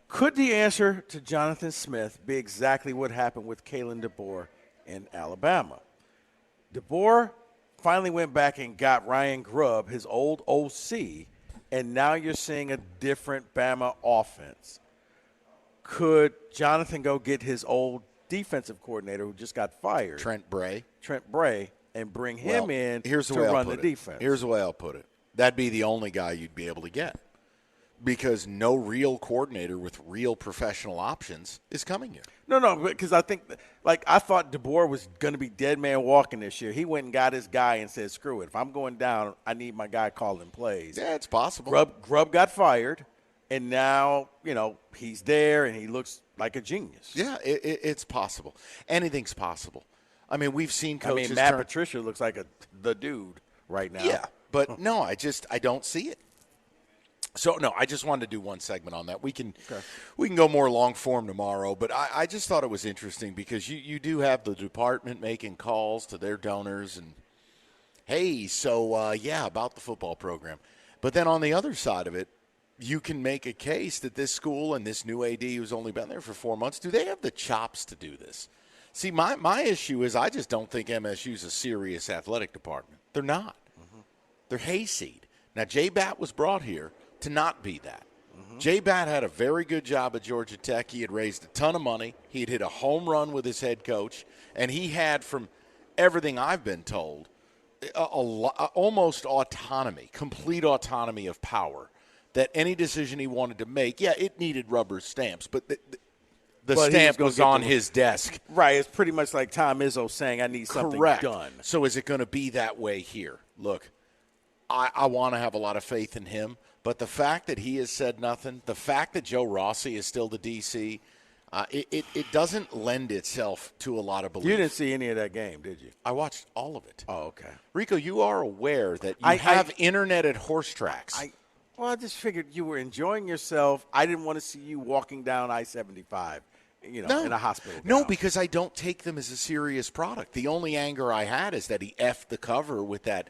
Could the answer to Jonathan Smith be exactly what happened with Kalen DeBoer in Alabama? DeBoer finally went back and got Ryan Grubb, his old OC, and now you're seeing a different Bama offense. Could Jonathan go get his old defensive coordinator who just got fired,
Trent Bray,
and bring him in
to run the defense? Here's the way I'll put it. That'd be the only guy you'd be able to get because no real coordinator with real professional options is coming here.
No, because I think, I thought DeBoer was going to be dead man walking this year. He went and got his guy and said, screw it. If I'm going down, I need my guy calling plays.
Yeah, it's possible.
Grubb got fired, and now, he's there, and he looks like a genius.
Yeah, it's possible. Anything's possible. I mean, we've seen coaches
Matt Patricia looks like the dude right now.
Yeah, but no, I don't see it. So, no, I just wanted to do one segment on that. We can go more long form tomorrow, but I just thought it was interesting because you do have the department making calls to their donors and, hey, so, about the football program. But then on the other side of it, you can make a case that this school and this new AD who's only been there for 4 months, do they have the chops to do this? See, my issue is I just don't think MSU's a serious athletic department. They're not. They're hayseed. Now, Jay Batt was brought here to not be that. Jay Batt had a very good job at Georgia Tech. He had raised a ton of money. He had hit a home run with his head coach. And he had, from everything I've been told, almost autonomy, complete autonomy of power, that any decision he wanted to make, it needed rubber stamps, but the stamp was on his desk.
Right. It's pretty much like Tom Izzo saying, I need something done.
So is it going to be that way here? Look, I want to have a lot of faith in him, but the fact that he has said nothing, the fact that Joe Rossi is still the DC, it doesn't lend itself to a lot of belief.
You didn't see any of that game, did you?
I watched all of it.
Oh, okay.
Rico, you are aware that you have internet at horse tracks.
I just figured you were enjoying yourself. I didn't want to see you walking down I-75 in a hospital.
No, because I don't take them as a serious product. The only anger I had is that he effed the cover with that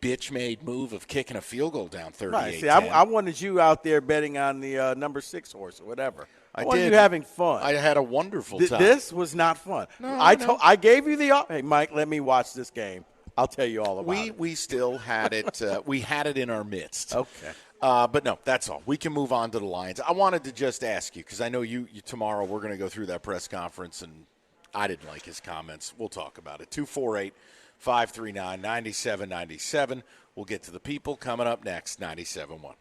bitch-made move of kicking a field goal down 38-10.
Right. See, I wanted you out there betting on the number 6 horse or whatever. I wanted
did.
you having fun.
I had a wonderful time.
This was not fun.
No,
I gave you the hey, Mike, let me watch this game. I'll tell you all about it.
We still had it. We had it in our midst.
Okay.
But no, that's all. We can move on to the Lions. I wanted to just ask you, because I know you tomorrow we're going to go through that press conference, and I didn't like his comments. We'll talk about it. 248-539-9797. We'll get to the people coming up next, 97.1.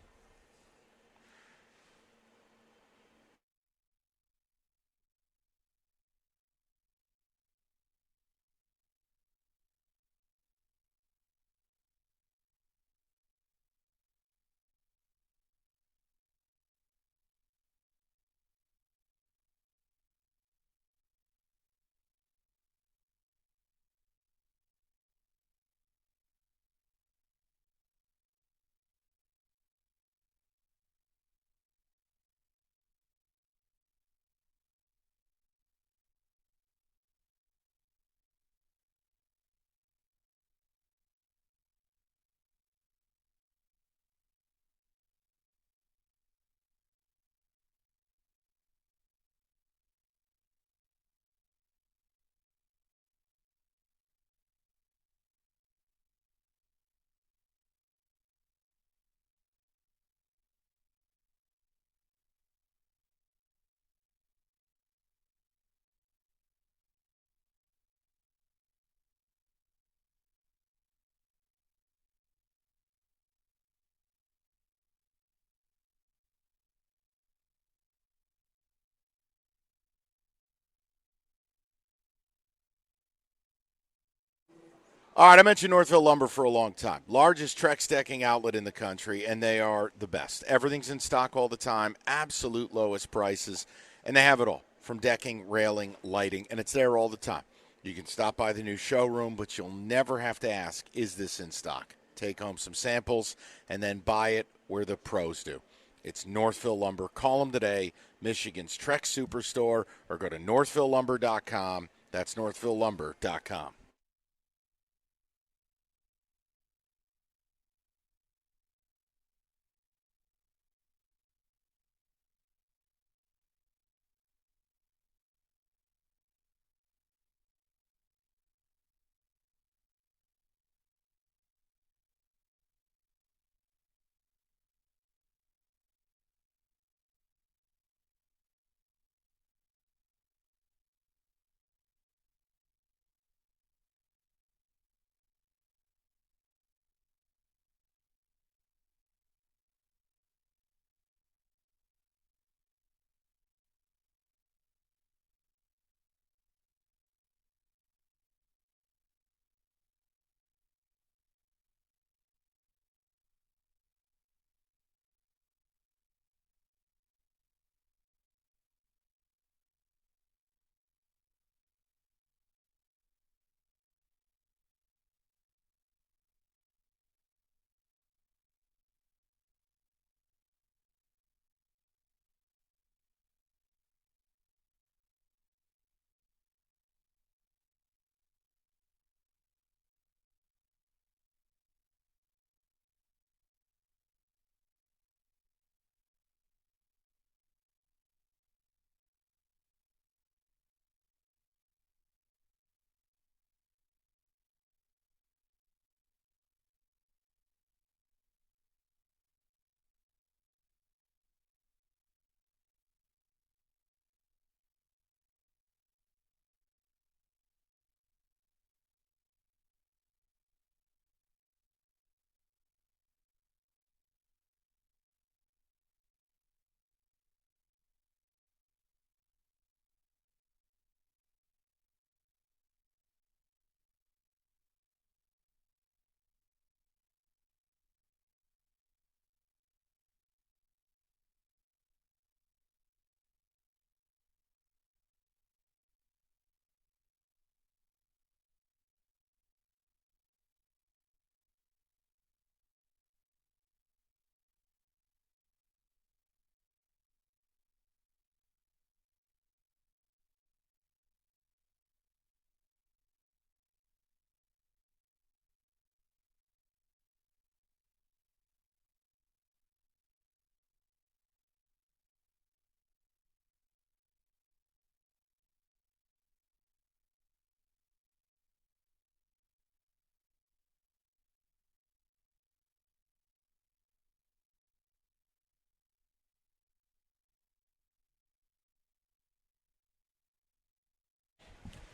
All right, I mentioned Northville Lumber for a long time. Largest Trex decking outlet in the country, and they are the best. Everything's in stock all the time, absolute lowest prices, and they have it all, from decking, railing, lighting, and it's there all the time. You can stop by the new showroom, but you'll never have to ask, is this in stock? Take home some samples, and then buy it where the pros do. It's Northville Lumber. Call them today, Michigan's Trex Superstore, or go to northvillelumber.com. That's northvillelumber.com.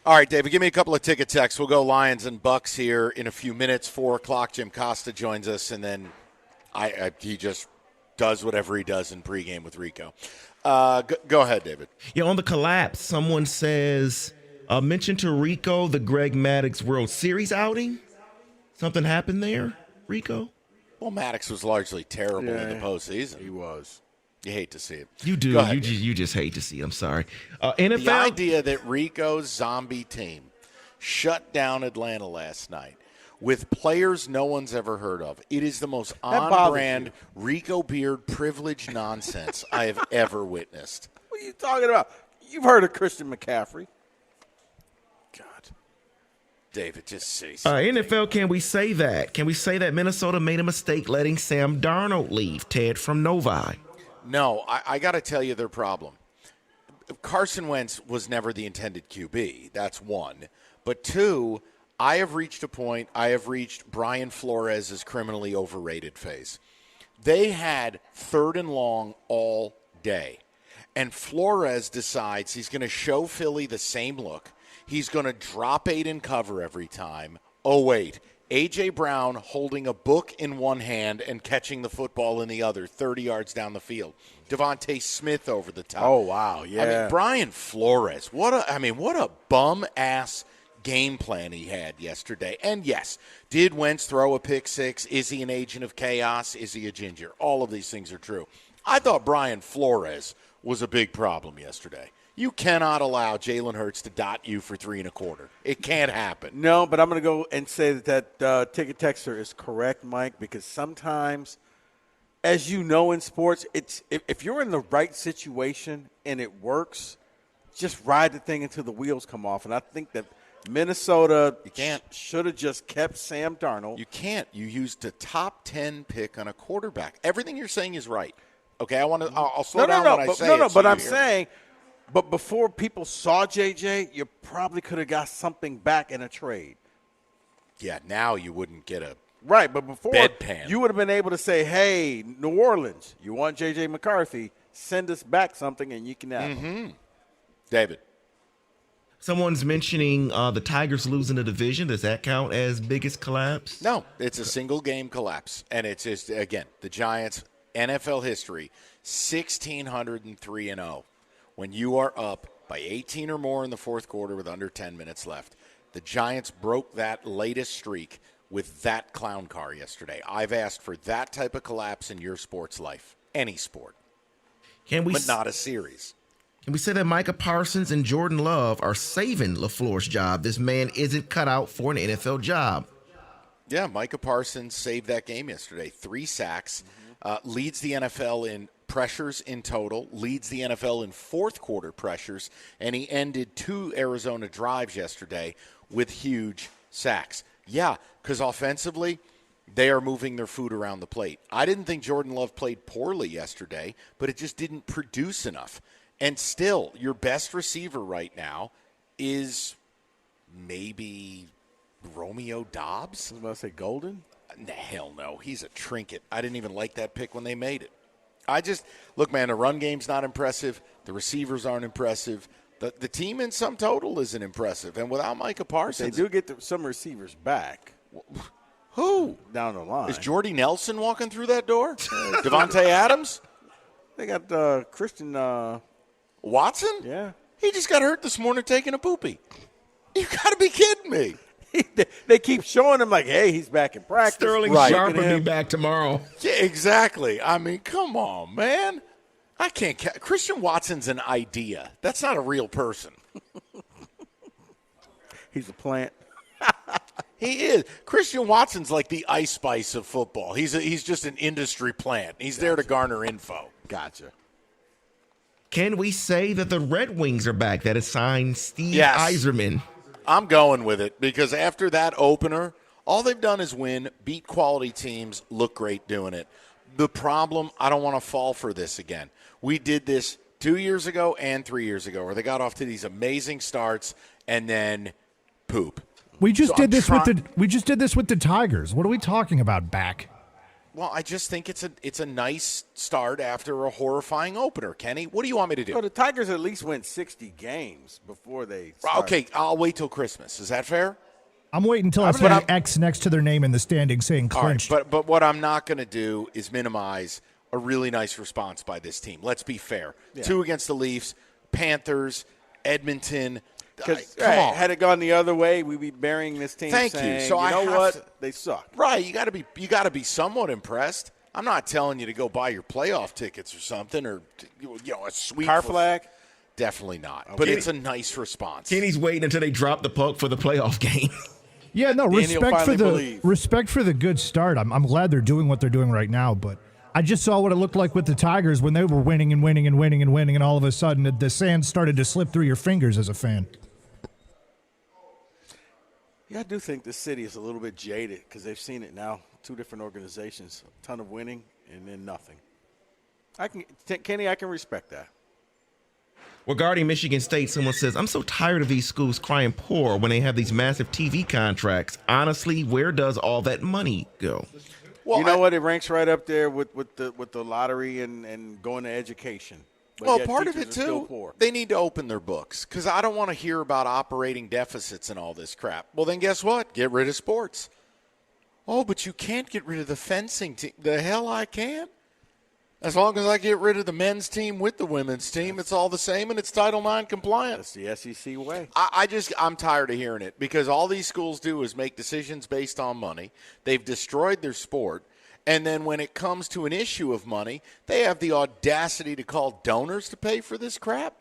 All right, David, give me a couple of ticket texts. We'll go Lions and Bucks here in a few minutes. 4 o'clock, Jim Costa joins us, and then he just does whatever he does in pregame with Rico. Go ahead, David.
Yeah, on the collapse, someone says, mention to Rico the Greg Maddux World Series outing. Something happened there, Rico?
Well, Maddux was largely terrible in the postseason.
He was.
You hate to see it.
You do. You just hate to see it. I'm sorry. NFL.
The idea that Rico's zombie team shut down Atlanta last night with players no one's ever heard of. It is the most on-brand Rico Beard privilege nonsense I have ever witnessed.
What are you talking about? You've heard of Christian McCaffrey.
David, just say something.
NFL, can we say that? Can we say that Minnesota made a mistake letting Sam Darnold leave? Ted from Novi.
No, I got to tell you their problem. Carson Wentz was never the intended QB. That's one. But two, I have reached Brian Flores' criminally overrated phase. They had 3rd and long all day. And Flores decides he's going to show Philly the same look. He's going to drop 8 and cover every time. Oh, wait. A.J. Brown holding a book in one hand and catching the football in the other, 30 yards down the field. Devontae Smith over the top.
Oh, wow, yeah.
I mean, Brian Flores, what a bum-ass game plan he had yesterday. And, yes, did Wentz throw a pick six? Is he an agent of chaos? Is he a ginger? All of these things are true. I thought Brian Flores was a big problem yesterday. You cannot allow Jalen Hurts to dot you for 3 1/4. It can't happen.
No, but I'm going to go and say that ticket texter is correct, Mike, because sometimes, as you know in sports, it's if you're in the right situation and it works, just ride the thing until the wheels come off. And I think that Minnesota should have just kept Sam Darnold.
You can't. You used a top 10 pick on a quarterback. Everything you're saying is right. Okay, I'll slow down when I say it.
But I'm saying – but before people saw J.J., you probably could have got something back in a trade.
Yeah, now you wouldn't get a
right, but before
bedpan.
You would have been able to say, hey, New Orleans, you want J.J. McCarthy, send us back something and you can have him.
David.
Someone's mentioning the Tigers losing the division. Does that count as biggest collapse?
No, it's a single-game collapse. And it's just, again, the Giants, NFL history, 1,603-0. When you are up by 18 or more in the fourth quarter with under 10 minutes left. The Giants broke that latest streak with that clown car yesterday. I've asked for that type of collapse in your sports life, any sport, but not a series.
Can we say that Micah Parsons and Jordan Love are saving LaFleur's job? This man isn't cut out for an NFL job.
Yeah, Micah Parsons saved that game yesterday. 3 sacks, leads the NFL in pressures in total, leads the NFL in fourth quarter pressures, and he ended 2 Arizona drives yesterday with huge sacks. Yeah, because offensively, they are moving their food around the plate. I didn't think Jordan Love played poorly yesterday, but it just didn't produce enough. And still, your best receiver right now is maybe Romeo Doubs.
I was about to say Golden?
Hell no. He's a trinket. I didn't even like that pick when they made it. Look, man, the run game's not impressive. The receivers aren't impressive. The team in sum total isn't impressive. And without Micah Parsons.
They do get some receivers back.
Who?
Down the line.
Is Jordy Nelson walking through that door? Devontae Adams?
They got Christian
Watson?
Yeah.
He just got hurt this morning taking a poopy. You got to be kidding me.
They keep showing him like, hey, he's back in practice.
Sterling Sharp will be back tomorrow.
Yeah, exactly. I mean, come on, man. I can't. Christian Watson's an idea. That's not a real person.
He's a plant.
He is. Christian Watson's like the Ice Spice of football. He's just an industry plant. He's there to garner info.
Gotcha.
Can we say that the Red Wings are back? That is signed Steve Yzerman.
I'm going with it because after that opener, all they've done is win, beat quality teams, look great doing it. The problem, I don't want to fall for this again. We did this 2 years ago and 3 years ago where they got off to these amazing starts and then poop.
We just did this with the Tigers. What are we talking about back?
Well, I just think it's a nice start after a horrifying opener, Kenny. What do you want me to do?
Well, the Tigers at least went 60 games before they started.
Okay, I'll wait till Christmas. Is that fair?
I'm waiting until I see an X next to their name in the standings saying clinched.
All right, but what I'm not going to do is minimize a really nice response by this team. Let's be fair.
Yeah.
2 against the Leafs, Panthers, Edmonton.
Because
Come on.
had it gone the other way, we'd be burying this team.
Thank
saying,
you. So
you know what? They suck.
Right. You got to be somewhat impressed. I'm not telling you to go buy your playoff tickets or something, or a sweep.
Car flag?
Definitely not.
Okay.
But it's a nice response.
Kenny's waiting until they drop the puck for the playoff game.
Yeah, no, respect for the good start. I'm glad they're doing what they're doing right now, but I just saw what it looked like with the Tigers when they were winning and winning and winning and winning, and all of a sudden the sand started to slip through your fingers as a fan.
Yeah, I do think the city is a little bit jaded because they've seen it now. 2 different organizations, a ton of winning, and then nothing. Kenny, I can respect that.
Regarding Michigan State, someone says, I'm so tired of these schools crying poor when they have these massive TV contracts. Honestly, where does all that money go?
Well, you know what? It ranks right up there with the lottery and going to education. But
well,
yet
part of
teachers
it,
are still
too,
poor.
they need to open their books because I don't want to hear about operating deficits and all this crap. Well, then guess what? Get rid of sports. Oh, but you can't get rid of the fencing team. The hell I can. As long as I get rid of the men's team with the women's team, it's all the same and it's Title IX compliant.
That's the SEC way.
I'm tired of hearing it because all these schools do is make decisions based on money. They've destroyed their sport. And then when it comes to an issue of money, they have the audacity to call donors to pay for this crap.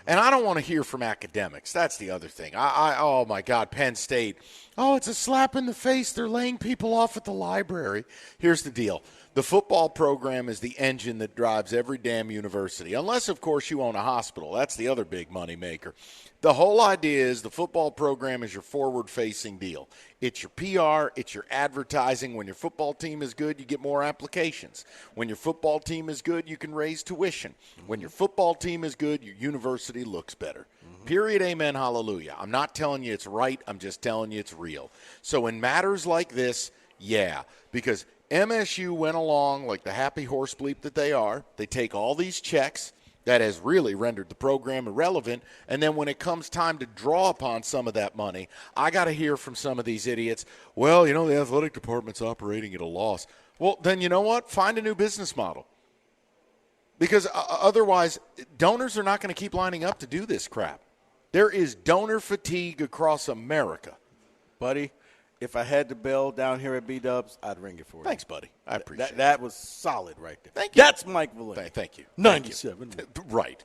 And I don't want to hear from academics. That's the other thing. Oh, my God, Penn State. Oh, it's a slap in the face. They're laying people off at the library. Here's the deal. The football program is the engine that drives every damn university, unless, of course, you own a hospital. That's the other big money maker. The whole idea is the football program is your forward-facing deal. It's your PR. It's your advertising. When your football team is good, you get more applications. When your football team is good, you can raise tuition. When your football team is good, your university looks better. Period, amen, hallelujah. I'm not telling you it's right. I'm just telling you it's real. So in matters like this, yeah, because MSU went along like the happy horse bleep that they are. They take all these checks. That has really rendered the program irrelevant. And then when it comes time to draw upon some of that money, I got to hear from some of these idiots, well, the athletic department's operating at a loss. Well, then you know what? Find a new business model. Because otherwise, donors are not going to keep lining up to do this crap. There is donor fatigue across America.
Buddy, if I had the bell down here at B-Dubs, I'd ring it for you.
Thanks, buddy. I appreciate it.
That was solid right there.
Thank you.
That's Mike Valenti.
Thank you.
97.
Right.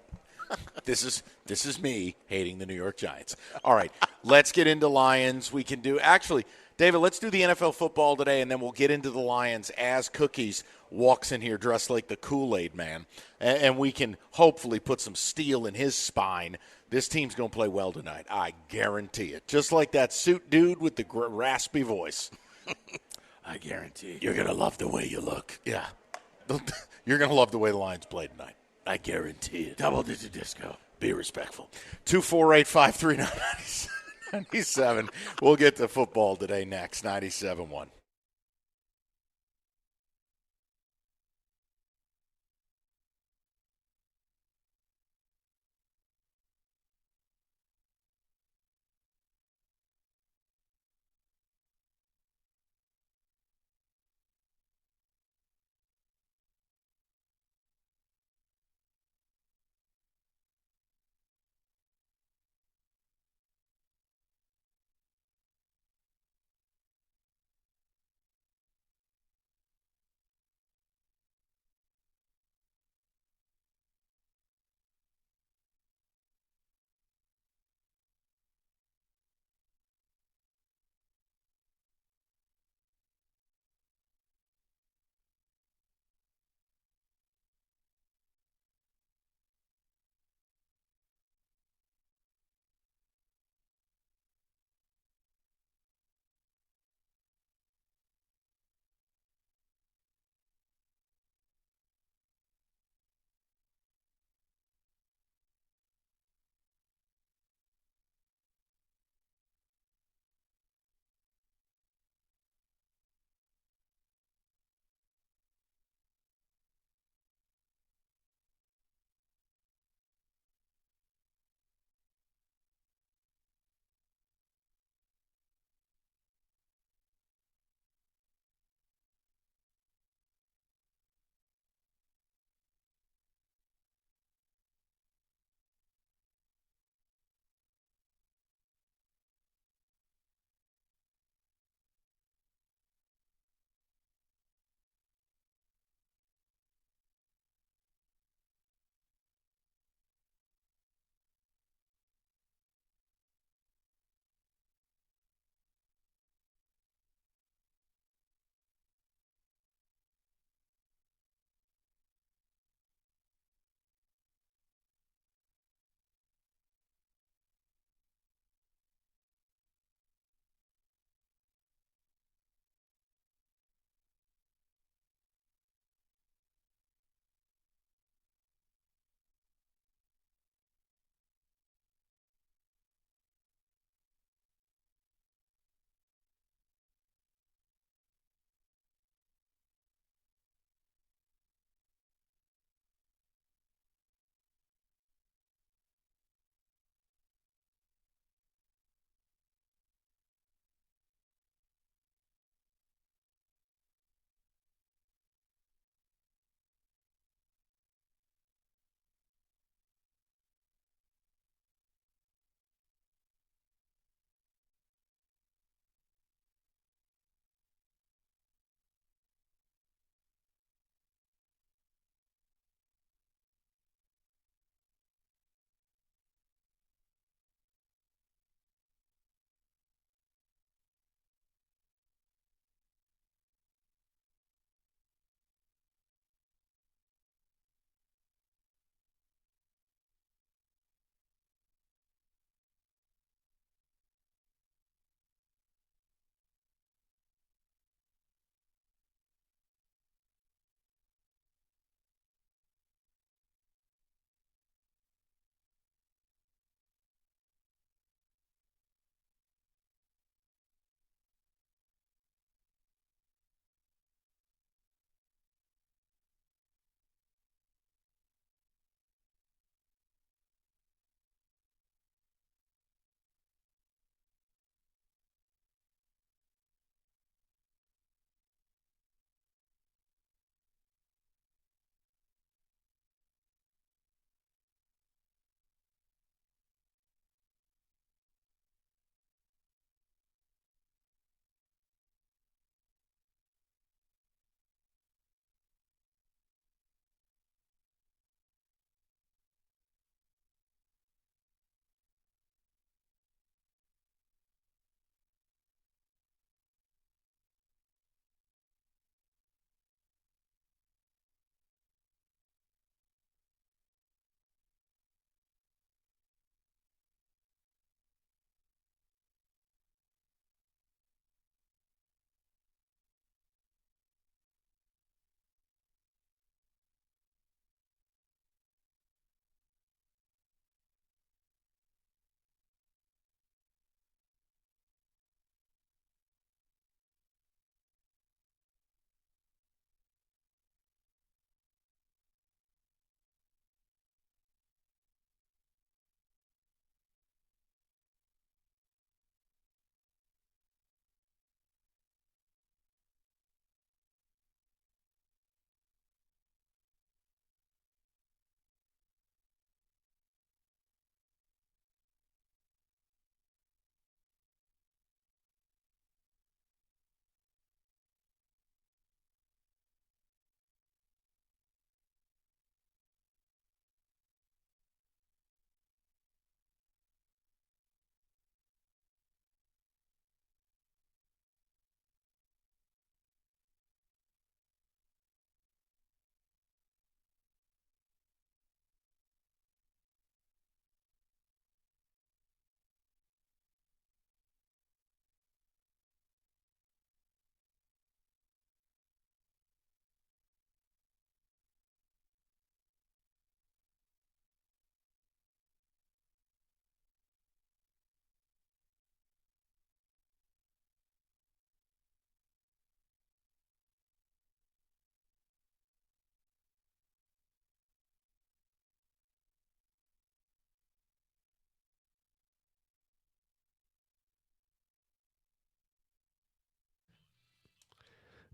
This is me hating the New York Giants. All right, let's get into Lions. We can do – actually, David, let's do the NFL football today, and then we'll get into the Lions as Cookies walks in here dressed like the Kool-Aid man, and we can hopefully put some steel in his spine. This team's going to play well tonight. I guarantee it. Just like that suit dude with the raspy voice. I guarantee you're going to love the way you look. Yeah. You're going to love the way the Lions play tonight. I guarantee it. Double-digit disco. Be respectful. 248-539-97. We'll get to football today next, 97.1.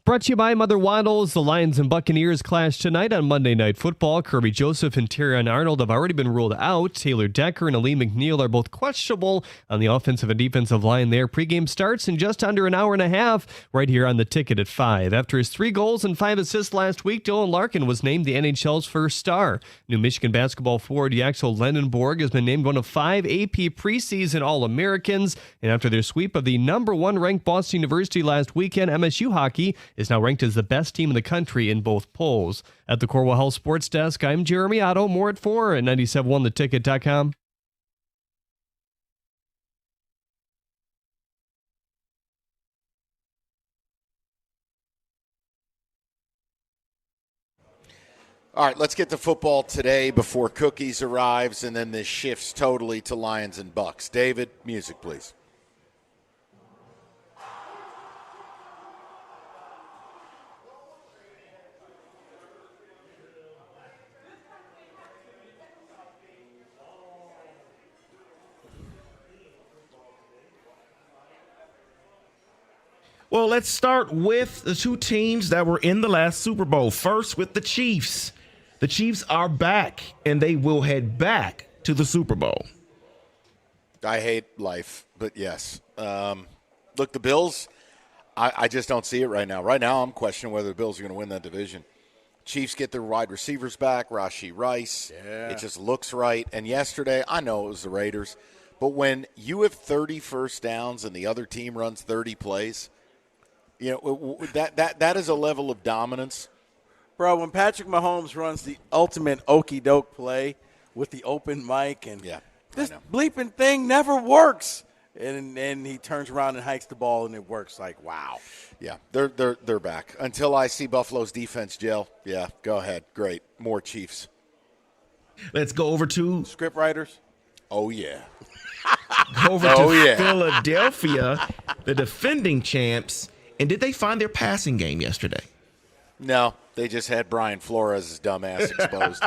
Brought to you by Mother Waddles. The Lions and Buccaneers clash tonight on Monday Night Football. Kirby Joseph and Terrion Arnold have already been ruled out. Taylor Decker and Ali McNeil are both questionable on the offensive and defensive line there. Pregame starts in just under an hour and a half right here on the Ticket at 5. After his 3 goals and 5 assists last week, Dylan Larkin was named the NHL's first star. New Michigan basketball forward Yaxel Lendenborg has been named one of 5 AP preseason All-Americans. And after their sweep of the number 1 ranked Boston University last weekend, MSU hockey is now ranked as the best team in the country in both polls. At the Corwell Health Sports Desk, I'm Jeremy Otto. More at 4 at 97.1theticket.com.
All right, let's get to football today before Cookies arrives, and then this shifts totally to Lions and Bucks. David, music, please.
Well, let's start with the 2 teams that were in the last Super Bowl. First with the Chiefs. The Chiefs are back, and they will head back to the Super Bowl.
I hate life, but yes. Look, the Bills, I just don't see it right now. Right now, I'm questioning whether the Bills are going to win that division. Chiefs get their wide receivers back, Rashee Rice. Yeah. It just looks right. And yesterday, I know it was the Raiders, but when you have 30 first downs and the other team runs 30 plays, you know, that is a level of dominance.
Bro, when Patrick Mahomes runs the ultimate okey-doke play with the open mic and this bleeping thing never works. And he turns around and hikes the ball and it works. Like, wow.
Yeah, they're back. Until I see Buffalo's defense gel, yeah, go ahead. Great. More Chiefs.
Let's go over to
script writers.
Oh, yeah.
Go over to Philadelphia, the defending champs. And did they find their passing game yesterday?
No, they just had Brian Flores' dumbass exposed.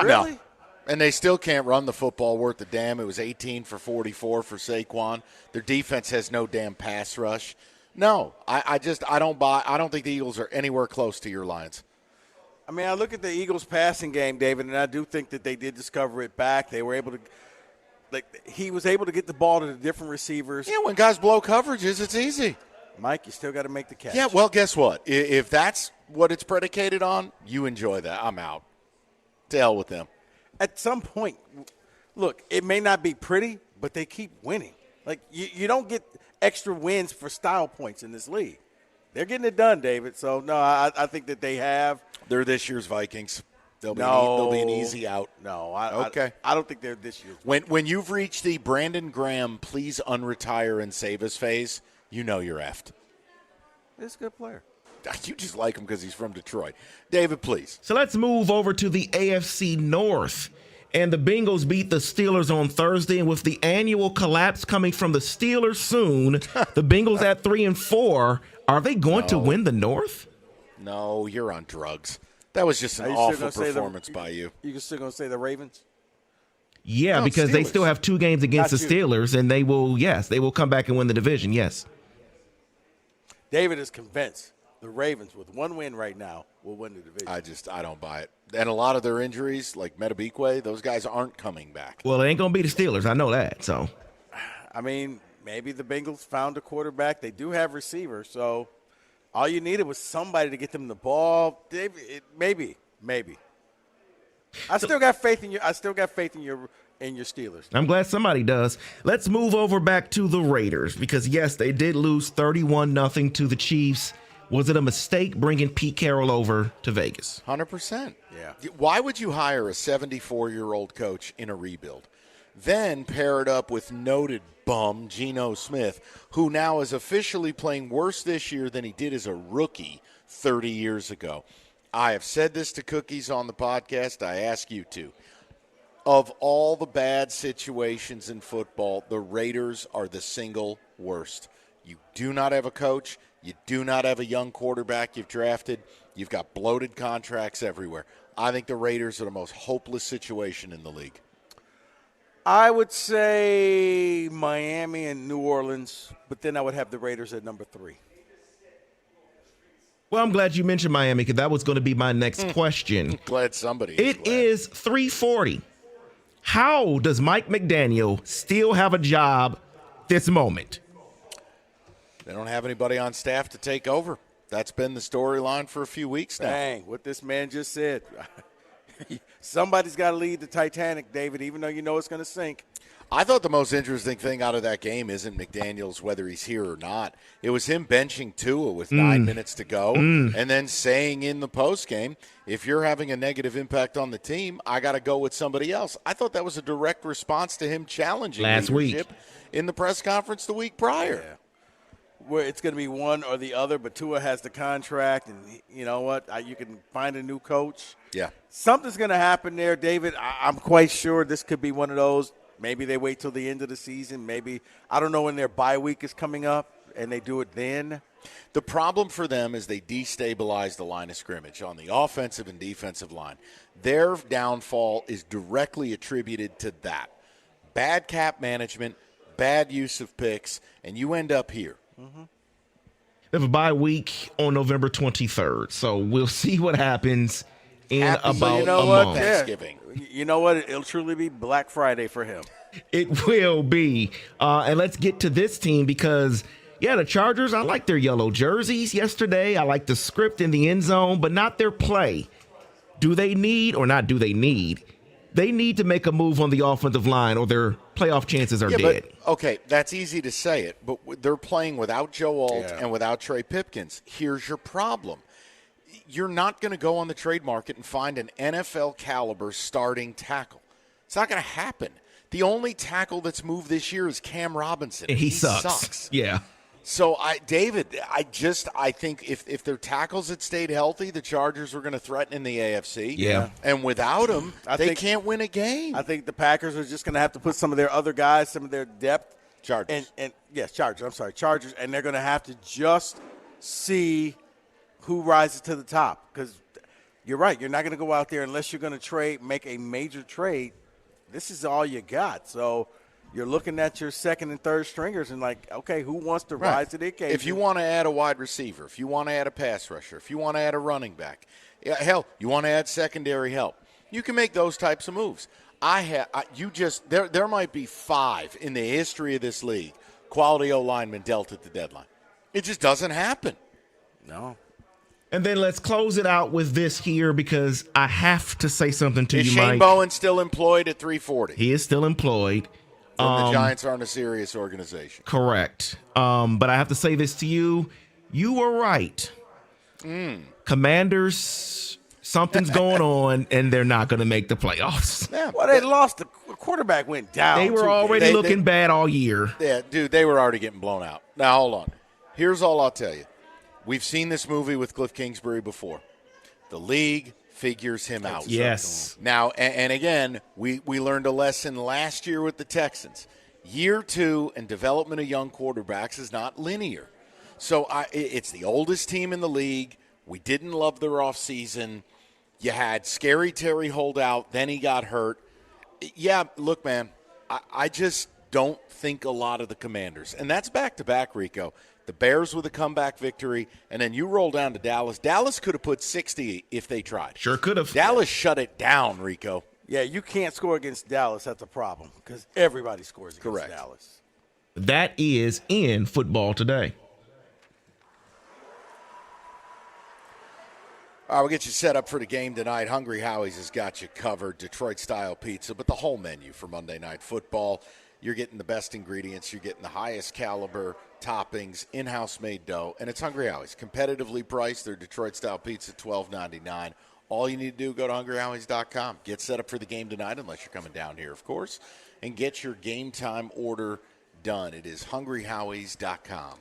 Really?
No. And they still can't run the football worth a damn. It was 18 for 44 for Saquon. Their defense has no damn pass rush. No, I don't buy. I don't think the Eagles are anywhere close to your Lions.
I mean, I look at the Eagles' passing game, David, and I do think that they did discover it back. They were able to, he was able to get the ball to the different receivers.
Yeah, when guys blow coverages, it's easy.
Mike, you still got to make the catch.
Yeah, well, guess what? If that's what it's predicated on, you enjoy that. I'm out. To hell with them.
At some point, look, it may not be pretty, but they keep winning. Like, you don't get extra wins for style points in this league. They're getting it done, David. So, no, I think that they have.
They're this year's Vikings. They'll be an easy out.
No,
okay.
I don't think they're this year's.
When you've reached the Brandon Graham, please unretire and save us phase, you know you're effed.
He's a good player.
You just like him because he's from Detroit. David, please.
So let's move over to the AFC North. And the Bengals beat the Steelers on Thursday. And with the annual collapse coming from the Steelers soon, the Bengals at 3-4, are they going to win the North?
No, you're on drugs. That was just an awful performance by you.
You're still going to say the Ravens?
Yeah,
No,
because
Steelers.
they still have 2 games against
Not
the
you.
Steelers, and they will come back and win the division, yes.
David is convinced the Ravens, with 1 win right now, will win the division.
I don't buy it. And a lot of their injuries, like Metabikwe, those guys aren't coming back.
Well, it ain't going to be the Steelers. I know that, so.
I mean, maybe the Bengals found a quarterback. They do have receivers, so all you needed was somebody to get them the ball. Maybe. I still got faith in you. I still got faith in your Steelers.
I'm glad somebody does. Let's move over back to the Raiders because, yes, they did lose 31-0 to the Chiefs. Was it a mistake bringing Pete Carroll over to Vegas?
100%.
Yeah.
Why would you hire a 74-year-old coach in a rebuild? Then pair it up with noted bum Geno Smith, who now is officially playing worse this year than he did as a rookie 30 years ago. I have said this to Cookies on the podcast. I ask you to. Of all the bad situations in football, the Raiders are the single worst. You do not have a coach. You do not have a young quarterback you've drafted. You've got bloated contracts everywhere. I think the Raiders are the most hopeless situation in the league.
I would say Miami and New Orleans, but then I would have the Raiders at number 3.
Well, I'm glad you mentioned Miami because that was going to be my next question.
Glad somebody.
It is 3:40. How does Mike McDaniel still have a job this moment?
They don't have anybody on staff to take over. That's been the storyline for a few weeks now.
Dang, what this man just said. Somebody's got to lead the Titanic, David, even though you know it's going to sink.
I thought the most interesting thing out of that game isn't McDaniels, whether he's here or not. It was him benching Tua with 9 minutes to go and then saying in the postgame, if you're having a negative impact on the team, I got to go with somebody else. I thought that was a direct response to him challenging
last
leadership
week
in the press conference the week prior.
Yeah. Where it's going to be one or the other, but Tua has the contract, and you know what? You can find a new coach.
Yeah.
Something's going to happen there, David. I'm quite sure this could be one of those. Maybe they wait till the end of the season. Maybe, I don't know when their bye week is coming up, and they do it then.
The problem for them is they destabilize the line of scrimmage on the offensive and defensive line. Their downfall is directly attributed to that. Bad cap management, bad use of picks, and you end up here.
They have a bye week on November 23rd, so we'll see what happens in about a month.
Thanksgiving.
You know what? It'll truly be Black Friday for him.
It will be. And let's get to this team because, the Chargers, I like their yellow jerseys yesterday. I like the script in the end zone, but not their play. Do they need, or not do they need? They need to make a move on the offensive line or their playoff chances are dead.
But, okay, that's easy to say it, but they're playing without Joe Alt and without Trey Pipkins. Here's your problem. You're not going to go on the trade market and find an NFL caliber starting tackle. It's not going to happen. The only tackle that's moved this year is Cam Robinson.
And he sucks. Yeah.
So, I think if their tackles had stayed healthy, the Chargers were going to threaten in the AFC.
Yeah.
And without them, they can't win a game.
I think the Packers are just going to have to put some of their other guys, some of their depth.
Chargers.
Chargers. And they're going to have to just see who rises to the top. Because you're right. You're not going to go out there unless you're going to make a major trade. This is all you got. So you're looking at your second and third stringers and like, okay, who wants to rise to the occasion?
If you want to add a wide receiver, if you want to add a pass rusher, if you want to add a running back, hell, you want to add secondary help, you can make those types of moves. There might be 5 in the history of this league quality O-linemen dealt at the deadline. It just doesn't happen.
No.
And then let's close it out with this here because I have to say something to you, Mike.
Is Shane Bowen still employed at 340?
He is still employed.
The Giants aren't a serious organization.
Correct. But I have to say this to you. You were right. Commanders, something's going on, and they're not going to make the playoffs.
Yeah, well, they lost. The quarterback went down.
They were already looking bad all year.
Yeah, dude, they were already getting blown out. Now, hold on. Here's all I'll tell you. We've seen this movie with Cliff Kingsbury before. The league figures him out.
Yes.
Now, and again, we learned a lesson last year with the Texans. Year 2 and development of young quarterbacks is not linear. So it's the oldest team in the league. We didn't love their offseason. You had Scary Terry hold out, then he got hurt. Yeah, look, man, I just don't think a lot of the Commanders. And that's back-to-back, Rico. The Bears with a comeback victory, and then you roll down to Dallas. Dallas could have put 60 if they tried.
Sure could have.
Dallas shut it down, Rico.
Yeah, you can't score against Dallas. That's a problem because everybody scores against Dallas.
That is in football today.
All right, we'll get you set up for the game tonight. Hungry Howie's has got you covered. Detroit-style pizza, but the whole menu for Monday Night Football. You're getting the best ingredients. You're getting the highest caliber toppings, in-house made dough, and it's Hungry Howie's. Competitively priced. Their Detroit-style pizza, $12.99. All you need to do, go to hungryhowies.com. Get set up for the game tonight, unless you're coming down here, of course, and get your game time order done. It is hungryhowies.com.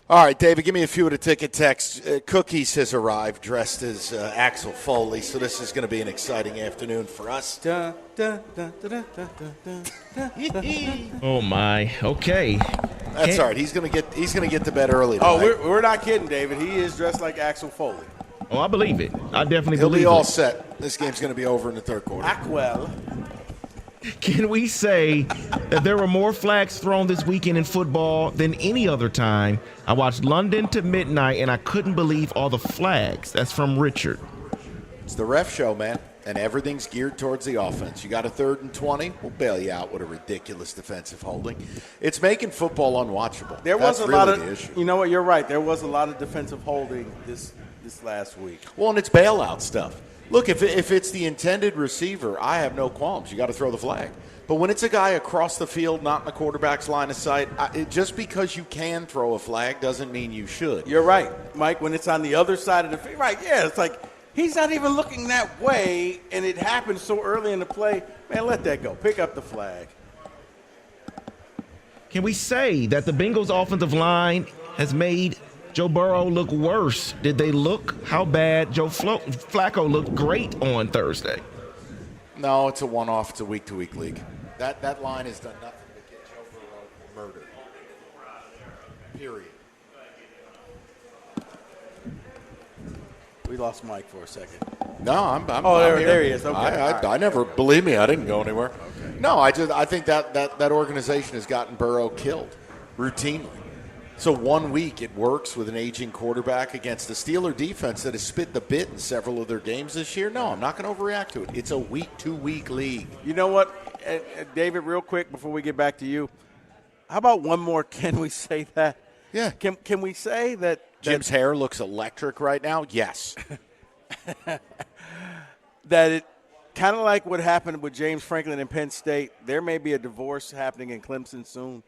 All right, David, give me a few of the ticket texts. Cookies has arrived dressed as Axel Foley, so this is going to be an exciting afternoon for us.
Oh my. Okay.
That's all right. He's going to get to bed early tonight.
Oh, we're not kidding, David. He is dressed like Axel Foley.
Oh, I believe it. I definitely
He'll
believe it.
be all set. This game's going to be over in the third quarter.
Ackwell.
Can we say that there were more flags thrown this weekend in football than any other time? I watched London to midnight, and I couldn't believe all the flags. That's from Richard.
It's the ref show, man, and everything's geared towards the offense. You got a 3rd and 20, we'll bail you out with a ridiculous defensive holding. It's making football unwatchable.
There was
That's
a
really
lot
the
of,
issue.
you know what, you're right. There was a lot of defensive holding this last week.
Well, and it's bailout stuff. Look, if it's the intended receiver, I have no qualms. You got to throw the flag. But when it's a guy across the field, not in the quarterback's line of sight, just because you can throw a flag doesn't mean you should.
You're right, Mike. When it's on the other side of the field, right? Yeah, it's like he's not even looking that way, and it happens so early in the play. Man, let that go. Pick up the flag.
Can we say that the Bengals offensive line has made Joe Burrow look worse? Did they look how bad Joe Flacco looked great on Thursday?
No, it's a one-off. It's a week-to-week league. That line has done nothing to get Joe Burrow murdered. Period.
We lost Mike for a second.
No, I'm
there he
here.
is. Okay.
I never, believe me, I didn't go anywhere. Okay. No, I think that organization has gotten Burrow killed routinely. So 1 week it works with an aging quarterback against the Steeler defense that has spit the bit in several of their games this year. No, I'm not going to overreact to it. It's a week-to-week league.
You know what, David, real quick before we get back to you, how about one more? Can we say that?
Yeah.
Can we say that
Jim's hair looks electric right now? Yes.
That it kind of like what happened with James Franklin in Penn State, there may be a divorce happening in Clemson soon.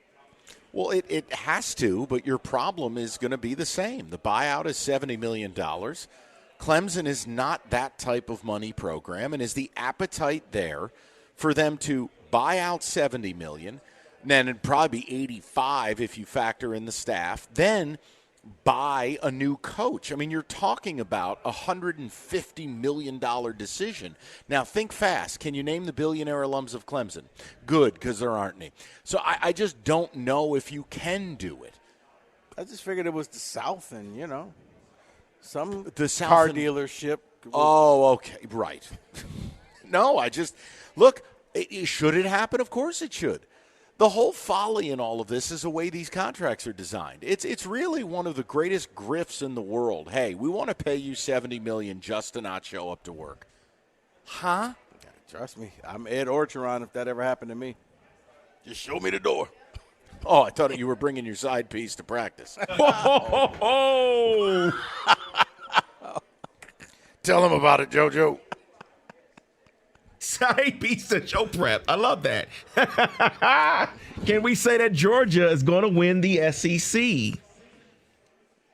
Well, it has to, but your problem is going to be the same. The buyout is $70 million. Clemson is not that type of money program, and is the appetite there for them to buy out $70 million, then it'd probably be 85 if you factor in the staff, then buy a new coach. I mean, you're talking about a $150 million decision. Now, think fast. Can you name the billionaire alums of Clemson? Good, because there aren't any. So I just don't know if you can do it.
I just figured it was the South and, some
the South
car dealership.
Oh, okay, right. No, look, should it happen? Of course it should. The whole folly in all of this is the way these contracts are designed. It's really one of the greatest grifts in the world. Hey, we want to pay you $70 million just to not show up to work. Huh?
Trust me, I'm Ed Orgeron if that ever happened to me. Just show me the door.
Oh, I thought you were bringing your side piece to practice. Tell him about it, JoJo.
Side piece to show prep. I love that. Can we say that Georgia is going to win the SEC?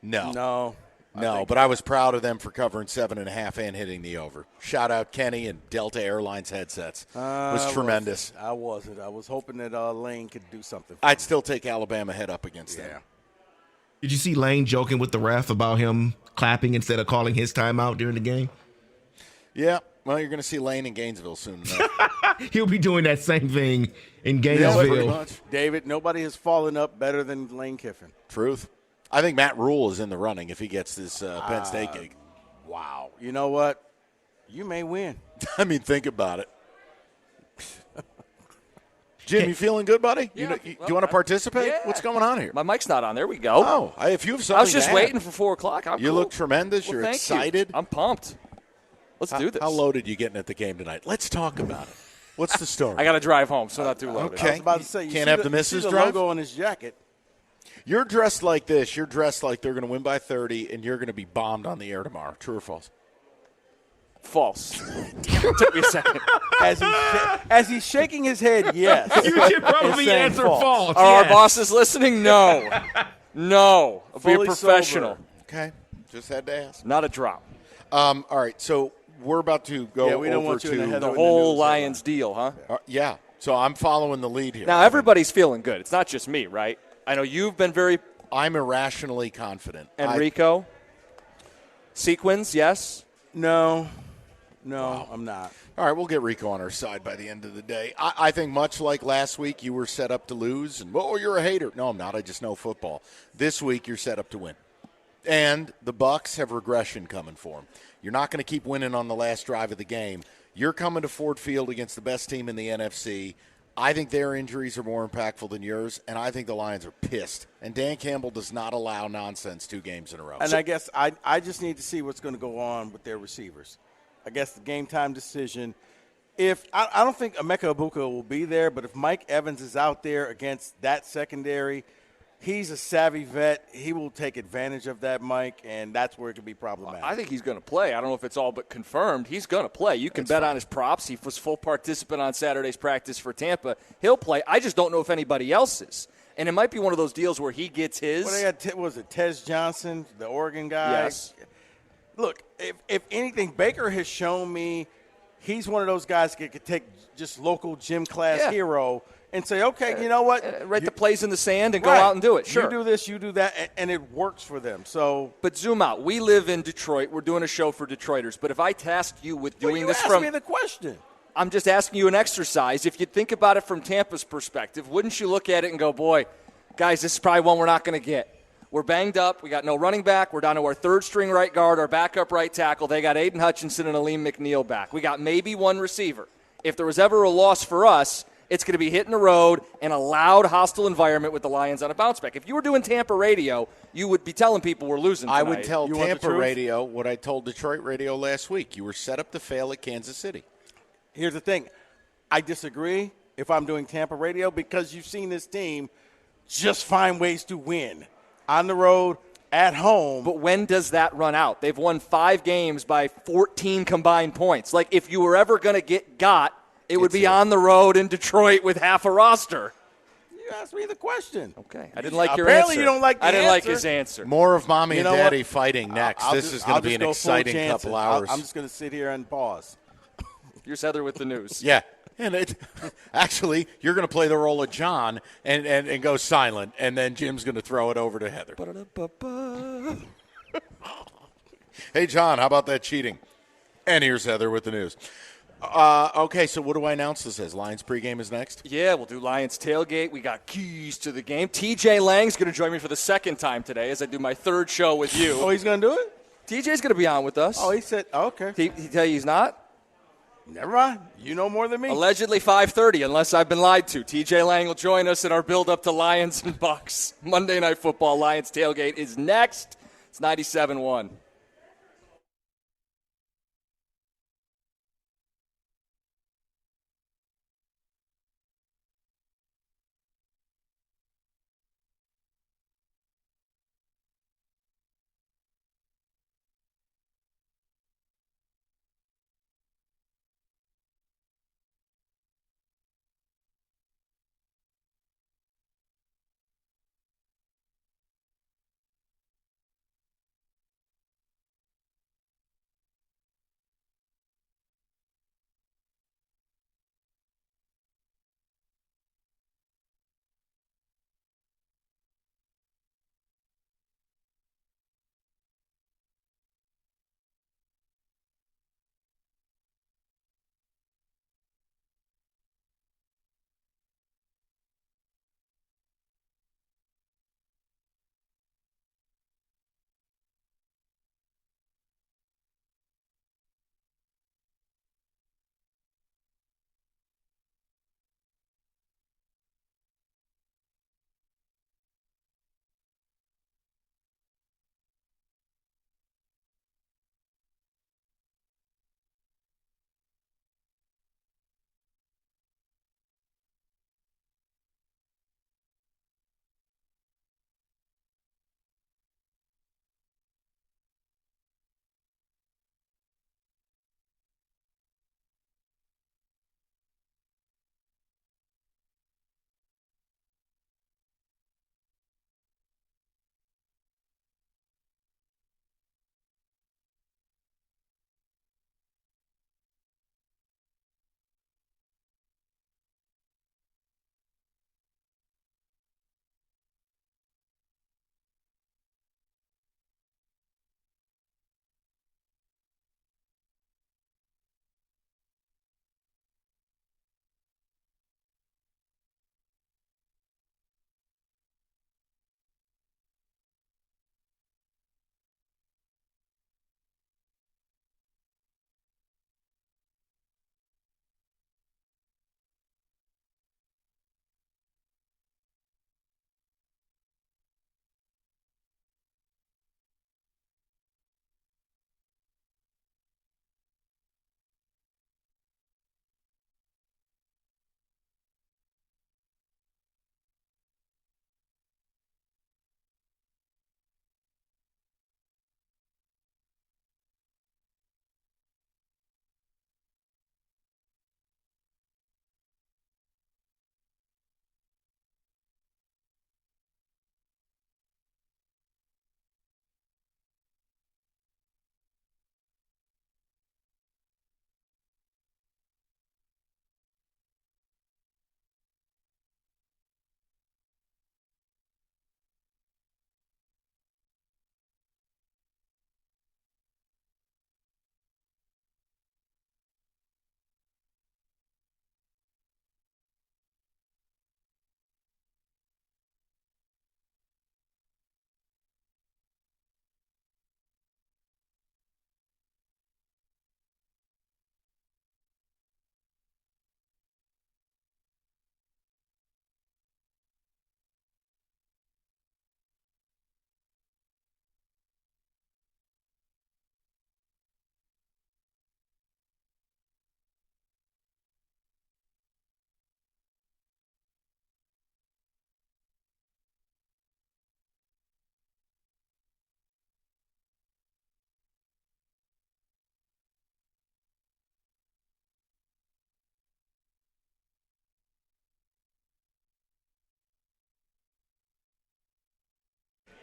No, but I was proud of them for covering 7.5 and hitting the over. Shout out Kenny and Delta Airlines headsets. It was tremendous.
I wasn't. I was hoping that Lane could do something.
I'd still take Alabama head up against them.
Did you see Lane joking with the ref about him clapping instead of calling his timeout during the game?
Yeah. Well, you're going to see Lane in Gainesville soon enough.
He'll be doing that same thing in Gainesville.
Yeah, pretty much.
David, nobody has fallen up better than Lane Kiffin.
Truth. I think Matt Rule is in the running if he gets this Penn State gig.
Wow. You know what? You may win.
I mean, think about it. Jim, you feeling good, buddy?
Yeah,
do you want to participate?
Yeah.
What's going on here?
My mic's not on. There we go.
Oh, if you have something
I was just
to add,
waiting for 4 o'clock.
You
cool.
look tremendous.
Well,
You're
thank
excited.
You. I'm pumped. Let's do this.
How loaded you getting at the game tonight? Let's talk about it. What's the story?
I got to drive home, so not too loaded.
Okay.
I was about to say,
Can't have the missus
the
drive?
logo on his jacket.
You're dressed like this. You're dressed like they're going to win by 30, and you're going to be bombed on the air tomorrow. True or false?
False. Took me a second.
As he's shaking his head, yes.
You should probably answer false.
Are our bosses listening? No. No. I'll be a professional.
Sober.
Okay. Just had to ask.
Not a drop.
All right. So we're about to go
Yeah, we don't
over
want you in the
to
heather
The
in
whole
news
Lions deal, huh?
yeah. So I'm following the lead here.
Now, everybody's feeling good. It's not just me, right? I know you've been very
I'm irrationally confident.
Enrico? Sequins, yes?
No, I'm not.
All right, we'll get Rico on our side by the end of the day. I think much like last week, you were set up to lose, and, you're a hater. No, I'm not. I just know football. This week, you're set up to win. And the Bucs have regression coming for them. You're not going to keep winning on the last drive of the game. You're coming to Ford Field against the best team in the NFC. I think their injuries are more impactful than yours, and I think the Lions are pissed. And Dan Campbell does not allow nonsense 2 games in a row.
And I guess I just need to see what's going to go on with their receivers. I guess the game time decision. If I don't think Emeka Egbuka will be there, but if Mike Evans is out there against that secondary, he's a savvy vet. He will take advantage of that, Mike, and that's where it could be problematic.
I think he's going to play. I don't know if it's all but confirmed. He's going to play. You can bet on his props. He was full participant on Saturday's practice for Tampa. He'll play. I just don't know if anybody else is. And it might be one of those deals where he gets his.
Well, they had, was it Tez Johnson, the Oregon guy?
Yes.
Look, if anything, Baker has shown me he's one of those guys that could take just local gym class hero and say, okay, you know what?
Write the plays in the sand and go out and do it. Sure.
You do this, you do that, and it works for them. So,
but zoom out. We live in Detroit. We're doing a show for Detroiters. But if I tasked you with doing this
ask me the question.
I'm just asking you an exercise. If you think about it from Tampa's perspective, wouldn't you look at it and go, boy, guys, this is probably one we're not going to get. We're banged up. We got no running back. We're down to our third-string right guard, our backup right tackle. They got Aiden Hutchinson and Aleem McNeil back. We got maybe one receiver. If there was ever a loss for us, it's going to be hitting the road in a loud, hostile environment with the Lions on a bounce back. If you were doing Tampa radio, you would be telling people we're losing tonight.
I would tell Tampa radio what I told Detroit radio last week. You were set up to fail at Kansas City.
Here's the thing. I disagree if I'm doing Tampa radio because you've seen this team just find ways to win. On the road, at home.
But when does that run out? They've won 5 games by 14 combined points. Like, if you were ever going to get got, it would be on the road in Detroit with half a roster.
You asked me the question.
Okay. I didn't like your answer.
Apparently you don't like the answer.
I didn't like his answer.
More of Mommy and Daddy fighting next. This is going to be an exciting couple hours.
I'm just going to sit here and pause.
Here's Heather with the news.
Yeah. And actually, you're going to play the role of John and go silent, and then Jim's going to throw it over to Heather. Hey, John, how about that cheating? And here's Heather with the news. Okay, so what do I announce this as? Lions pregame is next?
Yeah, we'll do Lions tailgate. We got keys to the game. TJ Lang's going to join me for the second time today as I do my third show with you.
Oh, he's going to do it?
TJ's going to be on with us.
Oh, he said, okay.
He tell you he's not?
Never mind. You know more than me.
Allegedly 5:30, unless I've been lied to. TJ Lang will join us in our build-up to Lions and Bucks. Monday Night Football Lions tailgate is next. It's 97.1.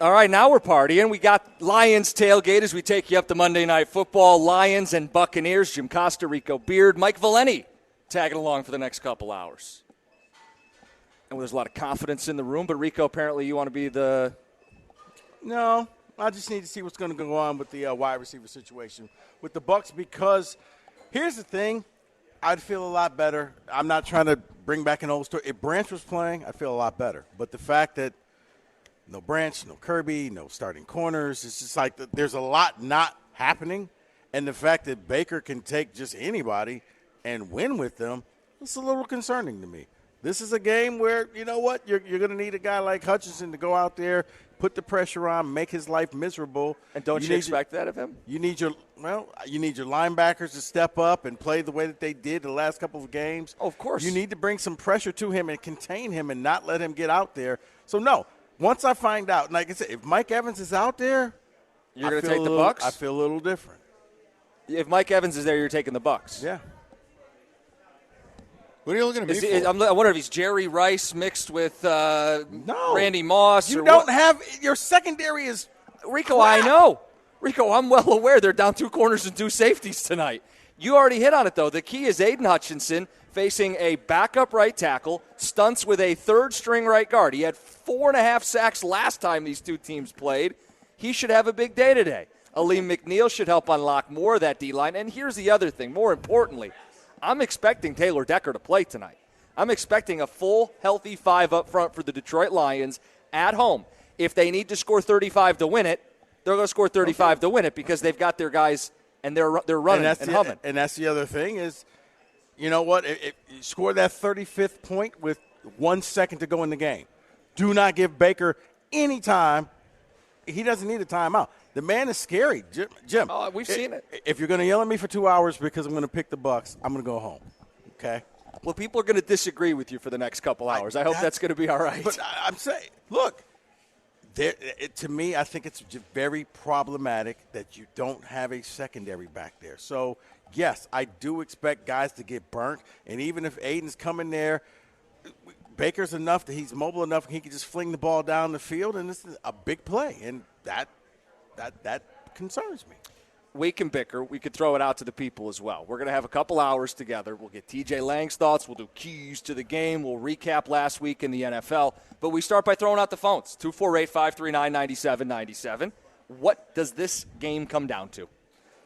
All right, now we're partying. We got Lions tailgate as we take you up to Monday Night Football. Lions and Buccaneers. Jim Costa, Rico Beard, Mike Valeni tagging along for the next couple hours. And there's a lot of confidence in the room, but Rico, apparently you want to be the...
No, I just need to see what's going to go on with the wide receiver situation with the Bucs, because here's the thing. I'd feel a lot better. I'm not trying to bring back an old story. If Branch was playing, I'd feel a lot better. But the fact that no Branch, no Kirby, no starting corners, it's just like there's a lot not happening. And the fact that Baker can take just anybody and win with them, it's a little concerning to me. This is a game where, you know what, you're going to need a guy like Hutchinson to go out there, put the pressure on, make his life miserable.
And don't you expect that of him?
You need your linebackers to step up and play the way that they did the last couple of games.
Oh, of course.
You need to bring some pressure to him and contain him and not let him get out there. So, no, once I find out, like I said, if Mike Evans is out there,
you're going to take the Bucs?
I feel a little different.
If Mike Evans is there, you're taking the Bucs.
Yeah.
What are you looking at me for?
I wonder if he's Jerry Rice mixed with Randy Moss.
You don't have – your secondary is
Rico,
crap.
I know. Rico, I'm well aware they're down 2 corners and 2 safeties tonight. You already hit on it, though. The key is Aiden Hutchinson facing a backup right tackle, stunts with a third-string right guard. He had 4.5 sacks last time these two teams played. He should have a big day today. Aleem McNeil should help unlock more of that D-line. And here's the other thing, more importantly – I'm expecting Taylor Decker to play tonight. I'm expecting a full, healthy 5 up front for the Detroit Lions at home. If they need to score 35 to win it, they're going to score 35 to win it because they've got their guys and they're running and humming.
And that's the other thing is, you know what, if you score that 35th point with 1 second to go in the game. Do not give Baker any time. He doesn't need a timeout. The man is scary, Jim.
Oh, we've seen it.
If you're going to yell at me for 2 hours because I'm going to pick the Bucs, I'm going to go home. Okay.
Well, people are going to disagree with you for the next couple hours. I hope that's going to be all right.
But I'm saying, look, to me, I think it's just very problematic that you don't have a secondary back there. So, yes, I do expect guys to get burnt. And even if Aiden's coming there, Baker's enough that he's mobile enough he can just fling the ball down the field, and this is a big play. And that concerns me.
We can bicker. We could throw it out to the people as well. We're going to have a couple hours together. We'll get TJ Lang's thoughts. We'll do keys to the game. We'll recap last week in the NFL. But we start by throwing out the phones. 248-539-9797. What does this game come down to?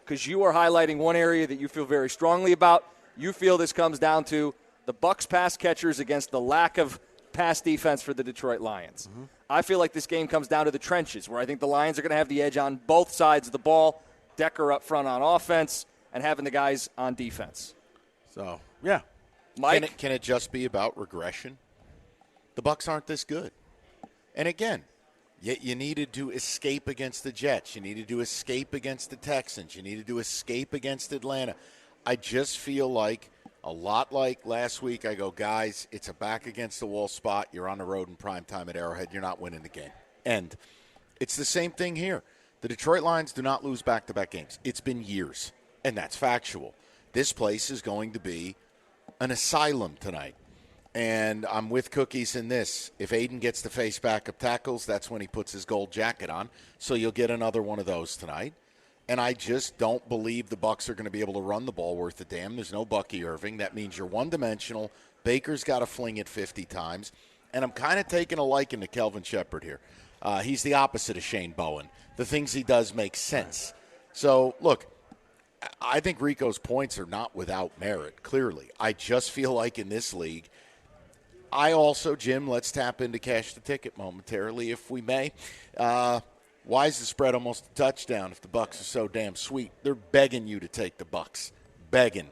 Because you are highlighting one area that you feel very strongly about. You feel this comes down to the Bucs pass catchers against the lack of pass defense for the Detroit Lions. Mm-hmm. I feel like this game comes down to the trenches, where I think the Lions are going to have the edge on both sides of the ball. Decker up front on offense and having the guys on defense.
So, yeah.
Mike?
Can it just be about regression? The Bucs aren't this good. And again, you needed to escape against the Jets. You needed to escape against the Texans. You needed to escape against Atlanta. I just feel like, a lot like last week, I go, guys, it's a back-against-the-wall spot. You're on the road in primetime at Arrowhead. You're not winning the game. And it's the same thing here. The Detroit Lions do not lose back-to-back games. It's been years, and that's factual. This place is going to be an asylum tonight. And I'm with Cookies in this. If Aiden gets to face backup tackles, that's when he puts his gold jacket on. So you'll get another one of those tonight. And I just don't believe the Bucs are going to be able to run the ball worth a damn. There's no Bucky Irving. That means you're one-dimensional. Baker's got to fling it 50 times. And I'm kind of taking a liking to Kelvin Shepard here. He's the opposite of Shane Bowen. The things he does make sense. So, look, I think Rico's points are not without merit, clearly. I just feel like in this league, I also, Jim, let's tap into cash the ticket momentarily if we may. Why is the spread almost a touchdown if the Bucs are so damn sweet? They're begging you to take the Bucs. Begging.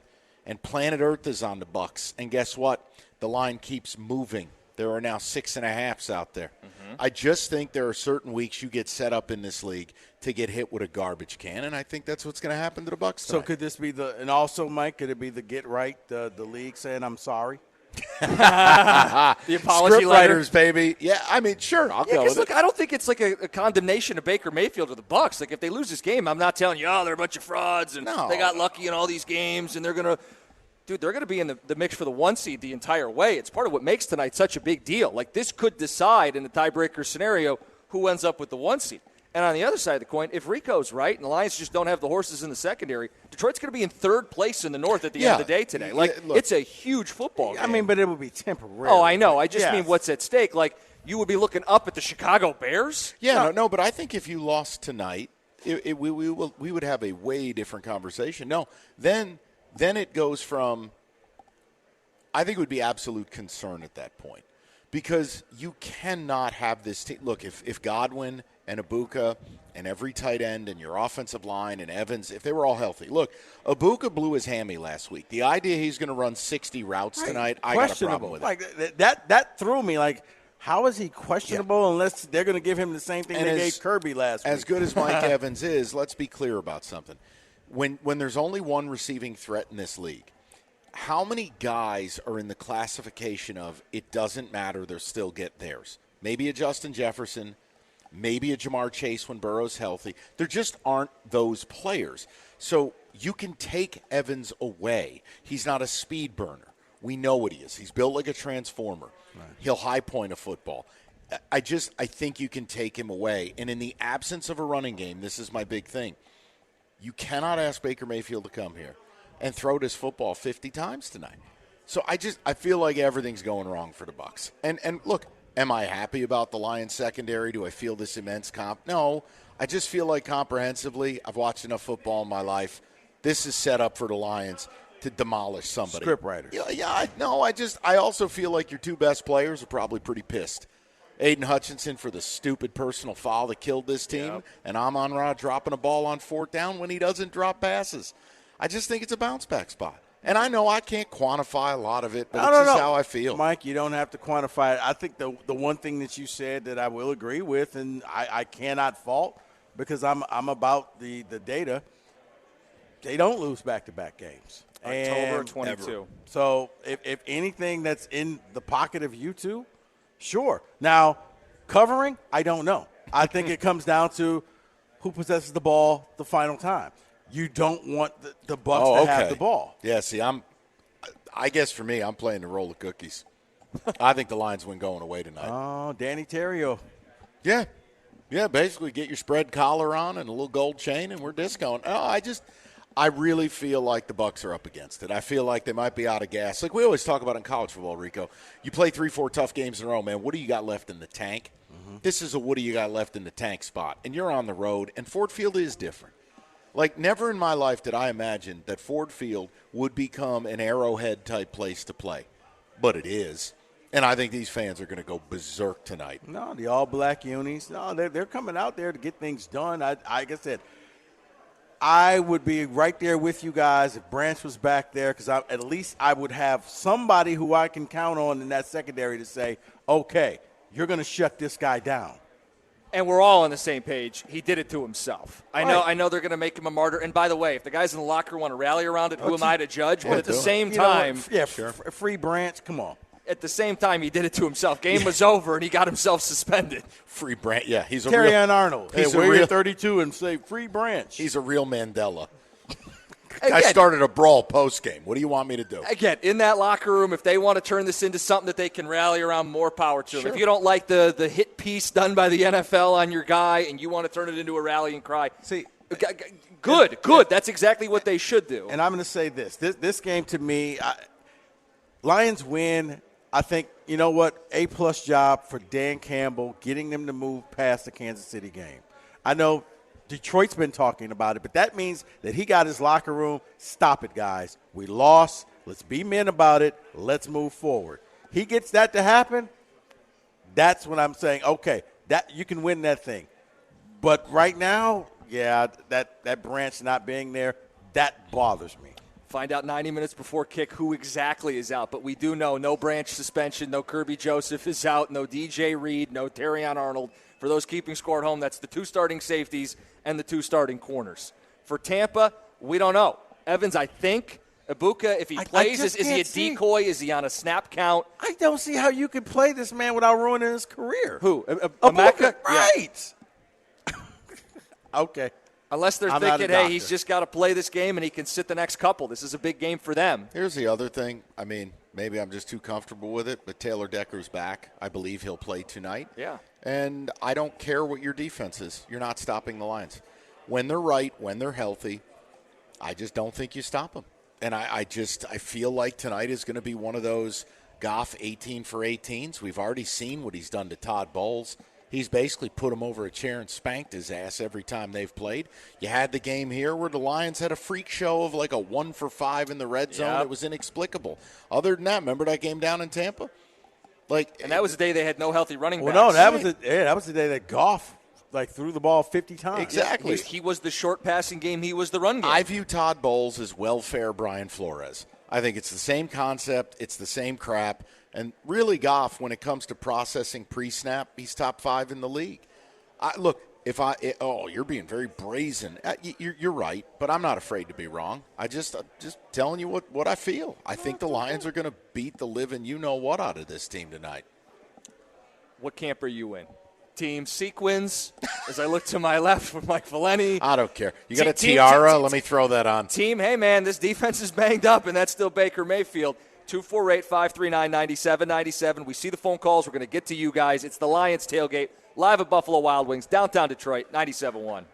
And Planet Earth is on the Bucs. And guess what? The line keeps moving. There are now 6.5s out there. Mm-hmm. I just think there are certain weeks you get set up in this league to get hit with a garbage can, and I think that's what's going to happen to the Bucs tonight.
So could this be and also, Mike, could it be the get right, the league saying I'm sorry?
The apology
Script writers, baby. Yeah, I mean, sure, I'll go with
look,
it.
I don't think it's like a condemnation of Baker Mayfield or the Bucs. Like, if they lose this game, I'm not telling you, they're a bunch of frauds and they got lucky in all these games and they're going to – dude, they're going to be in the mix for the 1 seed the entire way. It's part of what makes tonight such a big deal. Like, this could decide in the tiebreaker scenario who ends up with the 1 seed. And on the other side of the coin, if Rico's right and the Lions just don't have the horses in the secondary, Detroit's going to be in third place in the North at the end of the day today. Like, it's a huge football game.
I mean, but it would be temporary.
Oh, I know. I just mean what's at stake. Like, you would be looking up at the Chicago Bears?
Yeah, no, but I think if you lost tonight, we would have a way different conversation. No, then it goes from – I think it would be absolute concern at that point because you cannot have this team – look, if Godwin – and Ibuka and every tight end and your offensive line and Evans, if they were all healthy. Look, Ibuka blew his hammy last week. The idea he's going to run 60 routes tonight, I got a problem with it.
Like that threw me. Like, how is he questionable unless they're going to give him the same thing they gave Kirby last week?
As good as Mike Evans is, let's be clear about something. When there's only one receiving threat in this league, how many guys are in the classification of it doesn't matter, they'll still get theirs? Maybe a Justin Jefferson, maybe a Jamar Chase when Burrow's healthy. There just aren't those players. So you can take Evans away. He's not a speed burner. We know what he is. He's built like a transformer. Right. He'll high point a football. I think you can take him away. And in the absence of a running game, this is my big thing. You cannot ask Baker Mayfield to come here and throw this football 50 times tonight. So I feel like everything's going wrong for the Bucs. And look, am I happy about the Lions secondary? Do I feel this immense comp? No. I just feel like comprehensively, I've watched enough football in my life. This is set up for the Lions to demolish somebody.
Script writers.
I also feel like your two best players are probably pretty pissed. Aiden Hutchinson for the stupid personal foul that killed this team, and Amon-Ra dropping a ball on fourth down when he doesn't drop passes. I just think it's a bounce-back spot. And I know I can't quantify a lot of it, but it's just how I feel.
Mike, you don't have to quantify it. I think the one thing that you said that I will agree with, and I cannot fault because I'm about the data, they don't lose back-to-back games.
October 22.
Ever. So if anything that's in the pocket of you two, sure. Now, covering, I don't know. I think it comes down to who possesses the ball the final time. You don't want the Bucs to have the ball.
Yeah, see, I guess for me, I'm playing the role of cookies. I think the Lions win going away tonight.
Oh, Danny Terrio.
Yeah. Yeah, basically get your spread collar on and a little gold chain, and we're discoing. I really feel like the Bucs are up against it. I feel like they might be out of gas. Like we always talk about in college football, Rico. You play 3-4 tough games in a row, man. What do you got left in the tank? Mm-hmm. This is a what do you got left in the tank spot. And you're on the road, and Ford Field is different. Like, never in my life did I imagine that Ford Field would become an Arrowhead-type place to play. But it is. And I think these fans are going to go berserk tonight.
No, the all-black unis. No, they're coming out there to get things done. Like I said, I would be right there with you guys if Branch was back there because at least I would have somebody who I can count on in that secondary to say, okay, you're going to shut this guy down.
And we're all on the same page. He did it to himself. I know they're going to make him a martyr. And by the way, if the guys in the locker room want to rally around it, who am I to judge? But at the same time,
free Branch. Come on.
At the same time, he did it to himself. Game was over, and he got himself suspended.
Free Branch. Yeah, he's a
Terry
real
and Arnold.
He's
wear
a real
your 32 and say free Branch.
He's a real Mandela. I started a brawl post-game. What do you want me to do?
Again, in that locker room, if they want to turn this into something that they can rally around, more power to them. If you don't like the hit piece done by the NFL on your guy and you want to turn it into a rallying cry, good. That's exactly what they should do.
And I'm going to say this game to me, Lions win. I think, you know what, A-plus job for Dan Campbell getting them to move past the Kansas City game. I know Detroit's been talking about it, but that means that he got his locker room. Stop it, guys. We lost. Let's be men about it. Let's move forward. He gets that to happen. That's when I'm saying, okay, that you can win that thing. But right now, that Branch not being there, that bothers me.
Find out 90 minutes before kick who exactly is out. But we do know no Branch suspension, no Kirby Joseph is out, no DJ Reed, no Terrion Arnold. For those keeping score at home, that's the 2 starting safeties and the 2 starting corners. For Tampa, we don't know. Evans, I think. Ibuka, if he plays, is he a decoy? Is he on a snap count?
I don't see how you could play this man without ruining his career.
Who?
Ibuka? Right. Yeah. Okay.
Unless they're thinking, hey, he's just got to play this game and he can sit the next couple. This is a big game for them.
Here's the other thing. I mean, maybe I'm just too comfortable with it, but Taylor Decker's back. I believe he'll play tonight.
Yeah.
And I don't care what your defense is. You're not stopping the Lions. When they're right, when they're healthy, I just don't think you stop them. And I feel like tonight is going to be one of those Goff 18 for 18s. We've already seen what he's done to Todd Bowles. He's basically put him over a chair and spanked his ass every time they've played. You had the game here where the Lions had a freak show of like a 1 for 5 in the red zone.
Yep.
It was inexplicable. Other than that, remember that game down in Tampa?
And that was the day they had no healthy running backs.
Well, no, that was the day that Goff threw the ball 50 times.
Exactly.
He was the short passing game. He was the run game.
I view Todd Bowles as welfare Brian Flores. I think it's the same concept. It's the same crap. And really, Goff, when it comes to processing pre-snap, he's top 5 in the league. You're being very brazen. You're right, but I'm not afraid to be wrong. I'm just telling you what I feel. I think the Lions are going to beat the living you-know-what out of this team tonight.
What camp are you in? Team Sequins, as I look to my left for Mike Valeni.
I don't care. You got a tiara? Let me throw that on.
Team, hey, man, this defense is banged up, and that's still Baker Mayfield. 248-539-9797. We see the phone calls. We're going to get to you guys. It's the Lions Tailgate, live at Buffalo Wild Wings, downtown Detroit, 97.1.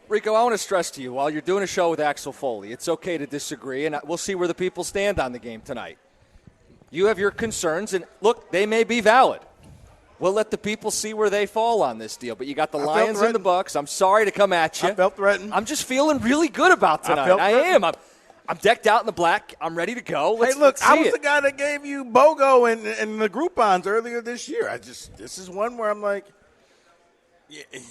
Rico, I want to stress to you, while you're doing a show with Axel Foley, it's okay to disagree, and we'll see where the people stand on the game tonight. You have your concerns, and look, they may be valid. We'll let the people see where they fall on this deal. But you got the Lions and the Bucks. I'm sorry to come at you.
I felt threatened.
I'm just feeling really good about tonight. I am. I'm decked out in the black. I'm ready to go. Let's
I was
see
the guy that gave you BOGO and the Groupons earlier this year. This is one where I'm like,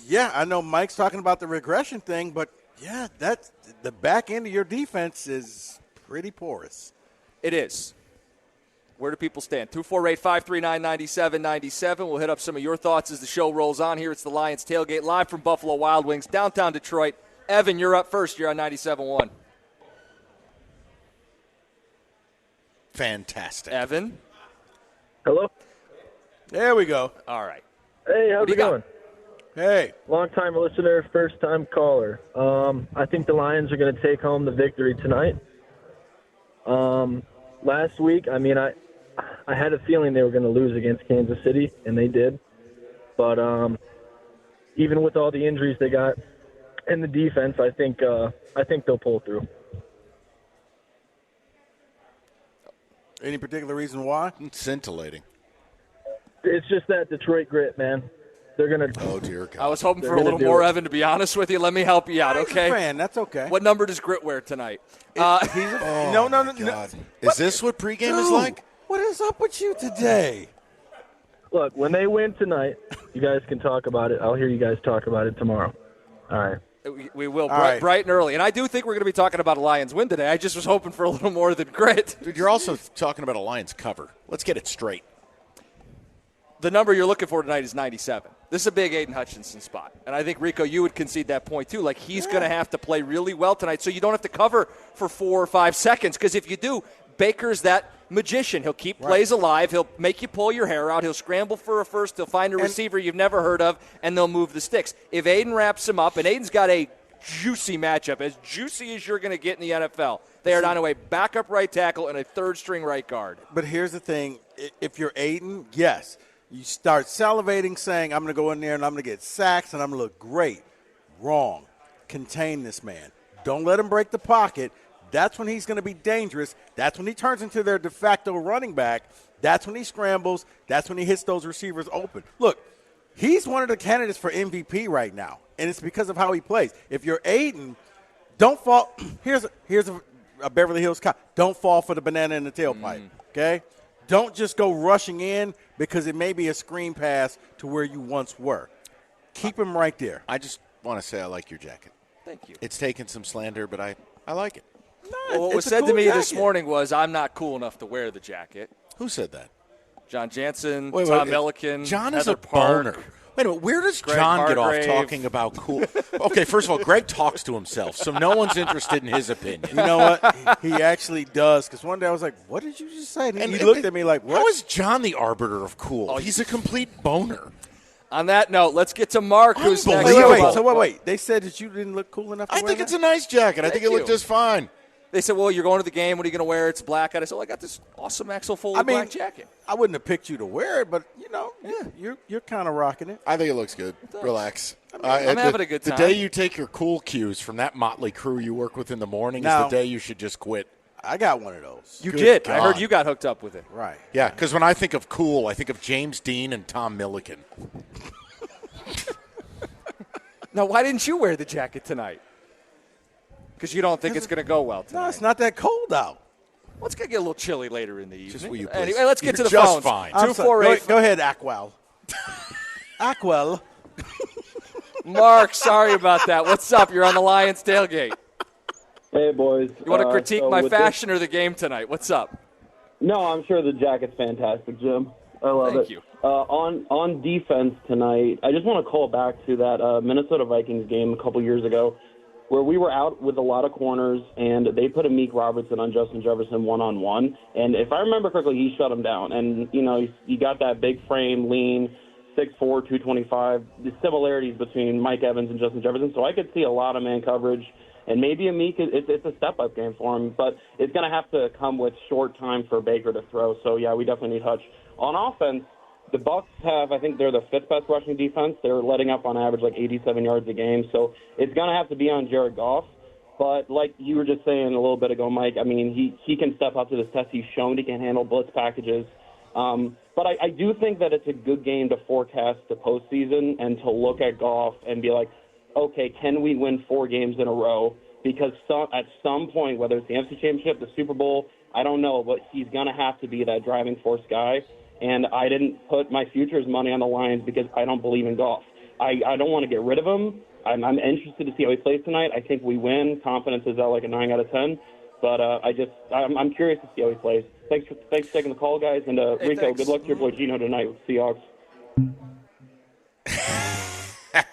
yeah, I know Mike's talking about the regression thing, but yeah, that's the back end of your defense is pretty porous.
It is. Where do people stand? 248-539-9797. We'll hit up some of your thoughts as the show rolls on here. It's the Lions Tailgate live from Buffalo Wild Wings, downtown Detroit. Evan, you're up first. You're on 97.1.
Fantastic.
Evan?
Hello? There we go.
All right.
Hey, how's it going?
Hey.
Long-time listener, first-time caller. I think the Lions are going to take home the victory tonight. Last week, I had a feeling they were going to lose against Kansas City, and they did. But even with all the injuries they got in the defense, I think they'll pull through.
Any particular reason why?
It's scintillating.
It's just that Detroit grit, man. They're going to.
Oh, dear God.
I was hoping for a little more, Evan, to be honest with you. Let me help you out, okay?
He's a fan. That's okay.
What number does Grit wear tonight?
No.
Is this what pregame is like?
What is up with you today?
Look, when they win tonight, you guys can talk about it. I'll hear you guys talk about it tomorrow. All right.
We will, bright and early. And I do think we're going to be talking about a Lions win today. I just was hoping for a little more than grit.
Dude, you're also talking about a Lions cover. Let's get it straight.
The number you're looking for tonight is 97. This is a big Aiden Hutchinson spot. And I think, Rico, you would concede that point, too. Like, he's going to have to play really well tonight so you don't have to cover for 4 or 5 seconds. Because if you do, Baker's that magician. He'll keep plays alive. He'll make you pull your hair out. He'll scramble for a first. He'll find a receiver you've never heard of, and they'll move the sticks. If Aiden wraps him up, and Aiden's got a juicy matchup, as juicy as you're going to get in the NFL, they are down to a backup right tackle and a third-string right guard.
But here's the thing. If you're Aiden, yes, you start salivating saying, I'm going to go in there and I'm going to get sacks and I'm going to look great. Wrong. Contain this man. Don't let him break the pocket. That's when he's going to be dangerous. That's when he turns into their de facto running back. That's when he scrambles. That's when he hits those receivers open. Look, he's one of the candidates for MVP right now, and it's because of how he plays. If you're Aiden, don't fall. Here's a Beverly Hills Cop. Don't fall for the banana in the tailpipe, okay? Don't just go rushing in because it may be a screen pass to where you once were. Keep him right there.
I just want to say I like your jacket.
Thank you.
It's taken some slander, but I like it.
Well, what was said to me this morning was I'm not cool enough to wear the jacket.
Who said that?
John Jansen, Tom Milliken,
John
Heather
is a
Park.
boner. Wait a minute, where does
Greg
John get off
Hargrave.
talking about cool? Okay, first of all, Greg talks to himself, so no one's interested in his opinion.
You know what? He actually does. Because one day I was like, what did you just say? And he looked at me like, what?
How is John the arbiter of cool? Oh, he's a complete boner.
On that note, let's get to Mark, who's next.
Wait. They said that you didn't look cool enough to
I
wear
think
that?
it's a nice jacket. I think it looked just fine.
They said, well, you're going to the game. What are you going to wear? It's black. I said, well, I got this awesome Axel Foley black jacket.
I wouldn't have picked you to wear it, but, you're kind of rocking it.
I think it looks good. Relax.
I'm having a good time.
The day you take your cool cues from that motley crew you work with in the morning is the day you should just quit.
I got one of those.
You did. God. I heard you got hooked up with it.
Right.
Yeah, because when I think of cool, I think of James Dean and Tom Milliken.
Now, why didn't you wear the jacket tonight? Because you don't think it's going to go well tonight.
No, it's not that cold out.
Well, it's going to get a little chilly later in the evening.
Just will you please?
Anyway, let's get to the
just
phones.
Fine.
248.
Go ahead, Ackwell. Ackwell.
Mark, sorry about that. What's up? You're on the Lions tailgate.
Hey, boys.
You want to critique my fashion or the game tonight? What's up?
No, I'm sure the jacket's fantastic, Jim. I love it.
Thank you.
On defense tonight, I just want to call back to that Minnesota Vikings game a couple years ago where we were out with a lot of corners, and they put Amik Robertson on Justin Jefferson one-on-one. And if I remember correctly, he shut him down. And, you got that big frame, lean, 6'4", 225, the similarities between Mike Evans and Justin Jefferson. So I could see a lot of man coverage. And maybe Amik, it's a step-up game for him, but it's going to have to come with short time for Baker to throw. So, yeah, we definitely need Hutch. On offense, the Bucs have, I think they're the 5th best rushing defense. They're letting up on average like 87 yards a game. So it's going to have to be on Jared Goff. But like you were just saying a little bit ago, Mike, I mean, he can step up to this test. He's shown he can handle blitz packages. But I do think that it's a good game to forecast the postseason and to look at Goff and be like, okay, can we win 4 games in a row? Because at some point, whether it's the NFC Championship, the Super Bowl, I don't know, but he's going to have to be that driving force guy. And I didn't put my futures money on the Lions because I don't believe in Goff. I don't want to get rid of him. I'm interested to see how he plays tonight. I think we win. Confidence is at like a 9 out of 10. But I'm curious to see how he plays. Thanks for taking the call, guys. And Rico, good luck to your boy Gino tonight with Seahawks.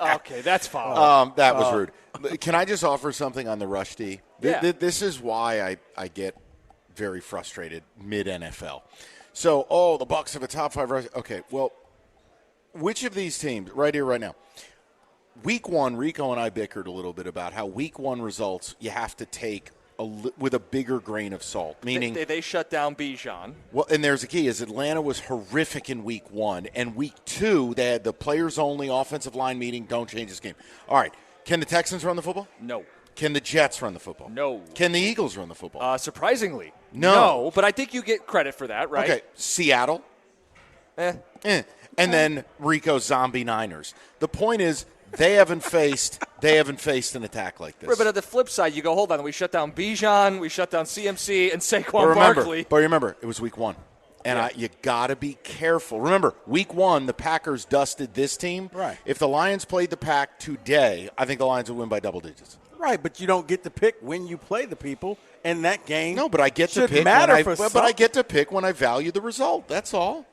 Okay, that's fine.
That was rude. Can I just offer something on the rush D?
Yeah.
This is why I get very frustrated mid-NFL. So, the Bucs have a top 5 rush. Okay, well, which of these teams, right here, right now, Week 1, Rico and I bickered a little bit about how Week 1 results you have to take with a bigger grain of salt, meaning
they shut down Bijan.
Well, and there's a key: is Atlanta was horrific in Week 1, and Week 2 they had the players-only offensive line meeting. Don't change this game. All right, can the Texans run the football?
No.
Can the Jets run the football?
No.
Can the Eagles run the football?
Surprisingly,
no.
But I think you get credit for that, right?
Okay, Seattle. And then Rico Zombie Niners. The point is, they haven't faced an attack like this.
Right, but at the flip side, you go, hold on, we shut down Bijan, we shut down CMC, and Saquon Barkley.
But remember, it was Week 1. And you got to be careful. Remember, Week 1, the Packers dusted this team.
Right.
If the Lions played the Pack today, I think the Lions would win by double digits.
Right, but you don't get to pick when you play the people, and that game.
No, but I get to pick. But I get to pick when I value the result. That's all.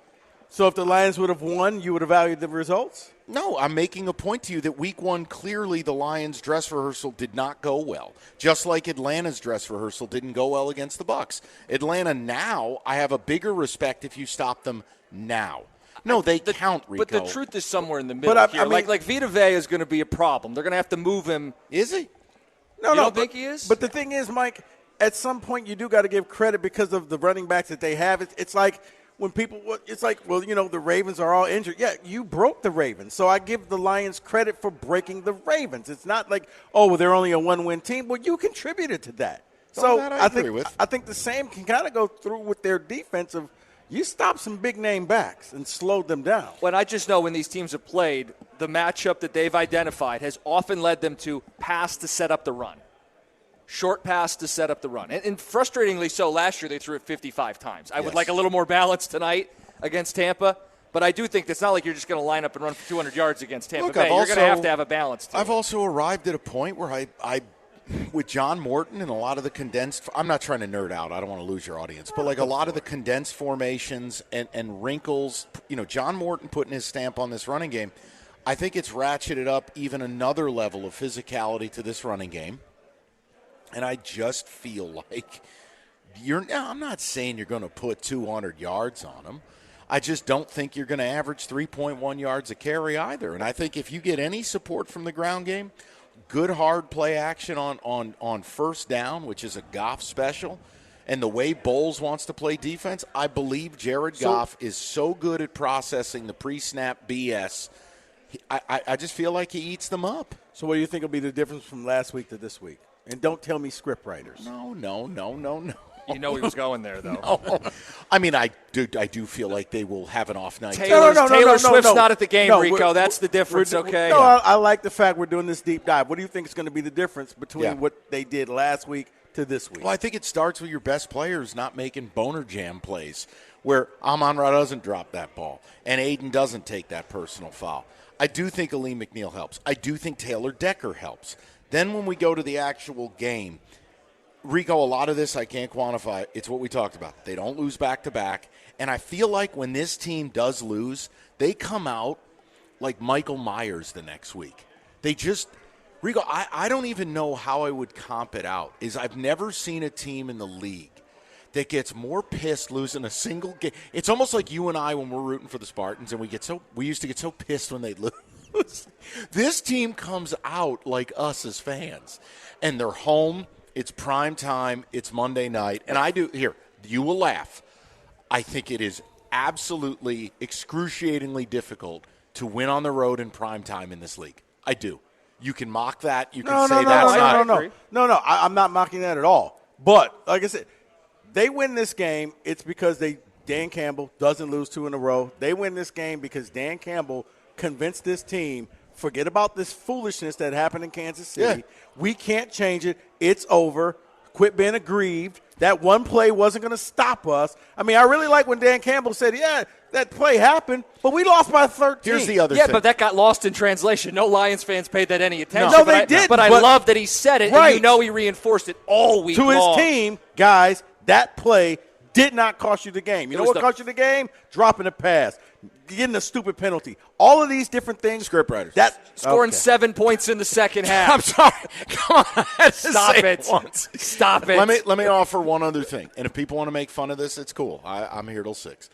So if the Lions would have won, you would have valued the results?
No, I'm making a point to you that Week 1, clearly the Lions' dress rehearsal did not go well, just like Atlanta's dress rehearsal didn't go well against the Bucs. Atlanta now, I have a bigger respect if you stop them now. No, they count, Rico.
But the truth is somewhere in the middle here. Like Vita Vea is going to be a problem. They're going to have to move him.
Is he?
You don't think he is?
But the thing is, Mike, at some point you do got to give credit because of the running backs that they have. It's like when people – it's like, well, the Ravens are all injured. Yeah, you broke the Ravens. So I give the Lions credit for breaking the Ravens. It's not like, they're only a one-win team. Well, you contributed to that. So I think the same can kind of go through with their defense of you stopped some big-name backs and slowed them down.
When I just know when these teams have played, the matchup that they've identified has often led them to pass to set up the run. Short pass to set up the run. And frustratingly so, last year they threw it 55 times. I would like a little more balance tonight against Tampa, but I do think it's not like you're just going to line up and run for 200 yards against Tampa Bay. You're going to have a balance to it.
I've also arrived at a point where I with John Morton and a lot of the condensed – I'm not trying to nerd out. I don't want to lose your audience. But like a lot of the condensed formations and wrinkles, John Morton putting his stamp on this running game, I think it's ratcheted up even another level of physicality to this running game. And I just feel like I'm not saying you're going to put 200 yards on them. I just don't think you're going to average 3.1 yards a carry either. And I think if you get any support from the ground game, good hard play action on first down, which is a Goff special, and the way Bowles wants to play defense, I believe Jared Goff is so good at processing the pre-snap BS. I just feel like he eats them up.
So what do you think will be the difference from last week to this week? And don't tell me script writers.
No.
You know he was going there, though.
No. I mean, I do feel like they will have an off night.
Taylor Swift's not at the game, Rico. That's the difference, okay?
I like the fact we're doing this deep dive. What do you think is going to be the difference between what they did last week to this week?
Well, I think it starts with your best players not making boner jam plays where Amon-Ra doesn't drop that ball and Aiden doesn't take that personal foul. I do think Aleem McNeil helps. I do think Taylor Decker helps. Then when we go to the actual game, Rico, a lot of this I can't quantify. It's what we talked about. They don't lose back-to-back. And I feel like when this team does lose, they come out like Michael Myers the next week. They just – Rico, I don't even know how I would comp it out. I've never seen a team in the league that gets more pissed losing a single game. It's almost like you and I when we're rooting for the Spartans, and we used to get so pissed when they'd lose. This team comes out like us as fans, and they're home. It's prime time. It's Monday night, and you will laugh. I think it is absolutely excruciatingly difficult to win on the road in prime time in this league. I do. You can mock that. You can say that's not.
No. I'm not mocking that at all. But like I said, they win this game. It's because Dan Campbell doesn't lose 2 in a row. They win this game because Dan Campbell convinced this team, forget about this foolishness that happened in Kansas City. Yeah. We can't change it. It's over. Quit being aggrieved. That one play wasn't going to stop us. I mean, I really like when Dan Campbell said, yeah, that play happened, but we lost by 13.
Here's the other thing.
Yeah, but that got lost in translation. No Lions fans paid that any attention.
No, they didn't.
But I love that he said it,
right.
and he reinforced it all week long.
To his team, guys, that play did not cost you the game. You know what cost you the game? Dropping a pass, getting a stupid penalty. All of these different things.
Scriptwriters.
Scoring 7 points in the second half.
I'm sorry. Come on.
Stop it. Stop it.
Let me offer one other thing. And if people want to make fun of this, it's cool. I'm here till 6.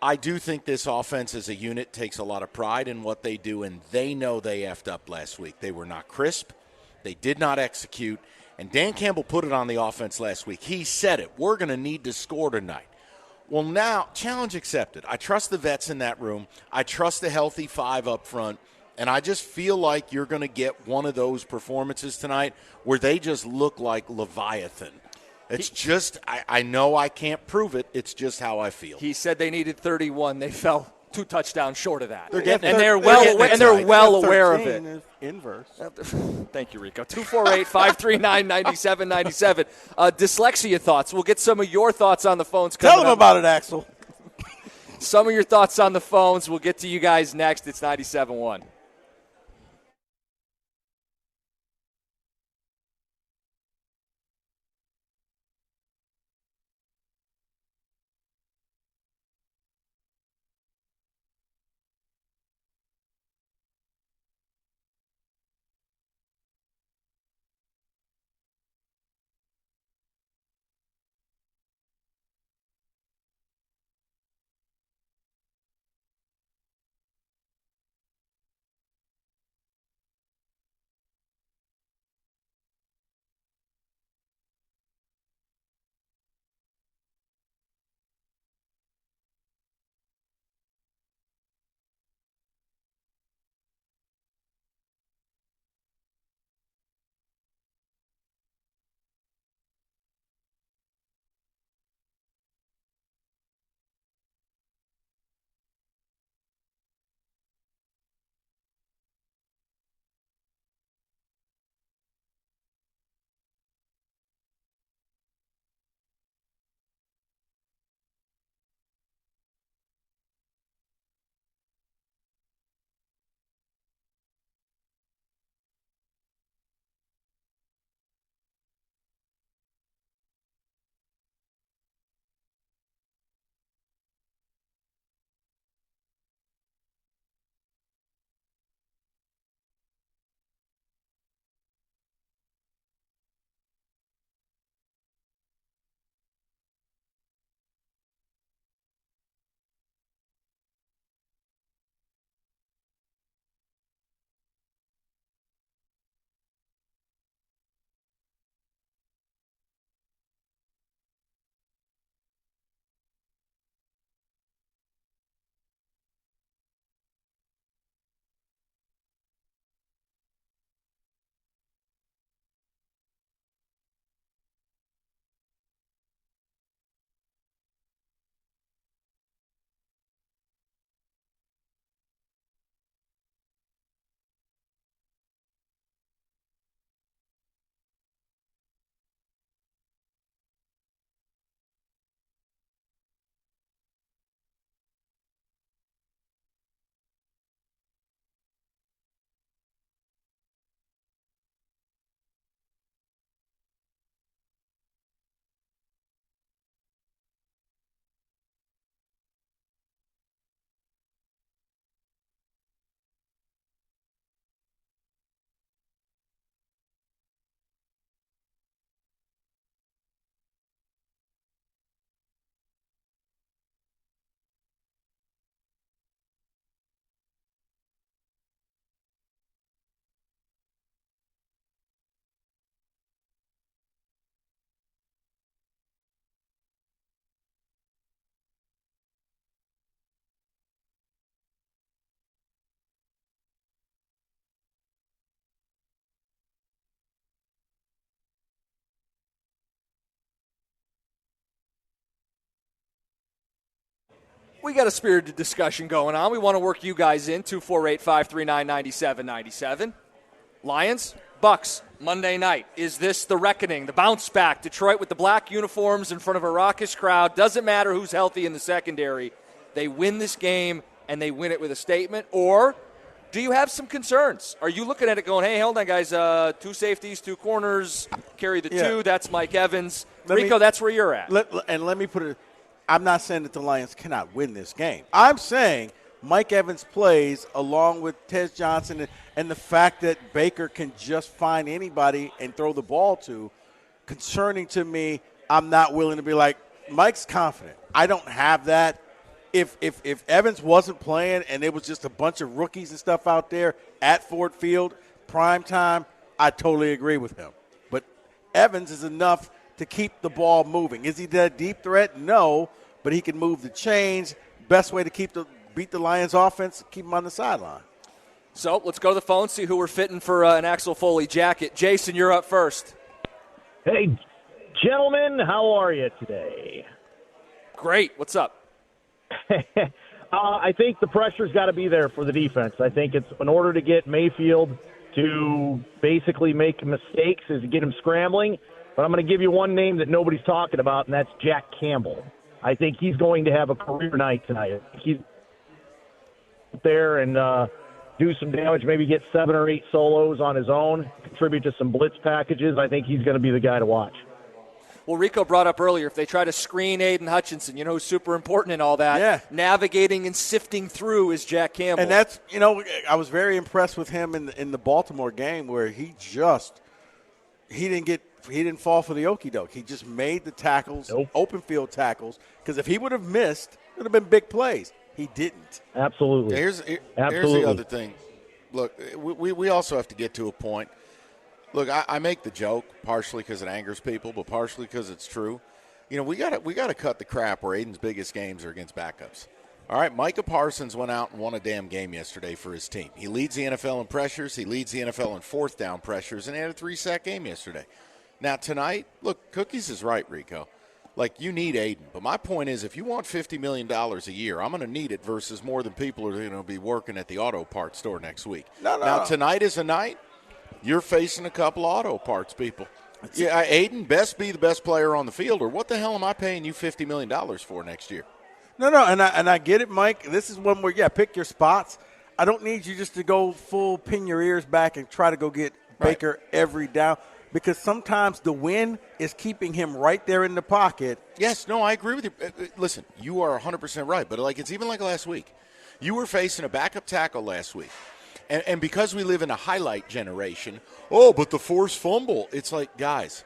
I do think this offense as a unit takes a lot of pride in what they do, and they know they effed up last week. They were not crisp. They did not execute. And Dan Campbell put it on the offense last week. He said it. We're going to need to score tonight. Well, now, challenge accepted. I trust the vets in that room. I trust the healthy 5 up front. And I just feel like you're going to get one of those performances tonight where they just look like Leviathan. It's just, I know I can't prove it. It's just how I feel.
He said they needed 31. They fell 2 touchdowns short of that.
They're
well aware of it.
Inverse.
Thank you, Rico. 248-539-9797. Dyslexia thoughts. We'll get some of your thoughts on the phones.
Tell them about it, Axel.
Some of your thoughts on the phones. We'll get to you guys next. It's 97.1. We got a spirited discussion going on. We want to work you guys in, 248-539-9797. Lions, Bucks, Monday night. Is this the reckoning, the bounce back? Detroit with the black uniforms in front of a raucous crowd. Doesn't matter who's healthy in the secondary. They win this game, and they win it with a statement. Or do you have some concerns? Are you looking at it going, hey, hold on, guys, 2 safeties, 2 corners, carry the 2. That's Mike Evans. Rico, that's where you're at.
Let me put it, I'm not saying that the Lions cannot win this game. I'm saying Mike Evans plays along with Tez Johnson and the fact that Baker can just find anybody and throw the ball to, concerning to me. I'm not willing to be like, Mike's confident. I don't have that. If Evans wasn't playing and it was just a bunch of rookies and stuff out there at Ford Field, prime time, I totally agree with him. But Evans is enough to keep the ball moving. Is he that deep threat? No, but he can move the chains. Best way to beat the Lions offense, keep him on the sideline.
So let's go to the phone, see who we're fitting for an Axel Foley jacket. Jason, you're up first.
Hey, gentlemen, how are you today?
Great. What's up?
I think the pressure's got to be there for the defense. I think it's in order to get Mayfield to basically make mistakes is to get him scrambling. But I'm going to give you one name that nobody's talking about, and that's Jack Campbell. I think he's going to have a career night tonight. He's there and do some damage, maybe get 7 or 8 solos on his own, contribute to some blitz packages. I think he's going to be the guy to watch.
Well, Rico brought up earlier, if they try to screen Aiden Hutchinson, who's super important in all that.
Yeah.
Navigating and sifting through is Jack Campbell.
And that's, I was very impressed with him in the Baltimore game where he didn't fall for the okie doke. He just made the tackles, open field tackles, because if he would have missed, it would have been big plays. He didn't.
Absolutely.
Here's the other thing. Look, we also have to get to a point. Look, I make the joke partially because it angers people, but partially because it's true. We got to cut the crap where Aiden's biggest games are against backups. All right, Micah Parsons went out and won a damn game yesterday for his team. He leads the NFL in pressures. He leads the NFL in 4th down pressures, and he had a 3-sack game yesterday. Now, tonight, look, Cookies is right, Rico. Like, you need Aiden. But my point is, if you want $50 million a year, I'm going to need it versus more than people are going to be working at the auto parts store next week. Now, tonight is a night you're facing a couple auto parts people. Yeah, Aiden, best be the best player on the field, or what the hell am I paying you $50 million for next year?
No, and I get it, Mike. This is one where, pick your spots. I don't need you just to go full pin your ears back and try to go get Baker every down, because sometimes the win is keeping him right there in the pocket.
Yes, no, I agree with you. Listen, you are 100% right, but it's even like last week. You were facing a backup tackle last week. And because we live in a highlight generation, but the forced fumble. It's like, guys,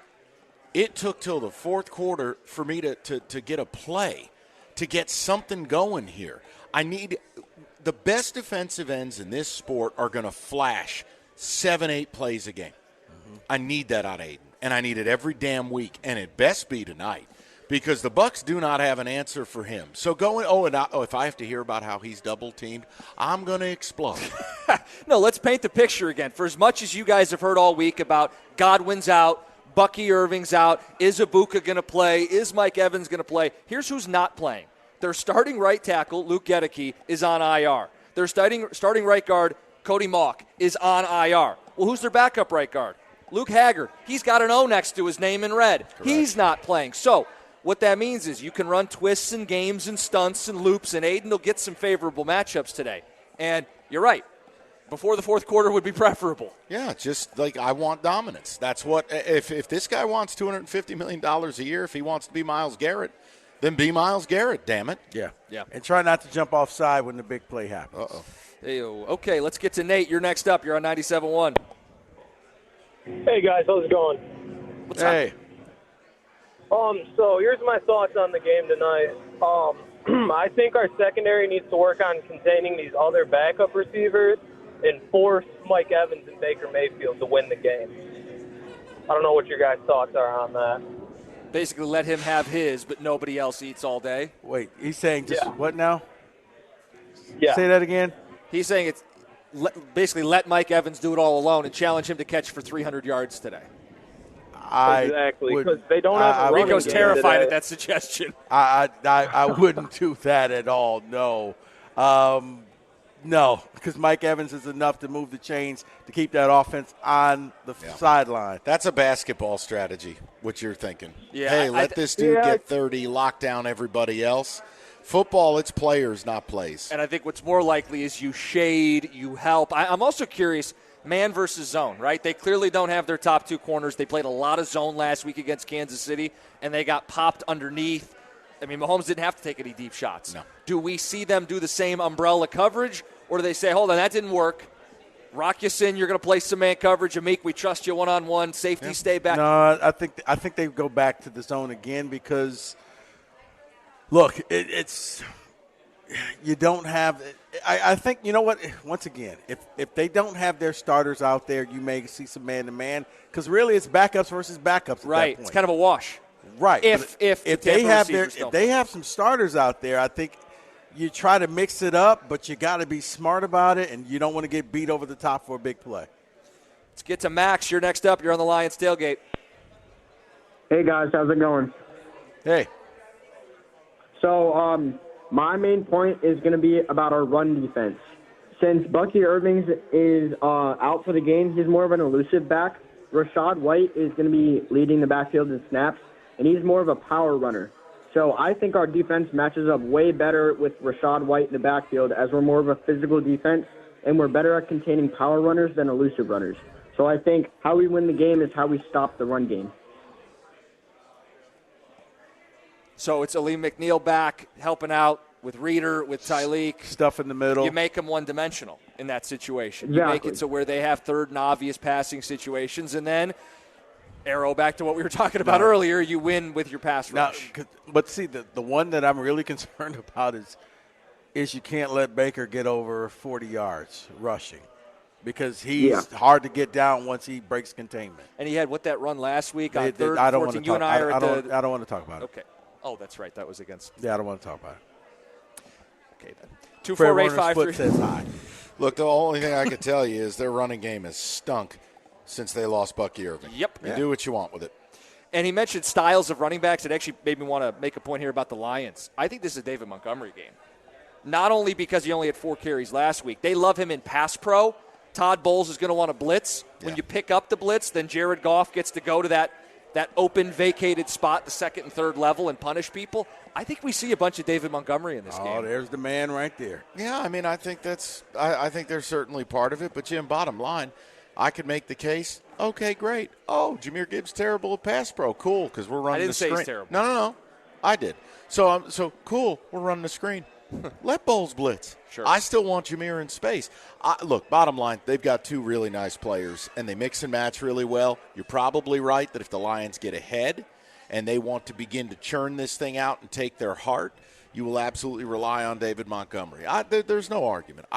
it took till the 4th quarter for me to get a play, to get something going here. I need the best defensive ends in this sport are going to flash 7-8 plays a game. Mm-hmm. I need that out of Aiden, and I need it every damn week, and it best be tonight. Because the Bucks do not have an answer for him. So if I have to hear about how he's double-teamed, I'm going to explode.
No, let's paint the picture again. For as much as you guys have heard all week about Godwin's out, Bucky Irving's out, is Ibuka going to play, is Mike Evans going to play, here's who's not playing. Their starting right tackle, Luke Gedeke, is on IR. Their starting right guard, Cody Mauch, is on IR. Well, who's their backup right guard? Luke Haggard. He's got an O next to his name in red. Correct. He's not playing. So what that means is you can run twists and games and stunts and loops, and Aiden will get some favorable matchups today. And you're right. Before the 4th quarter would be preferable.
Yeah, just like I want dominance. That's what – if this guy wants $250 million a year, if he wants to be Myles Garrett, then be Myles Garrett, damn it.
Yeah. And try not to jump offside when the big play happens.
Uh-oh.
Ew. Okay, let's get to Nate. You're next up. You're on 97.1.
Hey, guys. How's it going?
What's up?
So here's my thoughts on the game tonight. I think our secondary needs to work on containing these other backup receivers and force Mike Evans and Baker Mayfield to win the game. I don't know what your guys' thoughts are on that.
Basically let him have his, but nobody else eats all day.
Wait, he's saying what now?
Yeah.
Say that again?
He's saying it's basically let Mike Evans do it all alone and challenge him to catch for 300 yards today.
Exactly, because they don't have a running
Rico's
game
terrified
today.
at that suggestion.
I wouldn't do that at all. No. No, because Mike Evans is enough to move the chains to keep that offense on the sideline.
That's a basketball strategy, what you're thinking.
Yeah,
Hey, let this dude get 30, lock down everybody else. Football, it's players, not plays.
And I think what's more likely is you shade, you help. I'm also curious, man versus zone, right? They clearly don't have their top two corners. They played a lot of zone last week against Kansas City, and they got popped underneath. I mean, Mahomes didn't have to take any deep shots.
No.
Do we see them do the same umbrella coverage, or do they say, hold on, that didn't work. Rock you in, you're going to play some man coverage. Amik, we trust you one-on-one. Safety, stay back.
No, I think they go back to the zone again because, look, it's you don't have – I think, you know what, once again, if they don't have their starters out there, you may see some man-to-man because really it's backups versus backups at that
Right,
point.
it's kind of a wash.
Right.
If
they have some starters out there, I think you try to mix it up, but you got to be smart about it, and you don't want to get beat over the top for a big play.
Let's get to Max. You're next up. You're on the Lions tailgate.
Hey, guys. How's it going?
Hey.
So my main point is going to be about our run defense. Since Bucky Irving is out for the game, he's more of an elusive back. Rachaad White is going to be leading the backfield in snaps, and he's more of a power runner. So I think our defense matches up way better with Rachaad White in the backfield as we're more of a physical defense, and we're better at containing power runners than elusive runners. So I think how we win the game is how we stop the run game.
So it's Aleem McNeil back, helping out with Reeder, with Tyleek.
Stuff in the middle.
You make them one-dimensional in that situation.
Exactly.
You make it so where they have third and obvious passing situations, and then arrow back to what we were talking about earlier, you win with your pass rush.
But see, the one that I'm really concerned about is you can't let Baker get over 40 yards rushing because he's hard to get down once he breaks containment.
And he had that run last week on third
I don't
14. You and I are
I
at
don't want to talk about it.
Okay. Oh, that's right. That was against.
Yeah, I don't want to talk about it.
Okay, then. 2-4-8-5-3.
Says hi.
Look, the only thing I could tell you is their running game has stunk since they lost Bucky Irving.
Yep.
You do what you want with it.
And he mentioned styles of running backs. It actually made me want to make a point here about the Lions. I think this is a David Montgomery game. Not only because he only had 4 carries last week. They love him in pass pro. Todd Bowles is going to want to blitz. When you pick up the blitz, then Jared Goff gets to go to that open, vacated spot, the second and third level, and punish people. I think we see a bunch of David Montgomery in this game.
Oh, there's the man right there.
Yeah, I mean, I think I think they're certainly part of it. But, Jim, bottom line, I could make the case, okay, great. Oh, Jahmyr Gibbs terrible at pass pro. Cool, because we're running the screen.
I didn't say he's terrible.
No. I did. So cool, we're running the screen. Let Bowles blitz.
Sure.
I still want Jahmyr in space. Look, bottom line, they've got 2 really nice players, and they mix and match really well. You're probably right that if the Lions get ahead and they want to begin to churn this thing out and take their heart, you will absolutely rely on David Montgomery. There's no argument.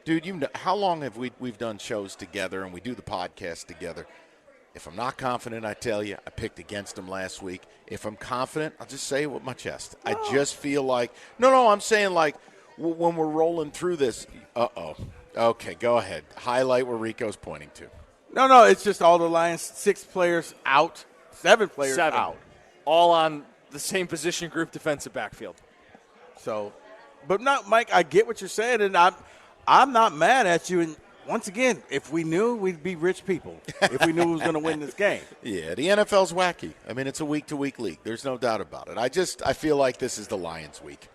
Dude, you know, how long have we've done shows together and we do the podcast together? If I'm not confident, I tell you, I picked against him last week. If I'm confident, I'll just say it with my chest. I just feel like – no, I'm saying like when we're rolling through this – Okay, go ahead. Highlight where Rico's pointing to.
No, it's just all the Lions, 6 players out, 7 players out.
All on the same position group defensive backfield.
So, but no, Mike, I get what you're saying, and I'm not mad at you. And once again, if we knew, we'd be rich people. If we knew who was going to win this game.
Yeah, the NFL's wacky. I mean, it's a week-to-week league. There's no doubt about it. I feel like this is the Lions' week.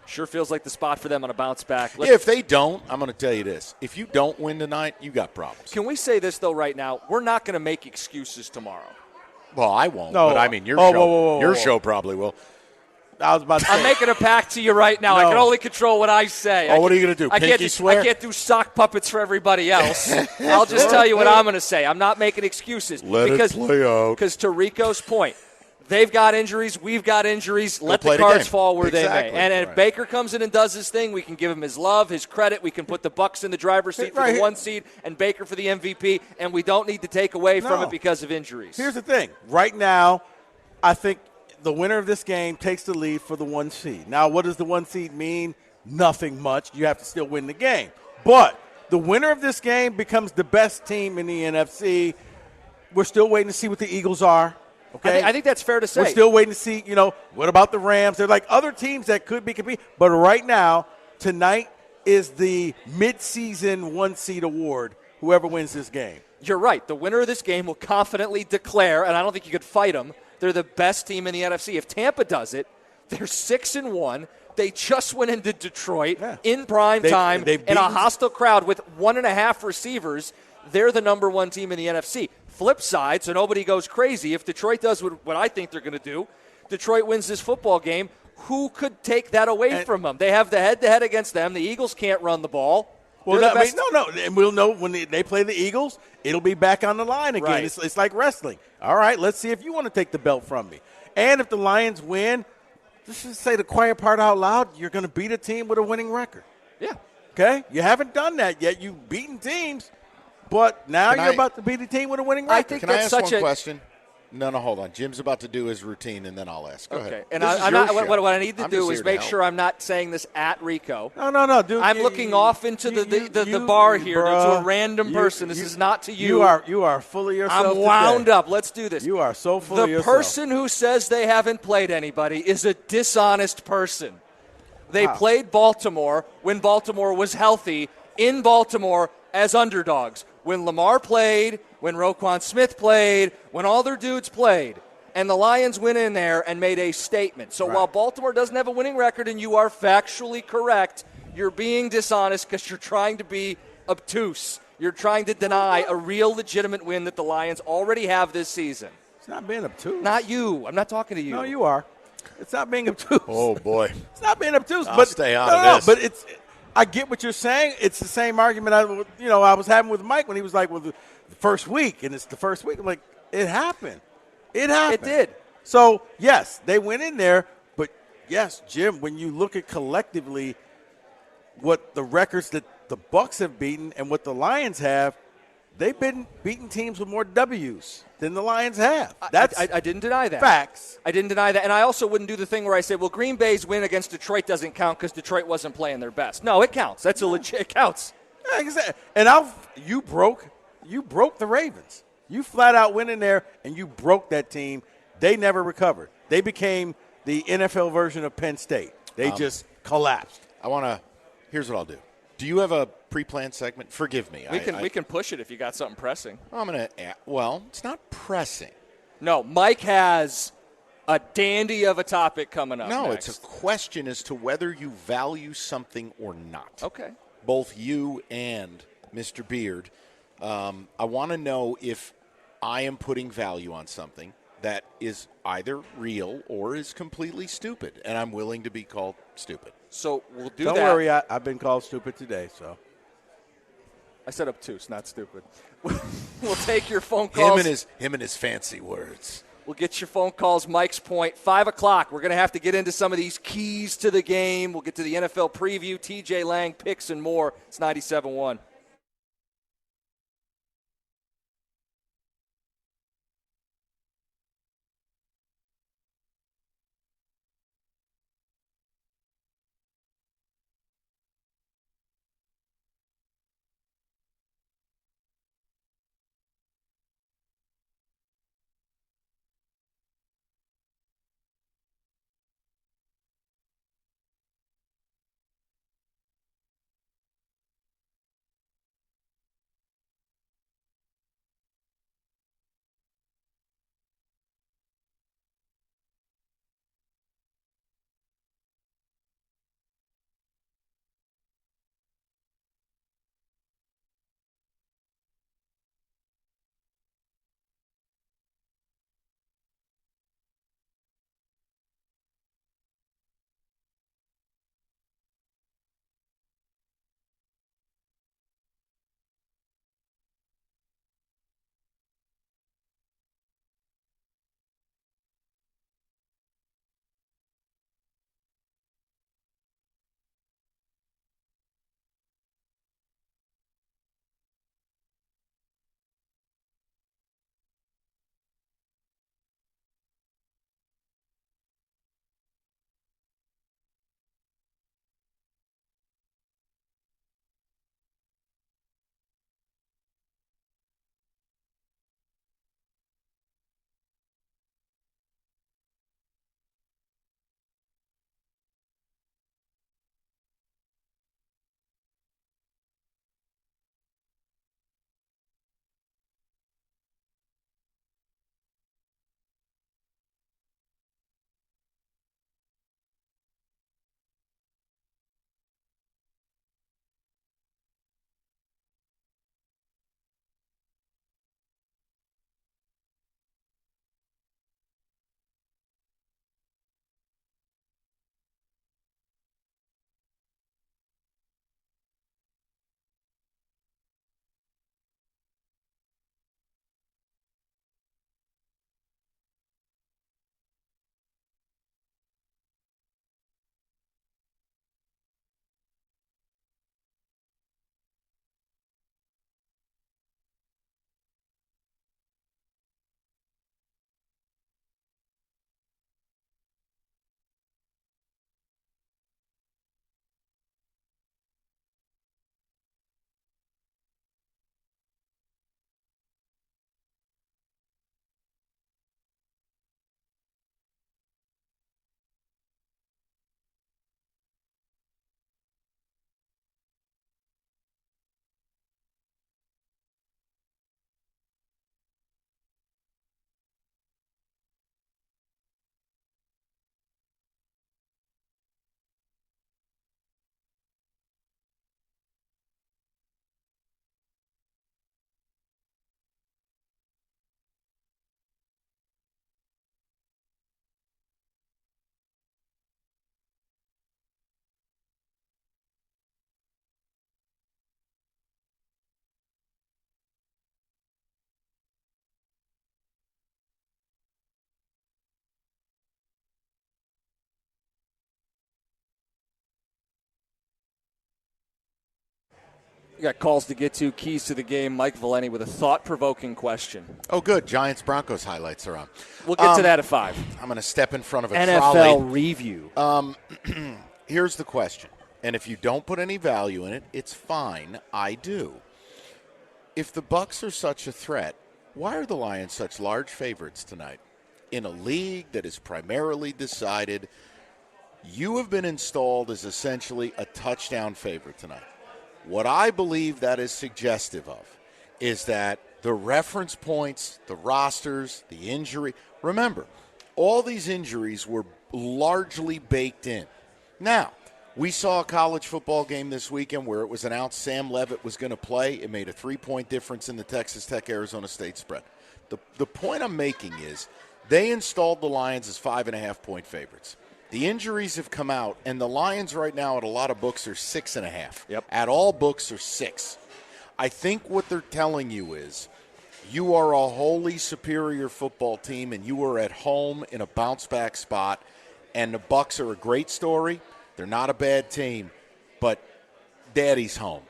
Sure feels like the spot for them on a bounce back.
If they don't, I'm going to tell you this. If you don't win tonight, you got problems.
Can we say this, though, right now? We're not going to make excuses tomorrow.
Well, I won't,
no,
but I mean, your show probably will.
I was about to say.
I'm making a pact to you right now.
No.
I can only control what I say.
Oh, what are you going to do? Pinky swear?
I can't do sock puppets for everybody else. I'll just tell you what I'm going to say. I'm not making excuses.
Let it play out.
Because to Rico's point, they've got injuries. We've got injuries. Let the cards fall where they may. And if Baker comes in and does his thing, we can give him his love, his credit. We can put the Bucs in the driver's seat for the 1 seed and Baker for the MVP. And we don't need to take away from it because of injuries.
Here's the thing. Right now, I think the winner of this game takes the lead for the 1 seed. Now, what does the 1 seed mean? Nothing much. You have to still win the game. But the winner of this game becomes the best team in the NFC. we're still waiting to see what the Eagles are. Okay,
I think that's fair to say.
We're still waiting to see, what about the Rams? They're like other teams that could be competing. But right now, tonight is the midseason 1-seed award, whoever wins this game.
You're right. The winner of this game will confidently declare, and I don't think you could fight them, they're the best team in the NFC. If Tampa does it, they're 6-1. They just went into Detroit in prime time in a hostile crowd with 1.5 receivers. They're the number 1 team in the NFC. Flip side, so nobody goes crazy. If Detroit does what I think they're going to do, Detroit wins this football game, who could take that away from them? They have the head-to-head against them. The Eagles can't run the ball.
Well, and we'll know when they play the Eagles, it'll be back on the line again.
Right.
It's like wrestling. All right, let's see if you want to take the belt from me. And if the Lions win, let's just say the quiet part out loud, you're going to beat a team with a winning record.
Yeah.
Okay? You haven't done that yet. You've beaten teams, but now you're about to beat a team with a winning record.
Can I ask one question? No, hold on. Jim's about to do his routine, and then I'll ask. Go ahead.
And what I need to do is make sure I'm not saying this at Rico.
No, dude.
I'm looking off into the bar here to a random person. This is not to you.
You are full of yourself.
I'm wound up. Let's do this.
You are so full of yourself.
The person who says they haven't played anybody is a dishonest person. They played Baltimore when Baltimore was healthy in Baltimore as underdogs. When Lamar played, when Roquan Smith played, when all their dudes played, and the Lions went in there and made a statement. So while Baltimore doesn't have a winning record and you are factually correct, you're being dishonest because you're trying to be obtuse. You're trying to deny a real legitimate win that the Lions already have this season.
It's not being obtuse.
Not you. I'm not talking to you.
No, you are. It's not being obtuse.
Oh, boy.
It's not being obtuse.
I'll stay out of this.
But I get what you're saying. It's the same argument I was having with Mike when he was like, well, the first week, and it's the first week. I'm like, it happened. It happened.
It did.
So, yes, they went in there, but, yes, Jim, when you look at collectively what the records that the Bucs have beaten and what the Lions have, they've been beating teams with more W's than the Lions have.
I didn't deny that.
Facts.
I didn't deny that. And I also wouldn't do the thing where I say, well, Green Bay's win against Detroit doesn't count because Detroit wasn't playing their best. No, it counts. That's a legit. It counts.
Yeah, exactly. And you broke the Ravens. You flat out went in there and you broke that team. They never recovered. They became the NFL version of Penn State. They just collapsed.
Here's what I'll do. Do you have a pre-planned segment? Forgive me.
We can push it if you got something pressing.
It's not pressing.
No, Mike has a dandy of a topic coming up.
No,
next.
It's a question as to whether you value something or not.
Okay.
Both you and Mr. Beard. I want to know if I am putting value on something that is either real or is completely stupid, and I'm willing to be called stupid.
So we'll do
Don't
that.
Don't worry, I've been called stupid today, so.
I said obtuse, not stupid. We'll take your phone calls.
Him and his fancy words.
We'll get your phone calls. Mike's point, 5 o'clock. We're going to have to get into some of these keys to the game. We'll get to the NFL preview, TJ Lang, picks, and more. It's 97.1. We got calls to get to, keys to the game. Mike Valeni with a thought-provoking question.
Oh, good. Giants-Broncos highlights are on.
We'll get to that at 5.
I'm going to step in front of a
NFL
trolley.
review.
Here's the question, and if you don't put any value in it, it's fine. I do. If the Bucs are such a threat, why are the Lions such large favorites tonight? In a league that is primarily decided, you have been installed as essentially a touchdown favorite tonight. What I believe that is suggestive of is that the reference points, the rosters, the injury. Remember, all these injuries were largely baked in. Now, we saw a college football game this weekend where it was announced Sam Levitt was going to play. It made a 3-point difference in the Texas Tech-Arizona State spread. The point I'm making is they installed the Lions as 5.5-point favorites. The injuries have come out, and the Lions right now at a lot of books are 6.5.
Yep.
At all books are 6. I think what they're telling you is you are a wholly superior football team, and you are at home in a bounce-back spot, and the Bucs are a great story. They're not a bad team, but Daddy's home.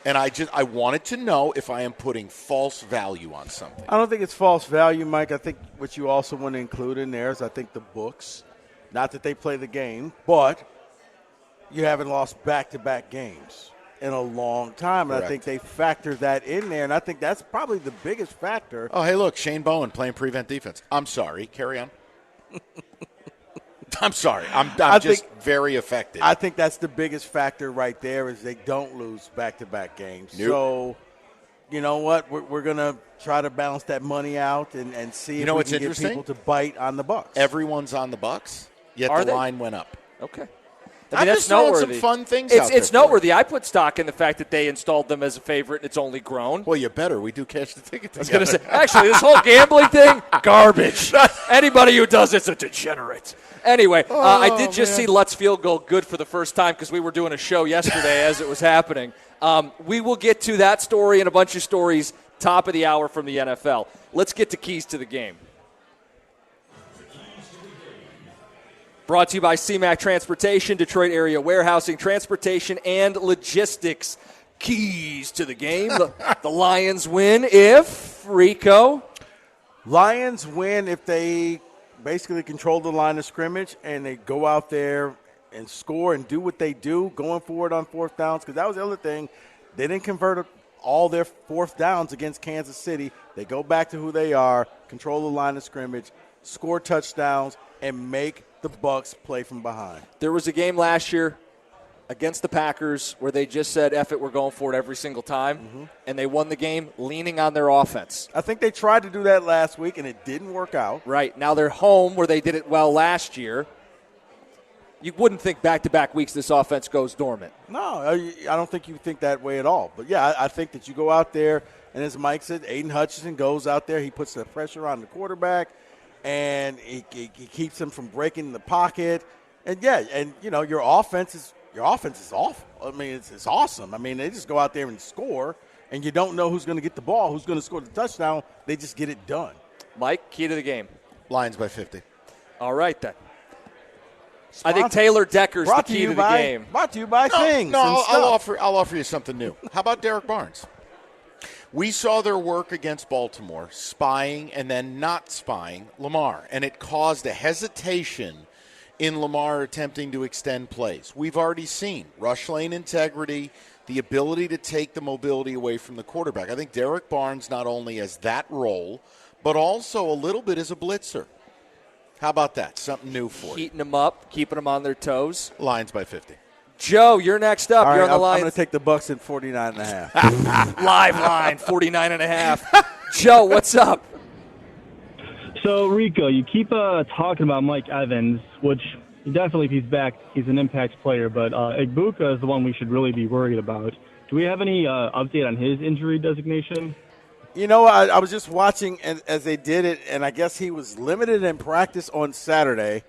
And I wanted to know if I am putting false value on something.
I don't think it's false value, Mike. I think what you also want to include in there is I think the books. Not that they play the game, but you haven't lost back-to-back games in a long time. And I think they factor that in there, and I think that's probably the biggest factor.
Oh, hey, look, Shane Bowen playing prevent defense. I'm sorry. Carry on. I'm sorry. I'm just very affected.
I think that's the biggest factor right there is they don't lose back-to-back games.
Nope.
So, you know what? We're going to try to balance that money out and see if we can get people to bite on the Bucs.
Everyone's on the Bucs. Yet
Are
the
they?
line went up.
Okay.
I'm just throwing some fun things out there.
It's noteworthy. I put stock in the fact that they installed them as a favorite, and it's only grown.
Well, you better. We do catch the ticket together.
I was going to say, actually, this whole gambling thing, garbage. Anybody who does it's a degenerate. Anyway, I did just see Lutz field goal good for the first time because we were doing a show yesterday as it was happening. We will get to that story and a bunch of stories top of the hour from the NFL. Let's get to keys to the game. Brought to you by CMAC Transportation, Detroit Area Warehousing, Transportation, and Logistics. Keys to the game. The Lions win if, Rico?
Lions win if they basically control the line of scrimmage and they go out there and score and do what they do going forward on fourth downs, because that was the other thing. They didn't convert all their fourth downs against Kansas City. They go back to who they are, control the line of scrimmage, score touchdowns, and make the Bucs play from behind.
There was a game last year against the Packers where they just said, F it, we're going for it every single time, and they won the game leaning on their offense.
I think they tried to do that last week, and it didn't work out.
Right. Now they're home where they did it well last year. You wouldn't think back-to-back weeks this offense goes dormant.
No, I don't think you think that way at all. But, yeah, I think that you go out there, and as Mike said, Aiden Hutchinson goes out there. He puts the pressure on the quarterback, and he keeps him from breaking the pocket. And, yeah, and, you know, your offense is awful. I mean, it's awesome. I mean, they just go out there and score, and you don't know who's going to get the ball, who's going to score the touchdown. They just get it done.
Mike, key to the game.
Lions by 50.
All right, then. I think Taylor Decker's the key to the game.
Brought to you by Things.
No, I'll offer you something new. How about Derek Barnes? We saw their work against Baltimore, spying and then not spying Lamar, and it caused a hesitation in Lamar attempting to extend plays. We've already seen rush lane integrity, the ability to take the mobility away from the quarterback. I think Derek Barnes not only has that role, but also a little bit as a blitzer. How about that? Something new for you.
Heating them up, keeping them on their toes.
Lions by 50.
Joe, you're next up.
All
you're
right,
on the Lions.
I'm going to take the Bucs at 49.5.
Live line, 49.5. Joe, what's up?
So, Rico, you keep talking about Mike Evans, which definitely if he's back, he's an impact player, but Egbuka is the one we should really be worried about. Do we have any update on his injury designation?
You know, I was just watching as they did it, and I guess he was limited in practice on Saturday.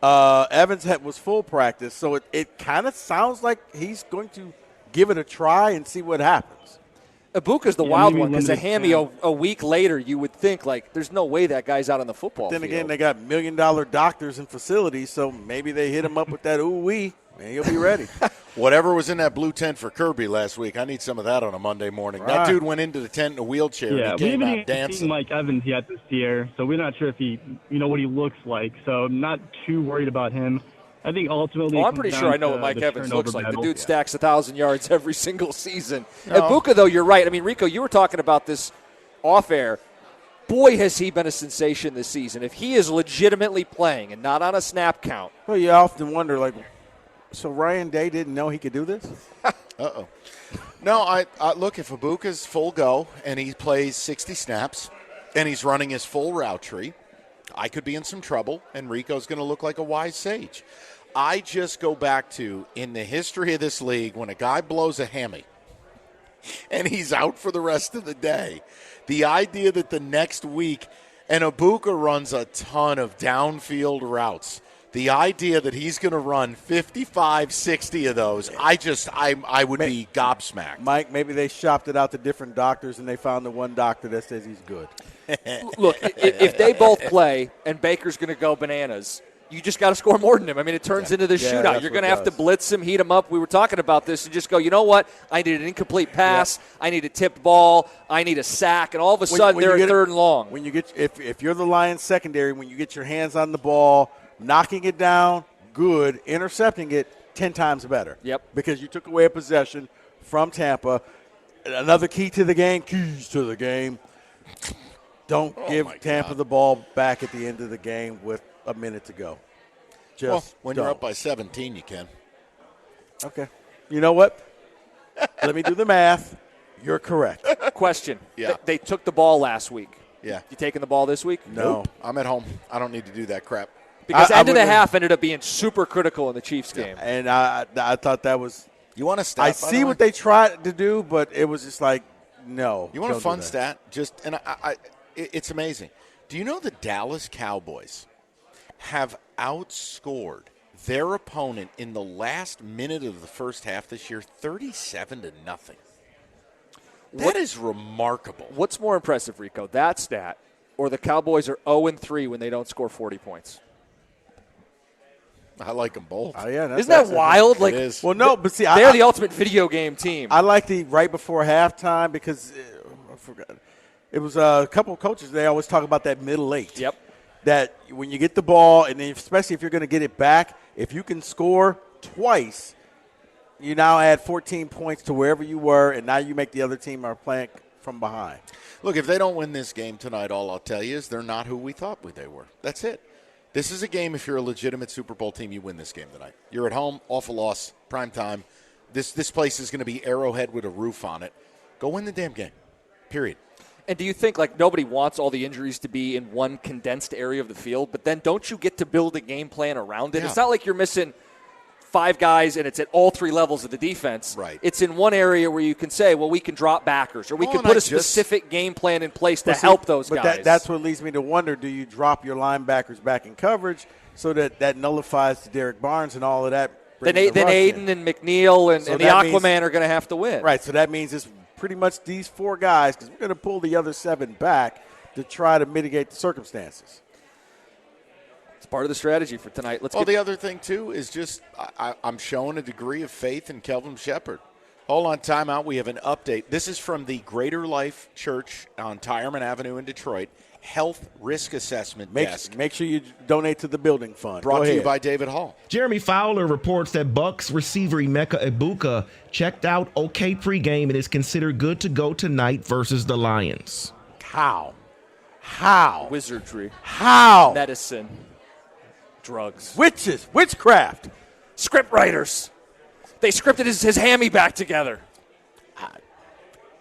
Evans was full practice, so it kind of sounds like he's going to give it a try and see what happens.
Ibuka's the wild one because a hammy a week later, you would think, like, there's no way that guy's out on the football
field.
Then
again, they got $1 million doctors and facilities, so maybe they hit him up with that ooh-wee, and he'll be ready.
Whatever was in that blue tent for Kirby last week, I need some of that on a Monday morning.
Right.
That dude went into the tent in a wheelchair
Yeah,
and he
we
came
haven't
out
even
dancing.
seen Mike Evans yet this year, so we're not sure if what he looks like. So I'm not too worried about him. I think ultimately.
I'm pretty sure I know what Mike Evans looks like. The dude stacks 1,000 yards every single season.
No.
Ibuka, though, you're right. I mean, Rico, you were talking about this off air. Boy, has he been a sensation this season. If he is legitimately playing and not on a snap count.
Well, you often wonder, so Ryan Day didn't know he could do this?
Uh-oh. No, I look, if Ibuka's full go and he plays 60 snaps and he's running his full route tree, I could be in some trouble, and Rico's going to look like a wise sage. I just go back to, in the history of this league, when a guy blows a hammy and he's out for the rest of the day, the idea that the next week, and Ibuka runs a ton of downfield routes, the idea that he's going to run 55, 60 of those, I would be gobsmacked.
Mike, maybe they shopped it out to different doctors and they found the one doctor that says he's good.
Look, if they both play and Baker's going to go bananas, you just got to score more than him. I mean, it turns into the shootout. You're going to have to blitz him, heat him up. We were talking about this and just go, you know what? I need an incomplete pass. I need a tipped ball. I need a sack. And all of a sudden, they're at third and long.
When you get, if you're the Lions secondary, when you get your hands on the ball, knocking it down, good. Intercepting it, 10 times better.
Yep.
Because you took away a possession from Tampa. Another keys to the game. Don't give Tampa the ball back at the end of the game with a minute to go.
When you're up by 17, you can.
Okay. You know what? Let me do the math. You're correct.
Question.
Yeah.
They took the ball last week.
Yeah.
You taking the ball this week?
No.
Nope. I'm at home. I don't need to do that crap.
Because end of the half ended up being super critical in the Chiefs game.
And I thought that was –
You want a stat?
I see what they tried to do, but it was just like, no.
You want a fun stat? It's amazing. Do you know the Dallas Cowboys have outscored their opponent in the last minute of the first half this year 37-0? That is remarkable.
What's more impressive, Rico, that stat or the Cowboys are 0-3 when they don't score 40 points?
I like them both.
Isn't that wild?
It is.
Well, no, but see,
they're the ultimate video game team.
I like the right before halftime because I forgot. It was a couple of coaches. They always talk about that middle eight.
Yep.
That when you get the ball, and especially if you're going to get it back, if you can score twice, you now add 14 points to wherever you were, and now you make the other team are playing from behind.
Look, if they don't win this game tonight, all I'll tell you is they're not who we thought they were. That's it. This is a game, if you're a legitimate Super Bowl team, you win this game tonight. You're at home, off a loss, prime time. This place is going to be Arrowhead with a roof on it. Go win the damn game, period.
And do you think, nobody wants all the injuries to be in one condensed area of the field, but then don't you get to build a game plan around it? Yeah. It's not like you're missing 5 guys and it's at all 3 levels of the defense.
Right.
It's in one area where you can say, well, we can drop backers, or we can put a specific game plan in place to help those guys.
But that's what leads me to wonder, do you drop your linebackers back in coverage so that nullifies Derek Barnes and all of that?
Then Aiden and McNeil and the Aquaman are going to have to win.
Right, so that means it's pretty much these 4 guys, because we're going to pull the other 7 back to try to mitigate the circumstances.
It's part of the strategy for tonight.
The other thing, too, is just I'm showing a degree of faith in Kelvin Shepherd. Hold on, timeout. We have an update. This is from the Greater Life Church on Tyerman Avenue in Detroit. Health Risk Assessment Desk.
Make sure you donate to the building fund.
Brought to you by David Hall.
Jeremy Fowler reports that Bucs receiver Emeka Egbuka checked out okay pregame and is considered good to go tonight versus the Lions.
How?
Wizardry.
How?
Medicine. Drugs.
Witches. Witchcraft.
Script writers. They scripted his hammy back together.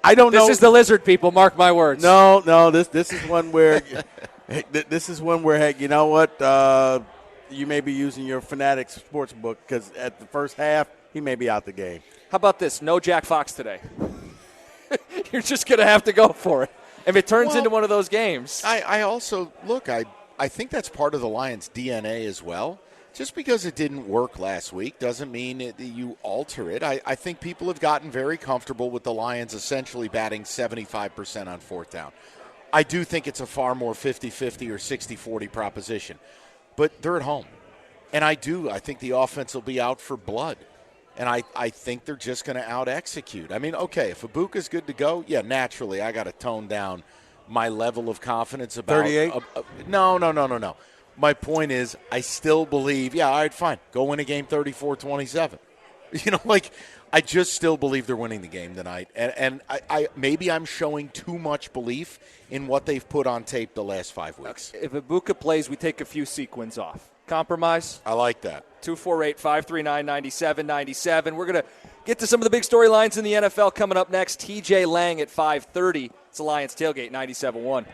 I don't know.
This is the lizard people. Mark my words.
No. This is one where you know what? You may be using your Fanatics sports book because at the first half he may be out the game.
How about this? No Jack Fox today. You're just going to have to go for it. If it turns into one of those games.
I also look. I think that's part of the Lions' DNA as well. Just because it didn't work last week doesn't mean that you alter it. I think people have gotten very comfortable with the Lions essentially batting 75% on 4th down. I do think it's a far more 50-50 or 60-40 proposition. But they're at home. And I think the offense will be out for blood.
And I think they're just going to out-execute. I mean, okay, if Ibuka's good to go, yeah, naturally I got to tone down my level of confidence about
38?
No. My point is I still believe, yeah, all right, fine. Go win a game 34-27. I just still believe they're winning the game tonight. And I maybe I'm showing too much belief in what they've put on tape the last 5 weeks.
If Ibuka plays, we take a few sequins off. Compromise?
I like that.
248-539-9797. We're going to get to some of the big storylines in the NFL coming up next. TJ Lang at 5:30. It's Alliance Tailgate 97.1.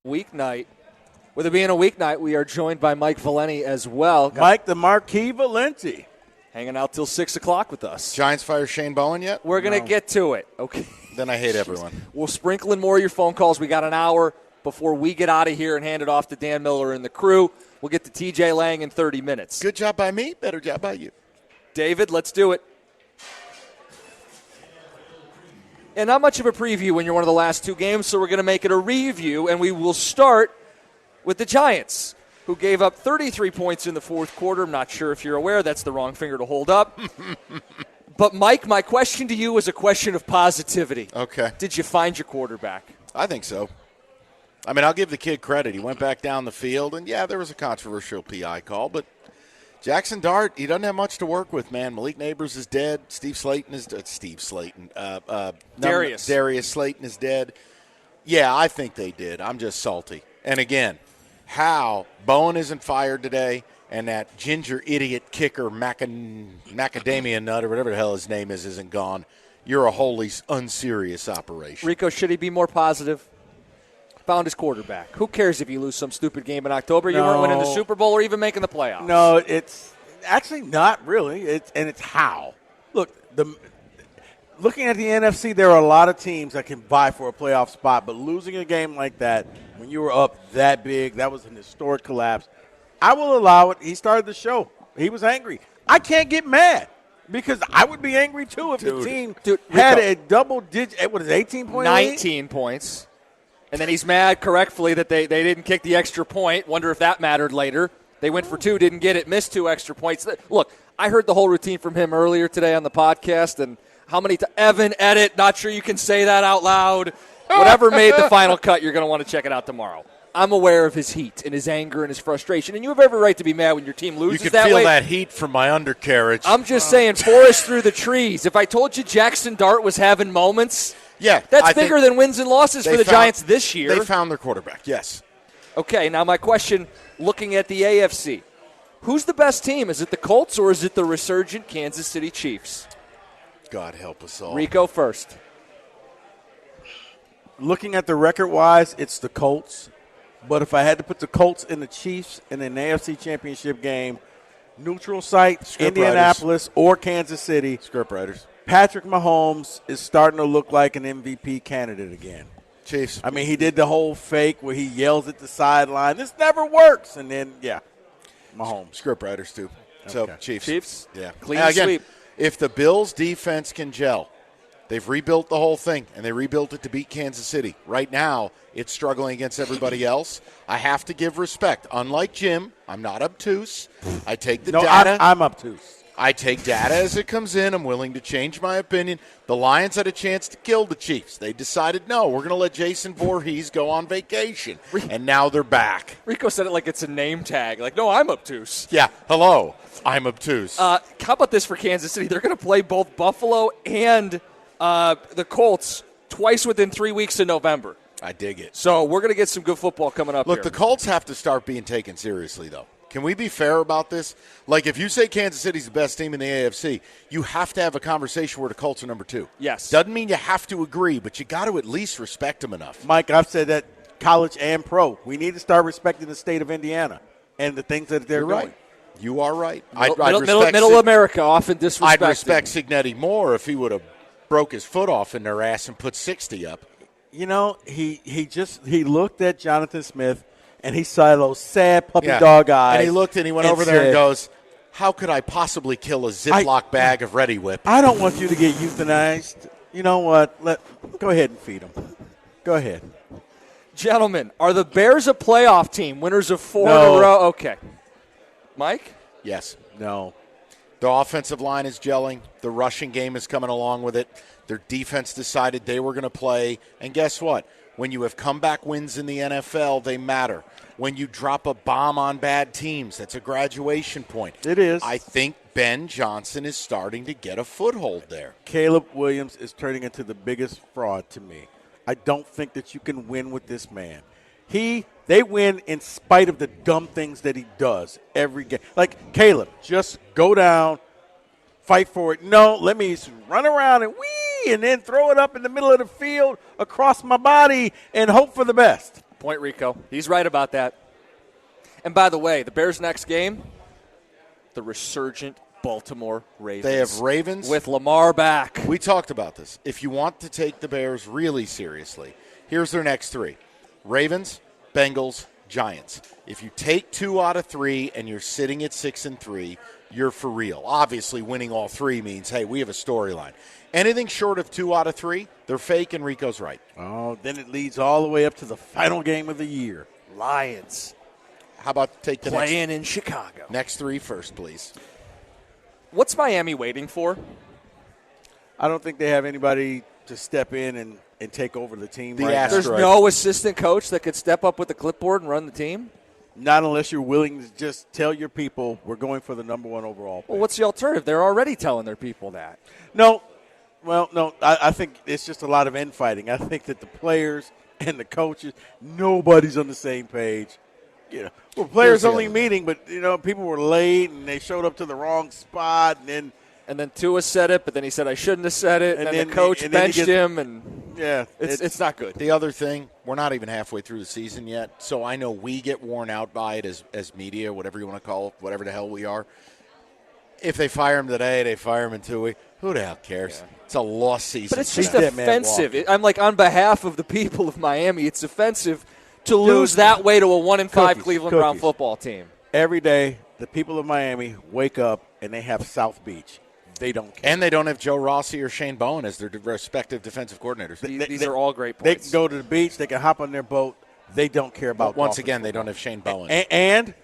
Weeknight. With it being a weeknight, we are joined by Mike Valenti as well.
Mike the Marquis Valenti.
Hanging out till 6 o'clock with us.
Giants fire Shane Bowen yet?
We're going to get to it, okay?
Then I hate everyone.
We'll sprinkle in more of your phone calls. We got an hour before we get out of here and hand it off to Dan Miller and the crew. We'll get to TJ Lang in 30 minutes.
Good job by me, better job by you.
David, let's do it. And not much of a preview when you're one of the last two games, so we're going to make it a review, and we will start with the Giants, who gave up 33 points in the fourth quarter. I'm not sure if you're aware. That's the wrong finger to hold up. But, Mike, my question to you is a question of positivity.
Okay.
Did you find your quarterback?
I think so. I mean, I'll give the kid credit. He went back down the field, and, yeah, there was a controversial PI call, but Jackson Dart, he doesn't have much to work with, man. Malik Neighbors is dead. Darius Slayton is dead. Yeah, I think they did. I'm just salty. And, again, how Bowen isn't fired today and that ginger idiot kicker Macadamia Nut or whatever the hell his name is isn't gone, you're a wholly unserious operation.
Rico, should he be more positive? Found his quarterback. Who cares if you lose some stupid game in October? You weren't winning the Super Bowl or even making the playoffs.
No, it's actually not really. It's how. Look, looking at the NFC, there are a lot of teams that can vie for a playoff spot, but losing a game like that when you were up that big, that was an historic collapse. I will allow it. He started the show. He was angry. I can't get mad because I would be angry too if the team had a double digit. What is it, 18 points?
19 points. And then he's mad correctly that they didn't kick the extra point. Wonder if that mattered later. They went for 2, didn't get it, missed 2 extra points. Look, I heard the whole routine from him earlier today on the podcast, and how many Evan, edit, not sure you can say that out loud. Whatever made the final cut, you're going to want to check it out tomorrow. I'm aware of his heat and his anger and his frustration, and you have every right to be mad when your team loses that way.
You can feel that heat from my undercarriage.
I'm just saying, forest through the trees. If I told you Jackson Dart was having moments, that's bigger than wins and losses for the Giants this year.
They found their quarterback, yes.
Okay, now my question, looking at the AFC, who's the best team? Is it the Colts or is it the resurgent Kansas City Chiefs?
God help us all.
Rico first.
Looking at the record-wise, it's the Colts. But if I had to put the Colts and the Chiefs in an AFC Championship game, neutral site, Indianapolis or Kansas City,
Scriptwriters.
Patrick Mahomes is starting to look like an MVP candidate again.
Chiefs.
I mean, he did the whole fake where he yells at the sideline. This never works. And then, Mahomes.
Scriptwriters, too. So,
Okay.
Chiefs. Yeah.
Clean
again,
sweep.
If the Bills' defense can gel, they've rebuilt the whole thing, and they rebuilt it to beat Kansas City. Right now, it's struggling against everybody else. I have to give respect. Unlike Jim, I'm not obtuse. I take the data.
I'm obtuse.
I take data as it comes in. I'm willing to change my opinion. The Lions had a chance to kill the Chiefs. They decided, no, we're going to let Jason Voorhees go on vacation. And now they're back.
Rico said it like it's a name tag. Like, no, I'm obtuse.
Yeah, hello, I'm obtuse.
How about this for Kansas City? They're going to play both Buffalo and the Colts twice within 3 weeks in November.
I dig it.
So we're going to get some good football coming up
Look,
here.
the Colts have to start being taken seriously, though. Can we be fair about this? Like, if you say Kansas City's the best team in the AFC, you have to have a conversation where the Colts are number 2.
Yes.
Doesn't mean you have to agree, but you got to at least respect them enough.
Mike, I've said that college and pro. We need to start respecting the state of Indiana and the things that they're
You're
doing.
right. You are right.
Middle America often disrespected.
I'd respect Signetti more if he would have broke his foot off in their ass and put 60 up.
You know, he looked at Jonathan Smith and he saw those sad puppy dog eyes.
And he looked and he went over there and goes, how could I possibly kill a Ziploc bag of Ready Whip?
I don't want you to get euthanized. You know what? Go ahead and feed him. Go ahead.
Gentlemen, are the Bears a playoff team? Winners of 4 in a row? Okay. Mike?
Yes.
No.
The offensive line is gelling. The rushing game is coming along with it. Their defense decided they were going to play. And guess what? When you have comeback wins in the NFL, they matter. When you drop a bomb on bad teams, that's a graduation point.
It is.
I think Ben Johnson is starting to get a foothold there.
Caleb Williams is turning into the biggest fraud to me. I don't think that you can win with this man. They win in spite of the dumb things that he does every game. Like, Caleb, just go down, fight for it. No, let me run around and and then throw it up in the middle of the field across my body and hope for the best.
Point, Rico. He's right about that. And by the way, the Bears' next game, the resurgent Baltimore Ravens.
They have Ravens.
With Lamar back.
We talked about this. If you want to take the Bears really seriously, here's their next 3. Ravens, Bengals, Giants. If you take 2 out of 3 and you're sitting at 6-3, you're for real. Obviously, winning all 3 means, hey, we have a storyline. Anything short of 2 out of 3, they're fake, and Rico's right.
Oh, then it leads all the way up to the final game of the year.
Lions.
How about take the
playing
next,
in Chicago?
Next 3 first, please.
What's Miami waiting for?
I don't think they have anybody to step in and take over the team.
There's no assistant coach that could step up with the clipboard and run the team?
Not unless you're willing to just tell your people we're going for the number 1 overall pick.
Well, what's the alternative? They're already telling their people that.
No. Well, no, I think it's just a lot of infighting. I think that the players and the coaches, nobody's on the same page. Well, players only meeting, but, people were late and they showed up to the wrong spot. And
then Tua said it, but then he said I shouldn't have said it. And then the coach benched him. And
yeah,
it's not good.
The other thing, we're not even halfway through the season yet, so I know we get worn out by it as media, whatever you want to call it, whatever the hell we are. If they fire him today, they fire him in 2 weeks. Who the hell cares? Yeah. It's a lost season.
But it's just offensive. I'm like, on behalf of the people of Miami, it's offensive to lose that way to a 1-5 Cleveland Brown football team.
Every day, the people of Miami wake up and they have South Beach. They don't care.
And they don't have Joe Rossi or Shane Bowen as their respective defensive coordinators.
These are all great points.
They can go to the beach. They can hop on their boat. They don't care about
Once again, they don't have Shane Bowen.
And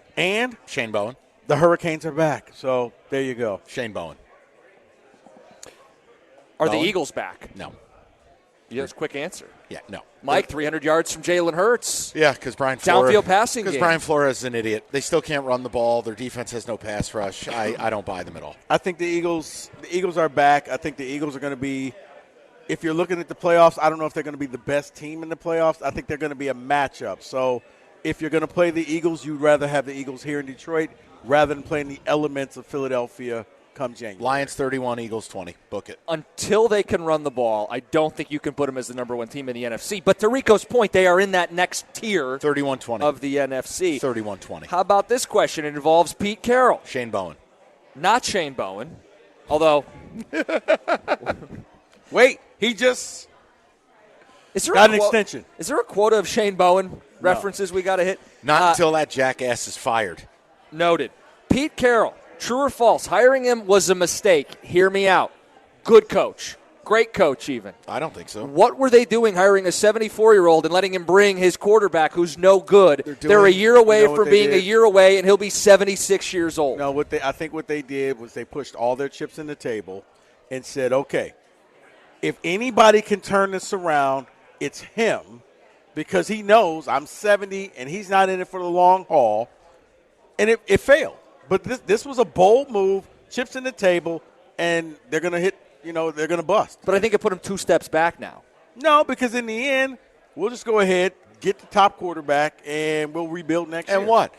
Shane Bowen.
The Hurricanes are back. So there you go.
Shane Bowen.
Are the Eagles back?
No.
Yes, quick answer.
Yeah, no.
Mike, 300 yards from Jalen Hurts.
Yeah, because Brian Flores.
Downfield passing game.
Because Brian Flores is an idiot. They still can't run the ball. Their defense has no pass rush. I don't buy them at all.
I think the Eagles are back. I think the Eagles are going to be, if you're looking at the playoffs, I don't know if they're going to be the best team in the playoffs. I think they're going to be a matchup. So if you're going to play the Eagles, you'd rather have the Eagles here in Detroit rather than playing the elements of Philadelphia come January.
Lions 31, Eagles 20. Book it.
Until they can run the ball, I don't think you can put them as the number 1 team in the NFC. But to Rico's point, they are in that next tier
31-20
of the NFC.
31-20.
How about this question? It involves Pete Carroll.
Shane Bowen.
Not Shane Bowen, although.
Wait, he just got an extension.
Is there a quota of Shane Bowen references we got to hit?
Not until that jackass is fired.
Noted. Pete Carroll. True or false? Hiring him was a mistake. Hear me out. Good coach. Great coach, even.
I don't think so.
What were they doing hiring a 74-year-old and letting him bring his quarterback who's no good? They're a year away from being a year away, and he'll be 76 years old.
No, I think what they did was they pushed all their chips in the table and said, okay, if anybody can turn this around, it's him, because he knows I'm 70 and he's not in it for the long haul, and it failed. But this was a bold move, chips in the table, and they're going to hit, they're going to bust.
But I think it put them 2 steps back now.
No, because in the end, we'll just go ahead, get the top quarterback, and we'll rebuild next year.
And what?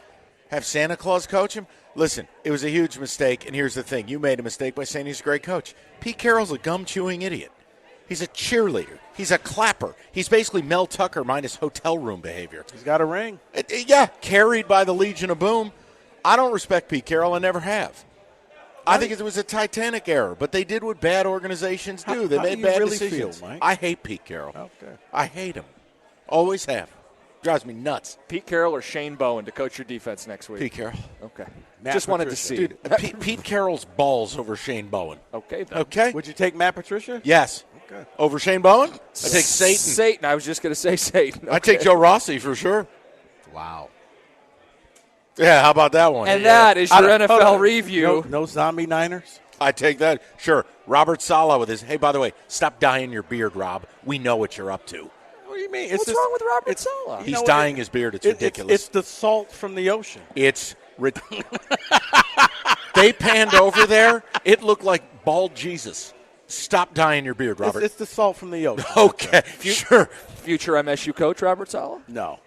Have Santa Claus coach him? Listen, it was a huge mistake, and here's the thing. You made a mistake by saying he's a great coach. Pete Carroll's a gum-chewing idiot. He's a cheerleader. He's a clapper. He's basically Mel Tucker minus hotel room behavior.
He's got a ring.
Yeah, carried by the Legion of Boom. I don't respect Pete Carroll. I never have. I think it was a Titanic error, but they did what bad organizations do. They made bad decisions.
Feel, Mike?
I hate Pete Carroll.
Okay.
I hate him. Always have. Drives me nuts.
Pete Carroll or Shane Bowen to coach your defense next week?
Pete Carroll.
Okay.
Matt
Just wanted to
Patricia.
see.
Dude, Pete Carroll's balls over Shane Bowen.
Okay. Then.
Okay.
Would you take Matt Patricia?
Yes.
Okay.
Over Shane Bowen? I take Satan.
Satan. I was just going to say Satan. Okay.
I take Joe Rossi for sure.
Wow.
Yeah, how about that one?
And that is your NFL review.
No zombie Niners?
I take that. Sure. Robert Saleh with his, hey, by the way, stop dyeing your beard, Rob. We know what you're up to.
What do you mean?
What's wrong with Robert Saleh?
He's dyeing his beard. It's ridiculous.
It's the salt from the ocean.
It's They panned over there. It looked like bald Jesus. Stop dyeing your beard, Robert.
It's the salt from the ocean.
Okay, sure.
Future MSU coach Robert Saleh?
No.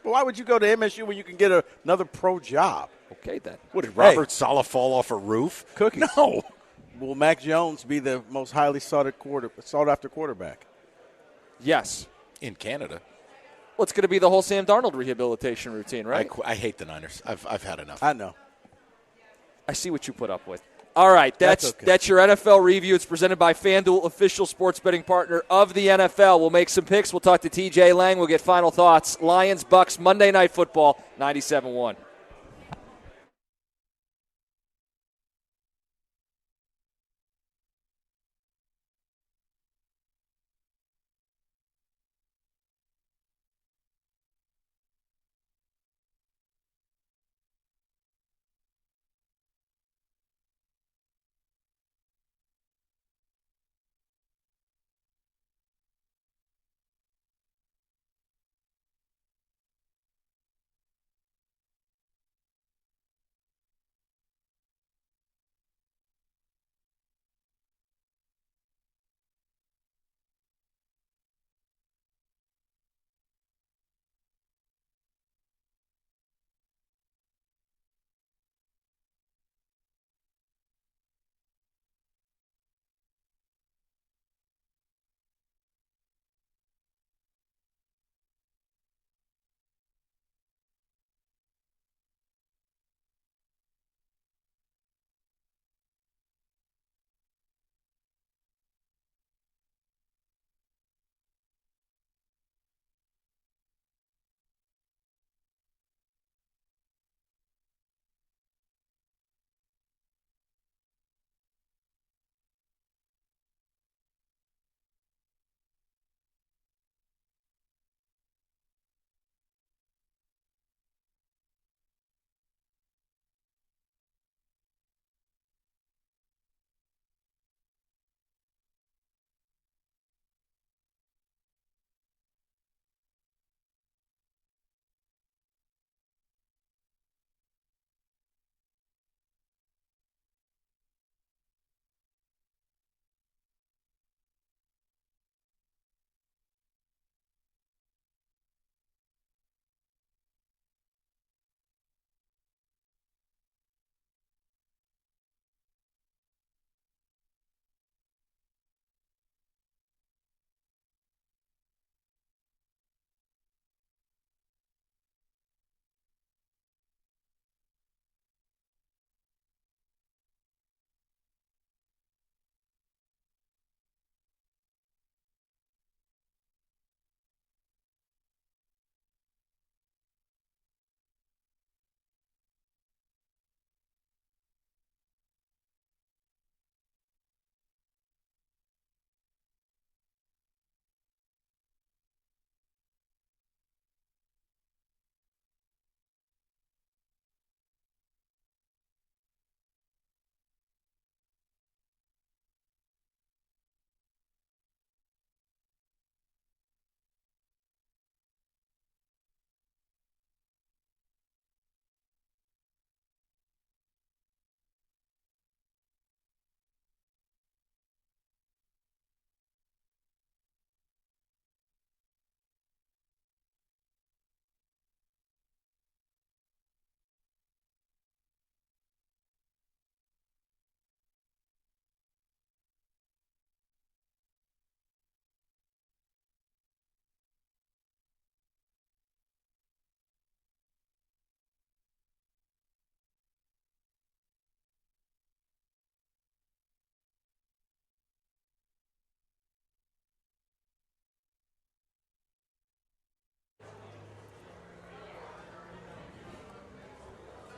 Well, why would you go to MSU when you can get another pro job?
Okay, then.
What, did Robert Saleh fall off a roof?
Cookies.
No.
Will Mac Jones be the most highly sought-after quarterback?
Yes.
In Canada.
Well, it's going to be the whole Sam Darnold rehabilitation routine, right?
I hate the Niners. I've had enough.
I know.
I see what you put up with. All right, that's your NFL review. It's presented by FanDuel, official sports betting partner of the NFL. We'll make some picks. We'll talk to TJ Lang. We'll get final thoughts. Lions, Bucks, Monday Night Football, 97-1.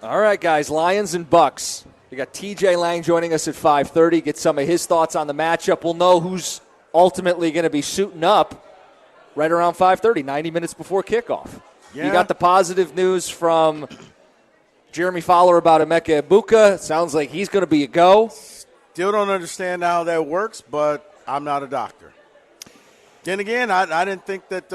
All right, guys, Lions and Bucks. We got TJ Lang joining us at 5:30. Get some of his thoughts on the matchup. We'll know who's ultimately going to be suiting up right around 5:30, 90 minutes before kickoff.
Yeah.
You got the positive news from Jeremy Fowler about Emeka Egbuka. Sounds like he's going to be a go.
Still don't understand how that works, but I'm not a doctor. Then again, I didn't think that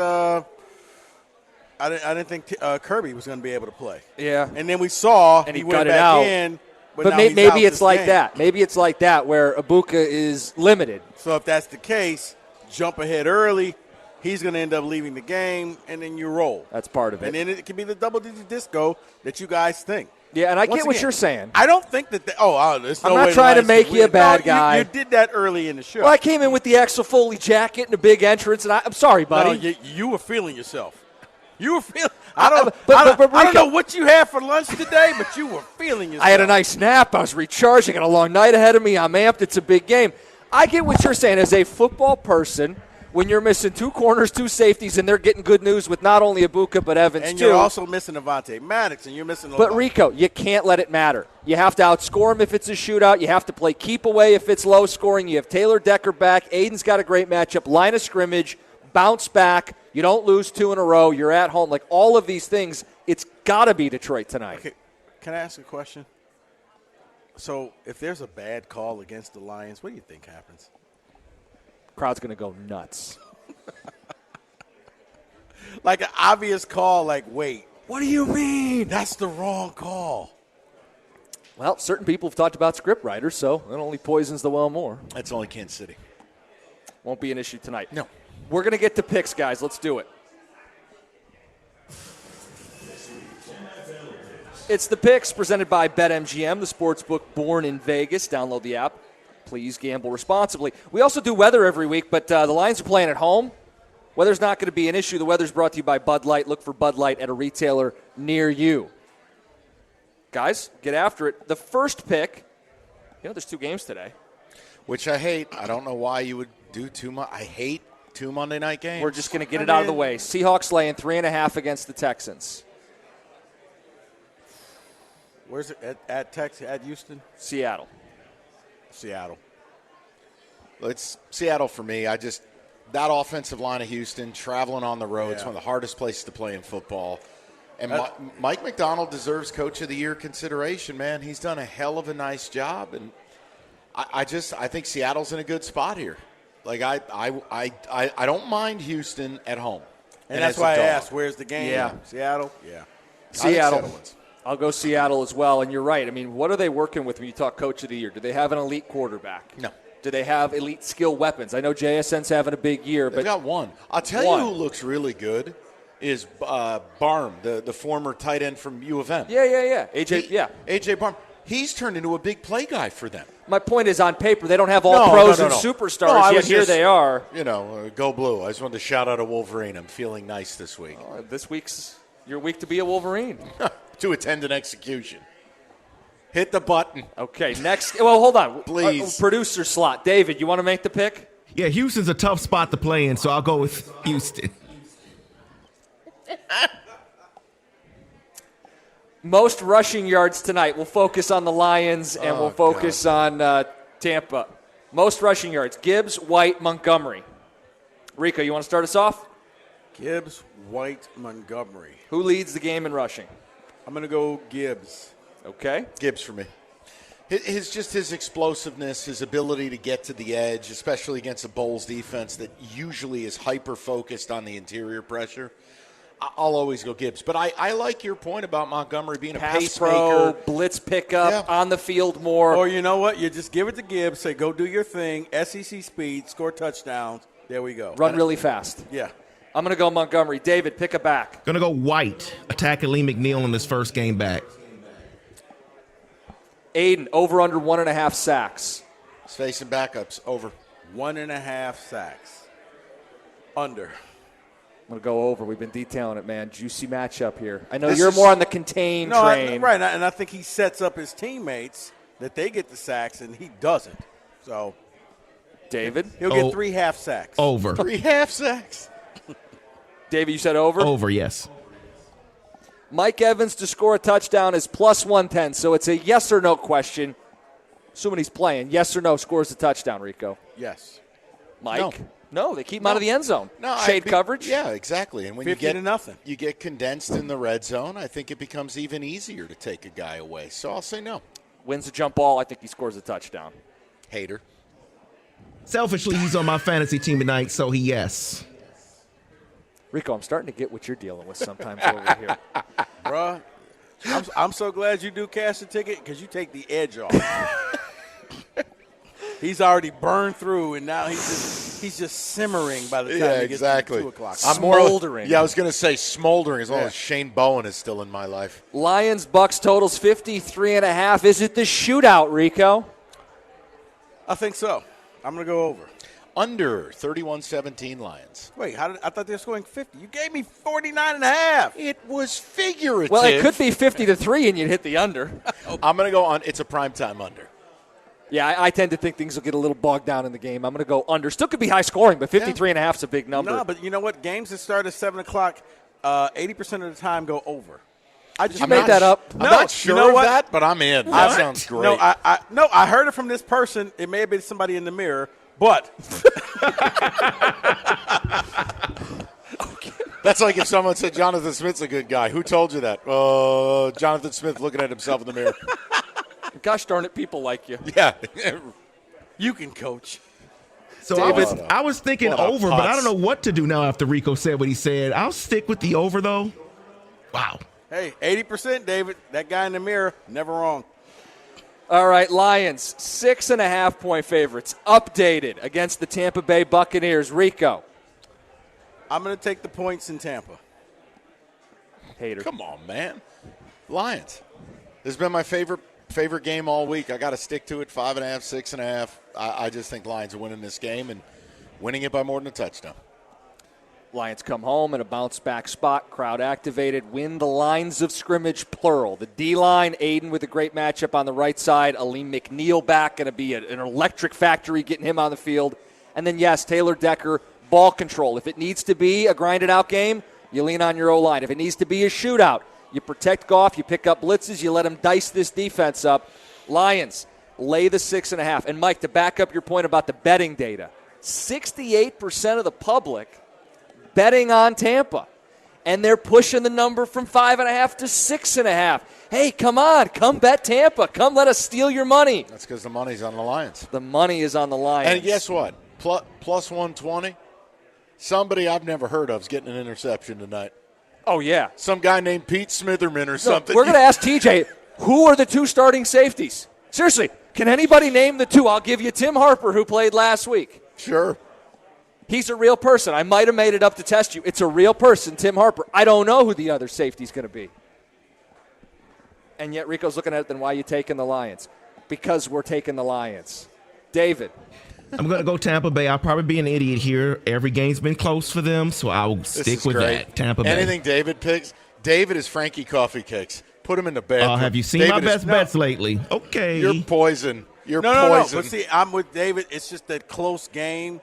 I didn't think Kirby was going to be able to play.
Yeah.
And then we saw
and he
went
got it
back
out.
in.
But
now he's out
maybe it's
this
like
game.
that. Maybe it's like that where Egbuka is limited.
So if that's the case, jump ahead early. He's going to end up leaving the game, and then you roll.
That's part of it.
And then it can be the double-digit disco that you guys think.
Yeah, and I
Once
get what
again,
you're saying.
I don't think that there's no
I'm
way
not
the
trying to
Lions
make
can
you a
win.
bad
No,
guy.
You did that early in the show.
Well, I came in with the Axel Foley jacket and a big entrance, and I'm sorry, buddy.
No, you were feeling yourself. You were feeling.
But
I don't
Rico,
know what you had for lunch today, but you were feeling yourself.
I had a nice nap. I was recharging. I got a long night ahead of me. I'm amped. It's a big game. I get what you're saying. As a football person, when you're missing 2 corners, 2 safeties, and they're getting good news with not only Egbuka but Evans,
and
too.
you're also missing Avonte Maddox, and you're missing.
But, Rico, you can't let it matter. You have to outscore him if it's a shootout. You have to play keep away if it's low scoring. You have Taylor Decker back. Aiden's got a great matchup. Line of scrimmage, bounce back. You don't lose 2 in a row. You're at home. Like, all of these things, it's got to be Detroit tonight.
Okay. Can I ask a question? So, if there's a bad call against the Lions, what do you think happens?
Crowd's going to go nuts.
Like an obvious call, like, wait.
What do you mean?
That's the wrong call.
Well, certain people have talked about script writers, so it only poisons the well more.
That's only Kansas City.
Won't be an issue tonight.
No.
We're going to get to picks, guys. Let's do it. It's the picks presented by BetMGM, the sportsbook born in Vegas. Download the app. Please gamble responsibly. We also do weather every week, but the Lions are playing at home. Weather's not going to be an issue. The weather's brought to you by Bud Light. Look for Bud Light at a retailer near you. Guys, get after it. The first pick, there's 2 games today.
Which I hate. I don't know why you would do too much. I hate 2 Monday night games.
We're just going to get it out of the way. Seahawks laying 3.5 against the Texans.
Where's it? At Texas? At Houston?
Seattle.
Well, it's Seattle for me. That offensive line of Houston, traveling on the road, it's one of the hardest places to play in football. And Mike McDonald deserves Coach of the Year consideration, man. He's done a hell of a nice job, and I think Seattle's in a good spot here. Like I don't mind Houston at home,
and that's why I asked, where's the game?
Yeah,
Seattle. Yeah,
Seattle. I'll go Seattle as well. And you're right. I mean, what are they working with when you talk Coach of the Year? Do they have an elite quarterback?
No.
Do they have elite skill weapons? I know JSN's having a big year, but
they've got one. I'll tell you who looks really good is Barm, the former tight end from U of M.
Yeah. AJ
Barm. He's turned into a big play guy for them.
My point is, on paper, they don't have all pros and superstars, yet here they are.
Go Blue. I just wanted to shout out a Wolverine. I'm feeling nice this week.
This week's your week to be a Wolverine.
To attend an execution. Hit the button.
Okay, next. Well, hold on.
Please.
Producer slot. David, you want to make the pick?
Yeah, Houston's a tough spot to play in, so I'll go with Houston.
Most rushing yards tonight. We'll focus on the Lions, and we'll focus on Tampa. Most rushing yards. Gibbs, White, Montgomery. Rico, you want to start us off?
Gibbs, White, Montgomery.
Who leads the game in rushing?
I'm going to go Gibbs.
Okay.
Gibbs for me. His explosiveness, his ability to get to the edge, especially against a Bulls defense that usually is hyper-focused on the interior pressure. I'll always go Gibbs. But I like your point about Montgomery being a pacemaker.
Pro, blitz pickup, on the field more.
Or you know what? You just give it to Gibbs, say, go do your thing, SEC speed, score touchdowns. There we go.
Run really fast.
Yeah.
I'm going to go Montgomery. David, pick a back.
Going to go White, attacking Lee McNeil in his first game back.
Aiden, over under 1.5 sacks.
He's facing backups. Over.
1.5 sacks. Under.
I'm going to go over. We've been detailing it, man. Juicy matchup here. I know you're more on the contain train.
Right, and I think he sets up his teammates that they get the sacks, and he doesn't. So,
David?
He'll get 3 half sacks.
Over.
3 half sacks.
David, you said over?
Over, yes.
Mike Evans to score a touchdown is plus 110, so it's a yes or no question. Assuming he's playing, yes or no, scores a touchdown, Rico.
Yes.
Mike? No, they keep him out of the end zone.
No,
Shade coverage?
Yeah, exactly. And when you
50-0.
You get condensed in the red zone, I think it becomes even easier to take a guy away. So I'll say no.
Wins the jump ball, I think he scores a touchdown.
Hater.
Selfishly, he's on my fantasy team tonight, so he yes.
Rico, I'm starting to get what you're dealing with sometimes over here.
Bruh, I'm so glad you do cash the ticket because you take the edge off. He's already burned through, and now he's just simmering by the time he gets to 2 o'clock.
I'm
smoldering.
I was going to say smoldering as long as Shane Bowen is still in my life.
Lions-Bucks totals 53.5. Is it the shootout, Rico?
I think so. I'm going to go over.
Under 31-17 Lions.
Wait, I thought they were scoring 50. You gave me 49.5.
It was figurative.
Well, it could be 50-3 and you'd hit the under.
I'm going to go on. It's a primetime under.
Yeah, I tend to think things will get a little bogged down in the game. I'm going to go under. Still could be high scoring, but 53.5 is a big number.
No, but you know what? Games that start at 7 o'clock, 80% of the time go over.
I made that up.
I'm not sure of that, but I'm in. That sounds great.
No, I heard it from this person. It may have been somebody in the mirror, but
That's like if someone said Jonathan Smith's a good guy. Who told you that? Jonathan Smith looking at himself in the mirror.
Gosh darn it, people like you.
Yeah.
You can coach.
So I was thinking over, but I don't know what to do now after Rico said what he said. I'll stick with the over, though. Wow.
Hey, 80%, David. That guy in the mirror, never wrong.
All right, Lions, 6.5-point favorites, updated against the Tampa Bay Buccaneers. Rico.
I'm going to take the points in Tampa.
Hater.
Come on, man. Lions. This has been my favorite game all week. I got to stick to it, 5.5, 6.5. I just think Lions are winning this game and winning it by more than a touchdown.
Lions come home in a bounce-back spot, crowd activated, win the lines of scrimmage, plural. The D-line, Aiden with a great matchup on the right side, Aleem McNeil back, going to be an electric factory getting him on the field. And then, yes, Taylor Decker, ball control. If it needs to be a grinded-out game, you lean on your O-line. If it needs to be a shootout, you protect Goff, you pick up blitzes, you let him dice this defense up. Lions lay the 6.5. And, Mike, to back up your point about the betting data, 68% of the public betting on Tampa, and they're pushing the number from 5.5 to 6.5. Hey, come on, come bet Tampa. Come let us steal your money.
That's because the money's on the Lions.
The money is on the Lions.
And guess what? Plus 120, somebody I've never heard of is getting an interception tonight.
Oh, yeah.
Some guy named Pete Smitherman or something.
We're going to ask TJ, who are the two starting safeties? Seriously, can anybody name the two? I'll give you Tim Harper, who played last week.
Sure.
He's a real person. I might have made it up to test you. It's a real person, Tim Harper. I don't know who the other safety's going to be. And yet Rico's looking at it, then why are you taking the Lions? Because we're taking the Lions. David.
I'm going to go Tampa Bay. I'll probably be an idiot here. Every game's been close for them, so I'll stick with that. Tampa Bay.
Anything David picks, David is Frankie Coffee Cakes. Put him in the bed.
Have you seen my best bets lately? Okay.
You're poison. You're
poison.
No.
But see, I'm with David. It's just that close game.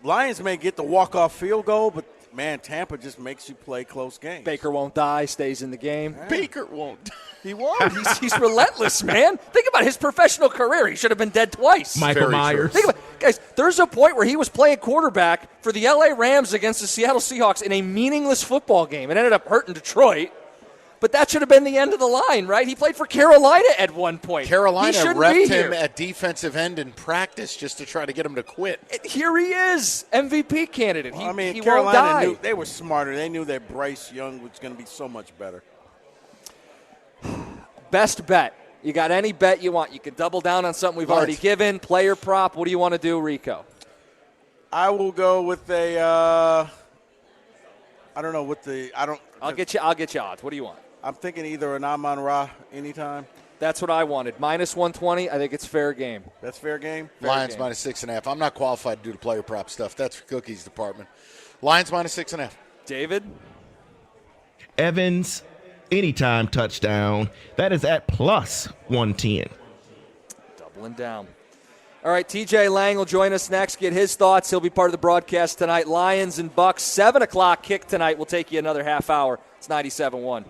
Lions may get the walk-off field goal, but, man, Tampa just makes you play close games.
Baker won't die, stays in the game.
Baker won't.
He won't. He's relentless, man. Think about his professional career. He should have been dead twice.
Michael Myers.
Think about it. Guys, there's a point where he was playing quarterback for the L.A. Rams against the Seattle Seahawks in a meaningless football game. It ended up hurting Detroit. But that should have been the end of the line, right? He played for Carolina at one point.
Carolina repped him at defensive end in practice just to try to get him to quit.
Here he is, MVP candidate. He
Carolina
won't die.
knew they were smarter. They knew that Bryce Young was going to be so much better.
Best bet. You got any bet you want. You can double down on something we've already given. Player prop. What do you want to do, Rico?
I will go with I don't know what
I'll get you odds. What do you want?
I'm thinking either an Amon-Ra anytime.
That's what I wanted. Minus 120. I think it's fair game.
That's fair game?
Lions minus 6.5. I'm not qualified to do the player prop stuff. That's for Cookie's department. Lions minus 6.5.
David?
Evans, anytime touchdown. That is at plus 110.
Doubling down. All right, TJ Lang will join us next, get his thoughts. He'll be part of the broadcast tonight. Lions and Bucks, 7 o'clock kick tonight. We'll take you another half hour. It's 97.1.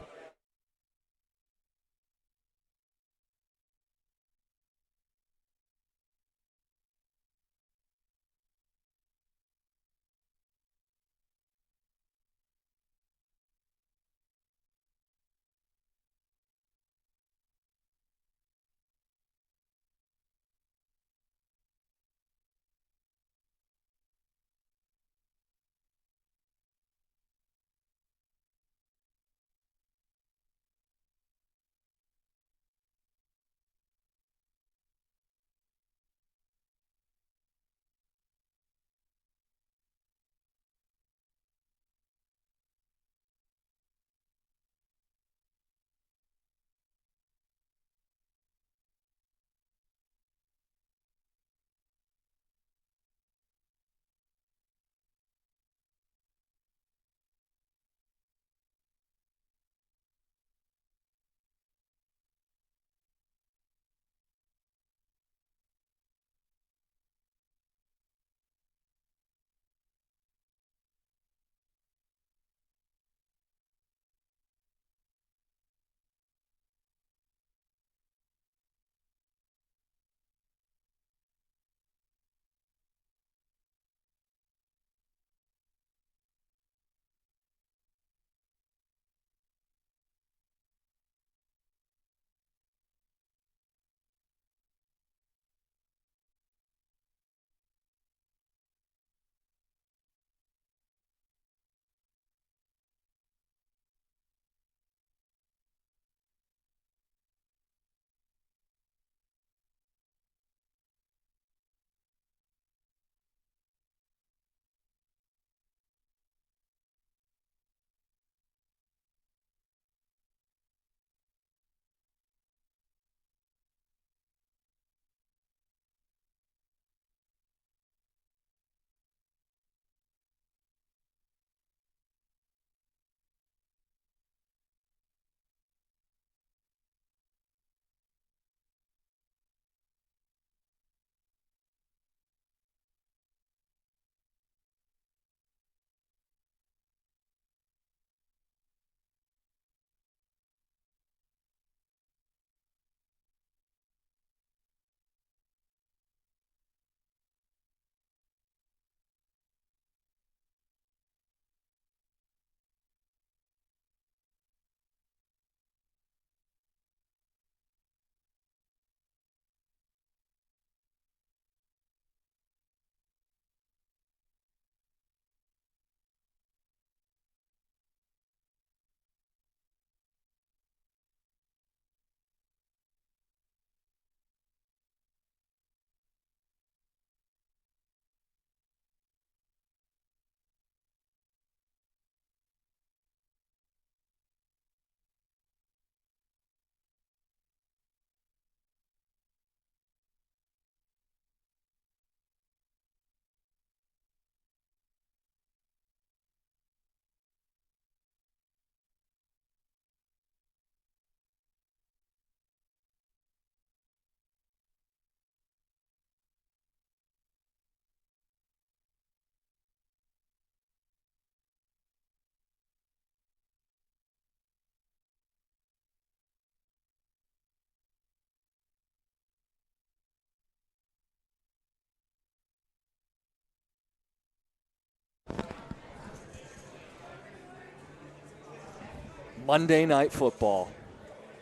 Monday Night Football.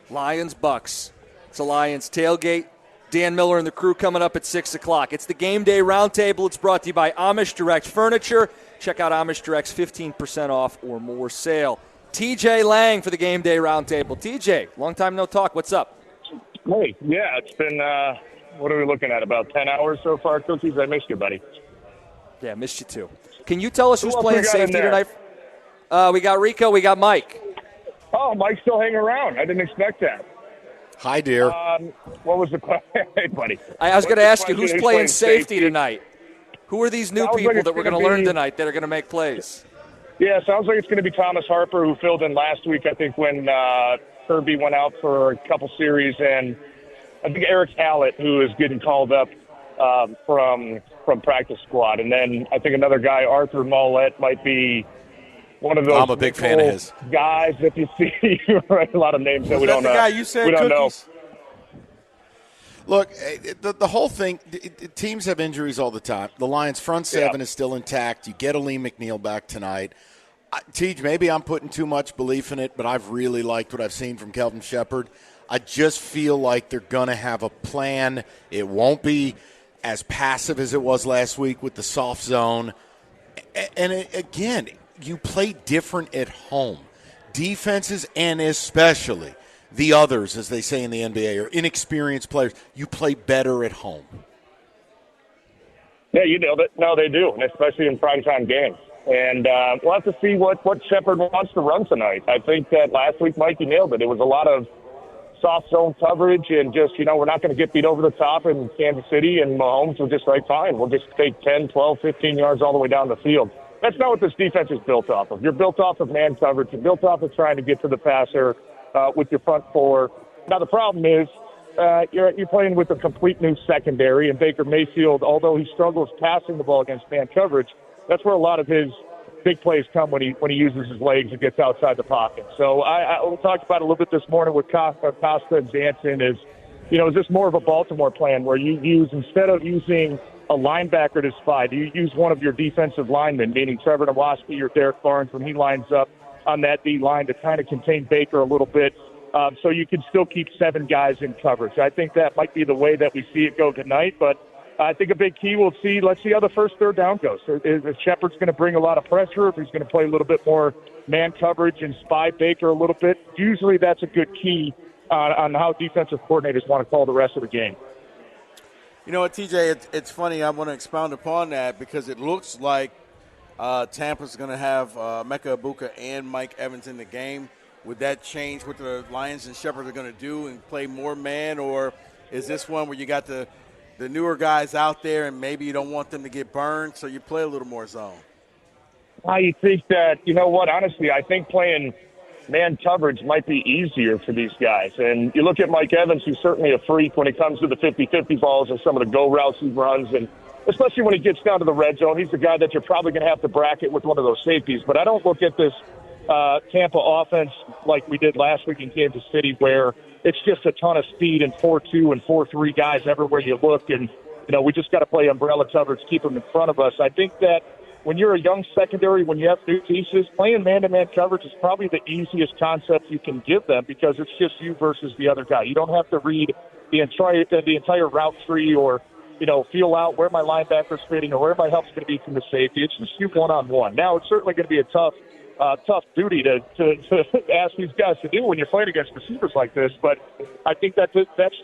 Lions-Bucks. It's a Lions tailgate. Dan Miller and the crew coming up at 6 o'clock. It's the Game Day Roundtable. It's brought to you by Amish Direct Furniture. Check out Amish Direct's 15% off or more sale. TJ Lang for the Game Day Roundtable. TJ, long time no talk. What's up?
Hey, yeah, it's been, what are we looking at, about 10 hours so far, Cookies? I missed you, buddy.
Yeah, missed you too. Can you tell us who's playing safety tonight? We got Rico, we got Mike.
Oh, Mike's still hanging around. I didn't expect that.
Hi, dear.
What was the question? Hey, buddy.
I was going to ask you, who's playing safety tonight? Who are these new people that we're going to learn tonight that are going to make plays?
Yeah, sounds like it's going to be Thomas Harper, who filled in last week, I think, when Kirby went out for a couple series, and I think Eric Hallett, who is getting called up from practice squad. And then I think another guy, Arthur Mollett, might be one of those.
I'm a big fan of his
guys that you see. Right, a lot of names that we don't know.
The guy you said,
we don't
Cookies?
know.
Look, the whole thing, teams have injuries all the time. The Lions' front seven is still intact. You get Aleem McNeil back tonight. Tej, maybe I'm putting too much belief in it, but I've really liked what I've seen from Kelvin Shepherd. I just feel like they're going to have a plan. It won't be as passive as it was last week with the soft zone. And again, you play different at home. Defenses, and especially the others, as they say in the NBA, are inexperienced players. You play better at home.
Yeah, you nailed it. No, they do, and especially in primetime games. And we'll have to see what Shepherd wants to run tonight. I think that last week, Mike, you nailed it. It was a lot of soft zone coverage and just, we're not going to get beat over the top in Kansas City, and Mahomes was just like, fine, we'll just take 10, 12, 15 yards all the way down the field. That's not what this defense is built off of. You're built off of man coverage. You're built off of trying to get to the passer with your front four. Now, the problem is you're playing with a complete new secondary, and Baker Mayfield, although he struggles passing the ball against man coverage, that's where a lot of his big plays come when he uses his legs and gets outside the pocket. So we talked about it a little bit this morning with Costa and Jansen is this more of a Baltimore plan where you use, instead of using a linebacker to spy, do you use one of your defensive linemen, meaning Trevor Nowoski or Derek Barnes when he lines up on that D line to kind of contain Baker a little bit so you can still keep 7 guys in coverage. I think that might be the way that we see it go tonight, but I think a big key let's see how the first third down goes. If Shepard's going to bring a lot of pressure, if he's going to play a little bit more man coverage and spy Baker a little bit, usually that's a good key on how defensive coordinators want to call the rest of the game.
You know what, TJ, it's funny. I want to expound upon that because it looks like Tampa's going to have Emeka Egbuka and Mike Evans in the game. Would that change what the Lions and Shepherd are going to do and play more man, or is this one where you got the newer guys out there and maybe you don't want them to get burned, so you play a little more zone?
I think that, honestly, I think playing man coverage might be easier for these guys. And you look at Mike Evans, who's certainly a freak when it comes to the 50-50 balls and some of the go routes he runs, and especially when he gets down to the red zone, he's the guy that you're probably going to have to bracket with one of those safeties. But I don't look at this Tampa offense like we did last week in Kansas City, where it's just a ton of speed and 4-2 and 4-3 guys everywhere you look. And, we just got to play umbrella coverage, keep them in front of us. I think that when you're a young secondary, when you have new pieces, playing man-to-man coverage is probably the easiest concept you can give them because it's just you versus the other guy. You don't have to read the entire route tree or, feel out where my linebacker's fitting or where my help's going to be from the safety. It's just you one-on-one. Now, it's certainly going to be a tough duty to ask these guys to do when you're playing against receivers like this. But I think that's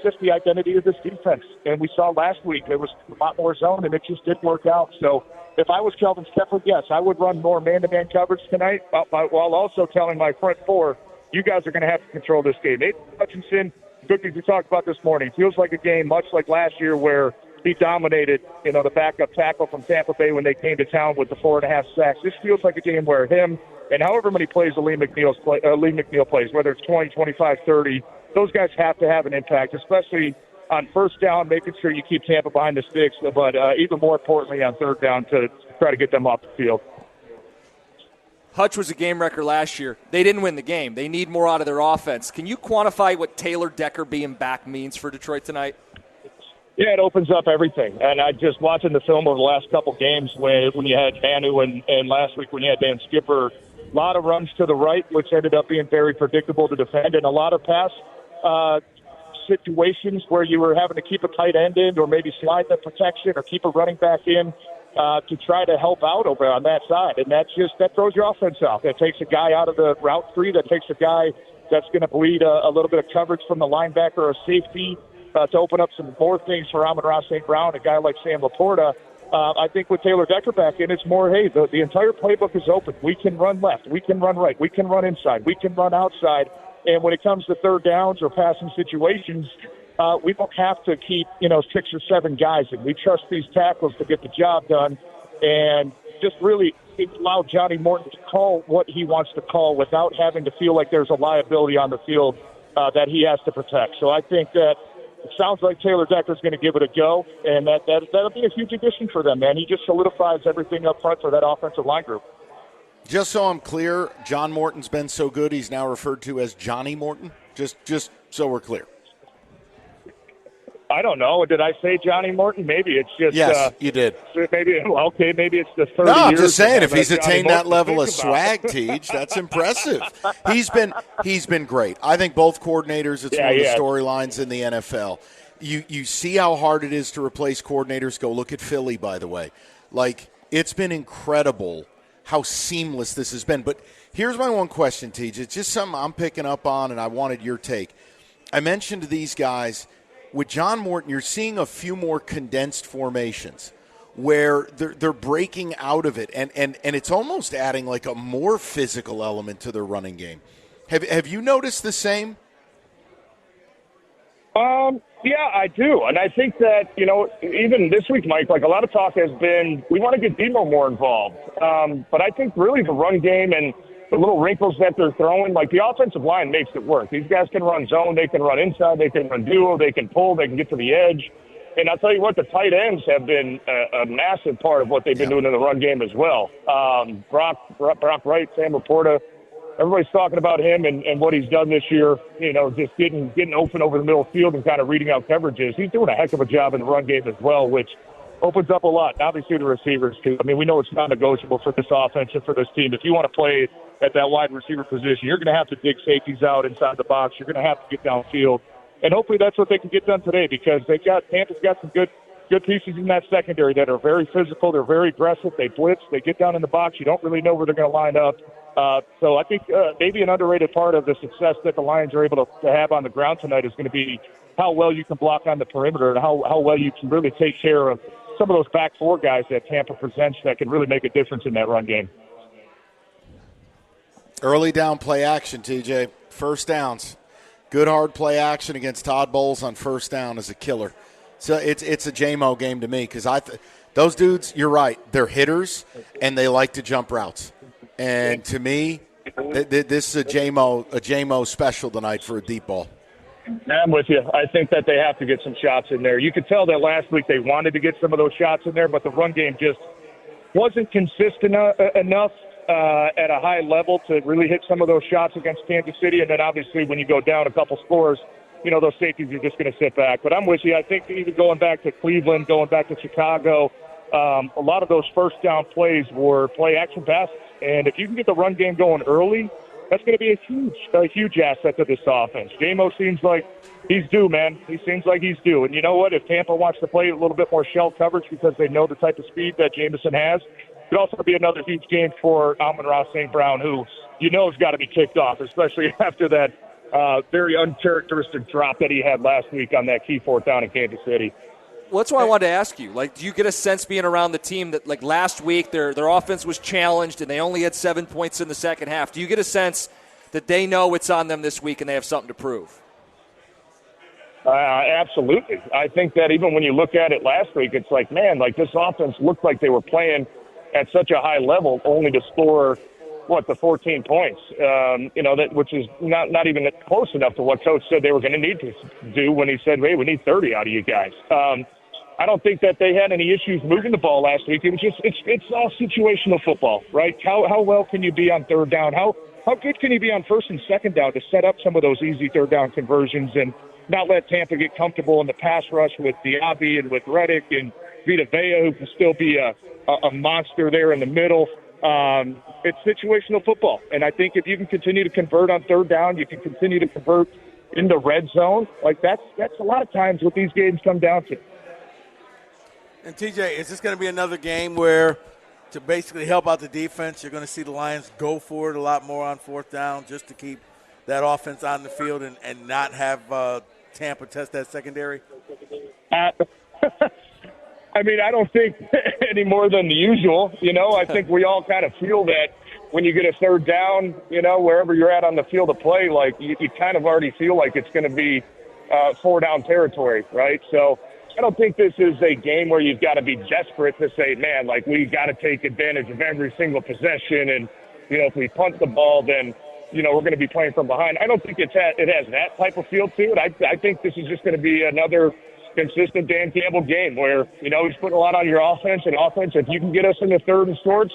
just the identity of this defense. And we saw last week there was a lot more zone, and it just didn't work out. So if I was Kelvin Shepherd, yes, I would run more man-to-man coverage tonight while also telling my front four, you guys are going to have to control this game. Aiden Hutchinson, Cookies, we talked about this morning, feels like a game much like last year where he dominated, the backup tackle from Tampa Bay when they came to town with the 4.5 sacks. This feels like a game where him and however many plays Aleem McNeil plays, whether it's 20, 25, 30, those guys have to have an impact, especially on first down, making sure you keep Tampa behind the sticks, but even more importantly on third down to try to get them off the field.
Hutch was a game wrecker last year. They didn't win the game. They need more out of their offense. Can you quantify what Taylor Decker being back means for Detroit tonight?
Yeah, it opens up everything. And I just watching the film over the last couple games when you had Manu and last week when you had Dan Skipper, A lot of runs to the right, which ended up being very predictable to defend, and a lot of pass situations where you were having to keep a tight end in or maybe slide the protection or keep a running back in to try to help out over on that side. And that throws your offense off. That takes a guy out of the route tree. That takes a guy that's going to bleed a little bit of coverage from the linebacker or safety to open up some more things for Amon-Ra St. Brown, a guy like Sam Laporta. I think with Taylor Decker back in, it's more, hey, the entire playbook is open. We can run left. We can run right. We can run inside. We can run outside. And when it comes to third downs or passing situations, we don't have to keep, 6 or 7 guys in. We trust these tackles to get the job done and just really allow Johnny Morton to call what he wants to call without having to feel like there's a liability on the field that he has to protect. So I think that it sounds like Taylor Decker's going to give it a go, and that'll be a huge addition for them, man. He just solidifies everything up front for that offensive line group.
Just so I'm clear, John Morton's been so good he's now referred to as Johnny Morton? Just so we're clear.
I don't know. Did I say Johnny Morton? Maybe it's just...
Yes, you did.
Maybe it's the 30
No, I'm
years
just saying, if he's
Johnny
attained
Morton
that level of
to think about.
swag, Teach, that's impressive. He's been great. I think both coordinators, it's one of the storylines in the NFL. You see how hard it is to replace coordinators. Go look at Philly, by the way. It's been incredible how seamless this has been. But here's my one question, Teach. It's just something I'm picking up on, and I wanted your take. I mentioned these guys. With John Morton, you're seeing a few more condensed formations where they're breaking out of it, and it's almost adding like a more physical element to their running game. Have you noticed the same?
Yeah, I do. And I think that, even this week, Mike, a lot of talk has been we want to get Demo more involved. But I think really the run game and the little wrinkles that they're throwing, the offensive line makes it work. These guys can run zone, they can run inside, they can run duo, they can pull, they can get to the edge. And I'll tell you what, the tight ends have been a massive part of what they've been doing in the run game as well. Brock Wright, Sam Laporta, everybody's talking about him and what he's done this year, just getting open over the middle of the field and kind of reading out coverages. He's doing a heck of a job in the run game as well, which opens up a lot. Obviously, the receivers, too. I mean, we know it's not negotiable for this offense and for this team. If you want to play at that wide receiver position, you're going to have to dig safeties out inside the box. You're going to have to get downfield. And hopefully that's what they can get done today because Tampa's got some good pieces in that secondary that are very physical. They're very aggressive. They blitz. They get down in the box. You don't really know where they're going to line up. So I think maybe an underrated part of the success that the Lions are able to have on the ground tonight is going to be how well you can block on the perimeter and how well you can really take care of some of those back four guys that Tampa presents that can really make a difference in that run game.
Early down play action, TJ. First downs. Good hard play action against Todd Bowles on first down is a killer. So it's a J-Mo game to me because those dudes, you're right, they're hitters and they like to jump routes. And to me, this is a J-Mo special tonight for a deep ball.
I'm with you. I think that they have to get some shots in there. You could tell that last week they wanted to get some of those shots in there, but the run game just wasn't consistent enough at a high level to really hit some of those shots against Kansas City. And then obviously when you go down a couple scores, those safeties are just going to sit back. But I'm with you. I think even going back to Cleveland, going back to Chicago, a lot of those first down plays were play action passes. And if you can get the run game going early, that's going to be a huge asset to this offense. J-Mo seems like he's due, man. He seems like he's due. And you know what? If Tampa wants to play a little bit more shell coverage because they know the type of speed that Jameson has, it could also be another huge game for Amon-Ra St. Brown, who has got to be kicked off, especially after that very uncharacteristic drop that he had last week on that key fourth down in Kansas City.
Well, that's why I wanted to ask you. Do you get a sense being around the team that, last week their offense was challenged and they only had 7 points in the second half? Do you get a sense that they know it's on them this week and they have something to prove?
Absolutely. I think that even when you look at it last week, it's this offense looked like they were playing at such a high level only to score, the 14 points, which is not even close enough to what Coach said they were going to need to do when he said, hey, we need 30 out of you guys. I don't think that they had any issues moving the ball last week. It was just it's all situational football, right? How well can you be on third down? How good can you be on first and second down to set up some of those easy third down conversions and not let Tampa get comfortable in the pass rush with Diaby and with Reddick and Vita Vea, who can still be a monster there in the middle. It's situational football. And I think if you can continue to convert on third down, you can continue to convert in the red zone. Like that's a lot of times what these games come down to.
And TJ, is this going to be another game where to basically help out the defense, you're going to see the Lions go for it a lot more on fourth down just to keep that offense on the field and not have Tampa test that secondary?
I mean, I don't think any more than the usual. I think we all kind of feel that when you get a third down, wherever you're at on the field of play, like you kind of already feel like it's going to be four down territory, right? So I don't think this is a game where you've got to be desperate to say, man, like we got to take advantage of every single possession. And, if we punt the ball, then, we're going to be playing from behind. I don't think it has that type of feel to it. I think this is just going to be another consistent Dan Campbell game where, he's putting a lot on your offense. And offense, if you can get us in the third and shorts,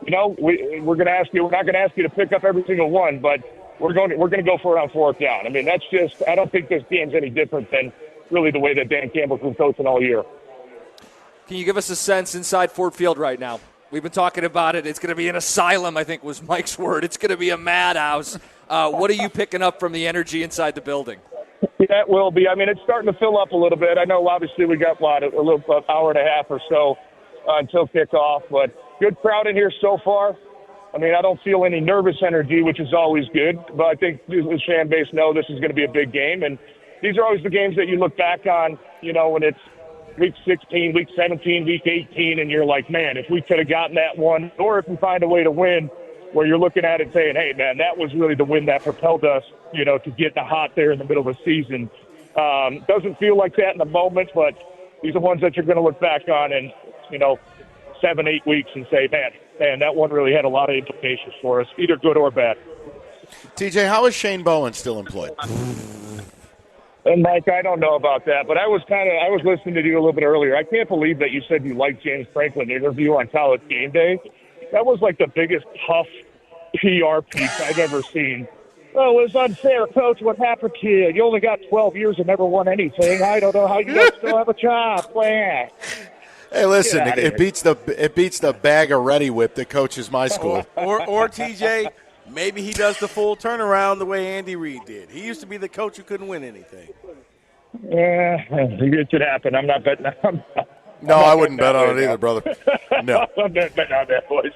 we're going to ask you. We're not going to ask you to pick up every single one, but we're going to go for it on fourth down. I mean, that's just. I don't think this game's any different than really the way that Dan Campbell's been coaching all year.
Can you give us a sense inside Ford Field right now? We've been talking about it. It's going to be an asylum, I think was Mike's word. It's going to be a madhouse. What are you picking up from the energy inside the building?
Yeah, it will be. I mean, it's starting to fill up a little bit. I know, obviously, we got, a little hour and a half or so until kickoff, but good crowd in here so far. I mean, I don't feel any nervous energy, which is always good, but I think the fan base know this is going to be a big game, and these are always the games that you look back on, when it's week 16, week 17, week 18, and you're like, man, if we could have gotten that one, or if we find a way to win, where you're looking at it saying, hey, man, that was really the win that propelled us, to get the hot there in the middle of the season. Doesn't feel like that in the moment, but these are ones that you're going to look back on in, 7-8 weeks and say, man, that one really had a lot of implications for us, either good or bad.
TJ, how is Shane Bowen still employed?
And Mike, I don't know about that, but I was listening to you a little bit earlier. I can't believe that you said you liked James Franklin interview on College Game Day. That was like the biggest tough PR piece I've ever seen. Oh, it was unfair, Coach. What happened to you? You only got 12 years and never won anything. I don't know how you guys still have a job. Man.
Hey, listen, it beats the bag of Ready Whip that coaches my school.
Or TJ. Maybe he does the full turnaround the way Andy Reid did. He used to be the coach who couldn't win anything.
Yeah, it could happen. I'm not betting.
No, I wouldn't bet on it either, brother. No.
I'm not betting on that, boys.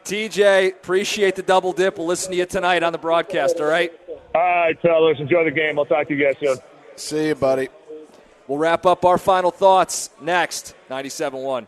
TJ, appreciate the double dip. We'll listen to you tonight on the broadcast, all right?
All right, fellas. Enjoy the game. I'll talk to you guys soon.
See you, buddy.
We'll wrap up our final thoughts next, 97.1.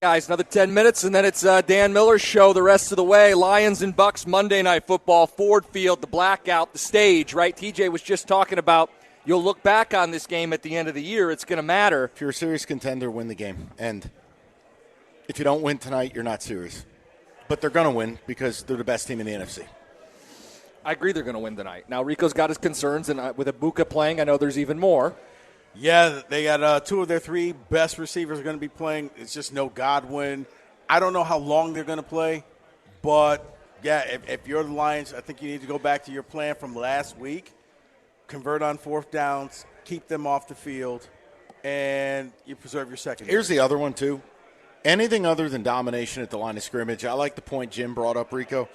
Guys, another 10 minutes, and then it's Dan Miller's show the rest of the way. Lions and Bucks Monday Night Football, Ford Field, the blackout, the stage, right? TJ was just talking about you'll look back on this game at the end of the year. It's going to matter.
If you're a serious contender, win the game. And if you don't win tonight, you're not serious. But they're going to win because they're the best team in the NFC.
I agree they're going to win tonight. Now, Rico's got his concerns, and with Ibuka playing, I know there's even more.
Yeah, they got 2 of their 3 best receivers are going to be playing. It's just no Godwin. I don't know how long they're going to play, but, yeah, if you're the Lions, I think you need to go back to your plan from last week, convert on 4th downs, keep them off the field, and you preserve your secondary.
Here's the other one, too. Anything other than domination at the line of scrimmage, I like the point Jim brought up, Rico.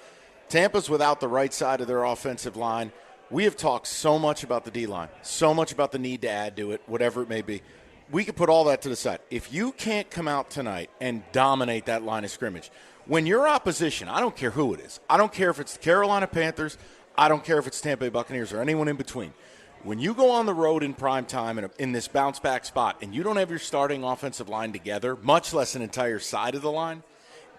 Tampa's without the right side of their offensive line. We have talked so much about the D-line, so much about the need to add to it, whatever it may be. We could put all that to the side. If you can't come out tonight and dominate that line of scrimmage, when your opposition, I don't care who it is, I don't care if it's the Carolina Panthers, I don't care if it's Tampa Bay Buccaneers or anyone in between, when you go on the road in prime time in this bounce-back spot and you don't have your starting offensive line together, much less an entire side of the line,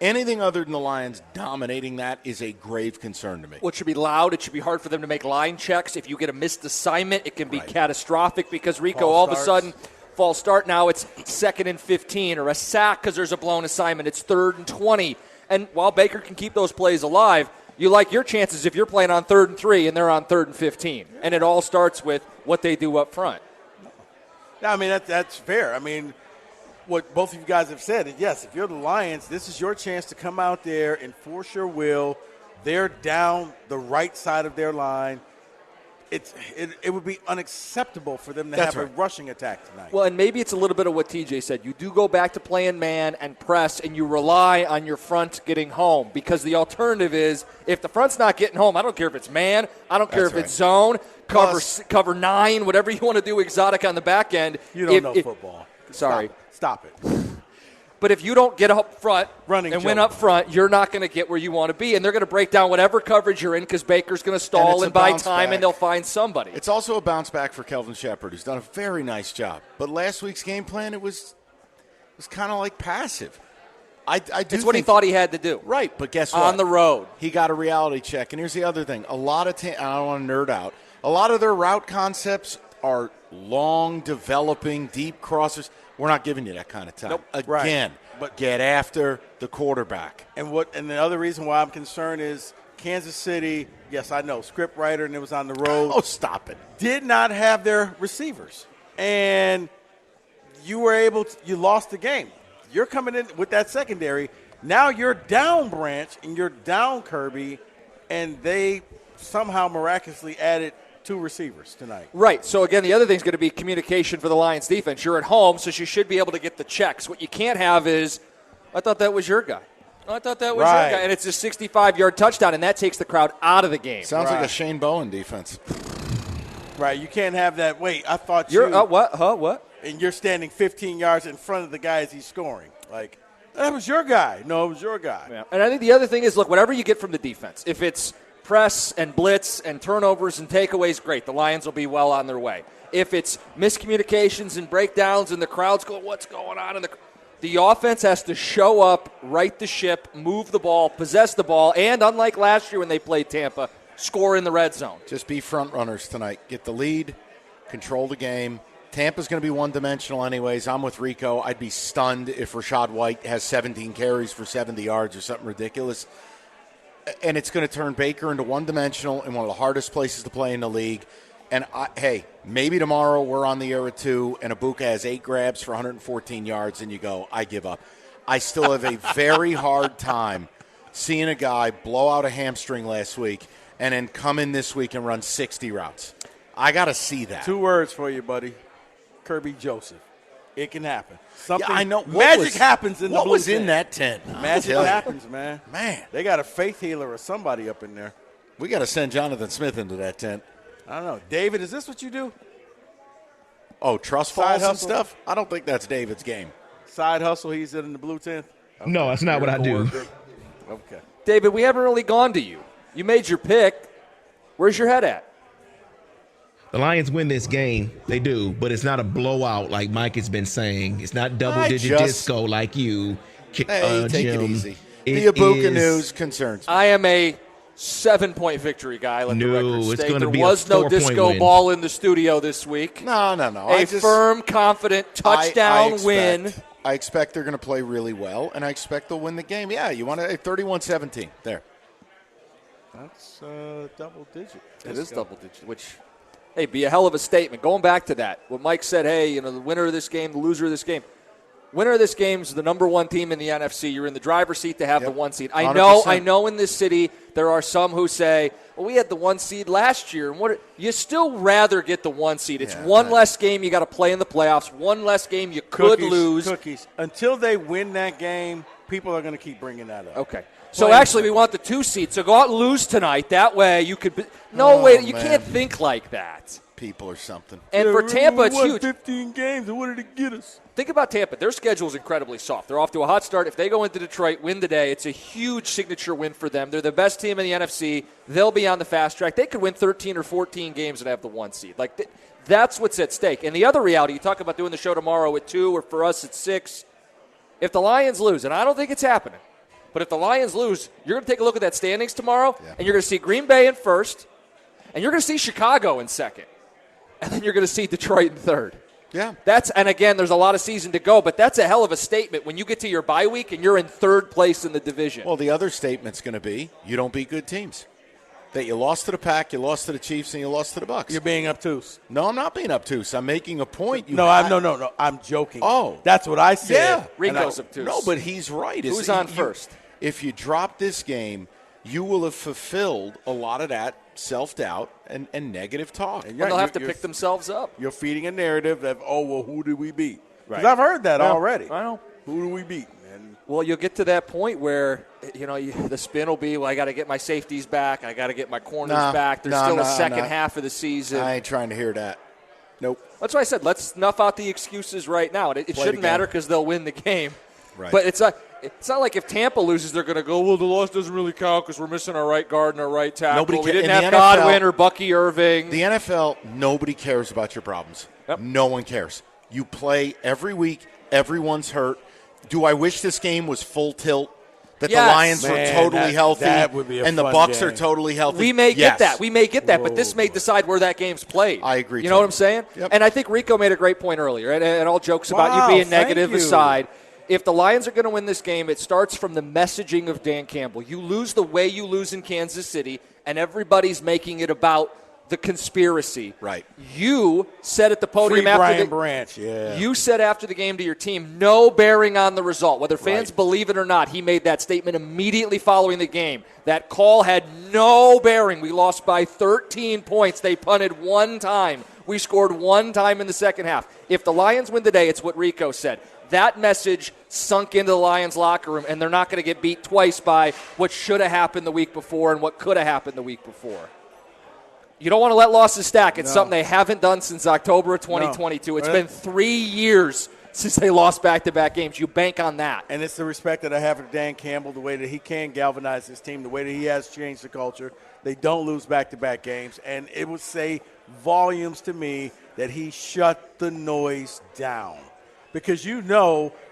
anything other than the Lions dominating that is a grave concern to me.
Well, it should be loud. It should be hard for them to make line checks. If you get a missed assignment, it can be catastrophic because Rico, all of a sudden, false start. Now it's 2nd and 15, or a sack because there's a blown assignment. It's 3rd and 20. And while Baker can keep those plays alive, you like your chances if you're playing on 3rd and 3 and they're on 3rd and 15. And it all starts with what they do up front.
Yeah, I mean, that's fair. I mean, what both of you guys have said is, yes, if you're the Lions, this is your chance to come out there and force your will. They're down the right side of their line. It would be unacceptable for them to have a rushing attack tonight.
Well, and maybe it's a little bit of what TJ said. You do go back to playing man and press, and you rely on your front getting home, because the alternative is if the front's not getting home, I don't care if it's man, I don't care if it's zone, cover 9, whatever you want to do exotic on the back end.
You don't know football.
Sorry.
Stop it.
But if you don't get up front win up front, you're not going to get where you want to be. And they're going to break down whatever coverage you're in because Baker's going to stall and buy time, and they'll find somebody.
It's also a bounce back for Kelvin Shepard, who's done a very nice job. But last week's game plan, it was kind of like passive.
It's what he thought he had to do.
Right, but guess what?
On the road.
He got a reality check. And here's the other thing. I don't want to nerd out. A lot of their route concepts are long, developing, deep crossers. We're not giving you that kind of time.
Nope.
Again, but get after the quarterback.
And the other reason why I'm concerned is Kansas City, yes, I know, script writer, and it was on the road.
Oh, stop it.
Did not have their receivers. And you lost the game. You're coming in with that secondary. Now you're down Branch and you're down Kirby, and they somehow miraculously added 2 receivers tonight.
Right. So, again, the other thing is going to be communication for the Lions defense. You're at home, so you should be able to get the checks. What you can't have is, I thought that was your guy. I thought that was your guy. And it's a 65-yard touchdown, and that takes the crowd out of the game.
Sounds like a Shane Bowen defense.
Right. You can't have that. Wait, I thought
you're what? What?
And you're standing 15 yards in front of the guy as he's scoring. Like, that was your guy. No, it was your guy.
Yeah. And I think the other thing is, look, whatever you get from the defense, if it's press and blitz and turnovers and takeaways, great. The Lions will be well on their way. If it's miscommunications and breakdowns and the crowd's going, what's going on? The offense has to show up, right the ship, move the ball, possess the ball, and unlike last year when they played Tampa, score in the red zone.
Just be front runners tonight. Get the lead, control the game. Tampa's going to be one-dimensional anyways. I'm with Rico. I'd be stunned if Rachaad White has 17 carries for 70 yards or something ridiculous. And it's going to turn Baker into one-dimensional in one of the hardest places to play in the league. And, hey, maybe tomorrow we're on the air at 2 and Ibuka has 8 grabs for 114 yards and you go, I give up. I still have a very hard time seeing a guy blow out a hamstring last week and then come in this week and run 60 routes. I got to see that.
2 words for you, buddy. Kirby Joseph. It can happen.
Something, yeah, I know.
Magic happens in the blue tent.
What was in that tent?
Magic happens, man.
Man.
They got a faith healer or somebody up in there.
We got to send Jonathan Smith into that tent.
I don't know. David, is this what you do?
Oh, trust falls and stuff? I don't think that's David's game.
Side hustle, he's in the blue tent?
Okay. No, that's not what I do.
Okay.
David, we haven't really gone to you. You made your pick. Where's your head at?
The Lions win this game. They do, but it's not a blowout like Mike has been saying. It's not double-digit disco like you.
Hey, take it
Jim.
easy. The Ibuka news concerns me.
I am a 7-point victory guy. Let the record
it's
state.
going to
There
be
was
a
no
4-point
disco
win.
ball in the studio this week.
No.
A firm, confident touchdown win.
I expect they're going to play really well, and I expect they'll win the game. Yeah, you want to 31-17. There.
That's double digit.
It is double digit, which, hey, be a hell of a statement. Going back to that, what Mike said, hey, the winner of this game, the loser of this game. Winner of this game is the number one team in the NFC. You're in the driver's seat to have the 1 seed. I know in this city there are some who say, well, we had the 1 seed last year. And you still rather get the 1 seed. It's one less game you got to play in the playoffs, one less game you could lose.
Until they win that game, people are going to keep bringing that up.
Okay. So actually, we want the 2 seed. So go out and lose tonight. That way you could be. You can't think like that.
People or something.
And for Tampa, it's huge.
15 games, and what did it get us?
Think about Tampa. Their schedule is incredibly soft. They're off to a hot start. If they go into Detroit, win today, it's a huge signature win for them. They're the best team in the NFC. They'll be on the fast track. They could win 13 or 14 games and have the 1 seed. That's what's at stake. And the other reality, you talk about doing the show tomorrow at 2, or for us at 6. If the Lions lose, and I don't think it's happening, but if the Lions lose, you're going to take a look at that standings tomorrow, and you're going to see Green Bay in first, and you're going to see Chicago in second, and then you're going to see Detroit in third.
Yeah.
And again, there's a lot of season to go, but that's a hell of a statement when you get to your bye week and you're in third place in the division.
Well, the other statement's going to be you don't beat good teams. That you lost to the Pack, you lost to the Chiefs, and you lost to the Bucs.
You're being obtuse.
No, I'm not being obtuse. I'm making a point.
No, I'm joking.
Oh.
That's what I said.
Yeah.
Rico's obtuse.
No, but he's right.
Who's on first?
If you drop this game, you will have fulfilled a lot of that self-doubt and negative talk.
And they'll have to pick themselves up.
You're feeding a narrative of, who did we beat? Because
Right.
I've heard that already.
I know.
Who do we beat? And
Well, you'll get to that point where, the spin will be, I got to get my safeties back. I got to get my corners back. There's still a second half of the season.
I ain't trying to hear that. Nope.
That's why I said let's snuff out the excuses right now. It shouldn't matter because they'll win the game.
Right.
But it's not like if Tampa loses, they're going to go, well, the loss doesn't really count because we're missing our right guard and our right tackle. We didn't have Godwin or Bucky Irving.
The NFL, nobody cares about your problems.
Yep.
No one cares. You play every week. Everyone's hurt. Do I wish this game was full tilt? That the Lions were totally healthy
that would be a
and the
fun
Bucs
game.
are totally healthy?
We may get that.
Whoa,
but this may decide where that game's played.
I agree.
You know what I'm saying?
Yep.
And I think Rico made a great point earlier. And all jokes about you being negative aside, if the Lions are going to win this game, it starts from the messaging of Dan Campbell. You lose the way you lose in Kansas City, and everybody's making it about the conspiracy.
Right.
You said at the podium
Free
after
Brian
the
Branch, yeah.
You said after the game to your team, no bearing on the result. Whether fans believe it or not, he made that statement immediately following the game. That call had no bearing. We lost by 13 points. They punted one time. We scored one time in the second half. If the Lions win today, it's what Rico said. That message sunk into the Lions locker room, and they're not going to get beat twice by what should have happened the week before and what could have happened the week before. You don't want to let losses stack. It's something they haven't done since October of 2022. It's been 3 years since they lost back-to-back games. You bank on that.
And it's the respect that I have for Dan Campbell, the way that he can galvanize his team, the way that he has changed the culture. They don't lose back-to-back games. And it would say volumes to me that he shut the noise down. Because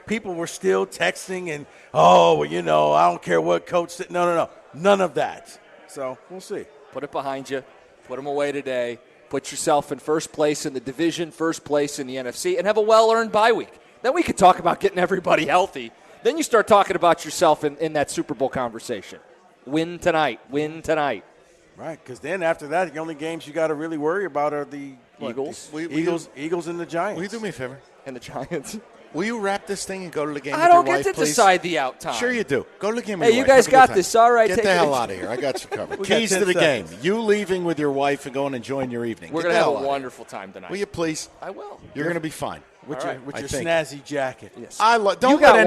people were still texting and, I don't care what coach said. No. None of that. So we'll see.
Put it behind you. Put them away today. Put yourself in first place in the division, first place in the NFC, and have a well-earned bye week. Then we could talk about getting everybody healthy. Then you start talking about yourself in that Super Bowl conversation. Win tonight. Win tonight.
Right, because then after that, the only games you got to really worry about are the
Eagles.
Eagles and the Giants.
Will you do me a favor?
And the Giants.
Will you wrap this thing and go to the game
I
with
don't
your
get
wife,
to
please?
decide the out time.
Sure you do. Go to the game with
Hey,
your
you
wife.
guys
Have a good
got
time.
this. All right.
Get
take
the
it
hell
easy.
out of here. I got you covered.
We got
Keys to
10
the game.
seconds.
You leaving with your wife and going and enjoying your evening.
We're
Get
going
the
to have
hell
a
out.
wonderful time tonight.
Will you please?
I will.
You're going to be fine.
With
All
your
I think.
snazzy jacket.
Yes.
Don't
You got
let anyone